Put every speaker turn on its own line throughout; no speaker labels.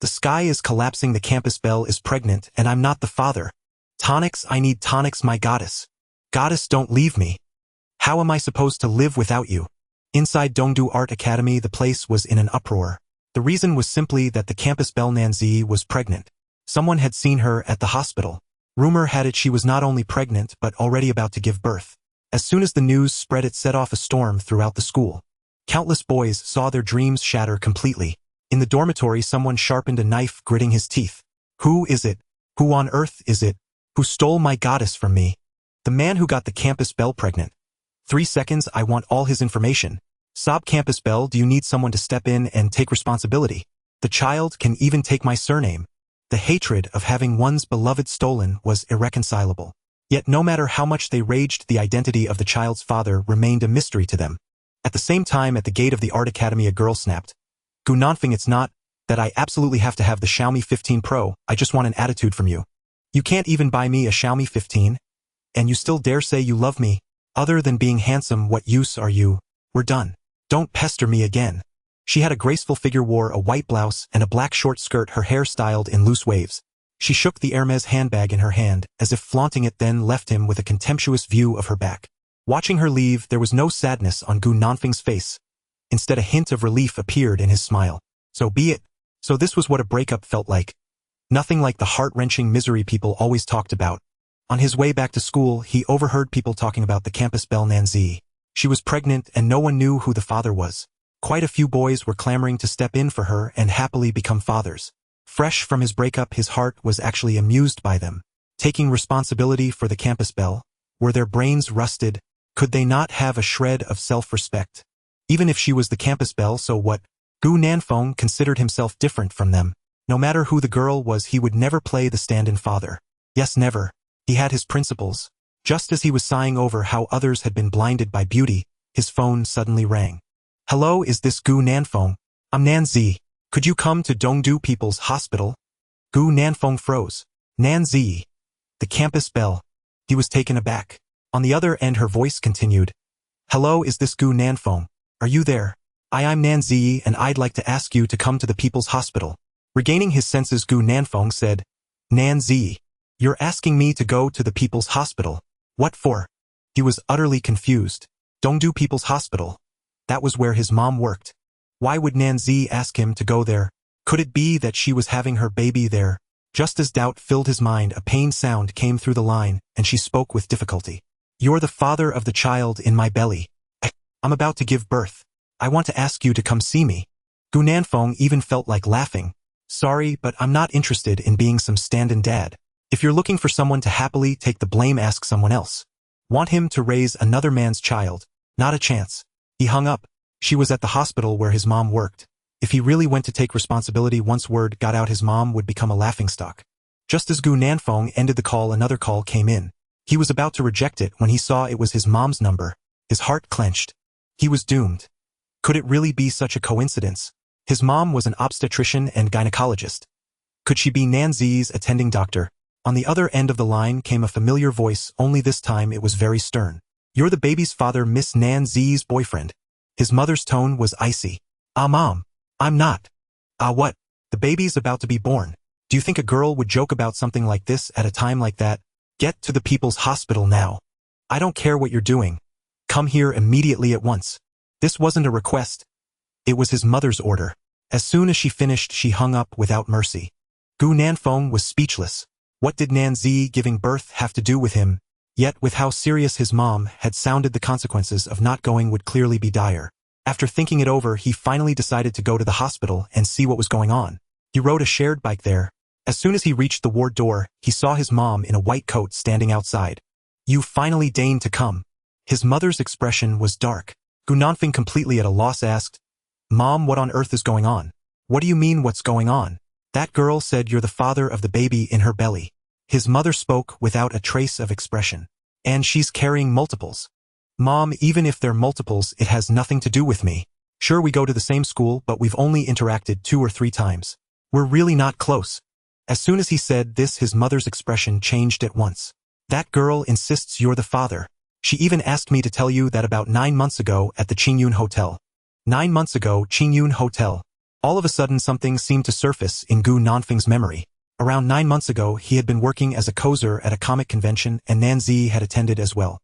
The sky is collapsing, the campus belle is pregnant, and I'm not the father. Tonics, I need tonics, my goddess. Goddess, don't leave me. How am I supposed to live without you? Inside Dongdu Art Academy, the place was in an uproar. The reason was simply that the campus belle Nanzi was pregnant. Someone had seen her at the hospital. Rumor had it she was not only pregnant but already about to give birth. As soon as the news spread, it set off a storm throughout the school. Countless boys saw their dreams shatter completely. In the dormitory, someone sharpened a knife, gritting his teeth. Who is it? Who on earth is it? Who stole my goddess from me? The man who got the campus belle pregnant. 3 seconds, I want all his information. Sob campus belle, do you need someone to step in and take responsibility? The child can even take my surname. The hatred of having one's beloved stolen was irreconcilable. Yet no matter how much they raged, the identity of the child's father remained a mystery to them. At the same time, at the gate of the art academy, a girl snapped. Gu Nanfeng, it's not that I absolutely have to have the Xiaomi 15 Pro, I just want an attitude from you. You can't even buy me a Xiaomi 15? And you still dare say you love me? Other than being handsome, what use are you? We're done. Don't pester me again. She had a graceful figure, wore a white blouse and a black short skirt, her hair styled in loose waves. She shook the Hermes handbag in her hand, as if flaunting it, then left him with a contemptuous view of her back. Watching her leave, there was no sadness on Gu Nanfeng's face. Instead, a hint of relief appeared in his smile. So be it. So this was what a breakup felt like. Nothing like the heart-wrenching misery people always talked about. On his way back to school, he overheard people talking about the campus belle Nanzi. She was pregnant and no one knew who the father was. Quite a few boys were clamoring to step in for her and happily become fathers. Fresh from his breakup, his heart was actually amused by them. Taking responsibility for the campus belle? Were their brains rusted? Could they not have a shred of self-respect? Even if she was the campus belle, so what? Gu Nanfeng considered himself different from them. No matter who the girl was, he would never play the stand-in father. Yes, never. He had his principles. Just as he was sighing over how others had been blinded by beauty, his phone suddenly rang. Hello, is this Gu Nanfeng? I'm Nanzi. Could you come to Dongdu People's Hospital? Gu Nanfeng froze. Nanzi. The campus belle. He was taken aback. On the other end, her voice continued. Hello, is this Gu Nanfeng? Are you there? I'm Nanzi, and I'd like to ask you to come to the People's Hospital. Regaining his senses, Gu Nanfeng said, Nanzi, you're asking me to go to the People's Hospital. What for? He was utterly confused. Dongdu People's Hospital. That was where his mom worked. Why would Nanzi ask him to go there? Could it be that she was having her baby there? Just as doubt filled his mind, a pained sound came through the line, and she spoke with difficulty. You're the father of the child in my belly. I'm about to give birth. I want to ask you to come see me. Gu Nanfeng even felt like laughing. Sorry, but I'm not interested in being some stand-in dad. If you're looking for someone to happily take the blame, ask someone else. Want him to raise another man's child? Not a chance. He hung up. She was at the hospital where his mom worked. If he really went to take responsibility, once word got out, his mom would become a laughingstock. Just as Gu Nanfeng ended the call, another call came in. He was about to reject it when he saw it was his mom's number. His heart clenched. He was doomed. Could it really be such a coincidence? His mom was an obstetrician and gynecologist. Could she be Nanzi's attending doctor? On the other end of the line came a familiar voice, only this time it was very stern. You're the baby's father, Miss Nanzi's boyfriend. His mother's tone was icy. Mom. I'm not. What? The baby's about to be born. Do you think a girl would joke about something like this at a time like that? Get to the People's Hospital now. I don't care what you're doing. Come here immediately at once. This wasn't a request. It was his mother's order. As soon as she finished, she hung up without mercy. Gu Nanfeng was speechless. What did Nanzi giving birth have to do with him? Yet with how serious his mom had sounded, the consequences of not going would clearly be dire. After thinking it over, he finally decided to go to the hospital and see what was going on. He rode a shared bike there. As soon as he reached the ward door, he saw his mom in a white coat standing outside. You finally deigned to come. His mother's expression was dark. Gu Nanfeng, completely at a loss, asked, Mom, what on earth is going on? What do you mean, what's going on? That girl said you're the father of the baby in her belly. His mother spoke without a trace of expression. And she's carrying multiples. Mom, even if they're multiples, it has nothing to do with me. Sure, we go to the same school, but we've only interacted 2 or 3 times. We're really not close. As soon as he said this, his mother's expression changed at once. That girl insists you're the father. She even asked me to tell you that about 9 months ago at the Qingyun Hotel. 9 months ago, Qingyun Hotel. All of a sudden something seemed to surface in Gu Nanfeng's memory. Around 9 months ago, he had been working as a coser at a comic convention and Nanzi had attended as well.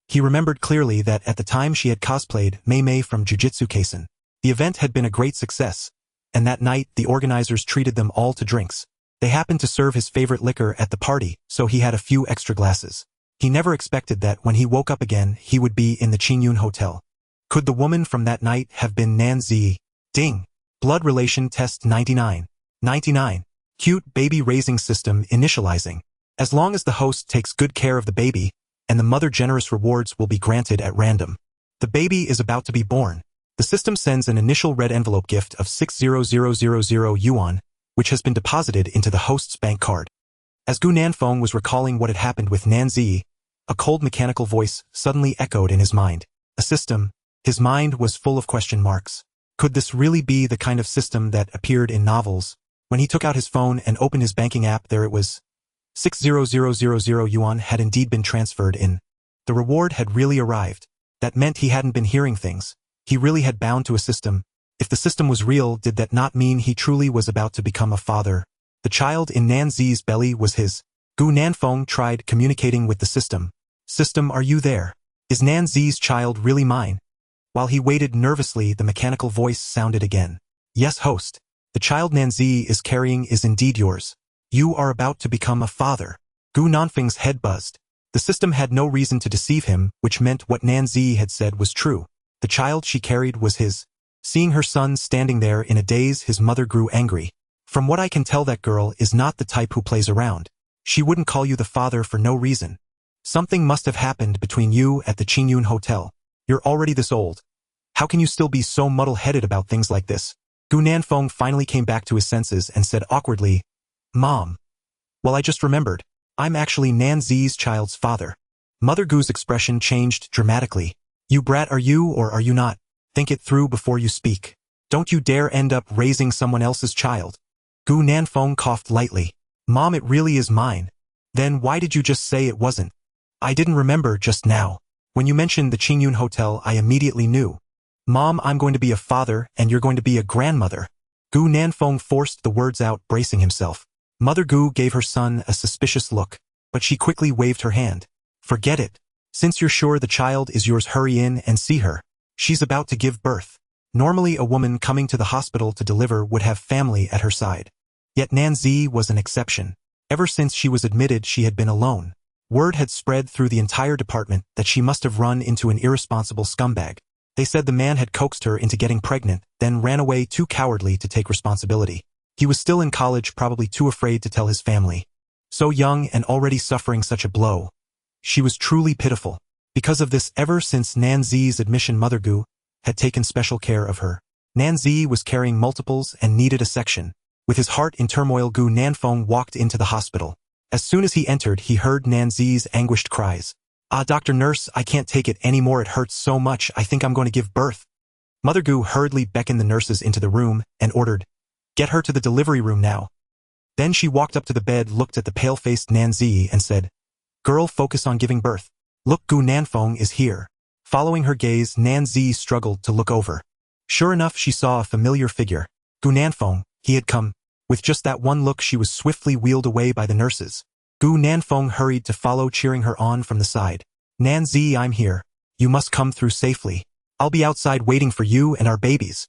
He remembered clearly that at the time she had cosplayed Mei Mei from Jujutsu Kaisen. The event had been a great success, and that night the organizers treated them all to drinks. They happened to serve his favorite liquor at the party, so he had a few extra glasses. He never expected that when he woke up again, he would be in the Qingyun Hotel. Could the woman from that night have been Nanzi? Ding! Blood relation test 99. 99. Cute baby raising system initializing. As long as the host takes good care of the baby, and the mother generous rewards will be granted at random. The baby is about to be born. The system sends an initial red envelope gift of 600,000 yuan, which has been deposited into the host's bank card. As Gu Nanfeng was recalling what had happened with Nanzi, a cold mechanical voice suddenly echoed in his mind. A system. His mind was full of question marks. Could this really be the kind of system that appeared in novels? When he took out his phone and opened his banking app, there it was. 600,000 yuan had indeed been transferred in. The reward had really arrived. That meant he hadn't been hearing things. He really had bound to a system. If the system was real, did that not mean he truly was about to become a father? The child in Nanzi's belly was his. Gu Nanfeng tried communicating with the system. System, are you there? Is Nanzi's child really mine? While he waited nervously, the mechanical voice sounded again. Yes, host. The child Nanzi is carrying is indeed yours. You are about to become a father. Gu Nanfeng's head buzzed. The system had no reason to deceive him, which meant what Nanzi had said was true. The child she carried was his. Seeing her son standing there in a daze, his mother grew angry. From what I can tell, that girl is not the type who plays around. She wouldn't call you the father for no reason. Something must have happened between you at the Qingyun Hotel. You're already this old. How can you still be so muddle-headed about things like this? Gu Nanfeng finally came back to his senses and said awkwardly, Mom. Well, I just remembered. I'm actually Nanzi's child's father. Mother Gu's expression changed dramatically. You brat, are you or are you not? Think it through before you speak. Don't you dare end up raising someone else's child. Gu Nanfeng coughed lightly. Mom, it really is mine. Then why did you just say it wasn't? I didn't remember just now. When you mentioned the Qingyun Hotel, I immediately knew. Mom, I'm going to be a father and you're going to be a grandmother. Gu Nanfeng forced the words out, bracing himself. Mother Gu gave her son a suspicious look, but she quickly waved her hand. Forget it. Since you're sure the child is yours, hurry in and see her. She's about to give birth. Normally a woman coming to the hospital to deliver would have family at her side. Yet Nanzi was an exception. Ever since she was admitted, she had been alone. Word had spread through the entire department that she must have run into an irresponsible scumbag. They said the man had coaxed her into getting pregnant, then ran away too cowardly to take responsibility. He was still in college, probably too afraid to tell his family. So young and already suffering such a blow. She was truly pitiful. Because of this, ever since Nanzi's admission, Mother Gu had taken special care of her. Nanzi was carrying multiples and needed a section. With his heart in turmoil, Gu Nanfeng walked into the hospital. As soon as he entered, he heard Nanzi's anguished cries. Doctor, nurse, I can't take it anymore, it hurts so much, I think I'm going to give birth. Mother Gu hurriedly beckoned the nurses into the room and ordered, Get her to the delivery room now. Then she walked up to the bed, looked at the pale-faced Nanzi and said, Girl, focus on giving birth. Look, Gu Nanfeng is here. Following her gaze, Nanzi struggled to look over. Sure enough, she saw a familiar figure. Gu Nanfeng, he had come. With just that one look, she was swiftly wheeled away by the nurses. Gu Nanfeng hurried to follow, cheering her on from the side. Nanzi, I'm here. You must come through safely. I'll be outside waiting for you and our babies.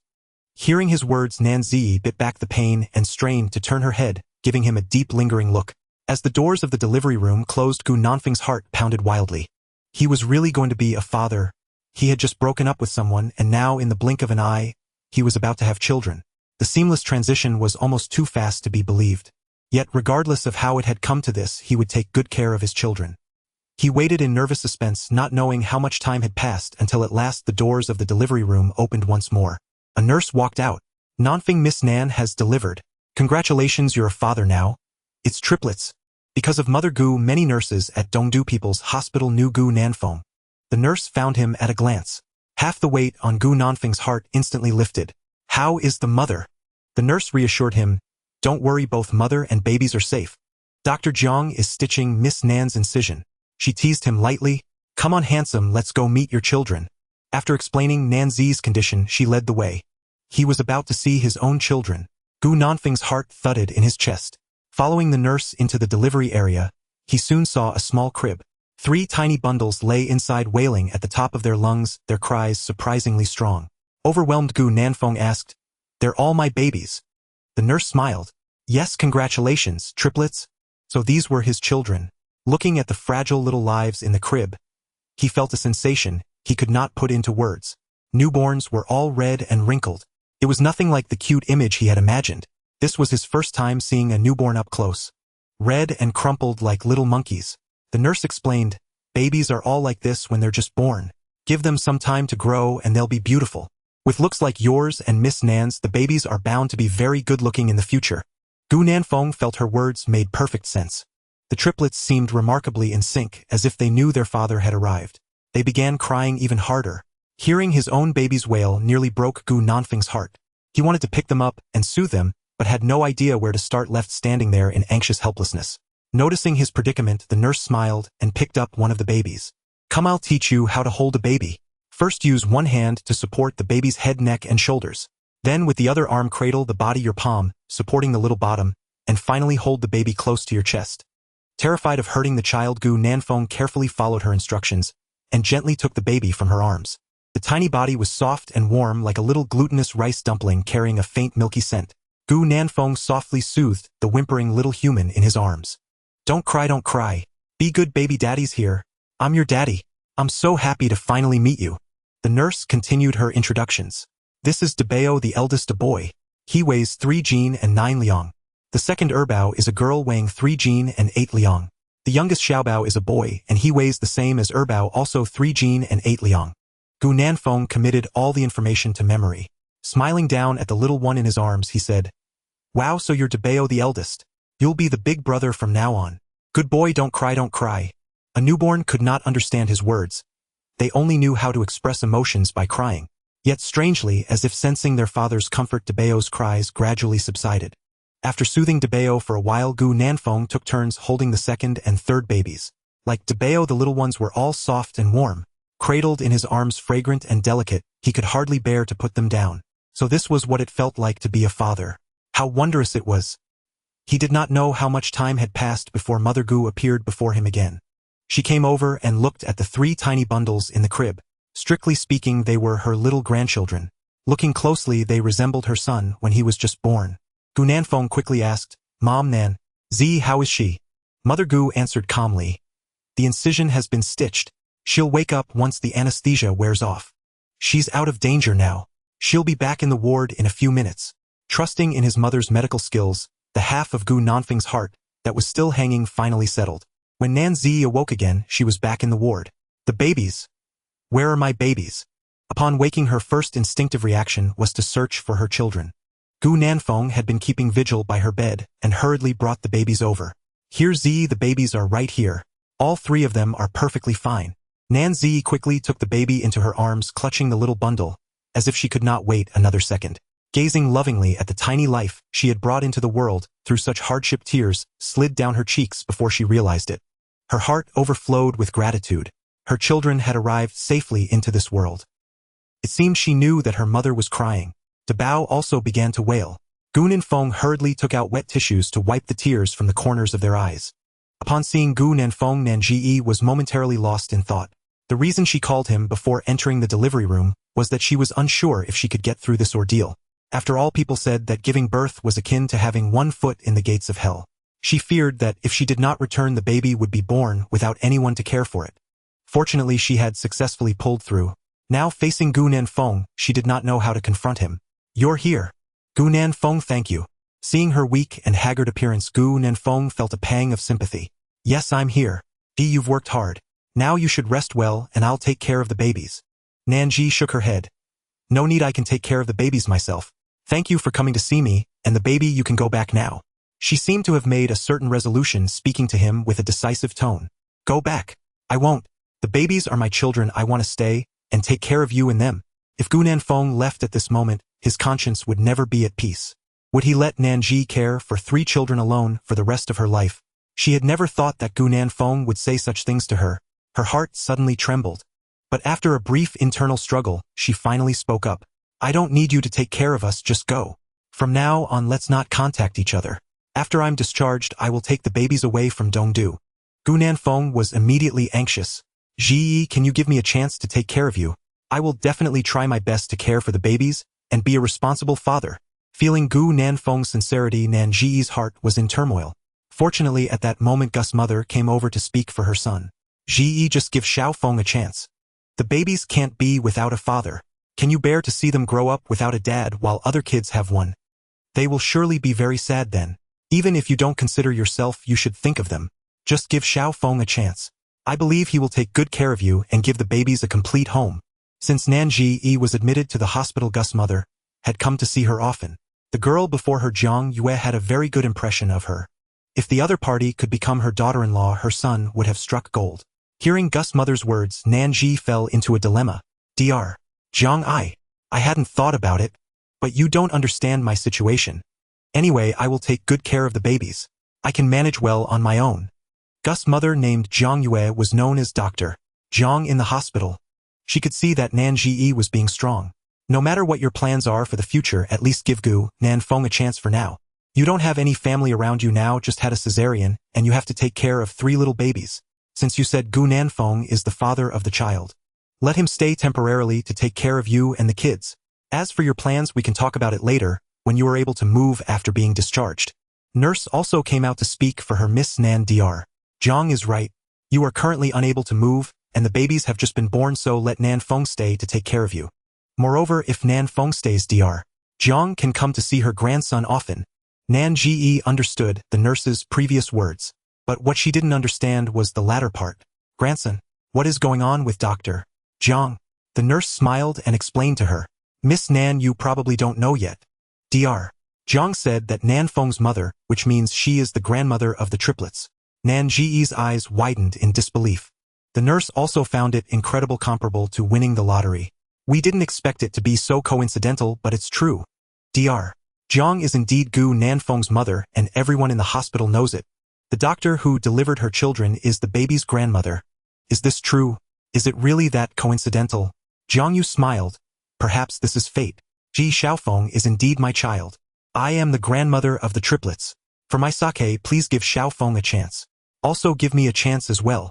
Hearing his words, Nanzi bit back the pain and strained to turn her head, giving him a deep, lingering look. As the doors of the delivery room closed, Gu Nanfeng's heart pounded wildly. He was really going to be a father. He had just broken up with someone, and now, in the blink of an eye, he was about to have children. The seamless transition was almost too fast to be believed. Yet, regardless of how it had come to this, he would take good care of his children. He waited in nervous suspense, not knowing how much time had passed, until at last the doors of the delivery room opened once more. A nurse walked out. Nanfeng, Miss Nan has delivered. Congratulations, you're a father now. It's triplets. Because of Mother Gu, many nurses at Dongdu People's Hospital knew Gu Nanfeng. The nurse found him at a glance. Half the weight on Gu Nanfeng's heart instantly lifted. How is the mother? The nurse reassured him. Don't worry, both mother and babies are safe. Dr. Jiang is stitching Miss Nan's incision. She teased him lightly. Come on, handsome, let's go meet your children. After explaining Nanzi's condition, she led the way. He was about to see his own children. Gu Nanfeng's heart thudded in his chest. Following the nurse into the delivery area, he soon saw a small crib. 3 tiny bundles lay inside, wailing at the top of their lungs, their cries surprisingly strong. Overwhelmed, Gu Nanfeng asked, "They're all my babies?" The nurse smiled. "Yes, congratulations, triplets." So these were his children. Looking at the fragile little lives in the crib, he felt a sensation he could not put into words. Newborns were all red and wrinkled. It was nothing like the cute image he had imagined. This was his first time seeing a newborn up close. Red and crumpled like little monkeys. The nurse explained, "Babies are all like this when they're just born. Give them some time to grow and they'll be beautiful. With looks like yours and Miss Nan's, the babies are bound to be very good-looking in the future." Gu Nanfeng felt her words made perfect sense. The triplets seemed remarkably in sync, as if they knew their father had arrived. They began crying even harder. Hearing his own babies wail nearly broke Gu Nanfeng's heart. He wanted to pick them up and soothe them, but had no idea where to start, left standing there in anxious helplessness. Noticing his predicament, the nurse smiled and picked up one of the babies. "Come, I'll teach you how to hold a baby. First, use one hand to support the baby's head, neck, and shoulders. Then with the other arm cradle the body, your palm, supporting the little bottom, and finally hold the baby close to your chest." Terrified of hurting the child, Gu Nanfeng carefully followed her instructions and gently took the baby from her arms. The tiny body was soft and warm like a little glutinous rice dumpling carrying a faint milky scent. Gu Nanfeng softly soothed the whimpering little human in his arms. Don't cry. Be good, baby, daddy's here. I'm your daddy. I'm so happy to finally meet you." The nurse continued her introductions. "This is Debao, the eldest, a boy. He weighs 3 jin and 9 liang. The second Erbao is a girl weighing 3 jin and 8 liang. The youngest Xiaobao is a boy, and he weighs the same as Erbao, also 3 jin and 8 liang." Gu Nanfeng committed all the information to memory. Smiling down at the little one in his arms, he said, "Wow, so you're Debao the eldest. You'll be the big brother from now on. Good boy, don't cry. A newborn could not understand his words. They only knew how to express emotions by crying. Yet strangely, as if sensing their father's comfort, Debao's cries gradually subsided. After soothing Debao for a while, Gu Nanfeng took turns holding the second and third babies. Like Debao, the little ones were all soft and warm. Cradled in his arms, fragrant and delicate, he could hardly bear to put them down. So this was what it felt like to be a father. How wondrous it was. He did not know how much time had passed before Mother Gu appeared before him again. She came over and looked at the 3 tiny bundles in the crib. Strictly speaking, they were her little grandchildren. Looking closely, they resembled her son when he was just born. Gu Nanfeng quickly asked, "Mom, Nan, Z, how is she?" Mother Gu answered calmly, "The incision has been stitched. She'll wake up once the anesthesia wears off. She's out of danger now. She'll be back in the ward in a few minutes." Trusting in his mother's medical skills, the half of Gu Nanfeng's heart that was still hanging finally settled. When Nan Zi awoke again, she was back in the ward. "The babies. Where are my babies?" Upon waking, her first instinctive reaction was to search for her children. Gu Nanfeng had been keeping vigil by her bed and hurriedly brought the babies over. "Here, Z, the babies are right here. All 3 of them are perfectly fine." Nan Zi quickly took the baby into her arms, clutching the little bundle, as if she could not wait another second. Gazing lovingly at the tiny life she had brought into the world through such hardship, tears slid down her cheeks before she realized it. Her heart overflowed with gratitude. Her children had arrived safely into this world. It seemed she knew that her mother was crying. Debao also began to wail. Gu Nanfeng hurriedly took out wet tissues to wipe the tears from the corners of their eyes. Upon seeing Gu Nanfeng, Nan Ji was momentarily lost in thought. The reason she called him before entering the delivery room was that she was unsure if she could get through this ordeal. After all, people said that giving birth was akin to having one foot in the gates of hell. She feared that if she did not return, the baby would be born without anyone to care for it. Fortunately, she had successfully pulled through. Now facing Gu Nanfeng, she did not know how to confront him. "You're here. Gu Nanfeng, thank you." Seeing her weak and haggard appearance, Gu Nanfeng felt a pang of sympathy. "Yes, I'm here. You've worked hard. Now you should rest well and I'll take care of the babies." Nanji shook her head. "No need, I can take care of the babies myself. Thank you for coming to see me, and the baby, you can go back now." She seemed to have made a certain resolution, speaking to him with a decisive tone. "Go back. I won't. The babies are my children. I want to stay and take care of you and them." If Gu Nanfeng left at this moment, his conscience would never be at peace. Would he let Nanji care for 3 children alone for the rest of her life? She had never thought that Gu Nanfeng would say such things to her. Her heart suddenly trembled. But after a brief internal struggle, she finally spoke up. I don't need you to take care of us, just go. From now on let's not contact each other. After I'm discharged I will take the babies away from Dongdu. Gu Nanfeng was immediately anxious. Ji, can you give me a chance to take care of you? I will definitely try my best to care for the babies and be a responsible father. Feeling Gu Nanfeng's sincerity, Nan Ji's heart was in turmoil. Fortunately, at that moment Gus' mother came over to speak for her son. Ji, just give Xiaofeng a chance. The babies can't be without a father. Can you bear to see them grow up without a dad while other kids have one? They will surely be very sad then. Even if you don't consider yourself, you should think of them. Just give Xiaofeng a chance. I believe he will take good care of you and give the babies a complete home. Since Nan Ji was admitted to the hospital, Gus' mother had come to see her often. The girl before her, Jiang Yue, had a very good impression of her. If the other party could become her daughter-in-law, her son would have struck gold. Hearing Gus' mother's words, Nan Ji fell into a dilemma. Dr. Jiang, I hadn't thought about it, but you don't understand my situation. Anyway, I will take good care of the babies. I can manage well on my own. Gus' mother, named Jiang Yue, was known as Dr. Jiang in the hospital. She could see that Nan Ji was being strong. No matter what your plans are for the future, at least give Gu Nanfeng a chance for now. You don't have any family around you now, just had a cesarean, and you have to take care of 3 little babies. Since you said Gu Nanfeng is the father of the child, let him stay temporarily to take care of you and the kids. As for your plans, we can talk about it later, when you are able to move after being discharged. Nurse also came out to speak for her. Miss Nan. Dr. Jiang is right. You are currently unable to move, and the babies have just been born, so let Nanfeng stay to take care of you. Moreover, if Nanfeng stays, Dr. Jiang can come to see her grandson often. Nan Ji understood the nurse's previous words, but what she didn't understand was the latter part. Grandson, what is going on with Dr. Jiang? The nurse smiled and explained to her. Miss Nan, you probably don't know yet. Dr. Jiang said that Nanfeng's mother, which means she is the grandmother of the triplets. Nan Ji's eyes widened in disbelief. The nurse also found it incredible, comparable to winning the lottery. We didn't expect it to be so coincidental, but it's true. Dr. Jiang is indeed Gu Nanfeng's mother, and everyone in the hospital knows it. The doctor who delivered her children is the baby's grandmother. Is this true? Is it really that coincidental? Jiang Yu smiled. Perhaps this is fate. Ji Xiaofeng is indeed my child. I am the grandmother of the triplets. For my sake, please give Xiaofeng a chance. Also give me a chance as well.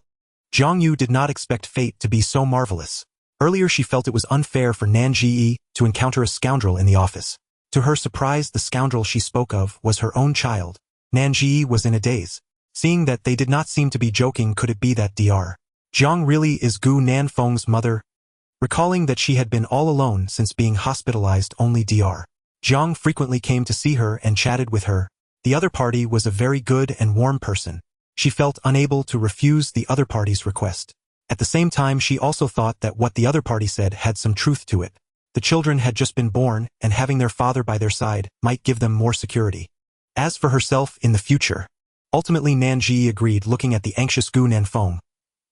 Jiang Yu did not expect fate to be so marvelous. Earlier she felt it was unfair for Nan Ji to encounter a scoundrel in the office. To her surprise, the scoundrel she spoke of was her own child. Nan Ji was in a daze. Seeing that they did not seem to be joking, could it be that Dr. Jiang really is Gu Nanfeng's mother? Recalling that she had been all alone since being hospitalized, only Dr. Jiang frequently came to see her and chatted with her. The other party was a very good and warm person. She felt unable to refuse the other party's request. At the same time, she also thought that what the other party said had some truth to it. The children had just been born, and having their father by their side might give them more security. As for herself in the future, ultimately Nan Ji agreed, looking at the anxious Gu Nanfeng.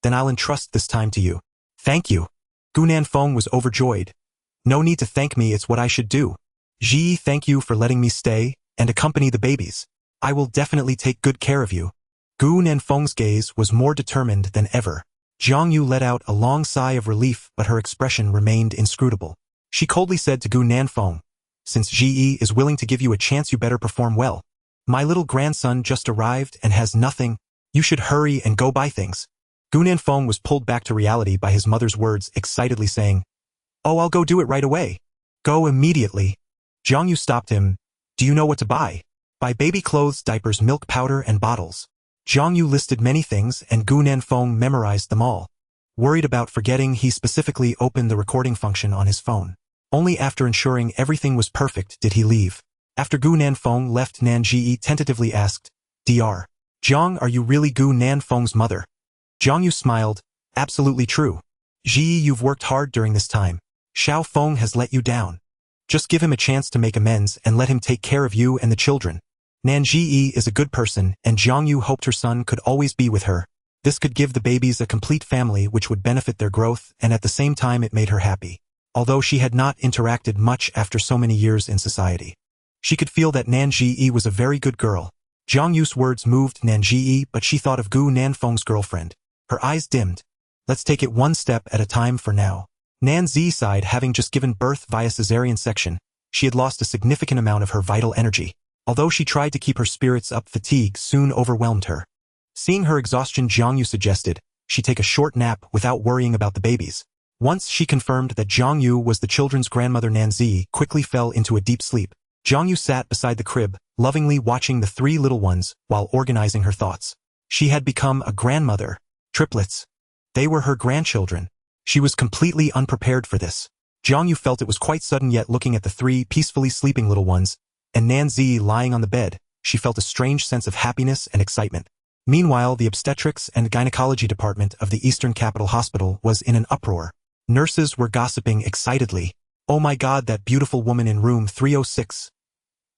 Then I'll entrust this time to you. Thank you. Gu Nanfeng was overjoyed. No need to thank me, it's what I should do. Ji, thank you for letting me stay and accompany the babies. I will definitely take good care of you. Gu Nanfeng's gaze was more determined than ever. Jiang Yu let out a long sigh of relief, but her expression remained inscrutable. She coldly said to Gu Nanfeng, since Ji is willing to give you a chance, you better perform well. My little grandson just arrived and has nothing. You should hurry and go buy things. Gu Nanfeng was pulled back to reality by his mother's words, excitedly saying, Oh, I'll go do it right away. Go immediately. Jiang Yu stopped him. Do you know what to buy? Buy baby clothes, diapers, milk powder, and bottles. Jiang Yu listed many things, and Gu Nanfeng memorized them all. Worried about forgetting, he specifically opened the recording function on his phone. Only after ensuring everything was perfect did he leave. After Gu Nanfeng left, Nan Ji tentatively asked, Dr. Jiang, are you really Gu Nanfeng's mother? Jiang Yu smiled. Absolutely true. Ji, you've worked hard during this time. Xiaofeng has let you down. Just give him a chance to make amends and let him take care of you and the children. Nan Ji is a good person, and Jiang Yu hoped her son could always be with her. This could give the babies a complete family which would benefit their growth, and at the same time it made her happy. Although she had not interacted much after so many years in society, she could feel that Nan Ji was a very good girl. Jiang Yu's words moved Nan Ji, but she thought of Gu Nanfeng's girlfriend. Her eyes dimmed. Let's take it one step at a time for now. Nan Zi sighed, having just given birth via cesarean section. She had lost a significant amount of her vital energy. Although she tried to keep her spirits up, fatigue soon overwhelmed her. Seeing her exhaustion, Zhang Yu suggested she take a short nap without worrying about the babies. Once she confirmed that Zhang Yu was the children's grandmother, Nan Zi quickly fell into a deep sleep. Zhang Yu sat beside the crib, lovingly watching the three little ones while organizing her thoughts. She had become a grandmother. Triplets. They were her grandchildren. She was completely unprepared for this. Zhang Yu felt it was quite sudden, yet looking at the three peacefully sleeping little ones, and Nan Zi lying on the bed, she felt a strange sense of happiness and excitement. Meanwhile, the obstetrics and gynecology department of the Eastern Capital Hospital was in an uproar. Nurses were gossiping excitedly. Oh my God, that beautiful woman in room 306.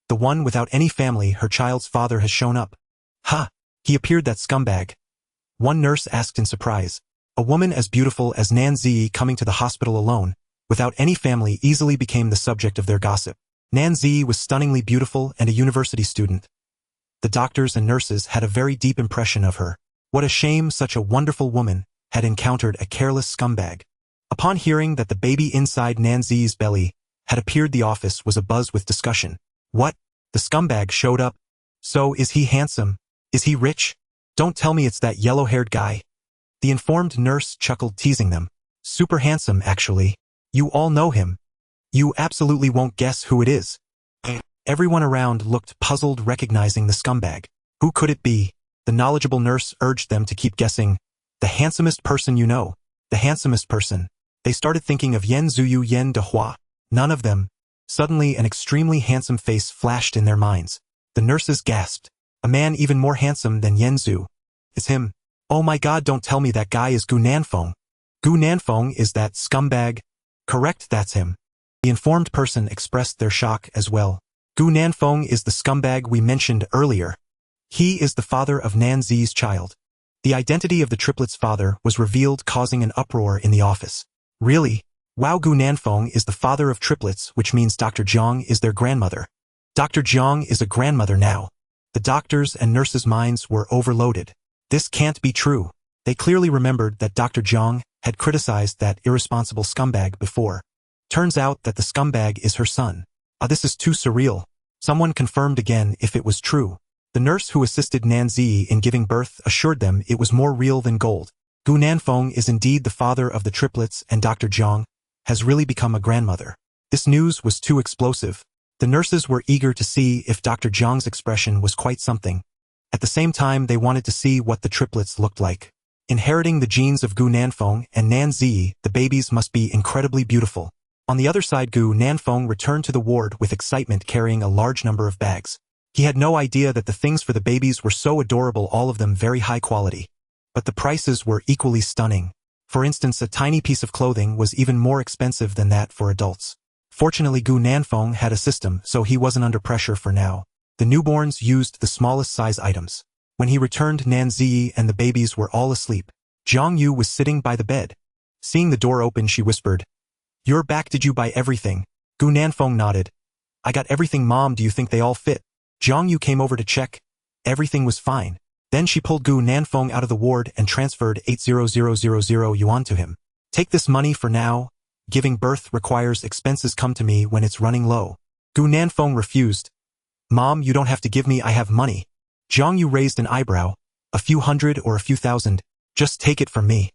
The one without any family, her child's father has shown up. Ha! He appeared, that scumbag. One nurse asked in surprise. A woman as beautiful as Nan Zi coming to the hospital alone, without any family, easily became the subject of their gossip. Nan Zi was stunningly beautiful and a university student. The doctors and nurses had a very deep impression of her. What a shame such a wonderful woman had encountered a careless scumbag. Upon hearing that the baby inside Nan Zi's belly had appeared, the office was abuzz with discussion. What? The scumbag showed up? So is he handsome? Is he rich? Don't tell me it's that yellow-haired guy. The informed nurse chuckled, teasing them. Super handsome, actually. You all know him. You absolutely won't guess who it is. Everyone around looked puzzled, recognizing the scumbag. Who could it be? The knowledgeable nurse urged them to keep guessing. The handsomest person you know. The handsomest person. They started thinking of Yan Zuyu, Yan Dehua. None of them. Suddenly, an extremely handsome face flashed in their minds. The nurses gasped. A man even more handsome than Yan Zhu. It's him. Oh my God, don't tell me that guy is Gu Nanfeng. Gu Nanfeng is that scumbag? Correct, that's him. The informed person expressed their shock as well. Gu Nanfeng is the scumbag we mentioned earlier. He is the father of Nan Zi's child. The identity of the triplets' father was revealed, causing an uproar in the office. Really? Wow, Gu Nanfeng is the father of triplets, which means Dr. Jiang is their grandmother. Dr. Jiang is a grandmother now. The doctors' and nurses' minds were overloaded. This can't be true. They clearly remembered that Dr. Jiang had criticized that irresponsible scumbag before. Turns out that the scumbag is her son. This is too surreal. Someone confirmed again if it was true. The nurse who assisted Nan Zi in giving birth assured them it was more real than gold. Gu Nanfeng is indeed the father of the triplets, and Dr. Jiang has really become a grandmother. This news was too explosive. The nurses were eager to see if Dr. Jiang's expression was quite something. At the same time, they wanted to see what the triplets looked like. Inheriting the genes of Gu Nanfeng and Nan Zi, the babies must be incredibly beautiful. On the other side, Gu Nanfeng returned to the ward with excitement, carrying a large number of bags. He had no idea that the things for the babies were so adorable, all of them very high quality. But the prices were equally stunning. For instance, a tiny piece of clothing was even more expensive than that for adults. Fortunately, Gu Nanfeng had a system, so he wasn't under pressure for now. The newborns used the smallest size items. When he returned, Nan Zi and the babies were all asleep. Zhang Yu was sitting by the bed. Seeing the door open, she whispered, "You're back, did you buy everything?" Gu Nanfeng nodded. "I got everything, Mom, do you think they all fit?" Zhang Yu came over to check. Everything was fine. Then she pulled Gu Nanfeng out of the ward and transferred 800,000 yuan to him. "Take this money for now. Giving birth requires expenses, come to me when it's running low." Gu Nanfeng refused. "Mom, you don't have to give me, I have money." Zhang Yu raised an eyebrow. "A few hundred or a few thousand. Just take it from me."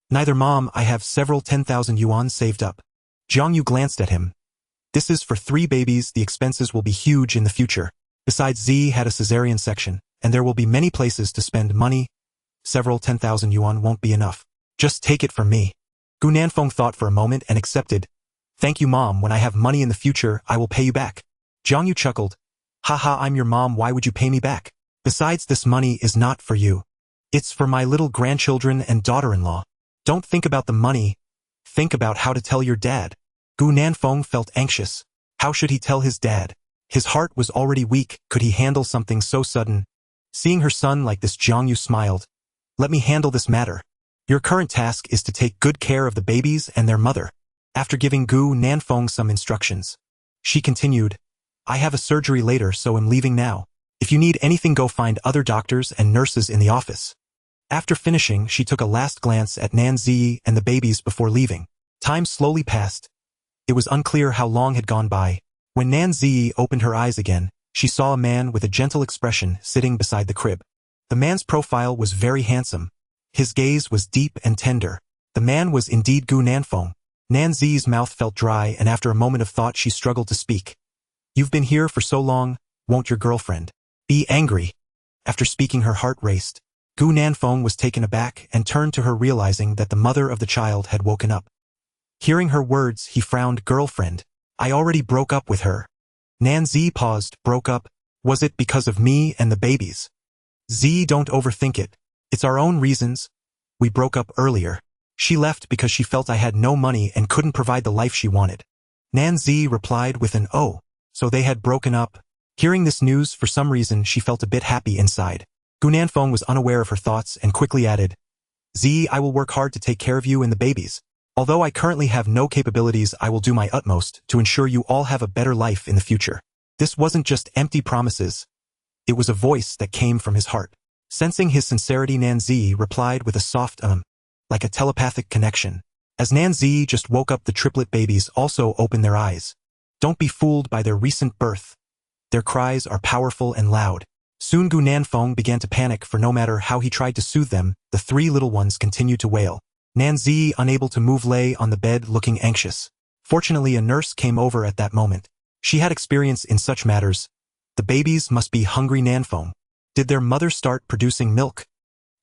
"Neither, Mom, I have several 10,000 yuan saved up." Zhang Yu glanced at him. "This is for 3 babies, the expenses will be huge in the future. Besides, Z had a cesarean section, and there will be many places to spend money. Several 10,000 yuan won't be enough. Just take it from me." Gu Nanfeng thought for a moment and accepted. "Thank you, Mom, when I have money in the future, I will pay you back." Zhang Yu chuckled. "Haha, I'm your mom, why would you pay me back? Besides, this money is not for you. It's for my little grandchildren and daughter-in-law. Don't think about the money. Think about how to tell your dad." Gu Nanfeng felt anxious. How should he tell his dad? His heart was already weak. Could he handle something so sudden? Seeing her son like this, Zhang Yu smiled. "Let me handle this matter. Your current task is to take good care of the babies and their mother." After giving Gu Nanfeng some instructions, she continued, "I have a surgery later, so I'm leaving now. If you need anything, go find other doctors and nurses in the office." After finishing, she took a last glance at Nan Zi and the babies before leaving. Time slowly passed. It was unclear how long had gone by. When Nan Zi opened her eyes again, she saw a man with a gentle expression sitting beside the crib. The man's profile was very handsome. His gaze was deep and tender. The man was indeed Gu Nanfeng. Nan Zi's mouth felt dry, and after a moment of thought she struggled to speak. "You've been here for so long, won't your girlfriend be angry?" After speaking, her heart raced. Gu Nanfeng was taken aback and turned to her, realizing that the mother of the child had woken up. Hearing her words, he frowned. "Girlfriend? I already broke up with her." Nan Zi paused. "Broke up? Was it because of me and the babies?" "Zi, don't overthink it. It's our own reasons. We broke up earlier. She left because she felt I had no money and couldn't provide the life she wanted." Nan Zi replied with an "Oh, so they had broken up." Hearing this news, for some reason she felt a bit happy inside. Gu Nanfeng was unaware of her thoughts and quickly added, "Zi, I will work hard to take care of you and the babies. Although I currently have no capabilities, I will do my utmost to ensure you all have a better life in the future." This wasn't just empty promises. It was a voice that came from his heart. Sensing his sincerity, Nan Zi replied with a soft like a telepathic connection. As Nan Zi just woke up, the triplet babies also opened their eyes. Don't be fooled by their recent birth. Their cries are powerful and loud. Soon Gu Nanfeng began to panic, for no matter how he tried to soothe them, the three little ones continued to wail. Nan Zi, unable to move, lay on the bed looking anxious. Fortunately, a nurse came over at that moment. She had experience in such matters. "The babies must be hungry, Nanfeng. Did their mother start producing milk?"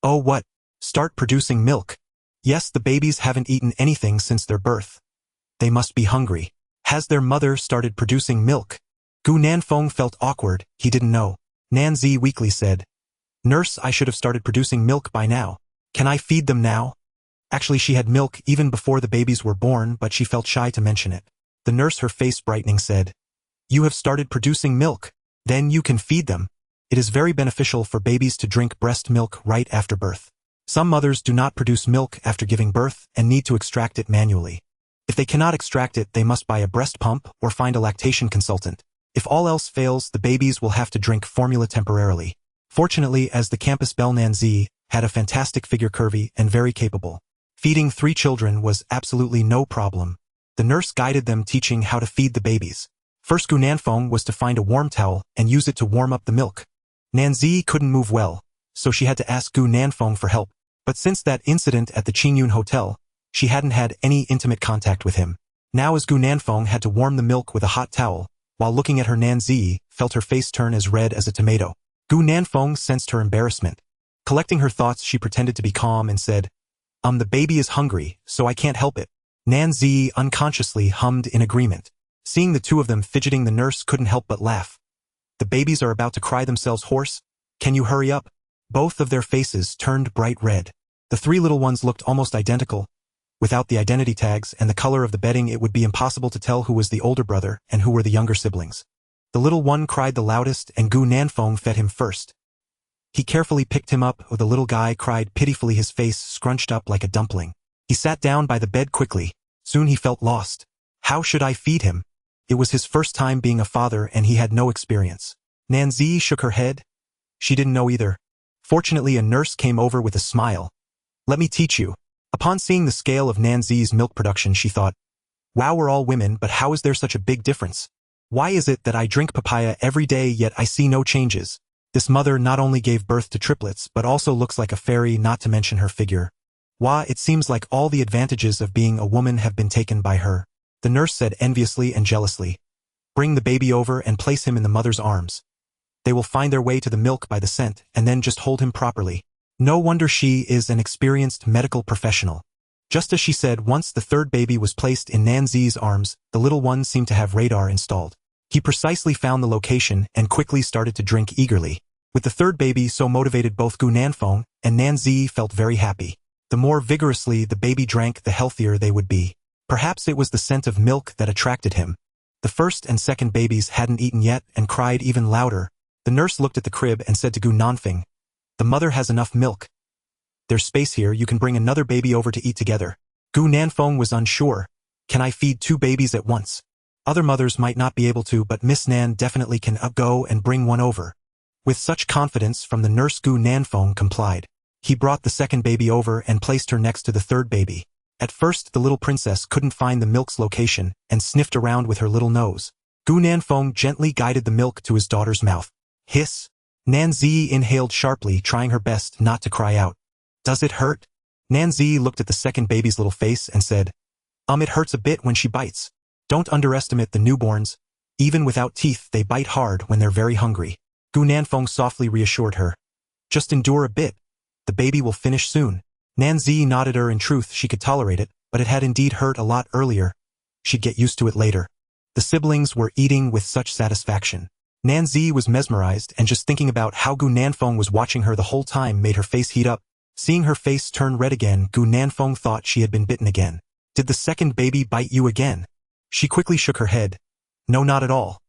"Oh, what? Start producing milk?" "Yes, the babies haven't eaten anything since their birth. They must be hungry." "Has their mother started producing milk?" Gu Nanfeng felt awkward. He didn't know. Nan Zi weakly said, "Nurse, I should have started producing milk by now. Can I feed them now?" Actually, she had milk even before the babies were born, but she felt shy to mention it. The nurse, her face brightening, said, "You have started producing milk. Then you can feed them. It is very beneficial for babies to drink breast milk right after birth. Some mothers do not produce milk after giving birth and need to extract it manually. If they cannot extract it, they must buy a breast pump or find a lactation consultant. If all else fails, the babies will have to drink formula temporarily." Fortunately, as the campus belle, Nan Zi had a fantastic figure, curvy and very capable. Feeding 3 children was absolutely no problem. The nurse guided them, teaching how to feed the babies. First, Gu Nanfeng was to find a warm towel and use it to warm up the milk. Nan Zi couldn't move well, so she had to ask Gu Nanfeng for help. But since that incident at the Qingyun Hotel, she hadn't had any intimate contact with him. Now, as Gu Nanfeng had to warm the milk with a hot towel, while looking at her, Nan Zi felt her face turn as red as a tomato. Gu Nanfeng sensed her embarrassment. Collecting her thoughts, she pretended to be calm and said, The baby is hungry, so I can't help it." Nan Zi unconsciously hummed in agreement. Seeing the two of them fidgeting, the nurse couldn't help but laugh. "The babies are about to cry themselves hoarse. Can you hurry up?" Both of their faces turned bright red. The 3 little ones looked almost identical. Without the identity tags and the color of the bedding, it would be impossible to tell who was the older brother and who were the younger siblings. The little one cried the loudest, and Gu Nanfeng fed him first. He carefully picked him up. The little guy cried pitifully, his face scrunched up like a dumpling. He sat down by the bed quickly. Soon he felt lost. How should I feed him? It was his first time being a father, and he had no experience. Nan Zi shook her head. She didn't know either. Fortunately, a nurse came over with a smile. "Let me teach you." Upon seeing the scale of Nan Zi's milk production, she thought, "Wow, we're all women, but how is there such a big difference? Why is it that I drink papaya every day, yet I see no changes? This mother not only gave birth to triplets, but also looks like a fairy, not to mention her figure. Why, it seems like all the advantages of being a woman have been taken by her." The nurse said enviously and jealously, "Bring the baby over and place him in the mother's arms. They will find their way to the milk by the scent, and then just hold him properly." No wonder she is an experienced medical professional. Just as she said, once the 3rd baby was placed in Nan Zi's arms, the little one seemed to have radar installed. He precisely found the location and quickly started to drink eagerly. With the 3rd baby so motivated, both Gu Nanfeng and Nan Zi felt very happy. The more vigorously the baby drank, the healthier they would be. Perhaps it was the scent of milk that attracted him. The 1st and 2nd babies hadn't eaten yet and cried even louder. The nurse looked at the crib and said to Gu Nanfeng, "The mother has enough milk. There's space here, you can bring another baby over to eat together." Gu Nanfeng was unsure. "Can I feed 2 babies at once? Other mothers might not be able to, but Miss Nan definitely can go and bring one over." With such confidence from the nurse, Gu Nanfeng complied. He brought the 2nd baby over and placed her next to the 3rd baby. At first the little princess couldn't find the milk's location and sniffed around with her little nose. Gu Nanfeng gently guided the milk to his daughter's mouth. Hiss! Nanzi inhaled sharply, trying her best not to cry out. Does it hurt? Nanzi looked at the second baby's little face and said, It hurts a bit when she bites. Don't underestimate the newborns. Even without teeth, they bite hard when they're very hungry. Gu Nanfeng softly reassured her. Just endure a bit. The baby will finish soon. Nanzi nodded her. In truth, she could tolerate it, but it had indeed hurt a lot earlier. She'd get used to it later. The siblings were eating with such satisfaction. Nanzi was mesmerized, and just thinking about how Gu Nanfeng was watching her the whole time made her face heat up. Seeing her face turn red again, Gu Nanfeng thought she had been bitten again. Did the second baby bite you again? She quickly shook her head. No, not at all.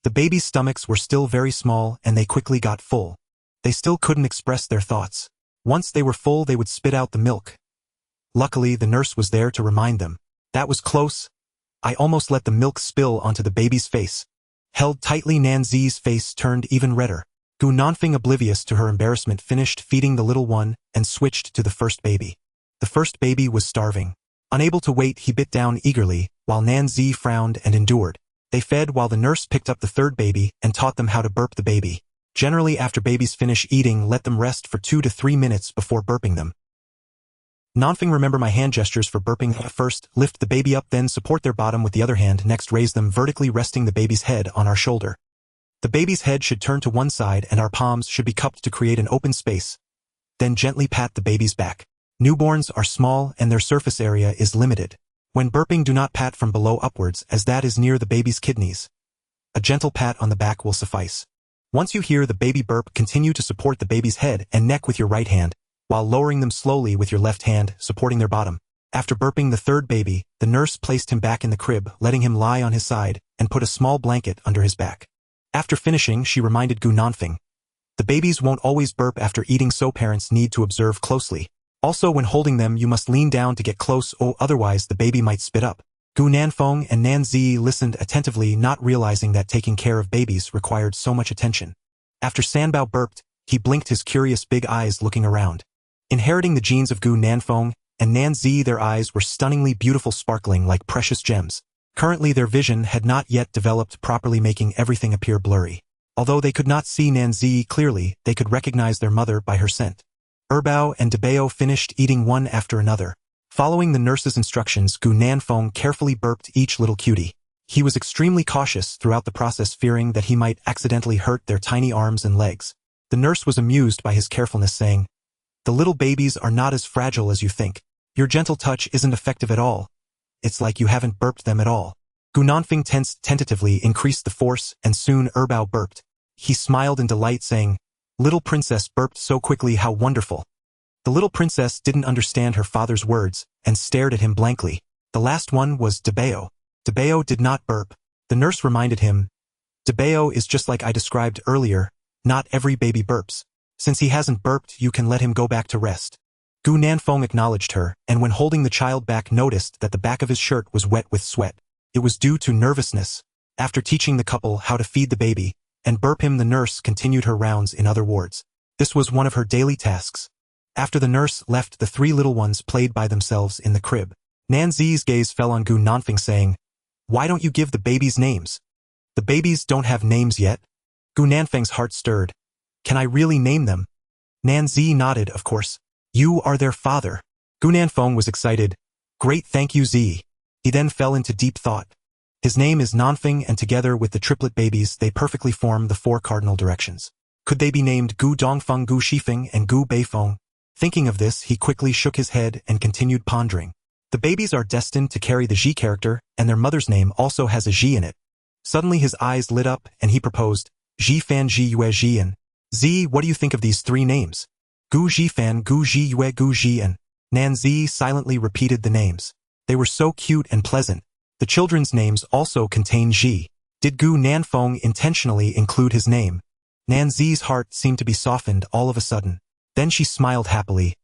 The babies' stomachs were still very small, and they quickly got full. They still couldn't express their thoughts. Once they were full, they would spit out the milk. Luckily, the nurse was there to remind them. That was close. I almost let the milk spill onto the baby's face. Held tightly, Nanzi's face turned even redder. Gu Nanfeng, oblivious to her embarrassment, finished feeding the little one and switched to the first baby. The first baby was starving. Unable to wait, he bit down eagerly, while Nanzi frowned and endured. They fed while the nurse picked up the third baby and taught them how to burp the baby. Generally, after babies finish eating, let them rest for 2 to 3 minutes before burping them. Nanfeng, remember my hand gestures for burping. First, lift the baby up, then support their bottom with the other hand. Next, raise them vertically, resting the baby's head on our shoulder. The baby's head should turn to one side and our palms should be cupped to create an open space. Then gently pat the baby's back. Newborns are small and their surface area is limited. When burping, do not pat from below upwards, as that is near the baby's kidneys. A gentle pat on the back will suffice. Once you hear the baby burp, continue to support the baby's head and neck with your right hand, while lowering them slowly with your left hand, supporting their bottom. After burping the third baby, the nurse placed him back in the crib, letting him lie on his side, and put a small blanket under his back. After finishing, she reminded Gu Nanfeng. The babies won't always burp after eating, so parents need to observe closely. Also, when holding them, you must lean down to get close, otherwise the baby might spit up. Gu Nanfeng and Nanzi listened attentively, not realizing that taking care of babies required so much attention. After Sanbao burped, he blinked his curious big eyes, looking around. Inheriting the genes of Gu Nanfeng and Nanzi, their eyes were stunningly beautiful, sparkling like precious gems. Currently, their vision had not yet developed properly, making everything appear blurry. Although they could not see Nanzi clearly, they could recognize their mother by her scent. Erbao and Debao finished eating one after another. Following the nurse's instructions, Gu Nanfeng carefully burped each little cutie. He was extremely cautious throughout the process, fearing that he might accidentally hurt their tiny arms and legs. The nurse was amused by his carefulness, saying, "The little babies are not as fragile as you think. Your gentle touch isn't effective at all. It's like you haven't burped them at all." Gu Nanfeng tentatively increased the force, and soon Erbao burped. He smiled in delight, saying, "Little princess burped so quickly, how wonderful." The little princess didn't understand her father's words and stared at him blankly. The last one was Debao. Debao did not burp. The nurse reminded him, "Debao is just like I described earlier. Not every baby burps. Since he hasn't burped, you can let him go back to rest." Gu Nanfeng acknowledged her, and when holding the child back, noticed that the back of his shirt was wet with sweat. It was due to nervousness. After teaching the couple how to feed the baby and burp him, the nurse continued her rounds in other wards. This was one of her daily tasks. After the nurse left, the 3 little ones played by themselves in the crib. Nanzi's gaze fell on Gu Nanfeng, saying, "Why don't you give the babies names?" "The babies don't have names yet." Gu Nanfeng's heart stirred. "Can I really name them?" Nanzi nodded, "Of course. You are their father." Gu Nanfeng was excited. "Great, thank you, Zi." He then fell into deep thought. His name is Nanfeng, and together with the triplet babies, they perfectly form the 4 cardinal directions. Could they be named Gu Dongfeng, Gu Shifeng, and Gu Beifeng? Thinking of this, he quickly shook his head and continued pondering. The babies are destined to carry the Ji character, and their mother's name also has a Ji in it. Suddenly his eyes lit up, and he proposed, "Ji Fan Ji Yue Jian. Zi, what do you think of these 3 names?" "Gu Ji Fan, Gu Ji Yue, Gu Jian." Nanzi silently repeated the names. They were so cute and pleasant. The children's names also contain Ji. Did Gu Nanfeng intentionally include his name? Nanzi's heart seemed to be softened all of a sudden. Then she smiled happily.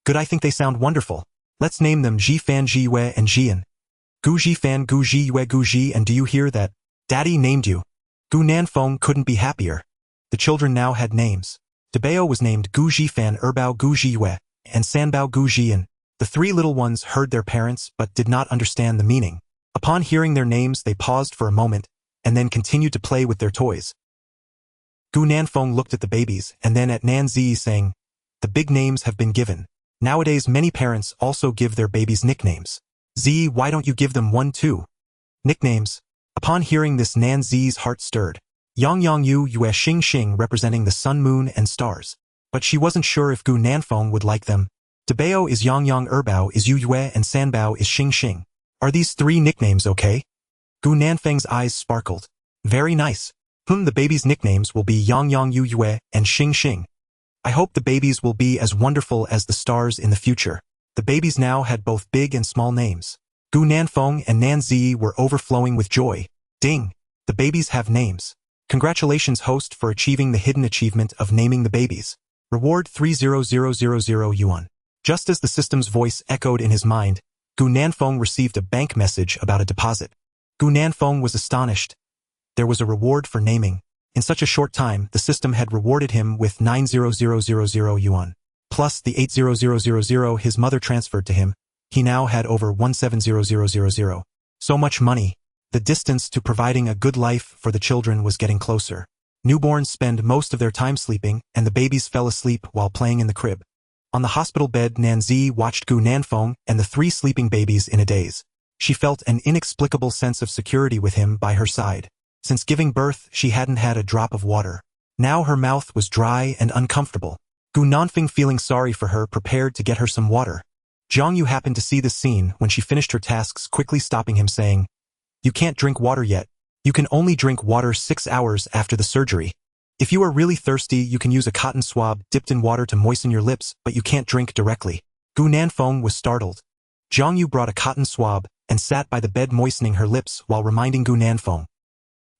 "Good, I think they sound wonderful. Let's name them Ji Fan Ji Yue and Jian. Gu Ji Fan, Gu Ji Yue, Gu Ji, and do you hear that? Daddy named you." Gu Nanfeng couldn't be happier. The children now had names. Debao was named Gu Ji Fan, Erbao Gu Ji Yue, and Sanbao Gu Jian. The three little ones heard their parents but did not understand the meaning. Upon hearing their names, they paused for a moment and then continued to play with their toys. Gu Nanfeng looked at the babies and then at Nan Zi, saying, "The big names have been given. Nowadays many parents also give their babies nicknames. Zi, why don't you give them one too?" Nicknames. Upon hearing this, Nan Zi's heart stirred. Yang Yang Yu Yue Xing Xing, representing the sun, moon, and stars. But she wasn't sure if Gu Nanfeng would like them. Dabao is Yang Yang, Erbao is Yu Yue, and Sanbao is Xing Xing. Are these three nicknames okay? Gu Nanfeng's eyes sparkled. Very nice. The babies' nicknames will be Yang Yang, Yu Yue, and Xing Xing. I hope the babies will be as wonderful as the stars in the future. The babies now had both big and small names. Gu Nanfeng and Nan Zi were overflowing with joy. Ding! The babies have names. Congratulations, host, for achieving the hidden achievement of naming the babies. Reward 300,000 yuan. Just as the system's voice echoed in his mind, Gu Nanfeng received a bank message about a deposit. Gu Nanfeng was astonished. There was a reward for naming. In such a short time, the system had rewarded him with 900,000 yuan. Plus the 800,000 his mother transferred to him, he now had over 1700,000. So much money. The distance to providing a good life for the children was getting closer. Newborns spend most of their time sleeping, and the babies fell asleep while playing in the crib. On the hospital bed, Nan Zi watched Gu Nanfeng and the three sleeping babies in a daze. She felt an inexplicable sense of security with him by her side. Since giving birth, she hadn't had a drop of water. Now her mouth was dry and uncomfortable. Gu Nanfeng, feeling sorry for her, prepared to get her some water. Zhang Yu happened to see this scene when she finished her tasks, quickly stopping him, saying, "You can't drink water yet. You can only drink water 6 hours after the surgery. If you are really thirsty, you can use a cotton swab dipped in water to moisten your lips, but you can't drink directly." Gu Nanfeng was startled. Zhang Yu brought a cotton swab and sat by the bed moistening her lips while reminding Gu Nanfeng,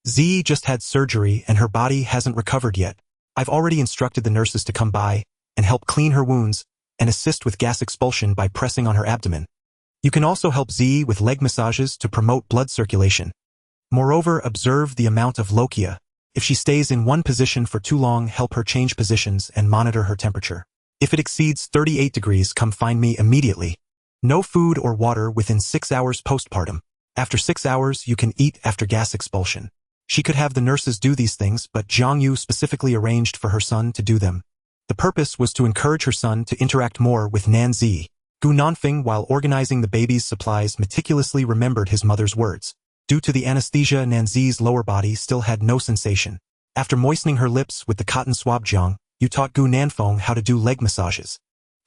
"Z just had surgery and her body hasn't recovered yet. I've already instructed the nurses to come by and help clean her wounds and assist with gas expulsion by pressing on her abdomen. You can also help Z with leg massages to promote blood circulation. Moreover, observe the amount of lochia. If she stays in one position for too long, help her change positions and monitor her temperature. If it exceeds 38 degrees, come find me immediately. No food or water within 6 hours postpartum. After 6 hours, you can eat after gas expulsion." She could have the nurses do these things, but Zhang Yu specifically arranged for her son to do them. The purpose was to encourage her son to interact more with Nan Zi. Gu Nanfeng, while organizing the baby's supplies, meticulously remembered his mother's words. Due to the anesthesia, Nan Zi's lower body still had no sensation. After moistening her lips with the cotton swab, Zhang Yu taught Gu Nanfeng how to do leg massages.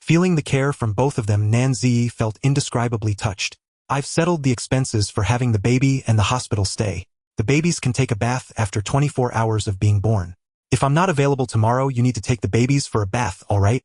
Feeling the care from both of them, Nan Zi felt indescribably touched. "I've settled the expenses for having the baby and the hospital stay. The babies can take a bath after 24 hours of being born. If I'm not available tomorrow, you need to take the babies for a bath, all right?"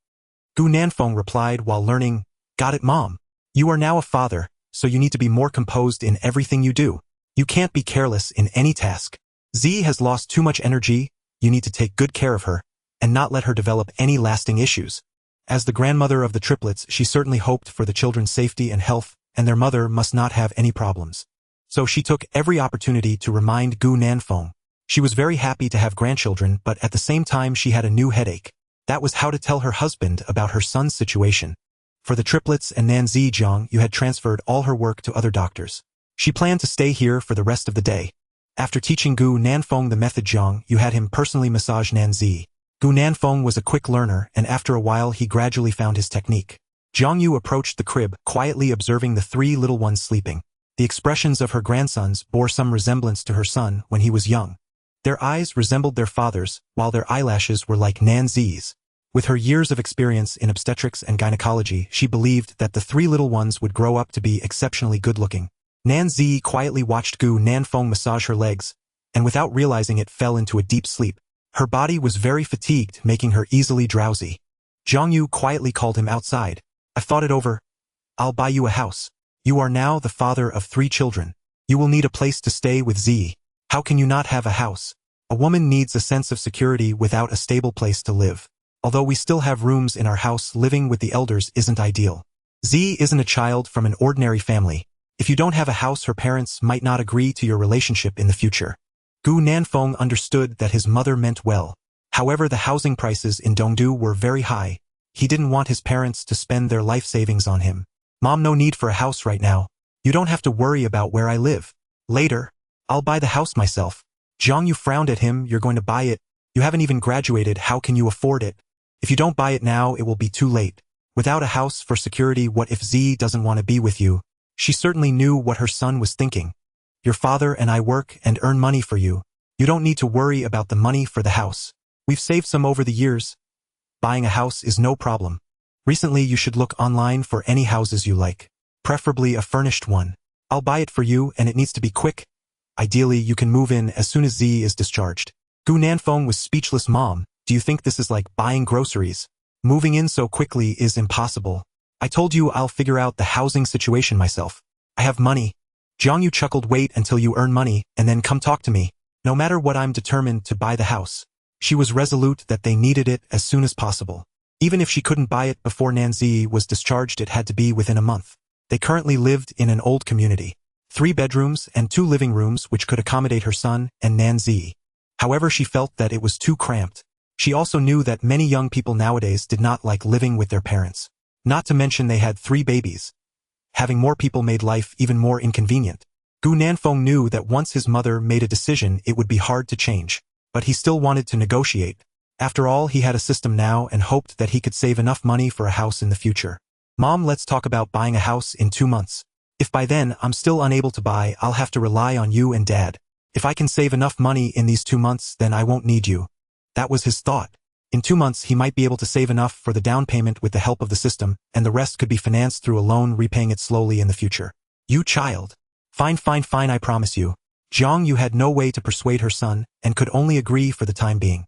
Gu Nanfeng replied while learning, "Got it, Mom. You are now a father, so you need to be more composed in everything you do. You can't be careless in any task. Z has lost too much energy, you need to take good care of her, and not let her develop any lasting issues." As the grandmother of the triplets, she certainly hoped for the children's safety and health, and their mother must not have any problems. So she took every opportunity to remind Gu Nanfeng. She was very happy to have grandchildren, but at the same time she had a new headache. That was how to tell her husband about her son's situation. For the triplets and Nan Zi, Zhang Yu had transferred all her work to other doctors. She planned to stay here for the rest of the day. After teaching Gu Nanfeng the method, Zhang Yu had him personally massage Nan Zi. Gu Nanfeng was a quick learner, and after a while he gradually found his technique. Zhang Yu approached the crib, quietly observing the three little ones sleeping. The expressions of her grandsons bore some resemblance to her son when he was young. Their eyes resembled their father's, while their eyelashes were like Nan Zi's. With her years of experience in obstetrics and gynecology, she believed that the three little ones would grow up to be exceptionally good-looking. Nan Zi quietly watched Gu Nanfeng massage her legs, and without realizing it, fell into a deep sleep. Her body was very fatigued, making her easily drowsy. Zhang Yu quietly called him outside. "I've thought it over. I'll buy you a house. You are now the father of 3 children. You will need a place to stay with Z. How can you not have a house? A woman needs a sense of security without a stable place to live. Although we still have rooms in our house, living with the elders isn't ideal. Z isn't a child from an ordinary family. If you don't have a house, her parents might not agree to your relationship in the future." Gu Nanfeng understood that his mother meant well. However, the housing prices in Dongdu were very high. He didn't want his parents to spend their life savings on him. Mom, no need for a house right now. You don't have to worry about where I live. Later, I'll buy the house myself. Jiang Yu frowned at him. You're going to buy it? You haven't even graduated. How can you afford it? If you don't buy it now, it will be too late. Without a house for security, what if Z doesn't want to be with you? She certainly knew what her son was thinking. Your father and I work and earn money for you. You don't need to worry about the money for the house. We've saved some over the years. Buying a house is no problem. Recently, you should look online for any houses you like. Preferably a furnished one. I'll buy it for you, and it needs to be quick. Ideally, you can move in as soon as Z is discharged. Gu Nanfeng was speechless. Mom, do you think this is like buying groceries? Moving in so quickly is impossible. I told you I'll figure out the housing situation myself. I have money. Jiang Yu chuckled. Wait until you earn money, and then come talk to me. No matter what, I'm determined to buy the house. She was resolute that they needed it as soon as possible. Even if she couldn't buy it before Nanzi was discharged, it had to be within a month. They currently lived in an old community. 3 bedrooms and 2 living rooms which could accommodate her son and Nanzi. However, she felt that it was too cramped. She also knew that many young people nowadays did not like living with their parents. Not to mention they had 3 babies. Having more people made life even more inconvenient. Gu Nanfeng knew that once his mother made a decision, it would be hard to change. But he still wanted to negotiate. After all, he had a system now and hoped that he could save enough money for a house in the future. Mom, let's talk about buying a house in 2 months. If by then I'm still unable to buy, I'll have to rely on you and Dad. If I can save enough money in these 2 months, then I won't need you. That was his thought. In 2 months, he might be able to save enough for the down payment with the help of the system, and the rest could be financed through a loan, repaying it slowly in the future. You child. Fine, I promise you. Jiang Yu had no way to persuade her son, and could only agree for the time being.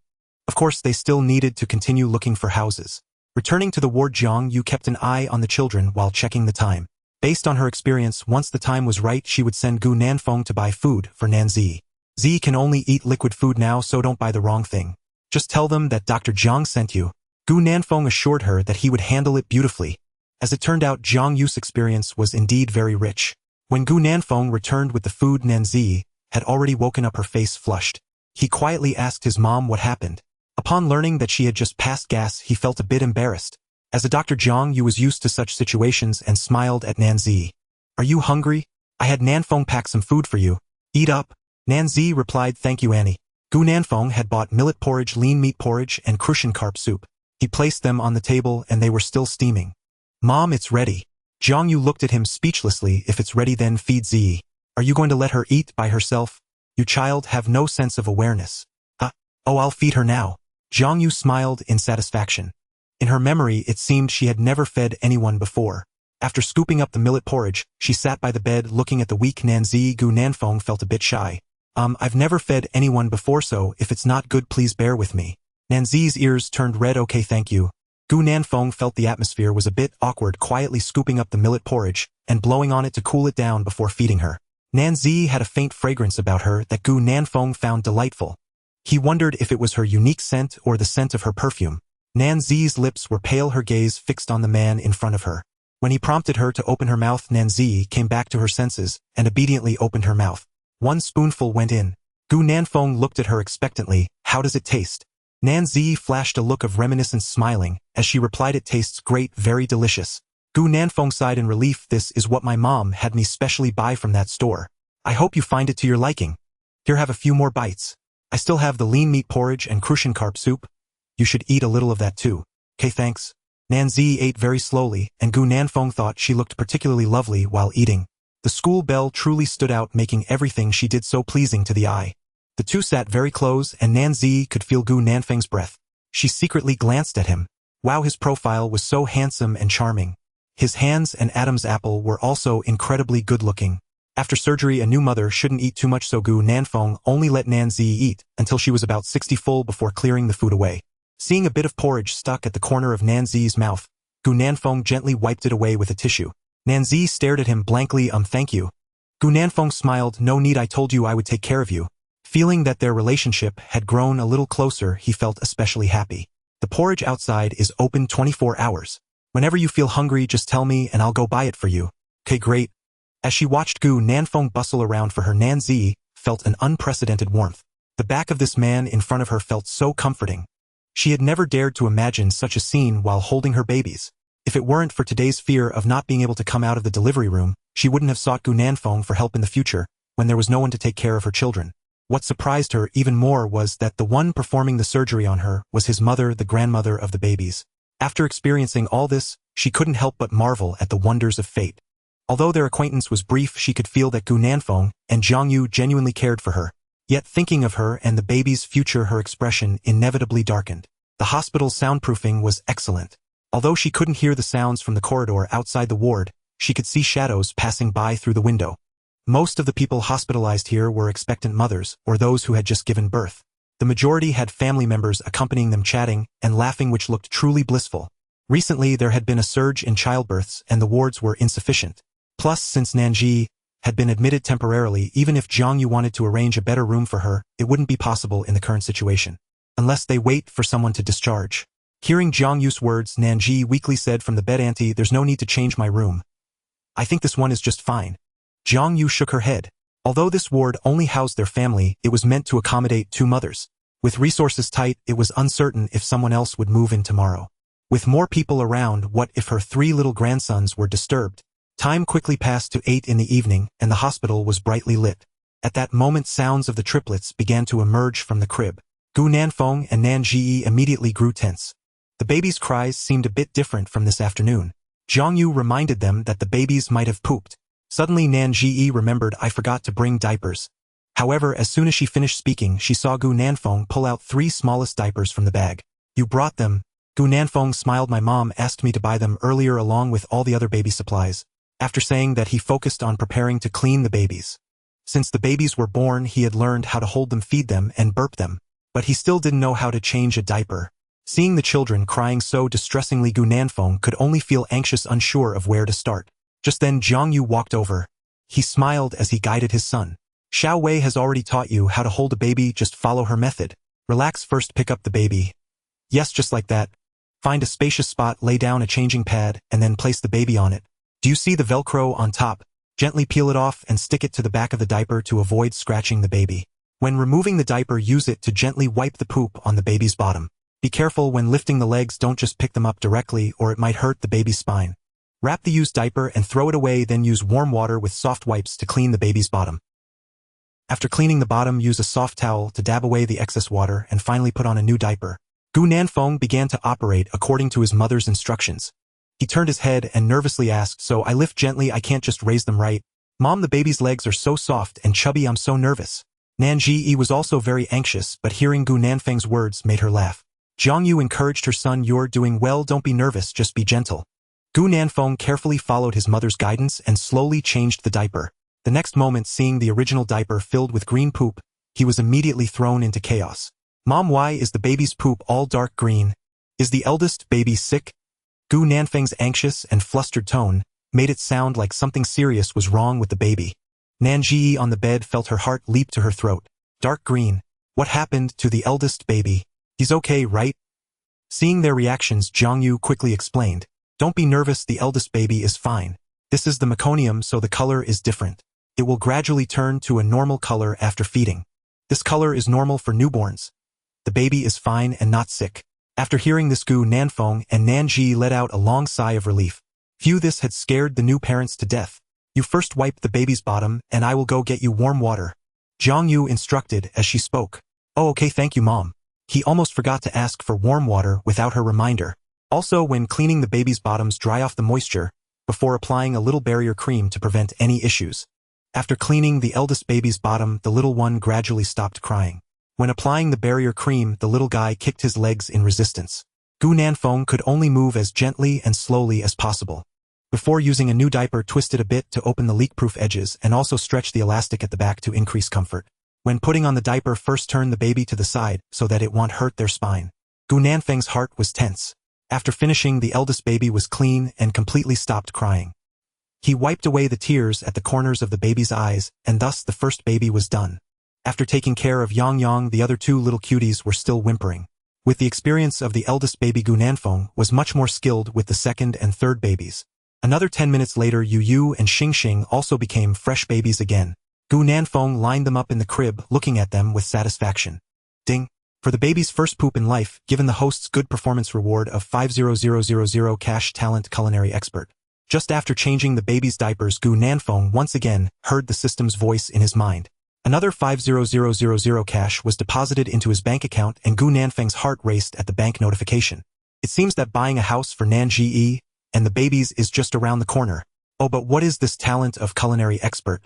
Of course, they still needed to continue looking for houses. Returning to the ward, Jiang Yu kept an eye on the children while checking the time. Based on her experience, once the time was right, she would send Gu Nanfeng to buy food for Nanzi. Z can only eat liquid food now, so don't buy the wrong thing. Just tell them that Dr. Jiang sent you. Gu Nanfeng assured her that he would handle it beautifully. As it turned out, Jiang Yu's experience was indeed very rich. When Gu Nanfeng returned with the food, Nanzi had already woken up, her face flushed. He quietly asked his mom what happened. Upon learning that she had just passed gas, he felt a bit embarrassed. As a doctor, Jiang Yu was used to such situations and smiled at Nanzi. Are you hungry? I had Nanfeng pack some food for you. Eat up. Nanzi replied, thank you, Annie. Gu Nanfeng had bought millet porridge, lean meat porridge, and crucian carp soup. He placed them on the table and they were still steaming. Mom, it's ready. Jiang Yu looked at him speechlessly. If it's ready, then feed Z. Are you going to let her eat by herself? You child have no sense of awareness. Oh, I'll feed her now. Jiang Yu smiled in satisfaction. In her memory, it seemed she had never fed anyone before. After scooping up the millet porridge, she sat by the bed looking at the weak Nanzi. Gu Nanfeng felt a bit shy. I've never fed anyone before, so if it's not good, please bear with me. Nanzi's ears turned red. Okay, thank you. Gu Nanfeng felt the atmosphere was a bit awkward, quietly scooping up the millet porridge and blowing on it to cool it down before feeding her. Nanzi had a faint fragrance about her that Gu Nanfeng found delightful. He wondered if it was her unique scent or the scent of her perfume. Nanzi's lips were pale, her gaze fixed on the man in front of her. When he prompted her to open her mouth, Nanzi came back to her senses and obediently opened her mouth. 1 spoonful went in. Gu Nanfeng looked at her expectantly. How does it taste? Nanzi flashed a look of reminiscence, smiling, as she replied, it tastes great, very delicious. Gu Nanfeng sighed in relief. This is what my mom had me specially buy from that store. I hope you find it to your liking. Here, have a few more bites. I still have the lean meat porridge and crucian carp soup. You should eat a little of that too. Okay, thanks. Nanzi ate very slowly, and Gu Nanfeng thought she looked particularly lovely while eating. The school bell truly stood out, making everything she did so pleasing to the eye. The two sat very close, and Nanzi could feel Gu Nanfeng's breath. She secretly glanced at him. Wow, his profile was so handsome and charming. His hands and Adam's apple were also incredibly good-looking. After surgery, a new mother shouldn't eat too much, so Gu Nanfeng only let Nanzi eat until she was about 60 full before clearing the food away. Seeing a bit of porridge stuck at the corner of Nanzi's mouth, Gu Nanfeng gently wiped it away with a tissue. Nanzi stared at him blankly. Thank you. Gu Nanfeng smiled. No need, I told you I would take care of you. Feeling that their relationship had grown a little closer, he felt especially happy. The porridge outside is open 24 hours. Whenever you feel hungry, just tell me and I'll go buy it for you. Okay, great. As she watched Gu Nanfeng bustle around for her, Nanzi felt an unprecedented warmth. The back of this man in front of her felt so comforting. She had never dared to imagine such a scene while holding her babies. If it weren't for today's fear of not being able to come out of the delivery room, she wouldn't have sought Gu Nanfeng for help in the future, when there was no one to take care of her children. What surprised her even more was that the one performing the surgery on her was his mother, the grandmother of the babies. After experiencing all this, she couldn't help but marvel at the wonders of fate. Although their acquaintance was brief, she could feel that Gu Nanfeng and Jiang Yu genuinely cared for her. Yet thinking of her and the baby's future, her expression inevitably darkened. The hospital's soundproofing was excellent. Although she couldn't hear the sounds from the corridor outside the ward, she could see shadows passing by through the window. Most of the people hospitalized here were expectant mothers or those who had just given birth. The majority had family members accompanying them, chatting and laughing, which looked truly blissful. Recently there had been a surge in childbirths and the wards were insufficient. Plus, since Nanji had been admitted temporarily, even if Jiang Yu wanted to arrange a better room for her, it wouldn't be possible in the current situation. Unless they wait for someone to discharge. Hearing Jiang Yu's words, Nanji weakly said from the bed, "Auntie, there's no need to change my room. I think this one is just fine." Jiang Yu shook her head. Although this ward only housed their family, it was meant to accommodate 2 mothers. With resources tight, it was uncertain if someone else would move in tomorrow. With more people around, what if her 3 little grandsons were disturbed? Time quickly passed to 8 in the evening, and the hospital was brightly lit. At that moment, sounds of the triplets began to emerge from the crib. Gu Nanfeng and Nanji immediately grew tense. The babies' cries seemed a bit different from this afternoon. Jiang Yu reminded them that the babies might have pooped. Suddenly Nanji remembered, "I forgot to bring diapers." However, as soon as she finished speaking, she saw Gu Nanfeng pull out 3 smallest diapers from the bag. "You brought them?" Gu Nanfeng smiled. "My mom asked me to buy them earlier along with all the other baby supplies." After saying that, he focused on preparing to clean the babies. Since the babies were born, he had learned how to hold them, feed them, and burp them. But he still didn't know how to change a diaper. Seeing the children crying so distressingly, Gu Nanfeng could only feel anxious, unsure of where to start. Just then Jiang Yu walked over. He smiled as he guided his son. "Xiao Wei has already taught you how to hold a baby, just follow her method. Relax first, pick up the baby. Yes, just like that. Find a spacious spot, lay down a changing pad, and then place the baby on it. Do you see the Velcro on top? Gently peel it off and stick it to the back of the diaper to avoid scratching the baby. When removing the diaper, use it to gently wipe the poop on the baby's bottom. Be careful when lifting the legs, don't just pick them up directly or it might hurt the baby's spine. Wrap the used diaper and throw it away, then use warm water with soft wipes to clean the baby's bottom. After cleaning the bottom, use a soft towel to dab away the excess water and finally put on a new diaper." Gu Nanfeng began to operate according to his mother's instructions. He turned his head and nervously asked, "So I lift gently, I can't just raise them, right? Mom, the baby's legs are so soft and chubby, I'm so nervous." Nanji was also very anxious, but hearing Gu Nanfeng's words made her laugh. Jiang Yu encouraged her son, "You're doing well, don't be nervous, just be gentle." Gu Nanfeng carefully followed his mother's guidance and slowly changed the diaper. The next moment, seeing the original diaper filled with green poop, he was immediately thrown into chaos. "Mom, why is the baby's poop all dark green? Is the eldest baby sick?" Gu Nanfeng's anxious and flustered tone made it sound like something serious was wrong with the baby. Nanji on the bed felt her heart leap to her throat. Dark green. What happened to the eldest baby? He's okay, right? Seeing their reactions, Jiang Yu quickly explained. "Don't be nervous, the eldest baby is fine. This is the meconium, so the color is different. It will gradually turn to a normal color after feeding. This color is normal for newborns. The baby is fine and not sick." After hearing this, Gu Nanfeng and Nanji let out a long sigh of relief. Phew, this had scared the new parents to death. "You first wipe the baby's bottom, and I will go get you warm water," Jiang Yu instructed as she spoke. "Oh, okay, thank you, Mom." He almost forgot to ask for warm water without her reminder. Also, when cleaning the baby's bottoms, dry off the moisture before applying a little barrier cream to prevent any issues. After cleaning the eldest baby's bottom, the little one gradually stopped crying. When applying the barrier cream, the little guy kicked his legs in resistance. Gu Nanfeng could only move as gently and slowly as possible. Before using a new diaper, twisted a bit to open the leak-proof edges and also stretch the elastic at the back to increase comfort. When putting on the diaper, first turn the baby to the side so that it won't hurt their spine. Gu Nanfeng's heart was tense. After finishing, the eldest baby was clean and completely stopped crying. He wiped away the tears at the corners of the baby's eyes, and thus the first baby was done. After taking care of Yang Yang, the other 2 little cuties were still whimpering. With the experience of the eldest baby, Gu Nanfeng was much more skilled with the second and third babies. Another 10 minutes later, Yu Yu and Xing Xing also became fresh babies again. Gu Nanfeng lined them up in the crib, looking at them with satisfaction. Ding! For the baby's first poop in life, given the host's good performance reward of 500,000 cash talent culinary expert. Just after changing the baby's diapers, Gu Nanfeng once again heard the system's voice in his mind. Another 500,000 cash was deposited into his bank account, and Gu Nanfeng's heart raced at the bank notification. It seems that buying a house for Nanji and the babies is just around the corner. Oh, but what is this talent of culinary expert?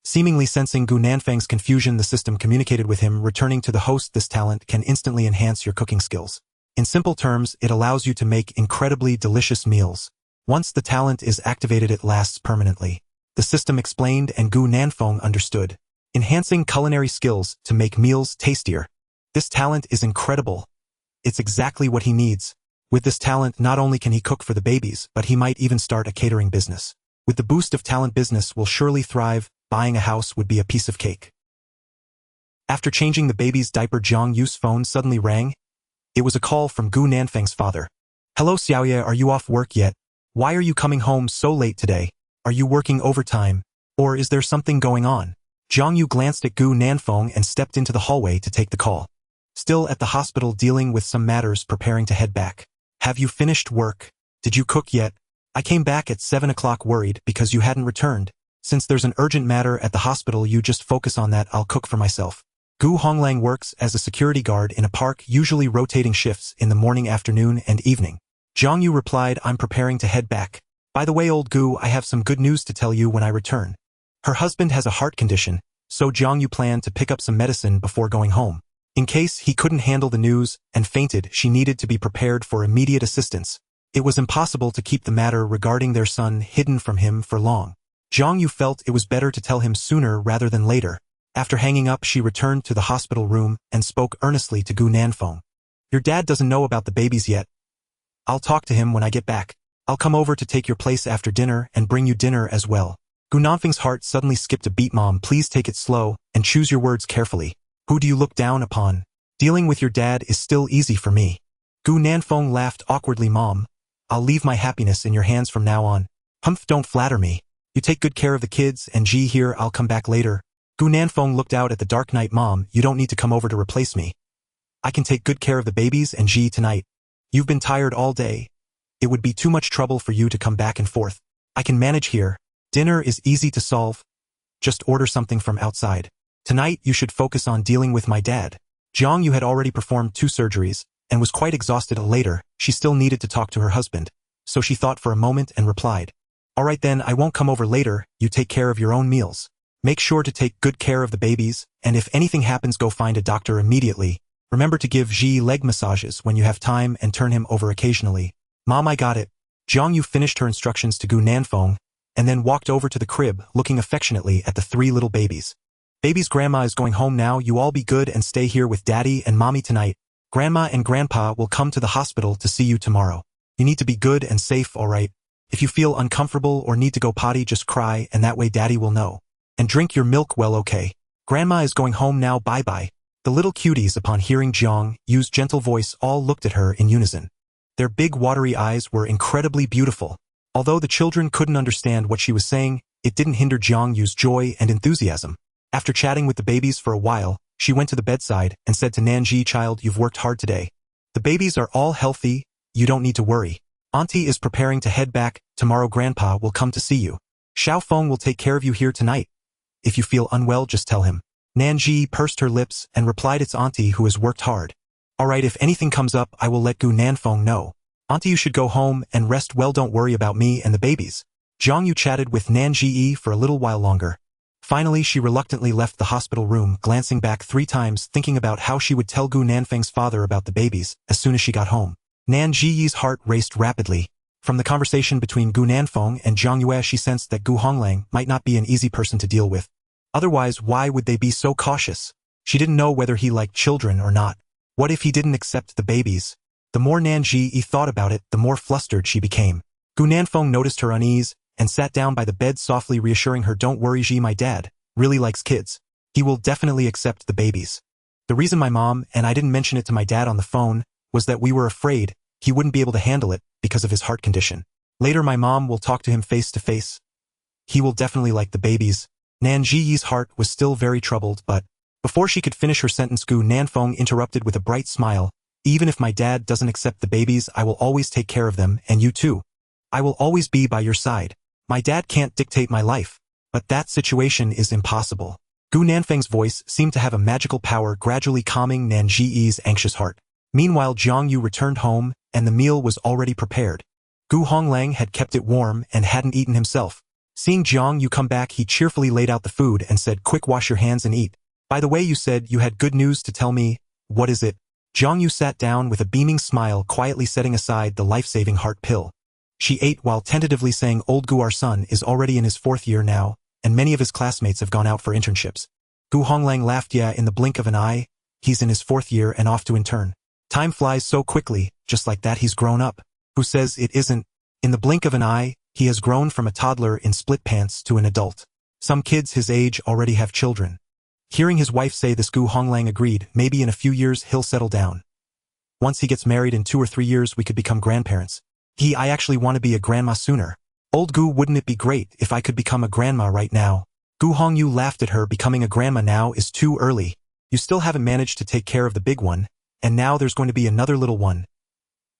Seemingly sensing Gu Nanfeng's confusion, the system communicated with him, returning to the host, this talent can instantly enhance your cooking skills. In simple terms, it allows you to make incredibly delicious meals. Once the talent is activated, it lasts permanently. The system explained, and Gu Nanfeng understood. Enhancing culinary skills to make meals tastier. This talent is incredible. It's exactly what he needs. With this talent, not only can he cook for the babies, but he might even start a catering business. With the boost of talent, business will surely thrive. Buying a house would be a piece of cake. After changing the baby's diaper, Zhang Yu's phone suddenly rang. It was a call from Gu Nanfeng's father. Hello Xiaoye, are you off work yet? Why are you coming home so late today? Are you working overtime? Or is there something going on? Zhang Yu glanced at Gu Nanfeng and stepped into the hallway to take the call. Still at the hospital dealing with some matters, preparing to head back. Have you finished work? Did you cook yet? I came back at 7 o'clock worried because you hadn't returned. Since there's an urgent matter at the hospital, you just focus on that, I'll cook for myself. Gu Honglang works as a security guard in a park, usually rotating shifts in the morning, afternoon, and evening. Zhang Yu replied, I'm preparing to head back. By the way, old Gu, I have some good news to tell you when I return. Her husband has a heart condition, so Zhang Yu planned to pick up some medicine before going home. In case he couldn't handle the news and fainted, she needed to be prepared for immediate assistance. It was impossible to keep the matter regarding their son hidden from him for long. Zhang Yu felt it was better to tell him sooner rather than later. After hanging up, she returned to the hospital room and spoke earnestly to Gu Nanfeng. Your dad doesn't know about the babies yet. I'll talk to him when I get back. I'll come over to take your place after dinner and bring you dinner as well. Gu Nanfeng's heart suddenly skipped a beat. Mom, please take it slow and choose your words carefully. Who do you look down upon? Dealing with your dad is still easy for me. Gu Nanfeng laughed awkwardly. Mom, I'll leave my happiness in your hands from now on. Humph, don't flatter me. You take good care of the kids, and gee, here, I'll come back later. Gu Nanfeng looked out at the dark night. Mom, you don't need to come over to replace me. I can take good care of the babies and gee tonight. You've been tired all day. It would be too much trouble for you to come back and forth. I can manage here. Dinner is easy to solve. Just order something from outside. Tonight, you should focus on dealing with my dad. Zhang Yu had already performed 2 surgeries and was quite exhausted. Later, she still needed to talk to her husband, so she thought for a moment and replied, all right then, I won't come over later. You take care of your own meals. Make sure to take good care of the babies, and if anything happens, go find a doctor immediately. Remember to give Ji leg massages when you have time and turn him over occasionally. Mom, I got it. Zhang Yu finished her instructions to Gu Nanfeng and then walked over to the crib, looking affectionately at the 3 little babies. Baby's grandma is going home now. You all be good and stay here with daddy and mommy tonight. Grandma and grandpa will come to the hospital to see you tomorrow. You need to be good and safe, all right? If you feel uncomfortable or need to go potty, just cry, and that way daddy will know. And drink your milk well, okay? Grandma is going home now, bye-bye. The little cuties, upon hearing Zhang Yu's gentle voice, all looked at her in unison. Their big watery eyes were incredibly beautiful. Although the children couldn't understand what she was saying, it didn't hinder Zhang Yu's joy and enthusiasm. After chatting with the babies for a while, she went to the bedside and said to Nanji, child, you've worked hard today. The babies are all healthy, you don't need to worry. Auntie is preparing to head back. Tomorrow grandpa will come to see you. Xiao Feng will take care of you here tonight. If you feel unwell, just tell him. Nanji pursed her lips and replied, it's Auntie who has worked hard. All right, if anything comes up, I will let Gu Nanfeng know. Auntie, you should go home and rest well. Don't worry about me and the babies. Zhang Yu chatted with Nanji for a little while longer. Finally, she reluctantly left the hospital room, glancing back 3 times, thinking about how she would tell Gu Nanfeng's father about the babies as soon as she got home. Nanji's heart raced rapidly. From the conversation between Gu Nanfeng and Zhang Yue, she sensed that Gu Honglang might not be an easy person to deal with. Otherwise, why would they be so cautious? She didn't know whether he liked children or not. What if he didn't accept the babies? The more Nanji thought about it, the more flustered she became. Gu Nanfeng noticed her unease and sat down by the bed, softly reassuring her, don't worry, Ji, my dad really likes kids. He will definitely accept the babies. The reason my mom and I didn't mention it to my dad on the phone was that we were afraid he wouldn't be able to handle it because of his heart condition. Later my mom will talk to him face to face. He will definitely like the babies. Nanji's heart was still very troubled, but Before she could finish her sentence, Gu Nanfeng interrupted with a bright smile. Even if my dad doesn't accept the babies, I will always take care of them, and you too. I will always be by your side. My dad can't dictate my life. But that situation is impossible. Gu Nanfeng's voice seemed to have a magical power, gradually calming Nan Jiyi's anxious heart. Meanwhile, Jiang Yu returned home, and the meal was already prepared. Gu Honglang had kept it warm and hadn't eaten himself. Seeing Jiang Yu come back, he cheerfully laid out the food and said, "Quick, wash your hands and eat. By the way, you said you had good news to tell me. What is it?" Jiang Yu sat down with a beaming smile, quietly setting aside the life-saving heart pill. She ate while tentatively saying, "Old Gu, our son, is already in his 4th year now, and many of his classmates have gone out for internships." Gu Honglang laughed. "Yeah, in the blink of an eye, he's in his 4th year and off to intern. Time flies so quickly, just like that he's grown up." "Who says it isn't? In the blink of an eye, he has grown from a toddler in split pants to an adult. Some kids his age already have children." Hearing his wife say this, Gu Honglang agreed. "Maybe in a few years he'll settle down. Once he gets married in 2 or 3 years, we could become grandparents. I actually want to be a grandma sooner. Old Gu, wouldn't it be great if I could become a grandma right now?" Gu Hongyu laughed at her. "Becoming a grandma now is too early. You still haven't managed to take care of the big one, and now there's going to be another little one.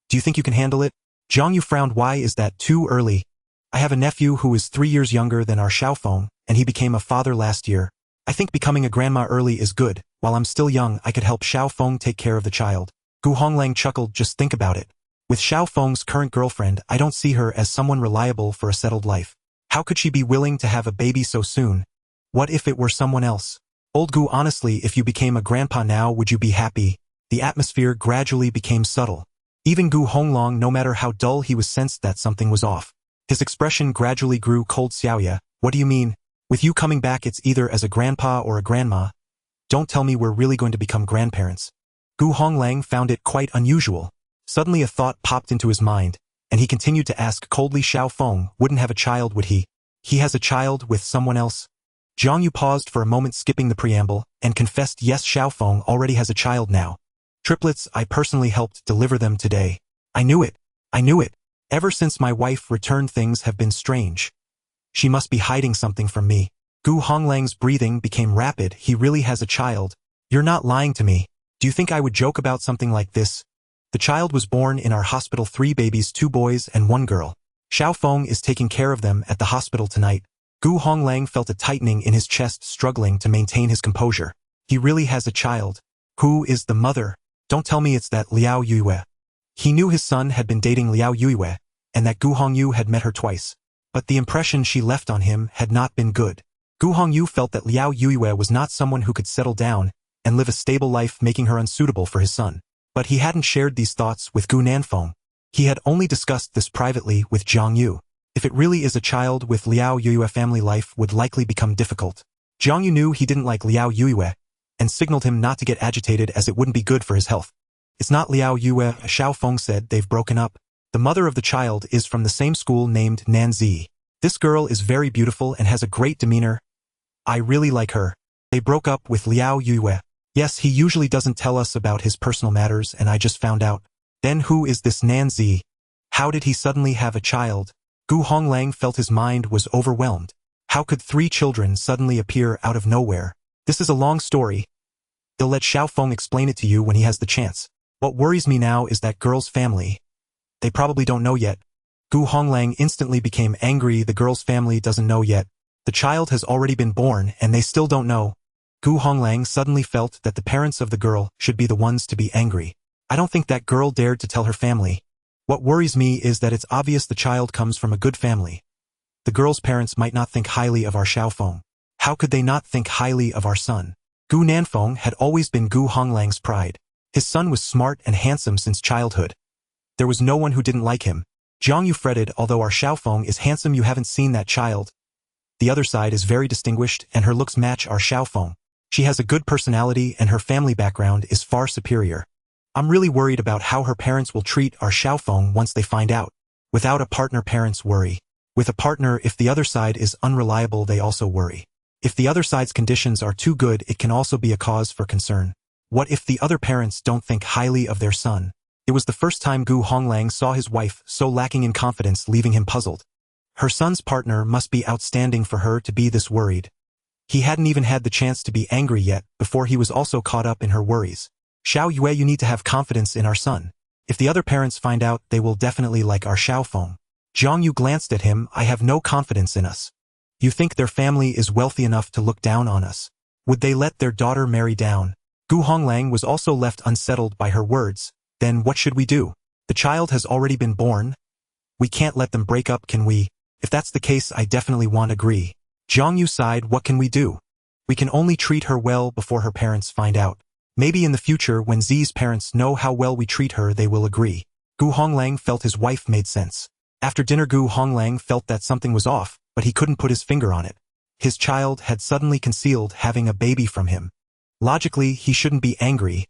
Do you think you can handle it?" Jiang Yu frowned. "Why is that too early? I have a nephew who is 3 years younger than our Xiaofeng, and he became a father last year. I think becoming a grandma early is good. While I'm still young, I could help Xiaofeng take care of the child." Gu Honglang chuckled. "Just think about it. With Xiaofeng's current girlfriend, I don't see her as someone reliable for a settled life. How could she be willing to have a baby so soon? What if it were someone else? Old Gu, honestly, if you became a grandpa now, would you be happy?" The atmosphere gradually became subtle. Even Gu Honglang, no matter how dull he was, sensed that something was off. His expression gradually grew cold. "Xiaoya, what do you mean? With you coming back, it's either as a grandpa or a grandma. Don't tell me we're really going to become grandparents." Gu Honglang found it quite unusual. Suddenly a thought popped into his mind, and he continued to ask coldly, "Xiaofeng wouldn't have a child, would he? He has a child with someone else?" Jiang Yu paused for a moment, skipping the preamble, and confessed, "Yes, Xiaofeng already has a child now. Triplets. I personally helped deliver them today. I knew it. I knew it. Ever since my wife returned, things have been strange. She must be hiding something from me." Gu Honglang's breathing became rapid. "He really has a child. You're not lying to me. Do you think I would joke about something like this? The child was born in our hospital. 3 babies, 2 boys and 1 girl. Xiaofeng is taking care of them at the hospital tonight." Gu Honglang felt a tightening in his chest, struggling to maintain his composure. "He really has a child. Who is the mother? Don't tell me it's that Liao Yue." He knew his son had been dating Liao Yue, and that Gu Hongyu had met her twice. But the impression she left on him had not been good. Gu Hongyu felt that Liao Yue was not someone who could settle down and live a stable life, making her unsuitable for his son. But he hadn't shared these thoughts with Gu Nanfeng. He had only discussed this privately with Jiang Yu. If it really is a child with Liao Yue, family life would likely become difficult. Jiang Yu knew he didn't like Liao Yue, and signaled him not to get agitated, as it wouldn't be good for his health. "It's not Liao Yue," Xiaofeng said. "They've broken up. The mother of the child is from the same school, named Nanzi. This girl is very beautiful and has a great demeanor. I really like her. They broke up with Liao Yue. Yes, he usually doesn't tell us about his personal matters, and I just found out." "Then who is this Nanzi? How did he suddenly have a child?" Gu Honglang felt his mind was overwhelmed. How could 3 children suddenly appear out of nowhere? "This is a long story. I'll let Xiaofeng explain it to you when he has the chance. What worries me now is that girl's family. They probably don't know yet." Gu Honglang instantly became angry. "The girl's family doesn't know yet. The child has already been born, and they still don't know." Gu Honglang suddenly felt that the parents of the girl should be the ones to be angry. "I don't think that girl dared to tell her family. What worries me is that it's obvious the child comes from a good family. The girl's parents might not think highly of our Xiaofeng. How could they not think highly of our son?" Gu Nanfeng had always been Gu Honglang's pride. His son was smart and handsome since childhood. There was no one who didn't like him. Jiang Yu fretted, "Although our Xiaofeng is handsome, you haven't seen that child. The other side is very distinguished, and her looks match our Xiaofeng. She has a good personality, and her family background is far superior. I'm really worried about how her parents will treat our Xiaofeng once they find out. Without a partner, parents worry. With a partner, if the other side is unreliable, they also worry. If the other side's conditions are too good, it can also be a cause for concern. What if the other parents don't think highly of their son?" It was the first time Gu Honglang saw his wife so lacking in confidence, leaving him puzzled. Her son's partner must be outstanding for her to be this worried. He hadn't even had the chance to be angry yet, before he was also caught up in her worries. Xiao Yue, you need to have confidence in our son. If the other parents find out, they will definitely like our Xiaofeng. Zhang Yu glanced at him. I have no confidence in us. You think their family is wealthy enough to look down on us? Would they let their daughter marry down? Gu Honglang was also left unsettled by her words. Then what should we do? The child has already been born. We can't let them break up, can we? If that's the case, I definitely won't agree. Zhang Yu sighed. What can we do? We can only treat her well before her parents find out. Maybe in the future when Zi's parents know how well we treat her, they will agree. Gu Honglang felt his wife made sense. After dinner, Gu Honglang felt that something was off, but he couldn't put his finger on it. His child had suddenly concealed having a baby from him. Logically, he shouldn't be angry.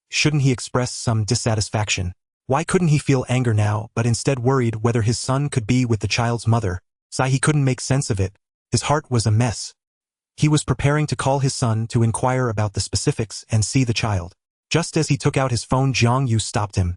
Shouldn't he express some dissatisfaction? Why couldn't he feel anger now, but instead worried whether his son could be with the child's mother? He couldn't make sense of it. His heart was a mess. He was preparing to call his son to inquire about the specifics and see the child. Just as he took out his phone, Zhang Yu stopped him.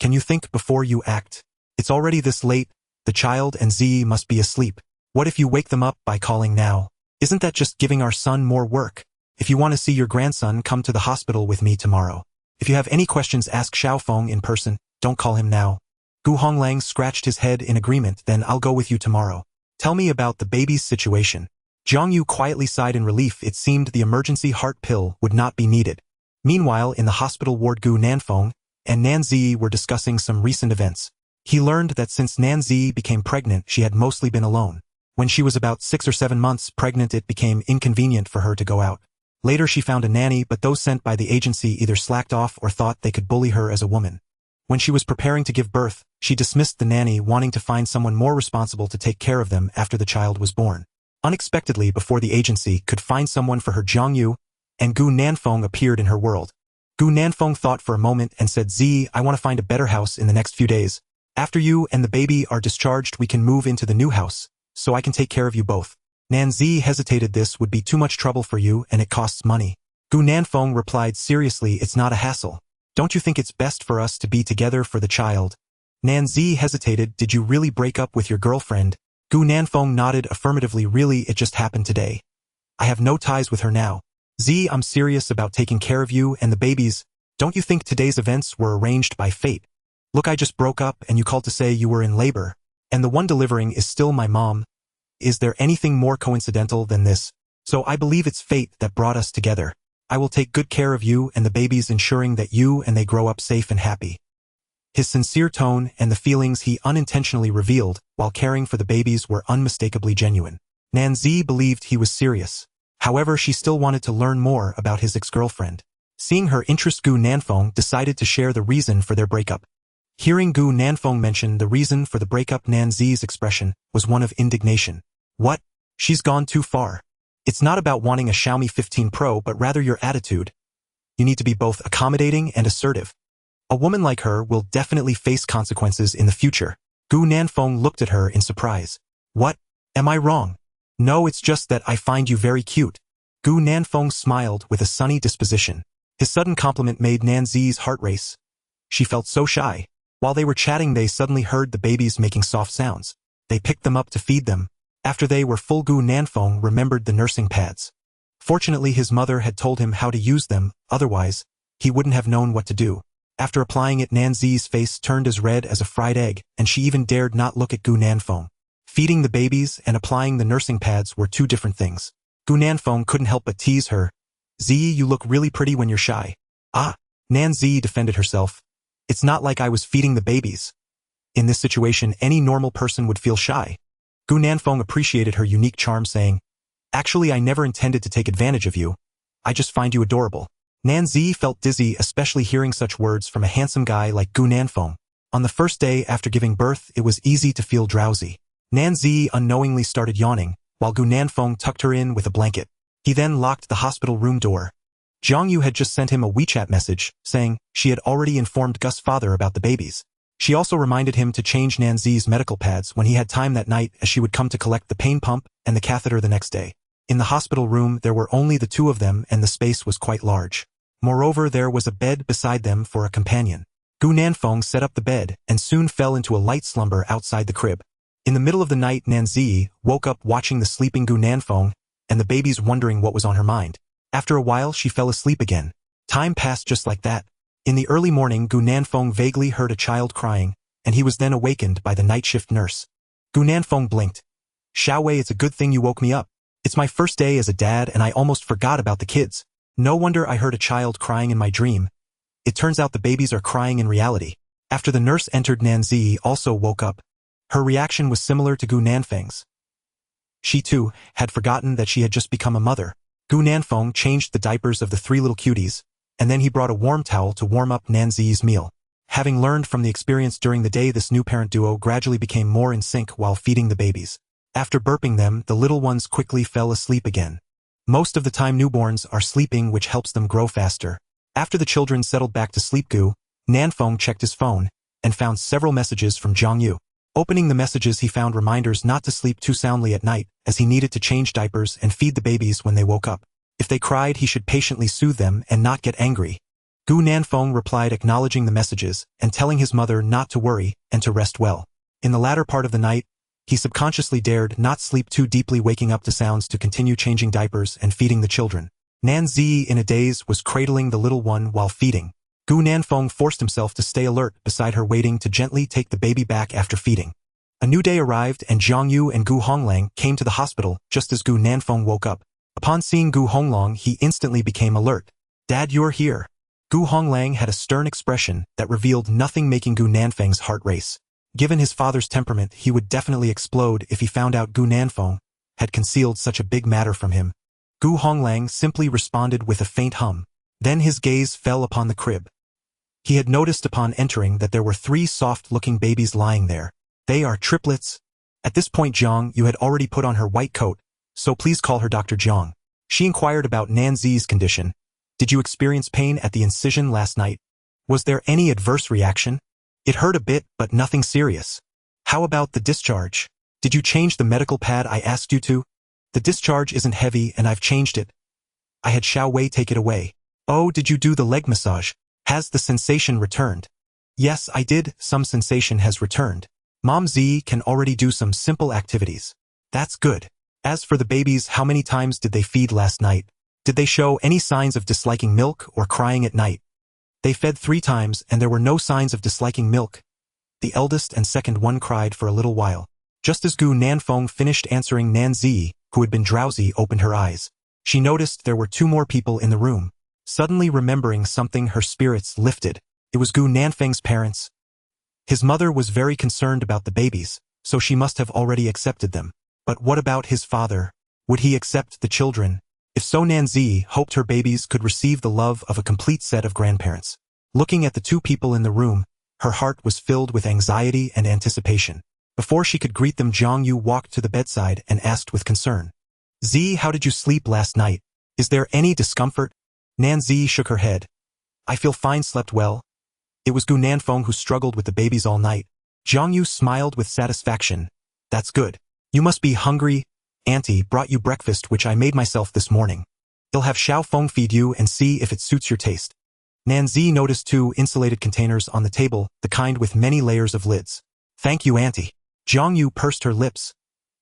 Can you think before you act? It's already this late. The child and Zi must be asleep. What if you wake them up by calling now? Isn't that just giving our son more work? If you want to see your grandson, come to the hospital with me tomorrow. If you have any questions, ask Xiaofeng in person. Don't call him now. Gu Honglang scratched his head in agreement. Then I'll go with you tomorrow. Tell me about the baby's situation. Zhang Yu quietly sighed in relief. It seemed the emergency heart pill would not be needed. Meanwhile, in the hospital ward, Gu Nanfeng and Nan Zi were discussing some recent events. He learned that since Nan Zi became pregnant, she had mostly been alone. When she was about 6 or 7 months pregnant, it became inconvenient for her to go out. Later she found a nanny, but those sent by the agency either slacked off or thought they could bully her as a woman. When she was preparing to give birth, she dismissed the nanny, wanting to find someone more responsible to take care of them after the child was born. Unexpectedly, before the agency could find someone for her, Zhang Yu and Gu Nanfeng appeared in her world. Gu Nanfeng thought for a moment and said, Zi, I want to find a better house in the next few days. After you and the baby are discharged, we can move into the new house, so I can take care of you both. Nan Zi hesitated. This would be too much trouble for you and it costs money. Gu Nanfeng replied, seriously, it's not a hassle. Don't you think it's best for us to be together for the child? Nan Zi hesitated. Did you really break up with your girlfriend? Gu Nanfeng nodded affirmatively. Really, it just happened today. I have no ties with her now. Zi, I'm serious about taking care of you and the babies. Don't you think today's events were arranged by fate? Look, I just broke up and you called to say you were in labor. And the one delivering is still my mom. Is there anything more coincidental than this? So I believe it's fate that brought us together. I will take good care of you and the babies, ensuring that you and they grow up safe and happy. His sincere tone and the feelings he unintentionally revealed while caring for the babies were unmistakably genuine. Nan Zi believed he was serious. However, she still wanted to learn more about his ex-girlfriend. Seeing her interest, Gu Nanfeng decided to share the reason for their breakup. Hearing Gu Nanfeng mention the reason for the breakup, Nan Zi's expression was one of indignation. What? She's gone too far. It's not about wanting a Xiaomi 15 Pro, but rather your attitude. You need to be both accommodating and assertive. A woman like her will definitely face consequences in the future. Gu Nanfeng looked at her in surprise. What? Am I wrong? No, it's just that I find you very cute. Gu Nanfeng smiled with a sunny disposition. His sudden compliment made Nan Zi's heart race. She felt so shy. While they were chatting, they suddenly heard the babies making soft sounds. They picked them up to feed them. After they were full, Gu Nanfeng remembered the nursing pads. Fortunately, his mother had told him how to use them, otherwise, he wouldn't have known what to do. After applying it, Nan Zi's face turned as red as a fried egg, and she even dared not look at Gu Nanfeng. Feeding the babies and applying the nursing pads were two different things. Gu Nanfeng couldn't help but tease her. Zi, you look really pretty when you're shy. Ah, Nan Zi defended herself. It's not like I was feeding the babies. In this situation, any normal person would feel shy. Gu Nanfeng appreciated her unique charm, saying, actually, I never intended to take advantage of you. I just find you adorable. Nan Zi felt dizzy, especially hearing such words from a handsome guy like Gu Nanfeng. On the first day after giving birth, it was easy to feel drowsy. Nan Zi unknowingly started yawning, while Gu Nanfeng tucked her in with a blanket. He then locked the hospital room door. Zhang Yu had just sent him a WeChat message, saying she had already informed Gus' father about the babies. She also reminded him to change Nan Zi's medical pads when he had time that night, as she would come to collect the pain pump and the catheter the next day. In the hospital room, there were only the two of them and the space was quite large. Moreover, there was a bed beside them for a companion. Gu Nanfeng set up the bed and soon fell into a light slumber outside the crib. In the middle of the night, Nan Zi woke up watching the sleeping Gu Nanfeng and the babies wondering what was on her mind. After a while she fell asleep again. Time passed just like that. In the early morning Gu Nanfeng vaguely heard a child crying, and he was then awakened by the night shift nurse. Gu Nanfeng blinked. "Xiaowei, it's a good thing you woke me up. It's my first day as a dad and I almost forgot about the kids. No wonder I heard a child crying in my dream. It turns out the babies are crying in reality." After the nurse entered, Nanzi also woke up. Her reaction was similar to Gu Nanfeng's. She too had forgotten that she had just become a mother. Gu Nanfeng changed the diapers of the three little cuties, and then he brought a warm towel to warm up Nanzi's meal. Having learned from the experience during the day, this new parent duo gradually became more in sync while feeding the babies. After burping them, the little ones quickly fell asleep again. Most of the time newborns are sleeping, which helps them grow faster. After the children settled back to sleep, Gu Nanfeng checked his phone and found several messages from Zhang Yu. Opening the messages, he found reminders not to sleep too soundly at night, as he needed to change diapers and feed the babies when they woke up. If they cried, he should patiently soothe them and not get angry. Gu Nanfeng replied acknowledging the messages and telling his mother not to worry and to rest well. In the latter part of the night, he subconsciously dared not sleep too deeply, waking up to sounds to continue changing diapers and feeding the children. Nanzi, in a daze, was cradling the little one while feeding. Gu Nanfeng forced himself to stay alert beside her, waiting to gently take the baby back after feeding. A new day arrived and Zhang Yu and Gu Honglang came to the hospital just as Gu Nanfeng woke up. Upon seeing Gu Honglang, he instantly became alert. "Dad, you're here." Gu Honglang had a stern expression that revealed nothing, making Gu Nanfeng's heart race. Given his father's temperament, he would definitely explode if he found out Gu Nanfeng had concealed such a big matter from him. Gu Honglang simply responded with a faint hum. Then his gaze fell upon the crib. He had noticed upon entering that there were 3 soft-looking babies lying there. "They are triplets." At this point Zhang Yu had already put on her white coat, so please call her Dr. Zhang. She inquired about Nanzi's condition. "Did you experience pain at the incision last night? Was there any adverse reaction?" "It hurt a bit, but nothing serious." "How about the discharge? Did you change the medical pad I asked you to?" "The discharge isn't heavy and I've changed it. I had Xiaowei take it away." "Oh, did you do the leg massage? Has the sensation returned?" "Yes, I did. Some sensation has returned. Mom Z can already do some simple activities." "That's good. As for the babies, how many times did they feed last night? Did they show any signs of disliking milk or crying at night?" "They fed 3 times and there were no signs of disliking milk." The eldest and second one cried for a little while. Just as Gu Nanfeng finished answering, Nanzi, who had been drowsy, opened her eyes. She noticed there were 2 more people in the room. Suddenly remembering something, her spirits lifted. It was Gu Nanfeng's parents. His mother was very concerned about the babies, so she must have already accepted them. But what about his father? Would he accept the children? If so, Nanzi hoped her babies could receive the love of a complete set of grandparents. Looking at the 2 people in the room, her heart was filled with anxiety and anticipation. Before she could greet them, Zhang Yu walked to the bedside and asked with concern, "Z, how did you sleep last night? Is there any discomfort?" Nanzi shook her head. "I feel fine, slept well." It was Gu Nanfeng who struggled with the babies all night. Zhang Yu smiled with satisfaction. "That's good. You must be hungry. Auntie brought you breakfast which I made myself this morning. You'll have Xiao Feng feed you and see if it suits your taste." Nanzi noticed 2 insulated containers on the table, the kind with many layers of lids. "Thank you, Auntie." Zhang Yu pursed her lips.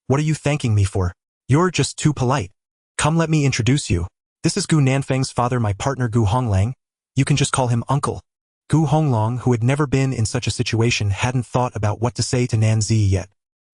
"What are you thanking me for? You're just too polite. Come, let me introduce you. This is Gu Nanfeng's father, my partner Gu Honglang. You can just call him Uncle." Gu Honglang, who had never been in such a situation, hadn't thought about what to say to Nanzi yet.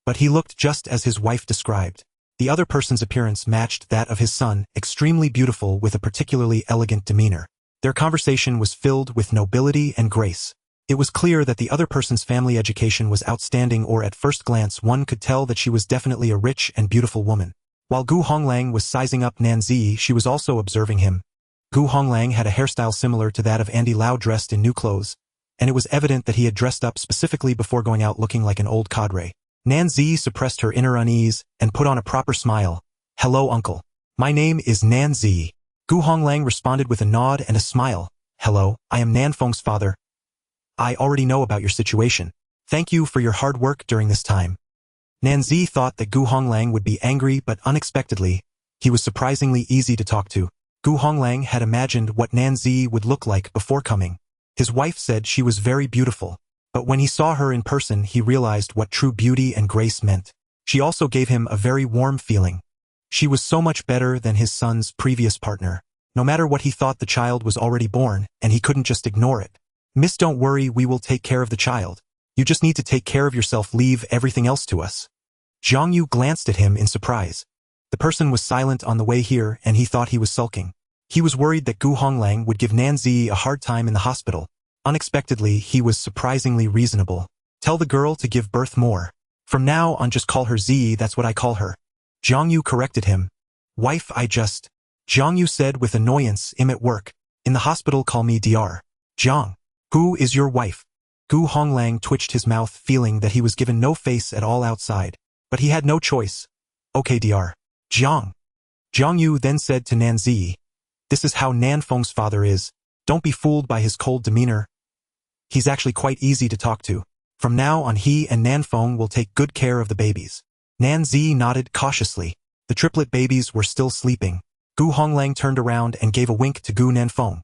But he looked just as his wife described. The other person's appearance matched that of his son, extremely beautiful with a particularly elegant demeanor. Their conversation was filled with nobility and grace. It was clear that the other person's family education was outstanding, or at first glance one could tell that she was definitely a rich and beautiful woman. While Gu Honglang was sizing up Nanzi, she was also observing him. Gu Honglang had a hairstyle similar to that of Andy Lau, dressed in new clothes, and it was evident that he had dressed up specifically before going out, looking like an old cadre. Nanzi suppressed her inner unease and put on a proper smile. "Hello, Uncle. My name is Nanzi." Gu Honglang responded with a nod and a smile. "Hello, I am Nanfeng's father. I already know about your situation. Thank you for your hard work during this time." Nanzi thought that Gu Honglang would be angry, but unexpectedly, he was surprisingly easy to talk to. Gu Honglang had imagined what Nanzi would look like before coming. His wife said she was very beautiful, but when he saw her in person he realized what true beauty and grace meant. She also gave him a very warm feeling. She was so much better than his son's previous partner. No matter what he thought, the child was already born, and he couldn't just ignore it. Miss, don't worry, we will take care of the child. You just need to take care of yourself, leave everything else to us. Zhang Yu glanced at him in surprise. The person was silent on the way here, and he thought he was sulking. He was worried that Gu Honglang would give Nanzi a hard time in the hospital. Unexpectedly, he was surprisingly reasonable. Tell the girl to give birth more. From now on, just call her Z, that's what I call her. Zhang Yu corrected him. Wife, Zhang Yu said with annoyance, I'm at work. In the hospital, call me Dr. Zhang. Who is your wife? Gu Honglang twitched his mouth, feeling that he was given no face at all outside. But he had no choice. Okay, Dr. Zhang. Zhang Yu then said to Nanzi, this is how Nanfeng's father is. Don't be fooled by his cold demeanor. He's actually quite easy to talk to. From now on, he and Nanfeng will take good care of the babies. Nanzi nodded cautiously. The triplet babies were still sleeping. Gu Honglang turned around and gave a wink to Gu Nanfeng.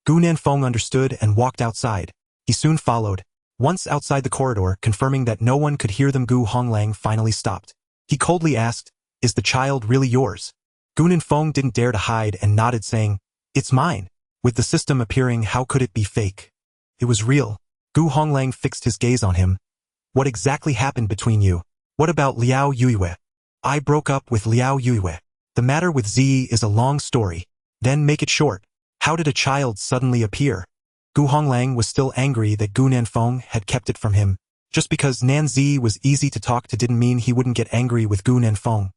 Gu Nanfeng understood and walked outside. He soon followed. Once outside the corridor, confirming that no one could hear them, Gu Honglang finally stopped. He coldly asked, is the child really yours? Gu Nanfeng didn't dare to hide and nodded, saying, it's mine. With the system appearing, how could it be fake? It was real. Gu Honglang fixed his gaze on him. What exactly happened between you? What about Liao Yuiwei? I broke up with Liao Yuiwei. The matter with Z is a long story. Then make it short. How did a child suddenly appear? Gu Honglang was still angry that Gu Nanfeng had kept it from him. Just because Nanzi was easy to talk to didn't mean he wouldn't get angry with Gu Nanfeng.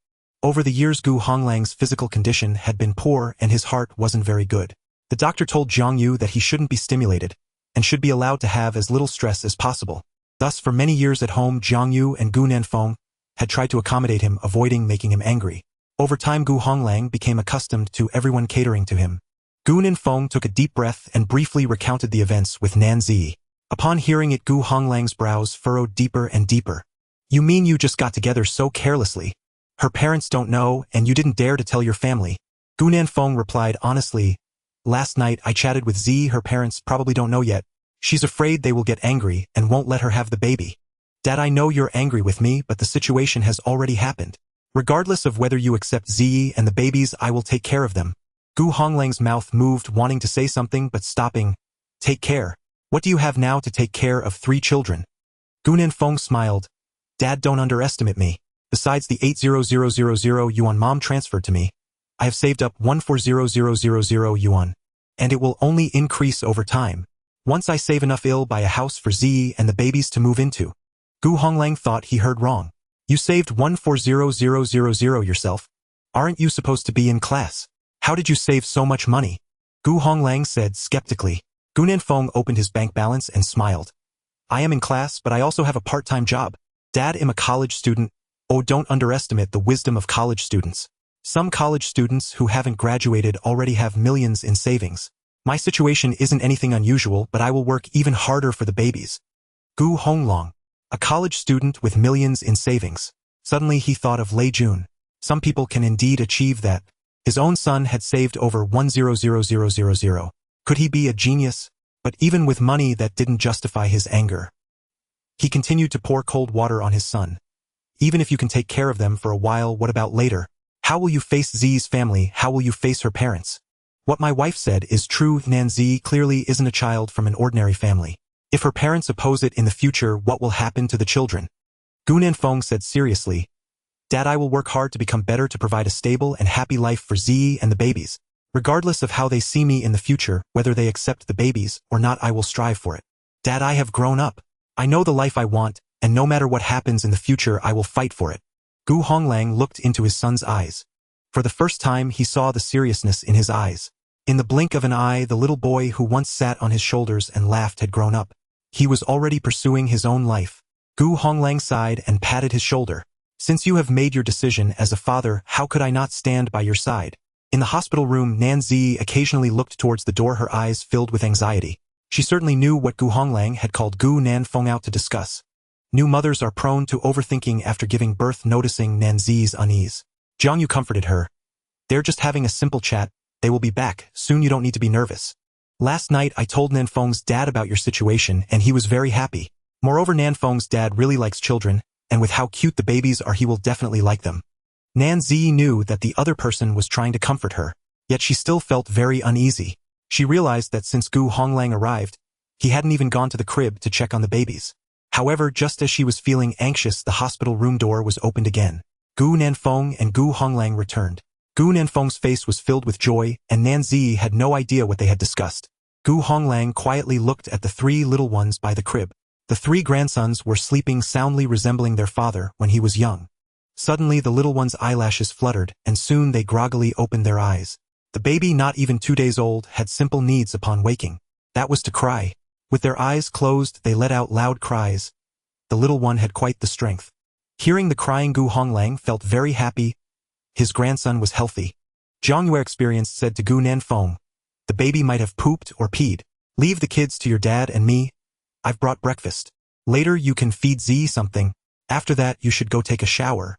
Over the years, Gu Honglang's physical condition had been poor and his heart wasn't very good. The doctor told Zhang Yu that he shouldn't be stimulated and should be allowed to have as little stress as possible. Thus, for many years at home, Zhang Yu and Gu Nanfeng had tried to accommodate him, avoiding making him angry. Over time, Gu Honglang became accustomed to everyone catering to him. Gu Nanfeng took a deep breath and briefly recounted the events with Nanzi. Upon hearing it, Gu Honglang's brows furrowed deeper and deeper. You mean you just got together so carelessly? Her parents don't know, and you didn't dare to tell your family? Gu Nanfeng replied honestly, last night I chatted with Z, her parents probably don't know yet. She's afraid they will get angry and won't let her have the baby. Dad, I know you're angry with me, but the situation has already happened. Regardless of whether you accept Z and the babies, I will take care of them. Gu Honglang's mouth moved, wanting to say something but stopping. Take care. What do you have now to take care of 3 children? Gu Nanfeng smiled. Dad, don't underestimate me. Besides the 80,000 yuan Mom transferred to me, I have saved up 140,000 yuan. And it will only increase over time. Once I save enough, I'll buy a house for Z and the babies to move into. Gu Honglang thought he heard wrong. You saved 140,000 yourself? Aren't you supposed to be in class? How did you save so much money? Gu Honglang said skeptically. Gu Nanfeng opened his bank balance and smiled. I am in class, but I also have a part-time job. Dad, I'm a college student. Oh, don't underestimate the wisdom of college students. Some college students who haven't graduated already have millions in savings. My situation isn't anything unusual, but I will work even harder for the babies. Gu Honglang, a college student with millions in savings. Suddenly he thought of Lei Jun. Some people can indeed achieve that. His own son had saved over 100,000. Could he be a genius? But even with money, that didn't justify his anger. He continued to pour cold water on his son. Even if you can take care of them for a while, what about later? How will you face Z's family? How will you face her parents? What my wife said is true. Nanzi clearly isn't a child from an ordinary family. If her parents oppose it in the future, what will happen to the children? Gu Nanfeng said seriously, Dad, I will work hard to become better, to provide a stable and happy life for Z and the babies. Regardless of how they see me in the future, whether they accept the babies or not, I will strive for it. Dad, I have grown up. I know the life I want, and no matter what happens in the future, I will fight for it. Gu Honglang looked into his son's eyes. For the first time, he saw the seriousness in his eyes. In the blink of an eye, the little boy who once sat on his shoulders and laughed had grown up. He was already pursuing his own life. Gu Honglang sighed and patted his shoulder. Since you have made your decision as a father, how could I not stand by your side? In the hospital room, Nanzi occasionally looked towards the door, her eyes filled with anxiety. She certainly knew what Gu Honglang had called Gu Nanfeng out to discuss. New mothers are prone to overthinking after giving birth. Noticing Nanzi's unease, Zhang Yu comforted her. They're just having a simple chat. They will be back soon. You don't need to be nervous. Last night I told Nanfeng's dad about your situation and he was very happy. Moreover, Nanfeng's dad really likes children, and with how cute the babies are, he will definitely like them. Nan Zi knew that the other person was trying to comfort her, yet she still felt very uneasy. She realized that since Gu Honglang arrived, he hadn't even gone to the crib to check on the babies. However, just as she was feeling anxious, the hospital room door was opened again. Gu Nanfeng and Gu Honglang returned. Gu Nanfeng's face was filled with joy, and Nan Zi had no idea what they had discussed. Gu Honglang quietly looked at the three little ones by the crib. The three grandsons were sleeping soundly, resembling their father when he was young. Suddenly the little one's eyelashes fluttered, and soon they groggily opened their eyes. The baby, not even 2 days old, had simple needs upon waking. That was to cry. With their eyes closed, they let out loud cries. The little one had quite the strength. Hearing the crying, Gu Honglang felt very happy. His grandson was healthy. Zhang Yue, experienced, said to Gu Nanfeng, "The baby might have pooped or peed. Leave the kids to your dad and me. I've brought breakfast. Later you can feed Z something. After that you should go take a shower."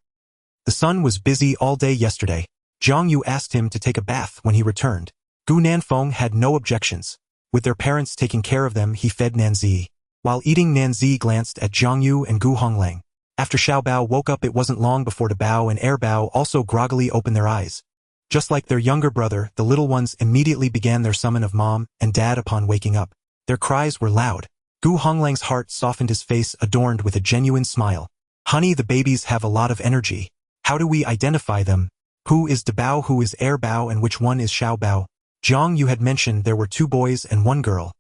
The son was busy all day yesterday. Zhang Yu asked him to take a bath when he returned. Gu Nanfeng had no objections. With their parents taking care of them, he fed Nanzi. While eating, Nanzi glanced at Zhang Yu and Gu Honglang. After Xiao Bao woke up, it wasn't long before De Bao and Er Bao also groggily opened their eyes. Just like their younger brother, the little ones immediately began their summon of mom and dad upon waking up. Their cries were loud. Gu Honglang's heart softened, his face adorned with a genuine smile. "Honey, the babies have a lot of energy. How do we identify them? Who is De Bao, who is Er Bao, and which one is Xiao Bao?" Zhang Yu had mentioned there were 2 boys and 1 girl.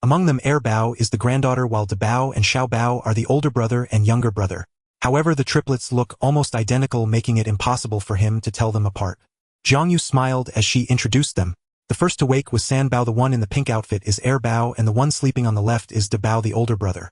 Among them, Er Bao is the granddaughter, while De Bao and Xiao Bao are the older brother and younger brother. However, the triplets look almost identical, making it impossible for him to tell them apart. Zhang Yu smiled as she introduced them. The first to wake was San Bao. The one in the pink outfit is Er Bao, and the one sleeping on the left is De Bao, the older brother.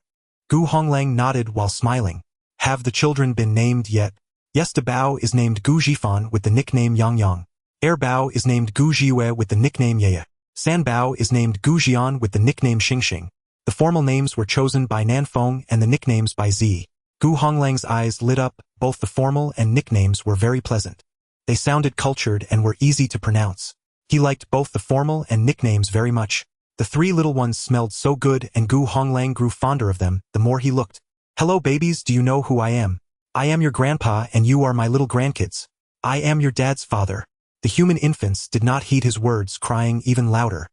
Gu Honglang nodded while smiling. "Have the children been named yet?" "Yes, De Bao is named Gu Jifan with the nickname Yang Yang. Er Bao is named Gu Jiue with the nickname Yeye. San Bao is named Gu Jian with the nickname Xingxing." The formal names were chosen by Nanfeng and the nicknames by Z. Gu Honglang's eyes lit up. Both the formal and nicknames were very pleasant. They sounded cultured and were easy to pronounce. He liked both the formal and nicknames very much. The 3 little ones smelled so good, and Gu Honglang grew fonder of them the more he looked. "Hello babies, do you know who I am? I am your grandpa and you are my little grandkids. I am your dad's father." The human infants did not heed his words, crying even louder.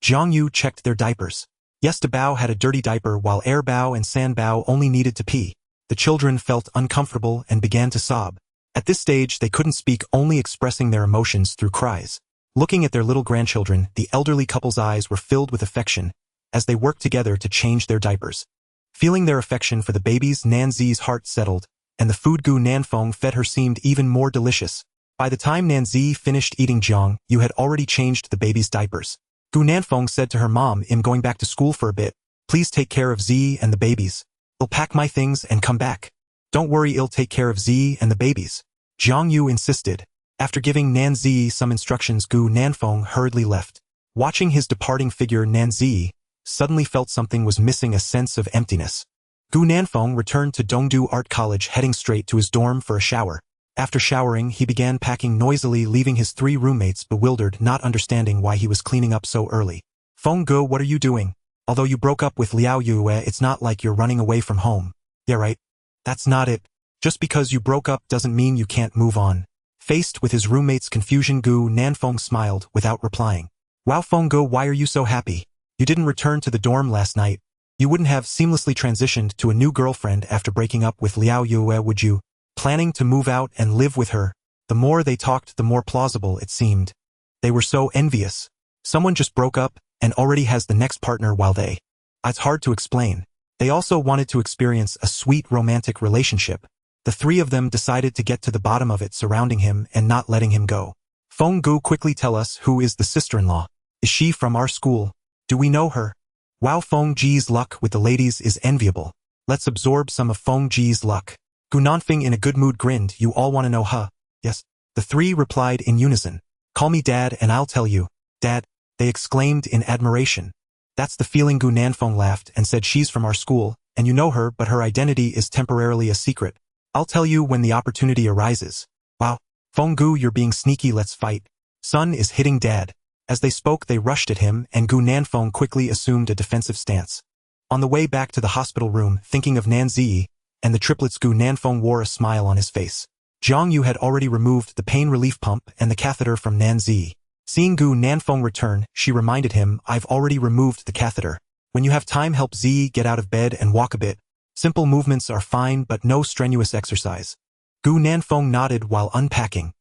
Zhang Yu checked their diapers. Yes, De Bao had a dirty diaper, while Er Bao and San Bao only needed to pee. The children felt uncomfortable and began to sob. At this stage, they couldn't speak, only expressing their emotions through cries. Looking at their little grandchildren, the elderly couple's eyes were filled with affection as they worked together to change their diapers. Feeling their affection for the babies, Nanzi's heart settled, and the food Gu Nanfeng fed her seemed even more delicious. By the time Nanzi finished eating, Zhang Yu had already changed the baby's diapers. Gu Nanfeng said to her mom, "I'm going back to school for a bit. Please take care of Z and the babies. I'll pack my things and come back." "Don't worry, I'll take care of Z and the babies," Zhang Yu insisted. After giving Nanzi some instructions, Gu Nanfeng hurriedly left. Watching his departing figure, Nanzi suddenly felt something was missing, a sense of emptiness. Gu Nanfeng returned to Dongdu Art College, heading straight to his dorm for a shower. After showering, he began packing noisily, leaving his 3 roommates bewildered, not understanding why he was cleaning up so early. "Feng Gu, what are you doing? Although you broke up with Liao Yue, it's not like you're running away from home." "Yeah, right. That's not it. Just because you broke up doesn't mean you can't move on." Faced with his roommate's confusion, Gu Nanfeng smiled without replying. "Wow, Feng Gu, why are you so happy? You didn't return to the dorm last night. You wouldn't have seamlessly transitioned to a new girlfriend after breaking up with Liao Yue, would you? Planning to move out and live with her?" The more they talked, the more plausible it seemed. They were so envious. Someone just broke up and already has the next partner, while they... It's hard to explain. They also wanted to experience a sweet romantic relationship. The 3 of them decided to get to the bottom of it, surrounding him and not letting him go. "Feng Gu, quickly tell us, who is the sister-in-law? Is she from our school? Do we know her?" "Wow, Feng Ji's luck with the ladies is enviable. Let's absorb some of Feng Ji's luck." Gu Nanfeng in a good mood grinned. "You all want to know, huh?" "Yes." The 3 replied in unison. "Call me Dad and I'll tell you." "Dad," they exclaimed in admiration. "That's the feeling." Gu Nanfeng laughed and said, "She's from our school, and you know her, but her identity is temporarily a secret. I'll tell you when the opportunity arises." "Wow, Feng Gu, you're being sneaky, let's fight. Son is hitting Dad." As they spoke, they rushed at him, and Gu Nanfeng quickly assumed a defensive stance. On the way back to the hospital room, thinking of Nanzi and the triplets, Gu Nanfeng wore a smile on his face. Zhang Yu had already removed the pain relief pump and the catheter from Nanzi. Seeing Gu Nanfeng return, she reminded him, I've already removed the catheter. When you have time, help Z get out of bed and walk a bit. Simple movements are fine but no strenuous exercise. Gu Nanfeng nodded while unpacking.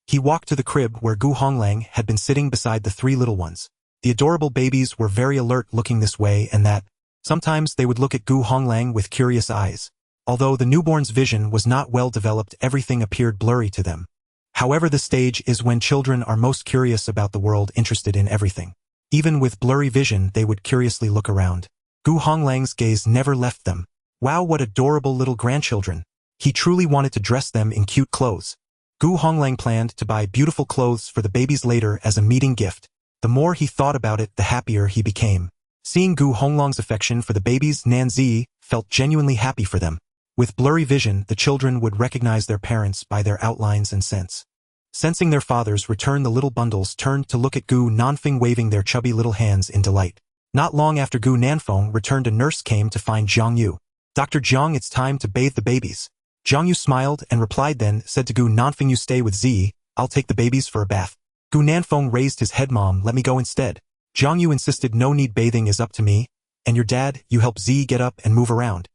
He walked to the crib where Gu Honglang had been sitting beside the three little ones. The adorable babies were very alert, looking this way and that. Sometimes they would look at Gu Honglang with curious eyes. Although the newborn's vision was not well developed, everything appeared blurry to them. However, the stage is when children are most curious about the world, interested in everything. Even with blurry vision, they would curiously look around. Gu Honglang's gaze never left them. Wow, what adorable little grandchildren. He truly wanted to dress them in cute clothes. Gu Honglang planned to buy beautiful clothes for the babies later as a meeting gift. The more he thought about it, the happier he became. Seeing Gu Honglang's affection for the babies, Nanzi felt genuinely happy for them. With blurry vision, the children would recognize their parents by their outlines and scents. Sensing their father's return, the little bundles turned to look at Gu Nanfeng, waving their chubby little hands in delight. Not long after Gu Nanfeng returned, a nurse came to find Zhang Yu. Dr. Zhang, it's time to bathe the babies. Zhang Yu smiled and replied, then said to Gu Nanfeng, you stay with Z, I'll take the babies for a bath. Gu Nanfeng raised his head, Mom, let me go instead. Zhang Yu insisted, no need, bathing is up to me. And your dad, you help Z get up and move around.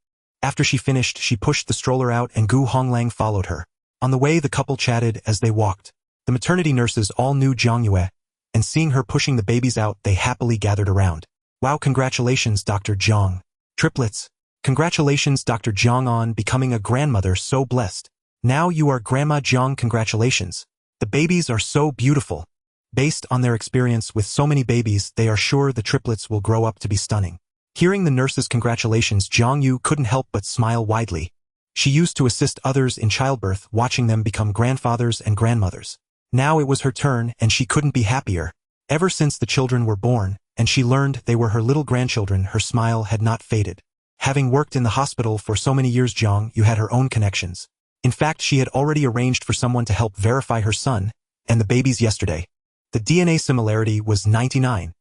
After she finished, she pushed the stroller out and Gu Honglang followed her. On the way, the couple chatted as they walked. The maternity nurses all knew Zhang Yue, and seeing her pushing the babies out, they happily gathered around. Wow, congratulations, Dr. Zhang. Triplets. Congratulations, Dr. Zhang, on becoming a grandmother, so blessed. Now you are Grandma Zhang, congratulations. The babies are so beautiful. Based on their experience with so many babies, they are sure the triplets will grow up to be stunning. Hearing the nurse's congratulations, Zhang Yu couldn't help but smile widely. She used to assist others in childbirth, watching them become grandfathers and grandmothers. Now it was her turn, and she couldn't be happier. Ever since the children were born, and she learned they were her little grandchildren, her smile had not faded. Having worked in the hospital for so many years, Zhang Yu had her own connections. In fact, she had already arranged for someone to help verify her son and the babies yesterday. The DNA similarity was 99,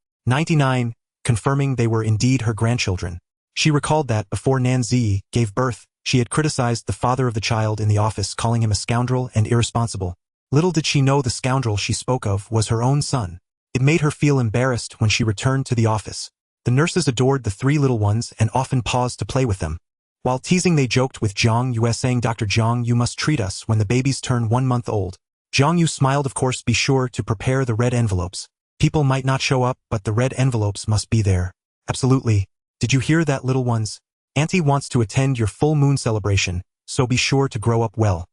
confirming they were indeed her grandchildren. She recalled that before Nanzi gave birth, she had criticized the father of the child in the office, calling him a scoundrel and irresponsible. Little did she know the scoundrel she spoke of was her own son. It made her feel embarrassed when she returned to the office. The nurses adored the three little ones and often paused to play with them. While teasing, they joked with Zhang Yu, saying, Dr. Zhang, you must treat us when the babies turn 1 month old. Zhang Yu smiled, of course, be sure to prepare the red envelopes. People might not show up, but the red envelopes must be there. Absolutely. Did you hear that, little ones? Auntie wants to attend your full moon celebration, so be sure to grow up well.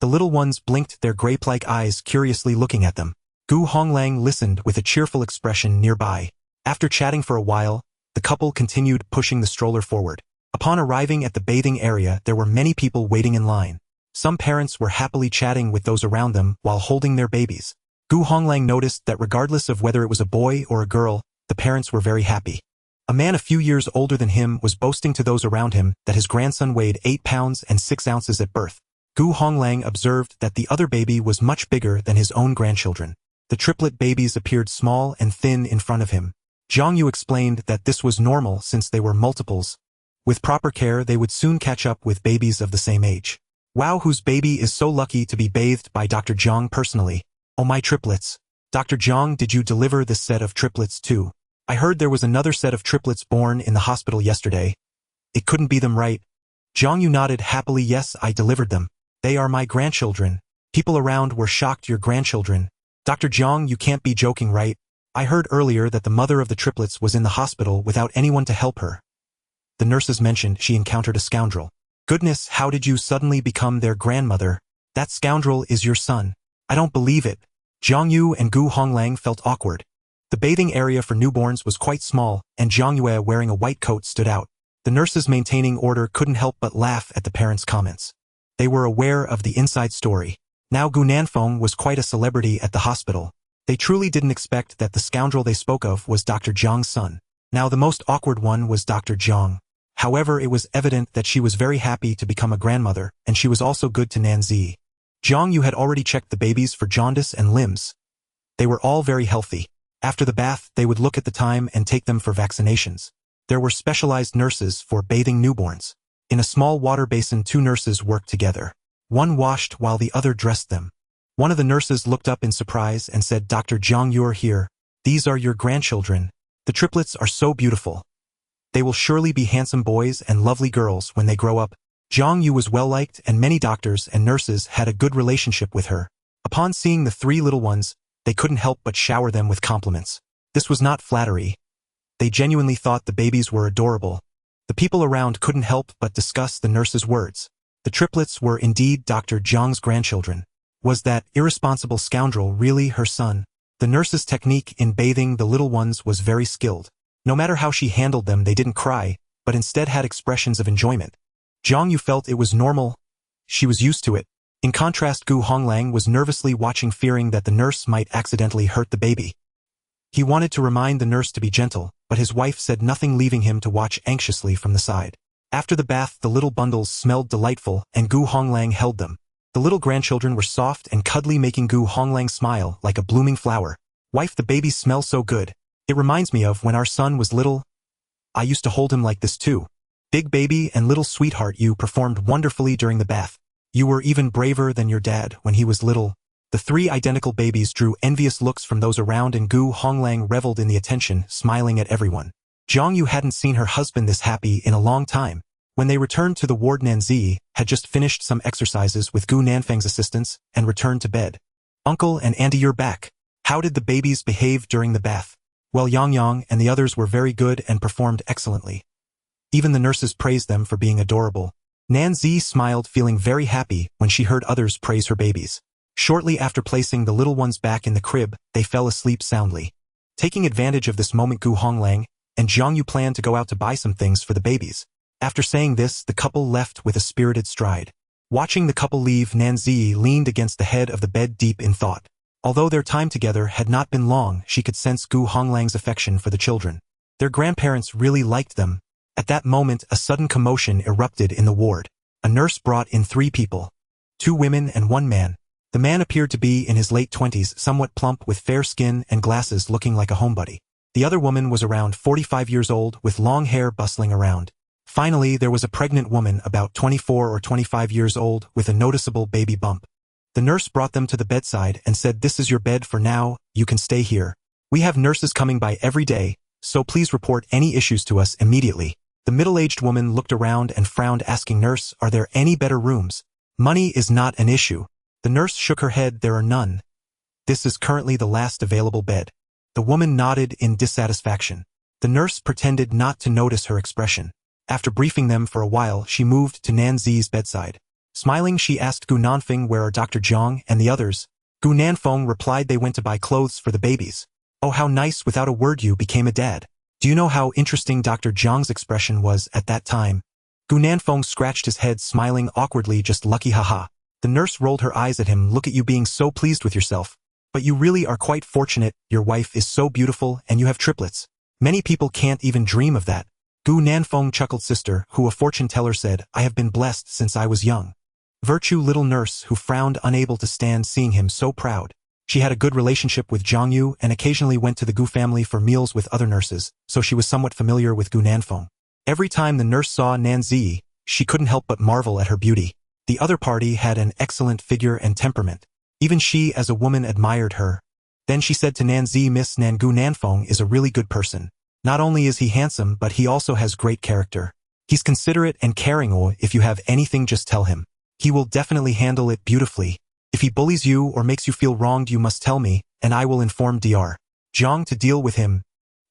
The little ones blinked their grape-like eyes, curiously looking at them. Gu Honglang listened with a cheerful expression nearby. After chatting for a while, the couple continued pushing the stroller forward. Upon arriving at the bathing area, there were many people waiting in line. Some parents were happily chatting with those around them while holding their babies. Gu Honglang noticed that regardless of whether it was a boy or a girl, the parents were very happy. A man a few years older than him was boasting to those around him that his grandson weighed 8 pounds and 6 ounces at birth. Gu Honglang observed that the other baby was much bigger than his own grandchildren. The triplet babies appeared small and thin in front of him. Zhang Yu explained that this was normal since they were multiples. With proper care, they would soon catch up with babies of the same age. Wow, whose baby is so lucky to be bathed by Dr. Zhang personally? Oh, my triplets. Dr. Zhang, did you deliver this set of triplets too? I heard there was another set of triplets born in the hospital yesterday. It couldn't be them, right? Zhang Yu nodded happily. Yes, I delivered them. They are my grandchildren. People around were shocked. Your grandchildren? Dr. Zhang, you can't be joking, right? I heard earlier that the mother of the triplets was in the hospital without anyone to help her. The nurses mentioned she encountered a scoundrel. Goodness, how did you suddenly become their grandmother? That scoundrel is your son. I don't believe it. Zhang Yu and Gu Honglang felt awkward. The bathing area for newborns was quite small, and Zhang Yue wearing a white coat stood out. The nurses maintaining order couldn't help but laugh at the parents' comments. They were aware of the inside story. Now Gu Nanfeng was quite a celebrity at the hospital. They truly didn't expect that the scoundrel they spoke of was Dr. Zhang's son. Now the most awkward one was Dr. Zhang. However, it was evident that she was very happy to become a grandmother, and she was also good to Nanzi. Zhang Yu had already checked the babies for jaundice and limbs. They were all very healthy. After the bath, they would look at the time and take them for vaccinations. There were specialized nurses for bathing newborns. In a small water basin, 2 nurses worked together. One washed while the other dressed them. One of the nurses looked up in surprise and said, Dr. Jiang, you're here. These are your grandchildren. The triplets are so beautiful. They will surely be handsome boys and lovely girls when they grow up. Jiang Yu was well-liked and many doctors and nurses had a good relationship with her. Upon seeing the three little ones, they couldn't help but shower them with compliments. This was not flattery. They genuinely thought the babies were adorable. The people around couldn't help but discuss the nurse's words. The triplets were indeed Dr. Jiang's grandchildren. Was that irresponsible scoundrel really her son? The nurse's technique in bathing the little ones was very skilled. No matter how she handled them, they didn't cry, but instead had expressions of enjoyment. Jiang Yu felt it was normal. She was used to it. In contrast, Gu Honglang was nervously watching, fearing that the nurse might accidentally hurt the baby. He wanted to remind the nurse to be gentle, but his wife said nothing, leaving him to watch anxiously from the side. After the bath, the little bundles smelled delightful, and Gu Honglang held them. The little grandchildren were soft and cuddly, making Gu Honglang smile like a blooming flower. Wife, the babies smell so good. It reminds me of when our son was little. I used to hold him like this too. Big baby and little sweetheart, you performed wonderfully during the bath. You were even braver than your dad when he was little. The three identical babies drew envious looks from those around, and Gu Honglang reveled in the attention, smiling at everyone. Jiang Yu hadn't seen her husband this happy in a long time. When they returned to the ward, Nanzi had just finished some exercises with Gu Nanfeng's assistance and returned to bed. Uncle and Auntie, you're back. How did the babies behave during the bath? Well, Yang Yang and the others were very good and performed excellently. Even the nurses praised them for being adorable. Nanzi smiled, feeling very happy when she heard others praise her babies. Shortly after placing the little ones back in the crib, they fell asleep soundly. Taking advantage of this moment, Gu Honglang and Jiang Yu planned to go out to buy some things for the babies. After saying this, the couple left with a spirited stride. Watching the couple leave, Nanzi leaned against the head of the bed, deep in thought. Although their time together had not been long, she could sense Gu Honglang's affection for the children. Their grandparents really liked them. At that moment, a sudden commotion erupted in the ward. A nurse brought in 3 people. 2 women and 1 man. The man appeared to be in his late 20s, somewhat plump with fair skin and glasses, looking like a homebody. The other woman was around 45 years old with long hair bustling around. Finally, there was a pregnant woman about 24 or 25 years old with a noticeable baby bump. The nurse brought them to the bedside and said, "This is your bed for now, you can stay here. We have nurses coming by every day, so please report any issues to us immediately." The middle-aged woman looked around and frowned, asking, "Nurse, are there any better rooms? Money is not an issue." The nurse shook her head. "There are none. This is currently the last available bed." The woman nodded in dissatisfaction. The nurse pretended not to notice her expression. After briefing them for a while, she moved to Nanzi's bedside. Smiling, she asked Gu Nanfeng, "Where are Dr. Jiang and the others?" Gu Nanfeng replied, "They went to buy clothes for the babies." "Oh, how nice, without a word you became a dad." Do you know how interesting Dr. Jiang's expression was at that time? Gu Nanfeng scratched his head, smiling awkwardly, "Just lucky, haha." The nurse rolled her eyes at him. "Look at you being so pleased with yourself. But you really are quite fortunate, your wife is so beautiful and you have triplets. Many people can't even dream of that." Gu Nanfeng chuckled. "Sister, who a fortune teller said, I have been blessed since I was young." Virtue, little nurse, who frowned, unable to stand seeing him so proud. She had a good relationship with Jiang Yu and occasionally went to the Gu family for meals with other nurses, so she was somewhat familiar with Gu Nanfeng. Every time the nurse saw Nanzi, she couldn't help but marvel at her beauty. The other party had an excellent figure and temperament. Even she as a woman admired her. Then she said to Nanzi, "Miss Nan, Gu Nanfeng is a really good person. Not only is he handsome, but he also has great character. He's considerate and caring. Oh, if you have anything, just tell him. He will definitely handle it beautifully. If he bullies you or makes you feel wronged, you must tell me, and I will inform Dr. Jiang to deal with him."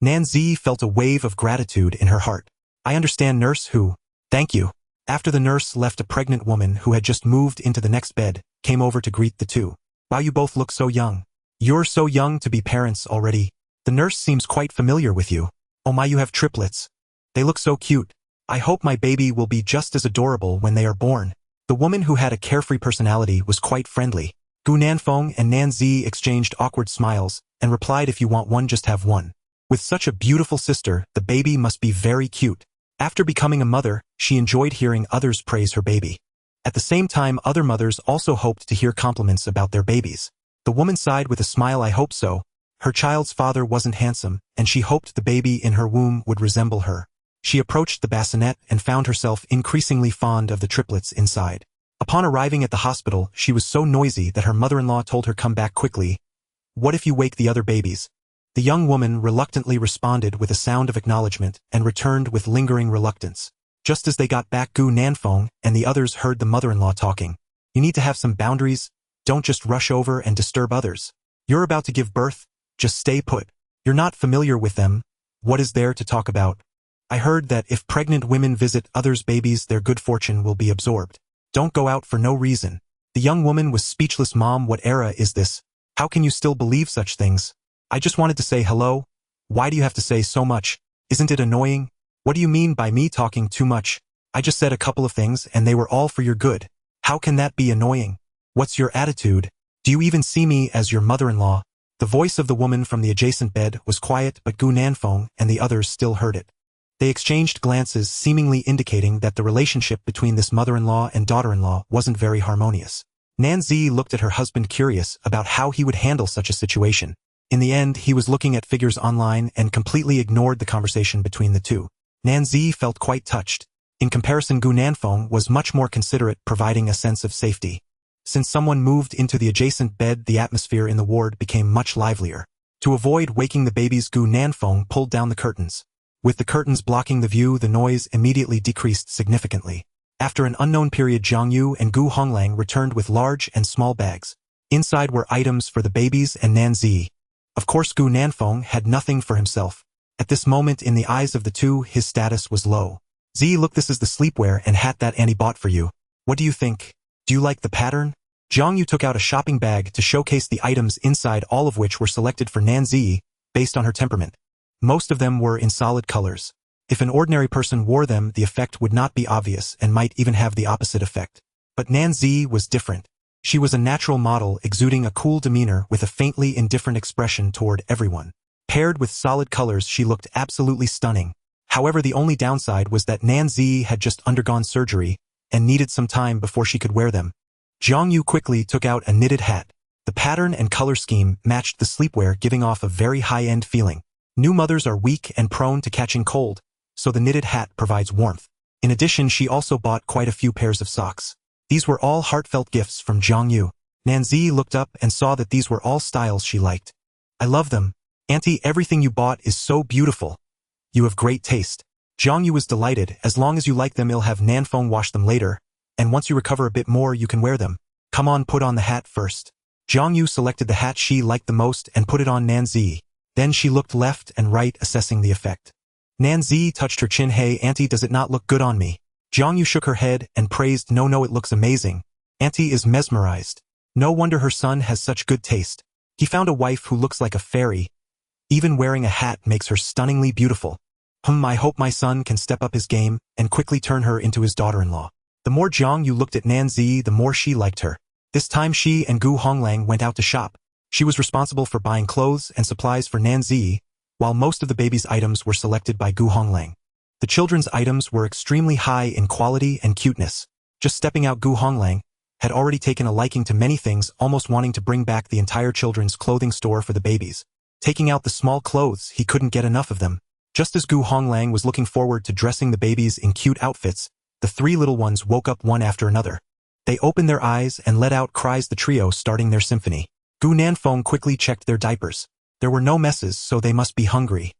Nanzi felt a wave of gratitude in her heart. "I understand, nurse, who? Thank you." After the nurse left, a pregnant woman who had just moved into the next bed came over to greet the two. "Wow, you both look so young. You're so young to be parents already. The nurse seems quite familiar with you. Oh my, you have triplets. They look so cute. I hope my baby will be just as adorable when they are born." The woman, who had a carefree personality, was quite friendly. Gu Nanfeng and Nanzi exchanged awkward smiles and replied, "If you want one, just have one. With such a beautiful sister, the baby must be very cute." After becoming a mother, she enjoyed hearing others praise her baby. At the same time, other mothers also hoped to hear compliments about their babies. The woman sighed with a smile. "I hope so. Her child's father wasn't handsome, and she hoped the baby in her womb would resemble her." She approached the bassinet and found herself increasingly fond of the triplets inside. Upon arriving at the hospital, she was so noisy that her mother-in-law told her come back quickly. What if you wake the other babies? The young woman reluctantly responded with a sound of acknowledgement and returned with lingering reluctance. Just as they got back, Gu Nanfeng and the others heard the mother-in-law talking. You need to have some boundaries. Don't just rush over and disturb others. You're about to give birth. Just stay put. You're not familiar with them. What is there to talk about? I heard that if pregnant women visit others' babies, their good fortune will be absorbed. Don't go out for no reason. The young woman was speechless. Mom, what era is this? How can you still believe such things? I just wanted to say hello. Why do you have to say so much? Isn't it annoying? What do you mean by me talking too much? I just said a couple of things and they were all for your good. How can that be annoying? What's your attitude? Do you even see me as your mother-in-law? The voice of the woman from the adjacent bed was quiet, but Gu Nanfeng and the others still heard it. They exchanged glances, seemingly indicating that the relationship between this mother-in-law and daughter-in-law wasn't very harmonious. Nanzi looked at her husband, curious about how he would handle such a situation. In the end, he was looking at figures online and completely ignored the conversation between the two. Nanzi felt quite touched. In comparison, Gu Nanfeng was much more considerate, providing a sense of safety. Since someone moved into the adjacent bed, the atmosphere in the ward became much livelier. To avoid waking the babies, Gu Nanfeng pulled down the curtains. With the curtains blocking the view, the noise immediately decreased significantly. After an unknown period, Zhang Yu and Gu Honglang returned with large and small bags. Inside were items for the babies and Nanzi. Of course, Gu Nanfeng had nothing for himself. At this moment, in the eyes of the two, his status was low. Z, look, this is the sleepwear and hat that Annie bought for you. What do you think? Do you like the pattern? Zhang Yu took out a shopping bag to showcase the items inside, all of which were selected for Nanzi based on her temperament. Most of them were in solid colors. If an ordinary person wore them, the effect would not be obvious and might even have the opposite effect. But Nanzi was different. She was a natural model, exuding a cool demeanor with a faintly indifferent expression toward everyone. Paired with solid colors, she looked absolutely stunning. However, the only downside was that Nanzi had just undergone surgery and needed some time before she could wear them. Zhang Yu quickly took out a knitted hat. The pattern and color scheme matched the sleepwear, giving off a very high-end feeling. New mothers are weak and prone to catching cold, so the knitted hat provides warmth. In addition, she also bought quite a few pairs of socks. These were all heartfelt gifts from Zhang Yu. Nanzi looked up and saw that these were all styles she liked. I love them. Auntie, everything you bought is so beautiful. You have great taste. Zhang Yu was delighted. As long as you like them, I'll have Nanfeng wash them later, and once you recover a bit more, you can wear them. Come on, put on the hat first. Zhang Yu selected the hat she liked the most and put it on Nanzi. Then she looked left and right, assessing the effect. Nanzi touched her chin. Hey, Auntie, does it not look good on me? Zhang Yu shook her head and praised. No, it looks amazing. Auntie is mesmerized. No wonder her son has such good taste. He found a wife who looks like a fairy. Even wearing a hat makes her stunningly beautiful. I hope my son can step up his game and quickly turn her into his daughter-in-law. The more Zhang Yu looked at Nanzi, the more she liked her. This time she and Gu Honglang went out to shop. She was responsible for buying clothes and supplies for Nanzi, while most of the baby's items were selected by Gu Honglang. The children's items were extremely high in quality and cuteness. Just stepping out, Gu Honglang had already taken a liking to many things, almost wanting to bring back the entire children's clothing store for the babies. Taking out the small clothes, he couldn't get enough of them. Just as Gu Honglang was looking forward to dressing the babies in cute outfits, the three little ones woke up one after another. They opened their eyes and let out cries, the trio starting their symphony. Gu Nanfeng quickly checked their diapers. There were no messes, so they must be hungry.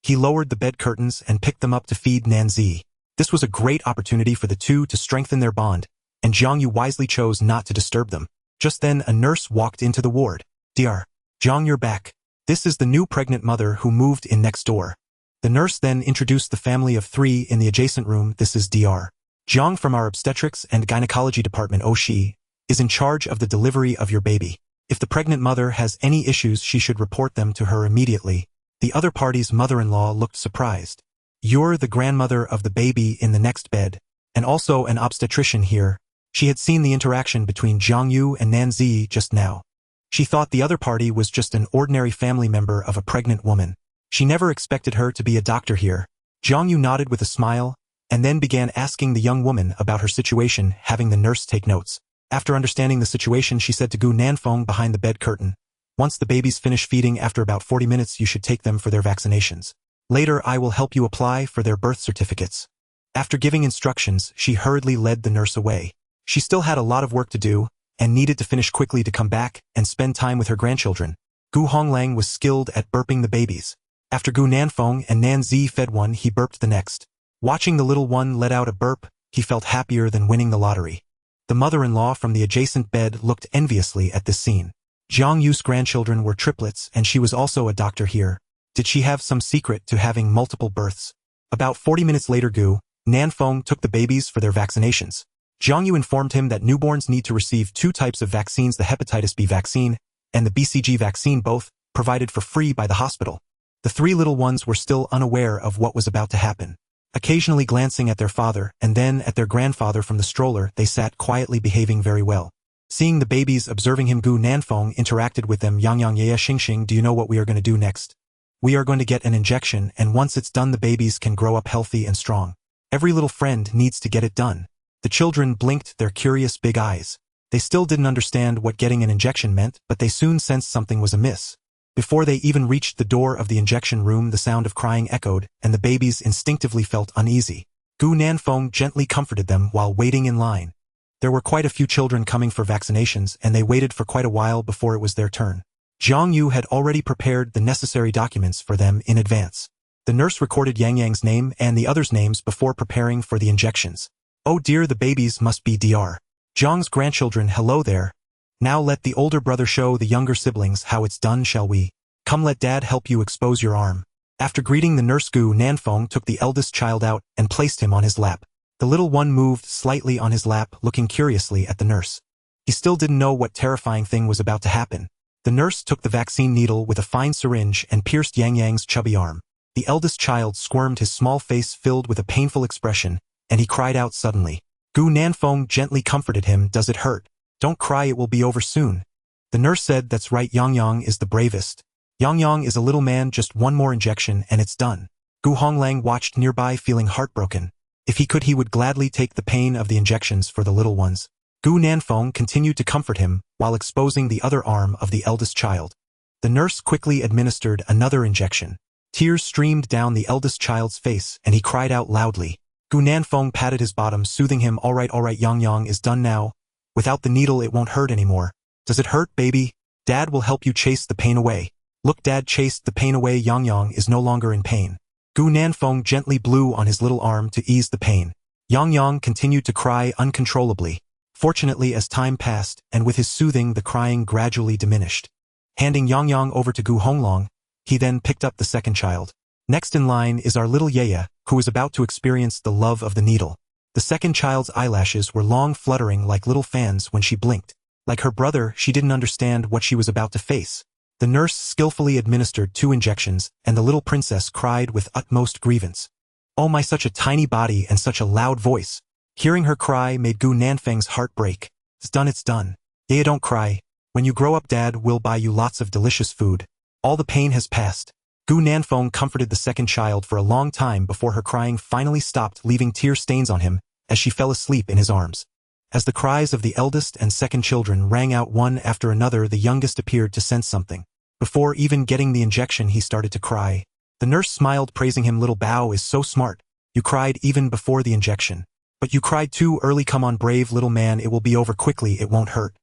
He lowered the bed curtains and picked them up to feed Nanzi. This was a great opportunity for the two to strengthen their bond, and Zhang Yu wisely chose not to disturb them. Just then, a nurse walked into the ward. Dr. Zhang, you're back. This is the new pregnant mother who moved in next door. The nurse then introduced the family of three in the adjacent room. This is Dr. Zhang from our obstetrics and gynecology department. She is in charge of the delivery of your baby. If the pregnant mother has any issues, she should report them to her immediately. The other party's mother-in-law looked surprised. You're the grandmother of the baby in the next bed, and also an obstetrician here. She had seen the interaction between Zhang Yu and Nanzi just now. She thought the other party was just an ordinary family member of a pregnant woman. She never expected her to be a doctor here. Zhang Yu nodded with a smile, and then began asking the young woman about her situation, having the nurse take notes. After understanding the situation, she said to Gu Nanfeng behind the bed curtain, once the babies finish feeding after about 40 minutes, you should take them for their vaccinations. Later, I will help you apply for their birth certificates. After giving instructions, she hurriedly led the nurse away. She still had a lot of work to do, and needed to finish quickly to come back and spend time with her grandchildren. Gu Honglang was skilled at burping the babies. After Gu Nanfeng and Nan Zi fed one, he burped the next. Watching the little one let out a burp, he felt happier than winning the lottery. The mother-in-law from the adjacent bed looked enviously at this scene. Jiang Yu's grandchildren were triplets, and she was also a doctor here. Did she have some secret to having multiple births? About 40 minutes later, Gu Nanfeng took the babies for their vaccinations. Jiang Yu informed him that newborns need to receive 2 types of vaccines, the hepatitis B vaccine and the BCG vaccine, both provided for free by the hospital. The 3 little ones were still unaware of what was about to happen. Occasionally glancing at their father and then at their grandfather from the stroller, they sat quietly, behaving very well. Seeing the babies observing him, Gu Nanfeng interacted with them. Yang Yang Yaya Xingxing, do you know what we are going to do next? We are going to get an injection, and once it's done the babies can grow up healthy and strong. Every little friend needs to get it done. The children blinked their curious big eyes. They still didn't understand what getting an injection meant, but they soon sensed something was amiss. Before they even reached the door of the injection room, the sound of crying echoed, and the babies instinctively felt uneasy. Gu Nanfeng gently comforted them while waiting in line. There were quite a few children coming for vaccinations, and they waited for quite a while before it was their turn. Jiang Yu had already prepared the necessary documents for them in advance. The nurse recorded Yang Yang's name and the others' names before preparing for the injections. Oh dear, the babies must be Dr. Zhang's grandchildren. Hello there. Now let the older brother show the younger siblings how it's done, shall we? Come, let Dad help you expose your arm. After greeting the nurse, Gu Nanfeng took the eldest child out and placed him on his lap. The little one moved slightly on his lap, looking curiously at the nurse. He still didn't know what terrifying thing was about to happen. The nurse took the vaccine needle with a fine syringe and pierced Yang Yang's chubby arm. The eldest child squirmed, his small face filled with a painful expression, and he cried out suddenly. Gu Nanfeng gently comforted him. Does it hurt? Don't cry, it will be over soon. The nurse said, that's right, Yang Yang is the bravest. Yang Yang is a little man, just one more injection and it's done. Gu Honglang watched nearby, feeling heartbroken. If he could, he would gladly take the pain of the injections for the little ones. Gu Nanfeng continued to comfort him while exposing the other arm of the eldest child. The nurse quickly administered another injection. Tears streamed down the eldest child's face and he cried out loudly. Gu Nanfeng patted his bottom, soothing him. All right, Yang Yang is done now. Without the needle it won't hurt anymore. Does it hurt, baby? Dad will help you chase the pain away. Look, Dad chased the pain away. Yang Yang is no longer in pain. Gu Nanfeng gently blew on his little arm to ease the pain. Yang Yang continued to cry uncontrollably. Fortunately, as time passed, and with his soothing, the crying gradually diminished. Handing Yang Yang over to Gu Honglang, he then picked up the second child. Next in line is our little Yaya, who is about to experience the love of the needle. The second child's eyelashes were long, fluttering like little fans when she blinked. Like her brother, she didn't understand what she was about to face. The nurse skillfully administered 2 injections, and the little princess cried with utmost grievance. Oh my, such a tiny body and such a loud voice. Hearing her cry made Gu Nanfeng's heart break. It's done, it's done. Yaya, don't cry. When you grow up, Dad will buy you lots of delicious food. All the pain has passed. Gu Nanfeng comforted the second child for a long time before her crying finally stopped, leaving tear stains on him as she fell asleep in his arms. As the cries of the eldest and second children rang out one after another, the youngest appeared to sense something. Before even getting the injection, he started to cry. The nurse smiled, praising him. Little Bao is so smart. You cried even before the injection. But you cried too early. Come on, brave little man, it will be over quickly, it won't hurt.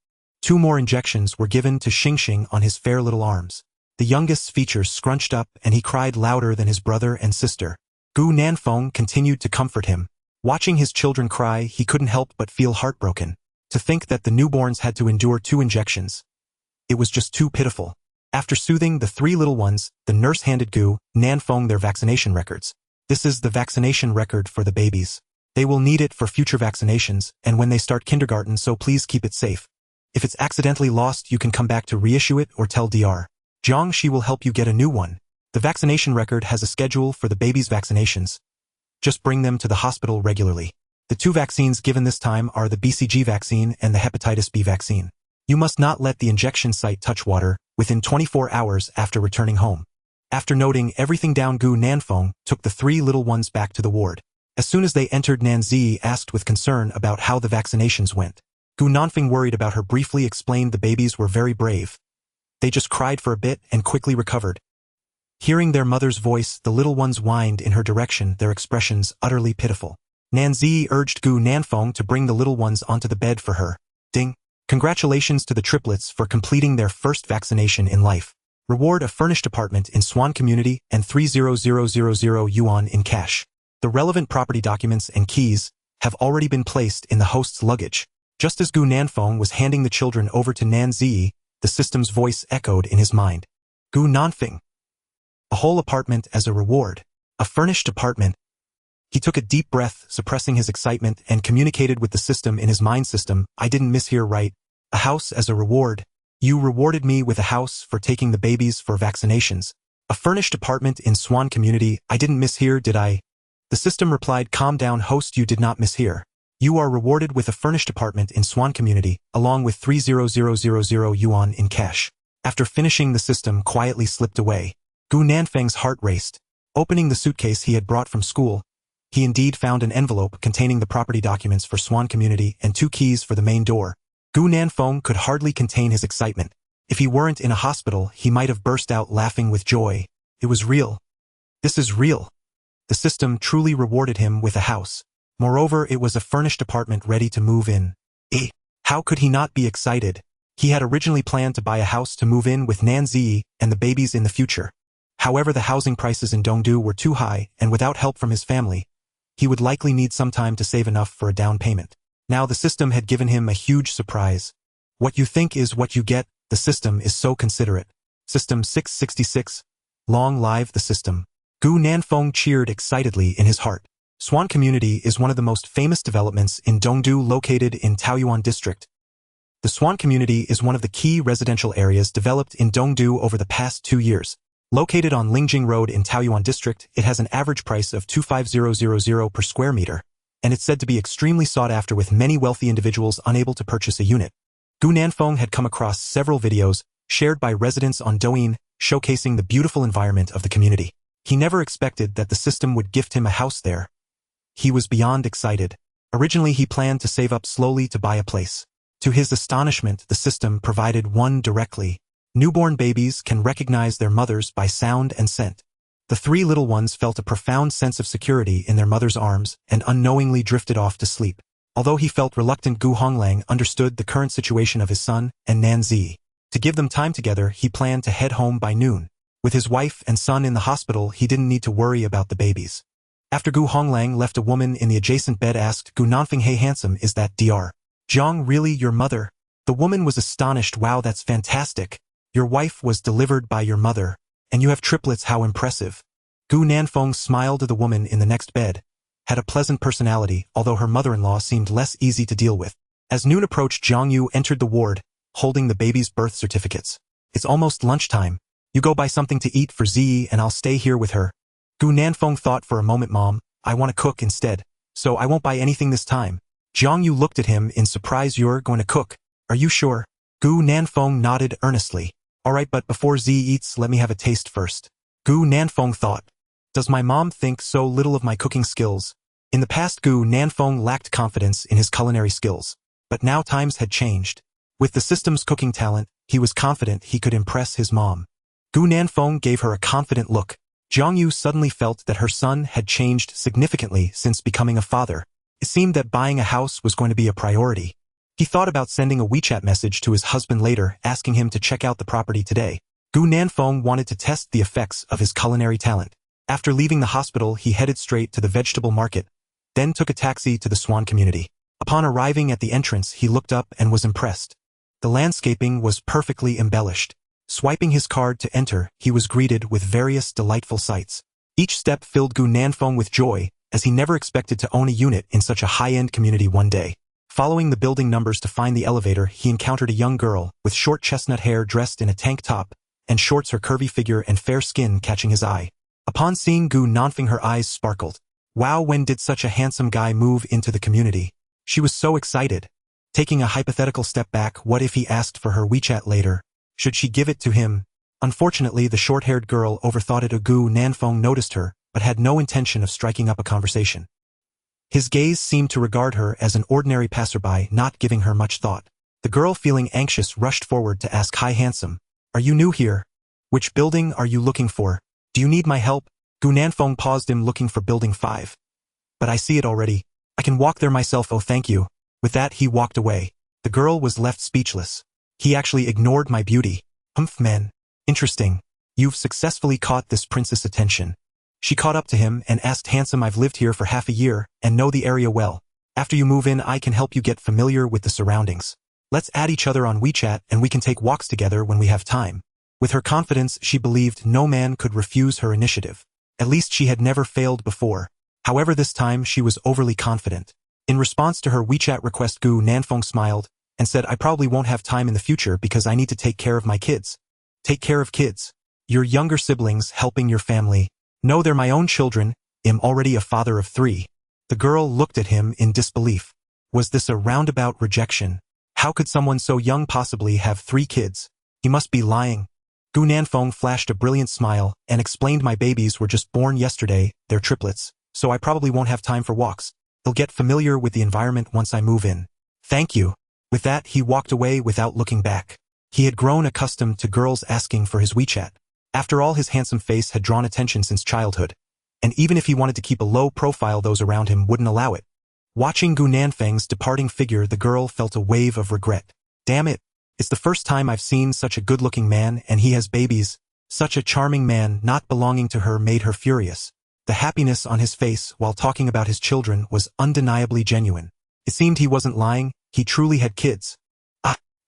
2 more injections were given to Xingxing on his fair little arms. The youngest's features scrunched up and he cried louder than his brother and sister. Gu Nanfeng continued to comfort him. Watching his children cry, he couldn't help but feel heartbroken. To think that the newborns had to endure 2 injections. It was just too pitiful. After soothing the 3 little ones, the nurse handed Gu Nanfeng their vaccination records. This is the vaccination record for the babies. They will need it for future vaccinations and when they start kindergarten, so please keep it safe. If it's accidentally lost, you can come back to reissue it or tell Dr. Zhang, she will help you get a new one. The vaccination record has a schedule for the baby's vaccinations. Just bring them to the hospital regularly. The 2 vaccines given this time are the BCG vaccine and the hepatitis B vaccine. You must not let the injection site touch water within 24 hours after returning home. After noting everything down, Gu Nanfeng took the 3 little ones back to the ward. As soon as they entered, Nanzi asked with concern about how the vaccinations went. Gu Nanfeng, worried about her, briefly explained the babies were very brave. They just cried for a bit and quickly recovered. Hearing their mother's voice, the little ones whined in her direction, their expressions utterly pitiful. Nanzi urged Gu Nanfeng to bring the little ones onto the bed for her. Ding. Congratulations to the triplets for completing their first vaccination in life. Reward: a furnished apartment in Swan Community and 300,000 yuan in cash. The relevant property documents and keys have already been placed in the host's luggage. Just as Gu Nanfeng was handing the children over to Nanzi, the system's voice echoed in his mind. Gu Nanfeng. A whole apartment as a reward. A furnished apartment. He took a deep breath, suppressing his excitement, and communicated with the system in his mind. System, I didn't mishear right. A house as a reward. You rewarded me with a house for taking the babies for vaccinations. A furnished apartment in Swan Community. I didn't mishear, did I? The system replied, calm down, host, you did not mishear. You are rewarded with a furnished apartment in Swan Community, along with 300,000 yuan in cash. After finishing, the system quietly slipped away. Gu Nanfeng's heart raced. Opening the suitcase he had brought from school, he indeed found an envelope containing the property documents for Swan Community and 2 keys for the main door. Gu Nanfeng could hardly contain his excitement. If he weren't in a hospital, he might have burst out laughing with joy. It was real. This is real. The system truly rewarded him with a house. Moreover, it was a furnished apartment ready to move in. How could he not be excited? He had originally planned to buy a house to move in with Nanzi and the babies in the future. However, the housing prices in Dongdu were too high, and without help from his family, he would likely need some time to save enough for a down payment. Now the system had given him a huge surprise. What you think is what you get. The system is so considerate. System 666. Long live the system. Gu Nanfeng cheered excitedly in his heart. Swan Community is one of the most famous developments in Dongdu, located in Taoyuan District. The Swan Community is one of the key residential areas developed in Dongdu over the past 2 years. Located on Lingjing Road in Taoyuan District, it has an average price of 250,000 per square meter, and it's said to be extremely sought after, with many wealthy individuals unable to purchase a unit. Gu Nanfeng had come across several videos shared by residents on Douyin showcasing the beautiful environment of the community. He never expected that the system would gift him a house there. He was beyond excited. Originally, he planned to save up slowly to buy a place. To his astonishment, the system provided one directly. Newborn babies can recognize their mothers by sound and scent. The 3 little ones felt a profound sense of security in their mother's arms and unknowingly drifted off to sleep. Although he felt reluctant, Gu Honglang understood the current situation of his son and Nanzi. To give them time together, he planned to head home by noon. With his wife and son in the hospital, he didn't need to worry about the babies. After Gu Honglang left, a woman in the adjacent bed asked Gu Nanfeng, hey handsome, is that Dr. Zhang really your mother? The woman was astonished. Wow, that's fantastic. Your wife was delivered by your mother, and you have triplets, how impressive. Gu Nanfeng smiled. The woman in the next bed had a pleasant personality, although her mother-in-law seemed less easy to deal with. As noon approached, Zhang Yu entered the ward, holding the baby's birth certificates. It's almost lunchtime. You go buy something to eat for Ziyi and I'll stay here with her. Gu Nanfeng thought for a moment. Mom, I want to cook instead, so I won't buy anything this time. Zhang Yu looked at him in surprise. You're going to cook? Are you sure? Gu Nanfeng nodded earnestly. All right, but before Ziyi eats, let me have a taste first. Gu Nanfeng thought. Does my mom think so little of my cooking skills? In the past, Gu Nanfeng lacked confidence in his culinary skills, but now times had changed. With the system's cooking talent, he was confident he could impress his mom. Gu Nanfeng gave her a confident look. Zhang Yu suddenly felt that her son had changed significantly since becoming a father. It seemed that buying a house was going to be a priority. He thought about sending a WeChat message to his husband later, asking him to check out the property today. Gu Nanfeng wanted to test the effects of his culinary talent. After leaving the hospital, he headed straight to the vegetable market, then took a taxi to the Swan Community. Upon arriving at the entrance, he looked up and was impressed. The landscaping was perfectly embellished. Swiping his card to enter, he was greeted with various delightful sights. Each step filled Gu Nanfeng with joy, as he never expected to own a unit in such a high-end community one day. Following the building numbers to find the elevator, he encountered a young girl with short chestnut hair dressed in a tank top and shorts, her curvy figure and fair skin catching his eye. Upon seeing Gu Nanfeng, her eyes sparkled. Wow, when did such a handsome guy move into the community? She was so excited. Taking a hypothetical step back, what if he asked for her WeChat later? Should she give it to him? Unfortunately, the short-haired girl overthought it. Gu Nanfeng noticed her, but had no intention of striking up a conversation. His gaze seemed to regard her as an ordinary passerby, not giving her much thought. The girl, feeling anxious, rushed forward to ask, "Hi handsome. Are you new here? Which building are you looking for? Do you need my help?" Gu Nanfeng paused him, looking for building 5. But I see it already. I can walk there myself, oh thank you. With that he walked away. The girl was left speechless. He actually ignored my beauty. Humph man. Interesting. You've successfully caught this princess' attention. She caught up to him and asked, handsome, I've lived here for half a year and know the area well. After you move in I can help you get familiar with the surroundings. Let's add each other on WeChat and we can take walks together when we have time. With her confidence she believed no man could refuse her initiative. At least she had never failed before. However, this time she was overly confident. In response to her WeChat request, Gu Nanfeng smiled and said, I probably won't have time in the future because I need to take care of my kids. Take care of kids? Your younger siblings helping your family? No, they're my own children. I'm already a father of 3. The girl looked at him in disbelief. Was this a roundabout rejection? How could someone so young possibly have 3 kids? He must be lying. Gu Nanfeng flashed a brilliant smile and explained, my babies were just born yesterday, they're triplets, so I probably won't have time for walks. They'll get familiar with the environment once I move in. Thank you. With that he walked away without looking back. He had grown accustomed to girls asking for his WeChat. After all, his handsome face had drawn attention since childhood. And even if he wanted to keep a low profile, those around him wouldn't allow it. Watching Gu Nanfeng's departing figure, the girl felt a wave of regret. Damn it. It's the first time I've seen such a good-looking man and he has babies. Such a charming man not belonging to her made her furious. The happiness on his face while talking about his children was undeniably genuine. It seemed he wasn't lying, he truly had kids.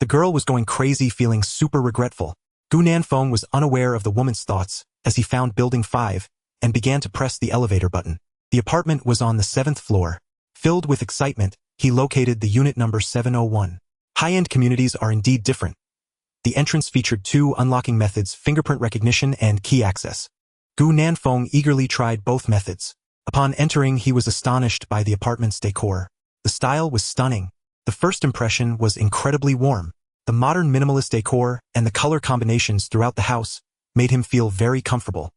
The girl was going crazy, feeling super regretful. Gu Nanfeng was unaware of the woman's thoughts as he found building 5 and began to press the elevator button. The apartment was on the 7th floor. Filled with excitement, he located the unit number 701. High-end communities are indeed different. The entrance featured 2 unlocking methods, fingerprint recognition and key access. Gu Nanfeng eagerly tried both methods. Upon entering, he was astonished by the apartment's decor. The style was stunning. The first impression was incredibly warm. The modern minimalist decor and the color combinations throughout the house made him feel very comfortable.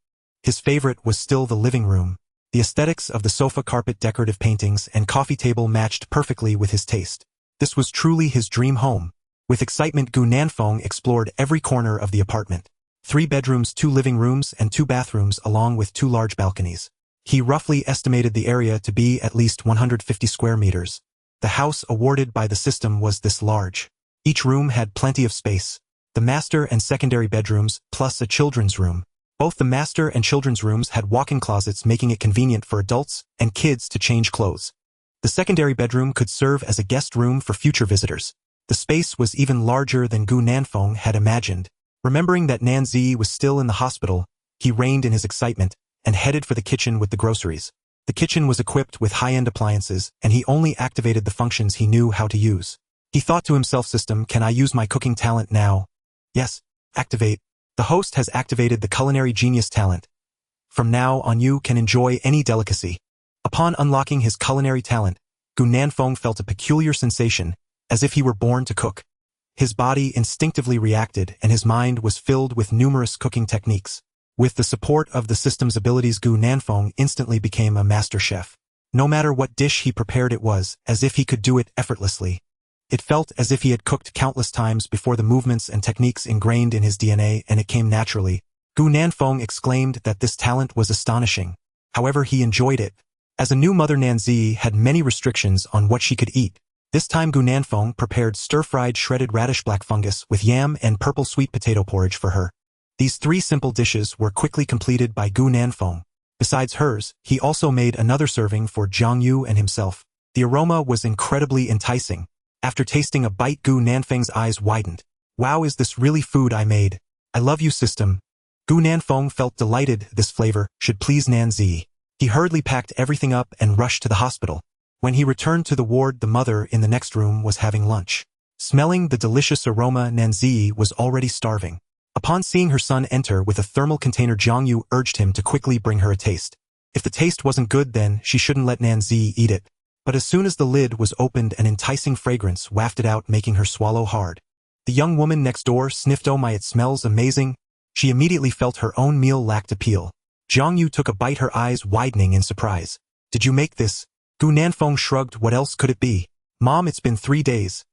His favorite was still the living room. The aesthetics of the sofa, carpet, decorative paintings, and coffee table matched perfectly with his taste. This was truly his dream home. With excitement, Gu Nanfeng explored every corner of the apartment. 3 bedrooms, 2 living rooms, and 2 bathrooms along with 2 large balconies. He roughly estimated the area to be at least 150 square meters. The house awarded by the system was this large. Each room had plenty of space. The master and secondary bedrooms, plus a children's room. Both the master and children's rooms had walk-in closets, making it convenient for adults and kids to change clothes. The secondary bedroom could serve as a guest room for future visitors. The space was even larger than Gu Nanfeng had imagined. Remembering that Nanzi was still in the hospital, he reined in his excitement and headed for the kitchen with the groceries. The kitchen was equipped with high-end appliances, and he only activated the functions he knew how to use. He thought to himself, system, can I use my cooking talent now? Yes, activate. The host has activated the culinary genius talent. From now on you can enjoy any delicacy. Upon unlocking his culinary talent, Gu Nanfeng felt a peculiar sensation, as if he were born to cook. His body instinctively reacted and his mind was filled with numerous cooking techniques. With the support of the system's abilities, Gu Nanfeng instantly became a master chef. No matter what dish he prepared, it was as if he could do it effortlessly. It felt as if he had cooked countless times before, the movements and techniques ingrained in his DNA, and it came naturally. Gu Nanfeng exclaimed that this talent was astonishing. However, he enjoyed it. As a new mother, Nanzi had many restrictions on what she could eat. This time Gu Nanfeng prepared stir-fried shredded radish black fungus with yam and purple sweet potato porridge for her. These 3 simple dishes were quickly completed by Gu Nanfeng. Besides hers, he also made another serving for Zhang Yu and himself. The aroma was incredibly enticing. After tasting a bite, Gu Nanfeng's eyes widened. Wow, is this really food I made? I love you, system. Gu Nanfeng felt delighted this flavor should please Nanzi. He hurriedly packed everything up and rushed to the hospital. When he returned to the ward, the mother in the next room was having lunch. Smelling the delicious aroma, Nanzi was already starving. Upon seeing her son enter with a thermal container, Zhang Yu urged him to quickly bring her a taste. If the taste wasn't good, then she shouldn't let Nanzi eat it. But as soon as the lid was opened, an enticing fragrance wafted out, making her swallow hard. The young woman next door sniffed, "Oh my, it smells amazing." She immediately felt her own meal lacked appeal. Zhang Yu took a bite, her eyes widening in surprise. "Did you make this?" Gu Nanfeng shrugged. "What else could it be? Mom, it's been 3 days.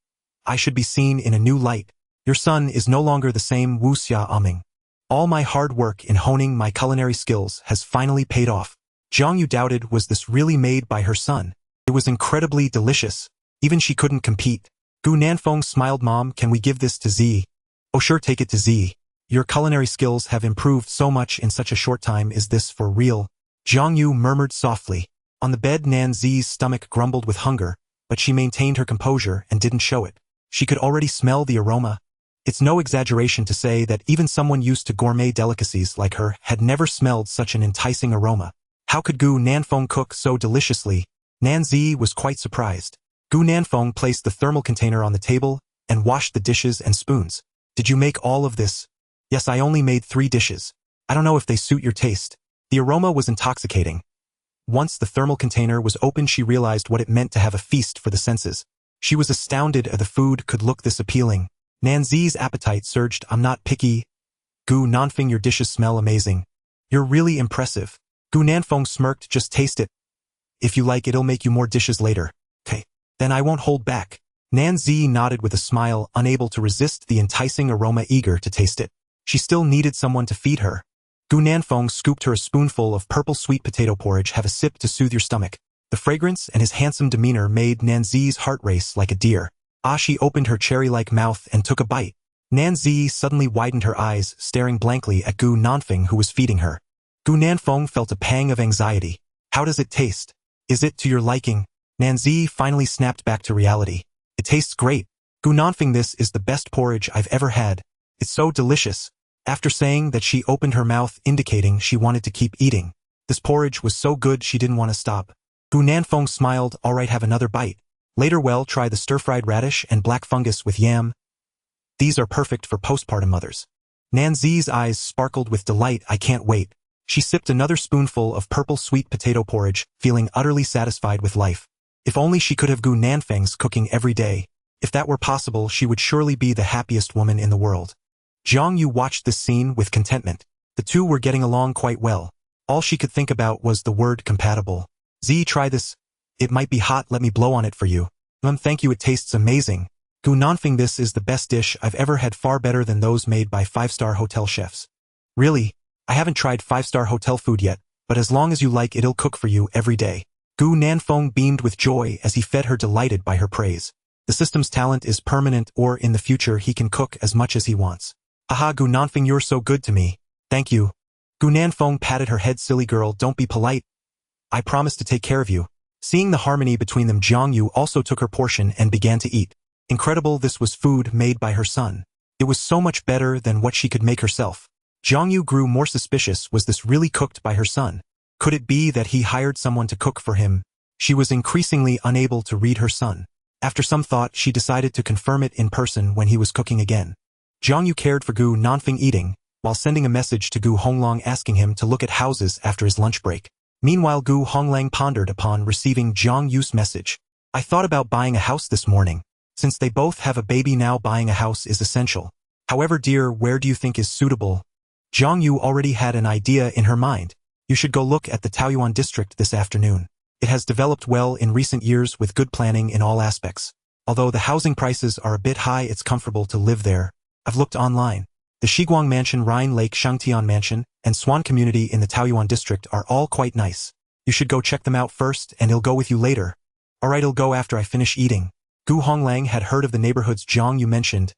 I should be seen in a new light. Your son is no longer the same Wu Xia Aming. All my hard work in honing my culinary skills has finally paid off." Zhang Yu doubted, was this really made by her son? It It was incredibly delicious. Even she couldn't compete. Gu Nanfeng smiled. Mom, can we give this to Z? Oh sure, take it to Z. Your culinary skills have improved so much in such a short time. Is this for real? Zhang Yu murmured softly. On the bed, Nan Zi's stomach grumbled with hunger, but she maintained her composure and didn't show it. She could already smell the aroma. It's no exaggeration to say that even someone used to gourmet delicacies like her had never smelled such an enticing aroma. How could Gu Nanfeng cook so deliciously? Nan Zi was quite surprised. Gu Nanfeng placed the thermal container on the table and washed the dishes and spoons. Did you make all of this? Yes, I only made 3 dishes. I don't know if they suit your taste. The aroma was intoxicating. Once the thermal container was opened, she realized what it meant to have a feast for the senses. She was astounded the food could look this appealing. Nan Zi's appetite surged. I'm not picky. Gu Nanfeng, your dishes smell amazing. You're really impressive. Gu Nanfeng smirked. Just taste it. If you like, it'll make you more dishes later. Okay, then I won't hold back. Nan Zi nodded with a smile, unable to resist the enticing aroma, eager to taste it. She still needed someone to feed her. Gu Nanfeng scooped her a spoonful of purple sweet potato porridge. Have a sip to soothe your stomach. The fragrance and his handsome demeanor made Nan Zi's heart race like a deer. She opened her cherry-like mouth and took a bite. Nan Zi suddenly widened her eyes, staring blankly at Gu Nanfeng, who was feeding her. Gu Nanfeng felt a pang of anxiety. How does it taste? Is it to your liking? Nan Zi finally snapped back to reality. It tastes great. Gu Nanfeng, this is the best porridge I've ever had. It's so delicious. After saying that, she opened her mouth, indicating she wanted to keep eating. This porridge was so good she didn't want to stop. Gu Nanfeng smiled. All right, have another bite. Later, well, try the stir-fried radish and black fungus with yam. These are perfect for postpartum mothers. Nan Zi's eyes sparkled with delight. I can't wait. She sipped another spoonful of purple sweet potato porridge, feeling utterly satisfied with life. If only she could have Gu Nanfeng's cooking every day. If that were possible, she would surely be the happiest woman in the world. Zhang Yu watched this scene with contentment. The two were getting along quite well. All she could think about was the word compatible. Z, try this. It might be hot, let me blow on it for you. Thank you, it tastes amazing. Gu Nanfeng, this is the best dish I've ever had, far better than those made by 5-star hotel chefs. Really? I haven't tried 5-star hotel food yet, but as long as you like, it'll cook for you every day. Gu Nanfeng beamed with joy as he fed her, delighted by her praise. The system's talent is permanent, or in the future he can cook as much as he wants. Haha, Gu Nanfeng, you're so good to me. Thank you. Gu Nanfeng patted her head. Silly girl, don't be polite. I promise to take care of you. Seeing the harmony between them, Zhang Yu also took her portion and began to eat. Incredible, this was food made by her son. It was so much better than what she could make herself. Zhang Yu grew more suspicious. Was this really cooked by her son? Could it be that he hired someone to cook for him? She was increasingly unable to read her son. After some thought, she decided to confirm it in person when he was cooking again. Zhang Yu cared for Gu Nanfeng eating, while sending a message to Gu Honglang asking him to look at houses after his lunch break. Meanwhile, Gu Honglang pondered upon receiving Zhang Yu's message. I thought about buying a house this morning. Since they both have a baby now, buying a house is essential. However, dear, where do you think is suitable? Zhang Yu already had an idea in her mind. You should go look at the Taoyuan district this afternoon. It has developed well in recent years with good planning in all aspects. Although the housing prices are a bit high, it's comfortable to live there. I've looked online. The Shiguang Mansion, Rhine Lake Shangtian Mansion, and Swan Community in the Taoyuan district are all quite nice. You should go check them out first, and he'll go with you later. Alright, I'll go after I finish eating. Gu Honglang had heard of the neighborhoods Zhang Yu mentioned.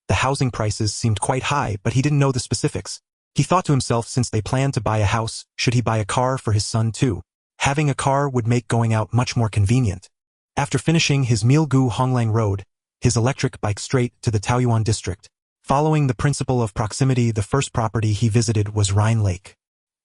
The housing prices seemed quite high, but he didn't know the specifics. He thought to himself, since they planned to buy a house, should he buy a car for his son too? Having a car would make going out much more convenient. After finishing his meal, Gu Honglang rode his electric bike straight to the Taoyuan district. Following the principle of proximity, the first property he visited was Rhine Lake.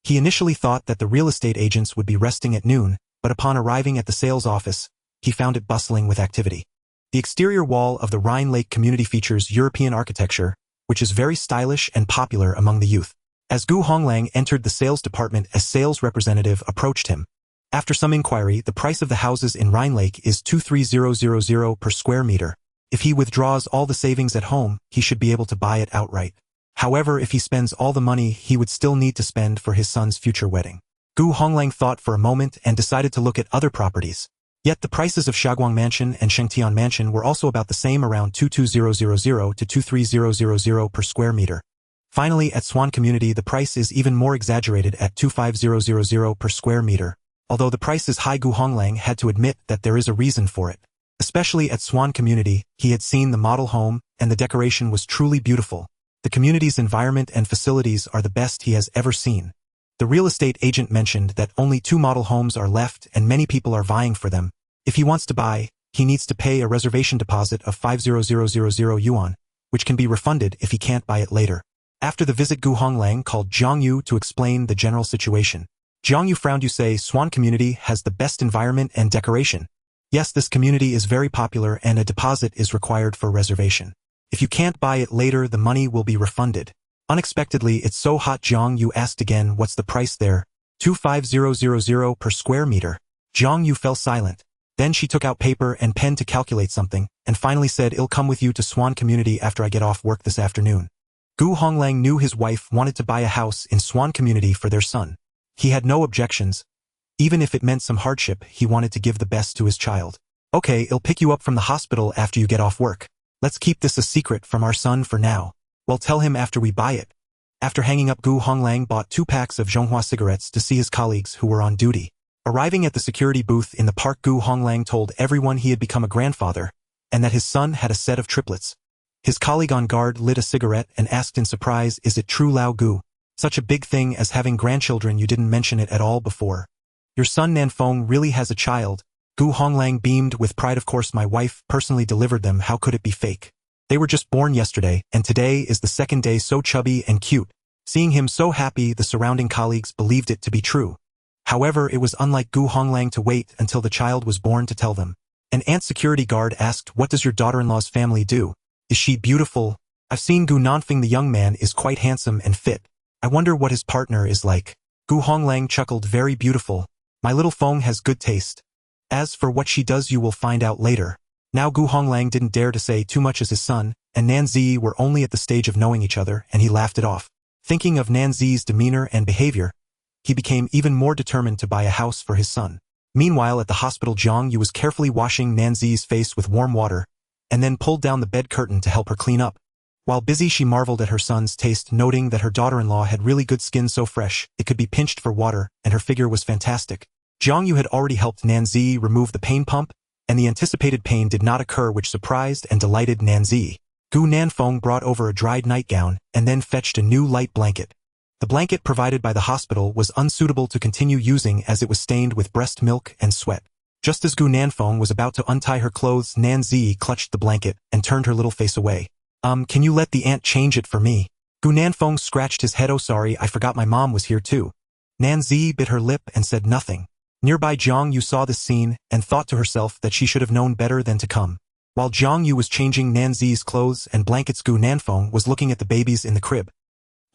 He initially thought that the real estate agents would be resting at noon, but upon arriving at the sales office, he found it bustling with activity. The exterior wall of the Rhine Lake community features European architecture, which is very stylish and popular among the youth. As Gu Honglang entered the sales department, a sales representative approached him. After some inquiry, the price of the houses in Rhine Lake is 23000 per square meter. If he withdraws all the savings at home, he should be able to buy it outright. However, if he spends all the money, he would still need to spend for his son's future wedding. Gu Honglang thought for a moment and decided to look at other properties. Yet the prices of Shiguang Mansion and Shengtian Mansion were also about the same, around 22000 to 23000 per square meter. Finally, at Swan Community, the price is even more exaggerated at 25000 per square meter. Although the price is high, Gu Honglang had to admit that there is a reason for it. Especially at Swan Community, he had seen the model home, and the decoration was truly beautiful. The community's environment and facilities are the best he has ever seen. The real estate agent mentioned that only 2 model homes are left and many people are vying for them. If he wants to buy, he needs to pay a reservation deposit of 500,000 yuan, which can be refunded if he can't buy it later. After the visit, Gu Honglang called Zhang Yu to explain the general situation. Zhang Yu frowned. You say Swan Community has the best environment and decoration. Yes, this community is very popular and a deposit is required for reservation. If you can't buy it later, the money will be refunded. Unexpectedly, it's so hot. Zhang Yu asked again, what's the price there? 250,000 per square meter. Zhang Yu fell silent. Then she took out paper and pen to calculate something, and finally said, I'll come with you to Swan Community after I get off work this afternoon. Gu Honglang knew his wife wanted to buy a house in Swan Community for their son. He had no objections. Even if it meant some hardship, he wanted to give the best to his child. Okay, I'll pick you up from the hospital after you get off work. Let's keep this a secret from our son for now. We'll tell him after we buy it. After hanging up, Gu Honglang bought 2 packs of Zhonghua cigarettes to see his colleagues who were on duty. Arriving at the security booth in the park, Gu Honglang told everyone he had become a grandfather, and that his son had a set of triplets. His colleague on guard lit a cigarette and asked in surprise, is it true, Lao Gu? Such a big thing as having grandchildren, you didn't mention it at all before. Your son Nanfeng really has a child. Gu Honglang beamed with pride. Of course, my wife personally delivered them. How could it be fake? They were just born yesterday, and today is the 2nd day. So chubby and cute. Seeing him so happy, the surrounding colleagues believed it to be true. However, it was unlike Gu Honglang to wait until the child was born to tell them. An ant security guard asked, what does your daughter-in-law's family do? Is she beautiful? I've seen Gu Nanfeng. The young man is quite handsome and fit. I wonder what his partner is like. Gu Honglang chuckled, very beautiful. My little Feng has good taste. As for what she does, you will find out later. Now Gu Honglang didn't dare to say too much as his son and Nan Zi were only at the stage of knowing each other, and he laughed it off. Thinking of Nan Zi's demeanor and behavior, he became even more determined to buy a house for his son. Meanwhile, at the hospital, Zhang Yu was carefully washing Nan Zi's face with warm water, and then pulled down the bed curtain to help her clean up. While busy, she marveled at her son's taste, noting that her daughter-in-law had really good skin, so fresh it could be pinched for water, and her figure was fantastic. Zhang Yu had already helped Nan Zi remove the pain pump, and the anticipated pain did not occur, which surprised and delighted Nan Zi. Gu Nanfeng brought over a dried nightgown and then fetched a new light blanket. The blanket provided by the hospital was unsuitable to continue using as it was stained with breast milk and sweat. Just as Gu Nanfeng was about to untie her clothes, Nan Zi clutched the blanket and turned her little face away. Can you let the ant change it for me? Gu Nanfeng scratched his head. Oh, sorry, I forgot my mom was here too. Nan Zi bit her lip and said nothing. Nearby, Zhang Yu saw this scene and thought to herself that she should have known better than to come. While Zhang Yu was changing Nan Zi's clothes and blankets, Gu Nanfeng was looking at the babies in the crib.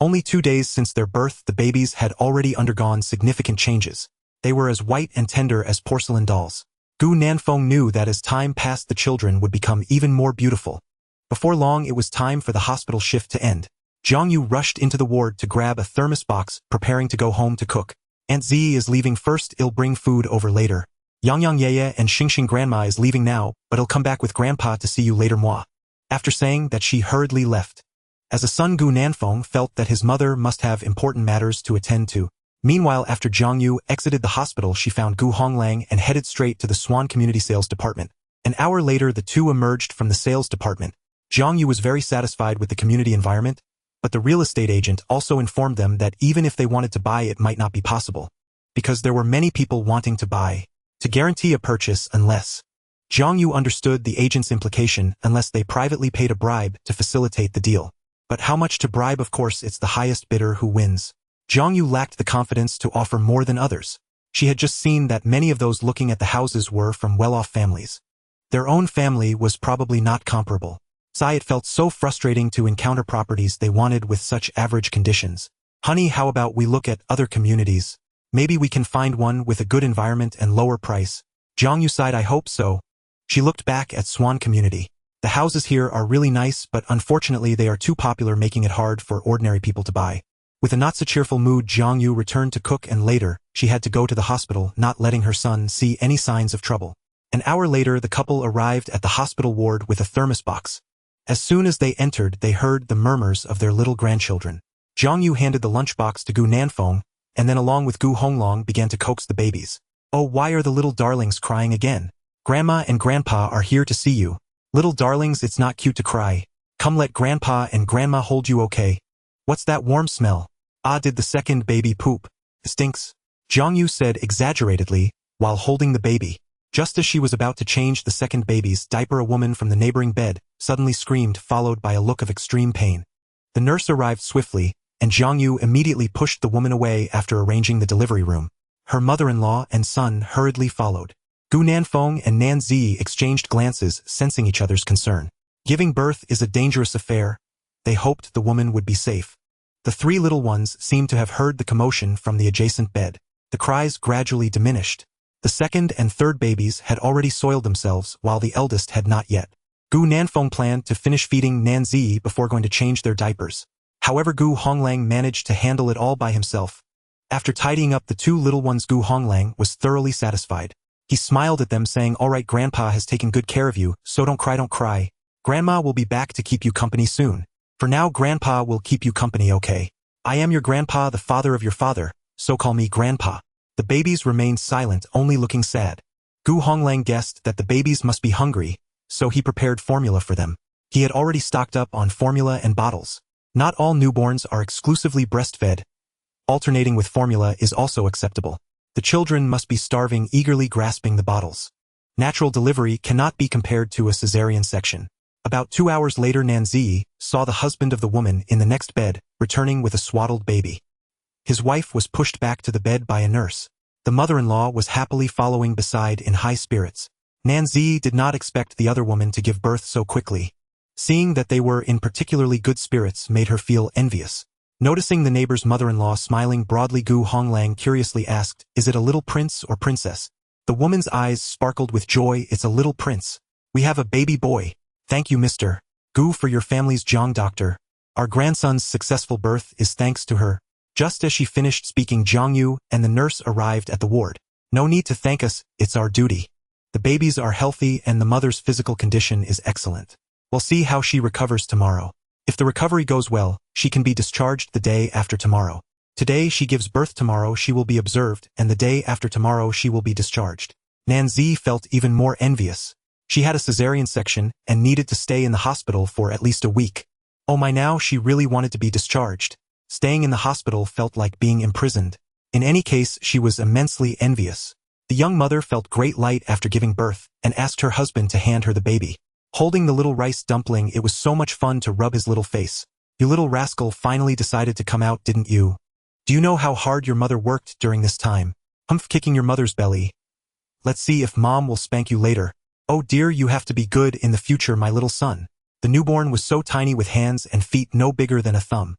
Only 2 days since their birth, the babies had already undergone significant changes. They were as white and tender as porcelain dolls. Gu Nanfeng knew that as time passed, the children would become even more beautiful. Before long, it was time for the hospital shift to end. Zhang Yu rushed into the ward to grab a thermos box, preparing to go home to cook. Aunt Zi is leaving first, I'll bring food over later. Yang Yang Yeye and Xingxing grandma is leaving now, but I'll come back with grandpa to see you later, moi. After saying that, she hurriedly left. As a son, Gu Nanfeng felt that his mother must have important matters to attend to. Meanwhile, after Zhang Yu exited the hospital, she found Gu Honglang and headed straight to the Swan Community Sales Department. An hour later, the two emerged from the sales department. Zhang Yu was very satisfied with the community environment, but the real estate agent also informed them that even if they wanted to buy, it might not be possible, because there were many people wanting to buy, to guarantee a purchase unless. Zhang Yu understood the agent's implication, unless they privately paid a bribe to facilitate the deal. But how much to bribe? Of course, it's the highest bidder who wins. Zhang Yu lacked the confidence to offer more than others. She had just seen that many of those looking at the houses were from well-off families. Their own family was probably not comparable. It felt so frustrating to encounter properties they wanted with such average conditions. Honey, how about we look at other communities? Maybe we can find one with a good environment and lower price. Zhang Yu sighed. I hope so. She looked back at Swan Community. The houses here are really nice, but unfortunately they are too popular, making it hard for ordinary people to buy. With a not-so-cheerful mood, Zhang Yu returned to cook, and later, she had to go to the hospital, not letting her son see any signs of trouble. An hour later, the couple arrived at the hospital ward with a thermos box. As soon as they entered, they heard the murmurs of their little grandchildren. Zhang Yu handed the lunchbox to Gu Nanfeng, and then along with Gu Honglang began to coax the babies. Oh, why are the little darlings crying again? Grandma and Grandpa are here to see you. Little darlings, it's not cute to cry. Come, let Grandpa and Grandma hold you, okay? What's that warm smell? Ah, did the second baby poop? Stinks. Jiangyu said exaggeratedly, while holding the baby. Just as she was about to change the second baby's diaper, a woman from the neighboring bed suddenly screamed, followed by a look of extreme pain. The nurse arrived swiftly, and Jiangyu immediately pushed the woman away after arranging the delivery room. Her mother-in-law and son hurriedly followed. Gu Nanfeng and Nan Zi exchanged glances, sensing each other's concern. Giving birth is a dangerous affair. They hoped the woman would be safe. The three little ones seemed to have heard the commotion from the adjacent bed. The cries gradually diminished. The second and third babies had already soiled themselves, while the eldest had not yet. Gu Nanfeng planned to finish feeding Nan Zi before going to change their diapers. However, Gu Honglang managed to handle it all by himself. After tidying up the two little ones, Gu Honglang was thoroughly satisfied. He smiled at them, saying, "All right, Grandpa has taken good care of you, so don't cry, don't cry. Grandma will be back to keep you company soon. For now, Grandpa will keep you company, okay? I am your Grandpa, the father of your father, so call me Grandpa." The babies remained silent, only looking sad. Gu Honglang guessed that the babies must be hungry, so he prepared formula for them. He had already stocked up on formula and bottles. Not all newborns are exclusively breastfed. Alternating with formula is also acceptable. The children must be starving, eagerly grasping the bottles. Natural delivery cannot be compared to a cesarean section. About 2 hours later, Nan Zi saw the husband of the woman in the next bed, returning with a swaddled baby. His wife was pushed back to the bed by a nurse. The mother-in-law was happily following beside in high spirits. Nan Zi did not expect the other woman to give birth so quickly. Seeing that they were in particularly good spirits made her feel envious. Noticing the neighbor's mother-in-law smiling broadly, Gu Honglang curiously asked, "Is it a little prince or princess?" The woman's eyes sparkled with joy. "It's a little prince. We have a baby boy. Thank you, Mr. Gu, for your family's Jiang doctor. Our grandson's successful birth is thanks to her." Just as she finished speaking, Jiangyu and the nurse arrived at the ward. "No need to thank us, it's our duty. The babies are healthy and the mother's physical condition is excellent. We'll see how she recovers tomorrow. If the recovery goes well, she can be discharged the day after tomorrow. Today she gives birth, tomorrow she will be observed, and the day after tomorrow she will be discharged." Nan Zi felt even more envious. She had a cesarean section and needed to stay in the hospital for at least a week. Oh my, now she really wanted to be discharged. Staying in the hospital felt like being imprisoned. In any case, she was immensely envious. The young mother felt great light after giving birth and asked her husband to hand her the baby. Holding the little rice dumpling, it was so much fun to rub his little face. "You little rascal finally decided to come out, didn't you? Do you know how hard your mother worked during this time? Humph, kicking your mother's belly. Let's see if mom will spank you later. Oh dear, you have to be good in the future, my little son." The newborn was so tiny with hands and feet no bigger than a thumb.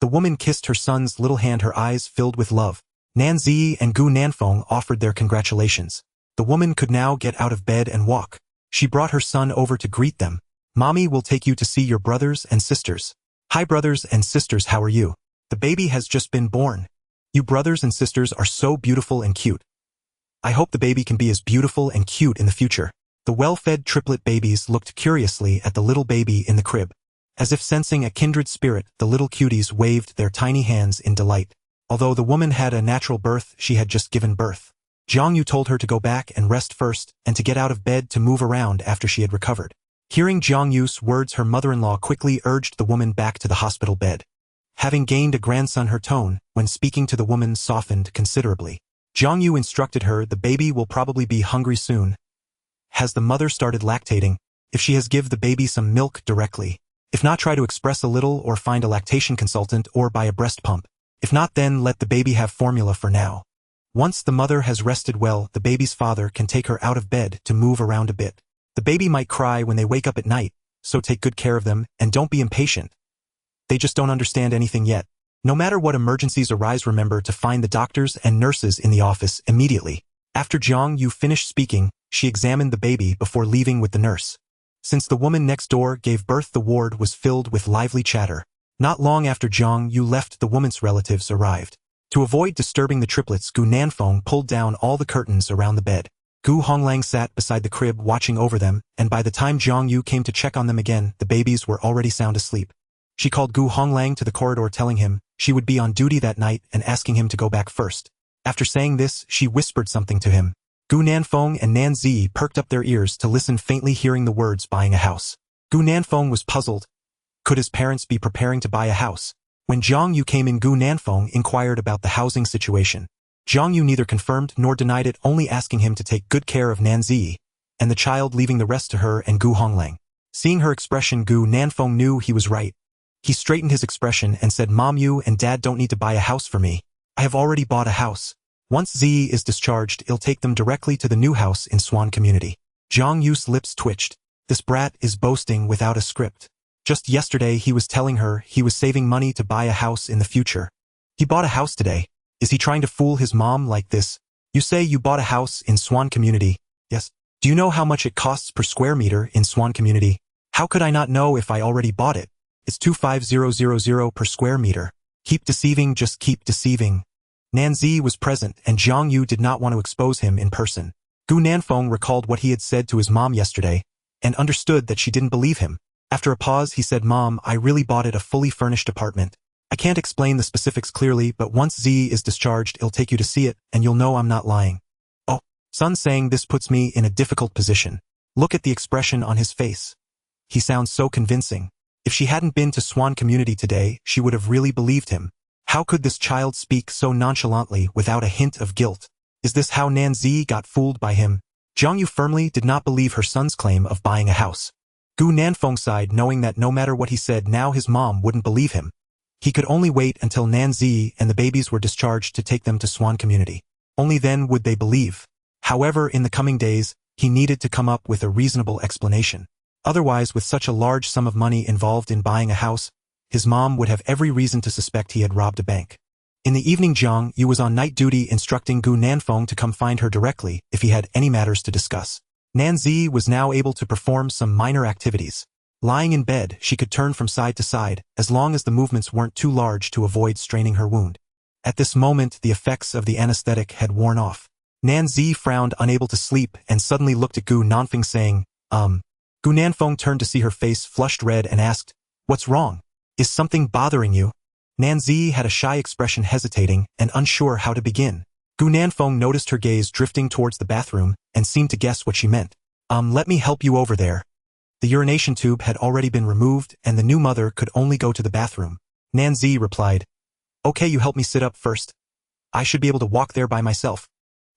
The woman kissed her son's little hand, her eyes filled with love. Nan Zi and Gu Nanfeng offered their congratulations. The woman could now get out of bed and walk. She brought her son over to greet them. "Mommy will take you to see your brothers and sisters." "Hi brothers and sisters, how are you? The baby has just been born. You brothers and sisters are so beautiful and cute. I hope the baby can be as beautiful and cute in the future." The well-fed triplet babies looked curiously at the little baby in the crib. As if sensing a kindred spirit, the little cuties waved their tiny hands in delight. Although the woman had a natural birth, she had just given birth. Jiangyu told her to go back and rest first, and to get out of bed to move around after she had recovered. Hearing Jiangyu's words, her mother-in-law quickly urged the woman back to the hospital bed. Having gained a grandson, her tone, when speaking to the woman, softened considerably. Jiangyu instructed her, "The baby will probably be hungry soon. Has the mother started lactating? If she has, give the baby some milk directly. If not, try to express a little or find a lactation consultant or buy a breast pump. If not, then let the baby have formula for now. Once the mother has rested well, the baby's father can take her out of bed to move around a bit. The baby might cry when they wake up at night, so take good care of them and don't be impatient. They just don't understand anything yet. No matter what emergencies arise, remember to find the doctors and nurses in the office immediately." After Jiangyu finished speaking, she examined the baby before leaving with the nurse. Since the woman next door gave birth, the ward was filled with lively chatter. Not long after Jiangyu left, the woman's relatives arrived. To avoid disturbing the triplets, Gu Nanfeng pulled down all the curtains around the bed. Gu Honglang sat beside the crib watching over them, and by the time Jiangyu came to check on them again, the babies were already sound asleep. She called Gu Honglang to the corridor, telling him she would be on duty that night and asking him to go back first. After saying this, she whispered something to him. Gu Nanfeng and Nan Zi perked up their ears to listen, faintly hearing the words buying a house. Gu Nanfeng was puzzled. Could his parents be preparing to buy a house? When Zhang Yu came in, Gu Nanfeng inquired about the housing situation. Zhang Yu neither confirmed nor denied it, only asking him to take good care of Nan Zi and the child, leaving the rest to her and Gu Honglang. Seeing her expression, Gu Nanfeng knew he was right. He straightened his expression and said, Mom, you and Dad don't need to buy a house for me. I have already bought a house. Once Z is discharged, I'll take them directly to the new house in Swan Community. Zhang Yu's lips twitched. This brat is boasting without a script. Just yesterday he was telling her he was saving money to buy a house in the future. He bought a house today. Is he trying to fool his mom like this? You say you bought a house in Swan Community. Yes. Do you know how much it costs per square meter in Swan Community? How could I not know if I already bought it? It's 25000 per square meter. Keep deceiving, just keep deceiving. Nanzi was present and Zhang Yu did not want to expose him in person. Gu Nanfeng recalled what he had said to his mom yesterday and understood that she didn't believe him. After a pause, he said, Mom, I really bought it, a fully furnished apartment. I can't explain the specifics clearly, but once Z is discharged, I'll take you to see it, and you'll know I'm not lying. Oh, son, saying this puts me in a difficult position. Look at the expression on his face. He sounds so convincing. If she hadn't been to Swan Community today, she would have really believed him. How could this child speak so nonchalantly without a hint of guilt? Is this how Nan Zi got fooled by him? Zhang Yu firmly did not believe her son's claim of buying a house. Gu Nanfeng sighed, knowing that no matter what he said now his mom wouldn't believe him. He could only wait until Nan Zi and the babies were discharged to take them to Swan Community. Only then would they believe. However, in the coming days, he needed to come up with a reasonable explanation. Otherwise, with such a large sum of money involved in buying a house, his mom would have every reason to suspect he had robbed a bank. In the evening, Zhang Yu was on night duty, instructing Gu Nanfeng to come find her directly if he had any matters to discuss. Nan Zi was now able to perform some minor activities. Lying in bed, she could turn from side to side, as long as the movements weren't too large to avoid straining her wound. At this moment, the effects of the anesthetic had worn off. Nan Zi frowned, unable to sleep, and suddenly looked at Gu Nanfeng, saying, Gu Nanfeng turned to see her face flushed red and asked, What's wrong? Is something bothering you? Nan Zi had a shy expression, hesitating and unsure how to begin. Gu Nanfeng noticed her gaze drifting towards the bathroom and seemed to guess what she meant. Let me help you over there. The urination tube had already been removed and the new mother could only go to the bathroom. Nan Zi replied, Okay, you help me sit up first. I should be able to walk there by myself.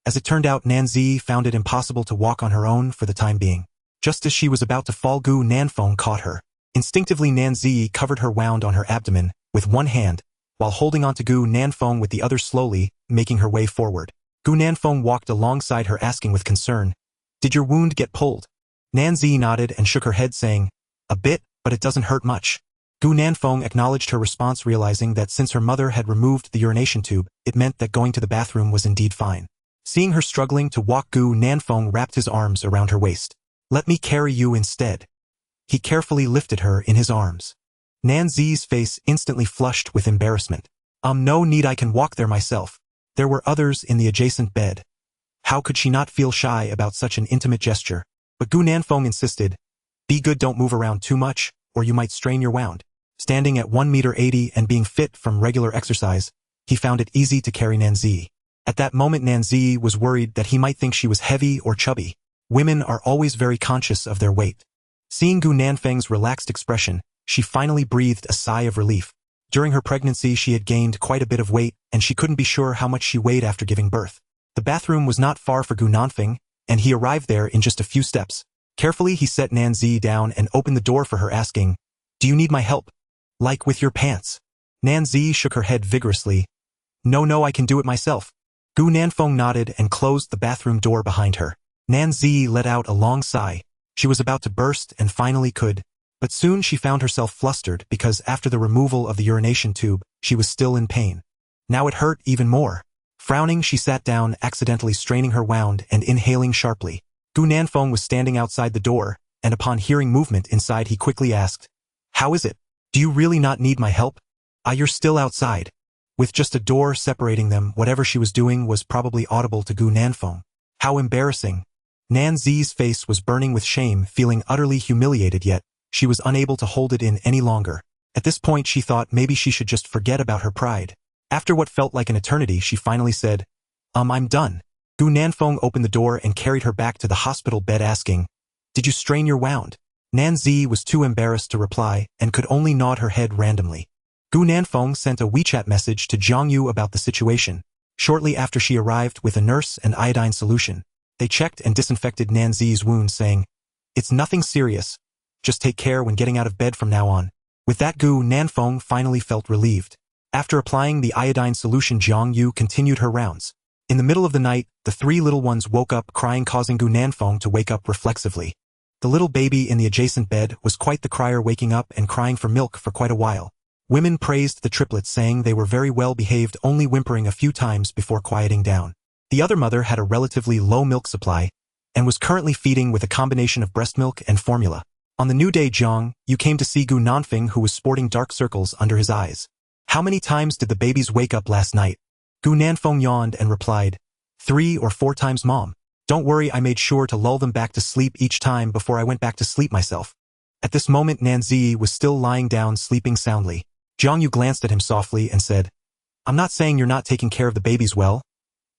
As it turned out, Nan Zi found it impossible to walk on her own for the time being. Just as she was about to fall, Gu Nanfeng caught her. Instinctively, Nan Zi covered her wound on her abdomen with one hand, while holding onto Gu Nanfeng with the other, slowly making her way forward. Gu Nanfeng walked alongside her, asking with concern, Did your wound get pulled? Nan Zi nodded and shook her head, saying, A bit, but it doesn't hurt much. Gu Nanfeng acknowledged her response, realizing that since her mother had removed the urination tube, it meant that going to the bathroom was indeed fine. Seeing her struggling to walk, Gu Nanfeng wrapped his arms around her waist. Let me carry you instead. He carefully lifted her in his arms. Nan Zi's face instantly flushed with embarrassment. No need, I can walk there myself. There were others in the adjacent bed. How could she not feel shy about such an intimate gesture? But Gu Nanfeng insisted, Be good, don't move around too much, or you might strain your wound. Standing at 1.80 meters and being fit from regular exercise, he found it easy to carry Nan Zi. At that moment, Nan Zi was worried that he might think she was heavy or chubby. Women are always very conscious of their weight. Seeing Gu Nanfeng's relaxed expression, she finally breathed a sigh of relief. During her pregnancy, she had gained quite a bit of weight, and she couldn't be sure how much she weighed after giving birth. The bathroom was not far for Gu Nanfeng, and he arrived there in just a few steps. Carefully, he set Nan Zi down and opened the door for her, asking, Do you need my help? Like with your pants? Nan Zi shook her head vigorously. No, I can do it myself. Gu Nanfeng nodded and closed the bathroom door behind her. Nan Zi let out a long sigh. She was about to burst and finally could. But soon she found herself flustered because after the removal of the urination tube, she was still in pain. Now it hurt even more. Frowning, she sat down, accidentally straining her wound and inhaling sharply. Gu Nanfeng was standing outside the door, and upon hearing movement inside, he quickly asked, How is it? Do you really not need my help? You're still outside. With just a door separating them, whatever she was doing was probably audible to Gu Nanfeng. How embarrassing. Nan Zi's face was burning with shame, feeling utterly humiliated, yet she was unable to hold it in any longer. At this point, she thought maybe she should just forget about her pride. After what felt like an eternity, she finally said, I'm done. Gu Nanfeng opened the door and carried her back to the hospital bed asking, "Did you strain your wound?" Nanzi was too embarrassed to reply and could only nod her head randomly. Gu Nanfeng sent a WeChat message to Zhang Yu about the situation. Shortly after she arrived with a nurse and iodine solution, they checked and disinfected Nanzi's wound, saying, "It's nothing serious. Just take care when getting out of bed from now on." With that, Gu Nanfeng finally felt relieved. After applying the iodine solution, Zhang Yu continued her rounds. In the middle of the night, the three little ones woke up crying, causing Gu Nanfeng to wake up reflexively. The little baby in the adjacent bed was quite the crier, waking up and crying for milk for quite a while. Women praised the triplets, saying they were very well behaved, only whimpering a few times before quieting down. The other mother had a relatively low milk supply and was currently feeding with a combination of breast milk and formula. On the new day, Zhang Yu came to see Gu Nanfeng, who was sporting dark circles under his eyes. "How many times did the babies wake up last night?" Gu Nanfeng yawned and replied, 3 or 4 times, Mom. Don't worry, I made sure to lull them back to sleep each time before I went back to sleep myself. At this moment, Nanzi was still lying down, sleeping soundly. Zhang Yu glanced at him softly and said, "I'm not saying you're not taking care of the babies well.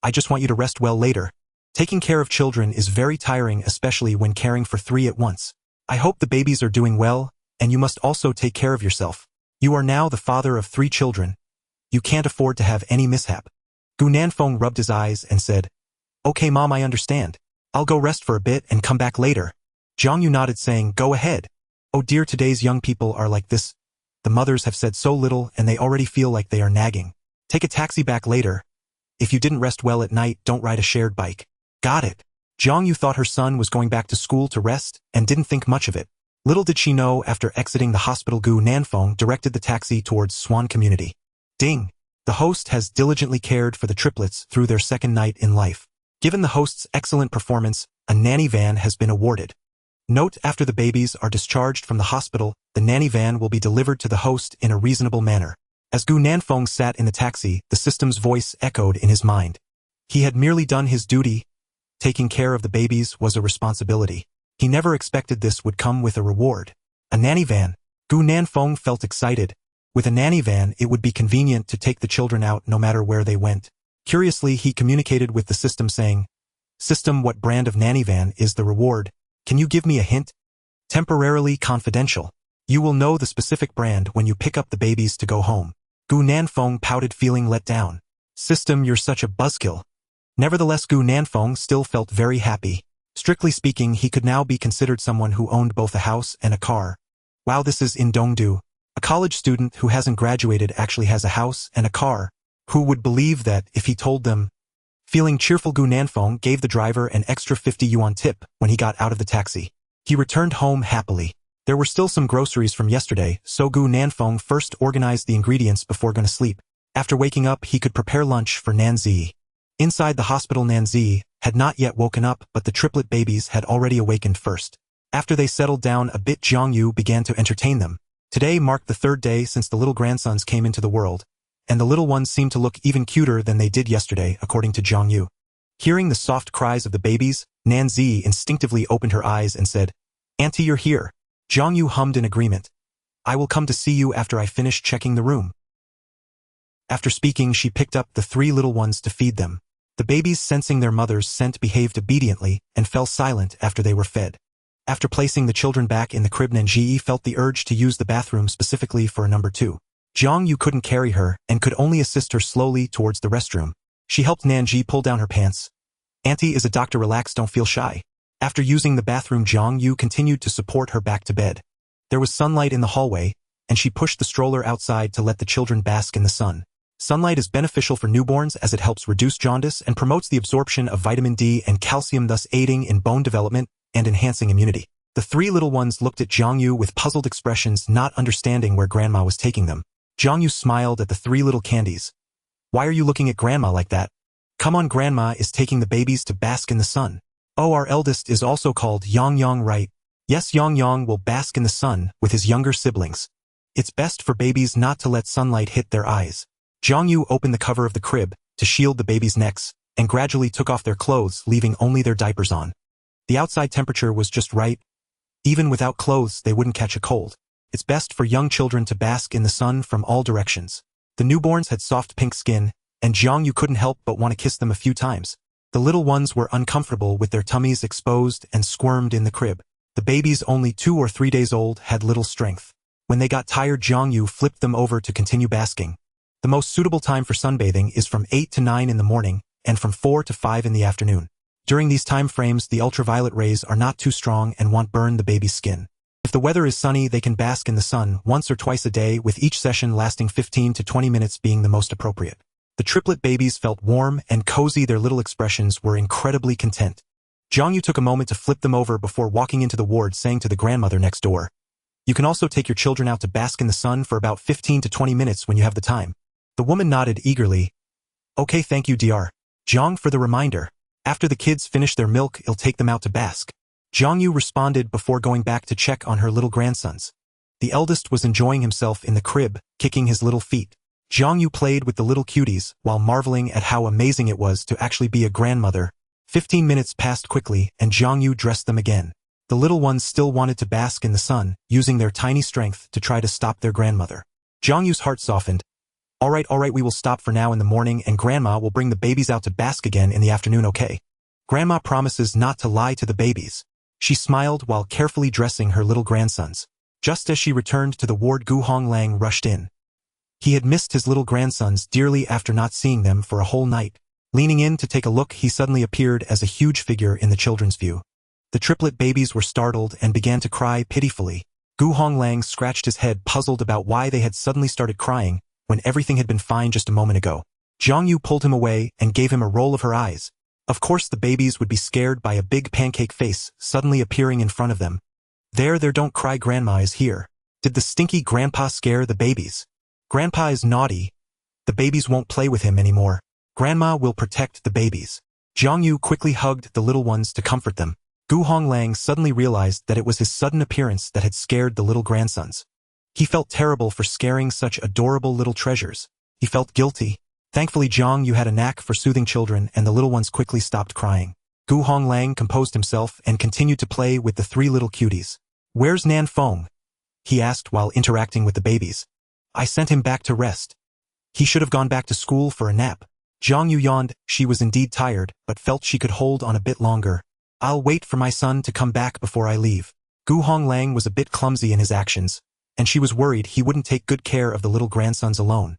I just want you to rest well later. Taking care of children is very tiring, especially when caring for 3 at once. I hope the babies are doing well, and you must also take care of yourself. You are now the father of 3 children. You can't afford to have any mishap." Gu Nanfeng rubbed his eyes and said, "Okay, Mom, I understand. I'll go rest for a bit and come back later." Zhang Yu nodded, saying, "Go ahead." "Oh dear, today's young people are like this. The mothers have said so little and they already feel like they are nagging. Take a taxi back later. If you didn't rest well at night, don't ride a shared bike." "Got it." Zhang Yu thought her son was going back to school to rest and didn't think much of it. Little did she know, after exiting the hospital, Gu Nanfeng directed the taxi towards Swan Community. Ding! The host has diligently cared for the triplets through their second night in life. Given the host's excellent performance, a nanny van has been awarded. Note: after the babies are discharged from the hospital, the nanny van will be delivered to the host in a reasonable manner. As Gu Nanfeng sat in the taxi, the system's voice echoed in his mind. He had merely done his duty. Taking care of the babies was a responsibility. He never expected this would come with a reward. A nanny van. Gu Nanfeng felt excited. With a nanny van, it would be convenient to take the children out no matter where they went. Curiously, he communicated with the system, saying, "System, what brand of nanny van is the reward? Can you give me a hint? Temporarily confidential. You will know the specific brand when you pick up the babies to go home." Gu Nanfeng pouted, feeling let down. "System, you're such a buzzkill." Nevertheless, Gu Nanfeng still felt very happy. Strictly speaking, he could now be considered someone who owned both a house and a car. Wow, this is in Dongdu. A college student who hasn't graduated actually has a house and a car. Who would believe that if he told them? Feeling cheerful, Gu Nanfeng gave the driver an extra 50 yuan tip when he got out of the taxi. He returned home happily. There were still some groceries from yesterday, so Gu Nanfeng first organized the ingredients before going to sleep. After waking up, he could prepare lunch for Nanzi. Inside the hospital, Nanzi had not yet woken up, but the triplet babies had already awakened first. After they settled down a bit, Zhang Yu began to entertain them. Today marked the 3rd day since the little grandsons came into the world, and the little ones seemed to look even cuter than they did yesterday, according to Zhang Yu. Hearing the soft cries of the babies, Nanzi instinctively opened her eyes and said, "Auntie, you're here." Zhang Yu hummed in agreement. "I will come to see you after I finish checking the room." After speaking, she picked up the 3 little ones to feed them. The babies, sensing their mother's scent, behaved obediently and fell silent after they were fed. After placing the children back in the crib, Nanji felt the urge to use the bathroom, specifically for a number 2. Zhang Yu couldn't carry her and could only assist her slowly towards the restroom. She helped Nanji pull down her pants. "Auntie is a doctor, relax, don't feel shy." After using the bathroom, Zhang Yu continued to support her back to bed. There was sunlight in the hallway, and she pushed the stroller outside to let the children bask in the sun. Sunlight is beneficial for newborns as it helps reduce jaundice and promotes the absorption of vitamin D and calcium, thus aiding in bone development and enhancing immunity. The 3 little ones looked at Zhang Yu with puzzled expressions, not understanding where Grandma was taking them. Zhang Yu smiled at the 3 little candies. "Why are you looking at Grandma like that?" "Come on, Grandma is taking the babies to bask in the sun." "Oh, our eldest is also called Yang Yang, right?" "Yes, Yang Yang will bask in the sun with his younger siblings. It's best for babies not to let sunlight hit their eyes." Zhang Yu opened the cover of the crib to shield the babies' necks and gradually took off their clothes, leaving only their diapers on. The outside temperature was just right. Even without clothes, they wouldn't catch a cold. It's best for young children to bask in the sun from all directions. The newborns had soft pink skin, and Jiang Yu couldn't help but want to kiss them a few times. The little ones were uncomfortable with their tummies exposed and squirmed in the crib. The babies, only 2 or 3 days old, had little strength. When they got tired, Jiang Yu flipped them over to continue basking. The most suitable time for sunbathing is from 8 to 9 in the morning and from 4 to 5 in the afternoon. During these time frames, the ultraviolet rays are not too strong and won't burn the baby's skin. If the weather is sunny, they can bask in the sun once or twice a day, with each session lasting 15 to 20 minutes being the most appropriate. The triplet babies felt warm and cozy. Their little expressions were incredibly content. Jiang Yu took a moment to flip them over before walking into the ward, saying to the grandmother next door, "You can also take your children out to bask in the sun for about 15 to 20 minutes when you have the time." The woman nodded eagerly. "Okay, thank you, Dr. Jiang, for the reminder. After the kids finish their milk, I'll take them out to bask." Jiang Yu responded before going back to check on her little grandsons. The eldest was enjoying himself in the crib, kicking his little feet. Jiang Yu played with the little cuties while marveling at how amazing it was to actually be a grandmother. 15 minutes passed quickly, and Jiang Yu dressed them again. The little ones still wanted to bask in the sun, using their tiny strength to try to stop their grandmother. Jiang Yu's heart softened. All right, we will stop for now in the morning, and Grandma will bring the babies out to bask again in the afternoon, okay?" Grandma promises not to lie to the babies. She smiled while carefully dressing her little grandsons. Just as she returned to the ward, Gu Honglang rushed in. He had missed his little grandsons dearly after not seeing them for a whole night. Leaning in to take a look, he suddenly appeared as a huge figure in the children's view. The triplet babies were startled and began to cry pitifully. Gu Honglang scratched his head, puzzled about why they had suddenly started crying when everything had been fine just a moment ago. Jiang Yu pulled him away and gave him a roll of her eyes. Of course the babies would be scared by a big pancake face suddenly appearing in front of them. There, don't cry, Grandma is here. Did the stinky grandpa scare the babies? Grandpa is naughty. The babies won't play with him anymore. Grandma will protect the babies. Jiang Yu quickly hugged the little ones to comfort them. Gu Honglang suddenly realized that it was his sudden appearance that had scared the little grandsons. He felt terrible for scaring such adorable little treasures. He felt guilty. Thankfully, Jiang Yu had a knack for soothing children, and the little ones quickly stopped crying. Gu Honglang composed himself and continued to play with the 3 little cuties. "Where's Nanfeng?" he asked while interacting with the babies. "I sent him back to rest. He should have gone back to school for a nap." Jiang Yu yawned. She was indeed tired, but felt she could hold on a bit longer. "I'll wait for my son to come back before I leave." Gu Honglang was a bit clumsy in his actions, and she was worried he wouldn't take good care of the little grandsons alone.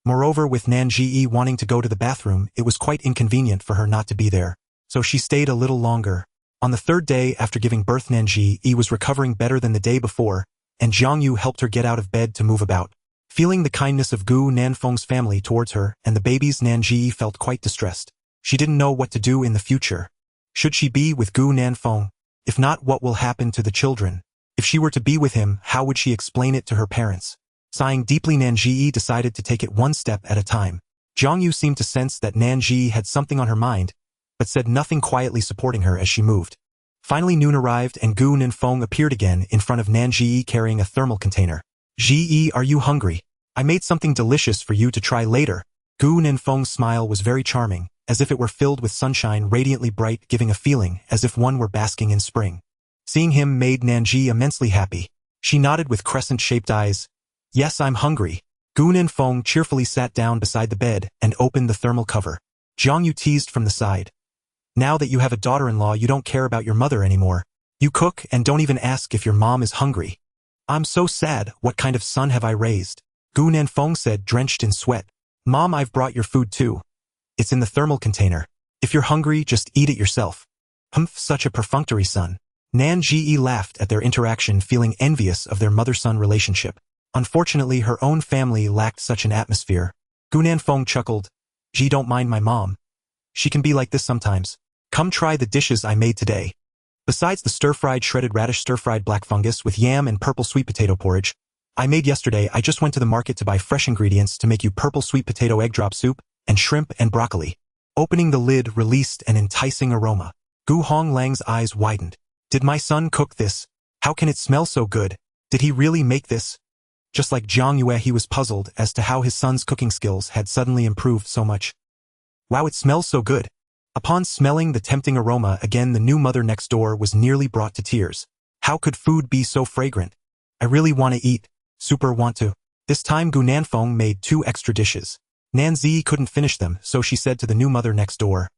Moreover, with Nanji wanting to go to the bathroom, it was quite inconvenient for her not to be there, so she stayed a little longer. On the 3rd day after giving birth, Nanji was recovering better than the day before, and Jiang Yu helped her get out of bed to move about. Feeling the kindness of Gu Nanfeng's family towards her and the babies, Nanji felt quite distressed. She didn't know what to do in the future. Should she be with Gu Nanfeng? If not, what will happen to the children? If she were to be with him, how would she explain it to her parents? Sighing deeply, Nanji decided to take it one step at a time. Jiang Yu seemed to sense that Nanji had something on her mind, but said nothing, quietly supporting her as she moved. Finally, noon arrived and Gu Nanfeng appeared again in front of Nanji carrying a thermal container. "Ji, are you hungry? I made something delicious for you to try later." Gu Nanfeng's smile was very charming, as if it were filled with sunshine, radiantly bright, giving a feeling as if one were basking in spring. Seeing him made Nanji immensely happy. She nodded with crescent-shaped eyes. "Yes, I'm hungry." Gu Nanfeng cheerfully sat down beside the bed and opened the thermal cover. Jiang Yu teased from the side. "Now that you have a daughter-in-law, you don't care about your mother anymore. You cook and don't even ask if your mom is hungry. I'm so sad. What kind of son have I raised?" Gu Nanfeng said, drenched in sweat. "Mom, I've brought your food too. It's in the thermal container. If you're hungry, just eat it yourself." "Humph, such a perfunctory son." Nanji laughed at their interaction, feeling envious of their mother-son relationship. Unfortunately, her own family lacked such an atmosphere. Gu Nanfeng chuckled. "Gee, don't mind my mom. She can be like this sometimes. Come try the dishes I made today." Besides the stir-fried shredded radish, stir-fried black fungus with yam and purple sweet potato porridge I made yesterday, I just went to the market to buy fresh ingredients to make you purple sweet potato egg drop soup and shrimp and broccoli. Opening the lid released an enticing aroma. Gu Honglang's eyes widened. "Did my son cook this? How can it smell so good? Did he really make this?" Just like Jiang Yue, he was puzzled as to how his son's cooking skills had suddenly improved so much. "Wow, it smells so good." Upon smelling the tempting aroma again, the new mother next door was nearly brought to tears. "How could food be so fragrant? I really want to eat. Super want to." This time Gu Nanfeng made 2 extra dishes. Nanzi couldn't finish them, so she said to the new mother next door,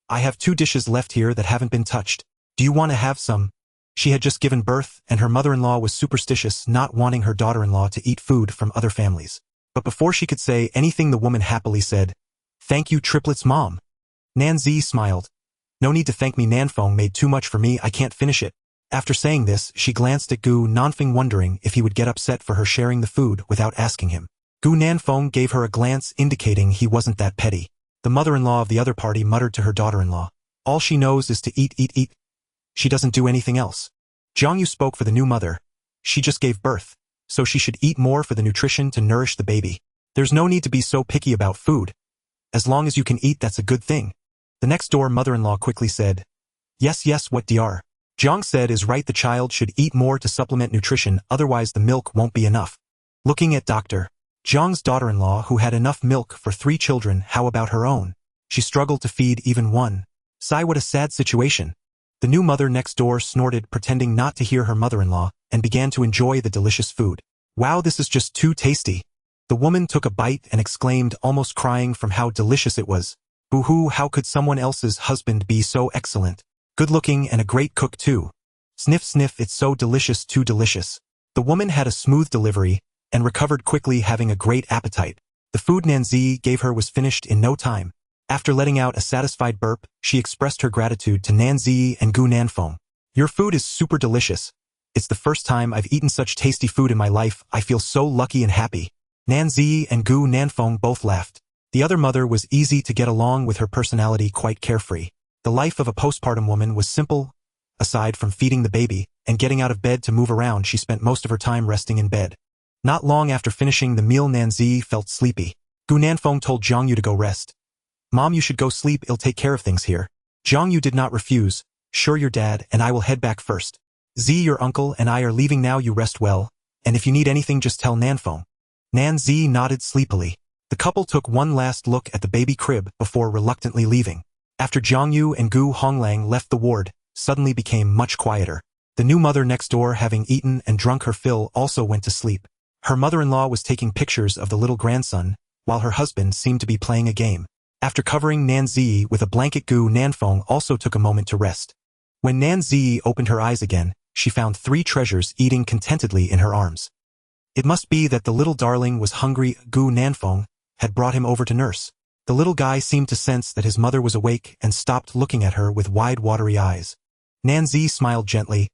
I have 2 dishes left here that haven't been touched. Do you want to have some? She had just given birth, and her mother-in-law was superstitious, not wanting her daughter-in-law to eat food from other families. But before she could say anything, the woman happily said, Thank you, triplets, Mom. Nanzi smiled. No need to thank me, Nanfeng made too much for me, I can't finish it. After saying this, she glanced at Gu Nanfeng, wondering if he would get upset for her sharing the food without asking him. Gu Nanfeng gave her a glance indicating he wasn't that petty. The mother-in-law of the other party muttered to her daughter-in-law, All she knows is to eat, eat, eat. She doesn't do anything else. Jiang Yu spoke for the new mother. She just gave birth, so she should eat more for the nutrition to nourish the baby. There's no need to be so picky about food. As long as you can eat, that's a good thing. The next door mother-in-law quickly said, Yes, yes, what Dr. Jiang said is right, the child should eat more to supplement nutrition, otherwise the milk won't be enough. Looking at Dr. Jiang's daughter-in-law, who had enough milk for 3 children, how about her own? She struggled to feed even one. Sigh, what a sad situation. The new mother next door snorted, pretending not to hear her mother-in-law, and began to enjoy the delicious food. Wow, this is just too tasty. The woman took a bite and exclaimed, almost crying from how delicious it was. Boo-hoo, how could someone else's husband be so excellent? Good-looking and a great cook too. Sniff, sniff, it's so delicious, too delicious. The woman had a smooth delivery, and recovered quickly, having a great appetite. The food Nanzi gave her was finished in no time. After letting out a satisfied burp, she expressed her gratitude to Nanzi and Gu Nanfeng. Your food is super delicious. It's the first time I've eaten such tasty food in my life. I feel so lucky and happy. Nanzi and Gu Nanfeng both laughed. The other mother was easy to get along with, her personality quite carefree. The life of a postpartum woman was simple. Aside from feeding the baby and getting out of bed to move around, she spent most of her time resting in bed. Not long after finishing the meal, Nanzi felt sleepy. Gu Nanfeng told Jiang Yu to go rest. Mom, you should go sleep, I'll take care of things here. Jiang Yu did not refuse. Sure, your dad and I will head back first. Z, your uncle and I are leaving now, you rest well, and if you need anything just tell Nanfeng. Nanzi nodded sleepily. The couple took one last look at the baby crib before reluctantly leaving. After Jiang Yu and Gu Honglang left, the ward suddenly became much quieter. The new mother next door, having eaten and drunk her fill, also went to sleep. Her mother-in-law was taking pictures of the little grandson, while her husband seemed to be playing a game. After covering Nanzi with a blanket, Gu Nanfeng also took a moment to rest. When Nanzi opened her eyes again, she found 3 treasures eating contentedly in her arms. It must be that the little darling was hungry. Gu Nanfeng had brought him over to nurse. The little guy seemed to sense that his mother was awake and stopped looking at her with wide, watery eyes. Nanzi smiled gently.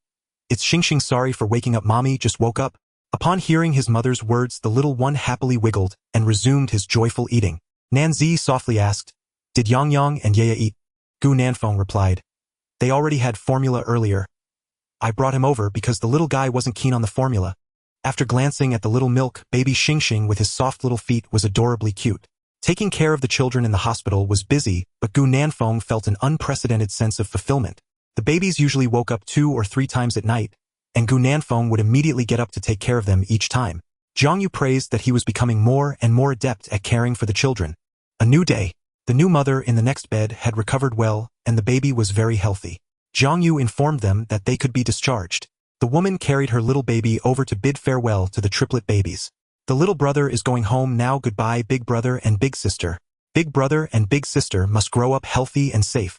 It's Xingxing, sorry for waking up, mommy, just woke up. Upon hearing his mother's words, the little one happily wiggled and resumed his joyful eating. Nanzi softly asked, Did Yang Yang and Yaya eat? Gu Nanfeng replied, They already had formula earlier. I brought him over because the little guy wasn't keen on the formula. After glancing at the little milk, baby Xingxing with his soft little feet was adorably cute. Taking care of the children in the hospital was busy, but Gu Nanfeng felt an unprecedented sense of fulfillment. The babies usually woke up 2 or 3 times at night, and Gu Nanfeng would immediately get up to take care of them each time. Jiang Yu praised that he was becoming more and more adept at caring for the children. A new day. The new mother in the next bed had recovered well, and the baby was very healthy. Jiang Yu informed them that they could be discharged. The woman carried her little baby over to bid farewell to the triplet babies. The little brother is going home now, goodbye big brother and big sister. Big brother and big sister must grow up healthy and safe.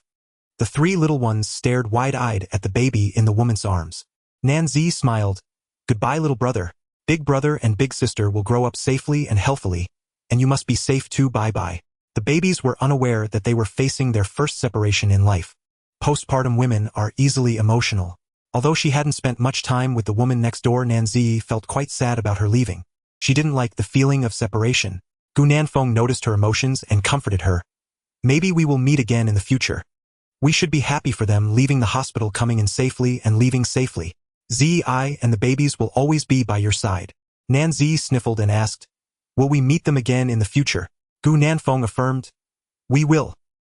The 3 little ones stared wide-eyed at the baby in the woman's arms. Nanzi smiled. Goodbye, little brother. Big brother and big sister will grow up safely and healthily, and you must be safe too, bye-bye. The babies were unaware that they were facing their first separation in life. Postpartum women are easily emotional. Although she hadn't spent much time with the woman next door, Nanzi felt quite sad about her leaving. She didn't like the feeling of separation. Gu Nanfeng noticed her emotions and comforted her. Maybe we will meet again in the future. We should be happy for them leaving the hospital, coming in safely and leaving safely. I and the babies will always be by your side. Nanzi sniffled and asked, Will we meet them again in the future? Gu Nanfeng affirmed, We will.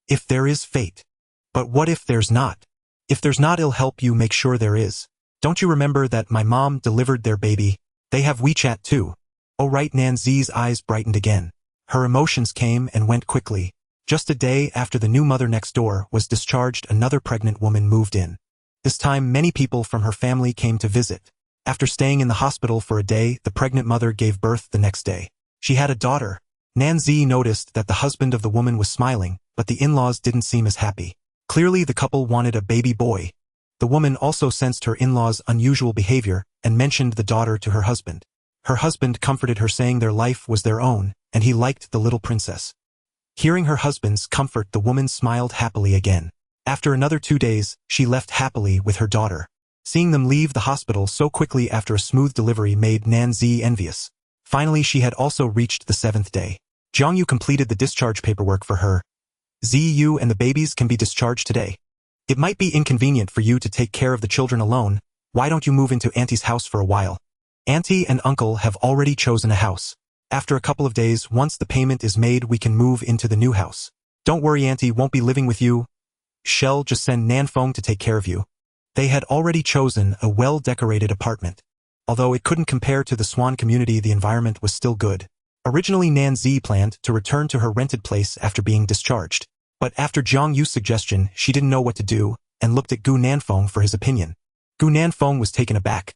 If there is fate. But what if there's not? If there's not, I'll help you make sure there is. Don't you remember that my mom delivered their baby? They have WeChat too. Oh right, Nanzi's eyes brightened again. Her emotions came and went quickly. Just a day after the new mother next door was discharged, another pregnant woman moved in. This time, many people from her family came to visit. After staying in the hospital for a day, the pregnant mother gave birth the next day. She had a daughter. Nanzi noticed that the husband of the woman was smiling, but the in-laws didn't seem as happy. Clearly the couple wanted a baby boy. The woman also sensed her in-laws' unusual behavior and mentioned the daughter to her husband. Her husband comforted her, saying their life was their own, and he liked the little princess. Hearing her husband's comfort, the woman smiled happily again. After another 2 days, she left happily with her daughter. Seeing them leave the hospital so quickly after a smooth delivery made Nanzi envious. Finally, she had also reached the 7th day. Zhang Yu completed the discharge paperwork for her. Ziyu and the babies can be discharged today. It might be inconvenient for you to take care of the children alone. Why don't you move into Auntie's house for a while? Auntie and Uncle have already chosen a house. After a couple of days, once the payment is made, we can move into the new house. Don't worry, Auntie won't be living with you. Shell just send Nanfeng to take care of you. They had already chosen a well-decorated apartment. Although it couldn't compare to the Swan community, the environment was still good. Originally, Nanzi planned to return to her rented place after being discharged. But after Zhang Yu's suggestion, she didn't know what to do, and looked at Gu Nanfeng for his opinion. Gu Nanfeng was taken aback.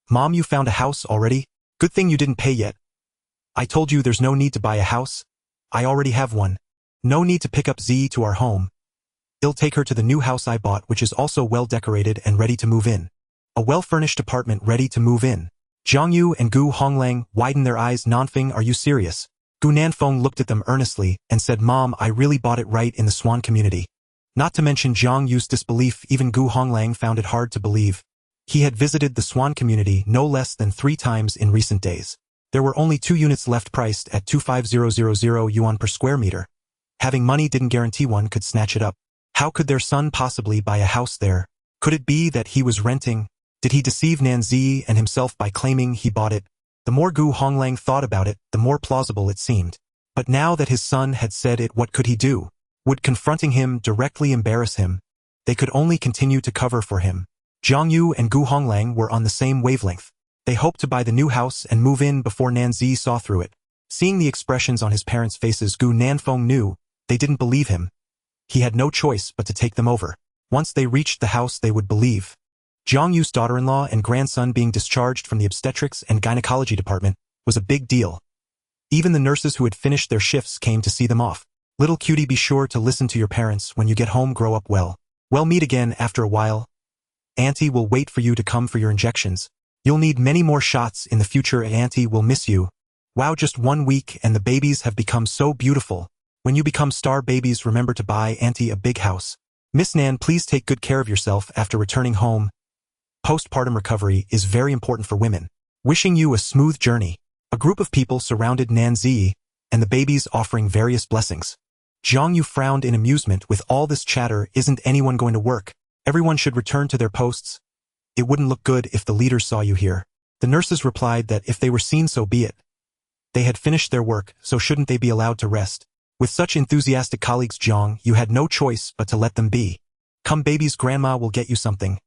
Mom, you found a house already? Good thing you didn't pay yet. I told you there's no need to buy a house. I already have one. No need to pick up Z to our home. I'll take her to the new house I bought, which is also well decorated and ready to move in. A well-furnished apartment ready to move in. Zhang Yu and Gu Honglang widened their eyes. Nanfeng, are you serious? Gu Nanfeng looked at them earnestly and said, Mom, I really bought it right in the Swan community. Not to mention Zhang Yu's disbelief, even Gu Honglang found it hard to believe. He had visited the Swan community no less than 3 times in recent days. There were only 2 units left, priced at 25000 yuan per square meter. Having money didn't guarantee one could snatch it up. How could their son possibly buy a house there? Could it be that he was renting? Did he deceive Nanzi and himself by claiming he bought it? The more Gu Honglang thought about it, the more plausible it seemed. But now that his son had said it, what could he do? Would confronting him directly embarrass him? They could only continue to cover for him. Zhang Yu and Gu Honglang were on the same wavelength. They hoped to buy the new house and move in before Nanzi saw through it. Seeing the expressions on his parents' faces, Gu Nanfeng knew they didn't believe him. He had no choice but to take them over. Once they reached the house, they would believe. Zhang Yu's daughter-in-law and grandson being discharged from the obstetrics and gynecology department was a big deal. Even the nurses who had finished their shifts came to see them off. Little cutie, be sure to listen to your parents when you get home. Grow up well. We'll meet again after a while. Auntie will wait for you to come for your injections. You'll need many more shots in the future. Auntie will miss you. Wow, just 1 week and the babies have become so beautiful. When you become star babies, remember to buy Auntie a big house. Miss Nan, please take good care of yourself after returning home. Postpartum recovery is very important for women. Wishing you a smooth journey. A group of people surrounded Nanzi and the babies, offering various blessings. Zhang Yu frowned in amusement. With all this chatter, isn't anyone going to work? Everyone should return to their posts. It wouldn't look good if the leaders saw you here. The nurses replied that if they were seen, so be it. They had finished their work, so shouldn't they be allowed to rest? With such enthusiastic colleagues, Zhang Yu had no choice but to let them be. Come babies, grandma will get you something.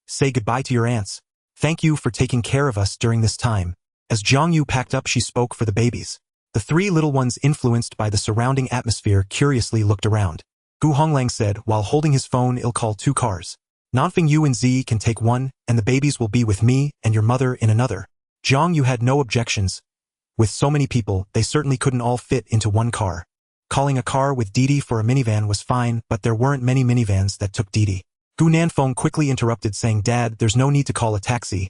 Say goodbye to your aunts. Thank you for taking care of us during this time. As Zhang Yu packed up, she spoke for the babies. The 3 little ones, influenced by the surrounding atmosphere, curiously looked around. Gu Honglang said while holding his phone, I'll call 2 cars. Nanfeng, you and Z can take one, and the babies will be with me and your mother in another. Zhang Yu had no objections. With so many people, they certainly couldn't all fit into one car. Calling a car with Didi for a minivan was fine, but there weren't many minivans that took Didi. Gu Nanfeng quickly interrupted, saying, Dad, there's no need to call a taxi.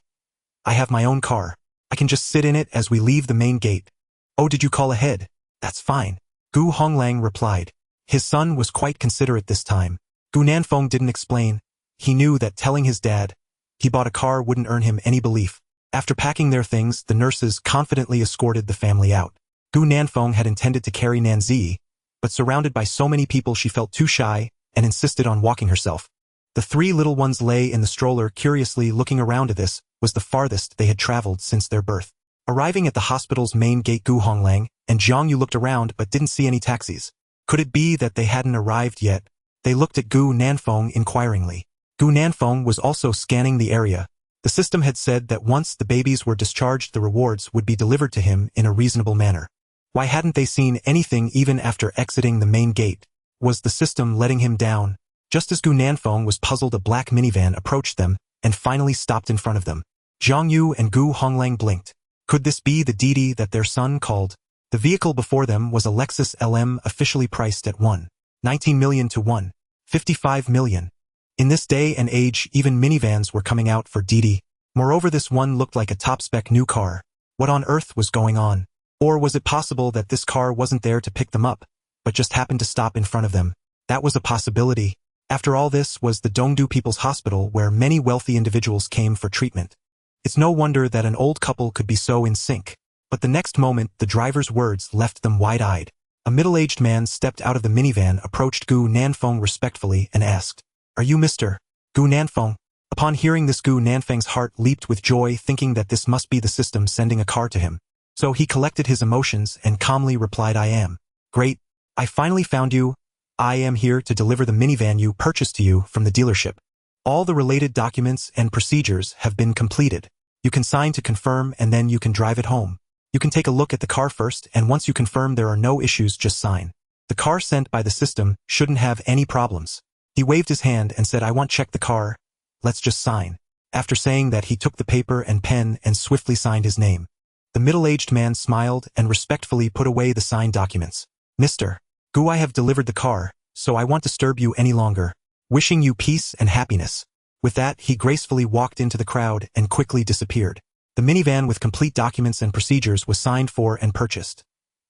I have my own car. I can just sit in it as we leave the main gate. Oh, did you call ahead? That's fine. Gu Honglang replied. His son was quite considerate this time. Gu Nanfeng didn't explain. He knew that telling his dad he bought a car wouldn't earn him any belief. After packing their things, the nurses confidently escorted the family out. Gu Nanfeng had intended to carry Nanzi, but surrounded by so many people, she felt too shy and insisted on walking herself. The 3 little ones lay in the stroller, curiously looking around. This was the farthest they had traveled since their birth. Arriving at the hospital's main gate, Gu Honglang and Zhang Yu looked around but didn't see any taxis. Could it be that they hadn't arrived yet? They looked at Gu Nanfeng inquiringly. Gu Nanfeng was also scanning the area. The system had said that once the babies were discharged, the rewards would be delivered to him in a reasonable manner. Why hadn't they seen anything even after exiting the main gate? Was the system letting him down? Just as Gu Nanfeng was puzzled, a black minivan approached them and finally stopped in front of them. Zhang Yu and Gu Honglang blinked. Could this be the Didi that their son called? The vehicle before them was a Lexus LM officially priced at 1.19 million to 1.55 million. In this day and age, even minivans were coming out for DD. Moreover, this one looked like a top-spec new car. What on earth was going on? Or was it possible that this car wasn't there to pick them up, but just happened to stop in front of them? That was a possibility. After all, this was the Dongdu People's Hospital where many wealthy individuals came for treatment. It's no wonder that an old couple could be so in sync. But the next moment, the driver's words left them wide-eyed. A middle-aged man stepped out of the minivan, approached Gu Nanfeng respectfully, and asked, "Are you Mr. Gu Nanfeng?" Upon hearing this, Gu Nanfeng's heart leaped with joy, thinking that this must be the system sending a car to him. So he collected his emotions and calmly replied, "I am. Great. I finally found you. I am here to deliver the minivan you purchased to you from the dealership. All the related documents and procedures have been completed. You can sign to confirm and then you can drive it home. You can take a look at the car first, and once you confirm there are no issues, just sign. The car sent by the system shouldn't have any problems." He waved his hand and said, "I want check the car. Let's just sign." After saying that, he took the paper and pen and swiftly signed his name. The middle-aged man smiled and respectfully put away the signed documents. "Mr. Gu, I have delivered the car, so I won't disturb you any longer. Wishing you peace and happiness." With that, he gracefully walked into the crowd and quickly disappeared. The minivan with complete documents and procedures was signed for and purchased.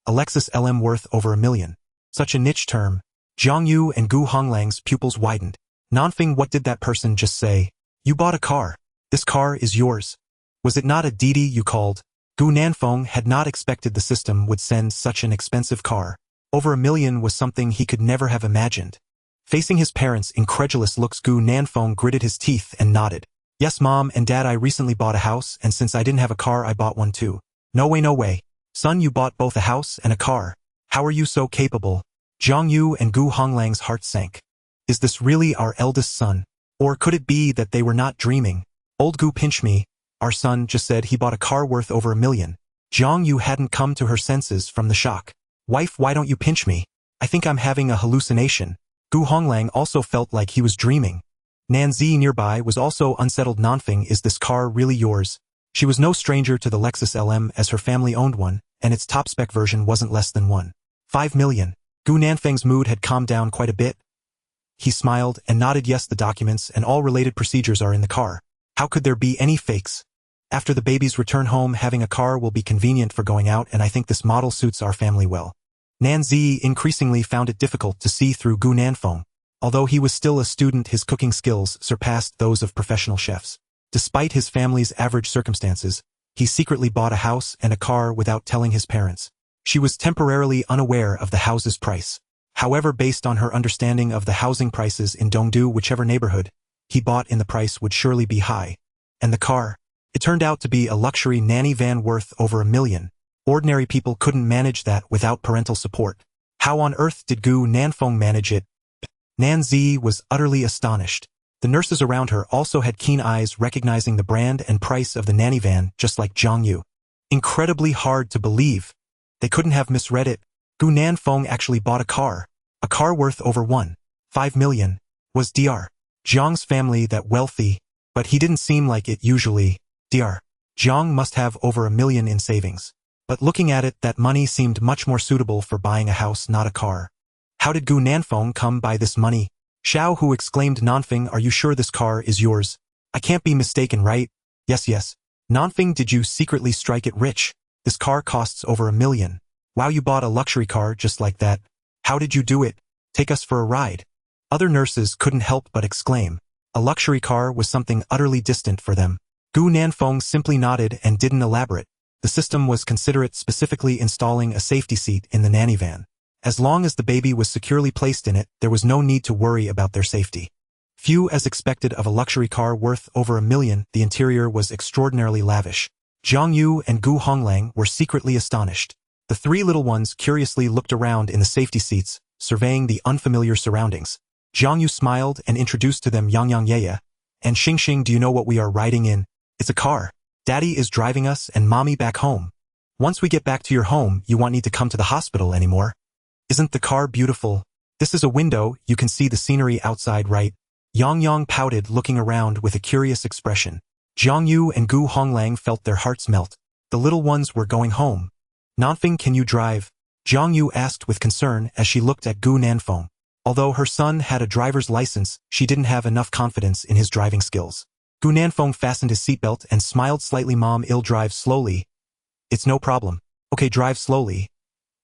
A Lexus LM worth over $1 million. Such a niche term. Jiang Yu and Gu Honglang's pupils widened. "Nanfeng, what did that person just say? You bought a car. This car is yours. Was it not a Didi you called?" Gu Nanfeng had not expected the system would send such an expensive car. Over $1 million was something he could never have imagined. Facing his parents' incredulous looks, Gu Nanfeng gritted his teeth and nodded. "Yes, Mom and Dad, I recently bought a house, and since I didn't have a car, I bought one too." No way, no way. Son, you bought both a house and a car. How are you so capable?" Jiang Yu and Gu Honglang's hearts sank. Is this really our eldest son? Or could it be that they were not dreaming? "Old Gu, pinch me. Our son just said he bought a car worth over $1 million. Jiang Yu hadn't come to her senses from the shock. "Wife, why don't you pinch me? I think I'm having a hallucination." Gu Honglang also felt like he was dreaming. Nanzi nearby was also unsettled. "Nanfeng, is this car really yours?" She was no stranger to the Lexus LM, as her family owned one, and its top-spec version wasn't less than $1.5 million. Gu Nanfeng's mood had calmed down quite a bit. He smiled and nodded. "Yes, the documents and all related procedures are in the car. How could there be any fakes? After the babies return home, having a car will be convenient for going out, and I think this model suits our family well." Nanzi increasingly found it difficult to see through Gu Nanfeng. Although he was still a student, his cooking skills surpassed those of professional chefs. Despite his family's average circumstances, he secretly bought a house and a car without telling his parents. She was temporarily unaware of the house's price. However, based on her understanding of the housing prices in Dongdu, whichever neighborhood he bought in, the price would surely be high. And the car? It turned out to be a luxury nanny van worth over $1 million. Ordinary people couldn't manage that without parental support. How on earth did Gu Nanfeng manage it? Nanzi was utterly astonished. The nurses around her also had keen eyes, recognizing the brand and price of the nanny van, just like Jiang Yu. Incredibly hard to believe. They couldn't have misread it. Gu Nanfeng actually bought a car worth over $1.5 million. Was Dr. Jiang's family that wealthy? But he didn't seem like it usually. Dr. Jiang must have over $1 million in savings. But looking at it, that money seemed much more suitable for buying a house, not a car. How did Gu Nanfeng come by this money? Xiao Hu exclaimed. "Nanfeng, are you sure this car is yours? I can't be mistaken, right?" Yes. "Nanfeng, did you secretly strike it rich? This car costs over $1 million. Wow, you bought a luxury car just like that. How did you do it? Take us for a ride." Other nurses couldn't help but exclaim. A luxury car was something utterly distant for them. Gu Nanfeng simply nodded and didn't elaborate. The system was considerate, specifically installing a safety seat in the nanny van. As long as the baby was securely placed in it, there was no need to worry about their safety. Few as expected of a luxury car worth over $1 million, the interior was extraordinarily lavish. Jiang Yu and Gu Honglang were secretly astonished. The three little ones curiously looked around in the safety seats, surveying the unfamiliar surroundings. Jiang Yu smiled and introduced to them Yang Yeye. "And Xing, do you know what we are riding in? It's a car. Daddy is driving us and Mommy back home. Once we get back to your home, you won't need to come to the hospital anymore. Isn't the car beautiful? This is a window, you can see the scenery outside, right?" Yang pouted, looking around with a curious expression. Jiang Yu and Gu Honglang felt their hearts melt. The little ones were going home. Nanfeng, can you drive? Jiang Yu asked with concern as she looked at Gu Nanfeng. Although her son had a driver's license, she didn't have enough confidence in his driving skills. Gu Nanfeng fastened his seatbelt and smiled slightly. Mom, I'll drive slowly. It's no problem. Okay, drive slowly.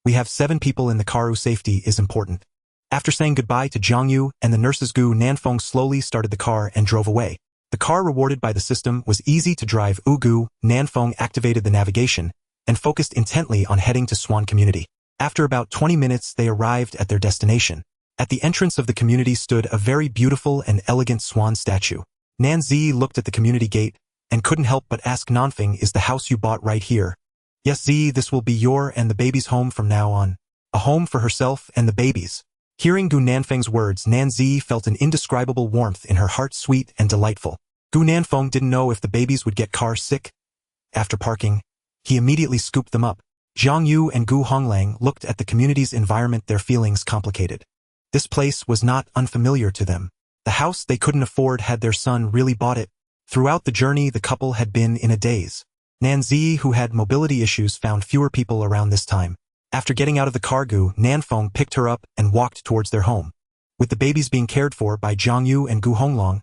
We have 7 people in the car. Safety is important. After saying goodbye to Jiang Yu and the nurses, Gu Nanfeng slowly started the car and drove away. The car, rewarded by the system, was easy to drive. Gu Nanfeng activated the navigation and focused intently on heading to Swan Community. After about 20 minutes, they arrived at their destination. At the entrance of the community stood a very beautiful and elegant swan statue. Nanzi looked at the community gate and couldn't help but ask, Nanfeng, is the house you bought right here? Yes, Z, this will be your and the baby's home from now on. A home for herself and the babies. Hearing Gu Nanfeng's words, Nanzi felt an indescribable warmth in her heart, sweet and delightful. Gu Nanfeng didn't know if the babies would get car sick. After parking, he immediately scooped them up. Jiang Yu and Gu Honglang looked at the community's environment, their feelings complicated. This place was not unfamiliar to them. The house they couldn't afford, had their son really bought it? Throughout the journey, the couple had been in a daze. Nanzi, who had mobility issues, found fewer people around this time. After getting out of the car, Gu Nanfeng picked her up and walked towards their home. With the babies being cared for by Jiang Yu and Gu Honglang,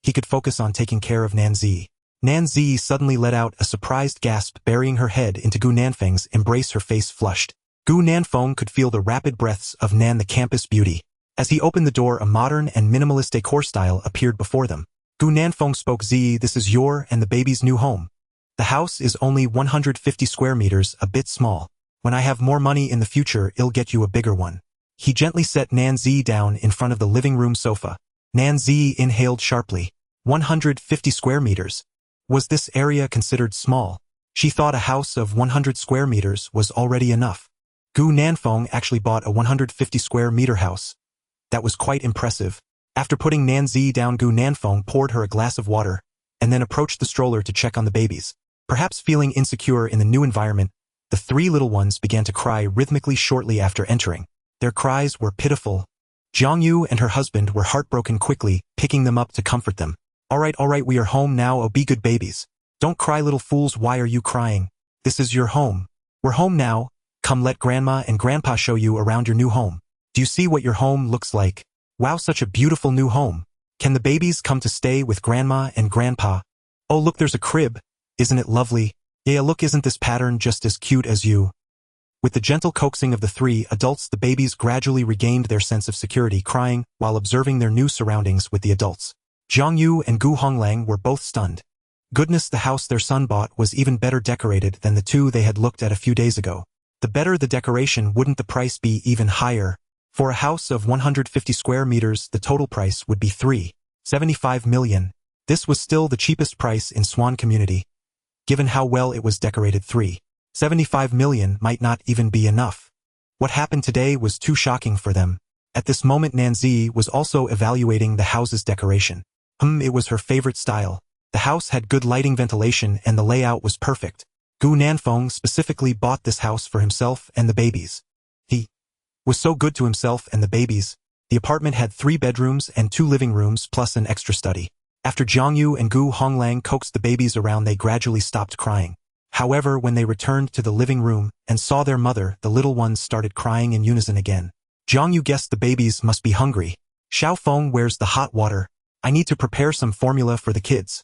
he could focus on taking care of Nanzi. Nanzi suddenly let out a surprised gasp, burying her head into Gu Nanfeng's embrace, her face flushed. Gu Nanfeng could feel the rapid breaths of Nan, the campus beauty. As he opened the door, a modern and minimalist decor style appeared before them. Gu Nanfeng spoke, Z, this is your and the baby's new home. The house is only 150 square meters, a bit small. When I have more money in the future, I'll get you a bigger one. He gently set Nanzi down in front of the living room sofa. Nanzi inhaled sharply. 150 square meters. Was this area considered small? She thought a house of 100 square meters was already enough. Gu Nanfeng actually bought a 150 square meter house. That was quite impressive. After putting Nanzi down, Gu Nanfeng poured her a glass of water and then approached the stroller to check on the babies. Perhaps feeling insecure in the new environment, the 3 little ones began to cry rhythmically shortly after entering. Their cries were pitiful. Jiang Yu and her husband were heartbroken, quickly picking them up to comfort them. All right, we are home now. Oh, be good babies. Don't cry, little fools. Why are you crying? This is your home. We're home now. Come, let Grandma and Grandpa show you around your new home. Do you see what your home looks like? Wow, such a beautiful new home. Can the babies come to stay with Grandma and Grandpa? Oh, look, there's a crib. Isn't it lovely? Yeah, look, isn't this pattern just as cute as you? With the gentle coaxing of the 3 adults, the babies gradually regained their sense of security, crying while observing their new surroundings with the adults. Jiang Yu and Gu Honglang were both stunned. Goodness, the house their son bought was even better decorated than the 2 they had looked at a few days ago. The better the decoration, wouldn't the price be even higher? For a house of 150 square meters, the total price would be 3.75 million. This was still the cheapest price in Swan Community. Given how well it was decorated, 3.75 million might not even be enough. What happened today was too shocking for them. At this moment, Nanzi was also evaluating the house's decoration. It was her favorite style. The house had good lighting, ventilation, and the layout was perfect. Gu Nanfeng specifically bought this house for himself and the babies. He was so good to himself and the babies. The apartment had 3 bedrooms and 2 living rooms plus an extra study. After Jiang Yu and Gu Honglang coaxed the babies around, they gradually stopped crying. However, when they returned to the living room and saw their mother, the little ones started crying in unison again. Jiang Yu guessed the babies must be hungry. Xiao Feng, where's the hot water? I need to prepare some formula for the kids.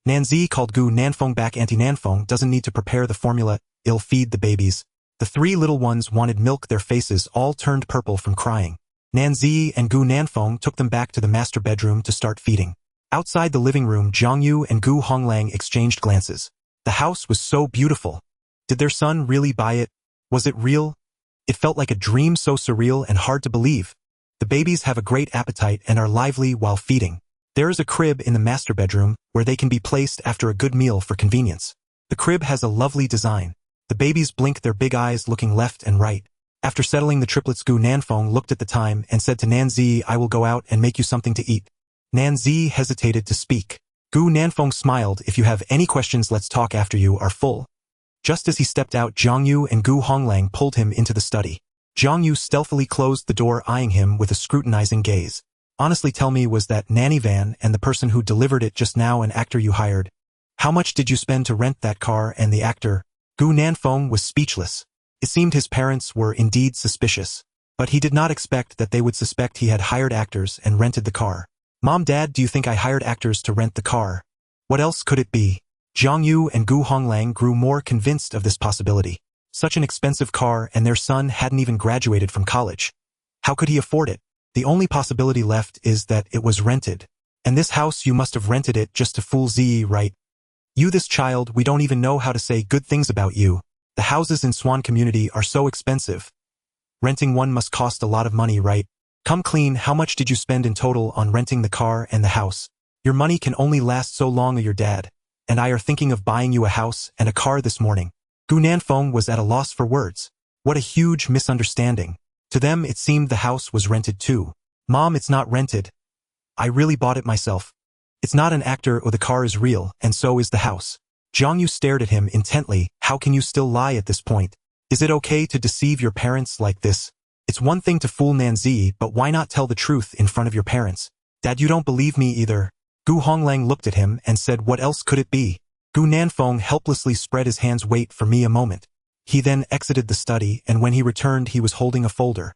Nanzi called Gu Nanfeng back. Auntie Nanfeng doesn't need to prepare the formula, I'll feed the babies. The 3 little ones wanted milk, their faces all turned purple from crying. Nanzi and Gu Nanfeng took them back to the master bedroom to start feeding. Outside the living room, Jiang Yu and Gu Honglang exchanged glances. The house was so beautiful. Did their son really buy it? Was it real? It felt like a dream, so surreal and hard to believe. The babies have a great appetite and are lively while feeding. There is a crib in the master bedroom where they can be placed after a good meal for convenience. The crib has a lovely design. The babies blinked their big eyes, looking left and right. After settling the triplets, Gu Nanfeng looked at the time and said to Nanzi, I will go out and make you something to eat. Nanzi hesitated to speak. Gu Nanfeng smiled, if you have any questions, let's talk after you are full. Just as he stepped out, Jiang Yu and Gu Honglang pulled him into the study. Jiang Yu stealthily closed the door, eyeing him with a scrutinizing gaze. Honestly, tell me, was that nanny van and the person who delivered it just now an actor you hired? How much did you spend to rent that car and the actor? Gu Nanfeng was speechless. It seemed his parents were indeed suspicious. But he did not expect that they would suspect he had hired actors and rented the car. Mom, Dad, do you think I hired actors to rent the car? What else could it be? Zhang Yu and Gu Honglang grew more convinced of this possibility. Such an expensive car, and their son hadn't even graduated from college. How could he afford it? The only possibility left is that it was rented. And this house, you must have rented it just to fool Ziyi, right? You, this child, we don't even know how to say good things about you. The houses in Swan community are so expensive. Renting one must cost a lot of money, right? Come clean, how much did you spend in total on renting the car and the house? Your money can only last so long. Your dad and I are thinking of buying you a house and a car this morning. Gu Nanfeng was at a loss for words. What a huge misunderstanding. To them it seemed the house was rented too. Mom, it's not rented. I really bought it myself. It's not an actor, or the car is real, and so is the house. Zhang Yu stared at him intently. How can you still lie at this point? Is it okay to deceive your parents like this? It's one thing to fool Nanzi, but why not tell the truth in front of your parents? Dad, you don't believe me either. Gu Honglang looked at him and said, what else could it be? Gu Nanfeng helplessly spread his hands. Wait for me a moment. He then exited the study, and when he returned he was holding a folder.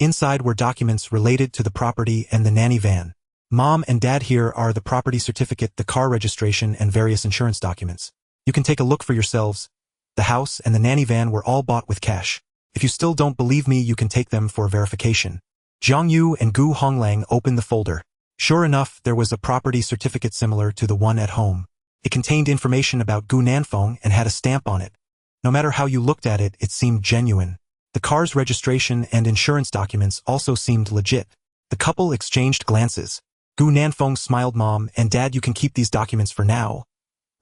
Inside were documents related to the property and the nanny van. Mom and Dad, here are the property certificate, the car registration, and various insurance documents. You can take a look for yourselves. The house and the nanny van were all bought with cash. If you still don't believe me, you can take them for verification. Zhang Yu and Gu Honglang opened the folder. Sure enough, there was a property certificate similar to the one at home. It contained information about Gu Nanfeng and had a stamp on it. No matter how you looked at it, it seemed genuine. The car's registration and insurance documents also seemed legit. The couple exchanged glances. Gu Nanfeng smiled. Mom and Dad, you can keep these documents for now.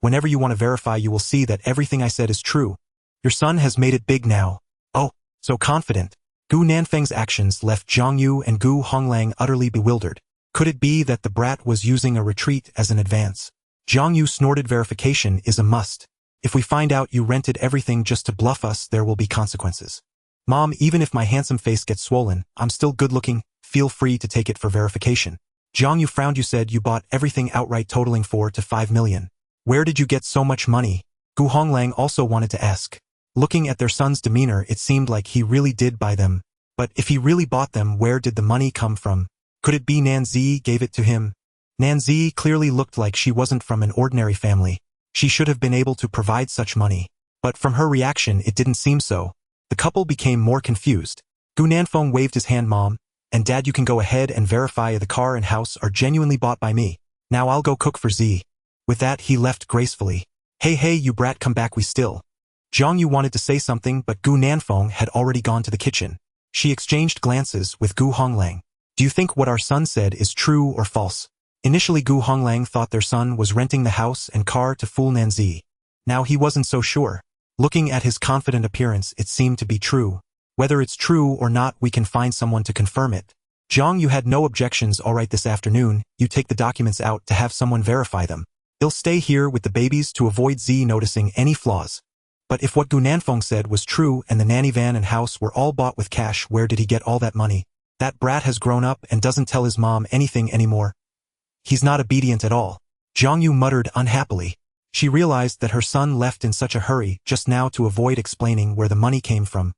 Whenever you want to verify, you will see that everything I said is true. Your son has made it big now. Oh, so confident. Gu Nanfeng's actions left Zhang Yu and Gu Honglang utterly bewildered. Could it be that the brat was using a retreat as an advance? Zhang Yu snorted. Verification is a must. If we find out you rented everything just to bluff us, there will be consequences. Mom, even if my handsome face gets swollen, I'm still good looking. Feel free to take it for verification. Zhang Yu frowned. You said you bought everything outright, totaling 4 to 5 million. Where did you get so much money? Gu Honglang also wanted to ask. Looking at their son's demeanor, it seemed like he really did buy them. But if he really bought them, where did the money come from? Could it be Nanzi gave it to him? Nanzi clearly looked like she wasn't from an ordinary family. She should have been able to provide such money. But from her reaction, it didn't seem so. The couple became more confused. Gu Nanfeng waved his hand. Mom and Dad, you can go ahead and verify the car and house are genuinely bought by me. Now I'll go cook for Z. With that, he left gracefully. Hey, you brat, come back, we still. Zhang Yu wanted to say something, but Gu Nanfeng had already gone to the kitchen. She exchanged glances with Gu Honglang. Do you think what our son said is true or false? Initially, Gu Honglang thought their son was renting the house and car to fool Nanzi. Now he wasn't so sure. Looking at his confident appearance, it seemed to be true. Whether it's true or not, we can find someone to confirm it. Zhang Yu had no objections. All right, this afternoon, you take the documents out to have someone verify them. He'll stay here with the babies to avoid Z noticing any flaws. But if what Gu Nanfeng said was true and the nanny van and house were all bought with cash, where did he get all that money? That brat has grown up and doesn't tell his mom anything anymore. He's not obedient at all. Zhang Yu muttered unhappily. She realized that her son left in such a hurry just now to avoid explaining where the money came from.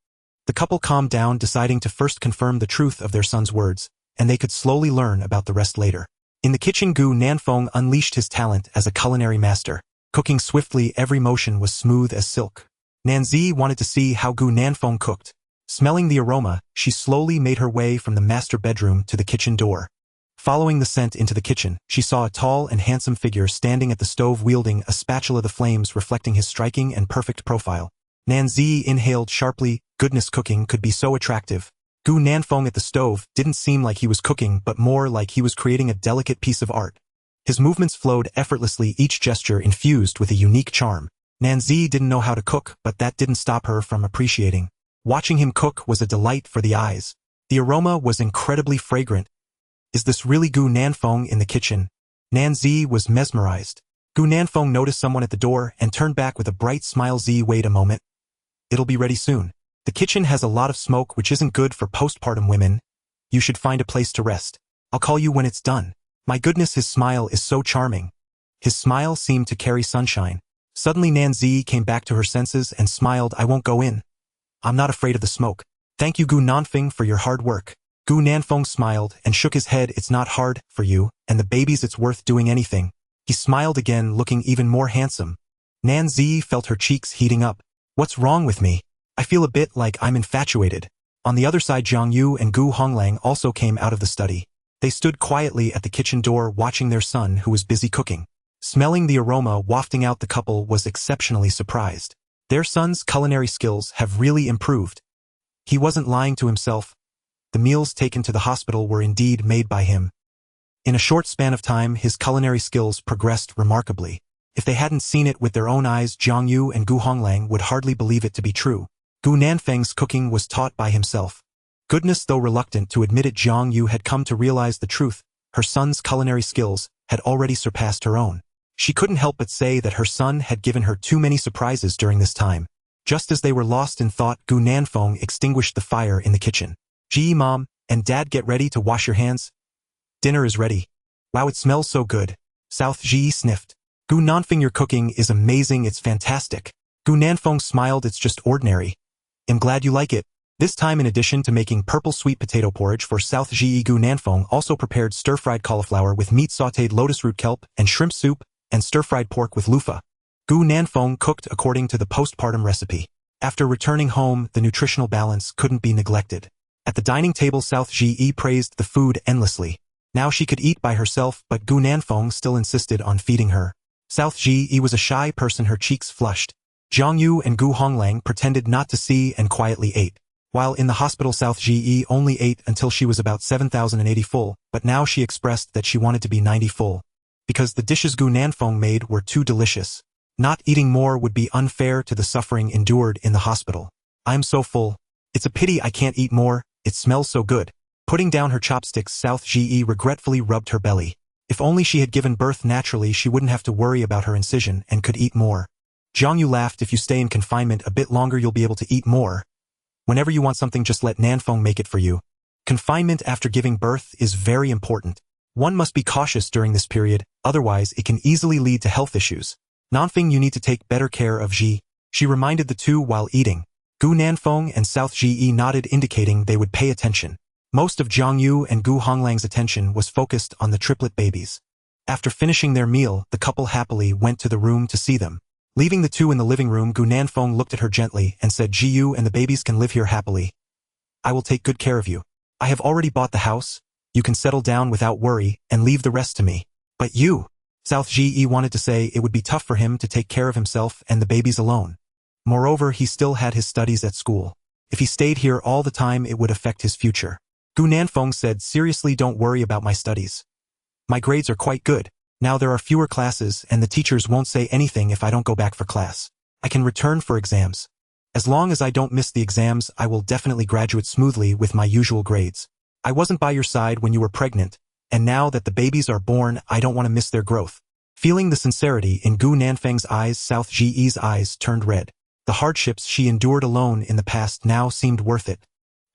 The couple calmed down, deciding to first confirm the truth of their son's words, and they could slowly learn about the rest later. In the kitchen, Gu Nanfeng unleashed his talent as a culinary master. Cooking swiftly, every motion was smooth as silk. Nanzi wanted to see how Gu Nanfeng cooked. Smelling the aroma, she slowly made her way from the master bedroom to the kitchen door. Following the scent into the kitchen, she saw a tall and handsome figure standing at the stove wielding a spatula, the flames reflecting his striking and perfect profile. Nanzi inhaled sharply. Goodness, cooking could be so attractive. Gu Nanfeng at the stove didn't seem like he was cooking, but more like he was creating a delicate piece of art. His movements flowed effortlessly, each gesture infused with a unique charm. Nanzi didn't know how to cook, but that didn't stop her from appreciating. Watching him cook was a delight for the eyes. The aroma was incredibly fragrant. Is this really Gu Nanfeng in the kitchen? Nanzi was mesmerized. Gu Nanfeng noticed someone at the door and turned back with a bright smile. Z, wait a moment. It'll be ready soon. The kitchen has a lot of smoke, which isn't good for postpartum women. You should find a place to rest. I'll call you when it's done. My goodness, his smile is so charming. His smile seemed to carry sunshine. Suddenly Nanzi came back to her senses and smiled. I won't go in. I'm not afraid of the smoke. Thank you Gu Nanfeng for your hard work. Gu Nanfeng smiled and shook his head. It's not hard for you, and the babies it's worth doing anything. He smiled again, looking even more handsome. Nan Zi felt her cheeks heating up. What's wrong with me? I feel a bit like I'm infatuated. On the other side, Zhang Yu and Gu Honglang also came out of the study. They stood quietly at the kitchen door watching their son who was busy cooking. Smelling the aroma wafting out, the couple was exceptionally surprised. Their son's culinary skills have really improved. He wasn't lying to himself. The meals taken to the hospital were indeed made by him. In a short span of time, his culinary skills progressed remarkably. If they hadn't seen it with their own eyes, Zhang Yu and Gu Honglang would hardly believe it to be true. Gu Nanfeng's cooking was taught by himself. Goodness, though reluctant to admit it, Zhang Yu had come to realize the truth. Her son's culinary skills had already surpassed her own. She couldn't help but say that her son had given her too many surprises during this time. Just as they were lost in thought, Gu Nanfeng extinguished the fire in the kitchen. Gee, Mom and Dad, get ready to wash your hands. Dinner is ready. Wow, it smells so good. South Ji sniffed. Gu Nanfeng, your cooking is amazing, it's fantastic. Gu Nanfeng smiled, it's just ordinary. I'm glad you like it. This time, in addition to making purple sweet potato porridge for South Ji, Gu Nanfeng also prepared stir-fried cauliflower with meat, sautéed lotus root kelp, and shrimp soup, and stir-fried pork with loofah. Gu Nanfeng cooked according to the postpartum recipe. After returning home, the nutritional balance couldn't be neglected. At the dining table, South Ji praised the food endlessly. Now she could eat by herself, but Gu Nanfeng still insisted on feeding her. South Ji was a shy person, her cheeks flushed. Zhang Yu and Gu Honglang pretended not to see and quietly ate. While in the hospital, South Ji only ate until she was about 7,080 full, but now she expressed that she wanted to be 90 full. Because the dishes Gu Nanfeng made were too delicious. Not eating more would be unfair to the suffering endured in the hospital. I'm so full. It's a pity I can't eat more, it smells so good. Putting down her chopsticks, South Ji regretfully rubbed her belly. If only she had given birth naturally, she wouldn't have to worry about her incision and could eat more. Zhang Yu laughed. If you stay in confinement a bit longer, you'll be able to eat more. Whenever you want something, just let Nanfeng make it for you. Confinement after giving birth is very important. One must be cautious during this period, otherwise it can easily lead to health issues. Nanfeng, you need to take better care of Ji. She reminded the two while eating. Gu Nanfeng and South Ji nodded, indicating they would pay attention. Most of Zhang Yu and Gu Honglang's attention was focused on the triplet babies. After finishing their meal, the couple happily went to the room to see them. Leaving the two in the living room, Gu Nanfeng looked at her gently and said, Ji, you and the babies can live here happily. I will take good care of you. I have already bought the house. You can settle down without worry and leave the rest to me. But you, South Ji wanted to say it would be tough for him to take care of himself and the babies alone. Moreover, he still had his studies at school. If he stayed here all the time, it would affect his future. Gu Nanfeng said, seriously, don't worry about my studies. My grades are quite good. Now there are fewer classes and the teachers won't say anything if I don't go back for class. I can return for exams. As long as I don't miss the exams, I will definitely graduate smoothly with my usual grades. I wasn't by your side when you were pregnant, and now that the babies are born, I don't want to miss their growth. Feeling the sincerity in Gu Nanfeng's eyes, South Ji's eyes turned red. The hardships she endured alone in the past now seemed worth it.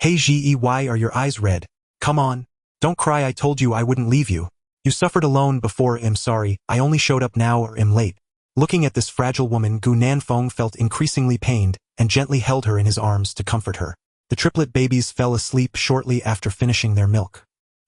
Hey Ji, why are your eyes red? Come on. Don't cry, I told you I wouldn't leave you. You suffered alone before. I'm sorry, I only showed up now or am late. Looking at this fragile woman, Gu Nanfeng felt increasingly pained and gently held her in his arms to comfort her. The triplet babies fell asleep shortly after finishing their milk.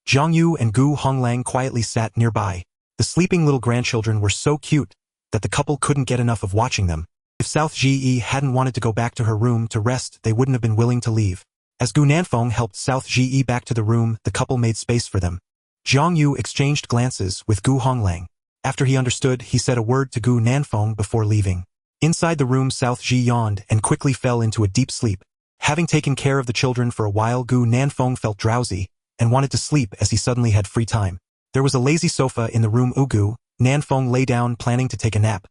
Zhang Yu and Gu Honglang quietly sat nearby. The sleeping little grandchildren were so cute that the couple couldn't get enough of watching them. If South Ji hadn't wanted to go back to her room to rest, they wouldn't have been willing to leave. As Gu Nanfeng helped South Ji back to the room, the couple made space for them. Zhang Yu exchanged glances with Gu Honglang. After he understood, he said a word to Gu Nanfeng before leaving. Inside the room, South Ji yawned and quickly fell into a deep sleep. Having taken care of the children for a while, Gu Nanfeng felt drowsy and wanted to sleep as he suddenly had free time. There was a lazy sofa in the room. Gu Nanfeng lay down, planning to take a nap.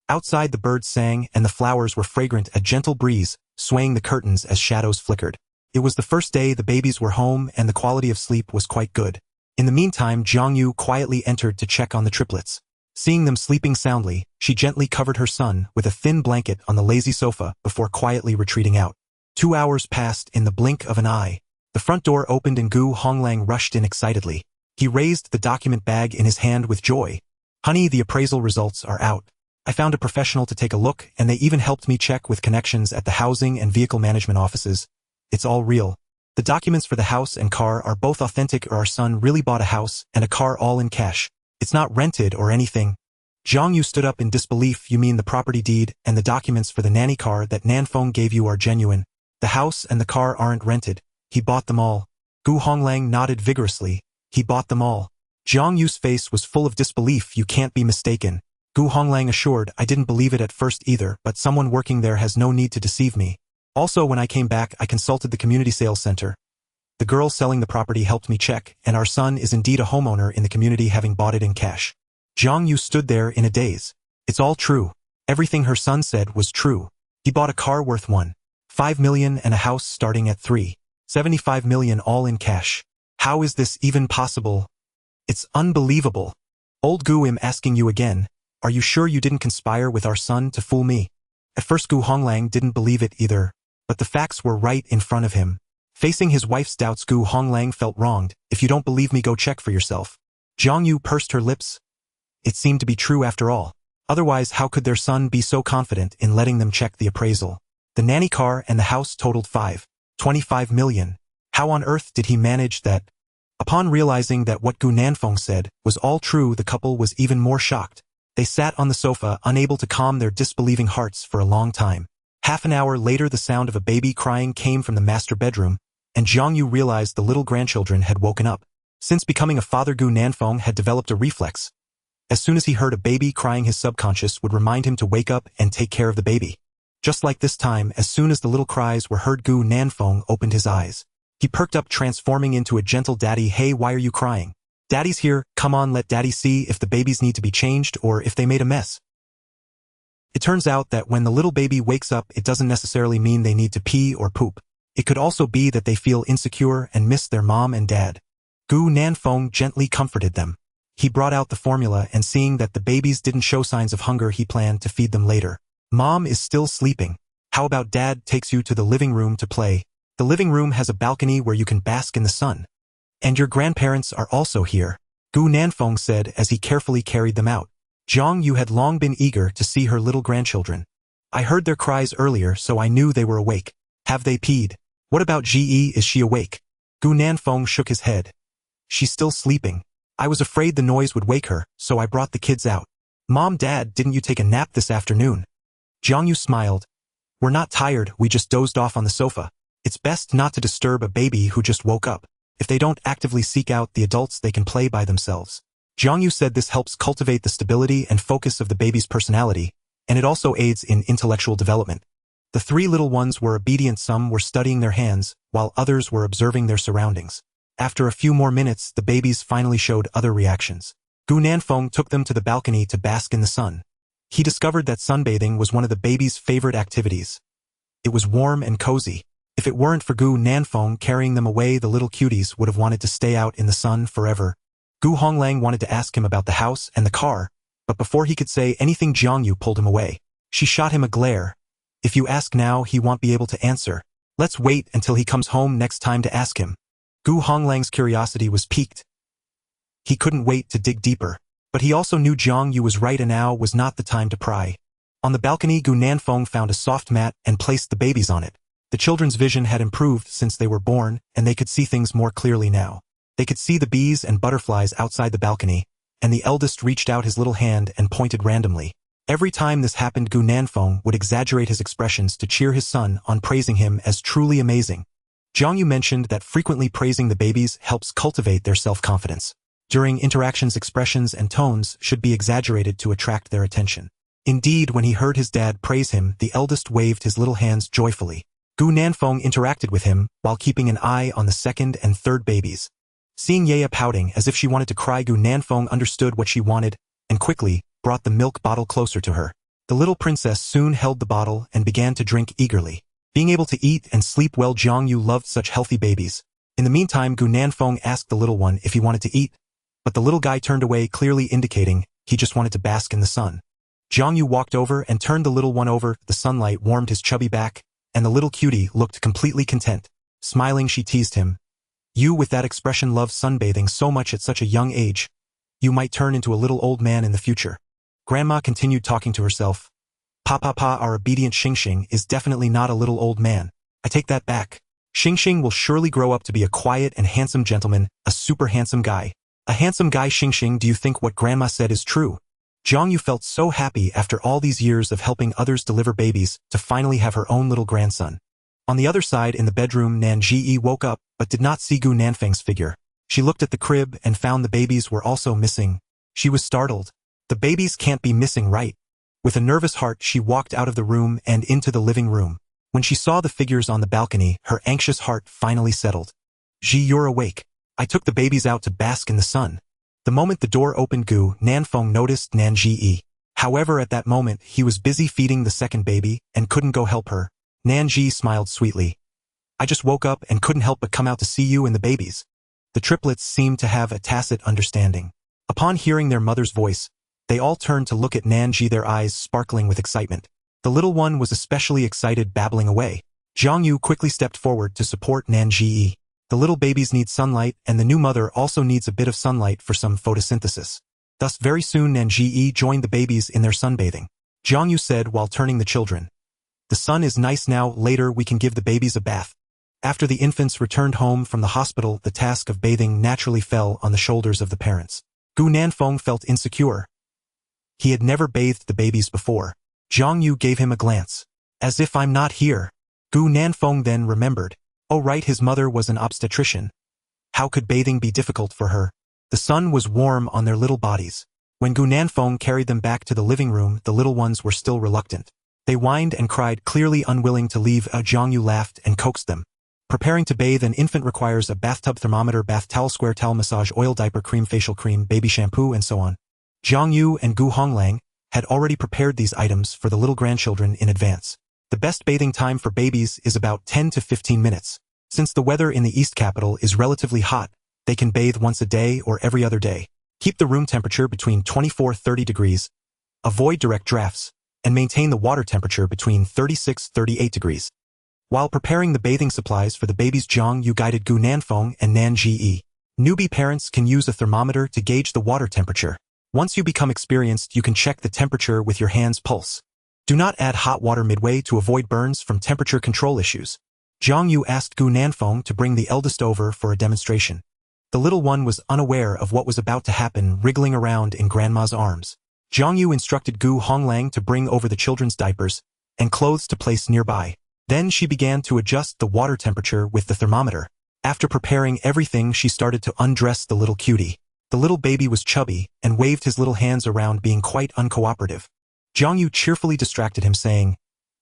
Outside, the birds sang and the flowers were fragrant, a gentle breeze swaying the curtains as shadows flickered. It was the first day the babies were home and the quality of sleep was quite good. In the meantime, Zhang Yu quietly entered to check on the triplets. Seeing them sleeping soundly, she gently covered her son with a thin blanket on the lazy sofa before quietly retreating out. 2 hours passed in the blink of an eye. The front door opened and Gu Honglang rushed in excitedly. He raised the document bag in his hand with joy. Honey, the appraisal results are out. I found a professional to take a look, and they even helped me check with connections at the housing and vehicle management offices. It's all real. The documents for the house and car are both authentic, or our son really bought a house and a car all in cash. It's not rented or anything. Jiang Yu stood up in disbelief. You mean the property deed and the documents for the nanny car that Nanfeng gave you are genuine? The house and the car aren't rented. He bought them all. Gu Honglang nodded vigorously. He bought them all. Jiang Yu's face was full of disbelief. You can't be mistaken. Gu Honglang assured, I didn't believe it at first either, but someone working there has no need to deceive me. Also, when I came back, I consulted the community sales center. The girl selling the property helped me check, and our son is indeed a homeowner in the community, having bought it in cash. Jiang Yu stood there in a daze. It's all true. Everything her son said was true. He bought a car worth $1.5 million and a house starting at $3.75 million all in cash. How is this even possible? It's unbelievable. Old Gu, I'm asking you again. Are you sure you didn't conspire with our son to fool me? At first Gu Honglang didn't believe it either, but the facts were right in front of him. Facing his wife's doubts, Gu Honglang felt wronged. If you don't believe me, go check for yourself. Jiang Yu pursed her lips. It seemed to be true after all. Otherwise, how could their son be so confident in letting them check the appraisal? The nanny car and the house totaled $5.25 million. How on earth did he manage that? Upon realizing that what Gu Nanfeng said was all true, the couple was even more shocked. They sat on the sofa, unable to calm their disbelieving hearts for a long time. Half an hour later, the sound of a baby crying came from the master bedroom, and Jiang Yu realized the little grandchildren had woken up. Since becoming a father, Gu Nanfeng had developed a reflex. As soon as he heard a baby crying, his subconscious would remind him to wake up and take care of the baby. Just like this time, as soon as the little cries were heard, Gu Nanfeng opened his eyes. He perked up, transforming into a gentle daddy. Hey, why are you crying? Daddy's here. Come on, let Daddy see if the babies need to be changed or if they made a mess. It turns out that when the little baby wakes up, it doesn't necessarily mean they need to pee or poop. It could also be that they feel insecure and miss their mom and dad. Gu Nanfeng gently comforted them. He brought out the formula, and seeing that the babies didn't show signs of hunger, he planned to feed them later. Mom is still sleeping. How about Dad takes you to the living room to play? The living room has a balcony where you can bask in the sun. And your grandparents are also here, Gu Nanfeng said as he carefully carried them out. Jiang Yu had long been eager to see her little grandchildren. I heard their cries earlier, so I knew they were awake. Have they peed? What about GE? Is she awake? Gu Nanfeng shook his head. She's still sleeping. I was afraid the noise would wake her, so I brought the kids out. Mom, Dad, didn't you take a nap this afternoon? Jiang Yu smiled. We're not tired, we just dozed off on the sofa. It's best not to disturb a baby who just woke up. If they don't actively seek out the adults, they can play by themselves. Jiang Yu said this helps cultivate the stability and focus of the baby's personality, and it also aids in intellectual development. The three little ones were obedient. Some were studying their hands, while others were observing their surroundings. After a few more minutes, the babies finally showed other reactions. Gu Nanfeng took them to the balcony to bask in the sun. He discovered that sunbathing was one of the baby's favorite activities. It was warm and cozy. If it weren't for Gu Nanfeng carrying them away, the little cuties would have wanted to stay out in the sun forever. Gu Honglang wanted to ask him about the house and the car, but before he could say anything, Jiang Yu pulled him away. She shot him a glare. If you ask now, he won't be able to answer. Let's wait until he comes home next time to ask him. Gu Honglang's curiosity was piqued. He couldn't wait to dig deeper, but he also knew Jiang Yu was right, and now was not the time to pry. On the balcony, Gu Nanfeng found a soft mat and placed the babies on it. The children's vision had improved since they were born, and they could see things more clearly now. They could see the bees and butterflies outside the balcony, and the eldest reached out his little hand and pointed randomly. Every time this happened, Gu Nanfeng would exaggerate his expressions to cheer his son on, praising him as truly amazing. Jiang Yu mentioned that frequently praising the babies helps cultivate their self-confidence. During interactions, expressions and tones should be exaggerated to attract their attention. Indeed, when he heard his dad praise him, the eldest waved his little hands joyfully. Gu Nanfeng interacted with him while keeping an eye on the second and third babies. Seeing Yaya pouting as if she wanted to cry, Gu Nanfeng understood what she wanted and quickly brought the milk bottle closer to her. The little princess soon held the bottle and began to drink eagerly. Being able to eat and sleep well, Jiang Yu loved such healthy babies. In the meantime, Gu Nanfeng asked the little one if he wanted to eat, but the little guy turned away, clearly indicating he just wanted to bask in the sun. Jiang Yu walked over and turned the little one over. The sunlight warmed his chubby back, and the little cutie looked completely content. Smiling, she teased him. You with that expression love sunbathing so much at such a young age. You might turn into a little old man in the future. Grandma continued talking to herself. Papa, our obedient Xingxing is definitely not a little old man. I take that back. Xingxing will surely grow up to be a quiet and handsome gentleman, a super handsome guy. A handsome guy. Xingxing, do you think what Grandma said is true? Zhang Yu felt so happy after all these years of helping others deliver babies to finally have her own little grandson. On the other side in the bedroom, Nan Ji woke up but did not see Gu Nanfeng's figure. She looked at the crib and found the babies were also missing. She was startled. The babies can't be missing, right? With a nervous heart, she walked out of the room and into the living room. When she saw the figures on the balcony, her anxious heart finally settled. Ji, you're awake. I took the babies out to bask in the sun. The moment the door opened, Gu Nanfeng noticed Nan Ji. However, at that moment, he was busy feeding the second baby and couldn't go help her. Nan Ji smiled sweetly. I just woke up and couldn't help but come out to see you and the babies. The triplets seemed to have a tacit understanding. Upon hearing their mother's voice, they all turned to look at Nan Ji, their eyes sparkling with excitement. The little one was especially excited, babbling away. Zhang Yu quickly stepped forward to support Nan Ji. The little babies need sunlight, and the new mother also needs a bit of sunlight for some photosynthesis. Thus very soon Nan Ji joined the babies in their sunbathing. Zhang Yu said while turning the children. The sun is nice now, later we can give the babies a bath. After the infants returned home from the hospital, the task of bathing naturally fell on the shoulders of the parents. Gu Nanfeng felt insecure. He had never bathed the babies before. Zhang Yu gave him a glance. As if I'm not here. Gu Nanfeng then remembered. Oh right, his mother was an obstetrician. How could bathing be difficult for her? The sun was warm on their little bodies. When Gu Nanfeng carried them back to the living room, the little ones were still reluctant. They whined and cried, clearly unwilling to leave. Zhang Yu laughed and coaxed them. Preparing to bathe an infant requires a bathtub, thermometer, bath towel, square towel, massage oil, diaper, cream, facial cream, baby shampoo, and so on. Zhang Yu and Gu Honglang had already prepared these items for the little grandchildren in advance. The best bathing time for babies is about 10 to 15 minutes. Since the weather in the East capital is relatively hot, they can bathe once a day or every other day. Keep the room temperature between 24-30 degrees. Avoid direct drafts, and maintain the water temperature between 36-38 degrees. While preparing the bathing supplies for the babies, Zhang Yu guided Gu Nanfeng and Nan Ji. Newbie parents can use a thermometer to gauge the water temperature. Once you become experienced, you can check the temperature with your hand's pulse. Do not add hot water midway to avoid burns from temperature control issues. Zhang Yu asked Gu Nanfeng to bring the eldest over for a demonstration. The little one was unaware of what was about to happen, wriggling around in Grandma's arms. Zhang Yu instructed Gu Honglang to bring over the children's diapers and clothes to place nearby. Then she began to adjust the water temperature with the thermometer. After preparing everything, she started to undress the little cutie. The little baby was chubby and waved his little hands around, being quite uncooperative. Zhang Yu cheerfully distracted him, saying,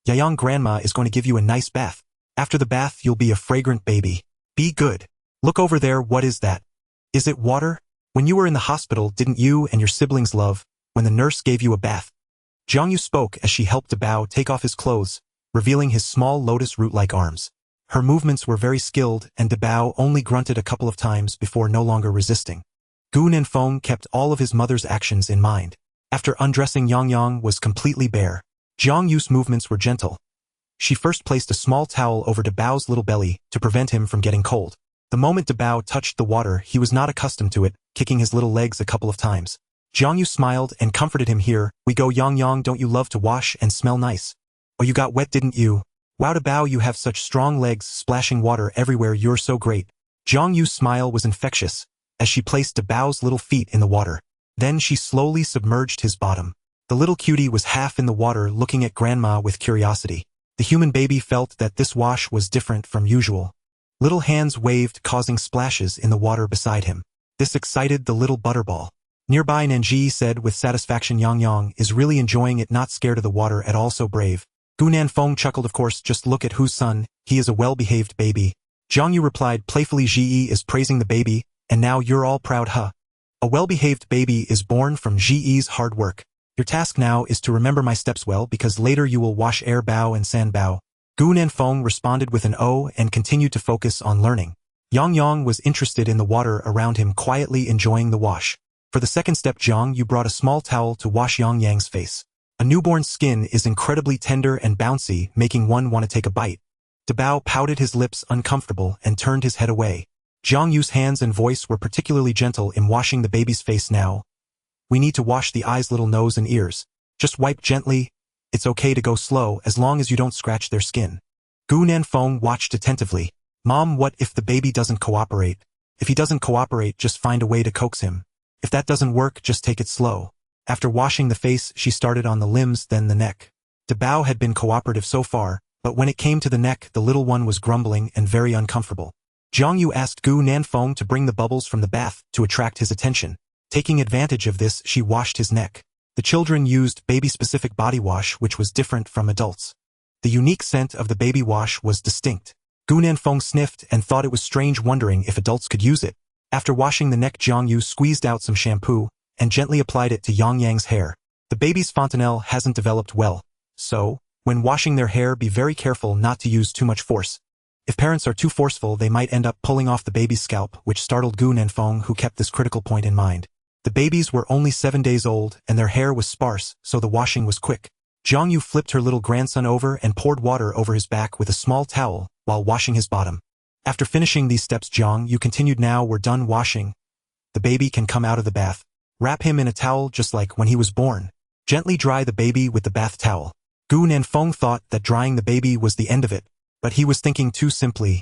Yayang, Grandma is going to give you a nice bath. After the bath, you'll be a fragrant baby. Be good. Look over there, what is that? Is it water? When you were in the hospital, didn't you and your siblings love when the nurse gave you a bath? Zhang Yu spoke as she helped Dabao take off his clothes, revealing his small lotus root-like arms. Her movements were very skilled, and Dabao only grunted a couple of times before no longer resisting. Gu Nanfeng kept all of his mother's actions in mind. After undressing, Yang was completely bare. Zhang Yu's movements were gentle. She first placed a small towel over Dabao's little belly to prevent him from getting cold. The moment Dabao touched the water, he was not accustomed to it, kicking his little legs a couple of times. Zhang Yu smiled and comforted him. Here we go, Yang, don't you love to wash and smell nice? Oh, you got wet, didn't you? Wow, Dabao, you have such strong legs, splashing water everywhere, you're so great. Zhang Yu's smile was infectious as she placed Dabao's little feet in the water. Then she slowly submerged his bottom. The little cutie was half in the water, looking at Grandma with curiosity. The human baby felt that this wash was different from usual. Little hands waved, causing splashes in the water beside him. This excited the little butterball. Nearby, Nanji said with satisfaction, Yang is really enjoying it, not scared of the water at all, so brave. Gu Nanfeng chuckled, of course, just look at whose son, he is a well-behaved baby. Zhang Yu replied playfully, Ji is praising the baby, and now you're all proud, huh? A well-behaved baby is born from Ji's hard work. Your task now is to remember my steps well, because later you will wash air bao and sand bao. Gu Nanfeng responded with an O and continued to focus on learning. Yang was interested in the water around him, quietly enjoying the wash. For the second step, Zhang Yu brought a small towel to wash Yang's face. A newborn's skin is incredibly tender and bouncy, making one want to take a bite. Dabao pouted his lips, uncomfortable, and turned his head away. Zhang Yu's hands and voice were particularly gentle in washing the baby's face now. We need to wash the eyes, little nose and ears. Just wipe gently. It's okay to go slow as long as you don't scratch their skin. Gu Nanfeng watched attentively. Mom, what if the baby doesn't cooperate? If he doesn't cooperate, just find a way to coax him. If that doesn't work, just take it slow. After washing the face, she started on the limbs, then the neck. Dabao had been cooperative so far, but when it came to the neck, the little one was grumbling and very uncomfortable. Jiang Yu asked Gu Nanfeng to bring the bubbles from the bath to attract his attention. Taking advantage of this, she washed his neck. The children used baby-specific body wash, which was different from adults. The unique scent of the baby wash was distinct. Gu Nanfeng sniffed and thought it was strange, wondering if adults could use it. After washing the neck, Jiang Yu squeezed out some shampoo and gently applied it to Yang Yang's hair. The baby's fontanelle hasn't developed well, so, when washing their hair, be very careful not to use too much force. If parents are too forceful, they might end up pulling off the baby's scalp, which startled Gu Nanfeng, who kept this critical point in mind. The babies were only 7 days old, and their hair was sparse, so the washing was quick. Jiang Yu flipped her little grandson over and poured water over his back with a small towel while washing his bottom. After finishing these steps, Jiang Yu continued, now we're done washing. The baby can come out of the bath. Wrap him in a towel just like when he was born. Gently dry the baby with the bath towel. Gu Nanfeng thought that drying the baby was the end of it, but he was thinking too simply.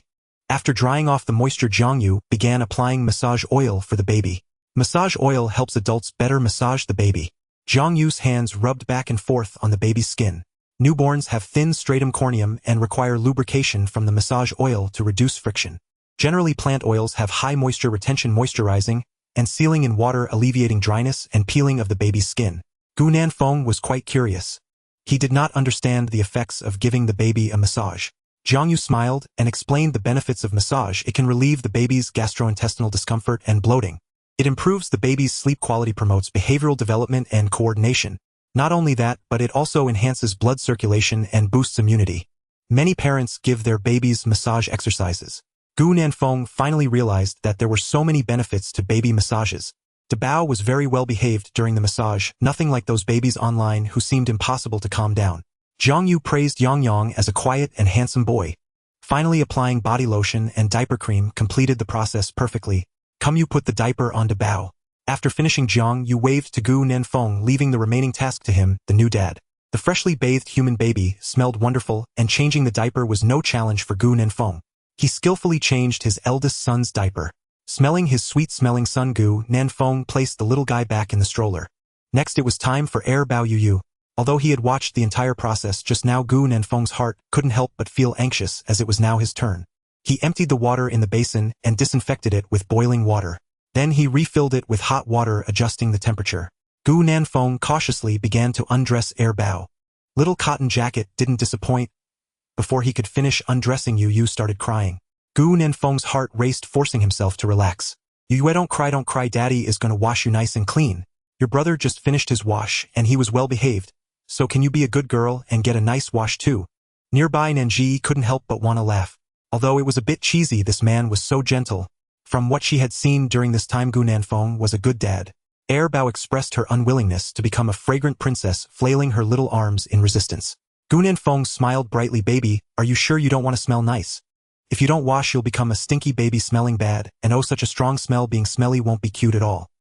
After drying off the moisture, Jiang Yu began applying massage oil for the baby. Massage oil helps adults better massage the baby. Jiang Yu's hands rubbed back and forth on the baby's skin. Newborns have thin stratum corneum and require lubrication from the massage oil to reduce friction. Generally, plant oils have high moisture retention, moisturizing and sealing in water, alleviating dryness and peeling of the baby's skin. Gu Nanfeng was quite curious. He did not understand the effects of giving the baby a massage. Jiang Yu smiled and explained the benefits of massage. It can relieve the baby's gastrointestinal discomfort and bloating. It improves the baby's sleep quality, promotes behavioral development and coordination. Not only that, but it also enhances blood circulation and boosts immunity. Many parents give their babies massage exercises. Gu Nanfeng finally realized that there were so many benefits to baby massages. Dabao was very well behaved during the massage, nothing like those babies online who seemed impossible to calm down. Jiang Yu praised Yang Yang as a quiet and handsome boy. Finally, applying body lotion and diaper cream completed the process perfectly. Come, you put the diaper on Dabao. After finishing, Jiang Yu waved to Gu Nanfeng, leaving the remaining task to him, the new dad. The freshly bathed human baby smelled wonderful, and changing the diaper was no challenge for Gu Nanfeng. He skillfully changed his eldest son's diaper. Smelling his sweet-smelling son, Gu Nanfeng placed the little guy back in the stroller. Next, it was time for Bao Yu. Although he had watched the entire process just now, Gu Nanfeng's heart couldn't help but feel anxious as it was now his turn. He emptied the water in the basin and disinfected it with boiling water. Then he refilled it with hot water, adjusting the temperature. Gu Nanfeng cautiously began to undress Bao. Little Cotton Jacket didn't disappoint. Before he could finish undressing, Yu started crying. Gu Nanfeng's heart raced, forcing himself to relax. Yu, don't cry, Daddy is gonna wash you nice and clean. Your brother just finished his wash and he was well behaved, so can you be a good girl and get a nice wash too? Nearby, Nanji couldn't help but want to laugh. Although it was a bit cheesy, this man was so gentle. From what she had seen during this time, Gu Nanfeng was a good dad. Bao expressed her unwillingness to become a fragrant princess, flailing her little arms in resistance. Gu Nanfeng smiled brightly. Baby, are you sure you don't want to smell nice? If you don't wash, you'll become a stinky baby, smelling bad, and oh, such a strong smell. Being smelly won't be cute at all.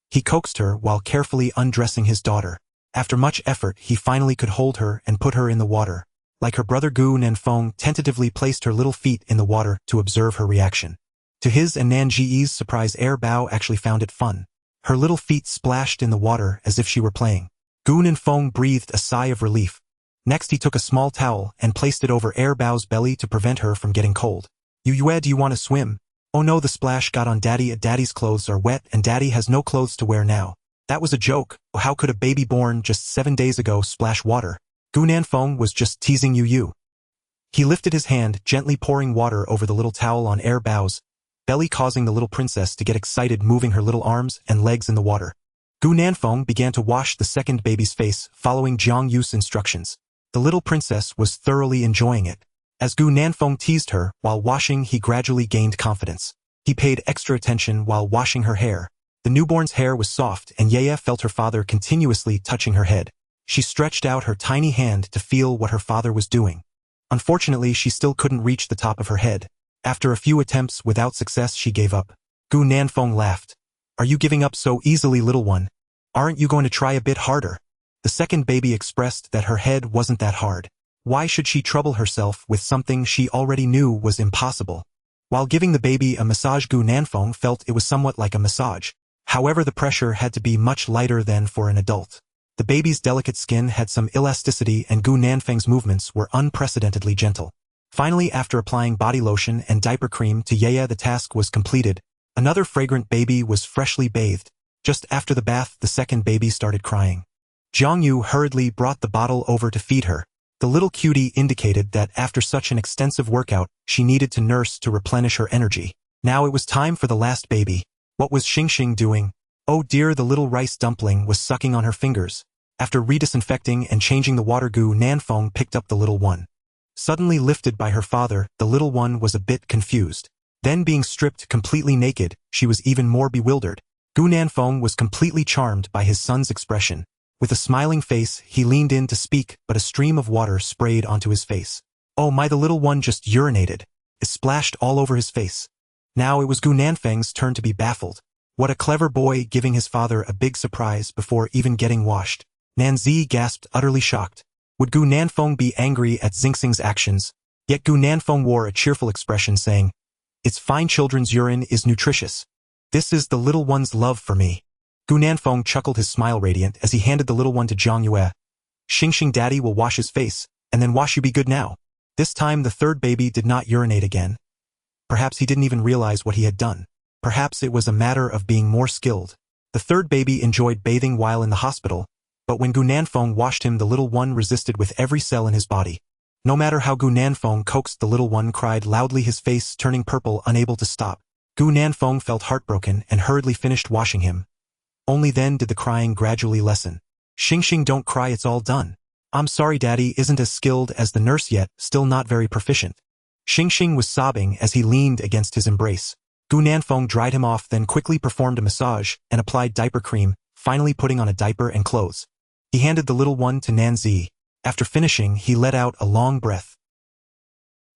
He coaxed her while carefully undressing his daughter. After much effort, he finally could hold her and put her in the water. Like her brother, Gu Nanfeng tentatively placed her little feet in the water to observe her reaction. To his and Nanji's surprise, Bao actually found it fun. Her little feet splashed in the water as if she were playing. Gu Nanfeng breathed a sigh of relief. Next, he took a small towel and placed it over Bao's belly to prevent her from getting cold. Yue, do you want to swim? Oh no, the splash got on Daddy. Daddy's clothes are wet and Daddy has no clothes to wear now. That was a joke. How could a baby born just 7 days ago splash water? Gu Nanfeng was just teasing Yu. He lifted his hand, gently pouring water over the little towel on Bao's belly, causing the little princess to get excited, moving her little arms and legs in the water. Gu Nanfeng began to wash the second baby's face, following Jiang Yu's instructions. The little princess was thoroughly enjoying it. As Gu Nanfeng teased her while washing, he gradually gained confidence. He paid extra attention while washing her hair. The newborn's hair was soft, and Yaya felt her father continuously touching her head. She stretched out her tiny hand to feel what her father was doing. Unfortunately, she still couldn't reach the top of her head. After a few attempts without success, she gave up. Gu Nanfeng laughed. Are you giving up so easily, little one? Aren't you going to try a bit harder? The second baby expressed that her head wasn't that hard. Why should she trouble herself with something she already knew was impossible? While giving the baby a massage, Gu Nanfeng felt it was somewhat like a massage. However, the pressure had to be much lighter than for an adult. The baby's delicate skin had some elasticity and Gu Nanfeng's movements were unprecedentedly gentle. Finally, after applying body lotion and diaper cream to Yaya, the task was completed. Another fragrant baby was freshly bathed. Just after the bath, the second baby started crying. Jiang Yu hurriedly brought the bottle over to feed her. The little cutie indicated that after such an extensive workout, she needed to nurse to replenish her energy. Now it was time for the last baby. What was Xingxing doing? Oh dear, the little rice dumpling was sucking on her fingers. After redisinfecting and changing the water, Gu Nanfeng picked up the little one. Suddenly lifted by her father, the little one was a bit confused. Then being stripped completely naked, she was even more bewildered. Gu Nanfeng was completely charmed by his son's expression. With a smiling face, he leaned in to speak, but a stream of water sprayed onto his face. Oh my, the little one just urinated. It splashed all over his face. Now it was Gu Nanfeng's turn to be baffled. What a clever boy, giving his father a big surprise before even getting washed. Nanzi gasped, utterly shocked. Would Gu Nanfeng be angry at Xingxing's actions? Yet Gu Nanfeng wore a cheerful expression, saying, "It's fine, children's urine is nutritious. This is the little one's love for me." Gu Nanfeng chuckled, his smile radiant, as he handed the little one to Jiang Yue. "Xingxing daddy will wash his face, and then wash you be good now." This time the third baby did not urinate again. Perhaps he didn't even realize what he had done. Perhaps it was a matter of being more skilled. The third baby enjoyed bathing while in the hospital, but when Gu Nanfeng washed him, the little one resisted with every cell in his body. No matter how Gu Nanfeng coaxed, the little one cried loudly, his face turning purple, unable to stop. Gu Nanfeng felt heartbroken and hurriedly finished washing him. Only then did the crying gradually lessen. "Xingxing, don't cry, it's all done. I'm sorry, daddy isn't as skilled as the nurse yet, still not very proficient." Xingxing was sobbing as he leaned against his embrace. Gu Nanfeng dried him off, then quickly performed a massage and applied diaper cream, finally putting on a diaper and clothes. He handed the little one to Nanzi. After finishing, he let out a long breath.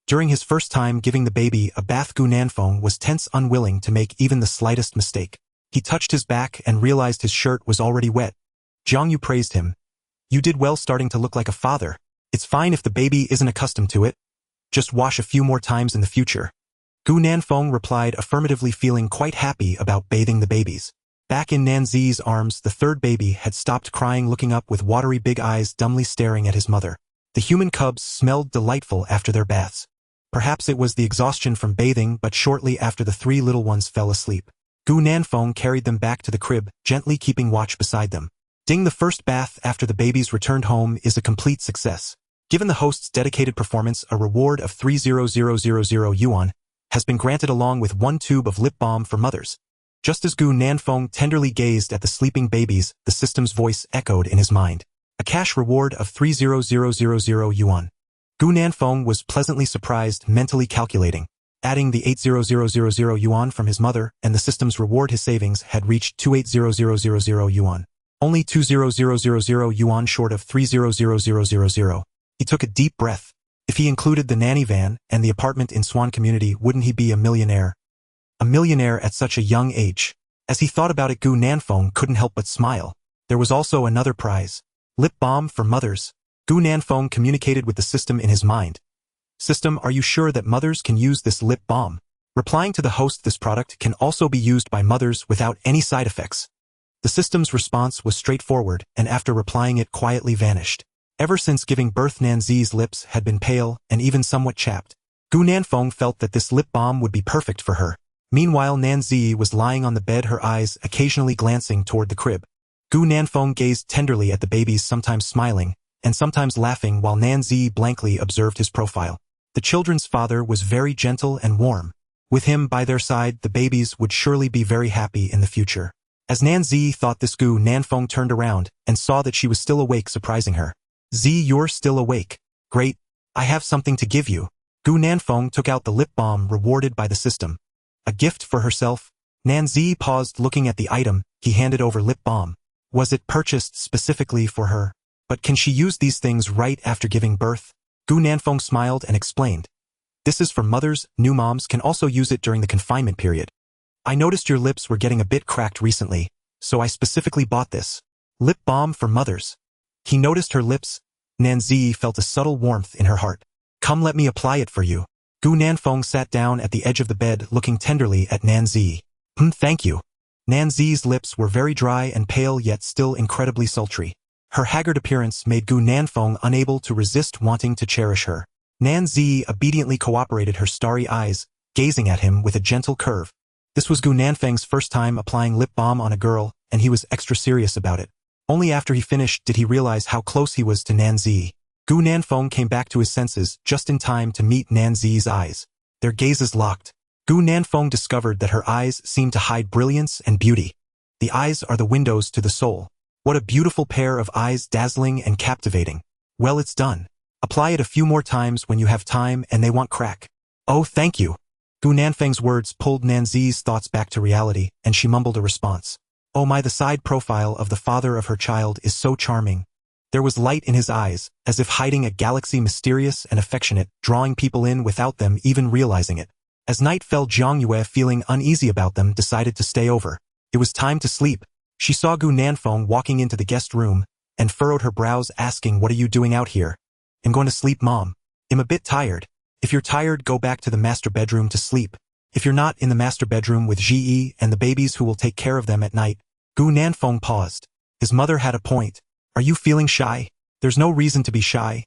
During his first time giving the baby a bath, Gu Nanfeng was tense, unwilling to make even the slightest mistake. He touched his back and realized his shirt was already wet. Jiang Yu praised him. "You did well, starting to look like a father. It's fine if the baby isn't accustomed to it. Just wash a few more times in the future." Gu Nanfeng replied affirmatively, feeling quite happy about bathing the babies. Back in Nanzi's arms, the third baby had stopped crying, looking up with watery big eyes, dumbly staring at his mother. The human cubs smelled delightful after their baths. Perhaps it was the exhaustion from bathing, but shortly after, the three little ones fell asleep. Gu Nanfeng carried them back to the crib, gently keeping watch beside them. The first bath after the babies returned home is a complete success. Given the host's dedicated performance, a reward of 300,000 yuan has been granted, along with 1 tube of lip balm for mothers. Just as Gu Nanfeng tenderly gazed at the sleeping babies, the system's voice echoed in his mind. A cash reward of 300,000 yuan. Gu Nanfeng was pleasantly surprised, mentally calculating. Adding the 80,000 yuan from his mother and the system's reward, his savings had reached 280,000 yuan. Only 20,000 yuan short of 300,000. He took a deep breath. If he included the nanny van and the apartment in Swan Community, wouldn't he be a millionaire? A millionaire at such a young age. As he thought about it, Gu Nanfeng couldn't help but smile. There was also another prize. Lip balm for mothers. Gu Nanfeng communicated with the system in his mind. "System, are you sure that mothers can use this lip balm?" Replying to the host, "This product can also be used by mothers without any side effects." The system's response was straightforward, and after replying it quietly vanished. Ever since giving birth, Nanzi's lips had been pale and even somewhat chapped. Gu Nanfeng felt that this lip balm would be perfect for her. Meanwhile, Nanzi was lying on the bed, her eyes occasionally glancing toward the crib. Gu Nanfeng gazed tenderly at the babies, sometimes smiling and sometimes laughing, while Nanzi blankly observed his profile. The children's father was very gentle and warm. With him by their side, the babies would surely be very happy in the future. As Nanzi thought this, Gu Nanfeng turned around and saw that she was still awake, surprising her. "Z, you're still awake. Great. I have something to give you." Gu Nanfeng took out the lip balm rewarded by the system. A gift for herself? Nanzi paused, looking at the item. He handed over lip balm. Was it purchased specifically for her? But can she use these things right after giving birth? Gu Nanfeng smiled and explained. "This is for mothers. New moms can also use it during the confinement period. I noticed your lips were getting a bit cracked recently, so I specifically bought this. Lip balm for mothers. He noticed her lips. Nanzi felt a subtle warmth in her heart. Come, let me apply it for you. Gu Nanfeng sat down at the edge of the bed looking tenderly at Nanzi. Thank you. Nanzi's lips were very dry and pale yet still incredibly sultry. Her haggard appearance made Gu Nanfeng unable to resist wanting to cherish her. Nanzi obediently cooperated, her starry eyes gazing at him with a gentle curve. This was Gu Nanfeng's first time applying lip balm on a girl, and he was extra serious about it. Only after he finished did he realize how close he was to Nanzi. Gu Nanfeng came back to his senses just in time to meet Nanzi's eyes. Their gazes locked. Gu Nanfeng discovered that her eyes seemed to hide brilliance and beauty. The eyes are the windows to the soul. What a beautiful pair of eyes, dazzling and captivating. Well, it's done. Apply it a few more times when you have time and they won't crack. Oh, thank you. Gu Nanfeng's words pulled Nanzi's thoughts back to reality, and she mumbled a response. Oh my, the side profile of the father of her child is so charming. There was light in his eyes, as if hiding a galaxy mysterious and affectionate, drawing people in without them even realizing it. As night fell, Jiang Yue, feeling uneasy about them, decided to stay over. It was time to sleep. She saw Gu Nanfeng walking into the guest room, and furrowed her brows, asking, what are you doing out here? I'm going to sleep, Mom. I'm a bit tired. If you're tired, go back to the master bedroom to sleep. If you're not in the master bedroom with Ji and the babies who will take care of them at night. Gu Nanfeng paused. His mother had a point. Are you feeling shy? There's no reason to be shy.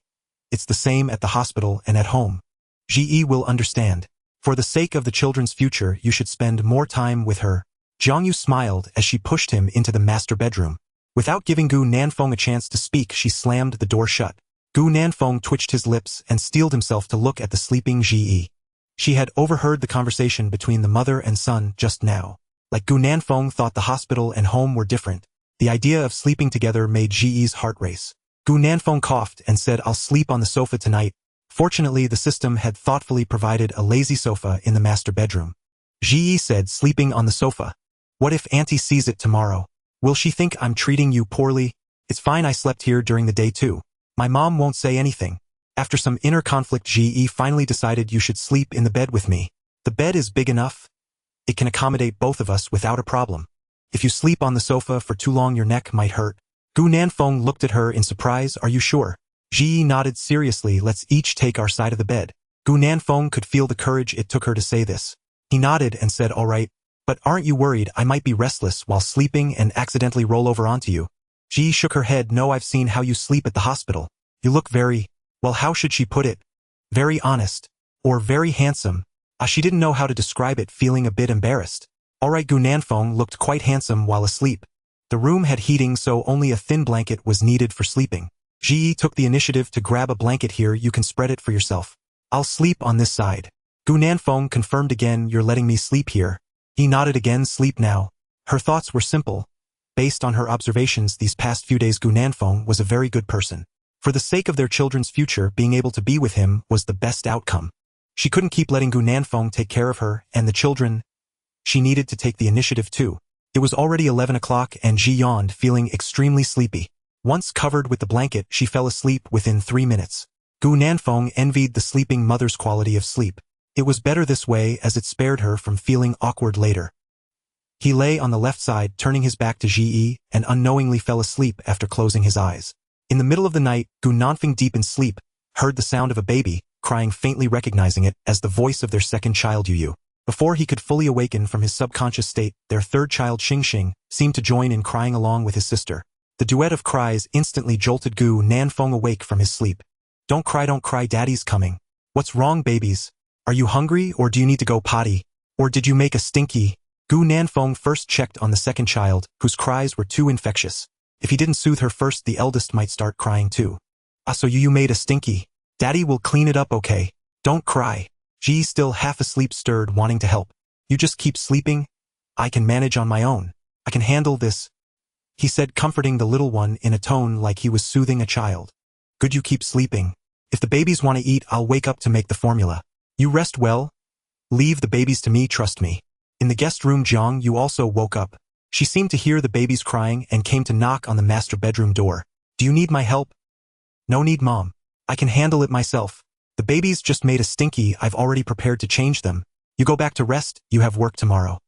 It's the same at the hospital and at home. Ji will understand. For the sake of the children's future, you should spend more time with her. Jiang Yu smiled as she pushed him into the master bedroom. Without giving Gu Nanfeng a chance to speak, she slammed the door shut. Gu Nanfeng twitched his lips and steeled himself to look at the sleeping Ji. She had overheard the conversation between the mother and son just now. Like Gu Nanfeng thought the hospital and home were different. The idea of sleeping together made Ji's heart race. Gu Nanfeng coughed and said, I'll sleep on the sofa tonight. Fortunately, the system had thoughtfully provided a lazy sofa in the master bedroom. Ji said, sleeping on the sofa. What if Auntie sees it tomorrow? Will she think I'm treating you poorly? It's fine, I slept here during the day too. My mom won't say anything. After some inner conflict, Ji finally decided, you should sleep in the bed with me. The bed is big enough. It can accommodate both of us without a problem. If you sleep on the sofa for too long, your neck might hurt. Gu Nanfeng looked at her in surprise. Are you sure? Ji nodded seriously. Let's each take our side of the bed. Gu Nanfeng could feel the courage it took her to say this. He nodded and said, all right. But aren't you worried I might be restless while sleeping and accidentally roll over onto you? Ji shook her head. No, I've seen how you sleep at the hospital. You look very, well, how should she put it? Very honest. Or very handsome. She didn't know how to describe it, feeling a bit embarrassed. Alright, Gu Nanfeng looked quite handsome while asleep. The room had heating, so only a thin blanket was needed for sleeping. Ji took the initiative to grab a blanket. Here, you can spread it for yourself. I'll sleep on this side. Gu Nanfeng confirmed again, you're letting me sleep here. He nodded again, sleep now. Her thoughts were simple. Based on her observations these past few days, Gu Nanfeng was a very good person. For the sake of their children's future, being able to be with him was the best outcome. She couldn't keep letting Gu Nanfeng take care of her and the children. She needed to take the initiative too. It was already 11 o'clock and Ji yawned, feeling extremely sleepy. Once covered with the blanket, she fell asleep within 3 minutes. Gu Nanfeng envied the sleeping mother's quality of sleep. It was better this way as it spared her from feeling awkward later. He lay on the left side, turning his back to Ji, and unknowingly fell asleep after closing his eyes. In the middle of the night, Gu Nanfeng, deep in sleep, heard the sound of a baby, crying, faintly recognizing it as the voice of their second child Yu. Before he could fully awaken from his subconscious state, their third child Xing seemed to join in crying along with his sister. The duet of cries instantly jolted Gu Nanfeng awake from his sleep. Don't cry, daddy's coming. What's wrong, babies? Are you hungry, or do you need to go potty? Or did you make a stinky? Gu Nanfeng first checked on the second child, whose cries were too infectious. If he didn't soothe her first, the eldest might start crying too. So you made a stinky. Daddy will clean it up, okay? Don't cry. Ji, still half asleep, stirred, wanting to help. You just keep sleeping. I can manage on my own. I can handle this, he said, comforting the little one in a tone like he was soothing a child. Good, you keep sleeping. If the babies want to eat, I'll wake up to make the formula. You rest well. Leave the babies to me, trust me. In the guest room, Jiang Yu also woke up. She seemed to hear the babies crying and came to knock on the master bedroom door. Do you need my help? No need, Mom. I can handle it myself. The babies just made a stinky. I've already prepared to change them. You go back to rest. You have work tomorrow.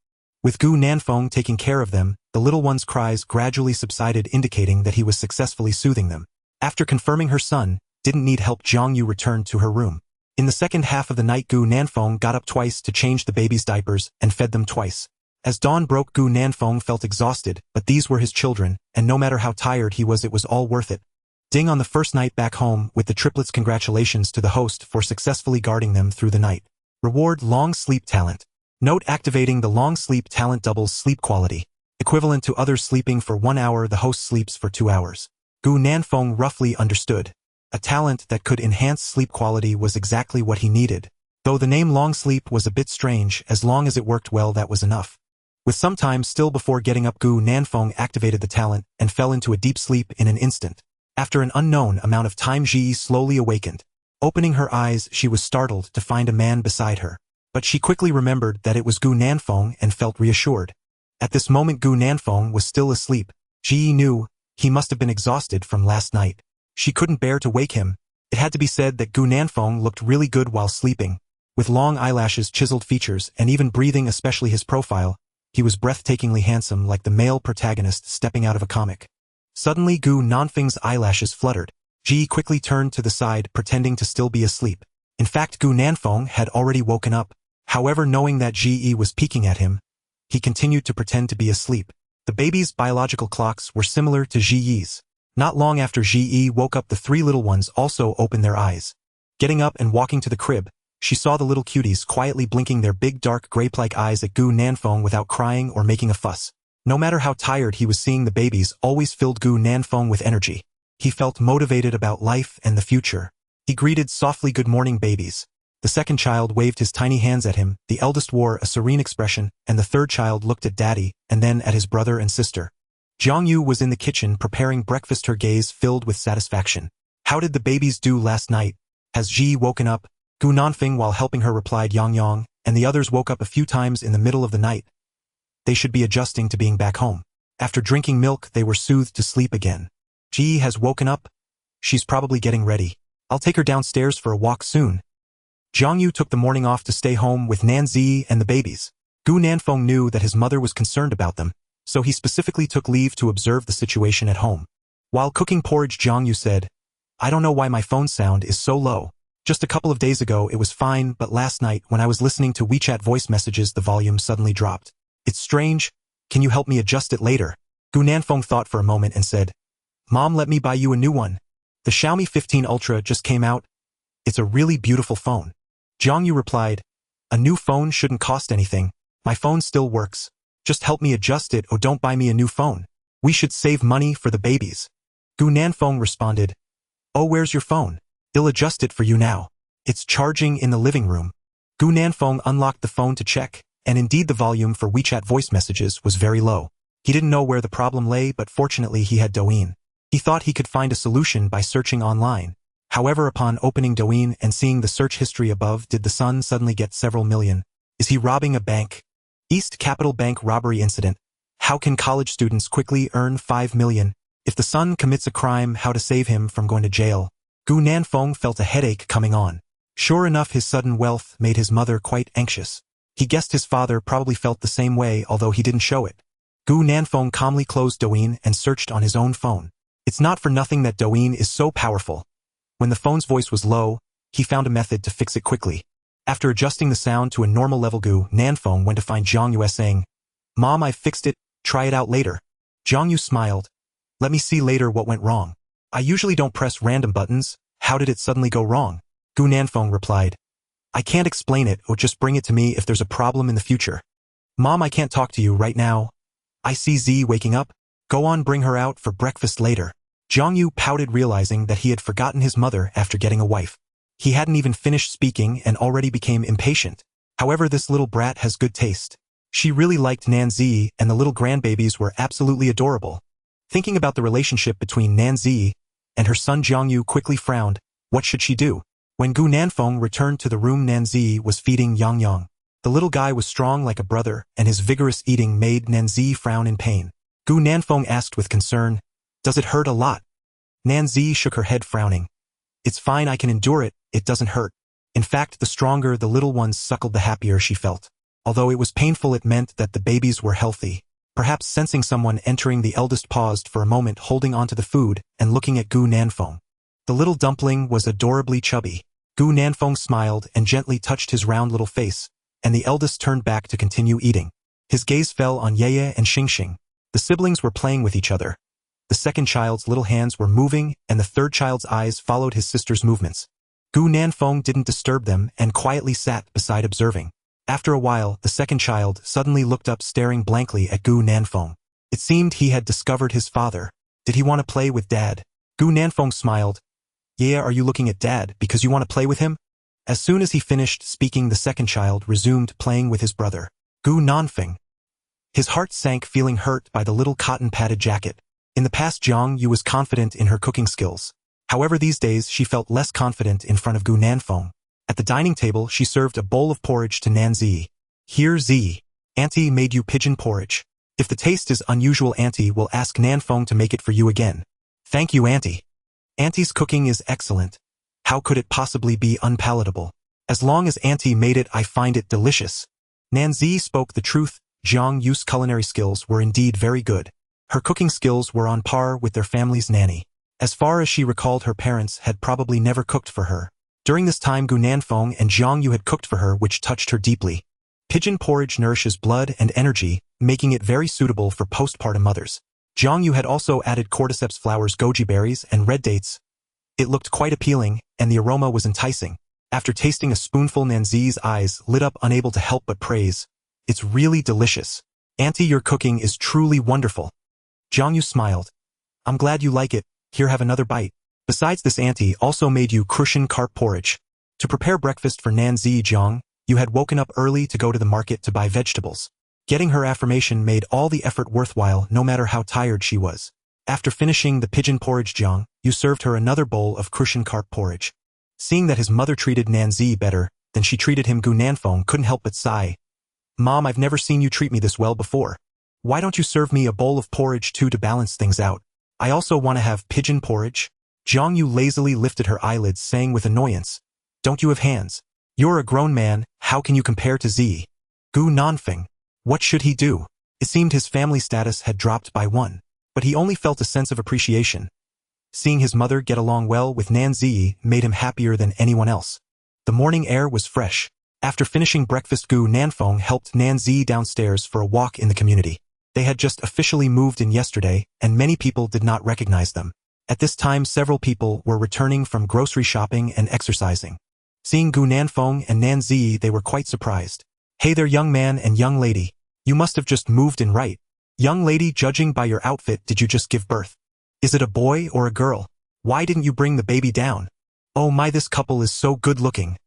With Gu Nanfeng taking care of them, The little one's cries gradually subsided, indicating that he was successfully soothing them. After confirming her son didn't need help, Jiang Yu returned to her room. In the second half of the night, Gu Nanfeng got up twice to change the baby's diapers and fed them twice. As dawn broke, Gu Nanfeng felt exhausted, but these were his children, and no matter how tired he was, it was all worth it. Ding on the first night back home with the triplets. Congratulations to the host for successfully guarding them through the night. Reward: long sleep talent. Note: activating the long sleep talent doubles sleep quality. Equivalent to others sleeping for 1 hour, the host sleeps for 2 hours. Gu Nanfeng roughly understood. A talent that could enhance sleep quality was exactly what he needed. Though the name long sleep was a bit strange, as long as it worked well, that was enough. With some time still before getting up, Gu Nanfeng activated the talent and fell into a deep sleep in an instant. After an unknown amount of time, Ji slowly awakened. Opening her eyes, she was startled to find a man beside her. But she quickly remembered that it was Gu Nanfeng and felt reassured. At this moment, Gu Nanfeng was still asleep. Ji knew he must have been exhausted from last night. She couldn't bear to wake him. It had to be said that Gu Nanfeng looked really good while sleeping. With long eyelashes, chiseled features, and even breathing, especially his profile, he was breathtakingly handsome, like the male protagonist stepping out of a comic. Suddenly, Gu Nanfeng's eyelashes fluttered. Ji quickly turned to the side, pretending to still be asleep. In fact, Gu Nanfeng had already woken up. However, knowing that Ji was peeking at him, he continued to pretend to be asleep. The baby's biological clocks were similar to Ji's. Not long after Ji woke up, the 3 little ones also opened their eyes. Getting up and walking to the crib, she saw the little cuties quietly blinking their big dark grape-like eyes at Gu Nanfeng without crying or making a fuss. No matter how tired he was, seeing the babies always filled Gu Nanfeng with energy. He felt motivated about life and the future. He greeted softly, "Good morning, babies." The second child waved his tiny hands at him, the eldest wore a serene expression, and the third child looked at Daddy and then at his brother and sister. Jiang Yu was in the kitchen preparing breakfast, her gaze filled with satisfaction. "How did the babies do last night? Has Ji woken up?" Gu Nanfeng, while helping her, replied, "Yang Yang, and the others woke up a few times in the middle of the night. They should be adjusting to being back home. After drinking milk, they were soothed to sleep again. Ji has woken up. She's probably getting ready. I'll take her downstairs for a walk soon." Jiang Yu took the morning off to stay home with Nanzi and the babies. Gu Nanfeng knew that his mother was concerned about them, so he specifically took leave to observe the situation at home. While cooking porridge, Jiang Yu said, "I don't know why my phone sound is so low. Just a couple of days ago it was fine, but last night when I was listening to WeChat voice messages, the volume suddenly dropped. It's strange. Can you help me adjust it later?" Gu Nanfeng thought for a moment and said, "Mom, let me buy you a new one. The Xiaomi 15 Ultra just came out. It's a really beautiful phone." Jiang Yu replied, "A new phone shouldn't cost anything. My phone still works. Just help me adjust it, or don't buy me a new phone. We should save money for the babies." Gu Nanfeng responded, "Oh, where's your phone? I'll adjust it for you now. It's charging in the living room." Gu Nanfeng unlocked the phone to check, and indeed the volume for WeChat voice messages was very low. He didn't know where the problem lay, but fortunately he had Douyin. He thought he could find a solution by searching online. However, upon opening Douyin and seeing the search history above, did the son suddenly get several million? Is he robbing a bank? East Capital Bank robbery incident. How can college students quickly earn 5 million? If the son commits a crime, how to save him from going to jail? Gu Nanfeng felt a headache coming on. Sure enough, his sudden wealth made his mother quite anxious. He guessed his father probably felt the same way, although he didn't show it. Gu Nanfeng calmly closed Douyin and searched on his own phone. It's not for nothing that Douyin is so powerful. When the phone's voice was low, he found a method to fix it quickly. After adjusting the sound to a normal level, Gu Nanfeng went to find Jiang Yu, saying, "Mom, I fixed it. Try it out later." Jiang Yu smiled. "Let me see later what went wrong. I usually don't press random buttons. How did it suddenly go wrong?" Gu Nanfeng replied, "I can't explain it, or just bring it to me if there's a problem in the future." "Mom, I can't talk to you right now. I see Z waking up. Go on, bring her out for breakfast later." Jiang Yu pouted, realizing that he had forgotten his mother after getting a wife. He hadn't even finished speaking and already became impatient. However, this little brat has good taste. She really liked Nanzi, and the little grandbabies were absolutely adorable. Thinking about the relationship between Nanzi and her son, Jiang Yu quickly frowned. What should she do? When Gu Nanfeng returned to the room, Nanzi was feeding Yang Yang. The little guy was strong like a brother, and his vigorous eating made Nanzi frown in pain. Gu Nanfeng asked with concern, "Does it hurt a lot?" Nanzi shook her head, frowning. "It's fine, I can endure it, it doesn't hurt." In fact, the stronger the little ones suckled, the happier she felt. Although it was painful, it meant that the babies were healthy. Perhaps sensing someone entering, the eldest paused for a moment, holding onto the food and looking at Gu Nanfeng. The little dumpling was adorably chubby. Gu Nanfeng smiled and gently touched his round little face, and the eldest turned back to continue eating. His gaze fell on Yeye and Xingxing. The siblings were playing with each other. The second child's little hands were moving, and the third child's eyes followed his sister's movements. Gu Nanfeng didn't disturb them and quietly sat beside observing. After a while, the second child suddenly looked up, staring blankly at Gu Nanfeng. It seemed he had discovered his father. Did he want to play with Dad? Gu Nanfeng smiled. Yeah, are you looking at Dad because you want to play with him? As soon as he finished speaking, the second child resumed playing with his brother. Gu Nanfeng. His heart sank, feeling hurt by the little cotton-padded jacket. In the past, Jiang Yu was confident in her cooking skills. However, these days she felt less confident in front of Gu Nanfeng. At the dining table, she served a bowl of porridge to Nan Zi. Here, Zi. Auntie made you pigeon porridge. If the taste is unusual, Auntie will ask Nanfeng to make it for you again. Thank you, Auntie. Auntie's cooking is excellent. How could it possibly be unpalatable? As long as Auntie made it, I find it delicious. Nan Zi spoke the truth. Jiang Yu's culinary skills were indeed very good. Her cooking skills were on par with their family's nanny. As far as she recalled, her parents had probably never cooked for her. During this time, Gu Nanfeng and Jiang Yu had cooked for her, which touched her deeply. Pigeon porridge nourishes blood and energy, making it very suitable for postpartum mothers. Jiang Yu had also added cordyceps flowers, goji berries, and red dates. It looked quite appealing, and the aroma was enticing. After tasting a spoonful, Nan Zi's eyes lit up, unable to help but praise. It's really delicious. Auntie, your cooking is truly wonderful. Jiang Yu smiled. I'm glad you like it. Here, have another bite. Besides this, Auntie also made you crucian carp porridge. To prepare breakfast for Nan Zi, Jiang Yu had woken up early to go to the market to buy vegetables. Getting her affirmation made all the effort worthwhile, no matter how tired she was. After finishing the pigeon porridge, Jiang Yu served her another bowl of crucian carp porridge. Seeing that his mother treated Nan Zi better than she treated him, Gu Nanfeng couldn't help but sigh. Mom, I've never seen you treat me this well before. Why don't you serve me a bowl of porridge too to balance things out? I also want to have pigeon porridge. Jiang Yu lazily lifted her eyelids, saying with annoyance, Don't you have hands? You're a grown man, how can you compare to Zi? Gu Nanfeng. What should he do? It seemed his family status had dropped by one, but he only felt a sense of appreciation. Seeing his mother get along well with Nan Zi made him happier than anyone else. The morning air was fresh. After finishing breakfast, Gu Nanfeng helped Nan Zi downstairs for a walk in the community. They had just officially moved in yesterday, and many people did not recognize them. At this time, several people were returning from grocery shopping and exercising. Seeing Gu Nanfeng and Nan Zi, they were quite surprised. Hey there, young man and young lady. You must have just moved in, right? Young lady, judging by your outfit, did you just give birth? Is it a boy or a girl? Why didn't you bring the baby down? Oh my, this couple is so good looking.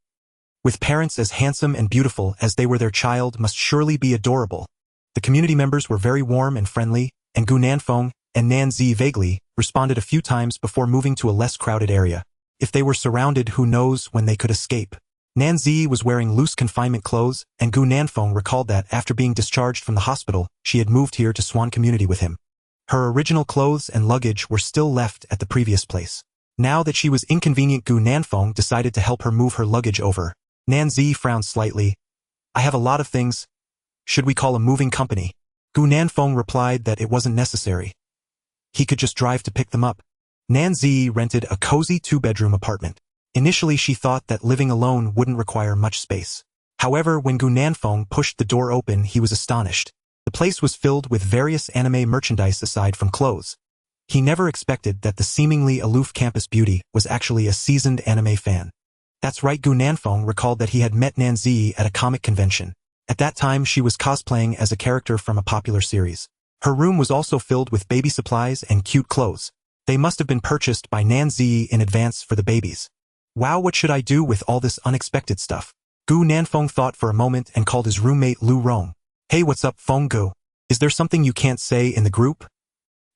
With parents as handsome and beautiful as they were, their child must surely be adorable. The community members were very warm and friendly, and Gu Nanfeng and Nan Zi vaguely responded a few times before moving to a less crowded area. If they were surrounded, who knows when they could escape. Nan Zi was wearing loose confinement clothes, and Gu Nanfeng recalled that after being discharged from the hospital, she had moved here to Swan Community with him. Her original clothes and luggage were still left at the previous place. Now that she was inconvenient, Gu Nanfeng decided to help her move her luggage over. Nan Zi frowned slightly. I have a lot of things. Should we call a moving company? Gu Nanfeng replied that it wasn't necessary. He could just drive to pick them up. Nan Zi rented a cozy 2-bedroom apartment. Initially, she thought that living alone wouldn't require much space. However, when Gu Nanfeng pushed the door open, he was astonished. The place was filled with various anime merchandise aside from clothes. He never expected that the seemingly aloof campus beauty was actually a seasoned anime fan. That's right, Gu Nanfeng recalled that he had met Nan Zi at a comic convention. At that time, she was cosplaying as a character from a popular series. Her room was also filled with baby supplies and cute clothes. They must have been purchased by Nan Zi in advance for the babies. Wow, what should I do with all this unexpected stuff? Gu Nanfeng thought for a moment and called his roommate Lu Rong. Hey, what's up, Feng Gu? Is there something you can't say in the group?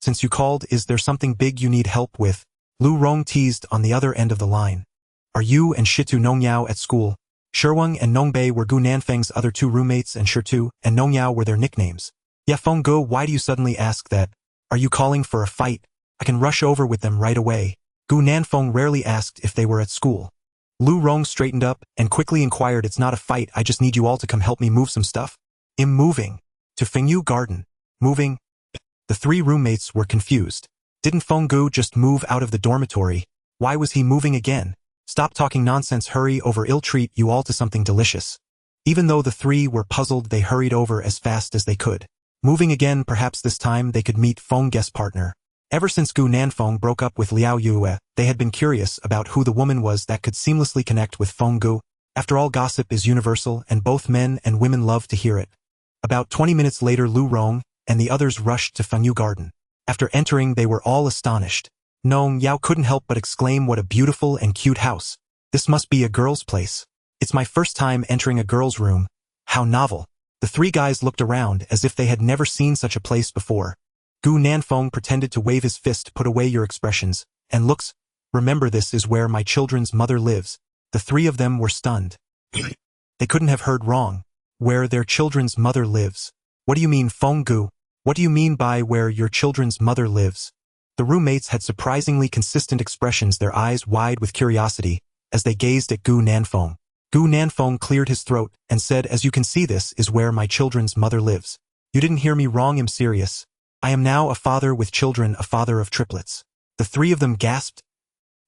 Since you called, is there something big you need help with? Lu Rong teased on the other end of the line. Are you and Shitu Nongyao at school? Sherwang and Nongbei were Gu Nanfeng's other two roommates, and Shitu and Nongyao were their nicknames. Yeah, Feng Gu, why do you suddenly ask that? Are you calling for a fight? I can rush over with them right away. Gu Nanfeng rarely asked if they were at school. Lu Rong straightened up and quickly inquired, It's not a fight, I just need you all to come help me move some stuff. I'm moving to Fengyu Garden. Moving? The three roommates were confused. Didn't Feng Gu just move out of the dormitory? Why was he moving again? Stop talking nonsense, hurry over, I'll treat you all to something delicious. Even though the three were puzzled, they hurried over as fast as they could. Moving again, perhaps this time they could meet Feng Gu's partner. Ever since Gu Nanfeng broke up with Liao Yue, they had been curious about who the woman was that could seamlessly connect with Feng Gu. After all, gossip is universal and both men and women love to hear it. About 20 minutes later, Lu Rong and the others rushed to Fengyu Garden. After entering, they were all astonished. Nong Yao couldn't help but exclaim, what a beautiful and cute house. This must be a girl's place. It's my first time entering a girl's room. How novel. The three guys looked around as if they had never seen such a place before. Gu Nanfeng pretended to wave his fist. Put away your expressions. And looks. Remember, this is where my children's mother lives. The three of them were stunned. They couldn't have heard wrong. Where their children's mother lives. What do you mean, Feng Gu? What do you mean by where your children's mother lives? The roommates had surprisingly consistent expressions, their eyes wide with curiosity, as they gazed at Gu Nanfeng. Gu Nanfeng cleared his throat and said, as you can see, this is where my children's mother lives. You didn't hear me wrong, I'm serious. I am now a father with children, a father of triplets. The three of them gasped.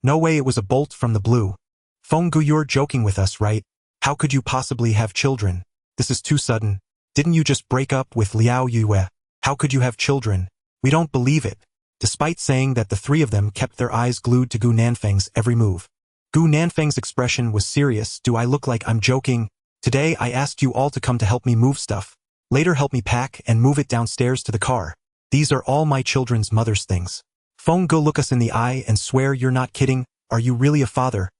No way, it was a bolt from the blue. Feng Gu, you're joking with us, right? How could you possibly have children? This is too sudden. Didn't you just break up with Liao Yue? How could you have children? We don't believe it. Despite saying that, the three of them kept their eyes glued to Gu Nanfeng's every move. Gu Nanfeng's expression was serious. Do I look like I'm joking? Today I asked you all to come to help me move stuff. Later help me pack and move it downstairs to the car. These are all my children's mother's things. Feng Gu, look us in the eye and swear you're not kidding. Are you really a father?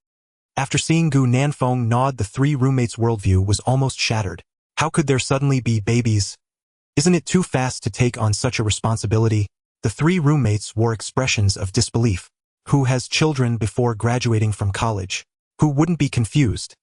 After seeing Gu Nanfeng nod, the three roommates' worldview was almost shattered. How could there suddenly be babies? Isn't it too fast to take on such a responsibility? The three roommates wore expressions of disbelief. Who has children before graduating from college? Who wouldn't be confused?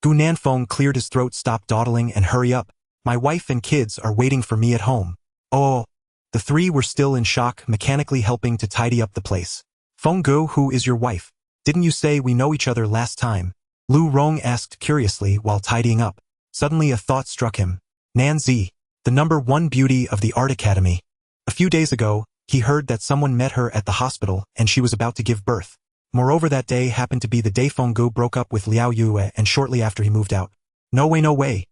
Gu Nanfeng cleared his throat. Stop dawdling and hurry up. My wife and kids are waiting for me at home. Oh. The three were still in shock, mechanically helping to tidy up the place. Feng Gu, who is your wife? Didn't you say we know each other last time? Lu Rong asked curiously while tidying up. Suddenly a thought struck him. Nan Zi, the #1 beauty of the art academy. A few days ago, he heard that someone met her at the hospital and she was about to give birth. Moreover, that day happened to be the day Feng Gu broke up with Liao Yue and shortly after he moved out. No way, no way.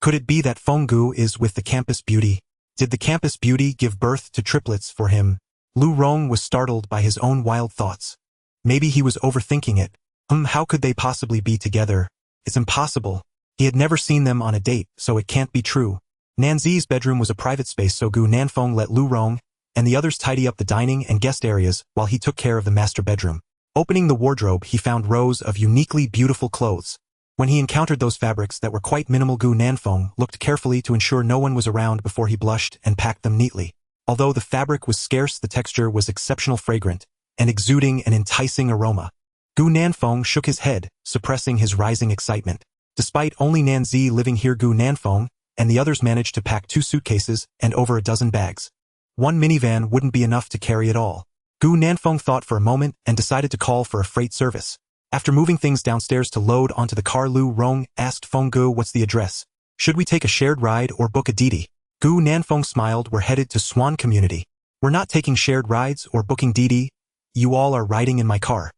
Could it be that Feng Gu is with the campus beauty? Did the campus beauty give birth to triplets for him? Lu Rong was startled by his own wild thoughts. Maybe he was overthinking it. How could they possibly be together? It's impossible. He had never seen them on a date, so it can't be true. Nanzi's bedroom was a private space, so Gu Nanfeng let Lu Rong and the others tidy up the dining and guest areas while he took care of the master bedroom. Opening the wardrobe, he found rows of uniquely beautiful clothes. When he encountered those fabrics that were quite minimal, Gu Nanfeng looked carefully to ensure no one was around before he blushed and packed them neatly. Although the fabric was scarce, the texture was exceptional, fragrant, and exuding an enticing aroma. Gu Nanfeng shook his head, suppressing his rising excitement. Despite only Nanzi living here, Gu Nanfeng and the others managed to pack 2 suitcases and over a dozen bags. One minivan wouldn't be enough to carry it all. Gu Nanfeng thought for a moment and decided to call for a freight service. After moving things downstairs to load onto the car, Lu Rong asked Feng Gu, what's the address? Should we take a shared ride or book a Didi? Gu Nanfeng smiled. We're headed to Swan Community. We're not taking shared rides or booking Didi. You all are riding in my car.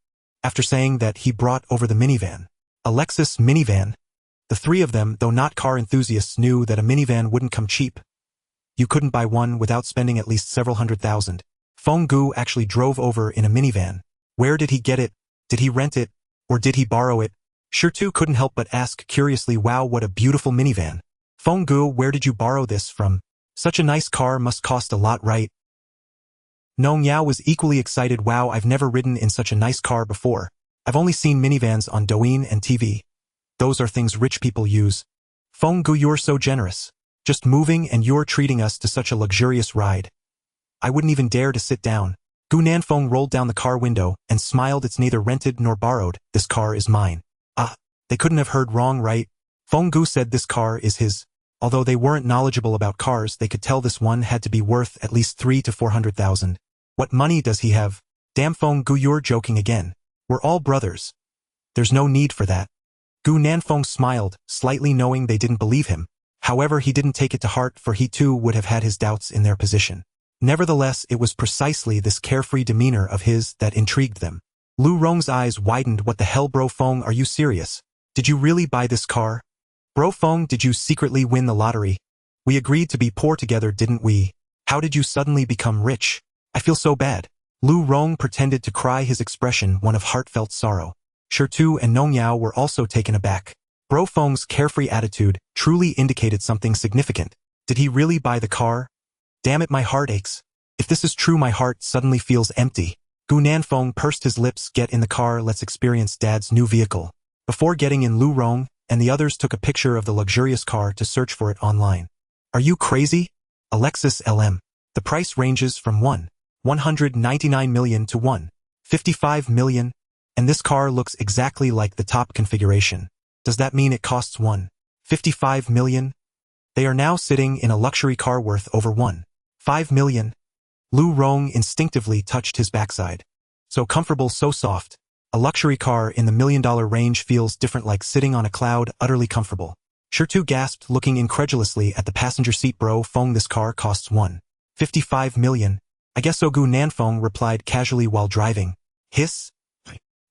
After saying that, he brought over the minivan. A Lexus minivan. The three of them, though not car enthusiasts, knew that a minivan wouldn't come cheap. You couldn't buy one without spending at least several $100,000. Feng Gu actually drove over in a minivan. Where did he get it? Did he rent it? Or did he borrow it? Shirtu couldn't help but ask curiously, wow, what a beautiful minivan. Feng Gu, where did you borrow this from? Such a nice car must cost a lot, right? Nong Yao was equally excited. Wow, I've never ridden in such a nice car before. I've only seen minivans on Douyin and TV. Those are things rich people use. Feng Gu, you're so generous. Just moving and you're treating us to such a luxurious ride. I wouldn't even dare to sit down. Gu Nanfeng rolled down the car window and smiled. It's neither rented nor borrowed. This car is mine. Ah, they couldn't have heard wrong, right? Feng Gu said this car is his. Although they weren't knowledgeable about cars, they could tell this one had to be worth at least 300,000 to 400,000. What money does he have? Damn, Feng Gu, you're joking again. We're all brothers. There's no need for that. Gu Nanfeng smiled, slightly, knowing they didn't believe him. However, he didn't take it to heart, for he too would have had his doubts in their position. Nevertheless, it was precisely this carefree demeanor of his that intrigued them. Lu Rong's eyes widened. What the hell, Bro Feng, are you serious? Did you really buy this car? Bro Feng, did you secretly win the lottery? We agreed to be poor together, didn't we? How did you suddenly become rich? I feel so bad. Lu Rong pretended to cry, his expression one of heartfelt sorrow. Shirtu and Nong Yao were also taken aback. Bro Feng's carefree attitude truly indicated something significant. Did he really buy the car? Damn it, my heart aches. If this is true, my heart suddenly feels empty. Gu Nanfeng pursed his lips. Get in the car, let's experience Dad's new vehicle. Before getting in, Lu Rong and the others took a picture of the luxurious car to search for it online. Are you crazy? Alexis LM. The price ranges from 199 million to 155 million, and this car looks exactly like the top configuration. Does that mean it costs 155 million? They are now sitting in a luxury car worth over 5 million. Lu Rong instinctively touched his backside. So comfortable, so soft. A luxury car in the $1 million range feels different, like sitting on a cloud, utterly comfortable. Shirtu gasped, looking incredulously at the passenger seat. Bro Feng, this car costs 155 million. I guess so, Gu Nanfeng replied casually while driving. Hiss?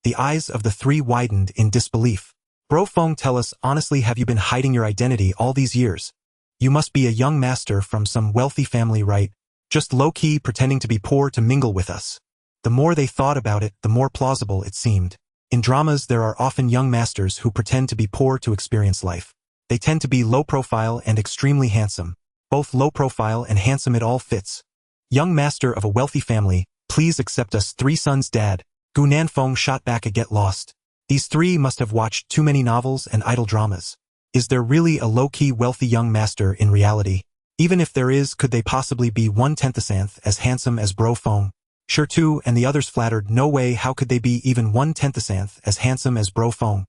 The eyes of the three widened in disbelief. Bro Feng, tell us honestly, have you been hiding your identity all these years? You must be a young master from some wealthy family, right? Just low-key pretending to be poor to mingle with us. The more they thought about it, the more plausible it seemed. In dramas, there are often young masters who pretend to be poor to experience life. They tend to be low-profile and extremely handsome. Both low-profile and handsome, it all fits. Young master of a wealthy family, please accept us. Three sons, Dad. Gu Nanfeng shot back a get lost. These three must have watched too many novels and idol dramas. Is there really a low-key wealthy young master in reality? Even if there is, could they possibly be 1/10th as handsome as Bro Feng? Shirtu and the others flattered. No way, how could they be even 1/10th as handsome as Bro Feng?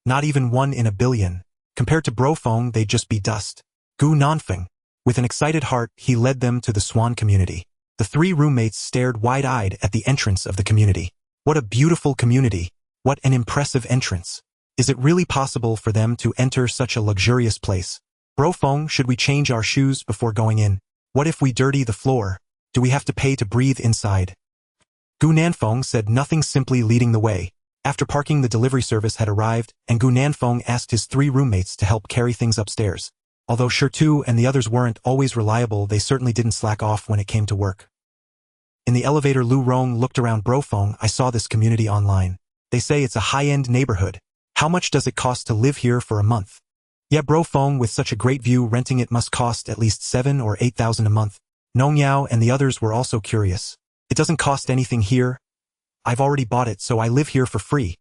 Not even 1 in a billion. Compared to Bro Feng, they'd just be dust. Gu Nanfeng. With an excited heart, he led them to the Swan community. The three roommates stared wide-eyed at the entrance of the community. What a beautiful community. What an impressive entrance. Is it really possible for them to enter such a luxurious place? Bro Feng, should we change our shoes before going in? What if we dirty the floor? Do we have to pay to breathe inside? Gu Nanfeng said nothing, simply leading the way. After parking, the delivery service had arrived, and Gu Nanfeng asked his three roommates to help carry things upstairs. Although Shirtu and the others weren't always reliable, they certainly didn't slack off when it came to work. In the elevator, Lu Rong looked around. Bro Feng, I saw this community online. They say it's a high-end neighborhood. How much does it cost to live here for a month? Yeah, Bro Feng, with such a great view, renting it must cost at least 7,000 or 8,000 a month. Nong Yao and the others were also curious. It doesn't cost anything here. I've already bought it, so I live here for free.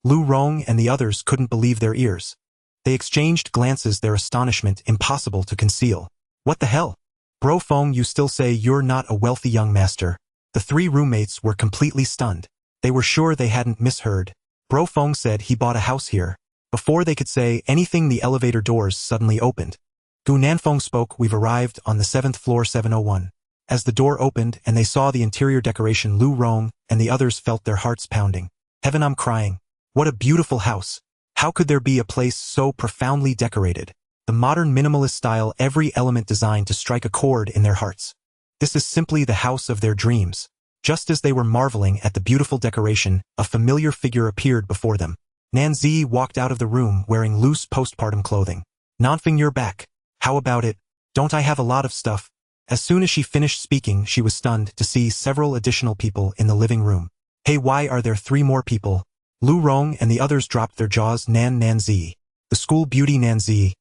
Lu Rong and the others couldn't believe their ears. They exchanged glances, their astonishment impossible to conceal. What the hell? Bro Feng, you still say you're not a wealthy young master? The three roommates were completely stunned. They were sure they hadn't misheard. Bro Feng said he bought a house here. Before they could say anything, the elevator doors suddenly opened. Gu Nanfeng spoke. We've arrived on the 7th floor, 701. As the door opened and they saw the interior decoration, Lu Rong and the others felt their hearts pounding. Heaven, I'm crying. What a beautiful house. How could there be a place so profoundly decorated? The modern minimalist style, every element designed to strike a chord in their hearts. This is simply the house of their dreams. Just as they were marveling at the beautiful decoration, a familiar figure appeared before them. Nanzi walked out of the room wearing loose postpartum clothing. Nanfeng, you're back. How about it? Don't I have a lot of stuff? As soon as she finished speaking, she was stunned to see several additional people in the living room. Hey, why are there 3 more people? Lu Rong and the others dropped their jaws. Nanzi. The school beauty, Nanzi.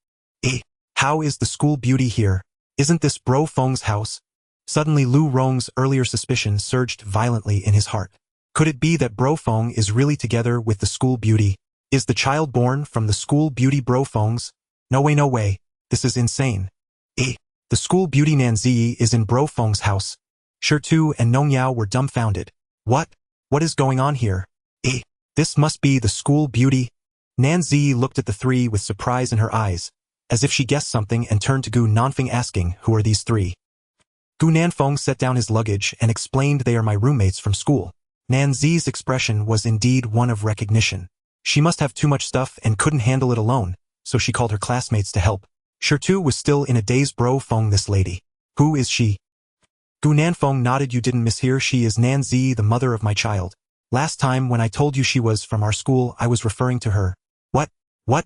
How is the school beauty here? Isn't this Bro Feng's house? Suddenly Lu Rong's earlier suspicion surged violently in his heart. Could it be that Bro Feng is really together with the school beauty? Is the child born from the school beauty Bro Feng's? No way, no way. This is insane. The school beauty Nanzi is in Bro Feng's house. Shirtu and Nong Yao were dumbfounded. What? What is going on here? This must be the school beauty. Nanzi looked at the three with surprise in her eyes, as if she guessed something, and turned to Gu Nanfeng asking, who are these 3? Gu Nanfeng set down his luggage and explained, they are my roommates from school. Nanzi's expression was indeed one of recognition. She must have too much stuff and couldn't handle it alone, so she called her classmates to help. Shirtu was still in a daze. Bro Feng, this lady. Who is she? Gu Nanfeng nodded. You didn't mishear. She is Nan Zi, the mother of my child. Last time when I told you she was from our school, I was referring to her. What? What?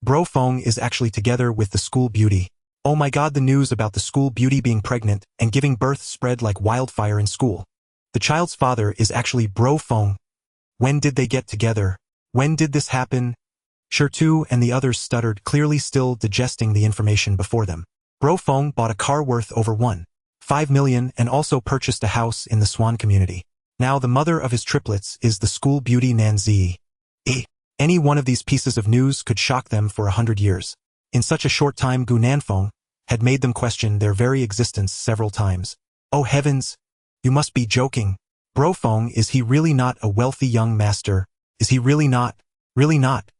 Bro Feng is actually together with the school beauty. Oh my god, the news about the school beauty being pregnant and giving birth spread like wildfire in school. The child's father is actually Bro Feng. When did they get together? When did this happen? Shirtu and the others stuttered, clearly still digesting the information before them. Bro Feng bought a car worth over 1.5 million and also purchased a house in the Swan community. Now the mother of his triplets is the school beauty Nan Zi. Any one of these pieces of news could shock them for 100 years. In such a short time, Gu Nanfeng had made them question their very existence several times. Oh heavens! You must be joking. Bro Feng, is he really not a wealthy young master? Is he really not? Really not?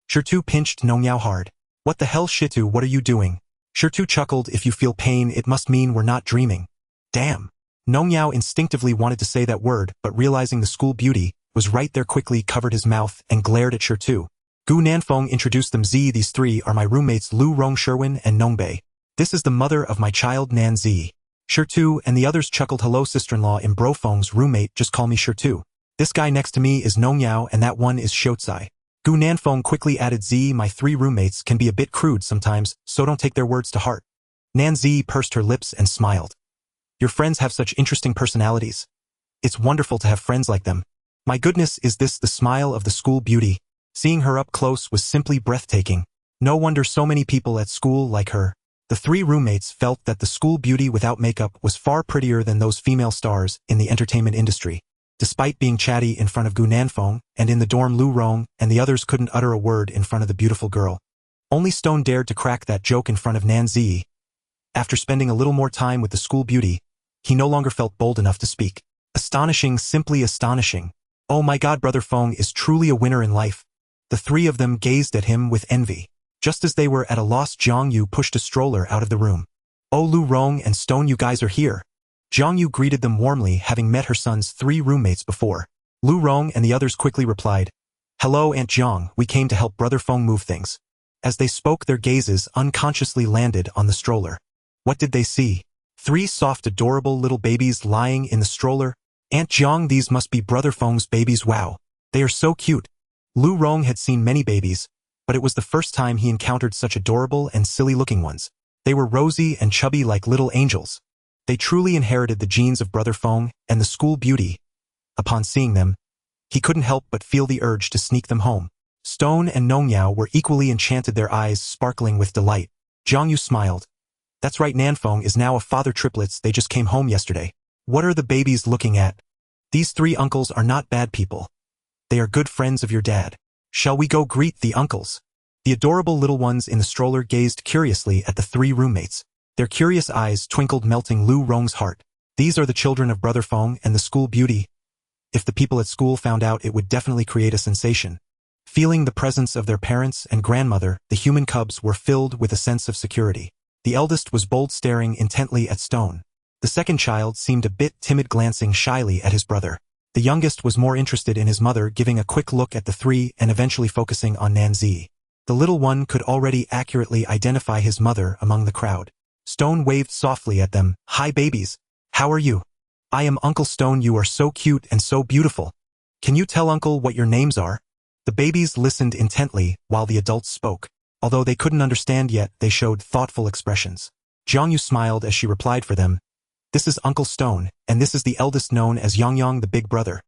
Shirtu pinched Nongyao hard. What the hell, Shitu, what are you doing? Shirtu chuckled. If you feel pain, it must mean we're not dreaming. Damn. Nongyao instinctively wanted to say that word, but realizing the school beauty was right there, quickly covered his mouth and glared at Shirtu. Gu Nanfeng introduced them. These three are my roommates Lu Rong, Sherwin, and Nongbei. This is the mother of my child Nan Zi. Shirtu and the others chuckled. Hello, sister-in-law and Bro Feng's roommate, just call me Shirtu. This guy next to me is Nongyao and that one is Shotsai. Gu Nanfeng quickly added, Z, my three roommates can be a bit crude sometimes, so don't take their words to heart. Nan Zi pursed her lips and smiled. Your friends have such interesting personalities. It's wonderful to have friends like them. My goodness, is this the smile of the school beauty? Seeing her up close was simply breathtaking. No wonder so many people at school like her. The three roommates felt that the school beauty without makeup was far prettier than those female stars in the entertainment industry. Despite being chatty in front of Gu Nanfeng and in the dorm, Lu Rong and the others couldn't utter a word in front of the beautiful girl. Only Stone dared to crack that joke in front of Nan Zi. After spending a little more time with the school beauty, he no longer felt bold enough to speak. Astonishing, simply astonishing. Oh my god, Brother Feng is truly a winner in life. The three of them gazed at him with envy. Just as they were at a loss, Zhang Yu pushed a stroller out of the room. Oh, Lu Rong and Stone, you guys are here. Zhang Yu greeted them warmly, having met her son's three roommates before. Lu Rong and the others quickly replied, Hello, Aunt Zhang, we came to help Brother Feng move things. As they spoke, their gazes unconsciously landed on the stroller. What did they see? Three soft, adorable little babies lying in the stroller. Aunt Zhang, these must be Brother Feng's babies. Wow, they are so cute. Lu Rong had seen many babies, but it was the first time he encountered such adorable and silly-looking ones. They were rosy and chubby like little angels. They truly inherited the genes of Brother Feng and the school beauty. Upon seeing them, he couldn't help but feel the urge to sneak them home. Stone and Nongyao were equally enchanted, their eyes sparkling with delight. Zhang Yu smiled. That's right, Nanfeng is now a father. Triplets, they just came home yesterday. What are the babies looking at? These three uncles are not bad people. They are good friends of your dad. Shall we go greet the uncles? The adorable little ones in the stroller gazed curiously at the three roommates. Their curious eyes twinkled, melting Lu Rong's heart. These are the children of Brother Feng and the school beauty. If the people at school found out, it would definitely create a sensation. Feeling the presence of their parents and grandmother, the human cubs were filled with a sense of security. The eldest was bold, staring intently at Stone. The second child seemed a bit timid, glancing shyly at his brother. The youngest was more interested in his mother, giving a quick look at the three and eventually focusing on Nan Zi. The little one could already accurately identify his mother among the crowd. Stone waved softly at them. Hi babies. How are you? I am Uncle Stone. You are so cute and so beautiful. Can you tell Uncle what your names are? The babies listened intently while the adults spoke. Although they couldn't understand yet, they showed thoughtful expressions. Zhang Yu smiled as she replied for them. This is Uncle Stone, and this is the eldest, known as Yang, the big brother.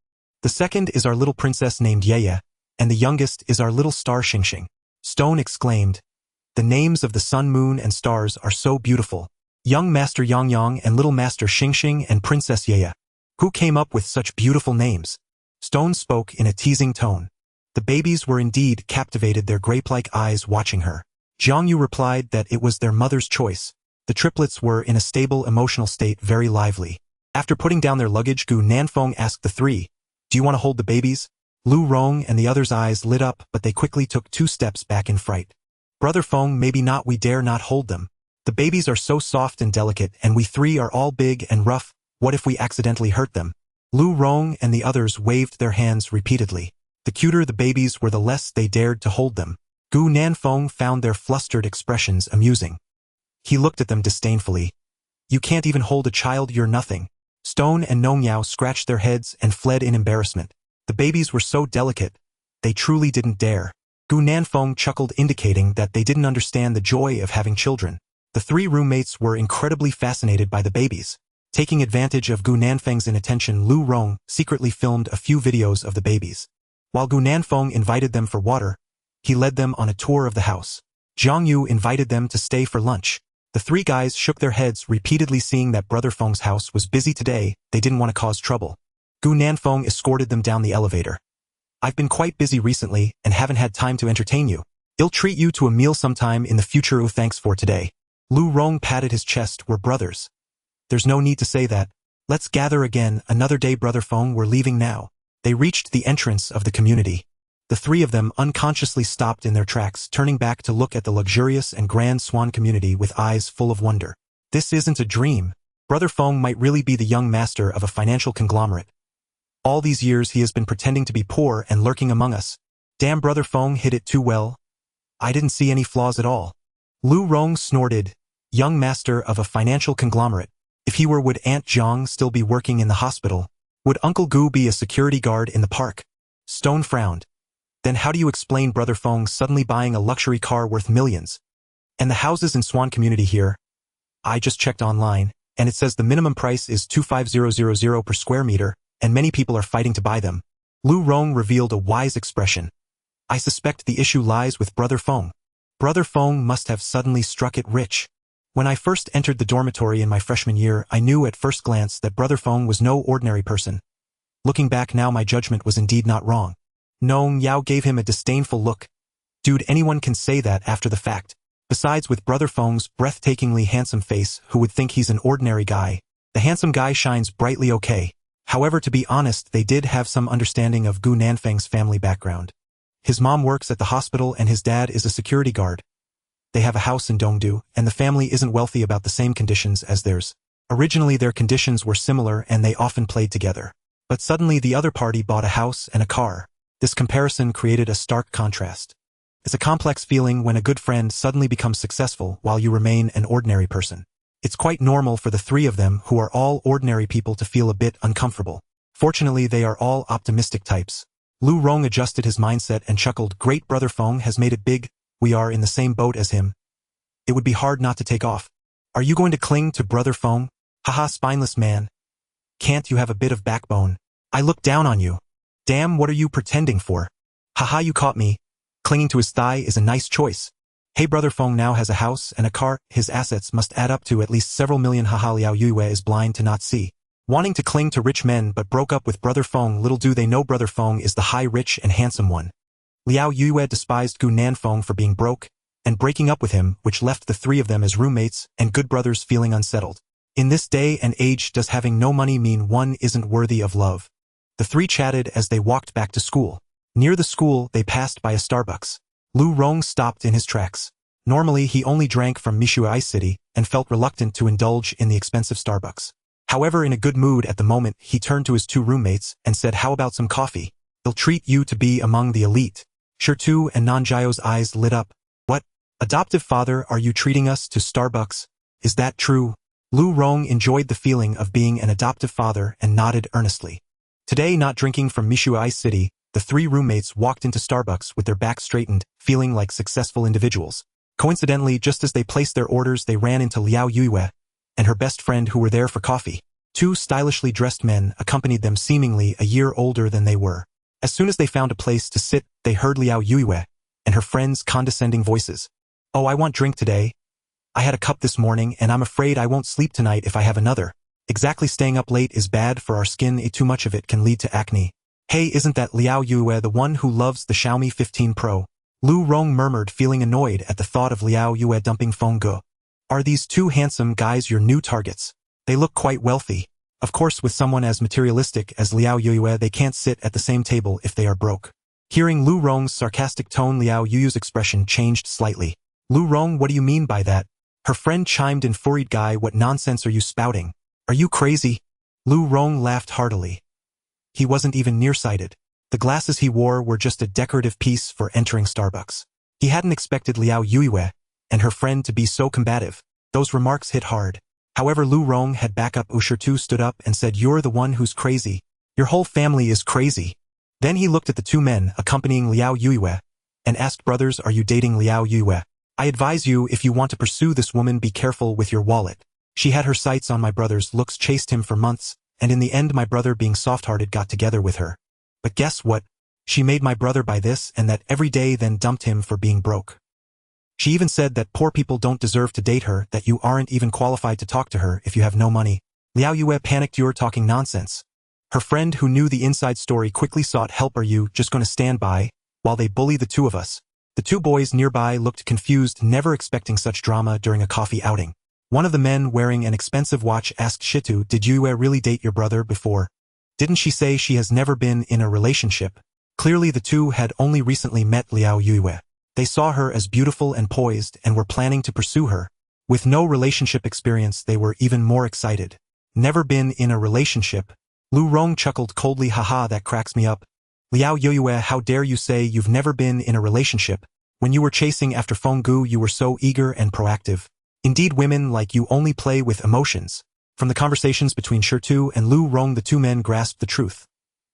The second is our little princess named Yeye, and the youngest is our little star Xingxing. Stone exclaimed. The names of the sun, moon, and stars are so beautiful. Young Master Yang and Little Master Xingxing and Princess Yeye. Who came up with such beautiful names? Stone spoke in a teasing tone. The babies were indeed captivated, their grape-like eyes watching her. Zhang Yu replied that it was their mother's choice. The triplets were in a stable emotional state, very lively. After putting down their luggage, Gu Nanfeng asked the three, Do you want to hold the babies? Lu Rong and the others' eyes lit up, but they quickly took 2 steps back in fright. Brother Feng, maybe not, we dare not hold them. The babies are so soft and delicate, and we three are all big and rough. What if we accidentally hurt them? Lu Rong and the others waved their hands repeatedly. The cuter the babies were, the less they dared to hold them. Gu Nanfeng found their flustered expressions amusing. He looked at them disdainfully. You can't even hold a child, you're nothing. Stone and Nongyao scratched their heads and fled in embarrassment. The babies were so delicate, they truly didn't dare. Gu Nanfeng chuckled, indicating that they didn't understand the joy of having children. The three roommates were incredibly fascinated by the babies. Taking advantage of Gu Nanfeng's inattention, Lu Rong secretly filmed a few videos of the babies. While Gu Nanfeng invited them for water, he led them on a tour of the house. Jiang Yu invited them to stay for lunch. The three guys shook their heads, repeatedly seeing that Brother Feng's house was busy today. They didn't want to cause trouble. Gu Nanfeng escorted them down the elevator. I've been quite busy recently and haven't had time to entertain you. I'll treat you to a meal sometime in the future. Oh, thanks for today. Lu Rong patted his chest. We're brothers. There's no need to say that. Let's gather again another day, Brother Feng. We're leaving now. They reached the entrance of the community. The three of them unconsciously stopped in their tracks, turning back to look at the luxurious and grand Swan community with eyes full of wonder. This isn't a dream. Brother Feng might really be the young master of a financial conglomerate. All these years he has been pretending to be poor and lurking among us. Damn, Brother Feng hit it too well. I didn't see any flaws at all. Lu Rong snorted. Young master of a financial conglomerate. If he were, would Aunt Zhang still be working in the hospital? Would Uncle Gu be a security guard in the park? Stone frowned. Then how do you explain Brother Feng suddenly buying a luxury car worth millions? And the houses in Swan community here? I just checked online, and it says the minimum price is 25000 per square meter, and many people are fighting to buy them. Lu Rong revealed a wise expression. I suspect the issue lies with Brother Feng. Brother Feng must have suddenly struck it rich. When I first entered the dormitory in my freshman year, I knew at first glance that Brother Feng was no ordinary person. Looking back now, my judgment was indeed not wrong. Nong Yao gave him a disdainful look. Dude, anyone can say that after the fact. Besides, with Brother Feng's breathtakingly handsome face, who would think he's an ordinary guy? The handsome guy shines brightly, okay. However, to be honest, they did have some understanding of Gu Nanfeng's family background. His mom works at the hospital and his dad is a security guard. They have a house in Dongdu, and the family isn't wealthy about the same conditions as theirs. Originally their conditions were similar and they often played together. But suddenly the other party bought a house and a car. This comparison created a stark contrast. It's a complex feeling when a good friend suddenly becomes successful while you remain an ordinary person. It's quite normal for the three of them, who are all ordinary people, to feel a bit uncomfortable. Fortunately, they are all optimistic types. Lu Rong adjusted his mindset and chuckled. Great, Brother Feng has made it big. We are in the same boat as him. It would be hard not to take off. Are you going to cling to Brother Feng? Haha, spineless man. Can't you have a bit of backbone? I look down on you. Damn, what are you pretending for? Haha, you caught me. Clinging to his thigh is a nice choice. Hey, Brother Feng now has a house and a car. His assets must add up to at least several million. Haha, Liao Yue is blind to not see. Wanting to cling to rich men but broke up with Brother Feng. Little do they know Brother Feng is the high, rich and handsome one. Liao Yue despised Gu Nanfeng for being broke and breaking up with him, which left the three of them as roommates and good brothers feeling unsettled. In this day and age, does having no money mean one isn't worthy of love? The three chatted as they walked back to school. Near the school, they passed by a Starbucks. Lu Rong stopped in his tracks. Normally, he only drank from Mishu Ice City and felt reluctant to indulge in the expensive Starbucks. However, in a good mood at the moment, he turned to his two roommates and said, how about some coffee? They'll treat you to be among the elite. Shirtu and Nanjiao's eyes lit up. What? Adoptive father, are you treating us to Starbucks? Is that true? Lu Rong enjoyed the feeling of being an adoptive father and nodded earnestly. Today, not drinking from Mishu Ice City, the three roommates walked into Starbucks with their backs straightened, feeling like successful individuals. Coincidentally, just as they placed their orders, they ran into Liao Yue and her best friend, who were there for coffee. Two stylishly dressed men accompanied them, seemingly a year older than they were. As soon as they found a place to sit, they heard Liao Yue and her friend's condescending voices. Oh, I want drink today. I had a cup this morning and I'm afraid I won't sleep tonight if I have another. Exactly, staying up late is bad for our skin. Too much of it can lead to acne. Hey, isn't that Liao Yue, the one who loves the Xiaomi 15 Pro? Lu Rong murmured, feeling annoyed at the thought of Liao Yue dumping Feng Ge. Are these two handsome guys your new targets? They look quite wealthy. Of course, with someone as materialistic as Liao Yue, they can't sit at the same table if they are broke. Hearing Lu Rong's sarcastic tone, Liao Yue's expression changed slightly. Lu Rong, what do you mean by that? Her friend chimed in, worried guy, what nonsense are you spouting? Are you crazy? Lu Rong laughed heartily. He wasn't even nearsighted. The glasses he wore were just a decorative piece for entering Starbucks. He hadn't expected Liao Yue and her friend to be so combative. Those remarks hit hard. However, Lu Rong had backup. Ushertu stood up and said, "You're the one who's crazy. Your whole family is crazy." Then he looked at the two men accompanying Liao Yue and asked, "Brothers, are you dating Liao Yue? I advise you, if you want to pursue this woman, be careful with your wallet. She had her sights on my brother's looks, chased him for months, and in the end my brother, being soft-hearted, got together with her. But guess what? She made my brother buy this and that every day, then dumped him for being broke. She even said that poor people don't deserve to date her, that you aren't even qualified to talk to her if you have no money." Liao Yue panicked. "You're talking nonsense." Her friend, who knew the inside story, quickly sought help. "Are you just going to stand by while they bully the two of us?" The two boys nearby looked confused, never expecting such drama during a coffee outing. One of the men, wearing an expensive watch, asked Shitu, "Did Yue really date your brother before? Didn't she say she has never been in a relationship?" Clearly the two had only recently met Liao Yue. They saw her as beautiful and poised and were planning to pursue her. With no relationship experience, they were even more excited. "Never been in a relationship?" Lu Rong chuckled coldly. "Haha, that cracks me up. Liao Yue, how dare you say you've never been in a relationship? When you were chasing after Feng Gu, you were so eager and proactive. Indeed, women like you only play with emotions." From the conversations between Shitu and Lu Rong, the two men grasped the truth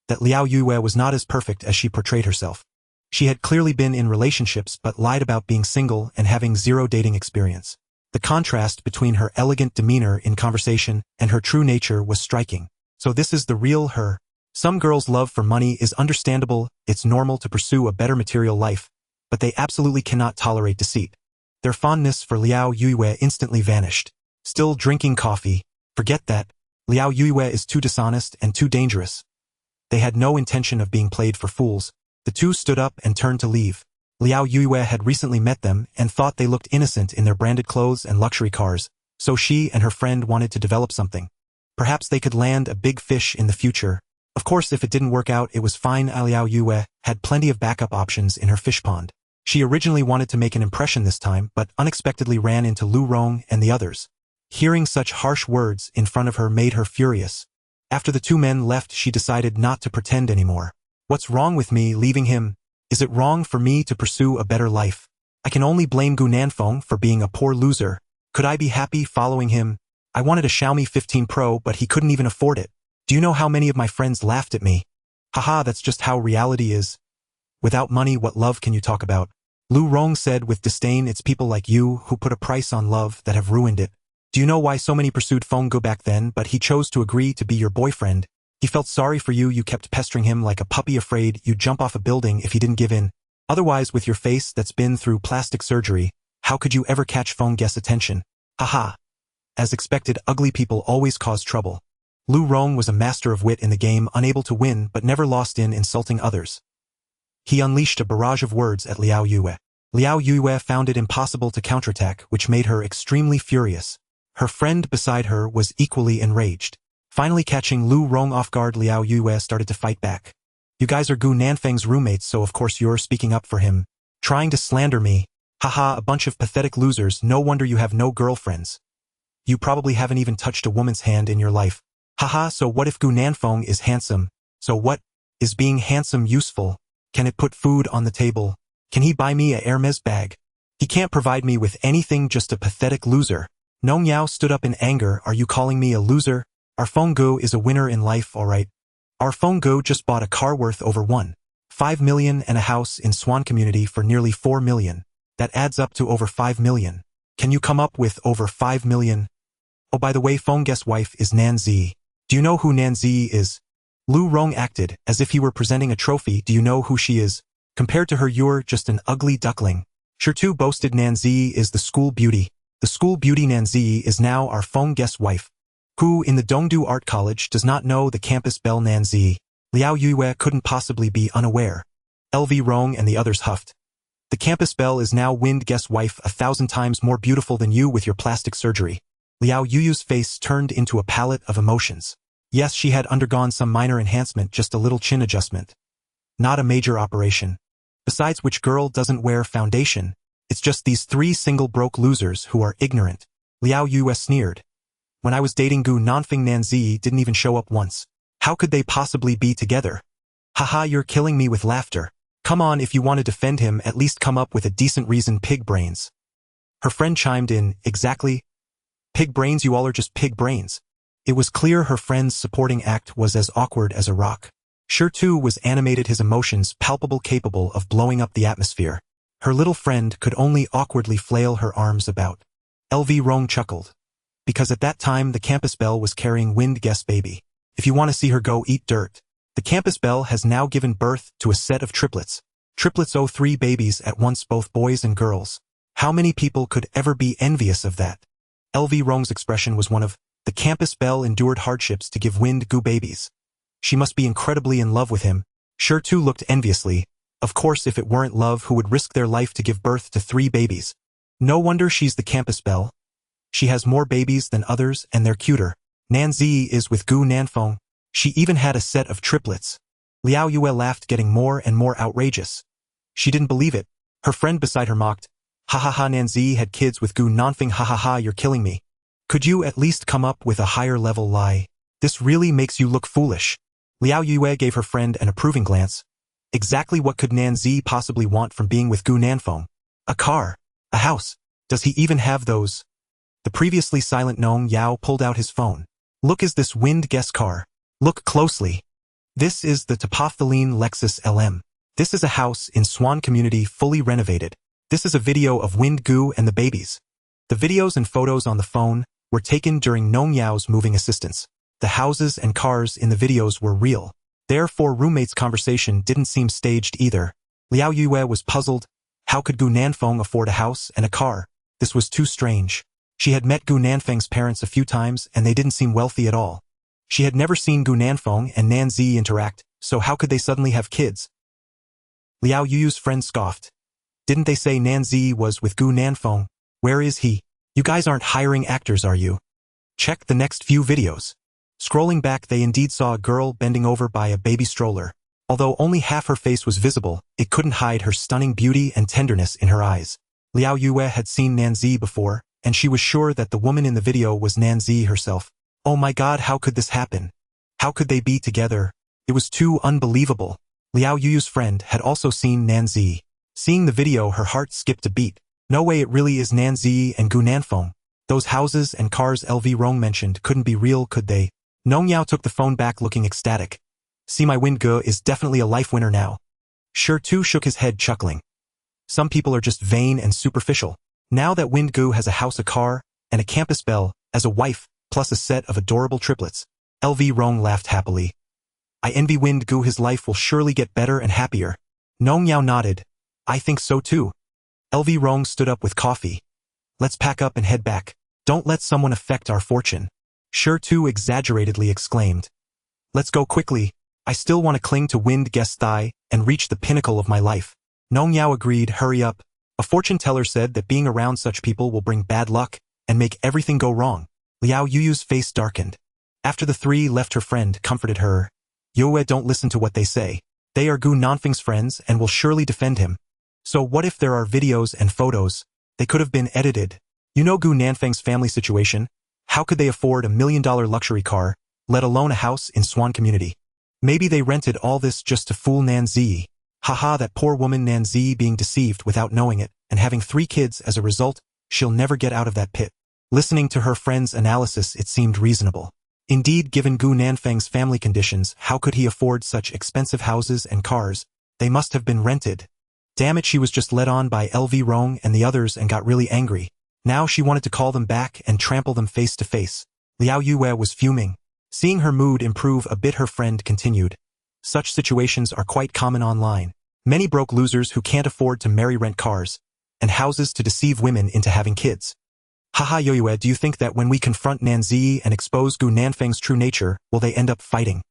that Liao Yue was not as perfect as she portrayed herself. She had clearly been in relationships but lied about being single and having zero dating experience. The contrast between her elegant demeanor in conversation and her true nature was striking. So this is the real her. Some girls' love for money is understandable. It's normal to pursue a better material life, but they absolutely cannot tolerate deceit. Their fondness for Liao Yue instantly vanished. Still drinking coffee? Forget that. Liao Yue is too dishonest and too dangerous. They had no intention of being played for fools. The two stood up and turned to leave. Liao Yue had recently met them and thought they looked innocent in their branded clothes and luxury cars, so she and her friend wanted to develop something. Perhaps they could land a big fish in the future. Of course, if it didn't work out, it was fine. Liao Yue had plenty of backup options in her fish pond. She originally wanted to make an impression this time, but unexpectedly ran into Lu Rong and the others. Hearing such harsh words in front of her made her furious. After the two men left, she decided not to pretend anymore. What's wrong with me leaving him? Is it wrong for me to pursue a better life? I can only blame Gu Nanfeng for being a poor loser. Could I be happy following him? I wanted a Xiaomi 15 Pro, but he couldn't even afford it. Do you know how many of my friends laughed at me? Haha, that's just how reality is. Without money, what love can you talk about? Lu Rong said with disdain, "It's people like you who put a price on love that have ruined it. Do you know why so many pursued Feng Gu back then, but he chose to agree to be your boyfriend? He felt sorry for you. You kept pestering him like a puppy, afraid you'd jump off a building if he didn't give in. Otherwise, with your face that's been through plastic surgery, how could you ever catch Feng Gu's attention? Haha. As expected, ugly people always cause trouble." Lu Rong was a master of wit in the game, unable to win but never lost in insulting others. He unleashed a barrage of words at Liao Yue. Liao Yue found it impossible to counterattack, which made her extremely furious. Her friend beside her was equally enraged. Finally catching Lu Rong off guard, Liao Yue started to fight back. "You guys are Gu Nanfeng's roommates, so of course you're speaking up for him. Trying to slander me. Haha, a bunch of pathetic losers. No wonder you have no girlfriends. You probably haven't even touched a woman's hand in your life. Haha, so what if Gu Nanfeng is handsome? So what? Is being handsome useful? Can it put food on the table? Can he buy me a Hermes bag? He can't provide me with anything, just a pathetic loser." Nong Yao stood up in anger. "Are you calling me a loser? Our Feng Gu is a winner in life, alright. Our Feng Gu just bought a car worth over 1.5 million and a house in Swan Community for nearly 4 million. That adds up to over 5 million. Can you come up with over 5 million? Oh, by the way, Feng Gu's wife is Nan Zi. Do you know who Nan Zi is?" Lu Rong acted as if he were presenting a trophy. "Do you know who she is? Compared to her, you're just an ugly duckling." Shitu boasted. "Nan Zi is the school beauty. The school beauty Nan Zi is now our Feng Gu's wife. Who in the Dongdu Art College does not know the campus belle Nan Zi?" Liao Yue couldn't possibly be unaware. LV Rong and the others huffed. "The campus belle is now Wind Gu's wife, 1,000 times more beautiful than you with your plastic surgery." Liao Yu's face turned into a palette of emotions. Yes, she had undergone some minor enhancement, just a little chin adjustment. Not a major operation. Besides, which girl doesn't wear foundation? It's just these three single broke losers who are ignorant. Liao Yue sneered. "When I was dating Gu Nanfeng, Nan Zi didn't even show up once. How could they possibly be together? Haha, you're killing me with laughter. Come on, if you want to defend him, at least come up with a decent reason, pig brains. Her friend chimed in, exactly. Pig brains, you all are just pig brains. It was clear her friend's supporting act was as awkward as a rock. Sure too was animated, his emotions palpable, capable of blowing up the atmosphere. Her little friend could only awkwardly flail her arms about. LV Rong chuckled. Because at that time the campus belle was carrying Wind Guess baby. If you want to see her go eat dirt. The campus belle has now given birth to a set of triplets. Triplets, 3 babies at once, both boys and girls. How many people could ever be envious of that? LV Rong's expression was one of, the campus belle endured hardships to give Wind Gu babies. She must be incredibly in love with him. Sure too looked enviously. Of course, if it weren't love, who would risk their life to give birth to 3 babies? No wonder she's the campus belle. She has more babies than others and they're cuter. Nanzi is with Gu Nanfeng. She even had a set of triplets. Liao Yue laughed, getting more and more outrageous. She didn't believe it. Her friend beside her mocked. Ha ha ha, Nanzi had kids with Gu Nanfeng, ha ha ha, you're killing me. Could you at least come up with a higher level lie? This really makes you look foolish. Liao Yue gave her friend an approving glance. Exactly what could Nanzi possibly want from being with Gu Nanfeng? A car? A house? Does he even have those? The previously silent Nong Yao pulled out his phone. Look, is this Wind Guess car? Look closely. This is the Topophthalene Lexus LM. This is a house in Swan Community, fully renovated. This is a video of Wind Gu and the babies. The videos and photos on the phone were taken during Nong Yao's moving assistance. The houses and cars in the videos were real. Their 4 roommates' conversation didn't seem staged either. Liao Yue was puzzled. How could Gu Nanfeng afford a house and a car? This was too strange. She had met Gu Nanfeng's parents a few times and they didn't seem wealthy at all. She had never seen Gu Nanfeng and Nanzi interact, so how could they suddenly have kids? Liao Yu's friend scoffed. Didn't they say Nanzi was with Gu Nanfeng? Where is he? You guys aren't hiring actors, are you? Check the next few videos. Scrolling back, they indeed saw a girl bending over by a baby stroller. Although only half her face was visible, it couldn't hide her stunning beauty and tenderness in her eyes. Liao Yue had seen Nanzi before, and she was sure that the woman in the video was Nanzi herself. Oh my god, how could this happen? How could they be together? It was too unbelievable. Liao Yu's friend had also seen Nanzi. Seeing the video, her heart skipped a beat. No way, it really is Nanzi and Gu Nanfeng. Those houses and cars LV Rong mentioned couldn't be real, could they? Nong Yao took the phone back, looking ecstatic. See, my Wind Gu is definitely a life winner now. Sure too shook his head, chuckling. Some people are just vain and superficial. Now that Wind Gu has a house, a car, and a campus belle as a wife, plus a set of adorable triplets. LV Rong laughed happily. I envy Wind Gu, his life will surely get better and happier. Nong Yao nodded. I think so too. LV Rong stood up with coffee. Let's pack up and head back. Don't let someone affect our fortune. Sure too exaggeratedly exclaimed. Let's go quickly. I still want to cling to Wind Guess thigh and reach the pinnacle of my life. Nong Yao agreed. Hurry up. A fortune teller said that being around such people will bring bad luck and make everything go wrong. Liao Yu's face darkened. After the 3 left, her friend comforted her. Yue, don't listen to what they say. They are Gu Nanfeng's friends and will surely defend him. So what if there are videos and photos? They could have been edited. You know Gu Nanfeng's family situation. How could they afford $1 million luxury car, let alone a house in Swan Community? Maybe they rented all this just to fool Nanzi. Haha, that poor woman Nanzi being deceived without knowing it, and having 3 kids as a result. She'll never get out of that pit. Listening to her friend's analysis, it seemed reasonable. Indeed, given Gu Nanfeng's family conditions, how could he afford such expensive houses and cars? They must have been rented. Damn it, she was just led on by LV Rong and the others and got really angry. Now she wanted to call them back and trample them face to face. Liao Yue was fuming. Seeing her mood improve a bit, her friend continued. Such situations are quite common online. Many broke losers who can't afford to marry rent cars and houses to deceive women into having kids. Haha, Yue, do you think that when we confront Nanzi and expose Gu Nanfeng's true nature, will they end up fighting?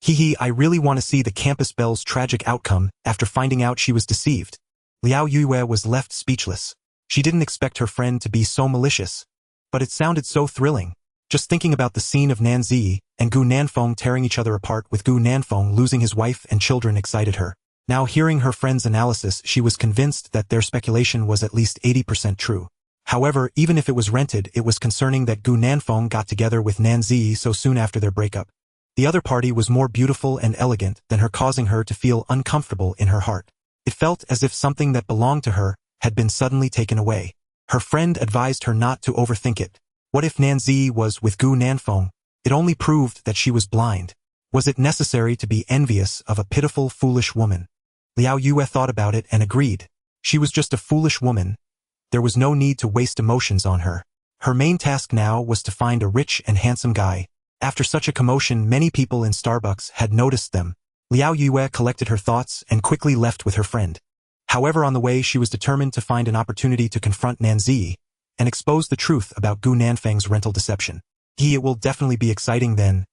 Hehe, I really want to see the campus belle's tragic outcome after finding out she was deceived. Liao Yue was left speechless. She didn't expect her friend to be so malicious. But it sounded so thrilling. Just thinking about the scene of Nanzi and Gu Nanfeng tearing each other apart, with Gu Nanfeng losing his wife and children, excited her. Now hearing her friend's analysis, she was convinced that their speculation was at least 80% true. However, even if it was rented, it was concerning that Gu Nanfeng got together with Nanzi so soon after their breakup. The other party was more beautiful and elegant than her, causing her to feel uncomfortable in her heart. It felt as if something that belonged to her had been suddenly taken away. Her friend advised her not to overthink it. What if Nanzi was with Gu Nanfeng? It only proved that she was blind. Was it necessary to be envious of a pitiful, foolish woman? Liao Yue thought about it and agreed. She was just a foolish woman. There was no need to waste emotions on her. Her main task now was to find a rich and handsome guy. After such a commotion, many people in Starbucks had noticed them. Liao Yue collected her thoughts and quickly left with her friend. However, on the way she was determined to find an opportunity to confront Nanzi and expose the truth about Gu Nanfeng's rental deception. It will definitely be exciting then.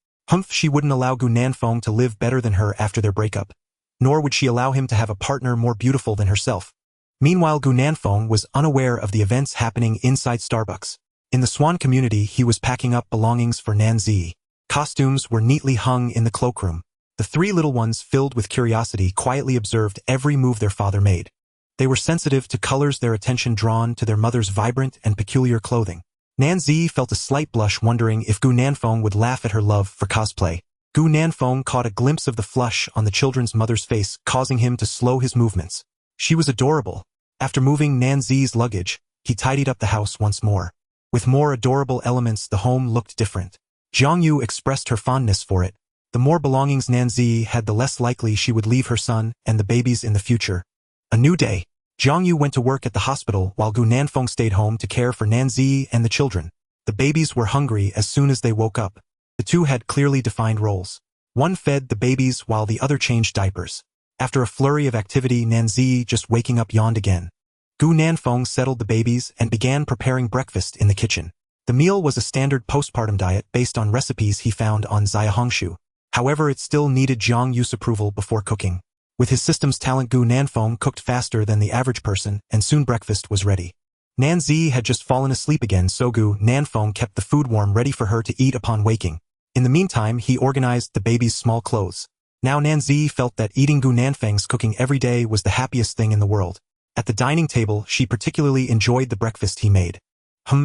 She wouldn't allow Gu Nanfeng to live better than her after their breakup, nor would she allow him to have a partner more beautiful than herself. Meanwhile, Gu Nanfeng was unaware of the events happening inside Starbucks. In the Swan community, he was packing up belongings for Nanzi. Costumes were neatly hung in the cloakroom. The three little ones, filled with curiosity, quietly observed every move their father made. They were sensitive to colors, their attention drawn to their mother's vibrant and peculiar clothing. Nanzi felt a slight blush, wondering if Gu Nanfeng would laugh at her love for cosplay. Gu Nanfeng caught a glimpse of the flush on the children's mother's face, causing him to slow his movements. She was adorable. After moving Nanzi's luggage, he tidied up the house once more. With more adorable elements, the home looked different. Jiang Yu expressed her fondness for it. The more belongings Nanzi had, the less likely she would leave her son and the babies in the future. A new day. Jiang Yu went to work at the hospital while Gu Nanfeng stayed home to care for Nanzi and the children. The babies were hungry as soon as they woke up. The two had clearly defined roles. One fed the babies while the other changed diapers. After a flurry of activity, Nanzi, just waking up, yawned again. Gu Nanfeng settled the babies and began preparing breakfast in the kitchen. The meal was a standard postpartum diet based on recipes he found on Xiaohongshu. However, it still needed Jiang Yu's approval before cooking. With his systems talent, Gu Nanfeng cooked faster than the average person, and soon breakfast was ready. Nanzi had just fallen asleep again, so Gu Nanfeng kept the food warm, ready for her to eat upon waking. In the meantime, he organized the baby's small clothes. Now Nanzi felt that eating Gu Nanfeng's cooking every day was the happiest thing in the world. At the dining table, she particularly enjoyed the breakfast he made.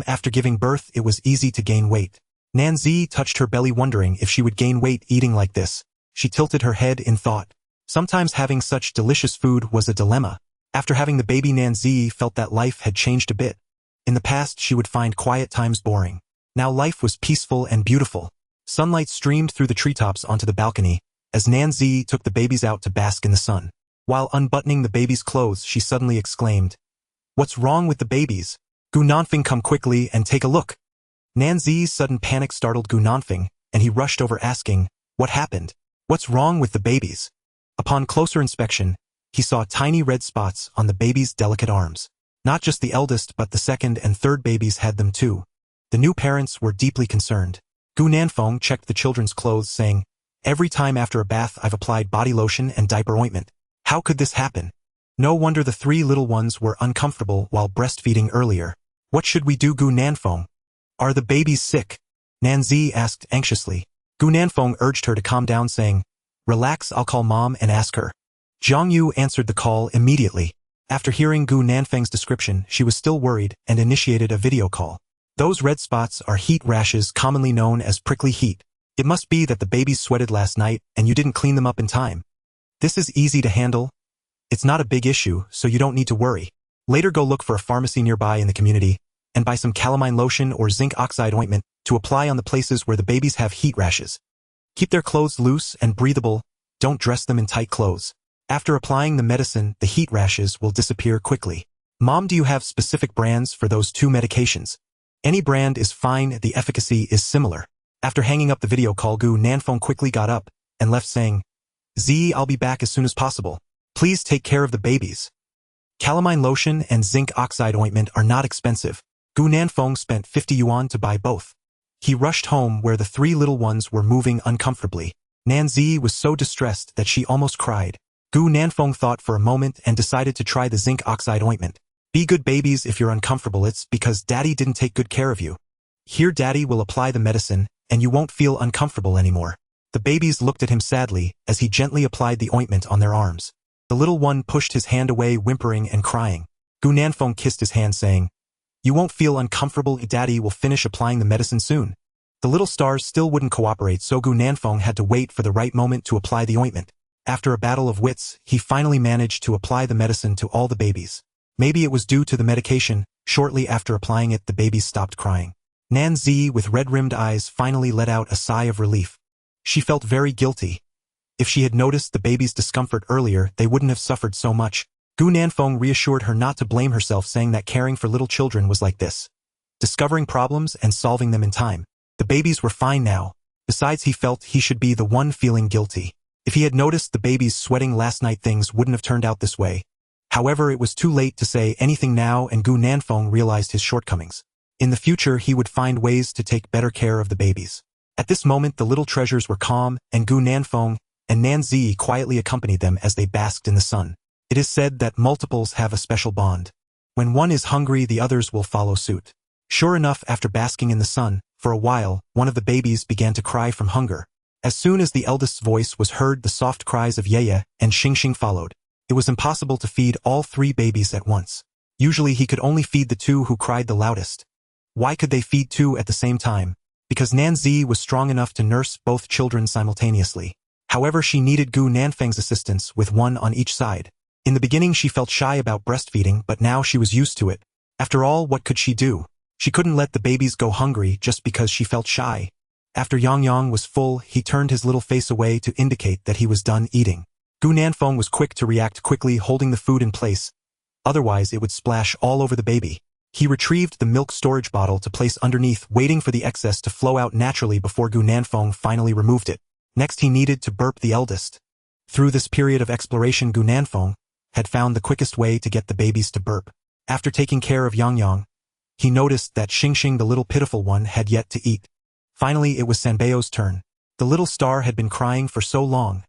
After giving birth, it was easy to gain weight. Nanzi touched her belly, wondering if she would gain weight eating like this. She tilted her head in thought. Sometimes having such delicious food was a dilemma. After having the baby, Nanzi felt that life had changed a bit. In the past, she would find quiet times boring. Now life was peaceful and beautiful. Sunlight streamed through the treetops onto the balcony, as Nanzi took the babies out to bask in the sun. While unbuttoning the baby's clothes, she suddenly exclaimed, "What's wrong with the babies? Gu Nanfeng, come quickly and take a look." Nanzi's sudden panic startled Gu Nanfeng, and he rushed over, asking, "What happened? What's wrong with the babies?" Upon closer inspection, he saw tiny red spots on the baby's delicate arms. Not just the eldest, but the second and third babies had them too. The new parents were deeply concerned. Gu Nanfeng checked the children's clothes, saying, "Every time after a bath I've applied body lotion and diaper ointment. How could this happen? No wonder the three little ones were uncomfortable while breastfeeding earlier. What should we do, Gu Nanfeng? Are the babies sick?" Nanzi asked anxiously. Gu Nanfeng urged her to calm down, saying, "Relax, I'll call Mom and ask her." Jiang Yu answered the call immediately. After hearing Gu Nanfeng's description, she was still worried and initiated a video call. "Those red spots are heat rashes, commonly known as prickly heat. It must be that the babies sweated last night and you didn't clean them up in time. This is easy to handle. It's not a big issue, so you don't need to worry. Later, go look for a pharmacy nearby in the community and buy some calamine lotion or zinc oxide ointment to apply on the places where the babies have heat rashes. Keep their clothes loose and breathable. Don't dress them in tight clothes. After applying the medicine, the heat rashes will disappear quickly. Mom, do you have specific brands for those two medications?" "Any brand is fine, the efficacy is similar." After hanging up the video call, Gu Nanfeng quickly got up and left, saying, "I'll be back as soon as possible. Please take care of the babies." Calamine lotion and zinc oxide ointment are not expensive. Gu Nanfeng spent 50 yuan to buy both. He rushed home, where the three little ones were moving uncomfortably. Nanzi was so distressed that she almost cried. Gu Nanfeng thought for a moment and decided to try the zinc oxide ointment. "Be good babies if you're uncomfortable. It's because Daddy didn't take good care of you. Here, Daddy will apply the medicine, and you won't feel uncomfortable anymore." The babies looked at him sadly as he gently applied the ointment on their arms. The little one pushed his hand away, whimpering and crying. Gu Nanfeng kissed his hand, saying, "You won't feel uncomfortable. Daddy will finish applying the medicine soon." The little stars still wouldn't cooperate, so Gu Nanfeng had to wait for the right moment to apply the ointment. After a battle of wits, he finally managed to apply the medicine to all the babies. Maybe it was due to the medication. Shortly after applying it, the babies stopped crying. Nanzi, with red-rimmed eyes, finally let out a sigh of relief. She felt very guilty. If she had noticed the baby's discomfort earlier, they wouldn't have suffered so much. Gu Nanfeng reassured her not to blame herself, saying that caring for little children was like this. Discovering problems and solving them in time. The babies were fine now. Besides, he felt he should be the one feeling guilty. If he had noticed the babies sweating last night, things wouldn't have turned out this way. However, it was too late to say anything now, and Gu Nanfeng realized his shortcomings. In the future, he would find ways to take better care of the babies. At this moment, the little treasures were calm, and Gu Nanfeng and Nanzi quietly accompanied them as they basked in the sun. It is said that multiples have a special bond. When one is hungry, the others will follow suit. Sure enough, after basking in the sun, for a while, one of the babies began to cry from hunger. As soon as the eldest's voice was heard, the soft cries of Yeye and Xingxing followed. It was impossible to feed all 3 babies at once. Usually he could only feed the 2 who cried the loudest. Why could they feed 2 at the same time? Because Nanzi was strong enough to nurse both children simultaneously. However, she needed Gu Nanfeng's assistance with one on each side. In the beginning she felt shy about breastfeeding, but now she was used to it. After all, what could she do? She couldn't let the babies go hungry just because she felt shy. After Yang was full, he turned his little face away to indicate that he was done eating. Gu Nanfeng was quick to react, quickly holding the food in place. Otherwise, it would splash all over the baby. He retrieved the milk storage bottle to place underneath, waiting for the excess to flow out naturally before Gu Nanfeng finally removed it. Next, he needed to burp the eldest. Through this period of exploration, Gu Nanfeng had found the quickest way to get the babies to burp. After taking care of Yang, he noticed that Xingxing, the little pitiful one, had yet to eat. Finally, it was Sanbeo's turn. The little star had been crying for so long.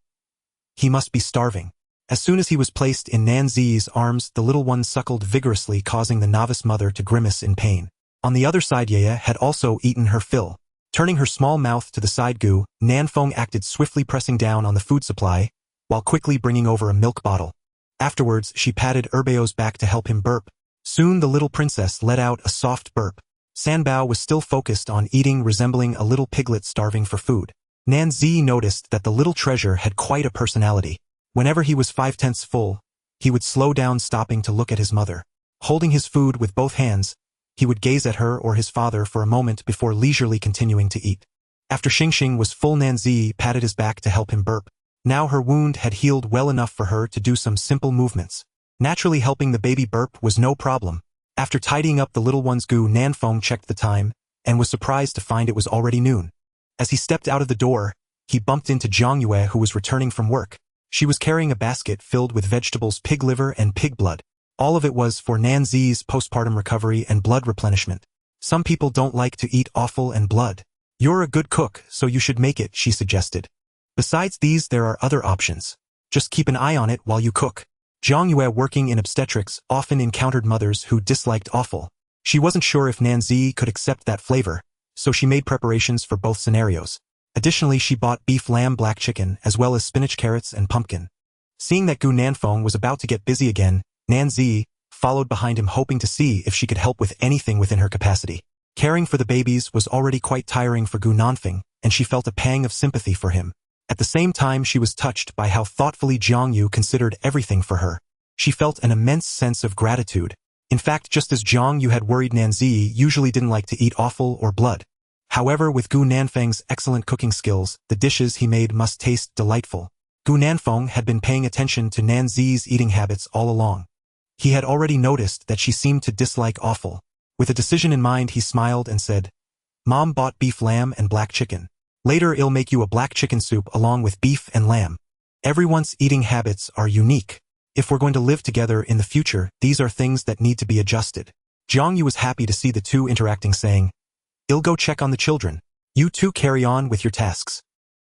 He must be starving. As soon as he was placed in Nanzi's arms, the little one suckled vigorously, causing the novice mother to grimace in pain. On the other side, Yeye had also eaten her fill. Turning her small mouth to the side, Gu Nanfeng acted swiftly, pressing down on the food supply, while quickly bringing over a milk bottle. Afterwards, she patted Erbeo's back to help him burp. Soon the little princess let out a soft burp. Sanbao was still focused on eating, resembling a little piglet starving for food. Nanzi noticed that the little treasure had quite a personality. Whenever he was 5/10 full, he would slow down, stopping to look at his mother. Holding his food with both hands, he would gaze at her or his father for a moment before leisurely continuing to eat. After Xingxing was full, Nanzi patted his back to help him burp. Now her wound had healed well enough for her to do some simple movements. Naturally, helping the baby burp was no problem. After tidying up the little ones, Gu Nanfeng checked the time and was surprised to find it was already noon. As he stepped out of the door, he bumped into Zhang Yue, who was returning from work. She was carrying a basket filled with vegetables, pig liver, and pig blood. All of it was for Nanzi's postpartum recovery and blood replenishment. Some people don't like to eat offal and blood. You're a good cook, so you should make it, she suggested. Besides these, there are other options. Just keep an eye on it while you cook. Zhang Yue, working in obstetrics, often encountered mothers who disliked offal. She wasn't sure if Nanzi could accept that flavor, so she made preparations for both scenarios. Additionally, she bought beef, lamb, black chicken, as well as spinach, carrots, and pumpkin. Seeing that Gu Nanfeng was about to get busy again, Nanzi followed behind him, hoping to see if she could help with anything within her capacity. Caring for the babies was already quite tiring for Gu Nanfeng, and she felt a pang of sympathy for him. At the same time, she was touched by how thoughtfully Jiang Yu considered everything for her. She felt an immense sense of gratitude. In fact, just as Jiang Yu had worried, Nanzi usually didn't like to eat offal or blood. However, with Gu Nanfeng's excellent cooking skills, the dishes he made must taste delightful. Gu Nanfeng had been paying attention to Nanzi's eating habits all along. He had already noticed that she seemed to dislike offal. With a decision in mind, he smiled and said, "Mom bought beef, lamb, and black chicken. Later, I'll make you a black chicken soup along with beef and lamb. Everyone's eating habits are unique. If we're going to live together in the future, these are things that need to be adjusted." Jiang Yu was happy to see the two interacting, saying, "I'll go check on the children. You two carry on with your tasks."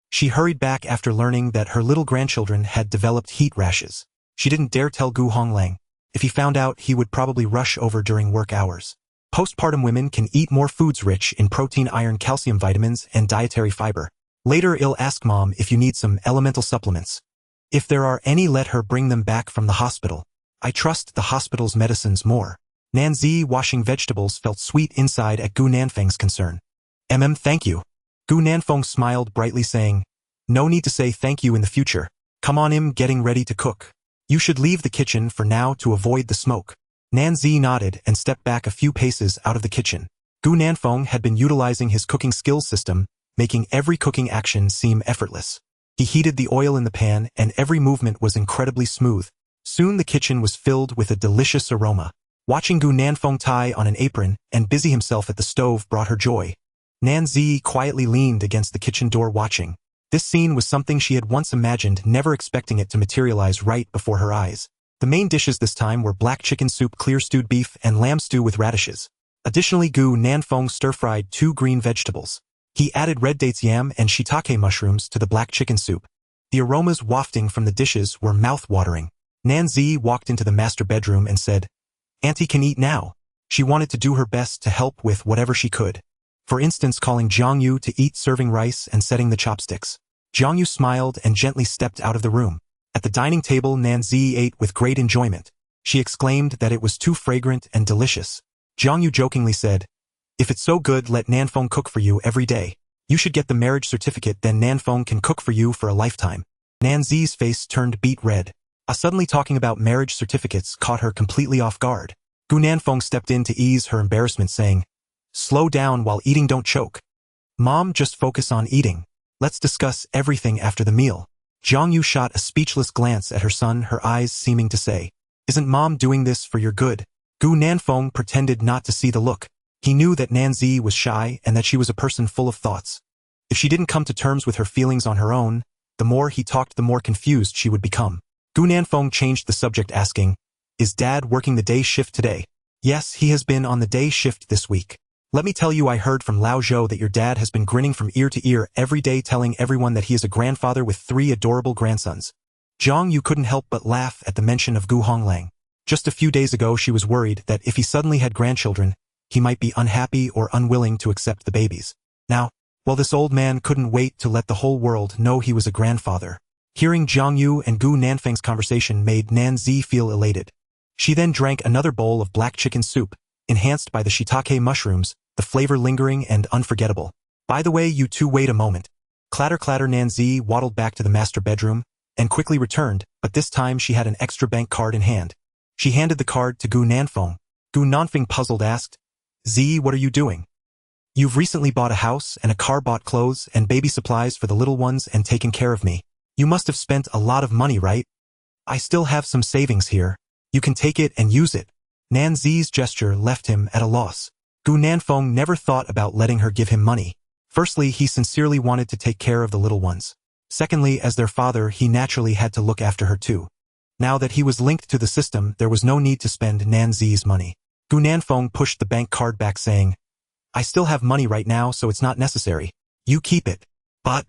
She hurried back after learning that her little grandchildren had developed heat rashes. She didn't dare tell Gu Honglang. If he found out, he would probably rush over during work hours. Postpartum women can eat more foods rich in protein, iron, calcium, vitamins, and dietary fiber. Later, I'll ask Mom if you need some elemental supplements. If there are any, let her bring them back from the hospital. I trust the hospital's medicines more. Nanzi, washing vegetables, felt sweet inside at Gu Nanfeng's concern. Thank you." Gu Nanfeng smiled brightly, saying, "No need to say thank you in the future. Come on, I'm getting ready to cook. You should leave the kitchen for now to avoid the smoke. Nanzi nodded and stepped back a few paces out of the kitchen. Gu Nanfeng had been utilizing his cooking skills system, making every cooking action seem effortless. He heated the oil in the pan and every movement was incredibly smooth. Soon the kitchen was filled with a delicious aroma. Watching Gu Nanfeng tie on an apron and busy himself at the stove brought her joy. Nanzi quietly leaned against the kitchen door watching. This scene was something she had once imagined, never expecting it to materialize right before her eyes. The main dishes this time were black chicken soup, clear stewed beef, and lamb stew with radishes. Additionally, Gu Nanfeng stir-fried 2 green vegetables. He added red dates, yam, and shiitake mushrooms to the black chicken soup. The aromas wafting from the dishes were mouth-watering. Nanzi walked into the master bedroom and said, "Auntie can eat now." She wanted to do her best to help with whatever she could. For instance, calling Zhang to eat, serving rice, and setting the chopsticks. Zhang smiled and gently stepped out of the room. At the dining table, Nanzi ate with great enjoyment. She exclaimed that it was too fragrant and delicious. Zhang jokingly said, "If it's so good, let Nanfeng cook for you every day. You should get the marriage certificate, then Nanfeng can cook for you for a lifetime." Nanzi's face turned beet red. Suddenly talking about marriage certificates caught her completely off guard. Gu Nanfeng stepped in to ease her embarrassment, saying, "Slow down while eating, don't choke. Mom, just focus on eating. Let's discuss everything after the meal." Zhang shot a speechless glance at her son, her eyes seeming to say, "Isn't Mom doing this for your good?" Gu Nanfeng pretended not to see the look. He knew that Nanzi was shy and that she was a person full of thoughts. If she didn't come to terms with her feelings on her own, the more he talked, the more confused she would become. Gu Nanfeng changed the subject, asking, "Is Dad working the day shift today?" "Yes, he has been on the day shift this week. Let me tell you, I heard from Lao Zhou that your dad has been grinning from ear to ear every day, telling everyone that he is a grandfather with 3 adorable grandsons." Zhang couldn't help but laugh at the mention of Gu Honglang. Just a few days ago she was worried that if he suddenly had grandchildren, he might be unhappy or unwilling to accept the babies. Now, well, this old man couldn't wait to let the whole world know he was a grandfather. Hearing Zhang and Gu Nanfeng's conversation made Nanzi feel elated. She then drank another bowl of black chicken soup, enhanced by the shiitake mushrooms, the flavor lingering and unforgettable. "By the way, you two, wait a moment." Clatter clatter, Nanzi waddled back to the master bedroom and quickly returned, but this time she had an extra bank card in hand. She handed the card to Gu Nanfeng. Gu Nanfeng, puzzled, asked, "Z, what are you doing? You've recently bought a house and a car, bought clothes and baby supplies for the little ones, and taken care of me. You must have spent a lot of money, right? I still have some savings here. You can take it and use it." Nanzi's gesture left him at a loss. Gu Nanfeng never thought about letting her give him money. Firstly, he sincerely wanted to take care of the little ones. Secondly, as their father, he naturally had to look after her too. Now that he was linked to the system, there was no need to spend Nanzi's money. Gu Nanfeng pushed the bank card back, saying, "I still have money right now, so it's not necessary. You keep it." "But..."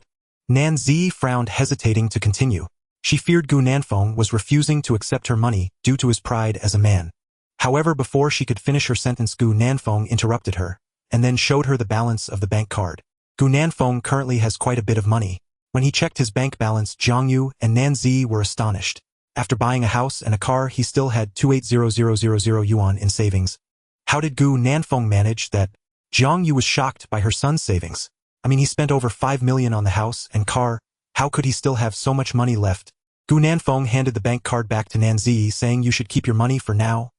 Nanzi frowned, hesitating to continue. She feared Gu Nanfeng was refusing to accept her money due to his pride as a man. However, before she could finish her sentence, Gu Nanfeng interrupted her, and then showed her the balance of the bank card. Gu Nanfeng currently has quite a bit of money. When he checked his bank balance, Zhang and Nanzi were astonished. After buying a house and a car, he still had 280000 yuan in savings. How did Gu Nanfeng manage that? Zhang was shocked by her son's savings. I mean, he spent over 5 million on the house and car. How could he still have so much money left? Gu Nanfeng handed the bank card back to Nanzi, saying, "You should keep your money for now.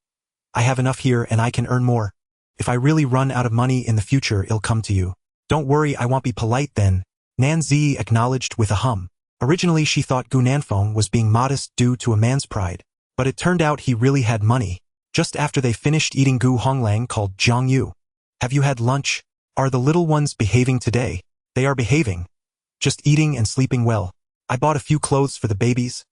I have enough here and I can earn more. If I really run out of money in the future, it'll come to you." "Don't worry, I won't be polite then," Nanzi acknowledged with a hum. Originally she thought Gu Nanfeng was being modest due to a man's pride, but it turned out he really had money. Just after they finished eating, Gu Honglang called Zhang. "Have you had lunch? Are the little ones behaving today?" "They are behaving. Just eating and sleeping well. I bought a few clothes for the babies.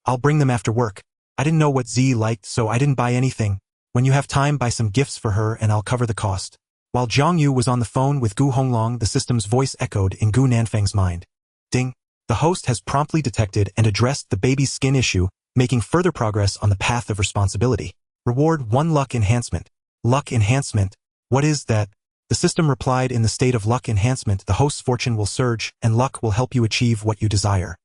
I'll bring them after work. I didn't know what Z liked, so I didn't buy anything. When you have time, buy some gifts for her and I'll cover the cost." While Zhang was on the phone with Gu Honglang, the system's voice echoed in Gu Nanfeng's mind. Ding. The host has promptly detected and addressed the baby's skin issue, making further progress on the path of responsibility. Reward 1 luck enhancement. Luck enhancement? What is that? The system replied, in the state of luck enhancement, the host's fortune will surge and luck will help you achieve what you desire.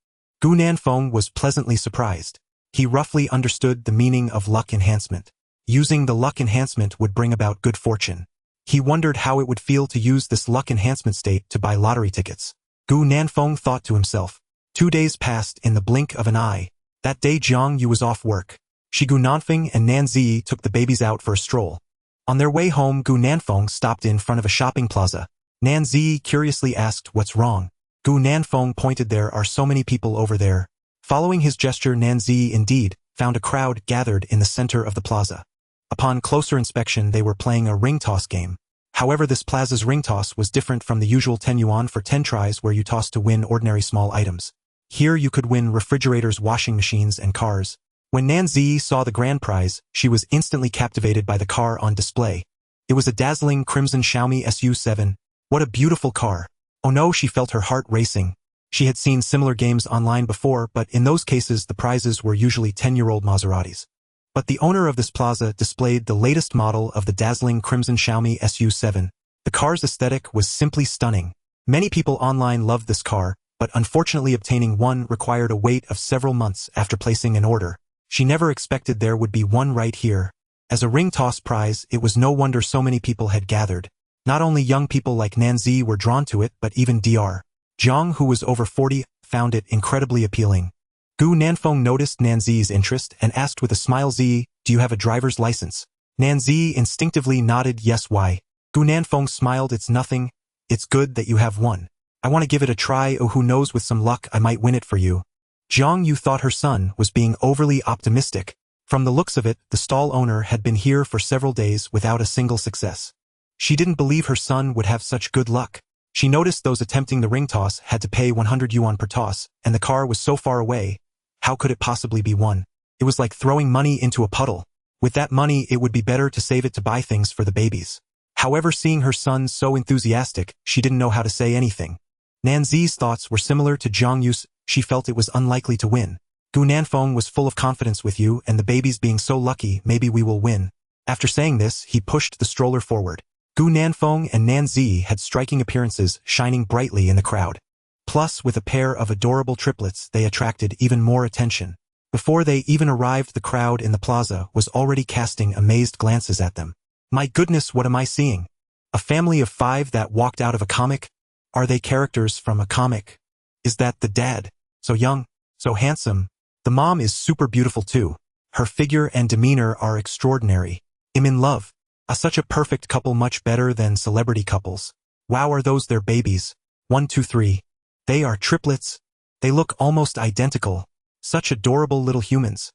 Gu Nanfeng was pleasantly surprised. He roughly understood the meaning of luck enhancement. Using the luck enhancement would bring about good fortune. He wondered how it would feel to use this luck enhancement state to buy lottery tickets. Gu Nanfeng thought to himself, 2 days passed in the blink of an eye. That day Jiang Yu was off work. Gu Nanfeng and Nan Zi took the babies out for a stroll. On their way home, Gu Nanfeng stopped in front of a shopping plaza. Nan Zi curiously asked what's wrong. Gu Nanfeng pointed, there are so many people over there. Following his gesture, Nan Zi indeed found a crowd gathered in the center of the plaza. Upon closer inspection, they were playing a ring toss game. However, this plaza's ring toss was different from the usual 10 yuan for 10 tries where you toss to win ordinary small items. Here you could win refrigerators, washing machines, and cars. When Nan Zi saw the grand prize, she was instantly captivated by the car on display. It was a dazzling crimson Xiaomi SU7. What a beautiful car. Oh no, she felt her heart racing. She had seen similar games online before, but in those cases the prizes were usually 10-year-old Maseratis. But the owner of this plaza displayed the latest model of the dazzling crimson Xiaomi SU7. The car's aesthetic was simply stunning. Many people online loved this car, but unfortunately obtaining one required a wait of several months after placing an order. She never expected there would be one right here. As a ring toss prize, it was no wonder so many people had gathered. Not only young people like Nan Zi were drawn to it, but even Dr. Jiang, who was over 40, found it incredibly appealing. Gu Nanfeng noticed Nan Zi's interest and asked with a smile, "Zi, do you have a driver's license?" Nan Zi instinctively nodded yes. Why? Gu Nanfeng smiled, "It's nothing. It's good that you have one. I want to give it a try. Oh, who knows, with some luck I might win it for you." Jiang Yu thought her son was being overly optimistic. From the looks of it, the stall owner had been here for several days without a single success. She didn't believe her son would have such good luck. She noticed those attempting the ring toss had to pay 100 yuan per toss, and the car was so far away. How could it possibly be won? It was like throwing money into a puddle. With that money, it would be better to save it to buy things for the babies. However, seeing her son so enthusiastic, she didn't know how to say anything. Nan Zi's thoughts were similar to Jiang Yu's. She felt it was unlikely to win. Gu Nanfeng was full of confidence. With you and the babies being so lucky, maybe we will win. After saying this, he pushed the stroller forward. Gu Nanfeng and Nan Zi had striking appearances, shining brightly in the crowd. Plus, with a pair of adorable triplets, they attracted even more attention. Before they even arrived, the crowd in the plaza was already casting amazed glances at them. My goodness, what am I seeing? A family of 5 that walked out of a comic? Are they characters from a comic? Is that the dad? So young, so handsome. The mom is super beautiful too. Her figure and demeanor are extraordinary. I'm in love. Such a perfect couple, much better than celebrity couples. Wow, are those their babies? 1, 2, 3. They are triplets. They look almost identical. Such adorable little humans.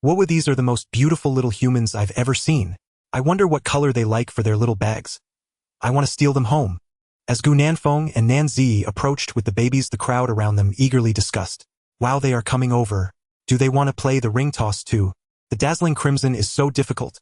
Whoa, these are the most beautiful little humans I've ever seen. I wonder what color they like for their little bags. I want to steal them home. As Gu Nanfeng and Nan Zi approached with the babies, the crowd around them eagerly discussed. Wow, they are coming over. Do they want to play the ring toss too? The dazzling crimson is so difficult.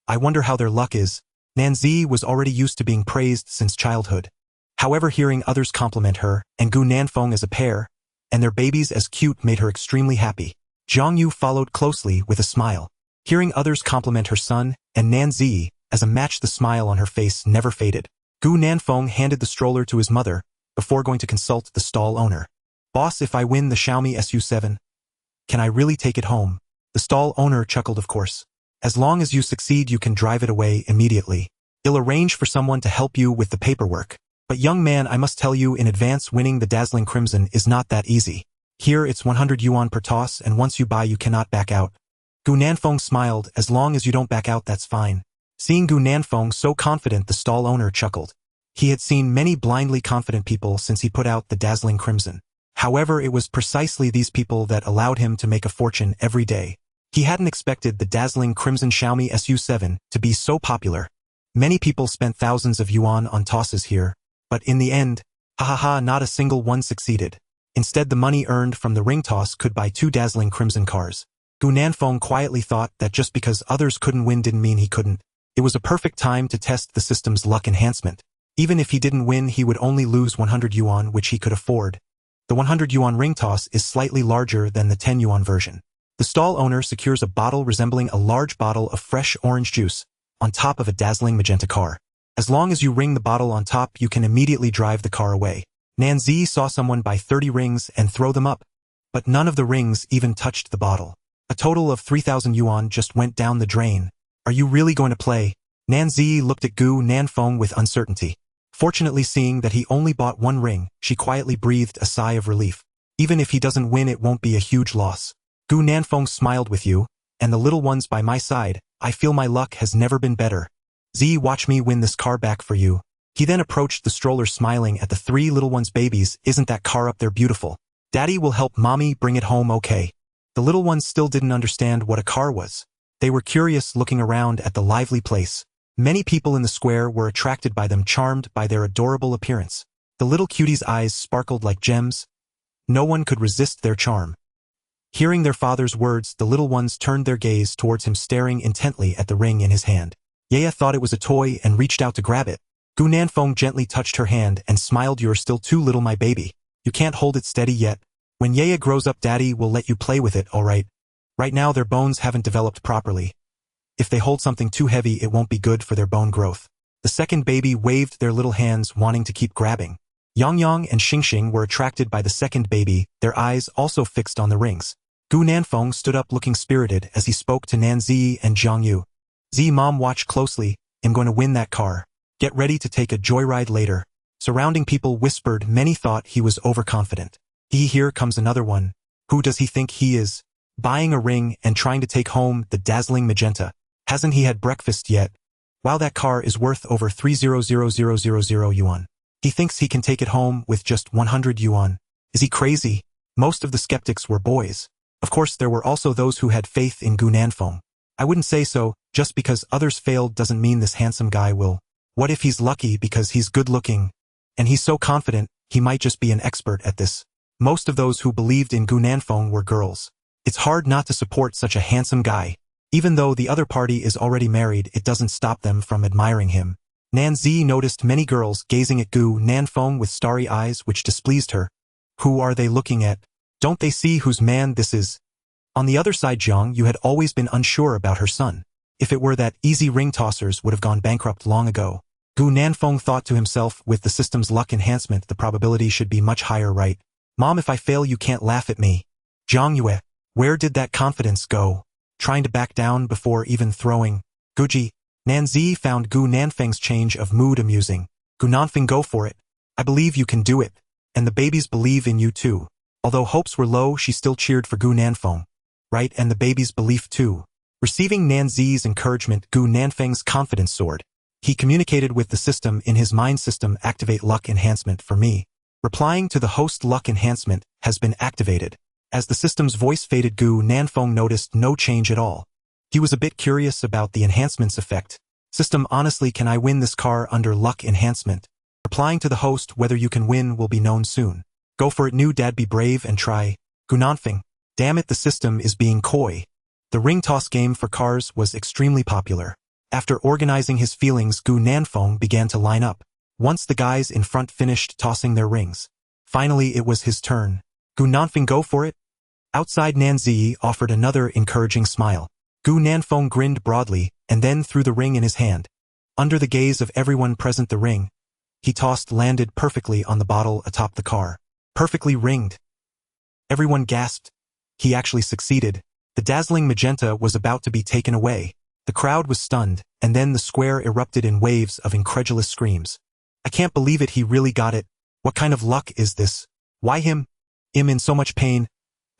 I wonder how their luck is. Nan Zi was already used to being praised since childhood. However, hearing others compliment her, and Gu Nanfeng as a pair, and their babies as cute, made her extremely happy. Jiang Yu followed closely with a smile. Hearing others compliment her son, and Nan Zi, as a match, the smile on her face never faded. Gu Nanfeng handed the stroller to his mother, before going to consult the stall owner. Boss, if I win the Xiaomi SU7, can I really take it home? The stall owner chuckled, of course. As long as you succeed, you can drive it away immediately. I'll arrange for someone to help you with the paperwork. But young man, I must tell you in advance, winning the dazzling crimson is not that easy. Here it's 100 yuan per toss, and once you buy you cannot back out. Gu Nanfeng smiled. As long as you don't back out, that's fine. Seeing Gu Nanfeng so confident, the stall owner chuckled. He had seen many blindly confident people since he put out the dazzling crimson. However, it was precisely these people that allowed him to make a fortune every day. He hadn't expected the dazzling crimson Xiaomi SU7 to be so popular. Many people spent thousands of yuan on tosses here, but in the end, not a single one succeeded. Instead, the money earned from the ring toss could buy 2 dazzling crimson cars. Gu Nanfeng quietly thought that just because others couldn't win didn't mean he couldn't. It was a perfect time to test the system's luck enhancement. Even if he didn't win, he would only lose 100 yuan, which he could afford. The 100 yuan ring toss is slightly larger than the 10 yuan version. The stall owner secures a bottle resembling a large bottle of fresh orange juice on top of a dazzling magenta car. As long as you ring the bottle on top, you can immediately drive the car away. Nan Zi saw someone buy 30 rings and throw them up, but none of the rings even touched the bottle. A total of 3,000 yuan just went down the drain. Are you really going to play? Nan Zi looked at Gu Nanfeng with uncertainty. Fortunately, seeing that he only bought 1 ring, she quietly breathed a sigh of relief. Even if he doesn't win, it won't be a huge loss. Gu Nanfeng smiled with you, and the little ones by my side. I feel my luck has never been better. Z, watch me win this car back for you. He then approached the stroller smiling at the three little ones' babies. Isn't that car up there beautiful? Daddy will help mommy bring it home, okay? The little ones still didn't understand what a car was. They were curious, looking around at the lively place. Many people in the square were attracted by them, charmed by their adorable appearance. The little cuties' eyes sparkled like gems. No one could resist their charm. Hearing their father's words, the little ones turned their gaze towards him, staring intently at the ring in his hand. Yaya thought it was a toy and reached out to grab it. Gu Nanfeng gently touched her hand and smiled. You're still too little, my baby. You can't hold it steady yet. When Yaya grows up, Daddy will let you play with it, alright? Right now their bones haven't developed properly. If they hold something too heavy, it won't be good for their bone growth. The second baby waved their little hands, wanting to keep grabbing. Yang Yang and Xingxing were attracted by the second baby, their eyes also fixed on the rings. Gu Nanfeng stood up looking spirited as he spoke to Nan Zi and Zhang Yu. Z, mom, watch closely. I'm going to win that car. Get ready to take a joyride later. Surrounding people whispered. Many thought he was overconfident. Here comes another one. Who does he think he is? Buying a ring and trying to take home the dazzling magenta. Hasn't he had breakfast yet? Wow, that car is worth over 300,000 yuan. He thinks he can take it home with just 100 yuan. Is he crazy? Most of the skeptics were boys. Of course, there were also those who had faith in Gu Nanfeng. I wouldn't say so. Just because others failed doesn't mean this handsome guy will. What if he's lucky because he's good-looking? And he's so confident, he might just be an expert at this. Most of those who believed in Gu Nanfeng were girls. It's hard not to support such a handsome guy. Even though the other party is already married, it doesn't stop them from admiring him. Nan Zi noticed many girls gazing at Gu Nanfeng with starry eyes, which displeased her. Who are they looking at? Don't they see whose man this is? On the other side, Jiang Yu had always been unsure about her son. If it were that easy, ring tossers would have gone bankrupt long ago. Gu Nanfeng thought to himself, with the system's luck enhancement, the probability should be much higher, right? Mom, if I fail, you can't laugh at me. Jiang Yue, where did that confidence go? Trying to back down before even throwing. Guji, Nan Zi found Gu Nanfeng's change of mood amusing. Gu Nanfeng, go for it. I believe you can do it. And the babies believe in you too. Although hopes were low, she still cheered for Gu Nanfeng. Right, and the babies' belief too. Receiving Nan Zi's encouragement, Gu Nanfeng's confidence soared. He communicated with the system in his mind. System, activate luck enhancement for me. Replying to the host, luck enhancement has been activated. As the system's voice faded, Gu Nanfeng noticed no change at all. He was a bit curious about the enhancement's effect. System, honestly, can I win this car under luck enhancement? Replying to the host, whether you can win will be known soon. Go for it, new dad, be brave and try. Gu Nanfeng. Damn it, the system is being coy. The ring toss game for cars was extremely popular. After organizing his feelings, Gu Nanfeng began to line up. Once the guys in front finished tossing their rings, finally it was his turn. Gu Nanfeng, go for it? Outside, Nan Zi offered another encouraging smile. Gu Nanfeng grinned broadly, and then threw the ring in his hand. Under the gaze of everyone present, the ring he tossed landed perfectly on the bottle atop the car. Perfectly ringed. Everyone gasped. He actually succeeded. The dazzling magenta was about to be taken away. The crowd was stunned, and then the square erupted in waves of incredulous screams. I can't believe it, he really got it. What kind of luck is this? Why him? I'm in so much pain.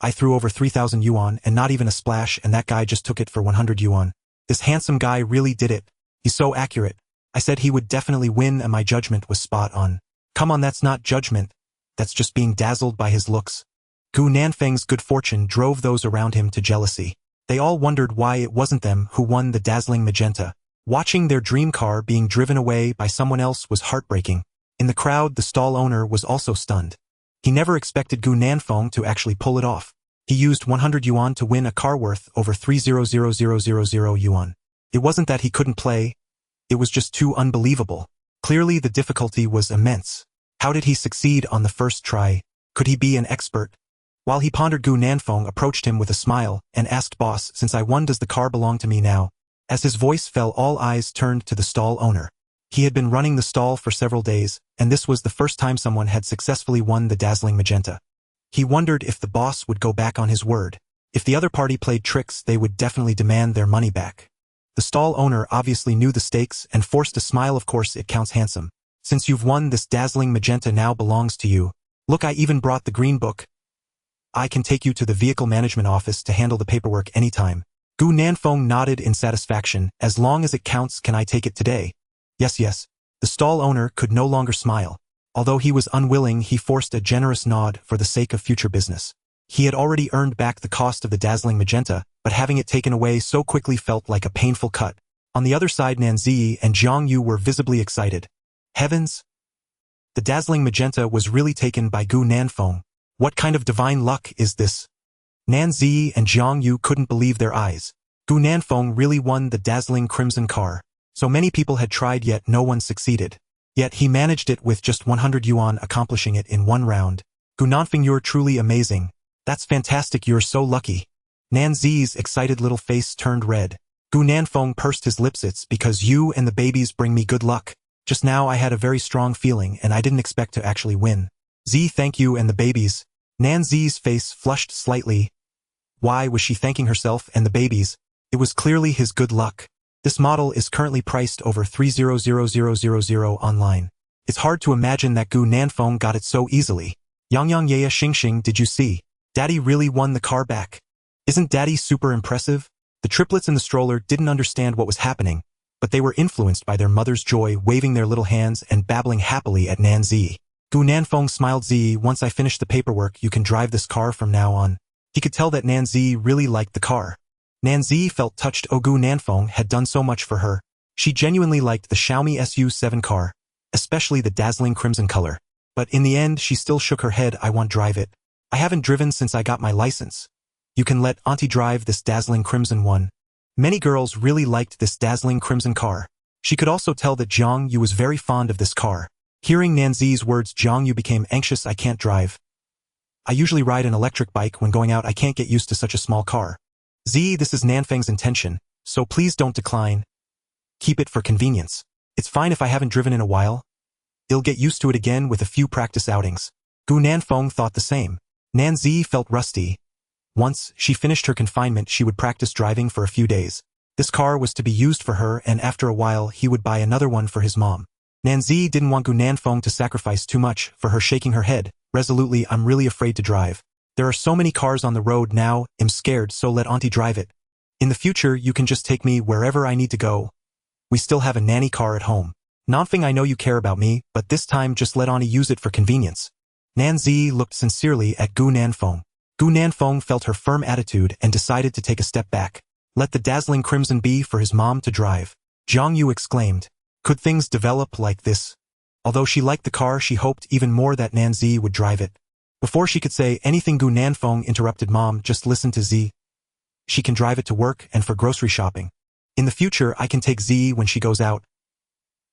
I threw over 3,000 yuan and not even a splash, and that guy just took it for 100 yuan. This handsome guy really did it. He's so accurate. I said he would definitely win and my judgment was spot on. Come on, that's not judgment. That's just being dazzled by his looks. Gu Nanfeng's good fortune drove those around him to jealousy. They all wondered why it wasn't them who won the dazzling magenta. Watching their dream car being driven away by someone else was heartbreaking. In the crowd, the stall owner was also stunned. He never expected Gu Nanfeng to actually pull it off. He used 100 yuan to win a car worth over 300,000 yuan. It wasn't that he couldn't play. It was just too unbelievable. Clearly the difficulty was immense. How did he succeed on the first try? Could he be an expert? While he pondered, Gu Nanfeng approached him with a smile and asked, boss, since I won, does the car belong to me now? As his voice fell, all eyes turned to the stall owner. He had been running the stall for several days, and this was the first time someone had successfully won the dazzling magenta. He wondered if the boss would go back on his word. If the other party played tricks, they would definitely demand their money back. The stall owner obviously knew the stakes and forced a smile. Of course it counts, handsome. Since you've won, this dazzling magenta now belongs to you. Look, I even brought the green book. I can take you to the vehicle management office to handle the paperwork anytime. Gu Nanfeng nodded in satisfaction. As long as it counts, can I take it today? Yes, yes. The stall owner could no longer smile. Although he was unwilling, he forced a generous nod for the sake of future business. He had already earned back the cost of the dazzling magenta, but having it taken away so quickly felt like a painful cut. On the other side, Nanzi and Jiang Yu were visibly excited. Heavens! The dazzling magenta was really taken by Gu Nanfeng. What kind of divine luck is this? Nanzi and Jiang Yu couldn't believe their eyes. Gu Nanfeng really won the dazzling crimson car. So many people had tried, yet no one succeeded. Yet he managed it with just 100 yuan, accomplishing it in one round. Gu Nanfeng, you're truly amazing. That's fantastic, you're so lucky. Nanzi's excited little face turned red. Gu Nanfeng pursed his lips. It's because you and the babies bring me good luck. Just now I had a very strong feeling and I didn't expect to actually win. Z, thank you and the babies. Nanzi's face flushed slightly. Why was she thanking herself and the babies? It was clearly his good luck. This model is currently priced over 300,000 online. It's hard to imagine that Gu Nanfeng got it so easily. Yang Yaya Xing, did you see? Daddy really won the car back. Isn't Daddy super impressive? The triplets in the stroller didn't understand what was happening, but they were influenced by their mother's joy, waving their little hands and babbling happily at Nanzi. Gu Nanfeng smiled. Z, once I finish the paperwork, you can drive this car from now on. He could tell that Nanzi really liked the car. Nanzi felt touched. Oh, Gu Nanfeng had done so much for her. She genuinely liked the Xiaomi SU7 car, especially the dazzling crimson color. But in the end, she still shook her head. I won't drive it. I haven't driven since I got my license. You can let Auntie drive this dazzling crimson one. Many girls really liked this dazzling crimson car. She could also tell that Jiang Yu was very fond of this car. Hearing Nanzi's words, Jiang Yu became anxious. I can't drive. I usually ride an electric bike when going out. I can't get used to such a small car. Z, this is Nanfeng's intention, so please don't decline. Keep it for convenience. It's fine if I haven't driven in a while. You'll get used to it again with a few practice outings. Gu Nanfeng thought the same. Nanzi felt rusty. Once she finished her confinement, she would practice driving for a few days. This car was to be used for her, and after a while he would buy another one for his mom. Nanzi didn't want Gu Nanfeng to sacrifice too much for her, shaking her head resolutely. I'm really afraid to drive. There are so many cars on the road now, I'm scared, so let Auntie drive it. In the future, you can just take me wherever I need to go. We still have a nanny car at home. Nanfeng, I know you care about me, but this time just let Auntie use it for convenience. Nanzi looked sincerely at Gu Nanfeng. Gu Nanfeng felt her firm attitude and decided to take a step back. Let the dazzling crimson be for his mom to drive. Jiang Yu exclaimed. Could things develop like this? Although she liked the car, she hoped even more that Nanzi would drive it. Before she could say anything, Gu Nanfeng interrupted. Mom, just listen to Z. She can drive it to work and for grocery shopping. In the future, I can take Z when she goes out.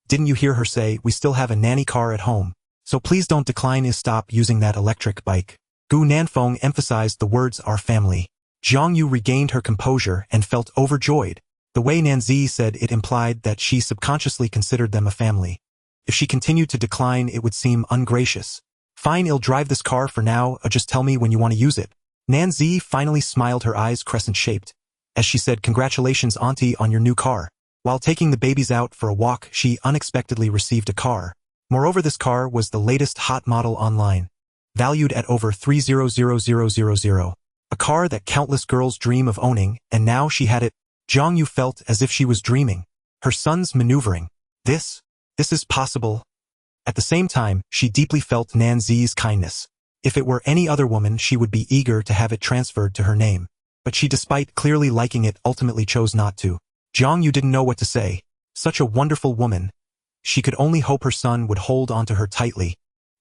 Didn't you hear her say, we still have a nanny car at home, so please don't decline. Stop using that electric bike. Gu Nanfeng emphasized the words our family. Jiang Yu regained her composure and felt overjoyed. The way Nanzi said it implied that she subconsciously considered them a family. If she continued to decline, it would seem ungracious. Fine, I'll drive this car for now, just tell me when you want to use it. Nanzi finally smiled, her eyes crescent-shaped, as she said, congratulations, Auntie, on your new car. While taking the babies out for a walk, she unexpectedly received a car. Moreover, this car was the latest hot model online, valued at over 300,000. A car that countless girls dream of owning, and now she had it. Jiang Yu felt as if she was dreaming. Her son's maneuvering. This is possible. At the same time, she deeply felt Nanzi's kindness. If it were any other woman, she would be eager to have it transferred to her name. But she, despite clearly liking it, ultimately chose not to. Jiang Yu didn't know what to say. Such a wonderful woman. She could only hope her son would hold onto her tightly.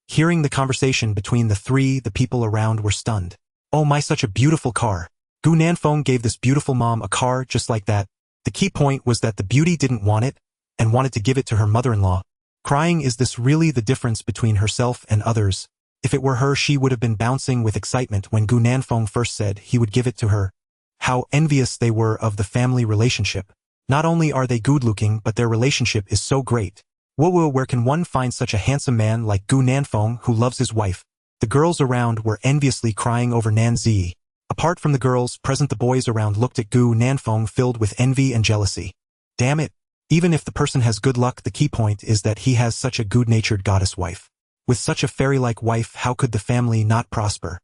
Hearing the conversation between the three, the people around were stunned. Oh my, such a beautiful car. Gu Nanfeng gave this beautiful mom a car just like that. The key point was that the beauty didn't want it, and wanted to give it to her mother-in-law. Crying. Is this really the difference between herself and others? If it were her, she would have been bouncing with excitement when Gu Nanfeng first said he would give it to her. How envious they were of the family relationship. Not only are they good-looking, but their relationship is so great. Whoa, where can one find such a handsome man like Gu Nanfeng who loves his wife? The girls around were enviously crying over Nanzi. Apart from the girls present, the boys around looked at Gu Nanfeng filled with envy and jealousy. Damn it. Even if the person has good luck, the key point is that he has such a good-natured goddess wife. With such a fairy-like wife, how could the family not prosper?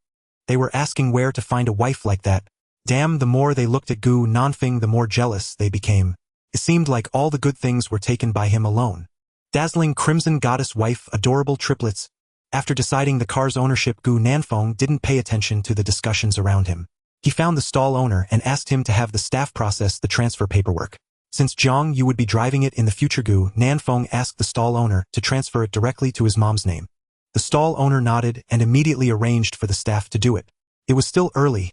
They were asking where to find a wife like that. Damn, the more they looked at Gu Nanfeng, the more jealous they became. It seemed like all the good things were taken by him alone. Dazzling crimson goddess wife, adorable triplets. After deciding the car's ownership, Gu Nanfeng didn't pay attention to the discussions around him. He found the stall owner and asked him to have the staff process the transfer paperwork. Since Zhang Yu would be driving it in the future, Gu Nanfeng asked the stall owner to transfer it directly to his mom's name. The stall owner nodded and immediately arranged for the staff to do it. It was still early.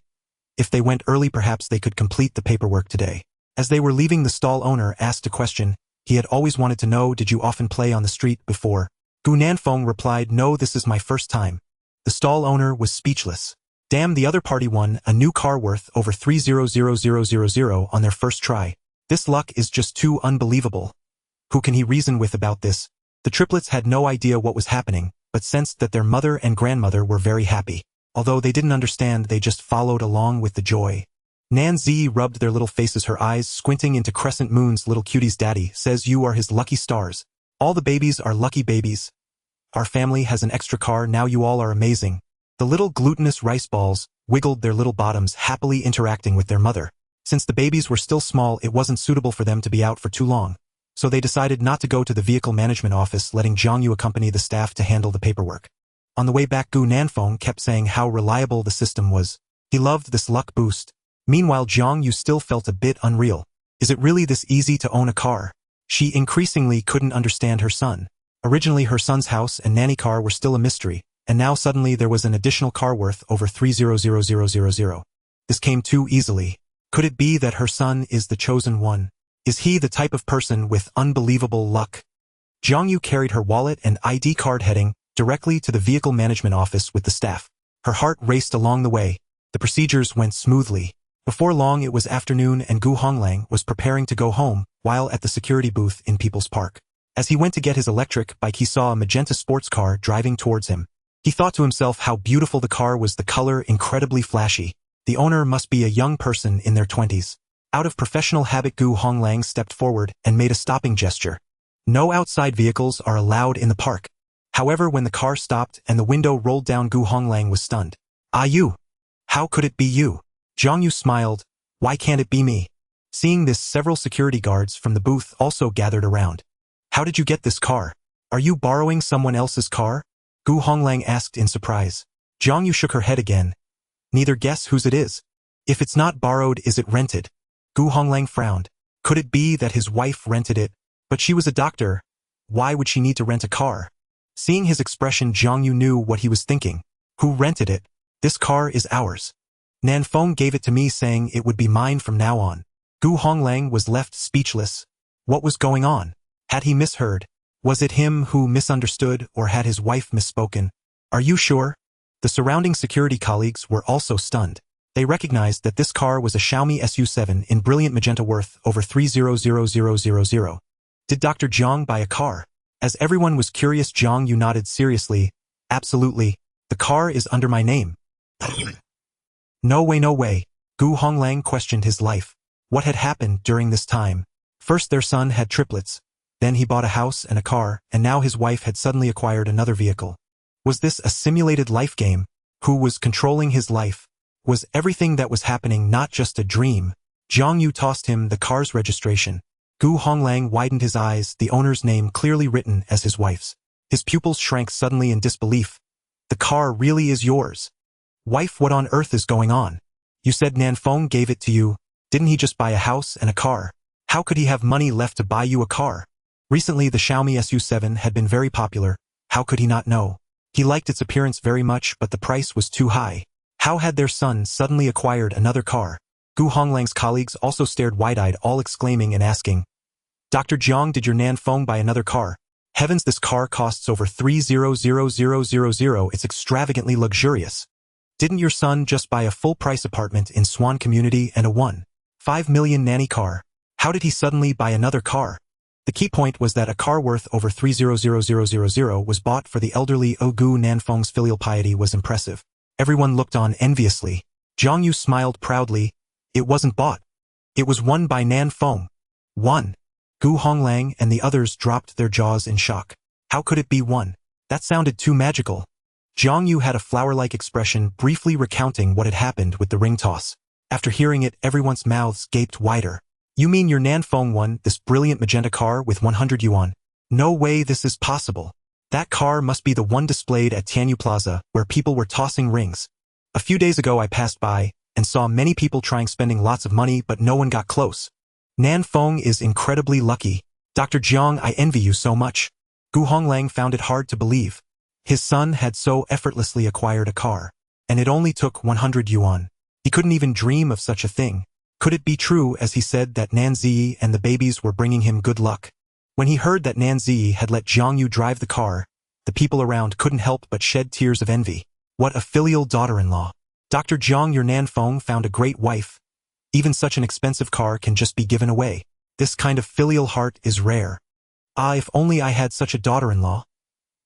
If they went early, perhaps they could complete the paperwork today. As they were leaving, the stall owner asked a question. He had always wanted to know, did you often play on the street before? Gu Nanfeng replied, no, this is my first time. The stall owner was speechless. Damn, the other party won a new car worth over 300,000 on their first try. This luck is just too unbelievable. Who can he reason with about this? The triplets had no idea what was happening, but sensed that their mother and grandmother were very happy. Although they didn't understand, they just followed along with the joy. Nanzi rubbed their little faces, her eyes squinting into Crescent Moon's little cutie's daddy says you are his lucky stars. All the babies are lucky babies. Our family has an extra car, now you all are amazing. The little glutinous rice balls wiggled their little bottoms, happily interacting with their mother. Since the babies were still small, it wasn't suitable for them to be out for too long. So they decided not to go to the vehicle management office, letting Zhang Yu accompany the staff to handle the paperwork. On the way back, Gu Nanfeng kept saying how reliable the system was. He loved this luck boost. Meanwhile, Zhang Yu still felt a bit unreal. Is it really this easy to own a car? She increasingly couldn't understand her son. Originally, her son's house and nanny car were still a mystery, and now suddenly there was an additional car worth over 300,000. This came too easily. Could it be that her son is the chosen one? Is he the type of person with unbelievable luck? Zhang Yu carried her wallet and ID card, heading directly to the vehicle management office with the staff. Her heart raced along the way. The procedures went smoothly. Before long, it was afternoon and Gu Honglang was preparing to go home while at the security booth in People's Park. As he went to get his electric bike, he saw a magenta sports car driving towards him. He thought to himself how beautiful the car was, the color incredibly flashy. The owner must be a young person in their 20s. Out of professional habit, Gu Honglang stepped forward and made a stopping gesture. No outside vehicles are allowed in the park. However, when the car stopped and the window rolled down, Gu Honglang was stunned. Ah, you? How could it be you? Zhang Yu smiled. Why can't it be me? Seeing this, several security guards from the booth also gathered around. How did you get this car? Are you borrowing someone else's car? Gu Honglang asked in surprise. Zhang Yu shook her head again. Neither. Guess whose it is. If it's not borrowed, is it rented? Gu Honglang frowned. Could it be that his wife rented it? But she was a doctor. Why would she need to rent a car? Seeing his expression, Zhang Yu knew what he was thinking. Who rented it? This car is ours. Nanfeng gave it to me, saying it would be mine from now on. Gu Honglang was left speechless. What was going on? Had he misheard? Was it him who misunderstood, or had his wife misspoken? Are you sure? The surrounding security colleagues were also stunned. They recognized that this car was a Xiaomi SU7 in brilliant magenta worth over 300,000. Did Dr. Zhang buy a car? As everyone was curious, Zhang Yu nodded seriously. Absolutely. The car is under my name. No way, no way. Gu Honglang questioned his life. What had happened during this time? First their son had triplets. Then he bought a house and a car, and now his wife had suddenly acquired another vehicle. Was this a simulated life game? Who was controlling his life? Was everything that was happening not just a dream? Zhang Yu tossed him the car's registration. Gu Honglang widened his eyes, the owner's name clearly written as his wife's. His pupils shrank suddenly in disbelief. The car really is yours. Wife, what on earth is going on? You said Nanfeng gave it to you. Didn't he just buy a house and a car? How could he have money left to buy you a car? Recently the Xiaomi SU7 had been very popular. How could he not know? He liked its appearance very much, but the price was too high. How had their son suddenly acquired another car? Gu Honglang's colleagues also stared wide-eyed, all exclaiming and asking, Dr. Zhang, did your Nanfeng buy another car? Heavens, this car costs over 300,000. It's extravagantly luxurious. Didn't your son just buy a full-price apartment in Swan Community and a 1.5 million nanny car? How did he suddenly buy another car? The key point was that a car worth over 300,000 was bought for the elderly. Gu Nanfeng's filial piety was impressive. Everyone looked on enviously. Zhang Yu smiled proudly. It wasn't bought. It was won by Nanfeng. Won. Gu Honglang and the others dropped their jaws in shock. How could it be won? That sounded too magical. Jiang Yu had a flower-like expression, briefly recounting what had happened with the ring toss. After hearing it, everyone's mouths gaped wider. You mean your Nanfeng won this brilliant magenta car with 100 yuan? No way this is possible. That car must be the one displayed at Tianyu Plaza, where people were tossing rings. A few days ago I passed by, and saw many people trying spending lots of money, but no one got close. Nanfeng is incredibly lucky. Dr. Jiang, I envy you so much. Gu Honglang found it hard to believe. His son had so effortlessly acquired a car, and it only took 100 yuan. He couldn't even dream of such a thing. Could it be true, as he said, that Nan Ziyi and the babies were bringing him good luck? When he heard that Nan Ziyi had let Jiang Yu drive the car, the people around couldn't help but shed tears of envy. What a filial daughter-in-law. Dr. Jiang, your Nanfeng found a great wife. Even such an expensive car can just be given away. This kind of filial heart is rare. Ah, if only I had such a daughter-in-law.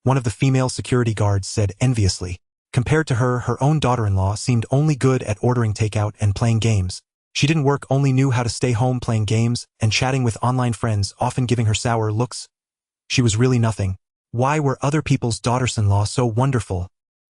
One of the female security guards said enviously. Compared to her, her own daughter-in-law seemed only good at ordering takeout and playing games. She didn't work, only knew how to stay home playing games and chatting with online friends, often giving her sour looks. She was really nothing. Why were other people's daughters-in-law so wonderful?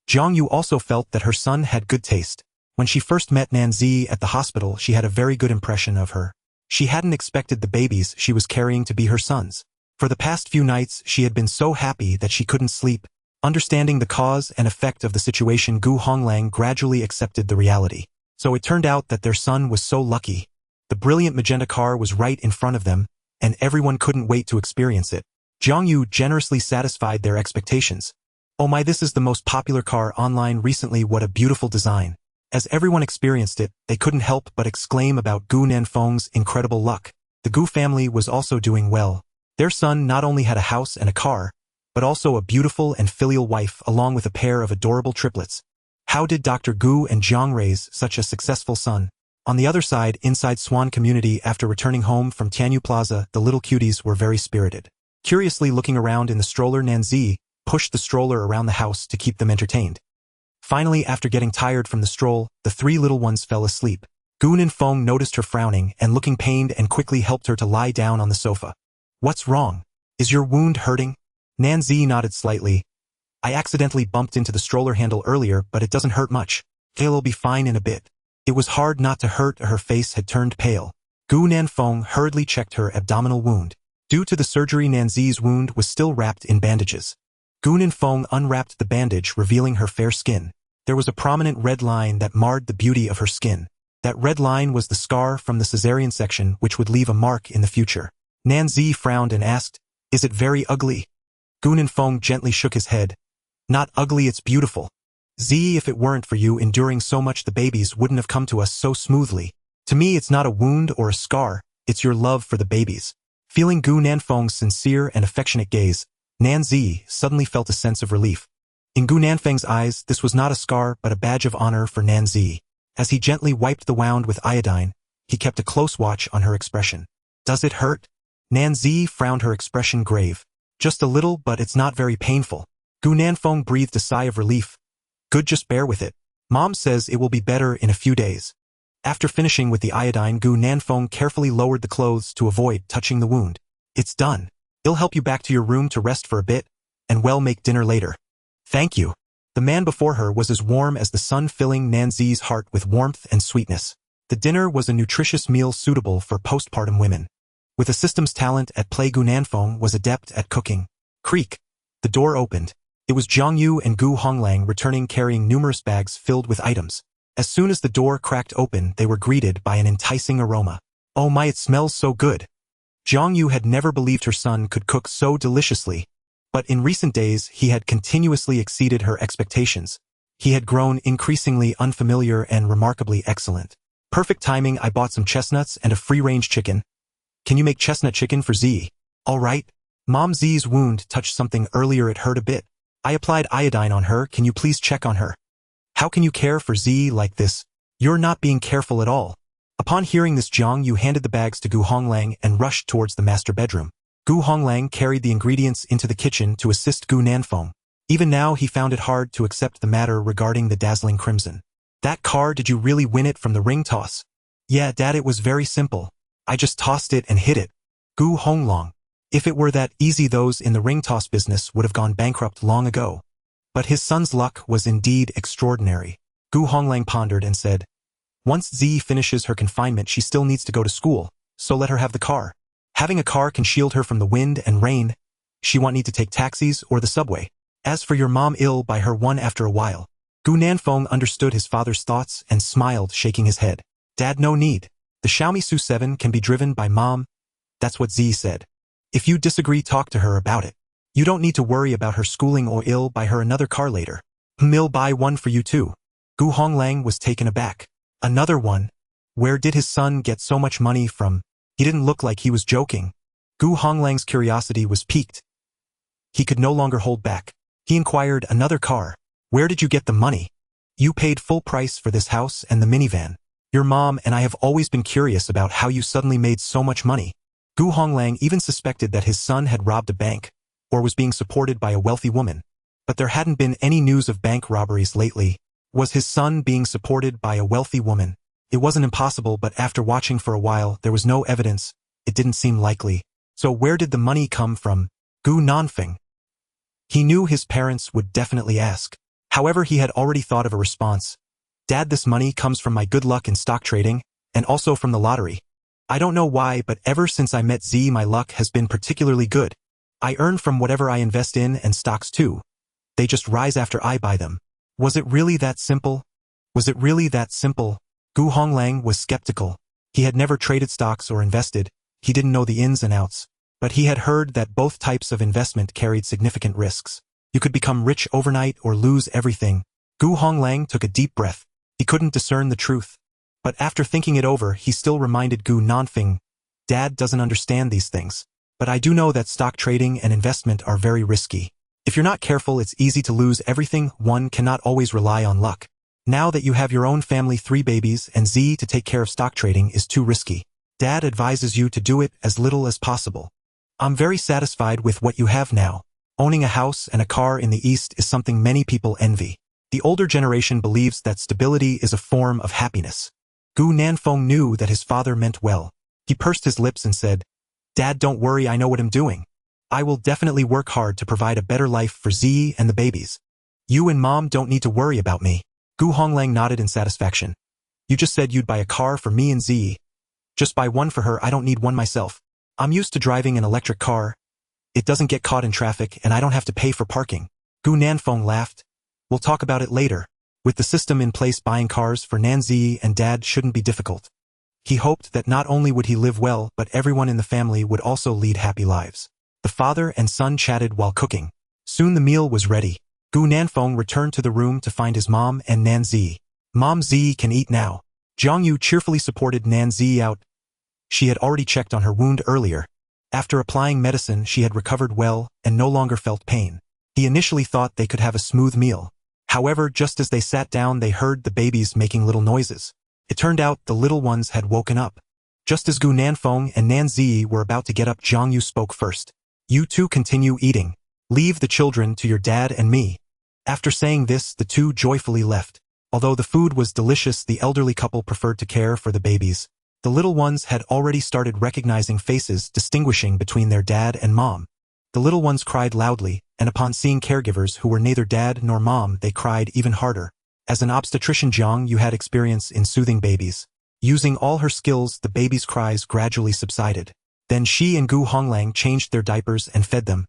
Jiang Yu also felt that her son had good taste. When she first met Nan Ziyi at the hospital, she had a very good impression of her. She hadn't expected the babies she was carrying to be her sons. For the past few nights, she had been so happy that she couldn't sleep. Understanding the cause and effect of the situation, Gu Honglang gradually accepted the reality. So it turned out that their son was so lucky. The brilliant magenta car was right in front of them, and everyone couldn't wait to experience it. Jiang Yu generously satisfied their expectations. Oh my, this is the most popular car online recently, what a beautiful design. As everyone experienced it, they couldn't help but exclaim about Gu Nanfeng's incredible luck. The Gu family was also doing well. Their son not only had a house and a car, but also a beautiful and filial wife along with a pair of adorable triplets. How did Dr. Gu and Jiang raise such a successful son? On the other side, inside Swan community, after returning home from Tianyu Plaza, the little cuties were very spirited. Curiously looking around in the stroller, Nan Ziyi pushed the stroller around the house to keep them entertained. Finally, after getting tired from the stroll, the three little ones fell asleep. Gu Nanfeng noticed her frowning and looking pained and quickly helped her to lie down on the sofa. What's wrong? Is your wound hurting? Nan Ziyi nodded slightly. I accidentally bumped into the stroller handle earlier, but it doesn't hurt much. It'll be fine in a bit. It was hard not to hurt, her face had turned pale. Gu Nanfeng hurriedly checked her abdominal wound. Due to the surgery, Nan Ziyi's wound was still wrapped in bandages. Gu Nanfeng unwrapped the bandage, revealing her fair skin. There was a prominent red line that marred the beauty of her skin. That red line was the scar from the cesarean section, which would leave a mark in the future. Nan Ziyi frowned and asked, "Is it very ugly?" Gu Nanfeng gently shook his head. "Not ugly, it's beautiful. Ziyi, if it weren't for you enduring so much, the babies wouldn't have come to us so smoothly. To me, it's not a wound or a scar, it's your love for the babies." Feeling Gu Nanfeng's sincere and affectionate gaze, Nan Ziyi suddenly felt a sense of relief. In Gu Nanfeng's eyes, this was not a scar but a badge of honor for Nan Ziyi. As he gently wiped the wound with iodine, he kept a close watch on her expression. "Does it hurt?" Nan Ziyi frowned, her expression grave. "Just a little, but it's not very painful." Gu Nanfeng breathed a sigh of relief. "Good, just bear with it. Mom says it will be better in a few days." After finishing with the iodine, Gu Nanfeng carefully lowered the clothes to avoid touching the wound. "It's done. It'll help you back to your room to rest for a bit, and we'll make dinner later." "Thank you." The man before her was as warm as the sun, filling Nan Ziyi's heart with warmth and sweetness. The dinner was a nutritious meal suitable for postpartum women. With a systems talent at play, Gu Nanfeng was adept at cooking. Creak. The door opened. It was Jiang Yu and Gu Honglang returning, carrying numerous bags filled with items. As soon as the door cracked open, they were greeted by an enticing aroma. "Oh my, it smells so good." Jiang Yu had never believed her son could cook so deliciously. But in recent days, he had continuously exceeded her expectations. He had grown increasingly unfamiliar and remarkably excellent. "Perfect timing, I bought some chestnuts and a free-range chicken. Can you make chestnut chicken for Ziyi?" "All right." Mom Ziyi's wound touched something earlier, it hurt a bit. "I applied iodine on her, can you please check on her?" "How can you care for Ziyi like this? You're not being careful at all." Upon hearing this, Jiang Yu handed the bags to Gu Honglang and rushed towards the master bedroom. Gu Honglang carried the ingredients into the kitchen to assist Gu Nanfeng. Even now, he found it hard to accept the matter regarding the dazzling crimson. "That car, did you really win it from the ring toss?" "Yeah, Dad, it was very simple. I just tossed it and hit it." Gu Honglang. If it were that easy, those in the ring toss business would have gone bankrupt long ago. But his son's luck was indeed extraordinary. Gu Honglang pondered and said, once Zi finishes her confinement she still needs to go to school, so let her have the car. Having a car can shield her from the wind and rain. She won't need to take taxis or the subway. As for your mom, ill by her one after a while. Gu Nanfeng understood his father's thoughts and smiled, shaking his head. Dad, no need. The Xiaomi Su7 can be driven by mom. That's what Zi said. If you disagree, talk to her about it. You don't need to worry about her schooling or ill buy her another car later. I'll buy one for you too. Gu Honglang was taken aback. Another one? Where did his son get so much money from? He didn't look like he was joking. Gu Honglang's curiosity was piqued. He could no longer hold back. He inquired, another car? Where did you get the money? You paid full price for this house and the minivan. Your mom and I have always been curious about how you suddenly made so much money. Gu Honglang even suspected that his son had robbed a bank, or was being supported by a wealthy woman. But there hadn't been any news of bank robberies lately. Was his son being supported by a wealthy woman? It wasn't impossible, but after watching for a while, there was no evidence. It didn't seem likely. So where did the money come from? Gu Nanfeng. He knew his parents would definitely ask. However, he had already thought of a response. Dad, this money comes from my good luck in stock trading, and also from the lottery. I don't know why, but ever since I met Z, my luck has been particularly good. I earn from whatever I invest in, and stocks too. They just rise after I buy them. Was it really that simple? Was it really that simple? Gu Honglang was skeptical. He had never traded stocks or invested. He didn't know the ins and outs. But he had heard that both types of investment carried significant risks. You could become rich overnight or lose everything. Gu Honglang took a deep breath. He couldn't discern the truth. But after thinking it over, he still reminded Gu Nanfeng, Dad doesn't understand these things. But I do know that stock trading and investment are very risky. If you're not careful, it's easy to lose everything. One cannot always rely on luck. Now that you have your own family, 3 babies, and Z to take care of, stock trading is too risky. Dad advises you to do it as little as possible. I'm very satisfied with what you have now. Owning a house and a car in the East is something many people envy. The older generation believes that stability is a form of happiness. Gu Nanfeng knew that his father meant well. He pursed his lips and said, Dad, don't worry, I know what I'm doing. I will definitely work hard to provide a better life for Z and the babies. You and Mom don't need to worry about me. Gu Honglang nodded in satisfaction. You just said you'd buy a car for me and Z. Just buy one for her, I don't need one myself. I'm used to driving an electric car. It doesn't get caught in traffic and I don't have to pay for parking. Gu Nanfeng laughed. We'll talk about it later. With the system in place, buying cars for Nanzi and Dad shouldn't be difficult. He hoped that not only would he live well, but everyone in the family would also lead happy lives. The father and son chatted while cooking. Soon the meal was ready. Gu Nanfeng returned to the room to find his mom and Nanzi. Mom, Z can eat now. Zhang Yu cheerfully supported Nanzi out. She had already checked on her wound earlier. After applying medicine, she had recovered well and no longer felt pain. He initially thought they could have a smooth meal. However, just as they sat down, they heard the babies making little noises. It turned out the little ones had woken up. Just as Gu Nanfeng and Nanzi were about to get up, Zhang Yu spoke first. You two continue eating. Leave the children to your dad and me. After saying this, the two joyfully left. Although the food was delicious, the elderly couple preferred to care for the babies. The little ones had already started recognizing faces, distinguishing between their dad and mom. The little ones cried loudly, and upon seeing caregivers who were neither dad nor mom, they cried even harder. As an obstetrician, Zhang Yu had experience in soothing babies. Using all her skills, the babies' cries gradually subsided. Then she and Gu Honglang changed their diapers and fed them.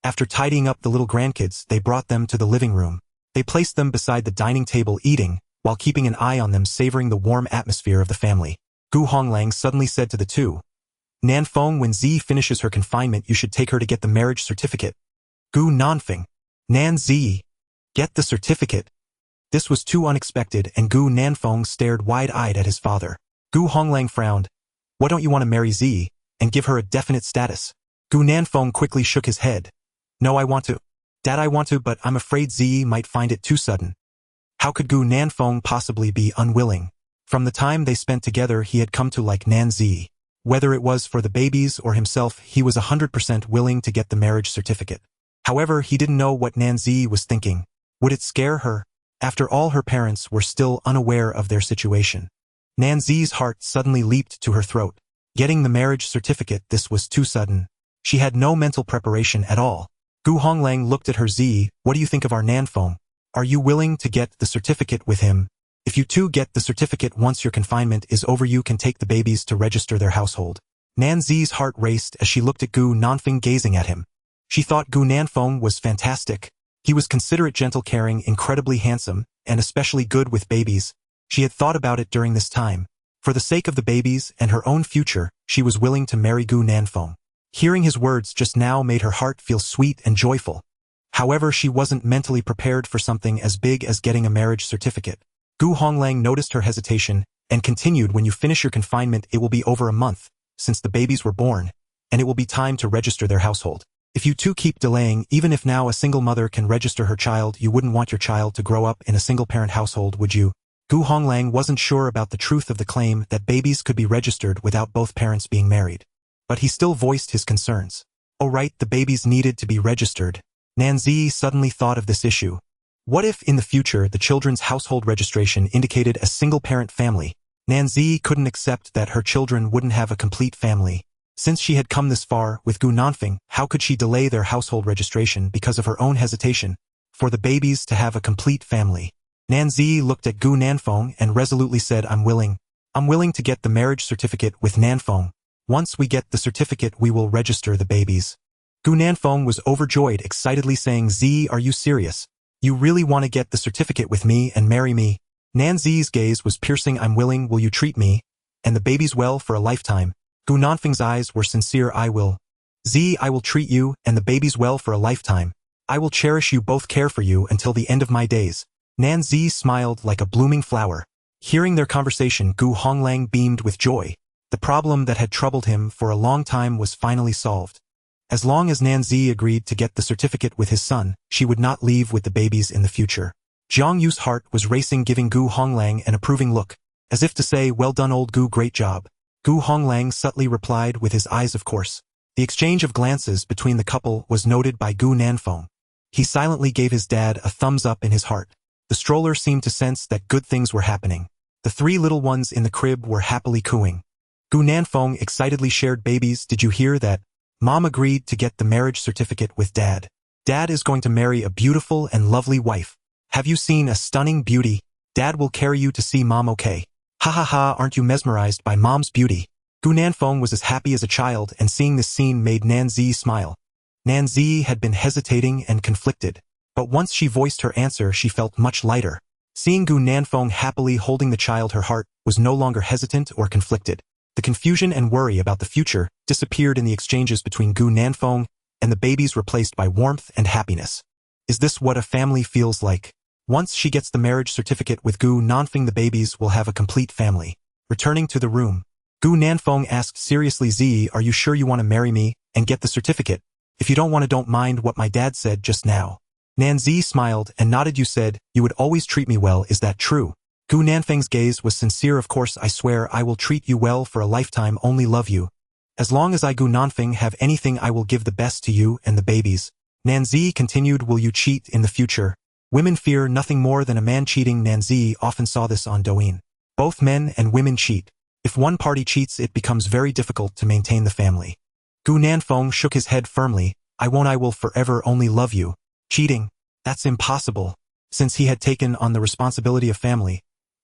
After tidying up the little grandkids, they brought them to the living room. They placed them beside the dining table eating, while keeping an eye on them, savoring the warm atmosphere of the family. Gu Honglang suddenly said to the two, Nanfeng, when Z finishes her confinement, you should take her to get the marriage certificate. Gu Nanfeng. Nan Z. Get the certificate. This was too unexpected, and Gu Nanfeng stared wide-eyed at his father. Gu Honglang frowned. Why don't you want to marry Z, and give her a definite status? Gu Nanfeng quickly shook his head. No, I want to. Dad, I want to, but I'm afraid Z might find it too sudden. How could Gu Nanfeng possibly be unwilling? From the time they spent together, he had come to like Nan Z. Whether it was for the babies or himself, he was 100% willing to get the marriage certificate. However, he didn't know what Nan Z was thinking. Would it scare her? After all, her parents were still unaware of their situation. Nan Z's heart suddenly leaped to her throat. Getting the marriage certificate, this was too sudden. She had no mental preparation at all. Gu Honglang looked at her. Z, what do you think of our Nanfeng? Are you willing to get the certificate with him? If you two get the certificate once your confinement is over, you can take the babies to register their household. Nan Zi's heart raced as she looked at Gu Nanfeng gazing at him. She thought Gu Nanfeng was fantastic. He was considerate, gentle, caring, incredibly handsome, and especially good with babies. She had thought about it during this time. For the sake of the babies and her own future, she was willing to marry Gu Nanfeng. Hearing his words just now made her heart feel sweet and joyful. However, she wasn't mentally prepared for something as big as getting a marriage certificate. Gu Honglang noticed her hesitation and continued, when you finish your confinement it will be over a month since the babies were born, and it will be time to register their household. If you two keep delaying, even if now a single mother can register her child, you wouldn't want your child to grow up in a single-parent household, would you? Gu Honglang wasn't sure about the truth of the claim that babies could be registered without both parents being married. But he still voiced his concerns. Oh right, the babies needed to be registered. Nanzi suddenly thought of this issue. What if in the future the children's household registration indicated a single-parent family? Nanzi couldn't accept that her children wouldn't have a complete family. Since she had come this far with Gu Nanfeng, how could she delay their household registration because of her own hesitation for the babies to have a complete family? Nanzi looked at Gu Nanfeng and resolutely said, I'm willing to get the marriage certificate with Nanfeng. Once we get the certificate we will register the babies. Gu Nanfeng was overjoyed, excitedly saying, Z, are you serious? You really want to get the certificate with me and marry me? Nanzi's gaze was piercing. I'm willing. Will you treat me and the babies well for a lifetime? Gu Nanfeng's eyes were sincere. I will. Z, I will treat you and the babies well for a lifetime. I will cherish you both, care for you until the end of my days. Nanzi smiled like a blooming flower. Hearing their conversation, Gu Honglang beamed with joy. The problem that had troubled him for a long time was finally solved. As long as Nanzi agreed to get the certificate with his son, she would not leave with the babies in the future. Jiang Yu's heart was racing, giving Gu Honglang an approving look, as if to say, well done old Gu, great job. Gu Honglang subtly replied with his eyes, of course. The exchange of glances between the couple was noted by Gu Nanfeng. He silently gave his dad a thumbs up in his heart. The stroller seemed to sense that good things were happening. The three little ones in the crib were happily cooing. Gu Nanfeng excitedly shared, babies, did you hear that? Mom agreed to get the marriage certificate with Dad. Dad is going to marry a beautiful and lovely wife. Have you seen a stunning beauty? Dad will carry you to see Mom, okay? Ha ha ha, aren't you mesmerized by Mom's beauty? Gu Nanfeng was as happy as a child, and seeing this scene made Nanzi smile. Nanzi had been hesitating and conflicted, but once she voiced her answer she felt much lighter. Seeing Gu Nanfeng happily holding the child, her heart was no longer hesitant or conflicted. The confusion and worry about the future disappeared in the exchanges between Gu Nanfeng and the babies, replaced by warmth and happiness. Is this what a family feels like? Once she gets the marriage certificate with Gu Nanfeng, the babies will have a complete family. Returning to the room, Gu Nanfeng asked seriously, Z, are you sure you want to marry me and get the certificate? If you don't want to, don't mind what my dad said just now. Nanzi smiled and nodded. You said you would always treat me well, is that true? Gu Nanfeng's gaze was sincere. Of course, I swear I will treat you well for a lifetime, only love you. As long as I, Gu Nanfeng, have anything, I will give the best to you and the babies. Nanzi continued, will you cheat in the future? Women fear nothing more than a man cheating. Nanzi often saw this on Douyin. Both men and women cheat. If one party cheats, it becomes very difficult to maintain the family. Gu Nanfeng shook his head firmly. I won't, I will forever only love you. Cheating? That's impossible. Since he had taken on the responsibility of family,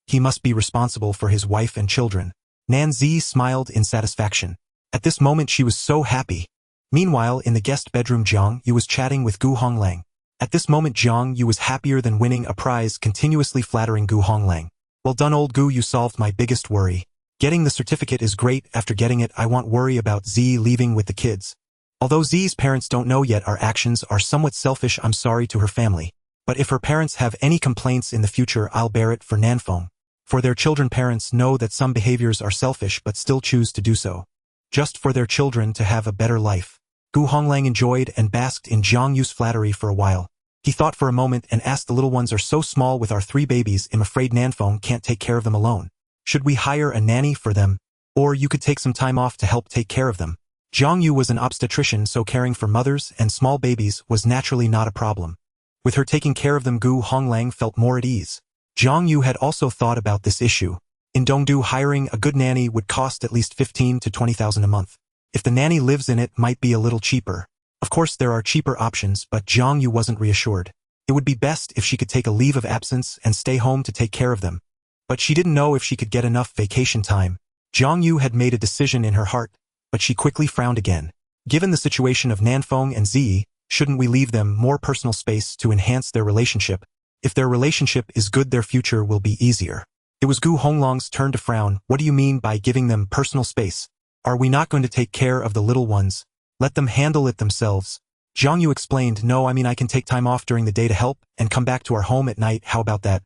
he must be responsible for his wife and children. Nanzi smiled in satisfaction. At this moment she was so happy. Meanwhile, in the guest bedroom, Jiang Yu was chatting with Gu Honglang. At this moment Jiang Yu was happier than winning a prize, continuously flattering Gu Honglang. Well done old Gu, you solved my biggest worry. Getting the certificate is great. After getting it I won't worry about Z leaving with the kids. Although Z's parents don't know yet, our actions are somewhat selfish. I'm sorry to her family. But if her parents have any complaints in the future, I'll bear it for Nanfeng. For their children, parents know that some behaviors are selfish but still choose to do so, just for their children to have a better life. Gu Honglang enjoyed and basked in Jiang Yu's flattery for a while. He thought for a moment and asked, the little ones are so small with our 3 babies, I'm afraid Nanfeng can't take care of them alone. Should we hire a nanny for them? Or you could take some time off to help take care of them. Jiang Yu was an obstetrician, so caring for mothers and small babies was naturally not a problem. With her taking care of them, Gu Honglang felt more at ease. Jiang Yu had also thought about this issue. In Dongdu, hiring a good nanny would cost at least 15,000 to 20,000 a month. If the nanny lives in it, might be a little cheaper. Of course there are cheaper options, but Jiang Yu wasn't reassured. It would be best if she could take a leave of absence and stay home to take care of them. But she didn't know if she could get enough vacation time. Jiang Yu had made a decision in her heart, but she quickly frowned again. Given the situation of Nanfeng and Ziyi, shouldn't we leave them more personal space to enhance their relationship? If their relationship is good, their future will be easier. It was Gu Honglong's turn to frown. What do you mean by giving them personal space? Are we not going to take care of the little ones? Let them handle it themselves. Jiang Yu explained, no, I mean I can take time off during the day to help and come back to our home at night. How about that?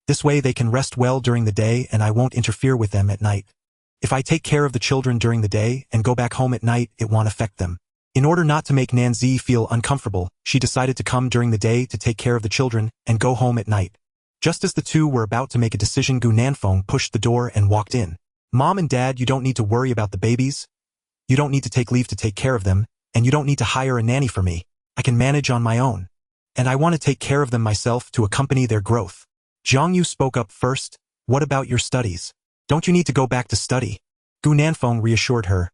This way they can rest well during the day and I won't interfere with them at night. If I take care of the children during the day and go back home at night, it won't affect them. In order not to make Nanzi feel uncomfortable, she decided to come during the day to take care of the children and go home at night. Just as the two were about to make a decision, Gu Nanfeng pushed the door and walked in. Mom and Dad, you don't need to worry about the babies. You don't need to take leave to take care of them, and you don't need to hire a nanny for me. I can manage on my own. And I want to take care of them myself to accompany their growth. Jiang Yu spoke up first. What about your studies? Don't you need to go back to study? Gu Nanfeng reassured her.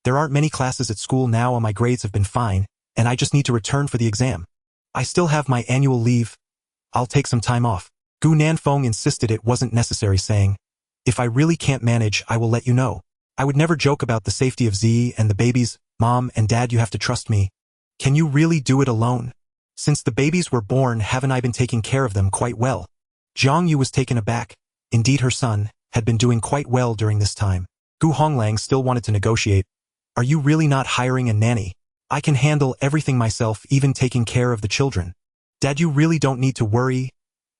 There aren't many classes at school now and my grades have been fine, and I just need to return for the exam. I still have my annual leave. I'll take some time off. Gu Nanfeng insisted it wasn't necessary, saying, if I really can't manage, I will let you know. I would never joke about the safety of Ziyi and the babies. Mom and Dad, you have to trust me. Can you really do it alone? Since the babies were born, haven't I been taking care of them quite well? Jiang Yu was taken aback. Indeed, her son had been doing quite well during this time. Gu Honglang still wanted to negotiate. Are you really not hiring a nanny? I can handle everything myself, even taking care of the children. Dad, you really don't need to worry.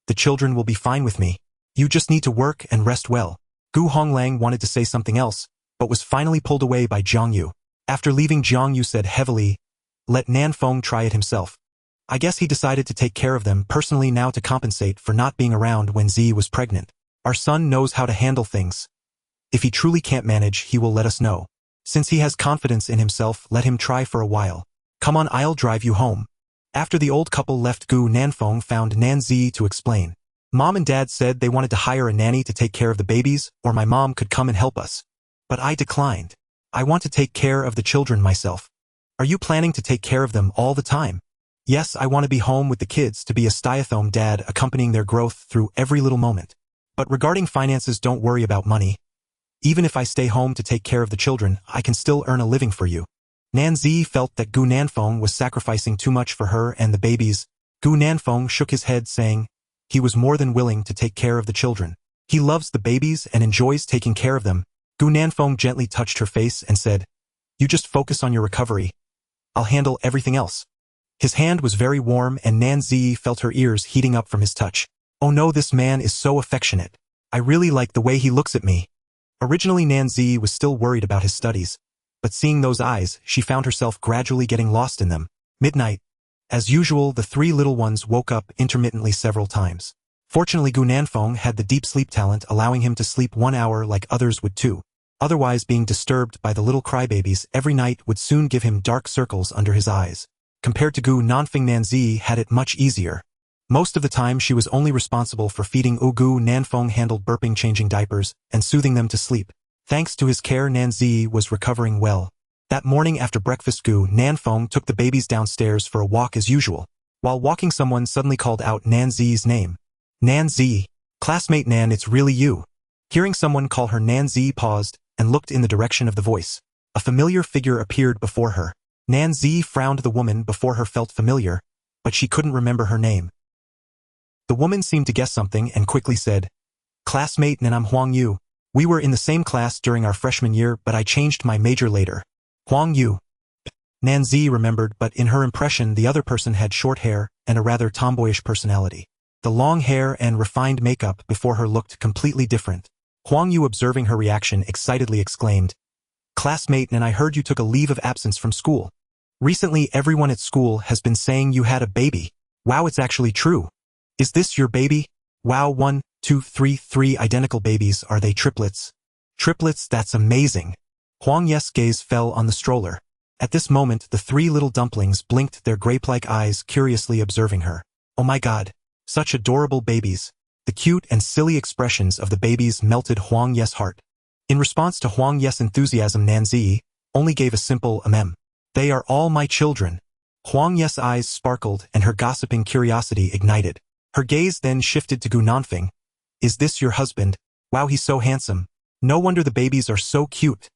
The children will be fine with me. You just need to work and rest well. Gu Honglang wanted to say something else, but was finally pulled away by Jiang Yu. After leaving, Jiang Yu said heavily, let Nanfeng try it himself. I guess he decided to take care of them personally now to compensate for not being around when Ziyi was pregnant. Our son knows how to handle things. If he truly can't manage, he will let us know. Since he has confidence in himself, let him try for a while. Come on, I'll drive you home. After the old couple left, Gu Nanfeng found Nan Ziyi to explain. Mom and Dad said they wanted to hire a nanny to take care of the babies, or my mom could come and help us. But I declined. I want to take care of the children myself. Are you planning to take care of them all the time? Yes, I want to be home with the kids, to be a stay-at-home dad, accompanying their growth through every little moment. But regarding finances, don't worry about money. Even if I stay home to take care of the children, I can still earn a living for you. Nan Ziyi felt that Gu Nanfeng was sacrificing too much for her and the babies. Gu Nanfeng shook his head, saying he was more than willing to take care of the children. He loves the babies and enjoys taking care of them. Gu Nanfeng gently touched her face and said, you just focus on your recovery. I'll handle everything else. His hand was very warm and Nan Ziyi felt her ears heating up from his touch. Oh no, this man is so affectionate. I really like the way he looks at me. Originally Nan Ziyi was still worried about his studies, but seeing those eyes, she found herself gradually getting lost in them. Midnight. As usual, the three little ones woke up intermittently several times. Fortunately, Gu Nanfeng had the deep sleep talent, allowing him to sleep 1 hour like others would too. Otherwise, being disturbed by the little crybabies every night would soon give him dark circles under his eyes. Compared to Gu Nanfeng, Nan Ziyi had it much easier. Most of the time, she was only responsible for feeding. Gu Nanfeng handled burping, changing diapers, and soothing them to sleep. Thanks to his care, Nan Ziyi was recovering well. That morning after breakfast, Gu Nanfeng took the babies downstairs for a walk as usual. While walking, someone suddenly called out Nan Ziyi's name. Nan Ziyi. Classmate Nan, it's really you. Hearing someone call her, Nan Ziyi paused and looked in the direction of the voice. A familiar figure appeared before her. Nan Ziyi frowned. The woman before her felt familiar, but she couldn't remember her name. The woman seemed to guess something and quickly said, Classmate Nan, I'm Huang Yu. We were in the same class during our freshman year, but I changed my major later. Huang Yu. Nan Ziyi remembered, but in her impression the other person had short hair and a rather tomboyish personality. The long hair and refined makeup before her looked completely different. Huang Yu, observing her reaction, excitedly exclaimed, Classmate Nan, I heard you took a leave of absence from school. Recently everyone at school has been saying you had a baby. Wow, it's actually true. Is this your baby? Wow, 1, 2, 3 identical babies. Are they triplets? Triplets, that's amazing. Huang Ye's gaze fell on the stroller. At this moment, the three little dumplings blinked their grape-like eyes, curiously observing her. Oh my god. Such adorable babies. The cute and silly expressions of the babies melted Huang Ye's heart. In response to Huang Ye's enthusiasm, Nan Ziyi only gave a simple ahem. They are all my children. Huang Ye's eyes sparkled and her gossiping curiosity ignited. Her gaze then shifted to Gu Nanfeng. Is this your husband? Wow, he's so handsome. No wonder the babies are so cute.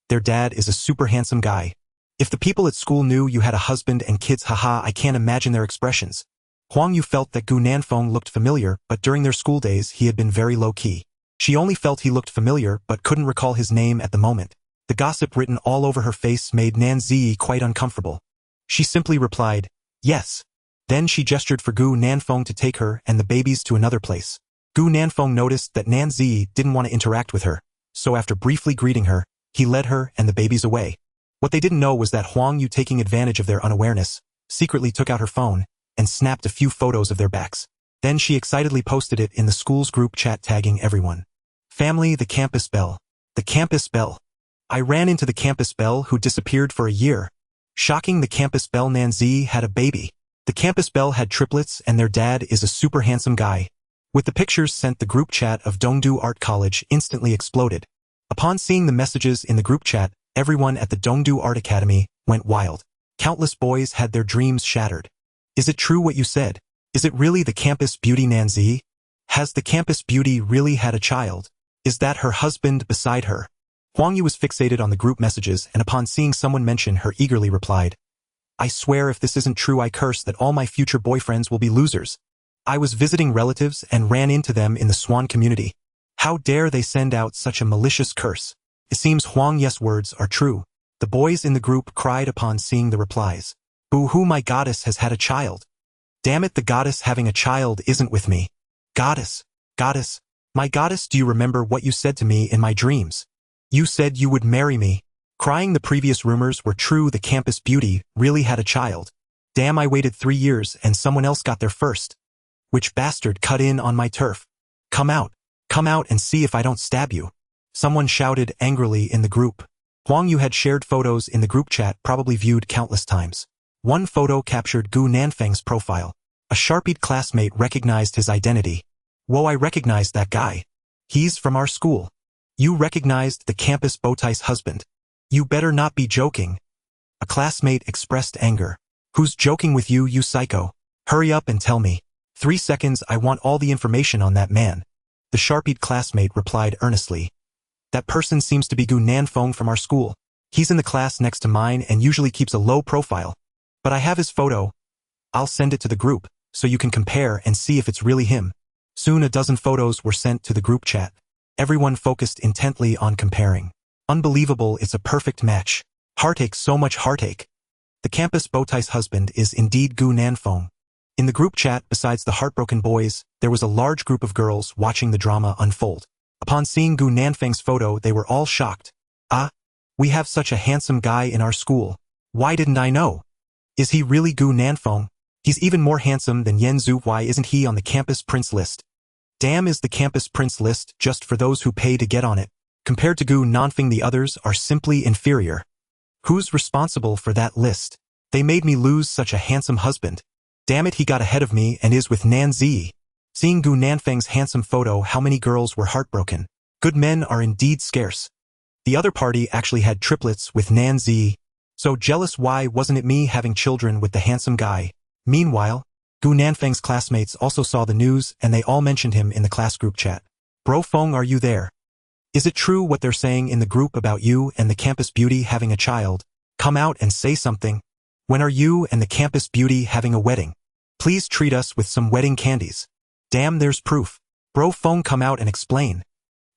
Their dad is a super handsome guy. If the people at school knew you had a husband and kids, haha, I can't imagine their expressions. Huang Yu felt that Gu Nanfeng looked familiar, but during their school days he had been very low-key. She only felt he looked familiar but couldn't recall his name at the moment. The gossip written all over her face made Nan Ziyi quite uncomfortable. She simply replied, yes. Then she gestured for Gu Nanfeng to take her and the babies to another place. Gu Nanfeng noticed that Nan Ziyi didn't want to interact with her, so after briefly greeting her, he led her and the babies away. What they didn't know was that Huang Yu, taking advantage of their unawareness, secretly took out her phone and snapped a few photos of their backs. Then she excitedly posted it in the school's group chat, tagging everyone. Family, the campus belle. The campus belle. I ran into the campus belle who disappeared for a year. Shocking, the campus belle Nan Ziyi had a baby. The campus belle had triplets and their dad is a super handsome guy. With the pictures sent, the group chat of Dongdu Art College instantly exploded. Upon seeing the messages in the group chat, everyone at the Dongdu Art Academy went wild. Countless boys had their dreams shattered. Is it true what you said? Is it really the campus beauty Nan Ziyi? Has the campus beauty really had a child? Is that her husband beside her? Huang Yu was fixated on the group messages and upon seeing someone mention her eagerly replied, I swear if this isn't true, I curse that all my future boyfriends will be losers. I was visiting relatives and ran into them in the Swan community. How dare they send out such a malicious curse? It seems Huang Ye's words are true. The boys in the group cried upon seeing the replies. Boo-hoo, my goddess has had a child. Damn it, the goddess having a child isn't with me. Goddess, goddess, my goddess, do you remember what you said to me in my dreams? You said you would marry me. Crying, the previous rumors were true, the campus beauty really had a child. Damn, I waited 3 years and someone else got there first. Which bastard cut in on my turf? Come out and see if I don't stab you. Someone shouted angrily in the group. Huang Yu had shared photos in the group chat, probably viewed countless times. One photo captured Gu Nanfeng's profile. A Sharpied classmate recognized his identity. Whoa, I recognized that guy. He's from our school. You recognized the campus bowtie's husband. You better not be joking. A classmate expressed anger. Who's joking with you, you psycho? Hurry up and tell me. 3 seconds, I want all the information on that man. The Sharpied classmate replied earnestly. That person seems to be Gu Nanfeng from our school. He's in the class next to mine and usually keeps a low profile. But I have his photo. I'll send it to the group, so you can compare and see if it's really him. Soon a dozen photos were sent to the group chat. Everyone focused intently on comparing. Unbelievable, it's a perfect match. Heartache, so much heartache. The campus bowtie's husband is indeed Gu Nanfeng. In the group chat, besides the heartbroken boys, there was a large group of girls watching the drama unfold. Upon seeing Gu Nanfeng's photo, they were all shocked. Ah, we have such a handsome guy in our school. Why didn't I know? Is he really Gu Nanfeng? He's even more handsome than Yen Zhu. Why isn't he on the campus prince list? Damn, is the campus prince list just for those who pay to get on it? Compared to Gu Nanfeng, the others are simply inferior. Who's responsible for that list? They made me lose such a handsome husband. Damn it, he got ahead of me and is with Nan Ziyi. Seeing Gu Nanfeng's handsome photo, how many girls were heartbroken. Good men are indeed scarce. The other party actually had triplets with Nan Ziyi. So jealous, why wasn't it me having children with the handsome guy? Meanwhile, Gu Nanfeng's classmates also saw the news and they all mentioned him in the class group chat. Bro Feng, are you there? Is it true what they're saying in the group about you and the campus beauty having a child? Come out and say something. When are you and the campus beauty having a wedding? Please treat us with some wedding candies. Damn, there's proof. Bro Feng, come out and explain.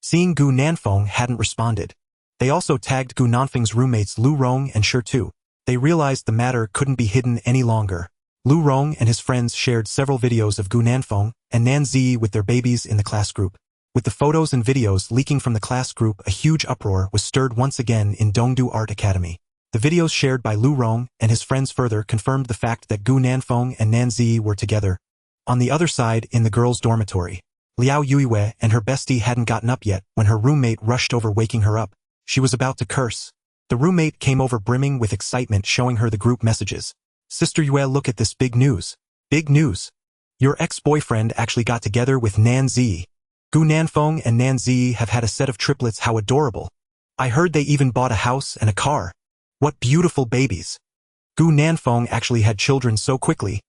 Seeing Gu Nanfeng hadn't responded. They also tagged Gu Nanfeng's roommates Lu Rong and Shi Tu. They realized the matter couldn't be hidden any longer. Lu Rong and his friends shared several videos of Gu Nanfeng and Nan Ziyi with their babies in the class group. With the photos and videos leaking from the class group, a huge uproar was stirred once again in Dongdu Art Academy. The videos shared by Lu Rong and his friends further confirmed the fact that Gu Nanfeng and Nan Ziyi were together. On the other side, in the girls' dormitory, Liao Yuiwei and her bestie hadn't gotten up yet when her roommate rushed over, waking her up. She was about to curse. The roommate came over brimming with excitement, showing her the group messages. Sister Yue, look at this big news. Big news. Your ex-boyfriend actually got together with Nan Ziyi. Gu Nanfeng and Nan Ziyi have had a set of triplets. How adorable. I heard they even bought a house and a car. What beautiful babies. Gu Nanfeng actually had children so quickly.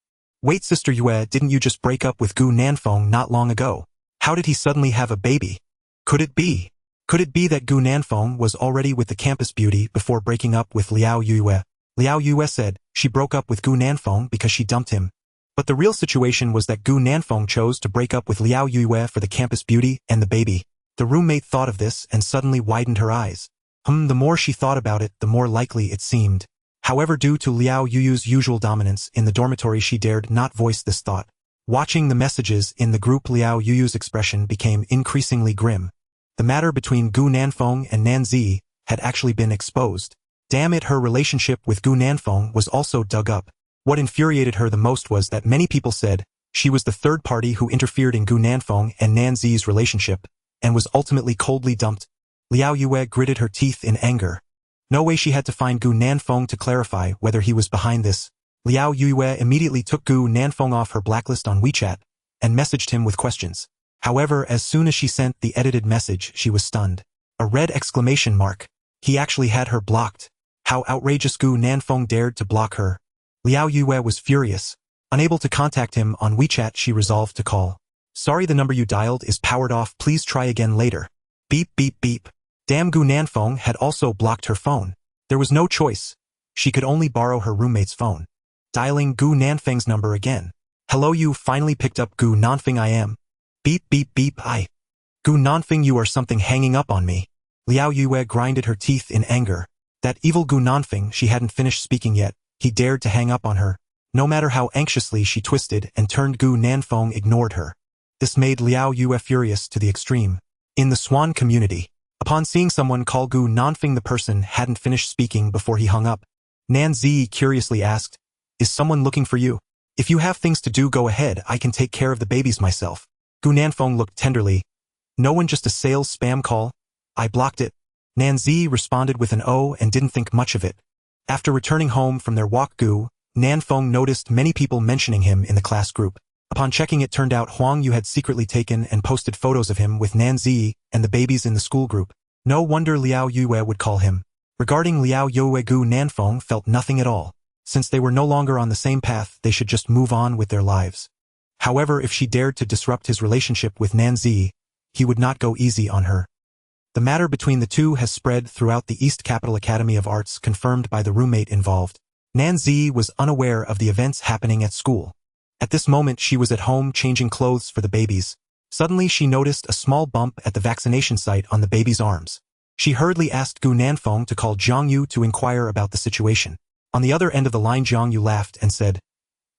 Wait, Sister Yue, didn't you just break up with Gu Nanfeng not long ago? How did he suddenly have a baby? Could it be? Could it be that Gu Nanfeng was already with the campus beauty before breaking up with Liao Yue? Liao Yue said she broke up with Gu Nanfeng because she dumped him. But the real situation was that Gu Nanfeng chose to break up with Liao Yue for the campus beauty and the baby. The roommate thought of this and suddenly widened her eyes. The more she thought about it, the more likely it seemed. However, due to Liao Yu's usual dominance in the dormitory, she dared not voice this thought. Watching the messages in the group, Liao Yu's expression became increasingly grim. The matter between Gu Nanfeng and Nanzi had actually been exposed. Damn it, her relationship with Gu Nanfeng was also dug up. What infuriated her the most was that many people said she was the third party who interfered in Gu Nanfeng and Nanzi's relationship, and was ultimately coldly dumped. Liao Yue gritted her teeth in anger. No way, she had to find Gu Nanfeng to clarify whether he was behind this. Liao Yue immediately took Gu Nanfeng off her blacklist on WeChat and messaged him with questions. However, as soon as she sent the edited message, she was stunned. A red exclamation mark. He actually had her blocked. How outrageous! Gu Nanfeng dared to block her. Liao Yue was furious. Unable to contact him on WeChat, she resolved to call. Sorry, the number you dialed is powered off. Please try again later. Beep beep beep. Damn, Gu Nanfeng had also blocked her phone. There was no choice. She could only borrow her roommate's phone. Dialing Gu Nanfeng's number again. Hello, you finally picked up. Gu Nanfeng, I am. Beep beep beep. Gu Nanfeng, you are something hanging up on me. Liao Yue grinded her teeth in anger. That evil Gu Nanfeng, she hadn't finished speaking yet. He dared to hang up on her. No matter how anxiously she twisted and turned, Gu Nanfeng ignored her. This made Liao Yue furious to the extreme. In the Swan community, upon seeing someone call Gu Nanfeng, the person hadn't finished speaking before he hung up. Nanzi curiously asked, "Is someone looking for you? If you have things to do, go ahead, I can take care of the babies myself." Gu Nanfeng looked tenderly. "No one, just a sales spam call. I blocked it." Nanzi responded with an O and didn't think much of it. After returning home from their walk, Gu Nanfeng noticed many people mentioning him in the class group. Upon checking, it turned out Huang Yu had secretly taken and posted photos of him with Nanzi and the babies in the school group. No wonder Liao Yue would call him. Regarding Liao Yue, Gu Nanfeng felt nothing at all. Since they were no longer on the same path, they should just move on with their lives. However, if she dared to disrupt his relationship with Nanzi, he would not go easy on her. The matter between the two has spread throughout the East Capital Academy of Arts, confirmed by the roommate involved. Nanzi was unaware of the events happening at school. At this moment, she was at home changing clothes for the babies. Suddenly, she noticed a small bump at the vaccination site on the baby's arms. She hurriedly asked Gu Nanfeng to call Zhang Yu to inquire about the situation. On the other end of the line, Zhang Yu laughed and said,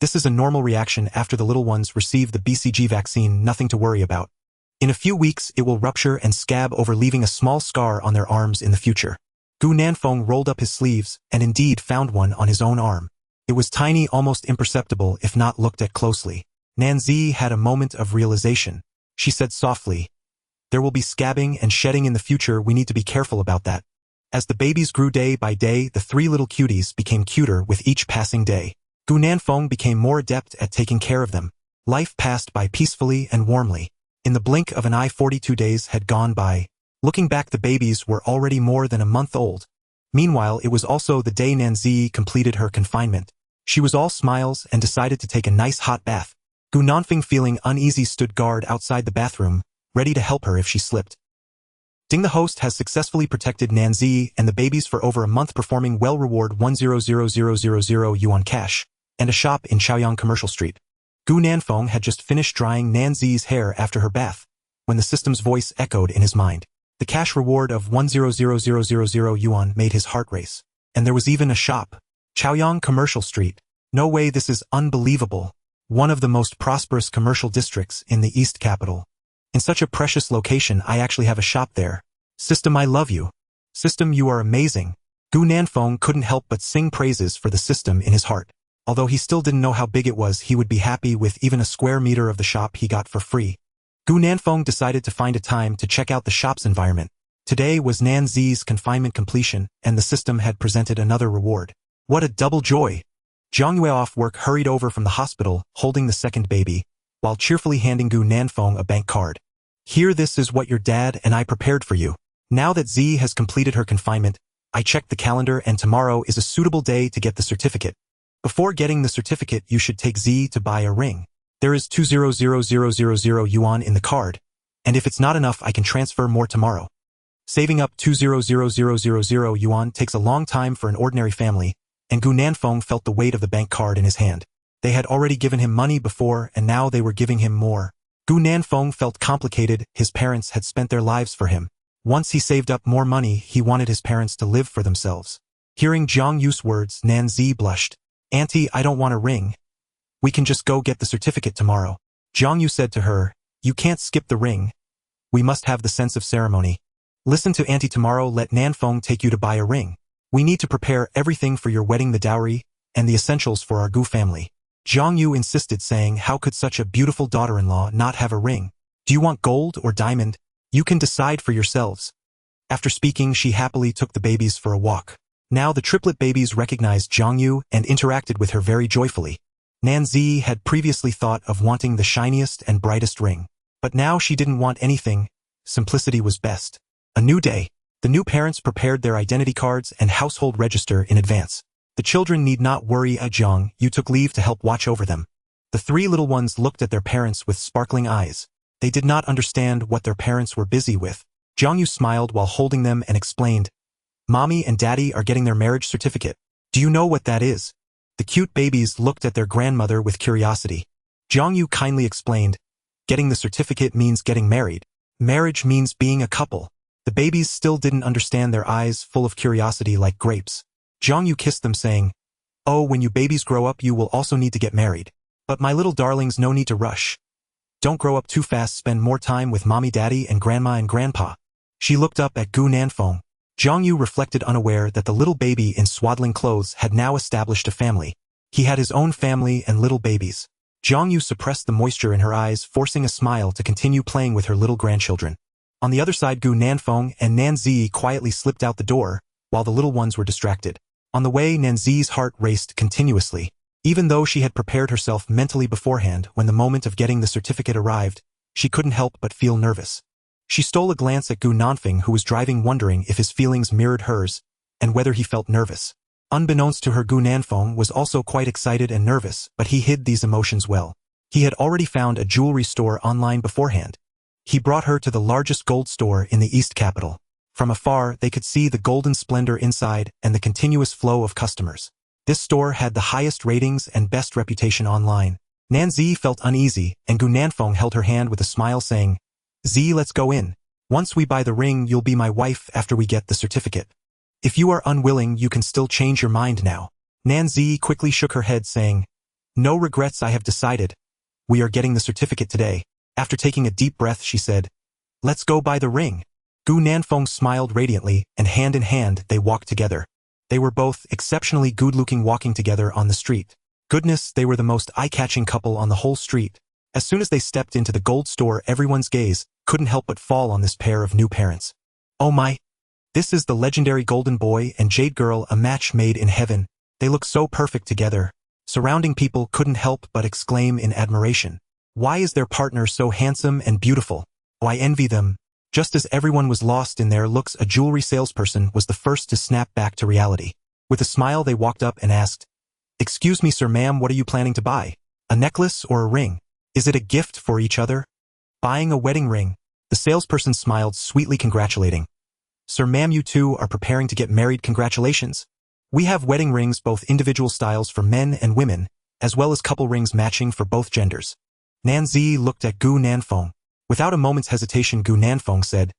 "This is a normal reaction after the little ones receive the BCG vaccine, nothing to worry about. In a few weeks, it will rupture and scab over, leaving a small scar on their arms in the future." Gu Nanfeng rolled up his sleeves and indeed found one on his own arm. It was tiny, almost imperceptible if not looked at closely. Nanzi had a moment of realization. She said softly, "There will be scabbing and shedding in the future. We need to be careful about that." As the babies grew day by day, the three little cuties became cuter with each passing day. Gu Nanfeng became more adept at taking care of them. Life passed by peacefully and warmly. In the blink of an eye, 42 days had gone by. Looking back, the babies were already more than a month old. Meanwhile, it was also the day Nanzi completed her confinement. She was all smiles and decided to take a nice hot bath. Gu Nanfeng, feeling uneasy, stood guard outside the bathroom, ready to help her if she slipped. Ding, the host has successfully protected Nanzi and the babies for over a month, performing well. Reward 100,000 yuan cash, and a shop in Chaoyang Commercial Street. Gu Nanfeng had just finished drying Nanzi's hair after her bath, when the system's voice echoed in his mind. The cash reward of 100,000 yuan made his heart race. And there was even a shop. Chaoyang Commercial Street. No way, this is unbelievable. One of the most prosperous commercial districts in the East Capital. In such a precious location, I actually have a shop there. System, I love you. System, you are amazing. Gu Nanfeng couldn't help but sing praises for the system in his heart. Although he still didn't know how big it was, he would be happy with even a square meter of the shop he got for free. Gu Nanfeng decided to find a time to check out the shop's environment. Today was Nanzi's confinement completion, and the system had presented another reward. What a double joy! Zhang Yue, off work, hurried over from the hospital, holding the second baby, while cheerfully handing Gu Nanfeng a bank card. "Here, this is what your dad and I prepared for you. Now that Z has completed her confinement, I checked the calendar and tomorrow is a suitable day to get the certificate. Before getting the certificate, you should take Z to buy a ring. There is 200,000 yuan in the card, and if it's not enough, I can transfer more tomorrow. Saving up 200,000 yuan takes a long time for an ordinary family, and Gu Nanfeng felt the weight of the bank card in his hand. They had already given him money before, and now they were giving him more. Gu Nanfeng felt complicated. His parents had spent their lives for him. Once he saved up more money, he wanted his parents to live for themselves. Hearing Zhang Yu's words, Nan Zi blushed. Auntie, I don't want a ring. We can just go get the certificate tomorrow. Zhang Yu said to her, you can't skip the ring. We must have the sense of ceremony. Listen to Auntie, tomorrow let Nanfeng take you to buy a ring. We need to prepare everything for your wedding, the dowry, and the essentials for our Gu family. Zhang Yu insisted, saying, how could such a beautiful daughter-in-law not have a ring? Do you want gold or diamond? You can decide for yourselves. After speaking, she happily took the babies for a walk. Now the triplet babies recognized Zhang Yu and interacted with her very joyfully. Nan Zi had previously thought of wanting the shiniest and brightest ring. But now she didn't want anything. Simplicity was best. A new day. The new parents prepared their identity cards and household register in advance. The children need not worry. Zhang Yu took leave to help watch over them. The three little ones looked at their parents with sparkling eyes. They did not understand what their parents were busy with. Zhang Yu smiled while holding them and explained, Mommy and Daddy are getting their marriage certificate. Do you know what that is? The cute babies looked at their grandmother with curiosity. Zhang Yu kindly explained, getting the certificate means getting married. Marriage means being a couple. The babies still didn't understand, their eyes full of curiosity like grapes. Zhang Yu kissed them, saying, oh, when you babies grow up, you will also need to get married. But my little darlings, no need to rush. Don't grow up too fast, spend more time with Mommy, Daddy, and Grandma and Grandpa. She looked up at Gu Nanfeng. Zhang Yu reflected, unaware that the little baby in swaddling clothes had now established a family. He had his own family and little babies. Zhang Yu suppressed the moisture in her eyes, forcing a smile to continue playing with her little grandchildren. On the other side, Gu Nanfeng and Nan Zi quietly slipped out the door, while the little ones were distracted. On the way, Nan Zi's heart raced continuously. Even though she had prepared herself mentally beforehand, when the moment of getting the certificate arrived, she couldn't help but feel nervous. She stole a glance at Gu Nanfeng, who was driving, wondering if his feelings mirrored hers, and whether he felt nervous. Unbeknownst to her, Gu Nanfeng was also quite excited and nervous, but he hid these emotions well. He had already found a jewelry store online beforehand. He brought her to the largest gold store in the East capital. From afar, they could see the golden splendor inside and the continuous flow of customers. This store had the highest ratings and best reputation online. Nan Zi felt uneasy, and Gu Nanfeng held her hand with a smile, saying, Z, let's go in. Once we buy the ring, you'll be my wife after we get the certificate. If you are unwilling, you can still change your mind now. Nan Zi quickly shook her head, saying, no regrets, I have decided. We are getting the certificate today. After taking a deep breath, she said, let's go buy the ring. Gu Nanfeng smiled radiantly, and hand in hand they walked together. They were both exceptionally good-looking, walking together on the street. Goodness, they were the most eye-catching couple on the whole street. As soon as they stepped into the gold store, everyone's gaze couldn't help but fall on this pair of new parents. Oh my! This is the legendary golden boy and jade girl, a match made in heaven. They look so perfect together. Surrounding people couldn't help but exclaim in admiration. Why is their partner so handsome and beautiful? Oh, I envy them. Just as everyone was lost in their looks, a jewelry salesperson was the first to snap back to reality. With a smile, they walked up and asked, excuse me, sir, ma'am, what are you planning to buy? A necklace or a ring? Is it a gift for each other? Buying a wedding ring. The salesperson smiled, sweetly congratulating. Sir, ma'am, you two are preparing to get married. Congratulations. We have wedding rings, both individual styles for men and women, as well as couple rings matching for both genders. Nan Zi looked at Gu Nanfeng. Without a moment's hesitation, Gu Nanfeng said,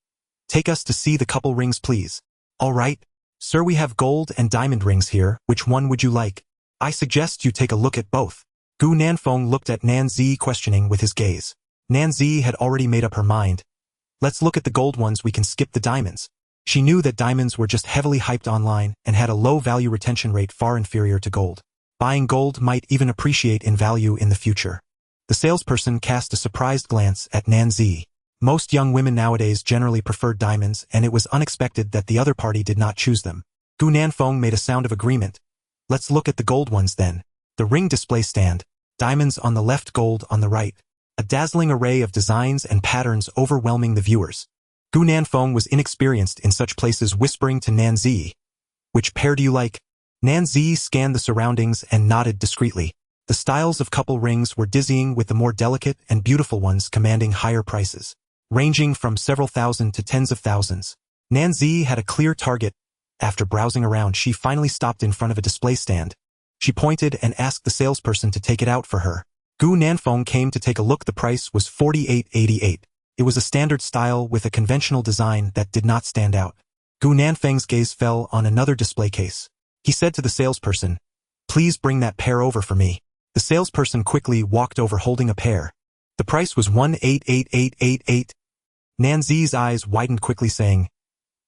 take us to see the couple rings, please. All right. Sir, we have gold and diamond rings here. Which one would you like? I suggest you take a look at both. Gu Nanfeng looked at Nan Zi, questioning with his gaze. Nan Zi had already made up her mind. Let's look at the gold ones, we can skip the diamonds. She knew that diamonds were just heavily hyped online and had a low value retention rate far inferior to gold. Buying gold might even appreciate in value in the future. The salesperson cast a surprised glance at Nan Zi. Most young women nowadays generally preferred diamonds, and it was unexpected that the other party did not choose them. Gu Nanfeng made a sound of agreement. Let's look at the gold ones then. The ring display stand. Diamonds on the left, gold on the right. A dazzling array of designs and patterns overwhelming the viewers. Gu Nanfeng was inexperienced in such places, whispering to Nan Zi, Which pair do you like? Nanzi scanned the surroundings and nodded discreetly. The styles of couple rings were dizzying, with the more delicate and beautiful ones commanding higher prices, ranging from several thousand to tens of thousands. Nanzi had a clear target. After browsing around, she finally stopped in front of a display stand. She pointed and asked the salesperson to take it out for her. Gu Nanfeng came to take a look. The price was 48.88. It was a standard style with a conventional design that did not stand out. Gu Nanfeng's gaze fell on another display case. He said to the salesperson, "Please bring that pair over for me." The salesperson quickly walked over holding a pair. The price was 188888. Nanzi's eyes widened quickly, saying,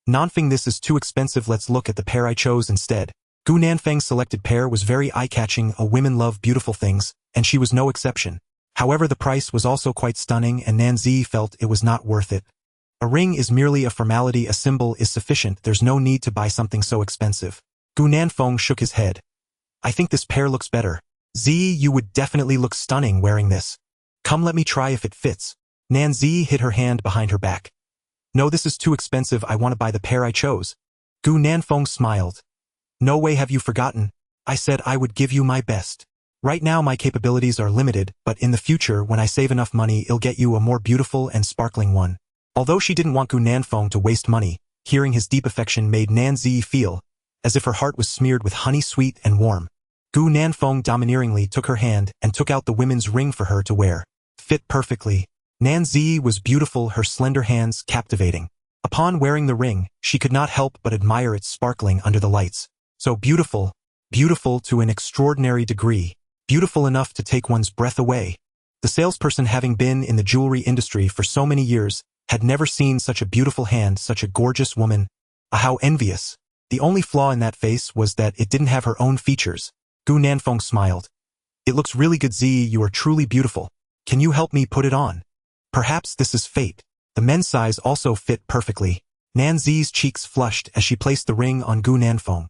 "Nanfeng, this is too expensive. Let's look at the pair I chose instead." Gu Nanfeng's selected pair was very eye-catching. Women love beautiful things, and she was no exception. However, the price was also quite stunning, and Nanzi felt it was not worth it. A ring is merely a formality. A symbol is sufficient. There's no need to buy something so expensive. Gu Nanfeng shook his head. "I think this pair looks better. Z, you would definitely look stunning wearing this. Come, let me try if it fits." Nanzi hid her hand behind her back. "No, this is too expensive. I want to buy the pair I chose." Gu Nanfeng smiled. "No way, have you forgotten? I said I would give you my best. Right now my capabilities are limited, but in the future when I save enough money I'll get you a more beautiful and sparkling one." Although she didn't want Gu Nanfeng to waste money, hearing his deep affection made Nanzi feel as if her heart was smeared with honey, sweet and warm. Gu Nanfeng domineeringly took her hand and took out the women's ring for her to wear. Fit perfectly. Nanzi was beautiful, her slender hands captivating. Upon wearing the ring, she could not help but admire its sparkling under the lights. So beautiful, beautiful to an extraordinary degree, beautiful enough to take one's breath away. The salesperson, having been in the jewelry industry for so many years, had never seen such a beautiful hand, such a gorgeous woman. How envious. The only flaw in that face was that it didn't have her own features. Gu Nanfeng smiled. "It looks really good, Z, you are truly beautiful. Can you help me put it on? Perhaps this is fate." The men's size also fit perfectly. Nanzi's cheeks flushed as she placed the ring on Gu Nanfeng.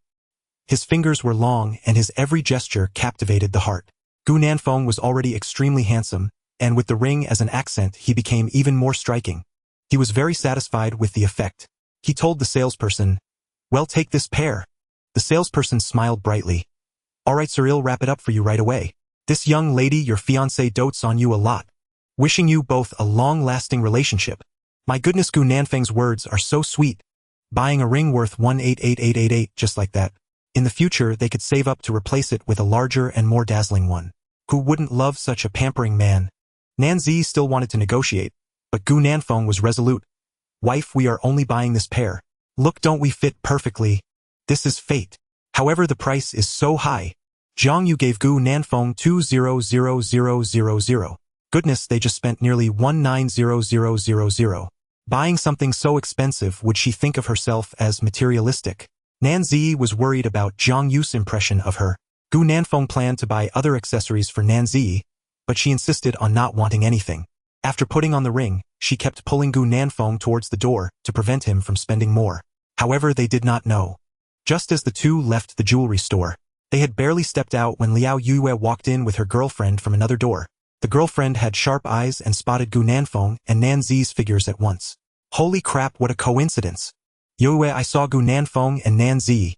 His fingers were long and his every gesture captivated the heart. Gu Nanfeng was already extremely handsome, and with the ring as an accent he became even more striking. He was very satisfied with the effect. He told the salesperson, "Well, take this pair." The salesperson smiled brightly. "Alright sir, I'll wrap it up for you right away. This young lady, your fiancé, dotes on you a lot. Wishing you both a long-lasting relationship." My goodness, Gu Nanfeng's words are so sweet. Buying a ring worth 188888 just like that. In the future they could save up to replace it with a larger and more dazzling one. Who wouldn't love such a pampering man? Nanzi still wanted to negotiate, but Gu Nanfeng was resolute. "Wife, we are only buying this pair. Look, don't we fit perfectly? This is fate. However, the price is so high." Zhang Yu gave Gu Nanfeng 200,000. Goodness, they just spent nearly 19,000. Buying something so expensive, would she think of herself as materialistic? Nanzi was worried about Zhang Yu's impression of her. Gu Nanfeng planned to buy other accessories for Nanzi, but she insisted on not wanting anything. After putting on the ring, she kept pulling Gu Nanfeng towards the door to prevent him from spending more. However, they did not know. Just as the two left the jewelry store, they had barely stepped out when Liao Yue walked in with her girlfriend from another door. The girlfriend had sharp eyes and spotted Gu Nanfeng and Nanzi's figures at once. "Holy crap, what a coincidence. Yue, I saw Gu Nanfeng and Nanzi.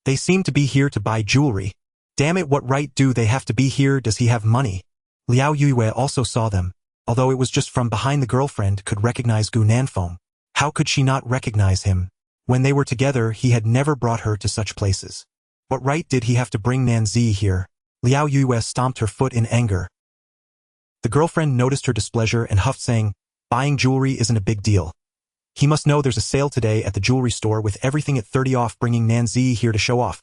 They seem to be here to buy jewelry. Damn it, what right do they have to be here? Does he have money?" Liao Yue also saw them, although it was just from behind. The girlfriend could recognize Gu Nanfeng. How could she not recognize him? When they were together, he had never brought her to such places. What right did he have to bring Nanzi here? Liao Yue stomped her foot in anger. The girlfriend noticed her displeasure and huffed, saying, "Buying jewelry isn't a big deal. He must know there's a sale today at the jewelry store with everything at 30 off, bringing Nanzi here to show off.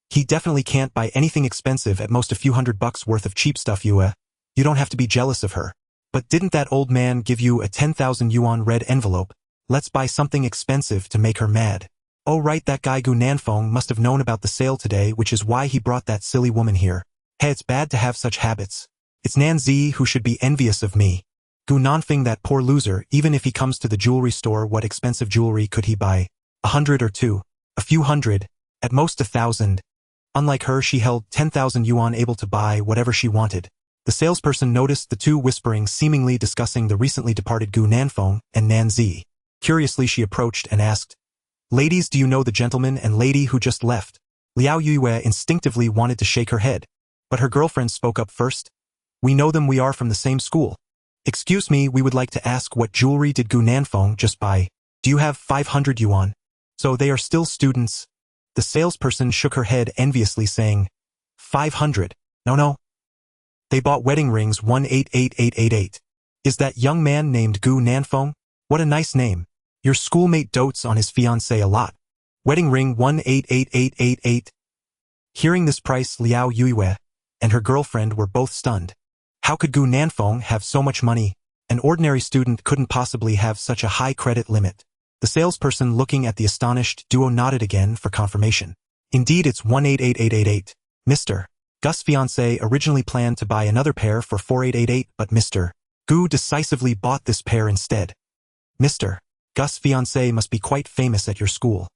He definitely can't buy anything expensive, at most a few $100 worth of cheap stuff, Yue. You don't have to be jealous of her. But didn't that old man give you a 10,000 yuan red envelope? Let's buy something expensive to make her mad." "Oh right, that guy Gu Nanfeng must have known about the sale today, which is why he brought that silly woman here. Hey, it's bad to have such habits. It's Nanzi who should be envious of me. Gu Nanfeng, that poor loser, even if he comes to the jewelry store, what expensive jewelry could he buy? 100 or 2, a few hundred, at most 1,000. Unlike her, she held 10,000 yuan, able to buy whatever she wanted." The salesperson noticed the two whispering, seemingly discussing the recently departed Gu Nanfeng and Nanzi. Curiously, she approached and asked, Ladies, do you know the gentleman and lady who just left? Liao Yue instinctively wanted to shake her head, but her girlfriend spoke up first. We know them, we are from the same school. Excuse me, we would like to ask what jewelry did Gu Nanfeng just buy? Do you have 500 yuan? So they are still students? The salesperson shook her head enviously saying, 500? No. They bought wedding rings 188888. Is that young man named Gu Nanfeng? What a nice name. Your schoolmate dotes on his fiancée a lot. Wedding ring 188888. Hearing this price, Liao Yue and her girlfriend were both stunned. How could Gu Nanfeng have so much money? An ordinary student couldn't possibly have such a high credit limit. The salesperson looking at the astonished duo nodded again for confirmation. Indeed, it's 188888. Mr. Gus' fiancé originally planned to buy another pair for 4888, but Mr. Gu decisively bought this pair instead. Mr. Gus' fiancé must be quite famous at your school.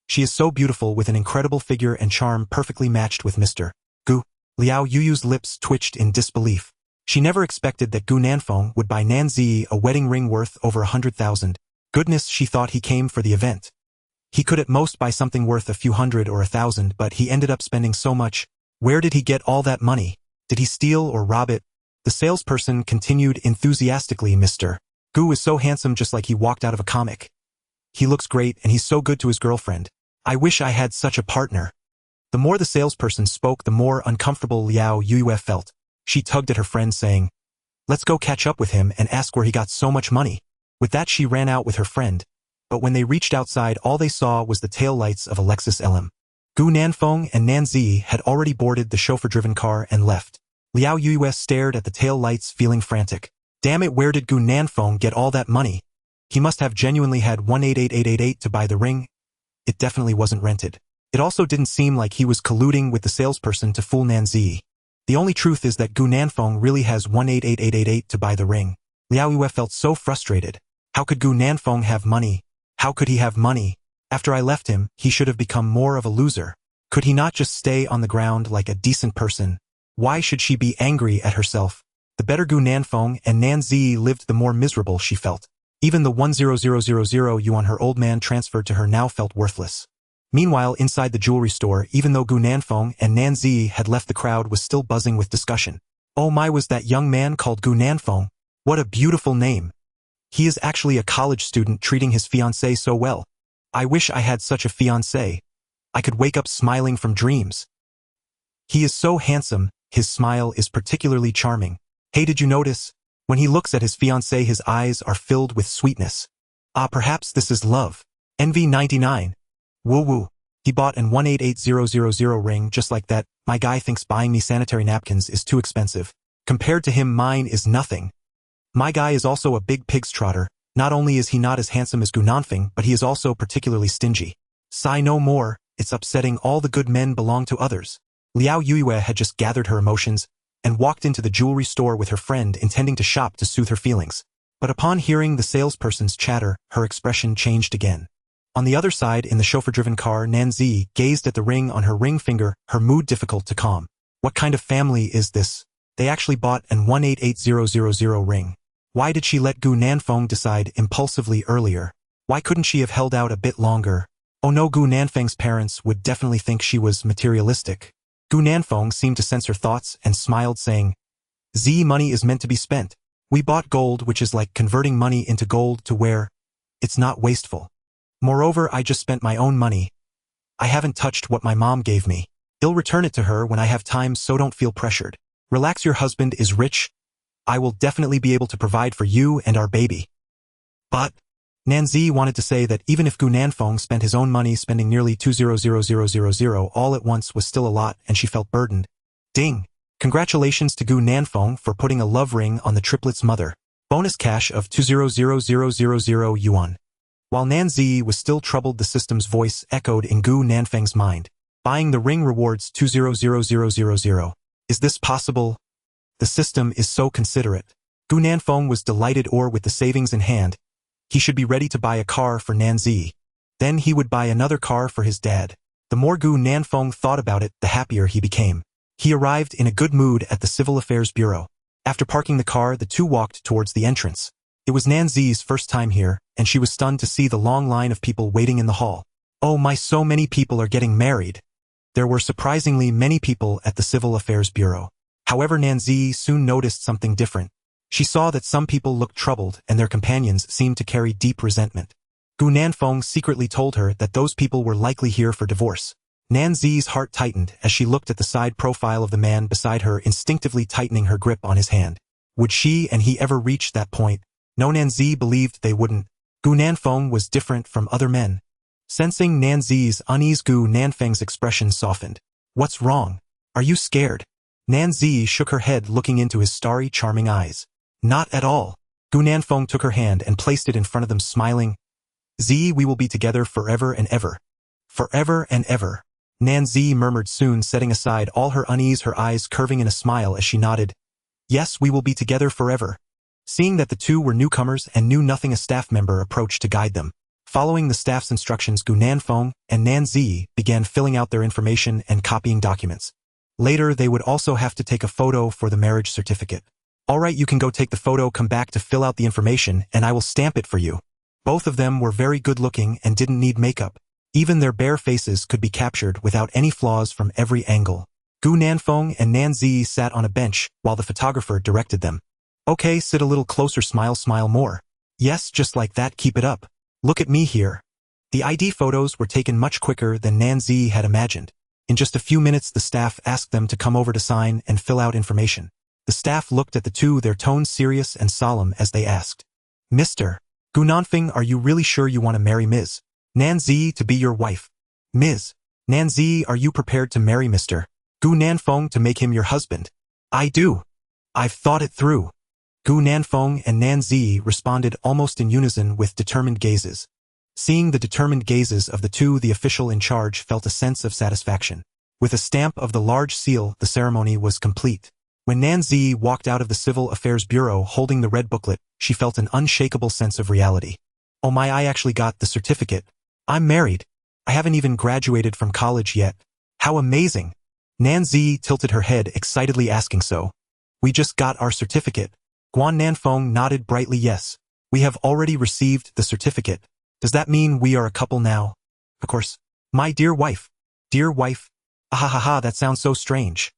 She is so beautiful with an incredible figure and charm perfectly matched with Mr. Gu. Liao Yu's lips twitched in disbelief. She never expected that Gu Nanfeng would buy Nanzi a wedding ring worth over 100,000. Goodness, she thought he came for the event. He could at most buy something worth a few hundred or 1,000, but he ended up spending so much. Where did he get all that money? Did he steal or rob it? The salesperson continued enthusiastically, Mr. Gu is so handsome, just like he walked out of a comic. He looks great and he's so good to his girlfriend. I wish I had such a partner. The more the salesperson spoke, the more uncomfortable Liao Yue felt. She tugged at her friend saying, let's go catch up with him and ask where he got so much money. With that she ran out with her friend, but when they reached outside all they saw was the tail lights of a Lexus LM. Gu Nanfeng and Nanzi had already boarded the chauffeur-driven car and left. Liao Yue stared at the tail lights feeling frantic. Damn it, where did Gu Nanfeng get all that money? He must have genuinely had 188888 to buy the ring. It definitely wasn't rented. It also didn't seem like he was colluding with the salesperson to fool Nanzi. The only truth is that Gu Nanfeng really has 188888 to buy the ring. Liao Yue felt so frustrated. How could Gu Nanfeng have money? How could he have money? After I left him, he should have become more of a loser. Could he not just stay on the ground like a decent person? Why should she be angry at herself? The better Gu Nanfeng and Nanzi lived, the more miserable she felt. Even the 100,000 yuan her old man transferred to her now felt worthless. Meanwhile, inside the jewelry store, even though Gu Nanfeng and Nanzi had left, the crowd was still buzzing with discussion. Oh my, was that young man called Gu Nanfeng? What a beautiful name. He is actually a college student treating his fiancée so well. I wish I had such a fiancé. I could wake up smiling from dreams. He is so handsome, his smile is particularly charming. Hey, did you notice? When he looks at his fiancée, his eyes are filled with sweetness. Ah, perhaps this is love. Envy 99. Woo. He bought an 188000 ring just like that. My guy thinks buying me sanitary napkins is too expensive. Compared to him, mine is nothing. My guy is also a big pig's trotter. Not only is he not as handsome as Gu Nanfeng, but he is also particularly stingy. Sigh no more, it's upsetting. All the good men belong to others. Liao Yue had just gathered her emotions and walked into the jewelry store with her friend, intending to shop to soothe her feelings. But upon hearing the salesperson's chatter, her expression changed again. On the other side, in the chauffeur-driven car, Nanzi gazed at the ring on her ring finger, her mood difficult to calm. What kind of family is this? They actually bought an 188000 ring. Why did she let Gu Nanfeng decide impulsively earlier? Why couldn't she have held out a bit longer? Oh no, Gu Nanfeng's parents would definitely think she was materialistic. Gu Nanfeng seemed to sense her thoughts and smiled, saying, money is meant to be spent. We bought gold, which is like converting money into gold to wear. It's not wasteful. Moreover, I just spent my own money. I haven't touched what my mom gave me. I'll return it to her when I have time, so don't feel pressured. Relax, your husband is rich. I will definitely be able to provide for you and our baby. But Nanzi wanted to say that even if Gu Nanfeng spent his own money, spending nearly 200000 all at once was still a lot, and she felt burdened. Ding! Congratulations to Gu Nanfeng for putting a love ring on the triplets' mother. Bonus cash of 200000 yuan. While Nanzi was still troubled, the system's voice echoed in Gu Nanfeng's mind. Buying the ring rewards 200000. Is this possible? The system is so considerate. Gu Nanfeng was delighted, or with the savings in hand, he should be ready to buy a car for Nanzi. Then he would buy another car for his dad. The more Gu Nanfeng thought about it, the happier he became. He arrived in a good mood at the Civil Affairs Bureau. After parking the car, the two walked towards the entrance. It was Nanzi's first time here, and she was stunned to see the long line of people waiting in the hall. Oh my, so many people are getting married. There were surprisingly many people at the Civil Affairs Bureau. However, Nanzi soon noticed something different. She saw that some people looked troubled and their companions seemed to carry deep resentment. Gu Nanfeng secretly told her that those people were likely here for divorce. Nanzi's heart tightened as she looked at the side profile of the man beside her, instinctively tightening her grip on his hand. Would she and he ever reach that point? No, Nanzi believed they wouldn't. Gu Nanfeng was different from other men. Sensing Nanzi's unease, Gu Nanfeng's expression softened. What's wrong? Are you scared? Nanzi shook her head, looking into his starry, charming eyes. Not at all. Gu Nanfeng took her hand and placed it in front of them, smiling. Z, we will be together forever and ever. Forever and ever. Nanzi murmured, soon setting aside all her unease, her eyes curving in a smile as she nodded. Yes, we will be together forever. Seeing that the two were newcomers and knew nothing, a staff member approached to guide them. Following the staff's instructions, Gu Nanfeng and Nanzi began filling out their information and copying documents. Later, they would also have to take a photo for the marriage certificate. Alright, you can go take the photo, come back to fill out the information, and I will stamp it for you. Both of them were very good looking and didn't need makeup. Even their bare faces could be captured without any flaws from every angle. Gu Nanfeng and Nanzi sat on a bench while the photographer directed them. Okay, sit a little closer, smile more. Yes, just like that, keep it up. Look at me here. The ID photos were taken much quicker than Nanzi had imagined. In just a few minutes, the staff asked them to come over to sign and fill out information. The staff looked at the two, their tones serious and solemn as they asked. Mr. Gu Nanfeng, are you really sure you want to marry Ms. Nanzi to be your wife? Ms. Nanzi, are you prepared to marry Mr. Gu Nanfeng to make him your husband? I do. I've thought it through. Gu Nanfeng and Nanzi responded almost in unison with determined gazes. Seeing the determined gazes of the two, the official in charge felt a sense of satisfaction. With a stamp of the large seal, the ceremony was complete. When Nanzi walked out of the Civil Affairs Bureau holding the red booklet, she felt an unshakable sense of reality. Oh my, I actually got the certificate. I'm married. I haven't even graduated from college yet. How amazing. Nanzi tilted her head excitedly, asking, so? We just got our certificate. Guan Nanfeng nodded brightly. Yes. We have already received the certificate. Does that mean we are a couple now? Of course. My dear wife. Dear wife. Ahahaha, that sounds so strange.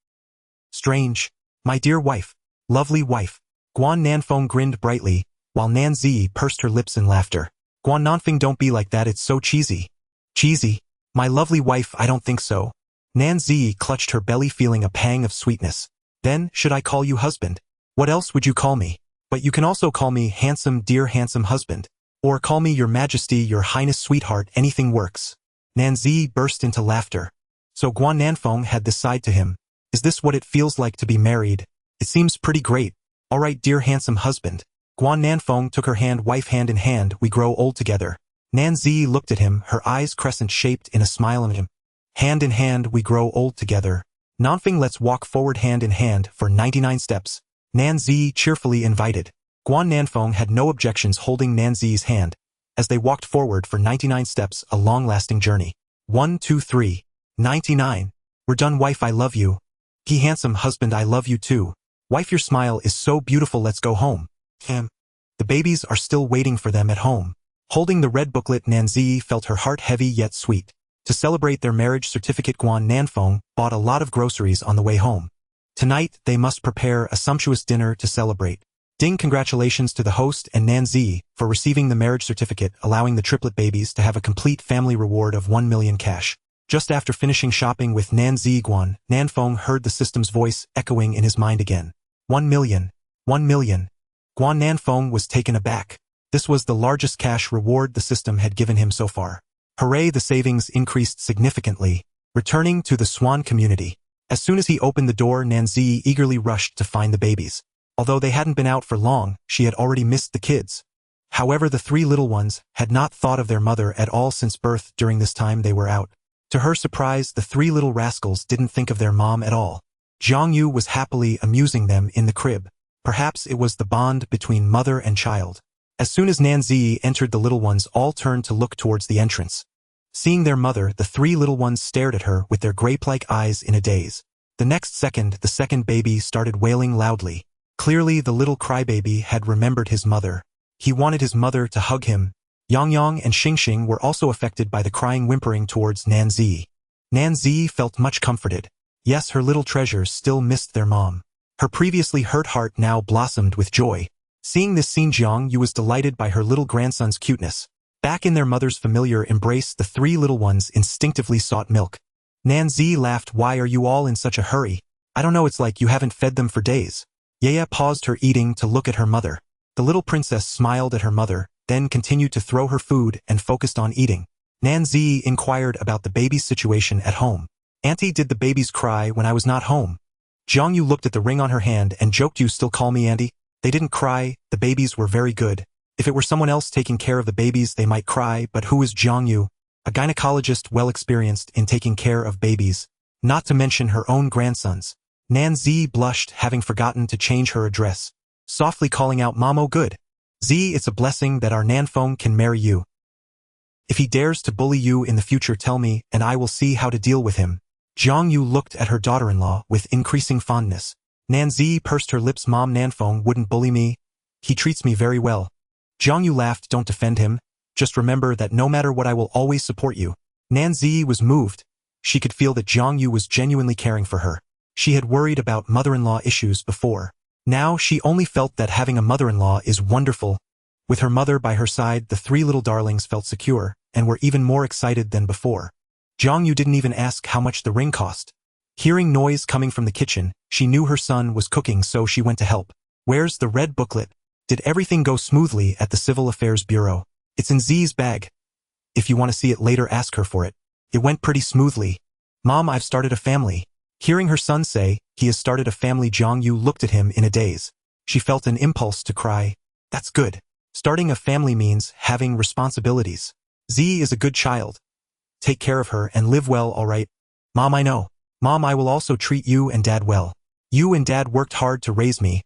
Strange. My dear wife. Lovely wife. Guan Nanfeng grinned brightly, while Nanzi pursed her lips in laughter. Guan Nanfeng, don't be like that, it's so cheesy. Cheesy? My lovely wife, I don't think so. Nanzi clutched her belly, feeling a pang of sweetness. Then, should I call you husband? What else would you call me? But you can also call me handsome, dear handsome husband. Or call me your majesty, your highness, sweetheart, anything works. Nanzi burst into laughter. So Guan Nanfeng had this side to him. Is this what it feels like to be married? It seems pretty great. Alright, dear handsome husband. Guan Nanfeng took her hand, wife, hand in hand, we grow old together. Nanzi looked at him, her eyes crescent-shaped in a smile at him. Hand in hand, we grow old together. Nanfeng, let's walk forward hand in hand for 99 steps. Nanzi cheerfully invited. Guan Nanfeng had no objections, holding Nanzi's hand. As they walked forward for 99 steps, a long-lasting journey. 1, 2, 3. 99. We're done, wife, I love you. He handsome husband, I love you too. Wife, your smile is so beautiful, let's go home. The babies are still waiting for them at home. Holding the red booklet, Nanzi felt her heart heavy yet sweet. To celebrate their marriage certificate, Guan Nanfeng bought a lot of groceries on the way home. Tonight, they must prepare a sumptuous dinner to celebrate. Ding, congratulations to the host and Nanzi for receiving the marriage certificate, allowing the triplet babies to have a complete family reward of 1 million cash. Just after finishing shopping with Nanzi, Guan Nanfeng heard the system's voice echoing in his mind again. 1 million. 1 million. Guan Nanfeng was taken aback. This was the largest cash reward the system had given him so far. Hooray, the savings increased significantly. Returning to the Swan community. As soon as he opened the door, Nanzi eagerly rushed to find the babies. Although they hadn't been out for long, she had already missed the kids. However, the three little ones had not thought of their mother at all since birth. During this time they were out. To her surprise, the three little rascals didn't think of their mom at all. Jiang Yu was happily amusing them in the crib. Perhaps it was the bond between mother and child. As soon as Nanzi entered, the little ones all turned to look towards the entrance. Seeing their mother, the three little ones stared at her with their grape-like eyes in a daze. The next second, the second baby started wailing loudly. Clearly, the little crybaby had remembered his mother. He wanted his mother to hug him. Yang Yang and Xing Xing were also affected by the crying whimpering towards Nanzi. Nanzi felt much comforted. Yes, her little treasures still missed their mom. Her previously hurt heart now blossomed with joy. Seeing this scene, Jiang Yu was delighted by her little grandson's cuteness. Back in their mother's familiar embrace, the three little ones instinctively sought milk. Nanzi laughed. Why are you all in such a hurry? I don't know, it's like you haven't fed them for days. Yaya paused her eating to look at her mother. The little princess smiled at her mother, then continued to throw her food and focused on eating. Nanzi inquired about the baby's situation at home. Auntie, did the babies cry when I was not home? Jiang Yu looked at the ring on her hand and joked, you still call me auntie? They didn't cry, the babies were very good. If it were someone else taking care of the babies they might cry, but who is Jiang Yu? A gynecologist well experienced in taking care of babies, not to mention her own grandsons. Nanzi blushed, having forgotten to change her address, softly calling out, Mamo, good. Z, it's a blessing that our Nanfeng can marry you. If he dares to bully you in the future, tell me, and I will see how to deal with him. Jiang Yu looked at her daughter-in-law with increasing fondness. Nanzi pursed her lips. Mom, Nanfeng wouldn't bully me. He treats me very well. Jiang Yu laughed. Don't defend him. Just remember that no matter what, I will always support you. Nanzi was moved. She could feel that Jiang Yu was genuinely caring for her. She had worried about mother-in-law issues before. Now she only felt that having a mother-in-law is wonderful. With her mother by her side, the three little darlings felt secure and were even more excited than before. Jiang Yu didn't even ask how much the ring cost. Hearing noise coming from the kitchen, she knew her son was cooking, so she went to help. Where's the red booklet? Did everything go smoothly at the Civil Affairs Bureau? It's in Z's bag. If you want to see it later, ask her for it. It went pretty smoothly. Mom, I've started a family. Hearing her son say, he has started a family, Jiang Yu looked at him in a daze. She felt an impulse to cry. That's good. Starting a family means having responsibilities. Z is a good child. Take care of her and live well, all right? Mom, I know. Mom, I will also treat you and Dad well. You and Dad worked hard to raise me.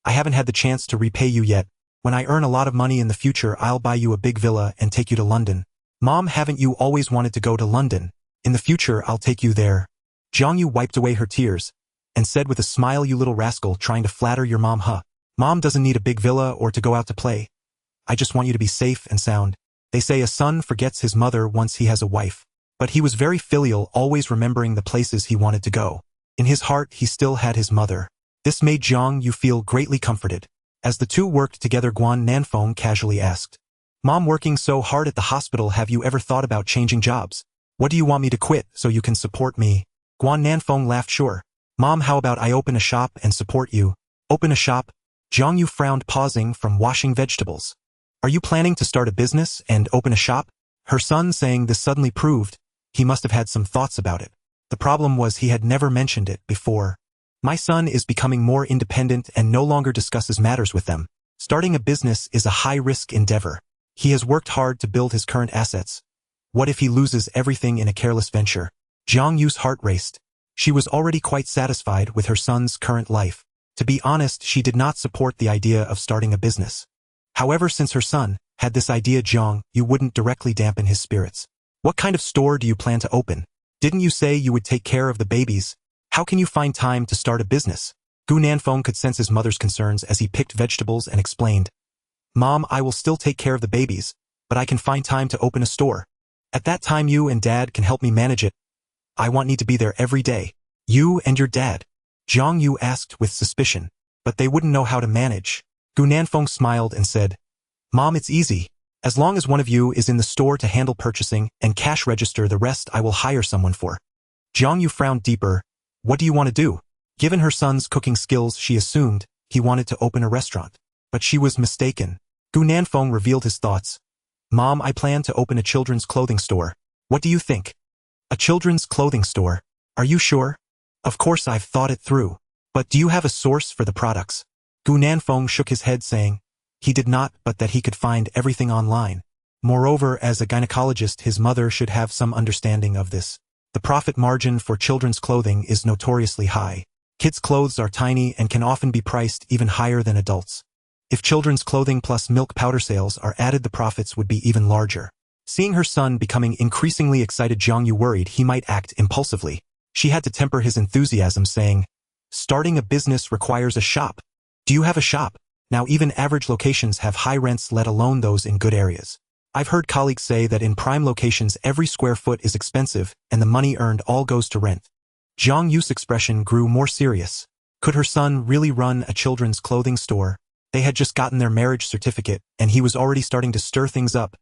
I haven't had the chance to repay you yet. When I earn a lot of money in the future, I'll buy you a big villa and take you to London. Mom, haven't you always wanted to go to London? In the future, I'll take you there. Jiang Yu wiped away her tears and said with a smile, you little rascal, trying to flatter your mom, huh? Mom doesn't need a big villa or to go out to play. I just want you to be safe and sound. They say a son forgets his mother once he has a wife. But he was very filial, always remembering the places he wanted to go. In his heart, he still had his mother. This made Jiang Yu feel greatly comforted. As the two worked together, Guan Nanfeng casually asked, Mom, working so hard at the hospital, have you ever thought about changing jobs? What do you want me to quit so you can support me? Guan Nanfeng laughed. Sure. Mom, how about I open a shop and support you? Open a shop? Jiang Yu frowned, pausing from washing vegetables. Are you planning to start a business and open a shop? Her son saying this suddenly proved he must have had some thoughts about it. The problem was he had never mentioned it before. My son is becoming more independent and no longer discusses matters with them. Starting a business is a high-risk endeavor. He has worked hard to build his current assets. What if he loses everything in a careless venture? Jiang Yu's heart raced. She was already quite satisfied with her son's current life. To be honest, she did not support the idea of starting a business. However, since her son had this idea, Jiang Yu wouldn't directly dampen his spirits. What kind of store do you plan to open? Didn't you say you would take care of the babies? How can you find time to start a business? Gu Nanfeng could sense his mother's concerns as he picked vegetables and explained, Mom, I will still take care of the babies, but I can find time to open a store. At that time, you and Dad can help me manage it. I need to be there every day. You and your dad? Jiang Yu asked with suspicion. But they wouldn't know how to manage. Gu Nanfeng smiled and said, Mom, it's easy. As long as one of you is in the store to handle purchasing and cash register, the rest I will hire someone for. Jiang Yu frowned deeper. What do you want to do? Given her son's cooking skills, she assumed he wanted to open a restaurant. But she was mistaken. Gu Nanfeng revealed his thoughts. Mom, I plan to open a children's clothing store. What do you think? A children's clothing store? Are you sure? Of course, I've thought it through. But do you have a source for the products? Gu Nanfeng shook his head, saying he did not, but that he could find everything online. Moreover, as a gynecologist, his mother should have some understanding of this. The profit margin for children's clothing is notoriously high. Kids' clothes are tiny and can often be priced even higher than adults. If children's clothing plus milk powder sales are added, the profits would be even larger. Seeing her son becoming increasingly excited, Jiang Yu worried he might act impulsively. She had to temper his enthusiasm, saying, Starting a business requires a shop. Do you have a shop? Now even average locations have high rents, let alone those in good areas. I've heard colleagues say that in prime locations every square foot is expensive and the money earned all goes to rent. Zhang Yu's expression grew more serious. Could her son really run a children's clothing store? They had just gotten their marriage certificate, and he was already starting to stir things up.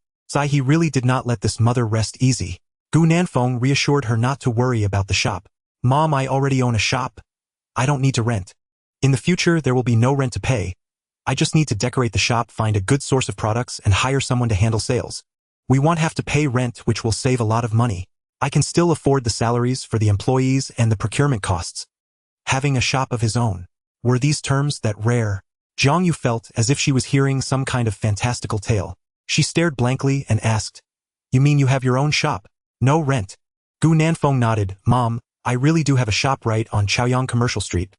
He really did not let this mother rest easy. Gu Nanfeng reassured her not to worry about the shop. Mom, I already own a shop. I don't need to rent. In the future, there will be no rent to pay. I just need to decorate the shop, find a good source of products, and hire someone to handle sales. We won't have to pay rent, which will save a lot of money. I can still afford the salaries for the employees and the procurement costs. Having a shop of his own. Were these terms that rare? Zhang Yu felt as if she was hearing some kind of fantastical tale. She stared blankly and asked, "You mean you have your own shop? No rent?" Gu Nanfeng nodded. "Mom, I really do have a shop right on Chaoyang Commercial Street."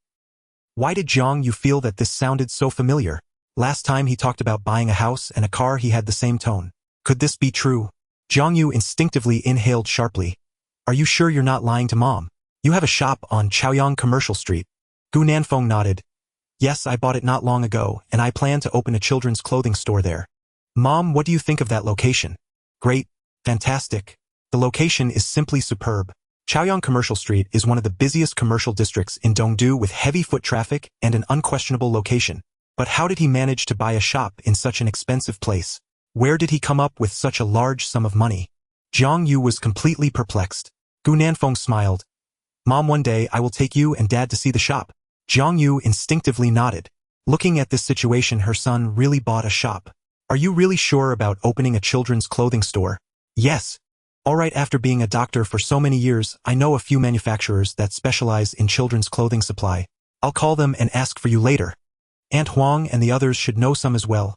Why did Zhang Yu feel that this sounded so familiar? Last time he talked about buying a house and a car, he had the same tone. Could this be true? Zhang Yu instinctively inhaled sharply. "Are you sure you're not lying to Mom? You have a shop on Chaoyang Commercial Street." Gu Nanfeng nodded. "Yes, I bought it not long ago, and I plan to open a children's clothing store there." "Mom, what do you think of that location?" "Great. Fantastic. The location is simply superb. Chaoyang Commercial Street is one of the busiest commercial districts in Dongdu with heavy foot traffic and an unquestionable location. But how did he manage to buy a shop in such an expensive place? Where did he come up with such a large sum of money?" Zhang Yu was completely perplexed. Gu Nanfeng smiled. "Mom, one day I will take you and Dad to see the shop." Zhang Yu instinctively nodded. Looking at this situation, her son really bought a shop. "Are you really sure about opening a children's clothing store?" "Yes. All right, after being a doctor for so many years, I know a few manufacturers that specialize in children's clothing supply. I'll call them and ask for you later. Aunt Huang and the others should know some as well.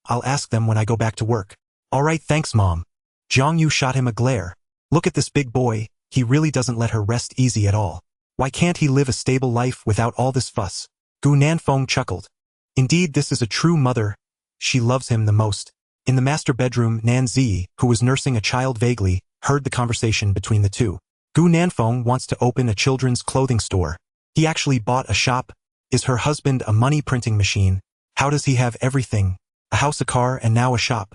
I'll ask them when I go back to work." "All right, thanks, Mom." Zhang Yu shot him a glare. Look at this big boy, he really doesn't let her rest easy at all. Why can't he live a stable life without all this fuss? Gu Nanfeng chuckled. Indeed, this is a true mother. She loves him the most. In the master bedroom, Nanzi, who was nursing a child vaguely, heard the conversation between the two. Gu Nanfeng wants to open a children's clothing store. He actually bought a shop. Is her husband a money printing machine? How does he have everything? A house, a car, and now a shop.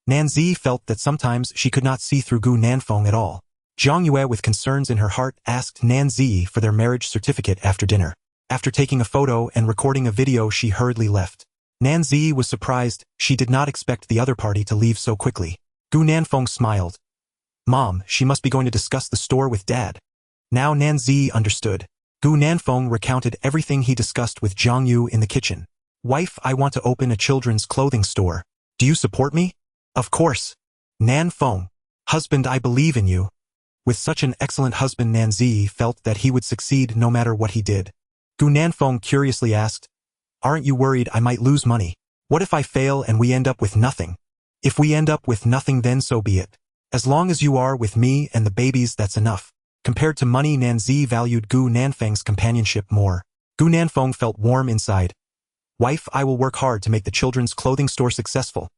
Nanzi felt that sometimes she could not see through Gu Nanfeng at all. Zhang Yue, with concerns in her heart, asked Nanzi for their marriage certificate after dinner. After taking a photo and recording a video, she hurriedly left. Nanzi was surprised. She did not expect the other party to leave so quickly. Gu Nanfeng smiled. "Mom, she must be going to discuss the store with Dad." Now Nanzi understood. Gu Nanfeng recounted everything he discussed with Zhang Yu in the kitchen. "Wife, I want to open a children's clothing store. Do you support me?" "Of course." "Nanfeng. Husband, I believe in you." With such an excellent husband, Nanzi felt that he would succeed no matter what he did. Gu Nanfeng curiously asked, "Aren't you worried I might lose money? What if I fail and we end up with nothing?" "If we end up with nothing, then so be it. As long as you are with me and the babies, that's enough." Compared to money, Nanzi valued Gu Nanfeng's companionship more. Gu Nanfeng felt warm inside. "Wife, I will work hard to make the children's clothing store successful.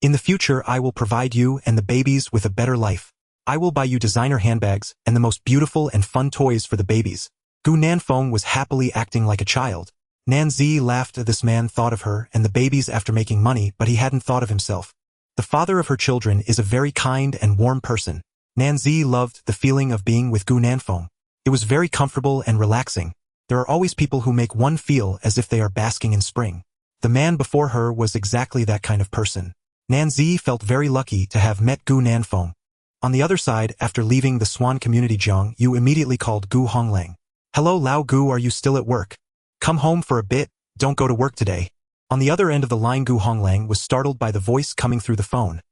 In the future, I will provide you and the babies with a better life. I will buy you designer handbags and the most beautiful and fun toys for the babies." Gu Nanfeng was happily acting like a child. Nanzi laughed. This man thought of her and the babies after making money, but he hadn't thought of himself. The father of her children is a very kind and warm person. Nanzi loved the feeling of being with Gu Nanfeng. It was very comfortable and relaxing. There are always people who make one feel as if they are basking in spring. The man before her was exactly that kind of person. Nanzi felt very lucky to have met Gu Nanfeng. On the other side, after leaving the Swan community, Zhang Yu immediately called Gu Honglang. "Hello, Lao Gu, are you still at work? Come home for a bit, don't go to work today." On the other end of the line, Gu Honglang was startled by the voice coming through the phone.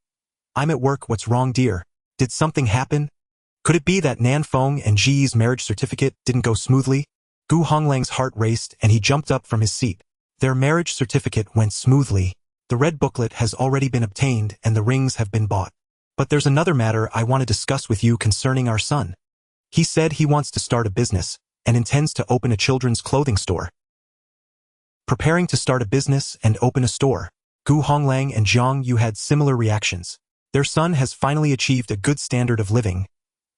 "I'm at work, what's wrong, dear? Did something happen? Could it be that Nanfeng and Ji's marriage certificate didn't go smoothly?" Gu Honglang's heart raced and he jumped up from his seat. Their marriage certificate went smoothly. The red booklet has already been obtained and the rings have been bought. But there's another matter I want to discuss with you concerning our son. He said he wants to start a business and intends to open a children's clothing store. Preparing to start a business and open a store. Gu Honglang and Zhang Yu had similar reactions. Their son has finally achieved a good standard of living.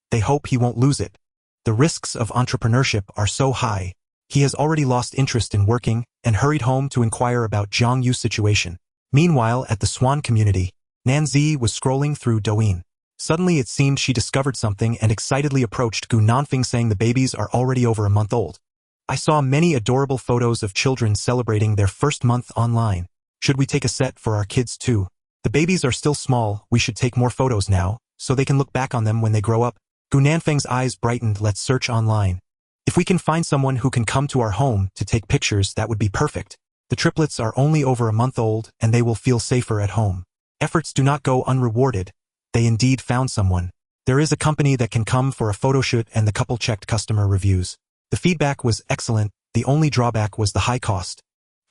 They hope he won't lose it. The risks of entrepreneurship are so high. He has already lost interest in working and hurried home to inquire about Zhang Yu's situation. Meanwhile, at the Swan community, Nanzi was scrolling through Douyin. Suddenly it seemed she discovered something and excitedly approached Gu Nanfeng saying the babies are already over a month old. I saw many adorable photos of children celebrating their first month online. Should we take a set for our kids too? The babies are still small, we should take more photos now, so they can look back on them when they grow up. Gu Nanfeng's eyes brightened. Let's search online. If we can find someone who can come to our home to take pictures, that would be perfect. The triplets are only over a month old and they will feel safer at home. Efforts do not go unrewarded. They indeed found someone. There is a company that can come for a photoshoot and the couple checked customer reviews. The feedback was excellent, the only drawback was the high cost.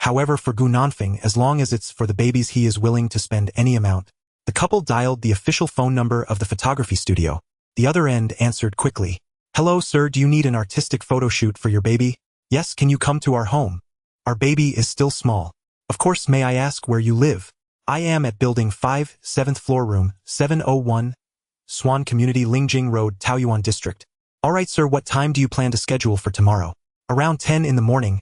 However, for Gu Nanfeng, as long as it's for the babies, he is willing to spend any amount. The couple dialed the official phone number of the photography studio. The other end answered quickly. Hello sir, do you need an artistic photo shoot for your baby? Yes, can you come to our home? Our baby is still small. Of course, may I ask where you live? I am at Building 5, 7th floor, room 701, Swan Community, Lingjing Road, Taoyuan District. Alright sir, what time do you plan to schedule for tomorrow? Around 10 in the morning.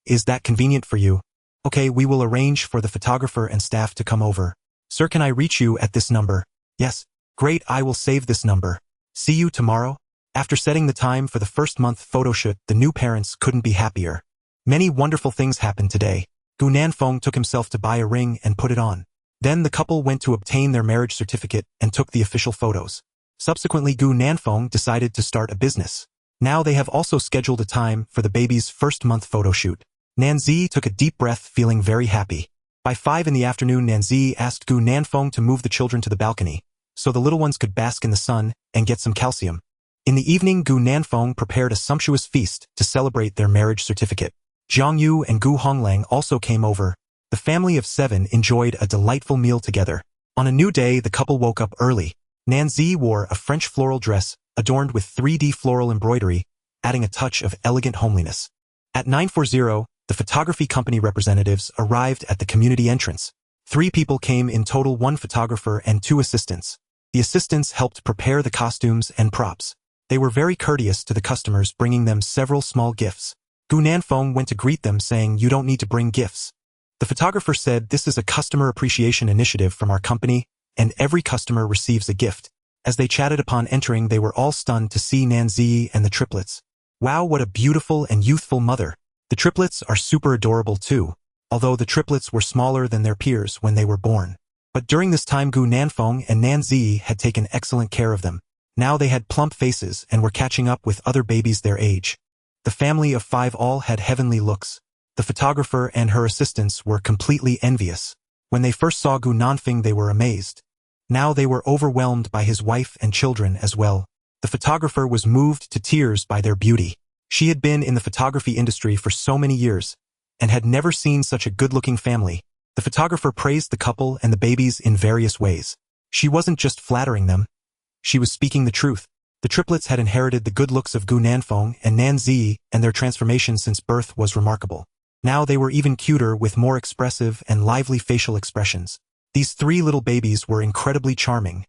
Is that convenient for you? Okay, we will arrange for the photographer and staff to come over. Sir, can I reach you at this number? Yes. Great, I will save this number. See you tomorrow? After setting the time for the first month photo shoot, the new parents couldn't be happier. Many wonderful things happened today. Gu Nanfeng took himself to buy a ring and put it on. Then the couple went to obtain their marriage certificate and took the official photos. Subsequently, Gu Nanfeng decided to start a business. Now they have also scheduled a time for the baby's first month photo shoot. Nanzi took a deep breath, feeling very happy. By 5 in the afternoon, Nanzi asked Gu Nanfeng to move the children to the balcony, so the little ones could bask in the sun and get some calcium. In the evening, Gu Nanfeng prepared a sumptuous feast to celebrate their marriage certificate. Jiang Yu and Gu Honglang also came over. The family of 7 enjoyed a delightful meal together. On a new day, the couple woke up early. Nanzi wore a French floral dress adorned with 3D floral embroidery, adding a touch of elegant homeliness. At 9:40, the photography company representatives arrived at the community entrance. 3 people came in total, 1 photographer and 2 assistants. The assistants helped prepare the costumes and props. They were very courteous to the customers, bringing them several small gifts. Gu Nanfeng went to greet them saying, "You don't need to bring gifts." The photographer said, "This is a customer appreciation initiative from our company, and every customer receives a gift." As they chatted upon entering, they were all stunned to see Nanzi and the triplets. Wow, what a beautiful and youthful mother. The triplets are super adorable too, although the triplets were smaller than their peers when they were born. But during this time, Gu Nanfeng and Nanzi had taken excellent care of them. Now they had plump faces and were catching up with other babies their age. The family of 5 all had heavenly looks. The photographer and her assistants were completely envious. When they first saw Gu Nanfeng, they were amazed. Now they were overwhelmed by his wife and children as well. The photographer was moved to tears by their beauty. She had been in the photography industry for so many years and had never seen such a good-looking family. The photographer praised the couple and the babies in various ways. She wasn't just flattering them. She was speaking the truth. The triplets had inherited the good looks of Gu Nanfeng and Nanzi, and their transformation since birth was remarkable. Now they were even cuter with more expressive and lively facial expressions. These 3 little babies were incredibly charming.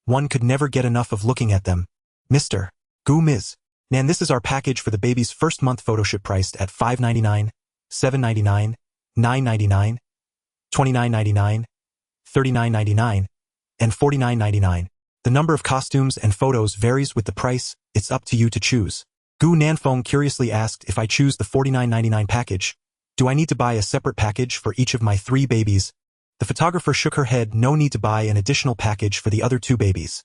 One could never get enough of looking at them. Mr. Gu Ms. Nan, this is our package for the baby's first month photoshoot, priced at $5.99, $7.99, $9.99, $29.99, $39.99, and $49.99. The number of costumes and photos varies with the price. It's up to you to choose. Gu Nanfeng curiously asked, if I choose the $49.99 package, do I need to buy a separate package for each of my 3 babies? The photographer shook her head. No need to buy an additional package for the other 2 babies.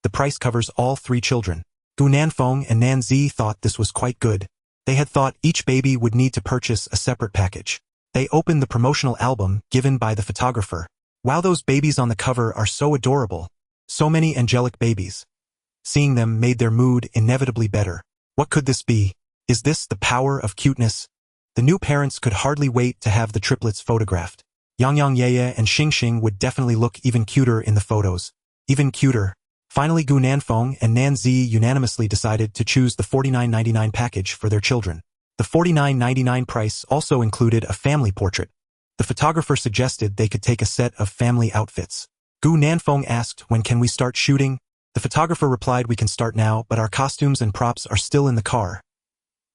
The price covers all 3 children. Gu Nanfeng and Nanzi thought this was quite good. They had thought each baby would need to purchase a separate package. They opened the promotional album given by the photographer. Wow, those babies on the cover are so adorable. So many angelic babies. Seeing them made their mood inevitably better. What could this be? Is this the power of cuteness? The new parents could hardly wait to have the triplets photographed. Yang Yang Yeye and Xing Xing would definitely look even cuter in the photos. Even cuter. Finally, Gu Nanfeng and Nanzi unanimously decided to choose the $49.99 package for their children. The $49.99 price also included a family portrait. The photographer suggested they could take a set of family outfits. Gu Nanfeng asked, when can we start shooting? The photographer replied, we can start now, but our costumes and props are still in the car.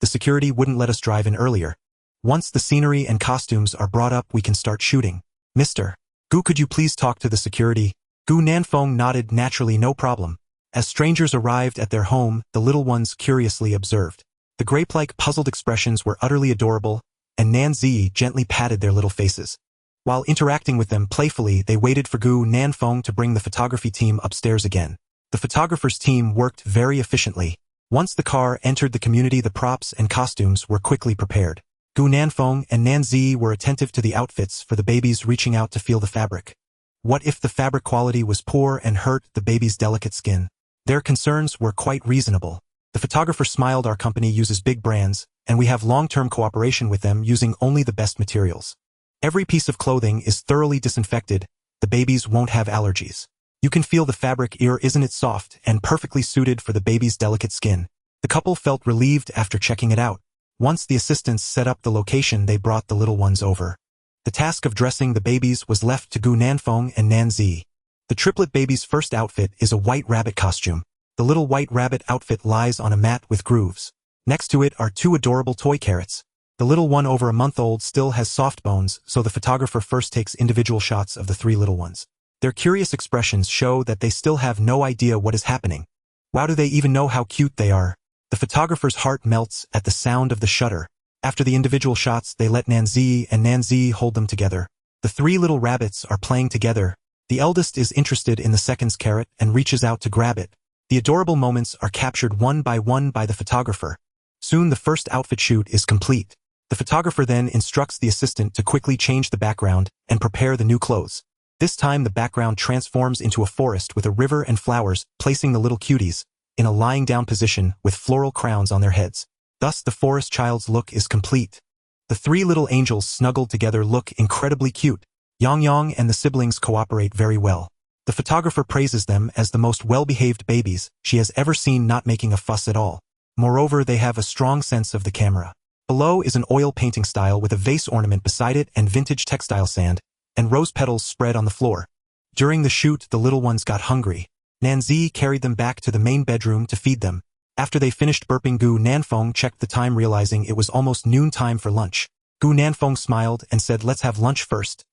The security wouldn't let us drive in earlier. Once the scenery and costumes are brought up, we can start shooting. Mr. Gu, could you please talk to the security? Gu Nanfeng nodded naturally, no problem. As strangers arrived at their home, the little ones curiously observed. The grape-like puzzled expressions were utterly adorable, and Nanzi gently patted their little faces. While interacting with them playfully, they waited for Gu Nanfeng to bring the photography team upstairs again. The photographer's team worked very efficiently. Once the car entered the community, the props and costumes were quickly prepared. Gu Nanfeng and Nanzi were attentive to the outfits for the babies, reaching out to feel the fabric. What if the fabric quality was poor and hurt the baby's delicate skin? Their concerns were quite reasonable. The photographer smiled. Our company uses big brands, and we have long-term cooperation with them using only the best materials. Every piece of clothing is thoroughly disinfected. The babies won't have allergies. You can feel the fabric here, isn't it soft and perfectly suited for the baby's delicate skin? The couple felt relieved after checking it out. Once the assistants set up the location, they brought the little ones over. The task of dressing the babies was left to Gu Nanfeng and Nanzi. The triplet baby's first outfit is a white rabbit costume. The little white rabbit outfit lies on a mat with grooves. Next to it are two adorable toy carrots. The little one, over a month old, still has soft bones, so the photographer first takes individual shots of the three little ones. Their curious expressions show that they still have no idea what is happening. Wow, do they even know how cute they are? The photographer's heart melts at the sound of the shutter. After the individual shots, they let Nanzi hold them together. The three little rabbits are playing together. The eldest is interested in the second's carrot and reaches out to grab it. The adorable moments are captured one by the photographer. Soon the first outfit shoot is complete. The photographer then instructs the assistant to quickly change the background and prepare the new clothes. This time the background transforms into a forest with a river and flowers, placing the little cuties in a lying down position with floral crowns on their heads. Thus the forest child's look is complete. The three little angels snuggled together look incredibly cute. Yang and the siblings cooperate very well. The photographer praises them as the most well-behaved babies she has ever seen, not making a fuss at all. Moreover, they have a strong sense of the camera. Below is an oil painting style with a vase ornament beside it and vintage textile sand, and rose petals spread on the floor. During the shoot, the little ones got hungry. Nanzi carried them back to the main bedroom to feed them. After they finished burping, Gu Nanfeng checked the time, realizing it was almost noon time for lunch. Gu Nanfeng smiled and said, "Let's have lunch first.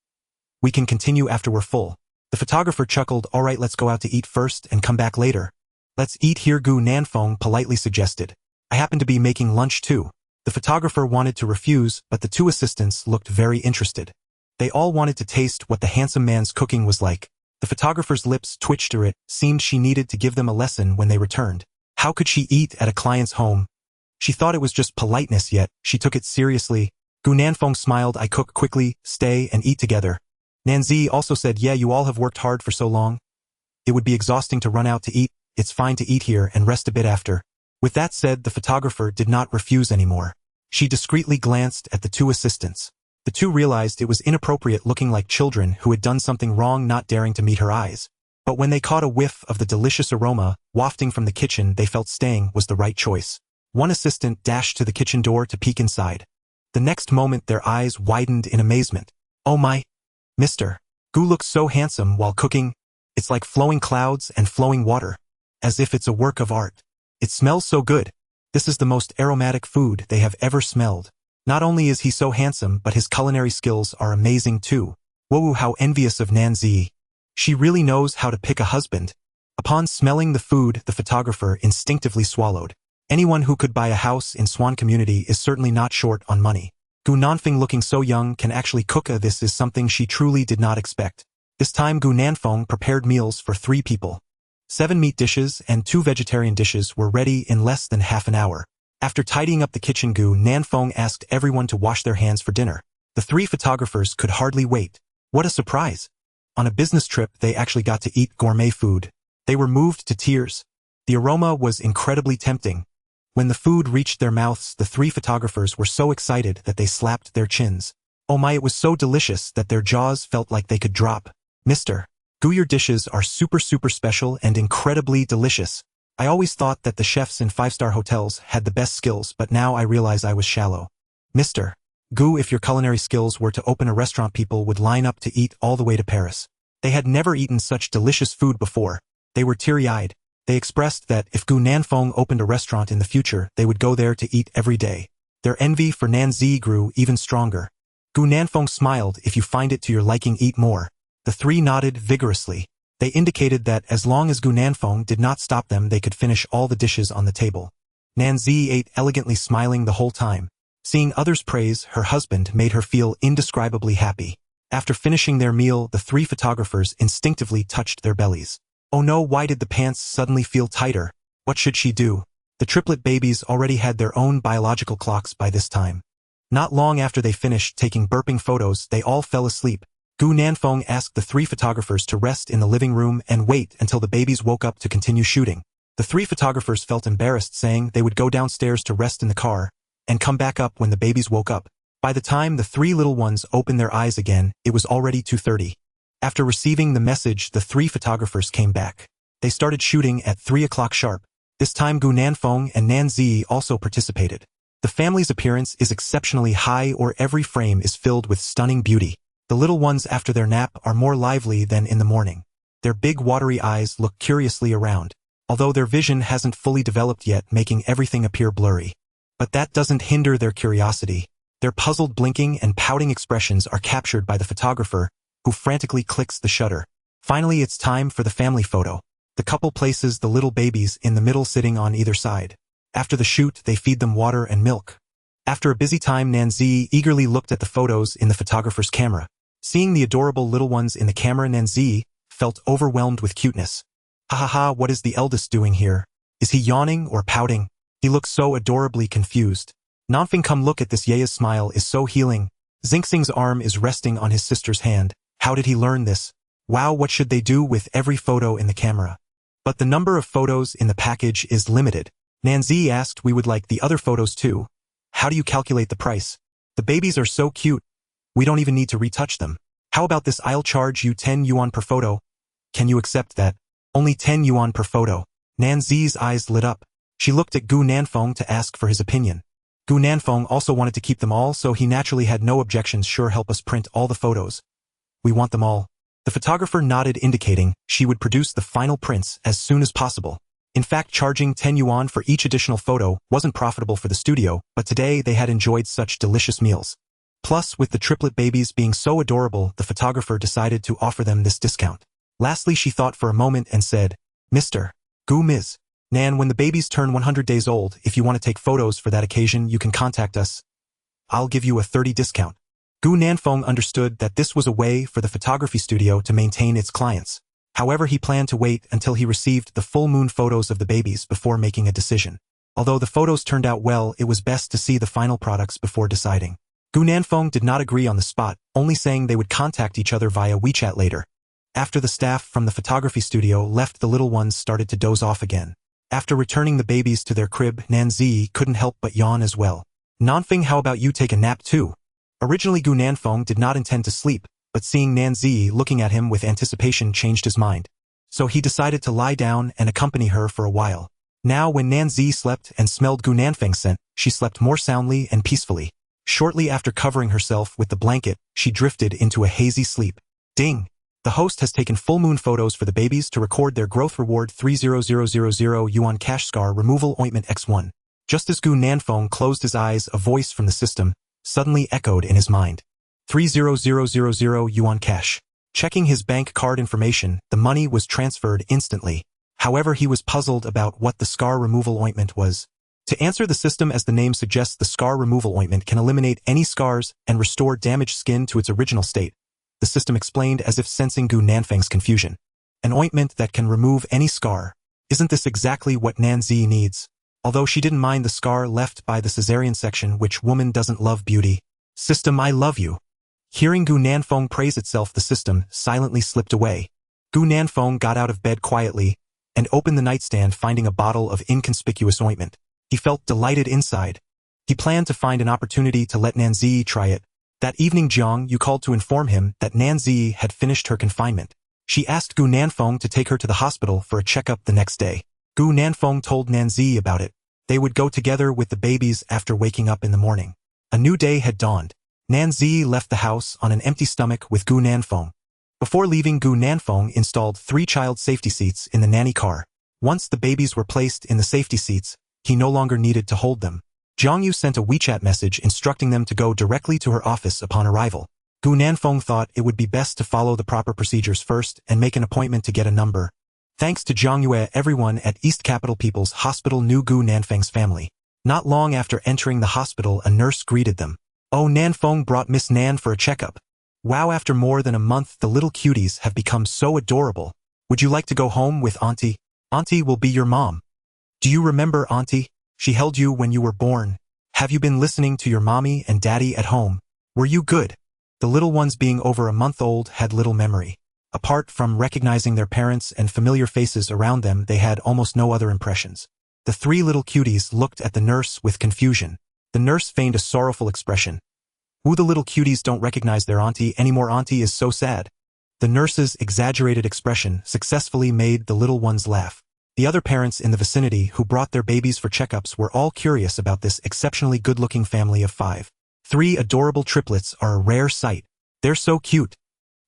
We can continue after we're full." The photographer chuckled, "All right, let's go out to eat first and come back later." "Let's eat here," Gu Nanfeng politely suggested. "I happen to be making lunch too." The photographer wanted to refuse, but the two assistants looked very interested. They all wanted to taste what the handsome man's cooking was like. The photographer's lips twitched. It seemed she needed to give them a lesson when they returned. How could she eat at a client's home? She thought it was just politeness, yet she took it seriously. Gu Nanfeng smiled. "I cook quickly, stay and eat together." Nanzi also said, "Yeah, you all have worked hard for so long. It would be exhausting to run out to eat. It's fine to eat here and rest a bit after." With that said, the photographer did not refuse anymore. She discreetly glanced at the two assistants. The two realized it was inappropriate, looking like children who had done something wrong, not daring to meet her eyes. But when they caught a whiff of the delicious aroma wafting from the kitchen, they felt staying was the right choice. One assistant dashed to the kitchen door to peek inside. The next moment their eyes widened in amazement. "Oh my! Mr. Gu looks so handsome while cooking. It's like flowing clouds and flowing water. As if it's a work of art. It smells so good. This is the most aromatic food they have ever smelled. Not only is he so handsome, but his culinary skills are amazing too. Whoa, how envious of Nanzi. She really knows how to pick a husband." Upon smelling the food, the photographer instinctively swallowed. Anyone who could buy a house in Swan community is certainly not short on money. Gu Nanfeng, looking so young, can actually cook. This is something she truly did not expect. This time Gu Nanfeng prepared meals for 3 people. 7 meat dishes and 2 vegetarian dishes were ready in less than half an hour. After tidying up the kitchen, Gu Nanfeng asked everyone to wash their hands for dinner. The 3 photographers could hardly wait. What a surprise! On a business trip, they actually got to eat gourmet food. They were moved to tears. The aroma was incredibly tempting. When the food reached their mouths, the 3 photographers were so excited that they slapped their chins. Oh my, it was so delicious that their jaws felt like they could drop. "Mr. Gu, your dishes are super special and incredibly delicious. I always thought that the chefs in 5-star hotels had the best skills, but now I realize I was shallow. Mr. Gu, if your culinary skills were to open a restaurant, people would line up to eat all the way to Paris." They had never eaten such delicious food before. They were teary-eyed. They expressed that if Gu Nanfeng opened a restaurant in the future, they would go there to eat every day. Their envy for Nanzi grew even stronger. Gu Nanfeng smiled. "If you find it to your liking, eat more." The 3 nodded vigorously. They indicated that as long as Gu Nanfeng did not stop them, they could finish all the dishes on the table. Nanzi ate elegantly, smiling the whole time. Seeing others praise her husband made her feel indescribably happy. After finishing their meal, the three photographers instinctively touched their bellies. Oh no, why did the pants suddenly feel tighter? What should she do? The triplet babies already had their own biological clocks by this time. Not long after they finished taking burping photos, they all fell asleep. Gu Nanfeng asked the three photographers to rest in the living room and wait until the babies woke up to continue shooting. The three photographers felt embarrassed, saying they would go downstairs to rest in the car and come back up when the babies woke up. By the time the three little ones opened their eyes again, it was already 2:30. After receiving the message, the three photographers came back. They started shooting at 3 o'clock sharp. This time Gu Nanfeng and Nanzi also participated. The family's appearance is exceptionally high, or every frame is filled with stunning beauty. The little ones after their nap are more lively than in the morning. Their big watery eyes look curiously around, although their vision hasn't fully developed yet, making everything appear blurry. But that doesn't hinder their curiosity. Their puzzled blinking and pouting expressions are captured by the photographer, who frantically clicks the shutter. Finally, it's time for the family photo. The couple places the little babies in the middle, sitting on either side. After the shoot, they feed them water and milk. After a busy time, Nanzi eagerly looked at the photos in the photographer's camera. Seeing the adorable little ones in the camera, Nanzi felt overwhelmed with cuteness. Ha ha ha, what is the eldest doing here? Is he yawning or pouting? He looks so adorably confused. Nanfeng, come look at this. Yaya's smile is so healing. Xingxing's arm is resting on his sister's hand. How did he learn this? Wow, what should they do with every photo in the camera? But the number of photos in the package is limited. Nanzi asked, we would like the other photos too. How do you calculate the price? The babies are so cute. We don't even need to retouch them. How about this? I'll charge you 10 yuan per photo. Can you accept that? Only 10 yuan per photo. Nanzi's eyes lit up. She looked at Gu Nanfeng to ask for his opinion. Gu Nanfeng also wanted to keep them all, so he naturally had no objections. Sure, help us print all the photos. We want them all. The photographer nodded, indicating she would produce the final prints as soon as possible. In fact, charging 10 yuan for each additional photo wasn't profitable for the studio, but today they had enjoyed such delicious meals. Plus, with the triplet babies being so adorable, the photographer decided to offer them this discount. Lastly, she thought for a moment and said, Mr. Gu Ms. Nan, when the babies turn 100 days old, if you want to take photos for that occasion, you can contact us. I'll give you a 30% discount. Gu Nanfeng understood that this was a way for the photography studio to maintain its clients. However, he planned to wait until he received the full moon photos of the babies before making a decision. Although the photos turned out well, it was best to see the final products before deciding. Gu Nanfeng did not agree on the spot, only saying they would contact each other via WeChat later. After the staff from the photography studio left, the little ones started to doze off again. After returning the babies to their crib, Nanzi couldn't help but yawn as well. Nanfeng, how about you take a nap too? Originally Gu Nanfeng did not intend to sleep, but seeing Nanzi looking at him with anticipation changed his mind. So he decided to lie down and accompany her for a while. Now when Nanzi slept and smelled Gu Nanfeng's scent, she slept more soundly and peacefully. Shortly after covering herself with the blanket, she drifted into a hazy sleep. Ding! The host has taken full moon photos for the babies to record their growth. Reward 30000 yuan cash. Scar removal ointment X1. Just as Gu Nanfeng closed his eyes, a voice from the system suddenly echoed in his mind. 30000 yuan cash. Checking his bank card information, the money was transferred instantly. However, he was puzzled about what the scar removal ointment was. To answer the system, as the name suggests, the scar removal ointment can eliminate any scars and restore damaged skin to its original state. The system explained, as if sensing Gu Nanfeng's confusion. An ointment that can remove any scar. Isn't this exactly what Nanzi needs? Although she didn't mind the scar left by the cesarean section, which woman doesn't love beauty? System, I love you. Hearing Gu Nanfeng praise itself, the system silently slipped away. Gu Nanfeng got out of bed quietly and opened the nightstand, finding a bottle of inconspicuous ointment. He felt delighted inside. He planned to find an opportunity to let Nanzi try it. That evening, Jiang Yu called to inform him that Nanzi had finished her confinement. She asked Gu Nanfeng to take her to the hospital for a checkup the next day. Gu Nanfeng told Nanzi about it. They would go together with the babies after waking up in the morning. A new day had dawned. Nanzi left the house on an empty stomach with Gu Nanfeng. Before leaving, Gu Nanfeng installed 3 child safety seats in the nanny car. Once the babies were placed in the safety seats, he no longer needed to hold them. Jiang Yu sent a WeChat message instructing them to go directly to her office upon arrival. Gu Nanfeng thought it would be best to follow the proper procedures first and make an appointment to get a number. Thanks to Zhang Yue, everyone at East Capital People's Hospital knew Gu Nanfeng's family. Not long after entering the hospital, a nurse greeted them. "Oh, Nanfeng brought Miss Nan for a checkup. Wow, after more than a month, the little cuties have become so adorable. Would you like to go home with Auntie? Auntie will be your mom. Do you remember Auntie? She held you when you were born. Have you been listening to your mommy and daddy at home? Were you good?" The little ones, being over a month old, had little memory. Apart from recognizing their parents and familiar faces around them, they had almost no other impressions. The three little cuties looked at the nurse with confusion. The nurse feigned a sorrowful expression. "Ooh, the little cuties don't recognize their auntie anymore. Auntie is so sad." The nurse's exaggerated expression successfully made the little ones laugh. The other parents in the vicinity who brought their babies for checkups were all curious about this exceptionally good-looking family of 5. 3 adorable triplets are a rare sight. They're so cute.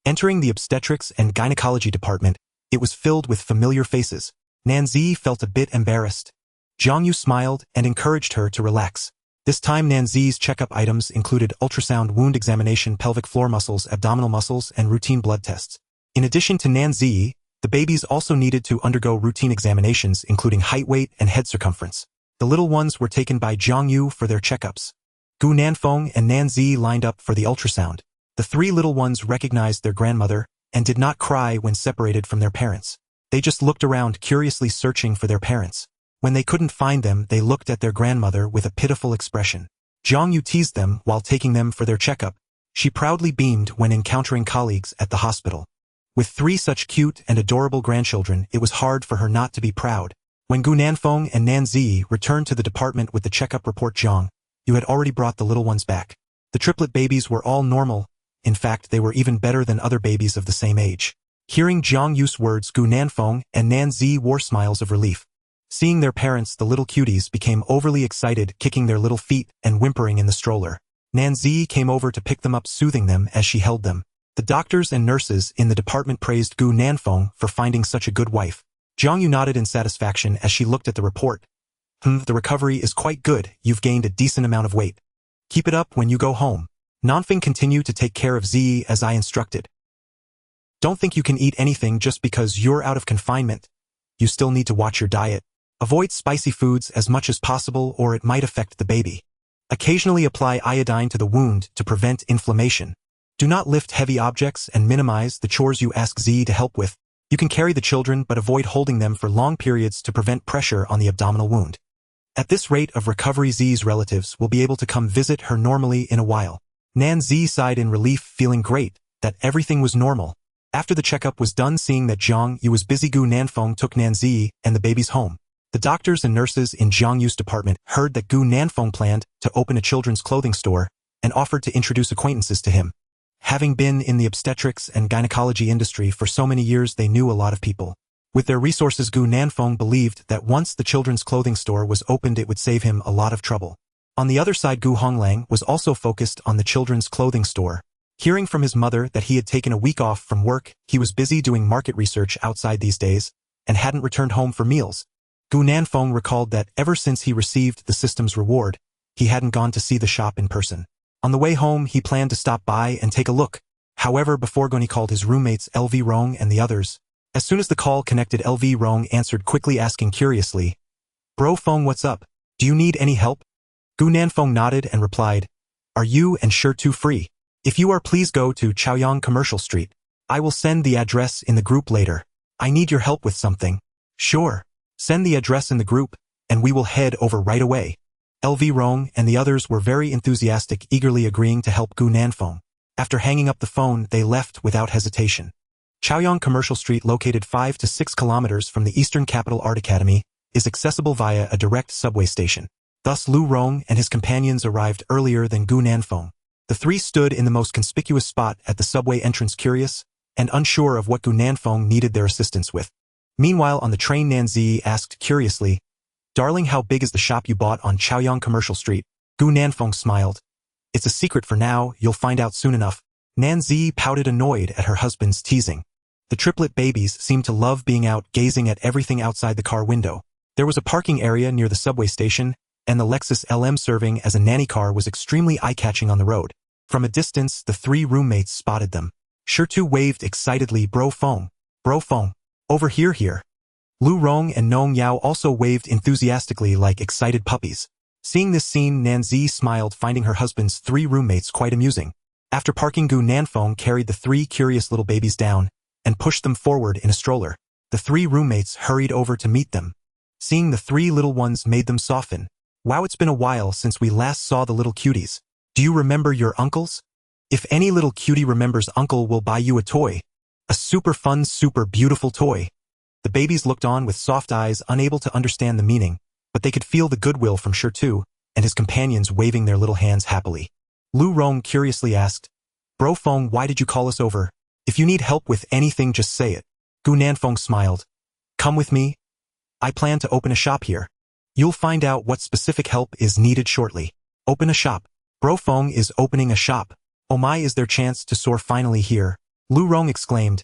Entering the obstetrics and gynecology department, it was filled with familiar faces. Nanzi felt a bit embarrassed. Zhang Yu smiled and encouraged her to relax. This time Nanzi's checkup items included ultrasound, wound examination, pelvic floor muscles, abdominal muscles, and routine blood tests. In addition to Nanzi, the babies also needed to undergo routine examinations including height, weight, and head circumference. The little ones were taken by Zhang Yu for their checkups. Gu Nanfeng and Nanzi lined up for the ultrasound. The 3 little ones recognized their grandmother and did not cry when separated from their parents. They just looked around curiously searching for their parents. When they couldn't find them, they looked at their grandmother with a pitiful expression. Zhang Yu teased them while taking them for their checkup. She proudly beamed when encountering colleagues at the hospital. With 3 such cute and adorable grandchildren, it was hard for her not to be proud. When Gu Nanfeng and Nanzi returned to the department with the checkup report, "Zhang, you had already brought the little ones back. The triplet babies were all normal. In fact, they were even better than other babies of the same age." Hearing Zhang Yu's words, Gu Nanfeng and Nanzi wore smiles of relief. Seeing their parents, the little cuties became overly excited, kicking their little feet and whimpering in the stroller. Nanzi came over to pick them up, soothing them as she held them. The doctors and nurses in the department praised Gu Nanfeng for finding such a good wife. Zhang Yu nodded in satisfaction as she looked at the report. The recovery is quite good. You've gained a decent amount of weight. Keep it up when you go home. Nanfeng, continue to take care of Zi as I instructed. Don't think you can eat anything just because you're out of confinement. You still need to watch your diet. Avoid spicy foods as much as possible or it might affect the baby. Occasionally apply iodine to the wound to prevent inflammation. Do not lift heavy objects and minimize the chores you ask Zi to help with. You can carry the children but avoid holding them for long periods to prevent pressure on the abdominal wound. At this rate of recovery, Zi's relatives will be able to come visit her normally in a while. Nanzi sighed in relief, feeling great that everything was normal. After the checkup was done, seeing that Zhang Yu was busy, Gu Nanfeng took Nanzi and the babies home. The doctors and nurses in Zhang Yu's department heard that Gu Nanfeng planned to open a children's clothing store and offered to introduce acquaintances to him. Having been in the obstetrics and gynecology industry for so many years, they knew a lot of people. With their resources, Gu Nanfeng believed that once the children's clothing store was opened, it would save him a lot of trouble. On the other side, Gu Honglang was also focused on the children's clothing store. Hearing from his mother that he had taken a week off from work, he was busy doing market research outside these days and hadn't returned home for meals. Gu Nanfeng recalled that ever since he received the system's reward, he hadn't gone to see the shop in person. On the way home, he planned to stop by and take a look. However, before going, he called his roommates LV Rong and the others. As soon as the call connected, LV Rong answered quickly, asking curiously, "Bro Feng, what's up? Do you need any help?" Gu Nanfeng nodded and replied, "Are you and Sure free? If you are, please go to Chaoyang Commercial Street. I will send the address in the group later. I need your help with something." "Sure. Send the address in the group, and we will head over right away." LV Rong and the others were very enthusiastic, eagerly agreeing to help Gu Nanfeng. After hanging up the phone, they left without hesitation. Chaoyang Commercial Street, located 5 to 6 kilometers from the Eastern Capital Art Academy, is accessible via a direct subway station. Thus Lu Rong and his companions arrived earlier than Gu Nanfeng. The 3 stood in the most conspicuous spot at the subway entrance, curious and unsure of what Gu Nanfeng needed their assistance with. Meanwhile, on the train, Nanzi asked curiously, "Darling, how big is the shop you bought on Chaoyang Commercial Street?" Gu Nanfeng smiled. "It's a secret for now, you'll find out soon enough." Nanzi pouted, annoyed at her husband's teasing. The triplet babies seemed to love being out, gazing at everything outside the car window. There was a parking area near the subway station, and the Lexus LM serving as a nanny car was extremely eye-catching on the road. From a distance, the three roommates spotted them. Shirtu waved excitedly, Bro Feng. Bro Feng. Over here. Lu Rong and Nong Yao also waved enthusiastically like excited puppies. Seeing this scene, Nanzi smiled, finding her husband's three roommates quite amusing. After parking, Gu Nanfeng carried the three curious little babies down and pushed them forward in a stroller. The three roommates hurried over to meet them. Seeing the three little ones made them soften. Wow, it's been a while since we last saw the little cuties. Do you remember your uncles? If any little cutie remembers uncle will buy you a toy. A super fun, super beautiful toy. The babies looked on with soft eyes, unable to understand the meaning, but they could feel the goodwill from Shirtu and his companions waving their little hands happily. Lu Rong curiously asked, Bro Feng, why did you call us over? If you need help with anything, just say it. Gu Nanfeng smiled. Come with me. I plan to open a shop here. You'll find out what specific help is needed shortly. Open a shop. Bro Feng is opening a shop. Oh my, is their chance to soar finally here? Lu Rong exclaimed.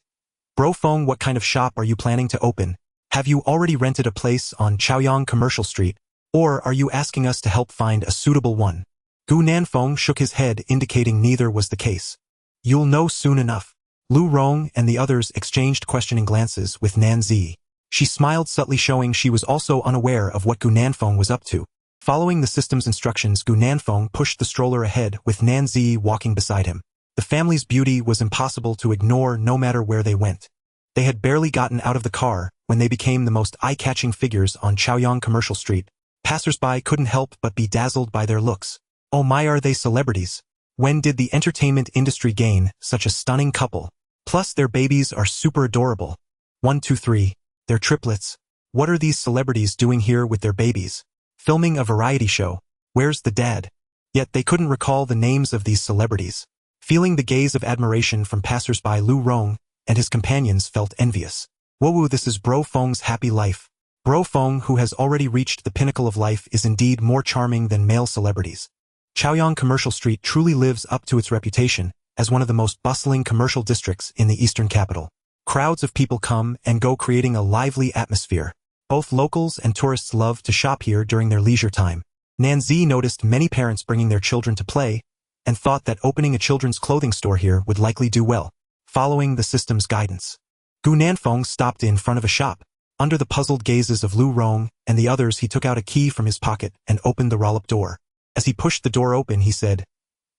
Bro Feng, what kind of shop are you planning to open? Have you already rented a place on Chaoyang Commercial Street? Or are you asking us to help find a suitable one? Gu Nanfeng shook his head, indicating neither was the case. You'll know soon enough. Lu Rong and the others exchanged questioning glances with Nanzi. She smiled subtly, showing she was also unaware of what Gu Nanfeng was up to. Following the system's instructions, Gu Nanfeng pushed the stroller ahead with Nanzi walking beside him. The family's beauty was impossible to ignore no matter where they went. They had barely gotten out of the car when they became the most eye-catching figures on Chaoyang Commercial Street. Passers-by couldn't help but be dazzled by their looks. Oh my, are they celebrities? When did the entertainment industry gain such a stunning couple? Plus their babies are super adorable. 1, 2, 3. They're triplets. What are these celebrities doing here with their babies? Filming a variety show. Where's the dad? Yet they couldn't recall the names of these celebrities. Feeling the gaze of admiration from passers-by, Lu Rong and his companions felt envious. Whoa, this is Bro Feng's happy life. Bro Feng, who has already reached the pinnacle of life, is indeed more charming than male celebrities. Chaoyang Commercial Street truly lives up to its reputation as one of the most bustling commercial districts in the eastern capital. Crowds of people come and go, creating a lively atmosphere. Both locals and tourists love to shop here during their leisure time. Nanzi noticed many parents bringing their children to play and thought that opening a children's clothing store here would likely do well. Following the system's guidance, Gu Nanfeng stopped in front of a shop. Under the puzzled gazes of Lu Rong and the others, he took out a key from his pocket and opened the roll-up door. As he pushed the door open, he said,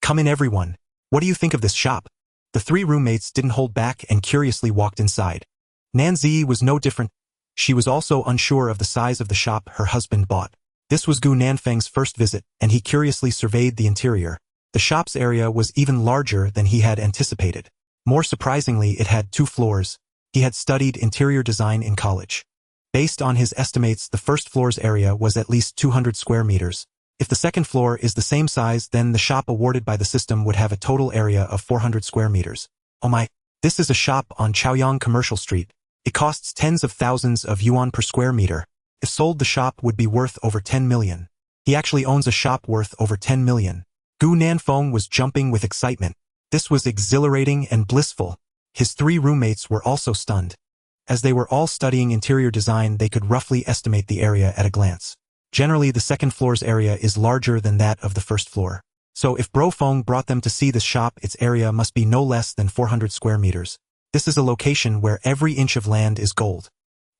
Come in, everyone. What do you think of this shop? The three roommates didn't hold back and curiously walked inside. Nanzi was no different. She was also unsure of the size of the shop her husband bought. This was Gu Nanfeng's first visit, and he curiously surveyed the interior. The shop's area was even larger than he had anticipated. More surprisingly, it had 2 floors. He had studied interior design in college. Based on his estimates, the first floor's area was at least 200 square meters. If the second floor is the same size, then the shop awarded by the system would have a total area of 400 square meters. Oh my, this is a shop on Chaoyang Commercial Street. It costs tens of thousands of yuan per square meter. If sold, the shop would be worth over 10 million. He actually owns a shop worth over 10 million. Gu Nanfeng was jumping with excitement. This was exhilarating and blissful. His 3 roommates were also stunned. As they were all studying interior design, they could roughly estimate the area at a glance. Generally, the second floor's area is larger than that of the first floor. So if Bro Feng brought them to see this shop, its area must be no less than 400 square meters. This is a location where every inch of land is gold.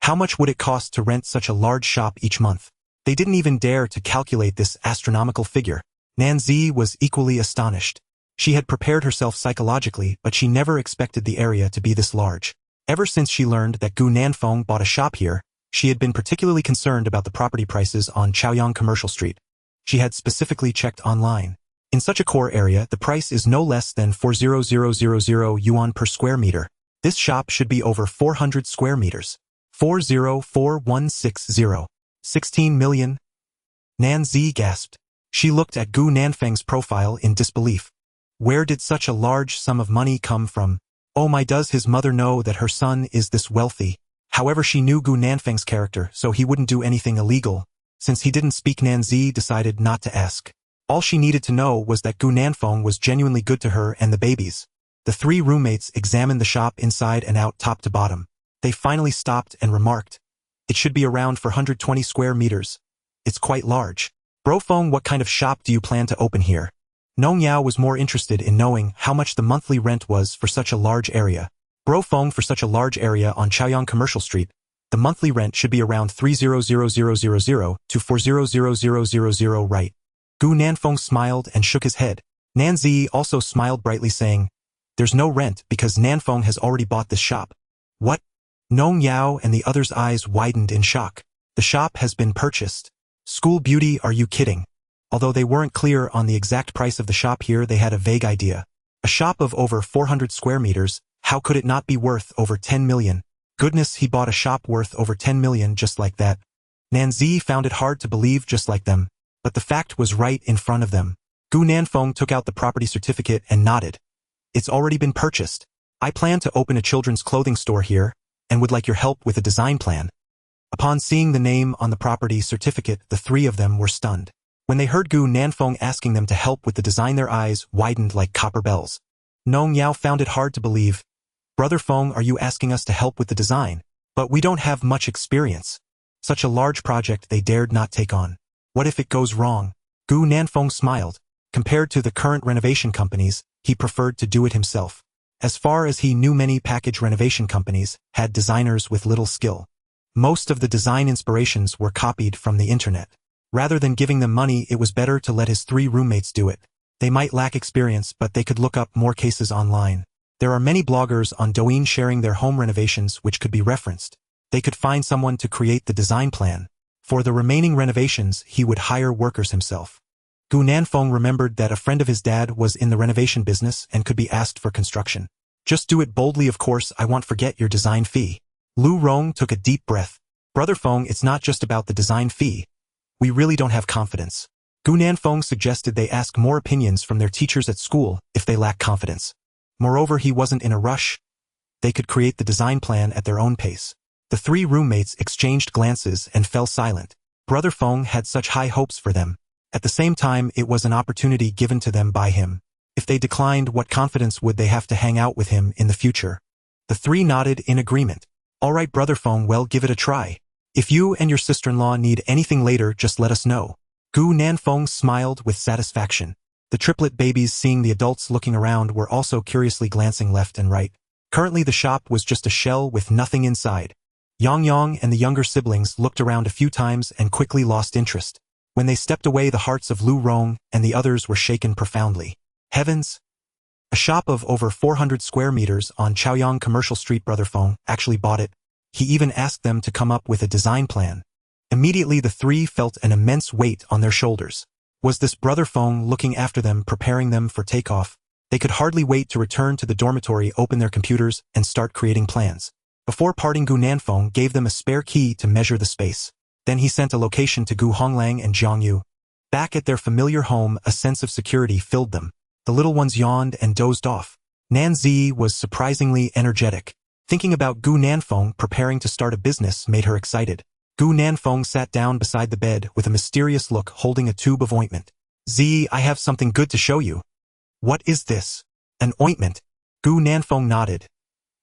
How much would it cost to rent such a large shop each month? They didn't even dare to calculate this astronomical figure. Nanzi was equally astonished. She had prepared herself psychologically, but she never expected the area to be this large. Ever since she learned that Gu Nanfeng bought a shop here, she had been particularly concerned about the property prices on Chaoyang Commercial Street. She had specifically checked online. In such a core area, the price is no less than 400,000 yuan per square meter. This shop should be over 400 square meters. 404160. 16 million. Nanzi gasped. She looked at Gu Nanfeng's profile in disbelief. Where did such a large sum of money come from? Oh my, does his mother know that her son is this wealthy? However, she knew Gu Nanfeng's character, so he wouldn't do anything illegal. Since he didn't speak, Nanzi decided not to ask. All she needed to know was that Gu Nanfeng was genuinely good to her and the babies. The 3 roommates examined the shop inside and out, top to bottom. They finally stopped and remarked, It should be around 420 square meters. It's quite large. Bro Feng, what kind of shop do you plan to open here? Nong Yao was more interested in knowing how much the monthly rent was for such a large area. Bro Feng, for such a large area on Chaoyang Commercial Street, the monthly rent should be around 300,000 to 400,000, right? Gu Nanfeng smiled and shook his head. Nanzi also smiled brightly, saying, "There's no rent because Nanfeng has already bought this shop." "What?" Nong Yao and the other's eyes widened in shock. "The shop has been purchased." "School beauty, are you kidding?" Although they weren't clear on the exact price of the shop here, they had a vague idea. A shop of over 400 square meters, how could it not be worth over 10 million? Goodness, he bought a shop worth over 10 million just like that. Nanzi found it hard to believe, just like them. But the fact was right in front of them. Gu Nanfeng took out the property certificate and nodded. "It's already been purchased. I plan to open a children's clothing store here, and would like your help with a design plan." Upon seeing the name on the property certificate, the three of them were stunned. When they heard Gu Nanfeng asking them to help with the design, their eyes widened like copper bells. Nong Yao found it hard to believe. "Brother Feng, are you asking us to help with the design? But we don't have much experience." Such a large project they dared not take on. What if it goes wrong? Gu Nanfeng smiled. Compared to the current renovation companies, he preferred to do it himself. As far as he knew, many package renovation companies had designers with little skill. Most of the design inspirations were copied from the internet. Rather than giving them money, it was better to let his three roommates do it. They might lack experience, but they could look up more cases online. There are many bloggers on Douyin sharing their home renovations which could be referenced. They could find someone to create the design plan. For the remaining renovations, he would hire workers himself. Gu Nanfeng remembered that a friend of his dad was in the renovation business and could be asked for construction. "Just do it boldly, of course. I won't forget your design fee." Lu Rong took a deep breath. "Brother Feng, it's not just about the design fee. We really don't have confidence." Gu Nanfeng suggested they ask more opinions from their teachers at school if they lack confidence. Moreover, he wasn't in a rush. They could create the design plan at their own pace. The three roommates exchanged glances and fell silent. Brother Feng had such high hopes for them. At the same time, it was an opportunity given to them by him. If they declined, what confidence would they have to hang out with him in the future? The three nodded in agreement. "All right, Brother Feng, well, give it a try. If you and your sister-in-law need anything later, just let us know." Gu Nanfeng smiled with satisfaction. The triplet babies, seeing the adults looking around, were also curiously glancing left and right. Currently the shop was just a shell with nothing inside. Yang Yang and the younger siblings looked around a few times and quickly lost interest. When they stepped away, the hearts of Lu Rong and the others were shaken profoundly. Heavens! A shop of over 400 square meters on Chaoyang Commercial Street. Brother Feng actually bought it. He even asked them to come up with a design plan. Immediately the three felt an immense weight on their shoulders. Was this Brother Feng looking after them, preparing them for takeoff? They could hardly wait to return to the dormitory, open their computers, and start creating plans. Before parting, Gu Nanfeng gave them a spare key to measure the space. Then he sent a location to Gu Honglang and Jiang Yu. Back at their familiar home, a sense of security filled them. The little ones yawned and dozed off. Nanzi was surprisingly energetic. Thinking about Gu Nanfeng preparing to start a business made her excited. Gu Nanfeng sat down beside the bed with a mysterious look, holding a tube of ointment. I have something good to show you." "What is this?" "An ointment." Gu Nanfeng nodded.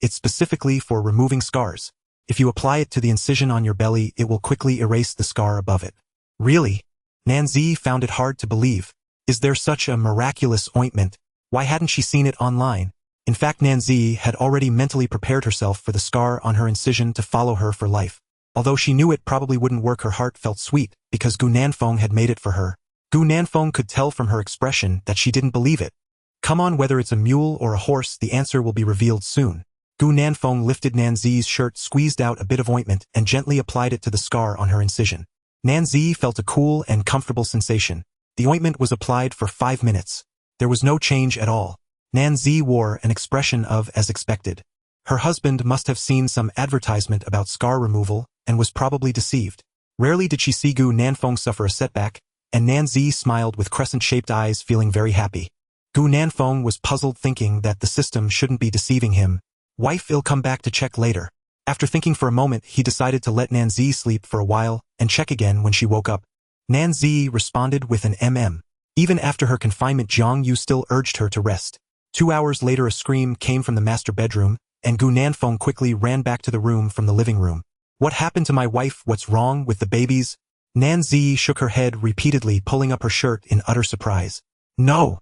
"It's specifically for removing scars. If you apply it to the incision on your belly, it will quickly erase the scar above it." "Really?" Nanzi found it hard to believe. Is there such a miraculous ointment? Why hadn't she seen it online? In fact, Nanzi had already mentally prepared herself for the scar on her incision to follow her for life. Although she knew it probably wouldn't work, her heart felt sweet, because Gu Nanfeng had made it for her. Gu Nanfeng could tell from her expression that she didn't believe it. "Come on, whether it's a mule or a horse, the answer will be revealed soon." Gu Nanfeng lifted Nanzi's shirt, squeezed out a bit of ointment, and gently applied it to the scar on her incision. Nanzi felt a cool and comfortable sensation. The ointment was applied for 5 minutes. There was no change at all. Nanzi wore an expression of as expected. Her husband must have seen some advertisement about scar removal and was probably deceived. Rarely did she see Gu Nanfeng suffer a setback, and Nanzi smiled with crescent-shaped eyes, feeling very happy. Gu Nanfeng was puzzled, thinking that the system shouldn't be deceiving him. Wife, I'll come back to check later. After thinking for a moment, he decided to let Nanzi sleep for a while and check again when she woke up. Nanzi responded with an Even after her confinement, Jiang Yu still urged her to rest. 2 hours later, a scream came from the master bedroom, and Gu Nanfeng quickly ran back to the room from the living room. "What happened to my wife? What's wrong with the babies?" Nanzi shook her head repeatedly, pulling up her shirt in utter surprise. "No!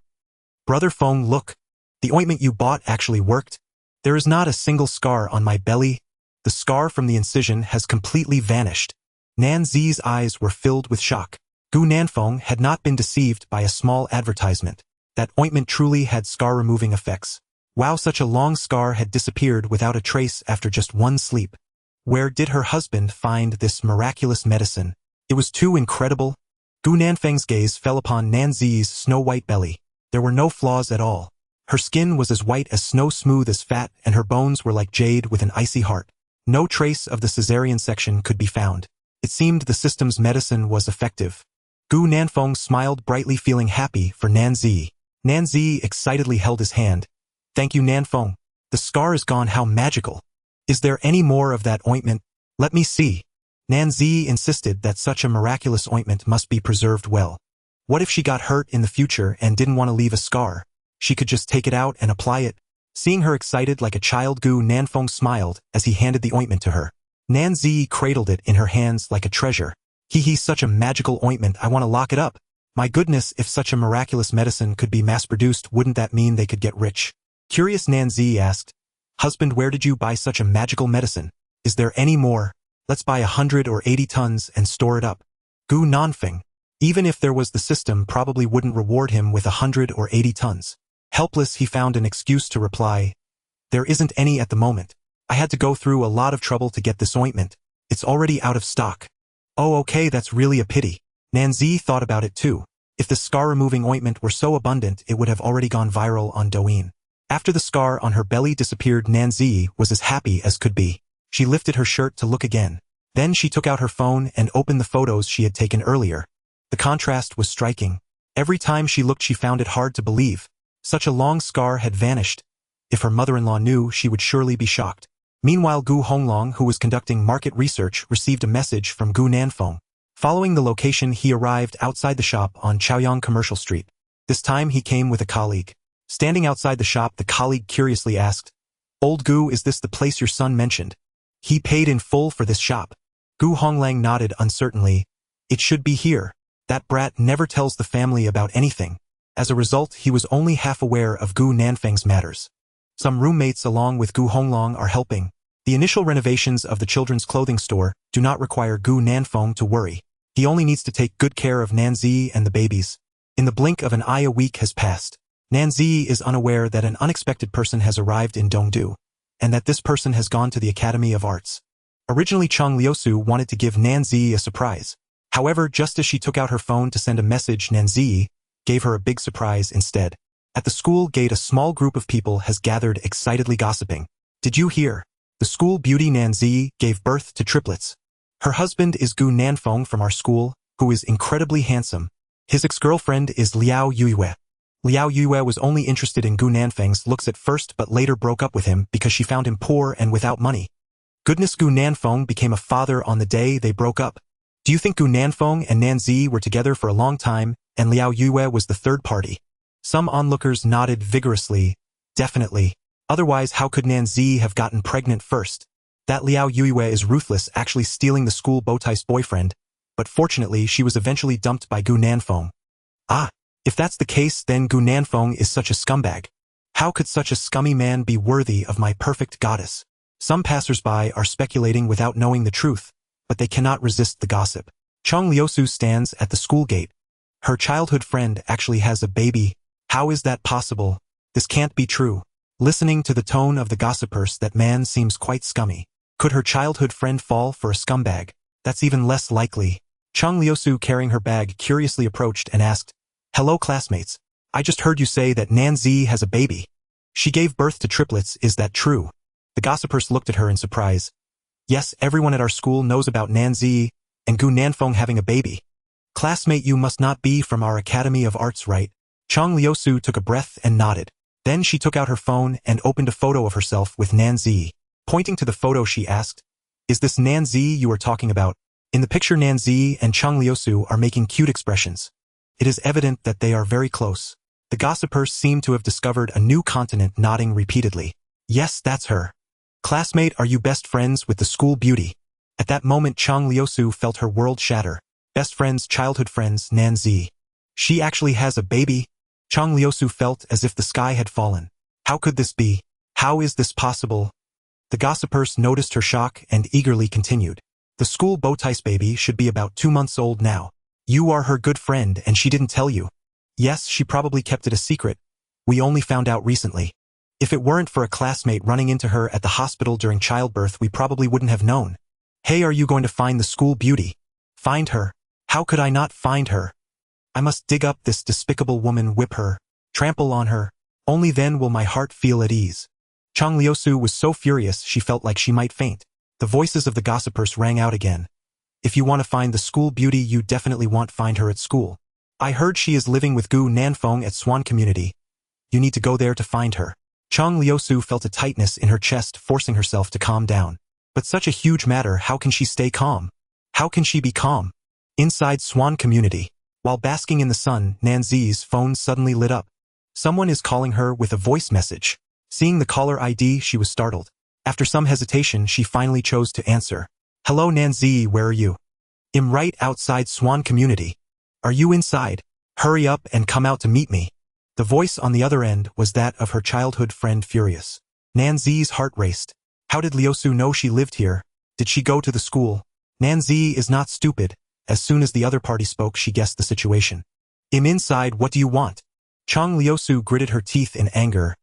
Brother Feng, look. The ointment you bought actually worked. There is not a single scar on my belly. The scar from the incision has completely vanished. Nan Zi's eyes were filled with shock. Gu Nanfeng had not been deceived by a small advertisement. That ointment truly had scar-removing effects. Wow, such a long scar had disappeared without a trace after just one sleep. Where did her husband find this miraculous medicine? It was too incredible. Gu Nanfeng's gaze fell upon Nan Zi's snow-white belly. There were no flaws at all. Her skin was as white as snow, smooth as fat, and her bones were like jade with an icy heart. No trace of the cesarean section could be found. It seemed the system's medicine was effective. Gu Nanfeng smiled brightly, feeling happy for Nan Zi. Nan Zi excitedly held his hand. Thank you, Nanfeng. The scar is gone. How magical. Is there any more of that ointment? Let me see. Nan Zi insisted that such a miraculous ointment must be preserved well. What if she got hurt in the future and didn't want to leave a scar? She could just take it out and apply it. Seeing her excited like a child, Gu Nanfeng smiled as he handed the ointment to her. Nan Zi cradled it in her hands like a treasure. Hee, such a magical ointment, I want to lock it up. My goodness, if such a miraculous medicine could be mass-produced, wouldn't that mean they could get rich? Curious, Nan Zi asked. Husband, where did you buy such a magical medicine? Is there any more? Let's buy 100 or 80 tons and store it up. Gu Nanfeng. Even if there was, the system probably wouldn't reward him with 100 or 80 tons. Helpless, he found an excuse to reply. There isn't any at the moment. I had to go through a lot of trouble to get this ointment. It's already out of stock. Oh, okay, that's really a pity. Nan Zi thought about it too. If the scar-removing ointment were so abundant, it would have already gone viral on Douyin. After the scar on her belly disappeared, Nan Zi was as happy as could be. She lifted her shirt to look again. Then she took out her phone and opened the photos she had taken earlier. The contrast was striking. Every time she looked, she found it hard to believe. Such a long scar had vanished. If her mother-in-law knew, she would surely be shocked. Meanwhile, Gu Honglong, who was conducting market research, received a message from Gu Nanfeng. Following the location, he arrived outside the shop on Chaoyang Commercial Street. This time he came with a colleague. Standing outside the shop, the colleague curiously asked, Old Gu, is this the place your son mentioned? He paid in full for this shop. Gu Honglang nodded uncertainly. It should be here. That brat never tells the family about anything. As a result, he was only half aware of Gu Nanfeng's matters. Some roommates along with Gu Honglong are helping. The initial renovations of the children's clothing store do not require Gu Nanfeng to worry. He only needs to take good care of Nan Zi and the babies. In the blink of an eye, a week has passed. Nan Zi is unaware that an unexpected person has arrived in Dongdu, and that this person has gone to the Academy of Arts. Originally, Chang Liusu wanted to give Nan Zi a surprise. However, just as she took out her phone to send a message, Nan Zi gave her a big surprise instead. At the school gate, a small group of people has gathered, excitedly gossiping. Did you hear? The school beauty Nan Zi gave birth to triplets. Her husband is Gu Nanfeng from our school, who is incredibly handsome. His ex-girlfriend is Liao Yue. Liao Yue was only interested in Gu Nanfeng's looks at first, but later broke up with him because she found him poor and without money. Goodness, Gu Nanfeng became a father on the day they broke up. Do you think Gu Nanfeng and Nan Zi were together for a long time, and Liao Yue was the third party? Some onlookers nodded vigorously. Definitely. Otherwise, how could Nan Zi have gotten pregnant first? That Liao Yue is ruthless, actually stealing the school bowtie's boyfriend, but fortunately she was eventually dumped by Gu Nanfeng. Ah, if that's the case, then Gu Nanfeng is such a scumbag. How could such a scummy man be worthy of my perfect goddess? Some passers-by are speculating without knowing the truth, but they cannot resist the gossip. Chang Liusu stands at the school gate. Her childhood friend actually has a baby. How is that possible? This can't be true. Listening to the tone of the gossipers, that man seems quite scummy. Could her childhood friend fall for a scumbag? That's even less likely. Chang Liusu, carrying her bag, curiously approached and asked, Hello, classmates. I just heard you say that Nan Zi has a baby. She gave birth to triplets, is that true? The gossipers looked at her in surprise. Yes, everyone at our school knows about Nan Zi and Gu Nanfeng having a baby. Classmate, you must not be from our Academy of Arts, right? Chang Liusu took a breath and nodded. Then she took out her phone and opened a photo of herself with Nan Zi. Pointing to the photo, she asked, Is this Nan Zi you are talking about? In the picture, Nan Zi and Chang Liusu are making cute expressions. It is evident that they are very close. The gossipers seem to have discovered a new continent, nodding repeatedly. Yes, that's her. Classmate, are you best friends with the school beauty? At that moment, Chang Liusu felt her world shatter. Best friends, childhood friends, Nan Zi. She actually has a baby? Chang Liusu felt as if the sky had fallen. How could this be? How is this possible? The gossipers noticed her shock and eagerly continued. The school bowties baby should be about 2 months old now. You are her good friend and she didn't tell you. Yes, she probably kept it a secret. We only found out recently. If it weren't for a classmate running into her at the hospital during childbirth, we probably wouldn't have known. Hey, are you going to find the school beauty? Find her? How could I not find her? I must dig up this despicable woman, whip her, trample on her. Only then will my heart feel at ease. Chang Liusu was so furious she felt like she might faint. The voices of the gossipers rang out again. If you want to find the school beauty, you definitely want to find her at school. I heard she is living with Gu Nanfeng at Swan Community. You need to go there to find her. Chang Liusu felt a tightness in her chest, forcing herself to calm down. But such a huge matter, how can she stay calm? How can she be calm? Inside Swan Community, while basking in the sun, Nanzi's phone suddenly lit up. Someone is calling her with a voice message. Seeing the caller ID, she was startled. After some hesitation, she finally chose to answer. Hello Nanzi, where are you? I'm right outside Swan Community. Are you inside? Hurry up and come out to meet me. The voice on the other end was that of her childhood friend Furious. Nanzi's heart raced. How did Liusu know she lived here? Did she go to the school? Nanzi is not stupid. As soon as the other party spoke, she guessed the situation. I'm inside, what do you want? Chang Liusu gritted her teeth in anger.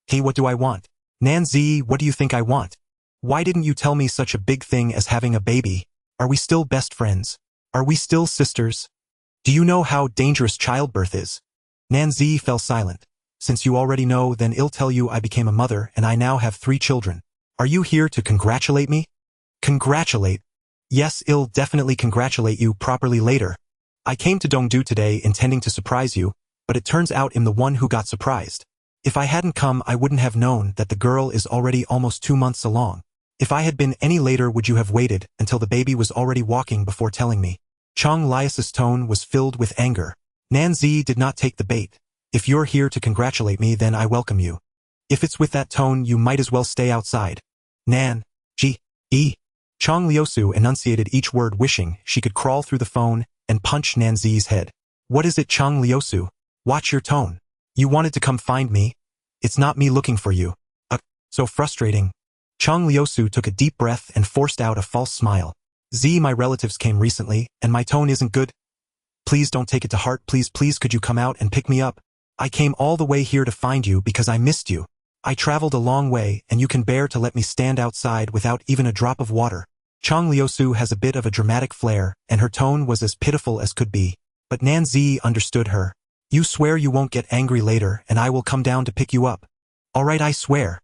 Hey, what do I want? Nanzi, what do you think I want? Why didn't you tell me such a big thing as having a baby? Are we still best friends? Are we still sisters? Do you know how dangerous childbirth is? Nanzi fell silent. Since you already know, then I'll tell you I became a mother and I now have 3 children. Are you here to congratulate me? Congratulate? Yes, I'll definitely congratulate you properly later. I came to Dongdu today intending to surprise you, but it turns out I'm the one who got surprised. If I hadn't come, I wouldn't have known that the girl is already almost 2 months along. If I had been any later, would you have waited until the baby was already walking before telling me? Chang Lius's tone was filled with anger. Nanzi did not take the bait. If you're here to congratulate me, then I welcome you. If it's with that tone, you might as well stay outside. Nan, G, E. Chang Liusu enunciated each word, wishing she could crawl through the phone and punch Nanzi's head. What is it, Chang Liusu? Watch your tone. You wanted to come find me? It's not me looking for you. So frustrating. Chang Liusu took a deep breath and forced out a false smile. My relatives came recently, and my tone isn't good. Please don't take it to heart, please could you come out and pick me up? I came all the way here to find you because I missed you. I traveled a long way and you can bear to let me stand outside without even a drop of water. Chang Liusu has a bit of a dramatic flair and her tone was as pitiful as could be. But Nanzi understood her. You swear you won't get angry later and I will come down to pick you up. Alright, I swear.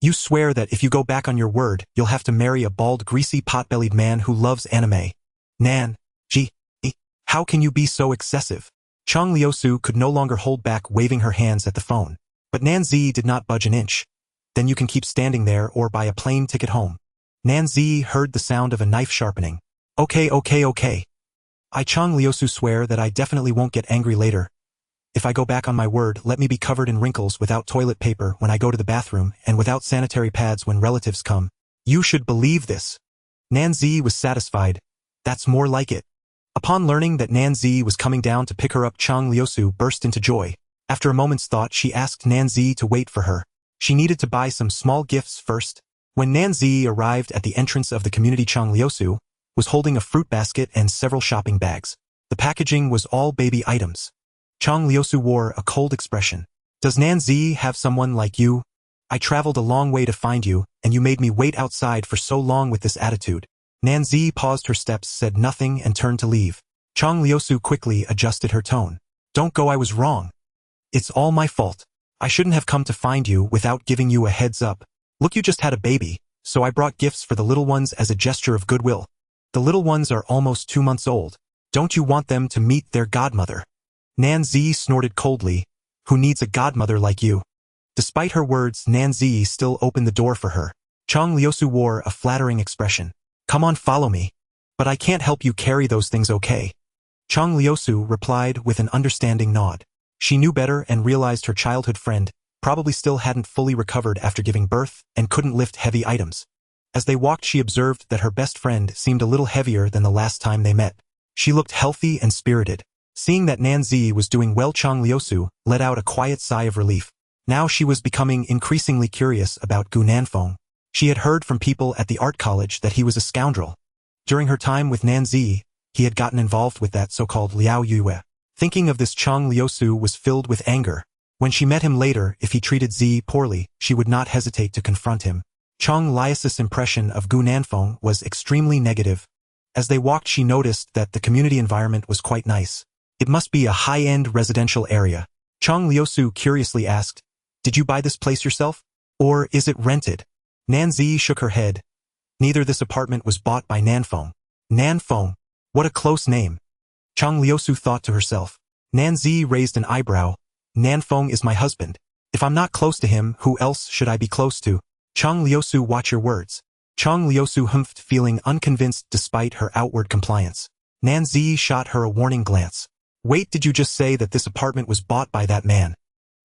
You swear that if you go back on your word, you'll have to marry a bald, greasy, pot-bellied man who loves anime. Nan, G, E. How can you be so excessive? Chang Liusu could no longer hold back, waving her hands at the phone. But Nanzi did not budge an inch. Then you can keep standing there or buy a plane ticket home. Nanzi heard the sound of a knife sharpening. Okay. I Chang Liusu swear that I definitely won't get angry later. If I go back on my word, let me be covered in wrinkles without toilet paper when I go to the bathroom and without sanitary pads when relatives come. You should believe this. Nanzi was satisfied. That's more like it. Upon learning that Nanzi was coming down to pick her up, Chang Liusu burst into joy. After a moment's thought, she asked Nanzi to wait for her. She needed to buy some small gifts first. When Nanzi arrived at the entrance of the community, Chang Liusu was holding a fruit basket and several shopping bags. The packaging was all baby items. Chang Liusu wore a cold expression. Does Nanzi have someone like you? I traveled a long way to find you, and you made me wait outside for so long with this attitude. Nanzi paused her steps, said nothing, and turned to leave. Chang Liusu quickly adjusted her tone. Don't go, I was wrong. It's all my fault. I shouldn't have come to find you without giving you a heads up. Look, you just had a baby, so I brought gifts for the little ones as a gesture of goodwill. The little ones are almost 2 months old. Don't you want them to meet their godmother? Nanzi snorted coldly. Who needs a godmother like you? Despite her words, Nanzi still opened the door for her. Chang Liusu wore a flattering expression. Come on, follow me. But I can't help you carry those things, okay? Chang Liusu replied with an understanding nod. She knew better and realized her childhood friend probably still hadn't fully recovered after giving birth and couldn't lift heavy items. As they walked, she observed that her best friend seemed a little heavier than the last time they met. She looked healthy and spirited. Seeing that Nanzi was doing well, Chang Liusu let out a quiet sigh of relief. Now she was becoming increasingly curious about Gu Nanfeng. She had heard from people at the art college that he was a scoundrel. During her time with Nanzi, he had gotten involved with that so-called Liao Yue. Thinking of this, Chang Liusu was filled with anger. When she met him later, if he treated Zi poorly, she would not hesitate to confront him. Chang Liusu's impression of Gu Nanfeng was extremely negative. As they walked, she noticed that the community environment was quite nice. It must be a high-end residential area. Chang Liusu curiously asked, "Did you buy this place yourself? Or is it rented?" Nanzi shook her head. Neither. This apartment was bought by Nanfeng. Nanfeng? What a close name. Chang Liusu thought to herself. Nanzi raised an eyebrow. Nanfeng is my husband. If I'm not close to him, who else should I be close to? Chang Liusu, watch your words. Chang Liusu humphed, feeling unconvinced despite her outward compliance. Nanzi shot her a warning glance. Wait, did you just say that this apartment was bought by that man?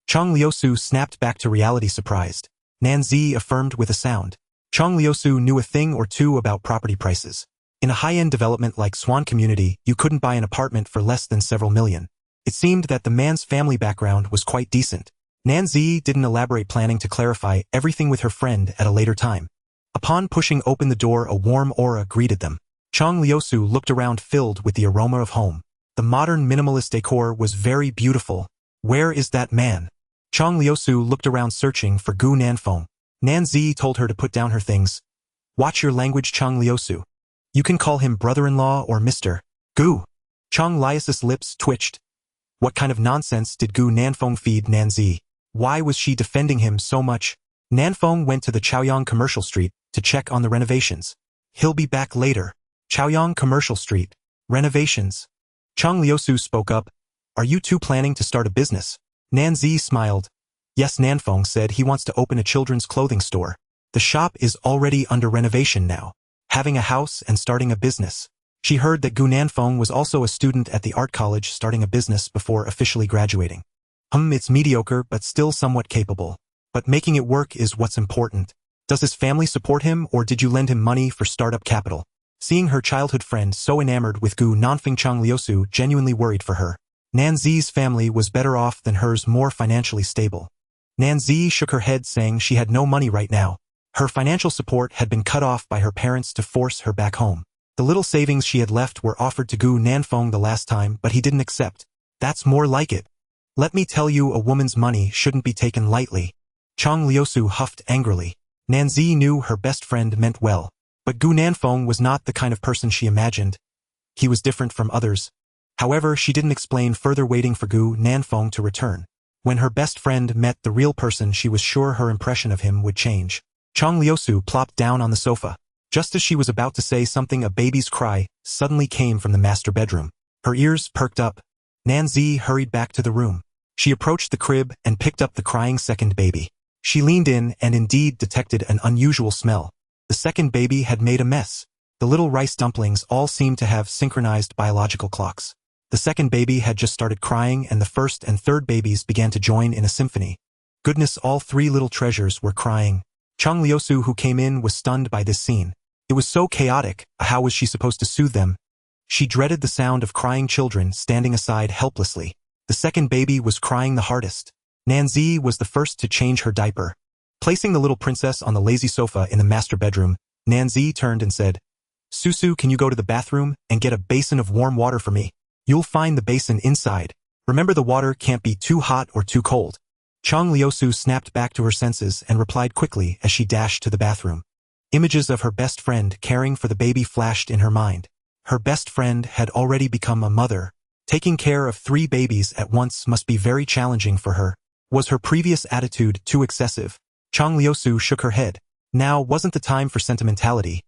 Chang Liusu snapped back to reality, surprised. Nanzi affirmed with a sound. Chang Liusu knew a thing or two about property prices. In a high-end development like Swan Community, you couldn't buy an apartment for less than several million. It seemed that the man's family background was quite decent. Nanzi didn't elaborate, planning to clarify everything with her friend at a later time. Upon pushing open the door, a warm aura greeted them. Chang Liusu looked around, filled with the aroma of home. The modern minimalist decor was very beautiful. Where is that man? Chang Liusu looked around, searching for Gu Nanfeng. Nanzi told her to put down her things. Watch your language, Chang Liusu. You can call him brother-in-law or Mr. Gu. Chang Liusu's lips twitched. What kind of nonsense did Gu Nanfeng feed Nanzi? Why was she defending him so much? Nanfeng went to the Chaoyang Commercial Street to check on the renovations. He'll be back later. Chaoyang Commercial Street. Renovations. Chang Liusu spoke up. Are you two planning to start a business? Nanzi smiled. Yes, Nanfeng said he wants to open a children's clothing store. The shop is already under renovation now. Having a house and starting a business. She heard that Gu Nanfeng was also a student at the art college, starting a business before officially graduating. It's mediocre but still somewhat capable. But making it work is what's important. Does his family support him, or did you lend him money for startup capital? Seeing her childhood friend so enamored with Gu Nanfeng, Chang Liusu genuinely worried for her. Nanzi's family was better off than hers, more financially stable. Nanzi shook her head, saying she had no money right now. Her financial support had been cut off by her parents to force her back home. The little savings she had left were offered to Gu Nanfeng the last time, but he didn't accept. That's more like it. Let me tell you, a woman's money shouldn't be taken lightly. Chang Liusu huffed angrily. Nanzi knew her best friend meant well. But Gu Nanfeng was not the kind of person she imagined. He was different from others. However, she didn't explain further, waiting for Gu Nanfeng to return. When her best friend met the real person, she was sure her impression of him would change. Chang Liusu plopped down on the sofa. Just as she was about to say something, a baby's cry suddenly came from the master bedroom. Her ears perked up. Nanzi hurried back to the room. She approached the crib and picked up the crying second baby. She leaned in and indeed detected an unusual smell. The second baby had made a mess. The little rice dumplings all seemed to have synchronized biological clocks. The second baby had just started crying, and the first and third babies began to join in a symphony. Goodness, all three little treasures were crying. Chang Liusu, who came in, was stunned by this scene. It was so chaotic. How was she supposed to soothe them? She dreaded the sound of crying children, standing aside helplessly. The second baby was crying the hardest. Nanzi was the first to change her diaper. Placing the little princess on the lazy sofa in the master bedroom, Nanzi turned and said, Susu, can you go to the bathroom and get a basin of warm water for me? You'll find the basin inside. Remember, the water can't be too hot or too cold. Chang Liusu snapped back to her senses and replied quickly as she dashed to the bathroom. Images of her best friend caring for the baby flashed in her mind. Her best friend had already become a mother. Taking care of 3 babies at once must be very challenging for her. Was her previous attitude too excessive? Chang Liusu shook her head. Now wasn't the time for sentimentality.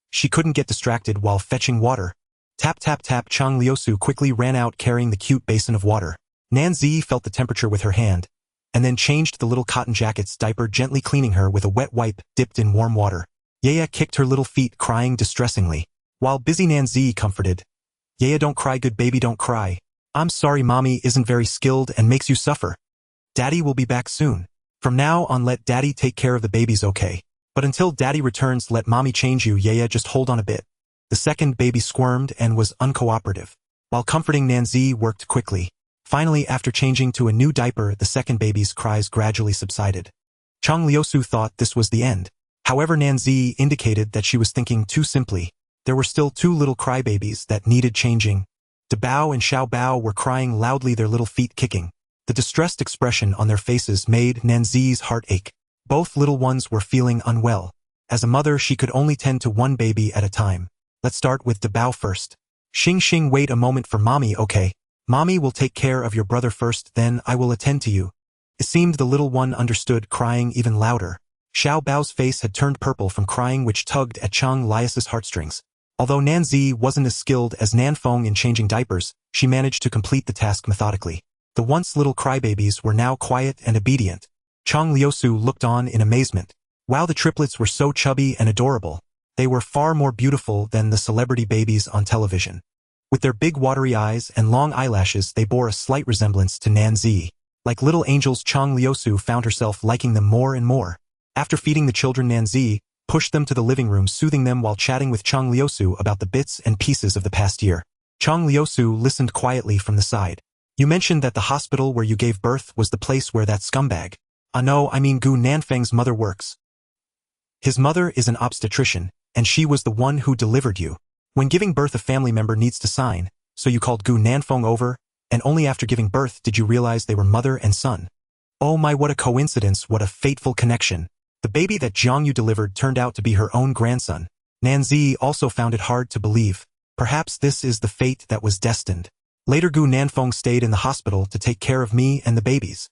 She couldn't get distracted while fetching water. Tap tap tap. Chang Liusu quickly ran out, carrying the cute basin of water. Nanzi felt the temperature with her hand, and then changed the little cotton jacket's diaper, gently cleaning her with a wet wipe dipped in warm water. Yaya kicked her little feet, crying distressingly. While busy, Nanzi comforted. Yaya, don't cry, good baby, don't cry. I'm sorry mommy isn't very skilled and makes you suffer. Daddy will be back soon. From now on, let daddy take care of the babies, okay? But until daddy returns, let mommy change you, Yaya, just hold on a bit. The second baby squirmed and was uncooperative. while comforting Nanzi worked quickly. Finally, after changing to a new diaper, the second baby's cries gradually subsided. Chang Liusu thought this was the end. However, Nanzi indicated that she was thinking too simply. There were still 2 little crybabies that needed changing. De Bao and Xiao Bao were crying loudly, their little feet kicking. The distressed expression on their faces made Nanzi's heart ache. Both little ones were feeling unwell. As a mother, she could only tend to one baby at a time. Let's start with De Bao first. Xing Xing, wait a moment for mommy, okay? Mommy will take care of your brother first, then I will attend to you. It seemed the little one understood, crying even louder. Xiao Bao's face had turned purple from crying, which tugged at Chang Lias's heartstrings. Although Nanzi wasn't as skilled as Nanfeng in changing diapers, she managed to complete the task methodically. The once little crybabies were now quiet and obedient. Chang Liusu looked on in amazement. Wow, the triplets were so chubby and adorable. They were far more beautiful than the celebrity babies on television. With their big watery eyes and long eyelashes, they bore a slight resemblance to Nanzi. Like little angels, Chang Liusu found herself liking them more and more. After feeding the children, Nanzi pushed them to the living room, soothing them while chatting with Chang Liusu about the bits and pieces of the past year. Chang Liusu listened quietly from the side. You mentioned that the hospital where you gave birth was the place where that scumbag. No, I mean Gu Nanfeng's mother works. His mother is an obstetrician, and she was the one who delivered you. When giving birth, a family member needs to sign, so you called Gu Nanfeng over, and only after giving birth did you realize they were mother and son. Oh my, what a coincidence, what a fateful connection. The baby that Jiang Yu delivered turned out to be her own grandson. Nanzi also found it hard to believe. Perhaps this is the fate that was destined. Later, Gu Nanfeng stayed in the hospital to take care of me and the babies.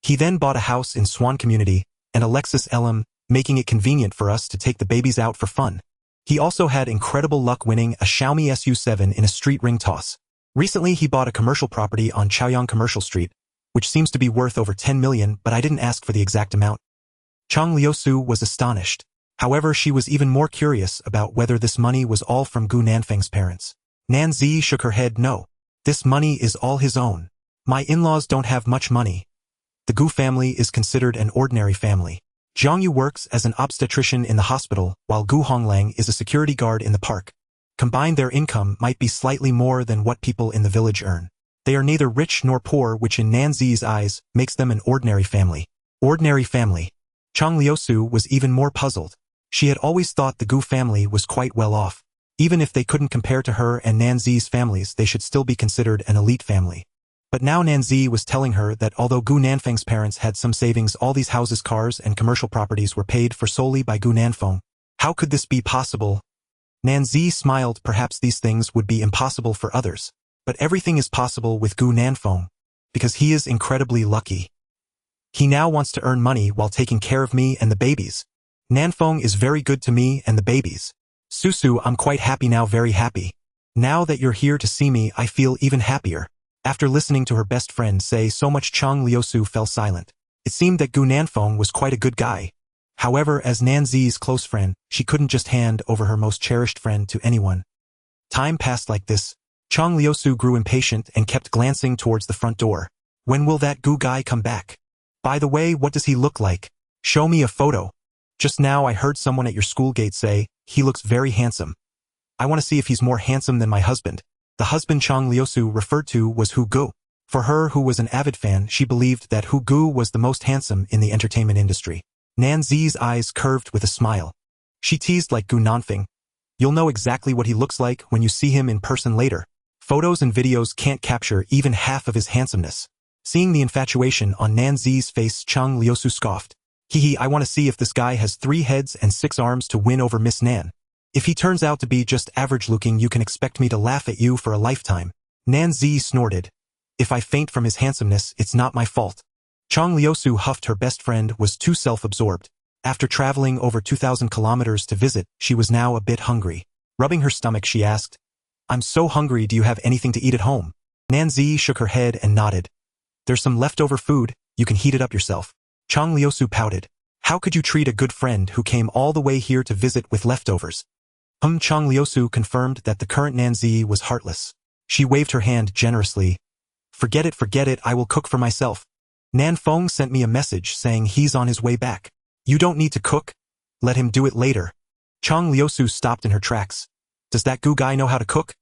He then bought a house in Swan Community and a Lexus LM, making it convenient for us to take the babies out for fun. He also had incredible luck winning a Xiaomi SU7 in a street ring toss. Recently, he bought a commercial property on Chaoyang Commercial Street, which seems to be worth over 10 million, but I didn't ask for the exact amount. Chang Liusu was astonished. However, she was even more curious about whether this money was all from Gu Nanfeng's parents. Nanzi shook her head. No. This money is all his own. My in-laws don't have much money. The Gu family is considered an ordinary family. Jiang Yu works as an obstetrician in the hospital, while Gu Honglang is a security guard in the park. Combined, their income might be slightly more than what people in the village earn. They are neither rich nor poor, which in Nanzi's eyes makes them an ordinary family. Ordinary family. Chang Liusu was even more puzzled. She had always thought the Gu family was quite well off. Even if they couldn't compare to her and Nanzi's families, they should still be considered an elite family. But now Nanzi was telling her that although Gu Nanfeng's parents had some savings, all these houses, cars, and commercial properties were paid for solely by Gu Nanfeng. How could this be possible? Nanzi smiled. Perhaps these things would be impossible for others. But everything is possible with Gu Nanfeng, because he is incredibly lucky. He now wants to earn money while taking care of me and the babies. Nanfeng is very good to me and the babies. Susu, I'm quite happy now, very happy. Now that you're here to see me, I feel even happier. After listening to her best friend say so much, Chang Liusu fell silent. It seemed that Gu Nanfeng was quite a good guy. However, as Nanzi's close friend, she couldn't just hand over her most cherished friend to anyone. Time passed like this. Chang Liusu grew impatient and kept glancing towards the front door. When will that Gu guy come back? By the way, what does he look like? Show me a photo. Just now I heard someone at your school gate say, he looks very handsome. I want to see if he's more handsome than my husband. The husband Chang Liusu referred to was Hu Gu. For her, who was an avid fan, she believed that Hu Gu was the most handsome in the entertainment industry. Nanzi's eyes curved with a smile. She teased like Gu Nanfeng. You'll know exactly what he looks like when you see him in person later. Photos and videos can't capture even half of his handsomeness. Seeing the infatuation on Nanzi's face, Chang Liusu scoffed. Hee, I want to see if this guy has 3 heads and 6 arms to win over Miss Nan. If he turns out to be just average looking, you can expect me to laugh at you for a lifetime. Nanzi snorted. If I faint from his handsomeness, it's not my fault. Chang Liusu huffed. Her best friend was too self-absorbed. After traveling over 2,000 kilometers to visit, she was now a bit hungry. Rubbing her stomach, she asked, I'm so hungry, do you have anything to eat at home? Nanzi shook her head and nodded. There's some leftover food, you can heat it up yourself. Chang Liusu pouted. How could you treat a good friend who came all the way here to visit with leftovers? Chang Liusu confirmed that the current Nanzi was heartless. She waved her hand generously. Forget it, I will cook for myself. Nanfeng sent me a message saying he's on his way back. You don't need to cook. Let him do it later. Chang Liusu stopped in her tracks. Does that Gu guy know how to cook?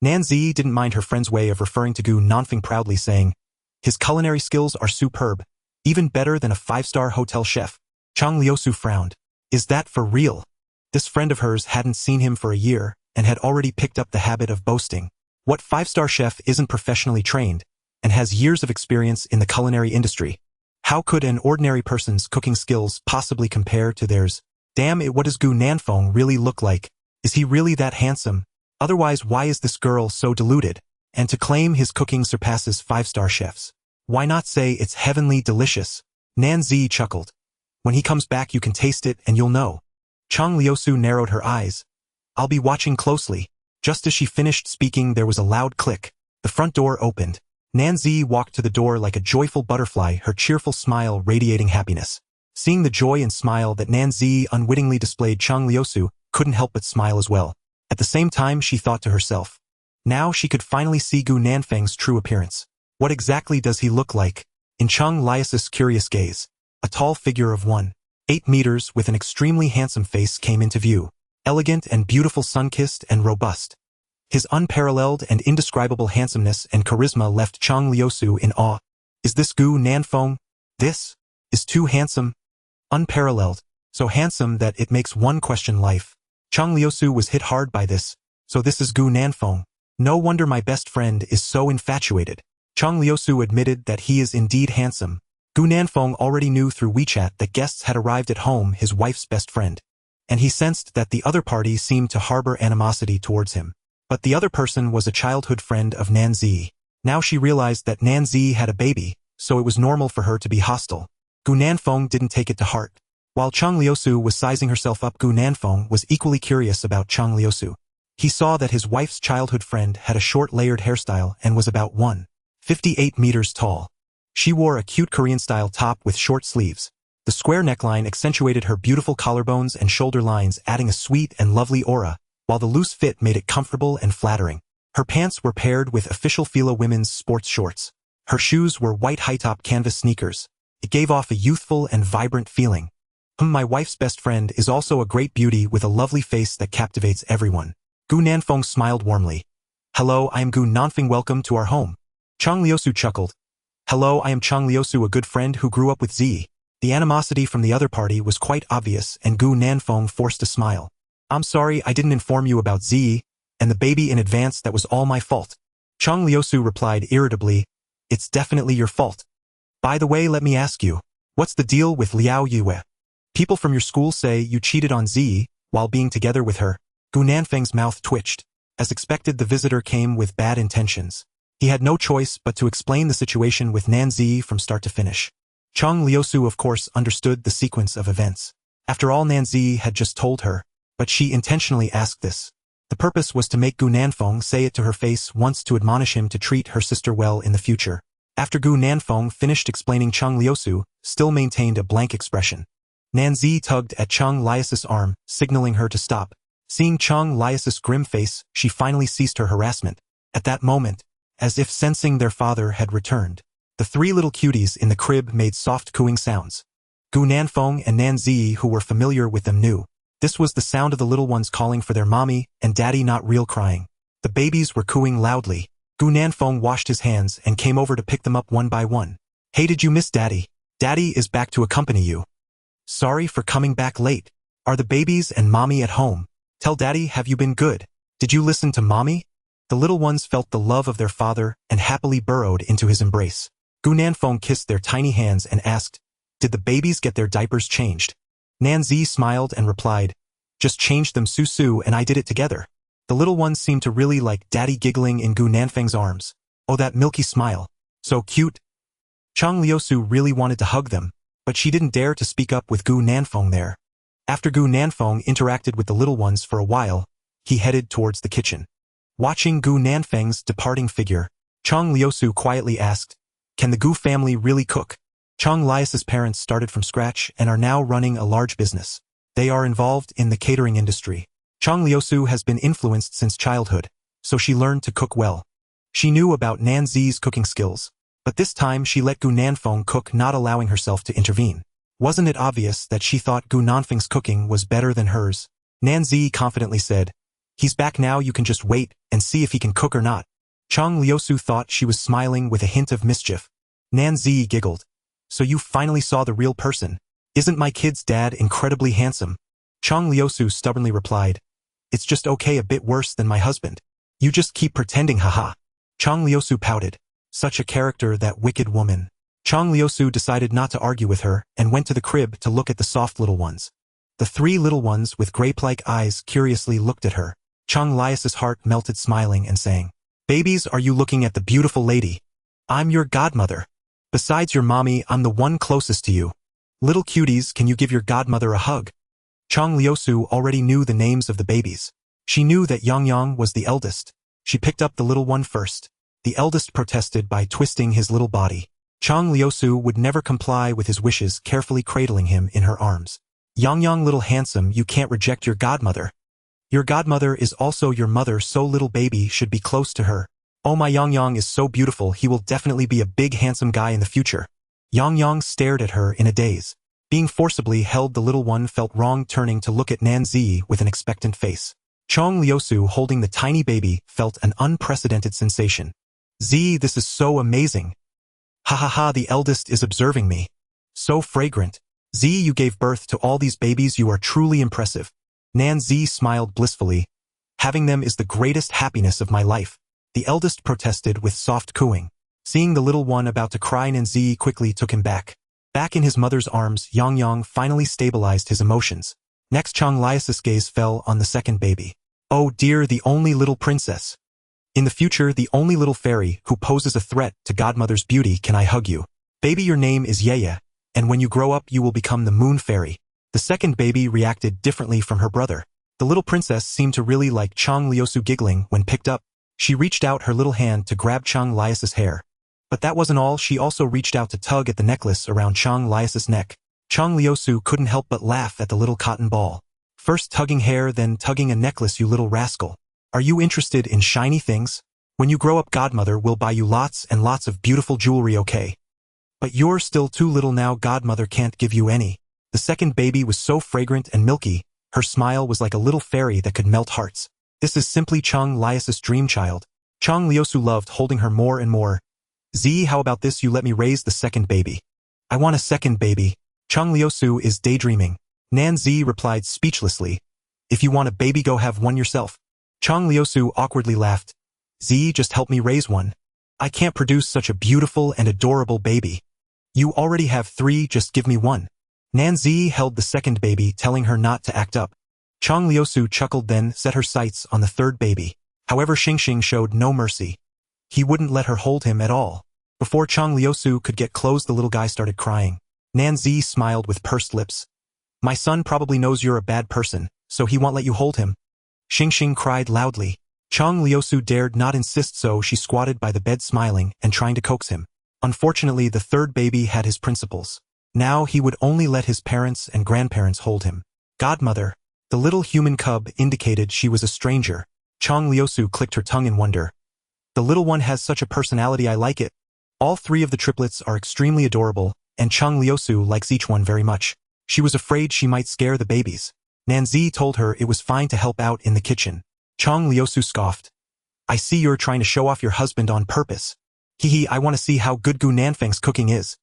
Nanzi didn't mind her friend's way of referring to Gu Nanfeng proudly, saying, "His culinary skills are superb, even better than a five-star hotel chef." Chang Liusu frowned. Is that for real? This friend of hers hadn't seen him for a year and had already picked up the habit of boasting. What five-star chef isn't professionally trained and has years of experience in the culinary industry? How could an ordinary person's cooking skills possibly compare to theirs? Damn it, what does Gu Nanfeng really look like? Is he really that handsome? Otherwise, why is this girl so deluded? And to claim his cooking surpasses five-star chefs. Why not say it's heavenly delicious? Nanzi chuckled. When he comes back you can taste it and you'll know. Chang Liusu narrowed her eyes. I'll be watching closely. Just as she finished speaking there was a loud click. The front door opened. Nanzi walked to the door like a joyful butterfly, her cheerful smile radiating happiness. Seeing the joy and smile that Nanzi unwittingly displayed, Chang Liusu couldn't help but smile as well. At the same time she thought to herself. Now she could finally see Gu Nanfeng's true appearance. What exactly does he look like? In Chang Liusu's curious gaze, a tall figure of 1.8 meters with an extremely handsome face came into view. Elegant and beautiful, sun-kissed and robust. His unparalleled and indescribable handsomeness and charisma left Chang Liusu in awe. Is this Gu Nanfeng? This is too handsome. Unparalleled. So handsome that it makes one question life. Chang Liusu was hit hard by this. So this is Gu Nanfeng. No wonder my best friend is so infatuated. Chang Liusu admitted that he is indeed handsome. Gu Nanfeng already knew through WeChat that guests had arrived at home, his wife's best friend. And he sensed that the other party seemed to harbor animosity towards him. But the other person was a childhood friend of Nanzi. Now she realized that Nanzi had a baby, so it was normal for her to be hostile. Gu Nanfeng didn't take it to heart. While Chang Liusu was sizing herself up, Gu Nanfeng was equally curious about Chang Liusu. He saw that his wife's childhood friend had a short layered hairstyle and was about 1.58 meters tall. She wore a cute Korean-style top with short sleeves. The square neckline accentuated her beautiful collarbones and shoulder lines, adding a sweet and lovely aura, while the loose fit made it comfortable and flattering. Her pants were paired with official Fila women's sports shorts. Her shoes were white high-top canvas sneakers. It gave off a youthful and vibrant feeling. My wife's best friend is also a great beauty with a lovely face that captivates everyone. Gu Nanfeng smiled warmly. Hello, I am Gu Nanfeng, welcome to our home. Chang Liusu chuckled. Hello, I am Chang Liusu, a good friend who grew up with Z. The animosity from the other party was quite obvious and Gu Nanfeng forced a smile. I'm sorry I didn't inform you about Z and the baby in advance, that was all my fault. Chang Liusu replied irritably, it's definitely your fault. By the way, let me ask you, what's the deal with Liao Yue? People from your school say you cheated on Z while being together with her. Gu Nanfeng's mouth twitched. As expected, the visitor came with bad intentions. He had no choice but to explain the situation with Nanzi from start to finish. Chang Liusu of course understood the sequence of events. After all, Nanzi had just told her, but she intentionally asked this. The purpose was to make Gu Nanfeng say it to her face once to admonish him to treat her sister well in the future. After Gu Nanfeng finished explaining, Chang Liusu still maintained a blank expression. Nanzi tugged at Chang Liusu's arm, signaling her to stop. Seeing Chang Liusu's grim face, she finally ceased her harassment. At that moment, as if sensing their father had returned, the three little cuties in the crib made soft cooing sounds. Gu Nanfeng and Nanzi, who were familiar with them, knew. This was the sound of the little ones calling for their mommy and daddy, not real crying. The babies were cooing loudly. Gu Nanfeng washed his hands and came over to pick them up one by one. Hey, did you miss daddy? Daddy is back to accompany you. Sorry for coming back late. Are the babies and mommy at home? Tell daddy, have you been good? Did you listen to mommy? The little ones felt the love of their father and happily burrowed into his embrace. Gu Nanfeng kissed their tiny hands and asked, did the babies get their diapers changed? Nanzi smiled and replied, just changed them, Su and I did it together. The little ones seemed to really like daddy, giggling in Gu Nanfeng's arms. Oh, that milky smile. So cute. Chang Liusu really wanted to hug them, but she didn't dare to speak up with Gu Nanfeng there. After Gu Nanfeng interacted with the little ones for a while, he headed towards the kitchen. Watching Gu Nanfeng's departing figure, Chang Liusu quietly asked, can the Gu family really cook? Chang Liusu's parents started from scratch and are now running a large business. They are involved in the catering industry. Chang Liusu has been influenced since childhood, so she learned to cook well. She knew about Nanzi's cooking skills, but this time she let Gu Nanfeng cook, not allowing herself to intervene. Wasn't it obvious that she thought Gu Nanfeng's cooking was better than hers? Nanzi confidently said, He's back now, you can just wait and see if he can cook or not. Chang Liusu thought she was smiling with a hint of mischief. Nanzi giggled. So you finally saw the real person. Isn't my kid's dad incredibly handsome? Chang Liusu stubbornly replied. It's just okay, a bit worse than my husband. You just keep pretending, haha. Chang Liusu pouted. Such a character, that wicked woman. Chang Liusu decided not to argue with her and went to the crib to look at the soft little ones. The 3 little ones with grape-like eyes curiously looked at her. Chang Lius's heart melted, smiling and saying, Babies, are you looking at the beautiful lady? I'm your godmother. Besides your mommy, I'm the one closest to you. Little cuties, can you give your godmother a hug? Chang Liusu already knew the names of the babies. She knew that Yang was the eldest. She picked up the little one first. The eldest protested by twisting his little body. Chang Liusu would never comply with his wishes, carefully cradling him in her arms. Yang, little handsome, you can't reject your godmother. Your godmother is also your mother, so little baby should be close to her. Oh, my Yang is so beautiful, he will definitely be a big handsome guy in the future. Yang stared at her in a daze. Being forcibly held, the little one felt wrong, turning to look at Nanzi with an expectant face. Chang Liusu, holding the tiny baby, felt an unprecedented sensation. Z, this is so amazing. Ha ha ha, the eldest is observing me. So fragrant. Z, you gave birth to all these babies, you are truly impressive. Nanzi smiled blissfully. Having them is the greatest happiness of my life. The eldest protested with soft cooing. Seeing the little one about to cry, Nanzi quickly took him back. Back in his mother's arms, Yang finally stabilized his emotions. Next, Chang Lius's gaze fell on the second baby. Oh dear, the only little princess. In the future, the only little fairy who poses a threat to godmother's beauty. Can I hug you? Baby, your name is Yeye, and when you grow up you will become the moon fairy. The second baby reacted differently from her brother. The little princess seemed to really like Chang Liusu, giggling when picked up. She reached out her little hand to grab Chang Lius's hair. But that wasn't all, she also reached out to tug at the necklace around Chang Lius's neck. Chang Liusu couldn't help but laugh at the little cotton ball. First tugging hair, then tugging a necklace, you little rascal. Are you interested in shiny things? When you grow up, godmother will buy you lots and lots of beautiful jewelry, okay? But you're still too little now, godmother can't give you any. The second baby was so fragrant and milky, her smile was like a little fairy that could melt hearts. This is simply Chang Lius's dream child. Chang Liusu loved holding her more and more. Z, how about this, you let me raise the second baby? I want a second baby. Chang Liusu is daydreaming. Nanzi replied speechlessly. If you want a baby, go have one yourself. Chang Liusu awkwardly laughed. Z, just help me raise one. I can't produce such a beautiful and adorable baby. You already have 3, just give me one. Nanzi held the second baby, telling her not to act up. Chang Liusu chuckled, then set her sights on the third baby. However, Xingxing showed no mercy. He wouldn't let her hold him at all. Before Chang Liusu could get close, the little guy started crying. Nanzi smiled with pursed lips. My son probably knows you're a bad person, so he won't let you hold him. Xingxing cried loudly. Chang Liusu dared not insist, so she squatted by the bed, smiling and trying to coax him. Unfortunately, the third baby had his principles. Now he would only let his parents and grandparents hold him. Godmother. The little human cub indicated she was a stranger. Chang Liusu clicked her tongue in wonder. The little one has such a personality, I like it. All 3 of the triplets are extremely adorable, and Chang Liusu likes each one very much. She was afraid she might scare the babies. Nanzi told her it was fine to help out in the kitchen. Chang Liusu scoffed. I see you're trying to show off your husband on purpose. Hee, I want to see how good Nanfeng's cooking is.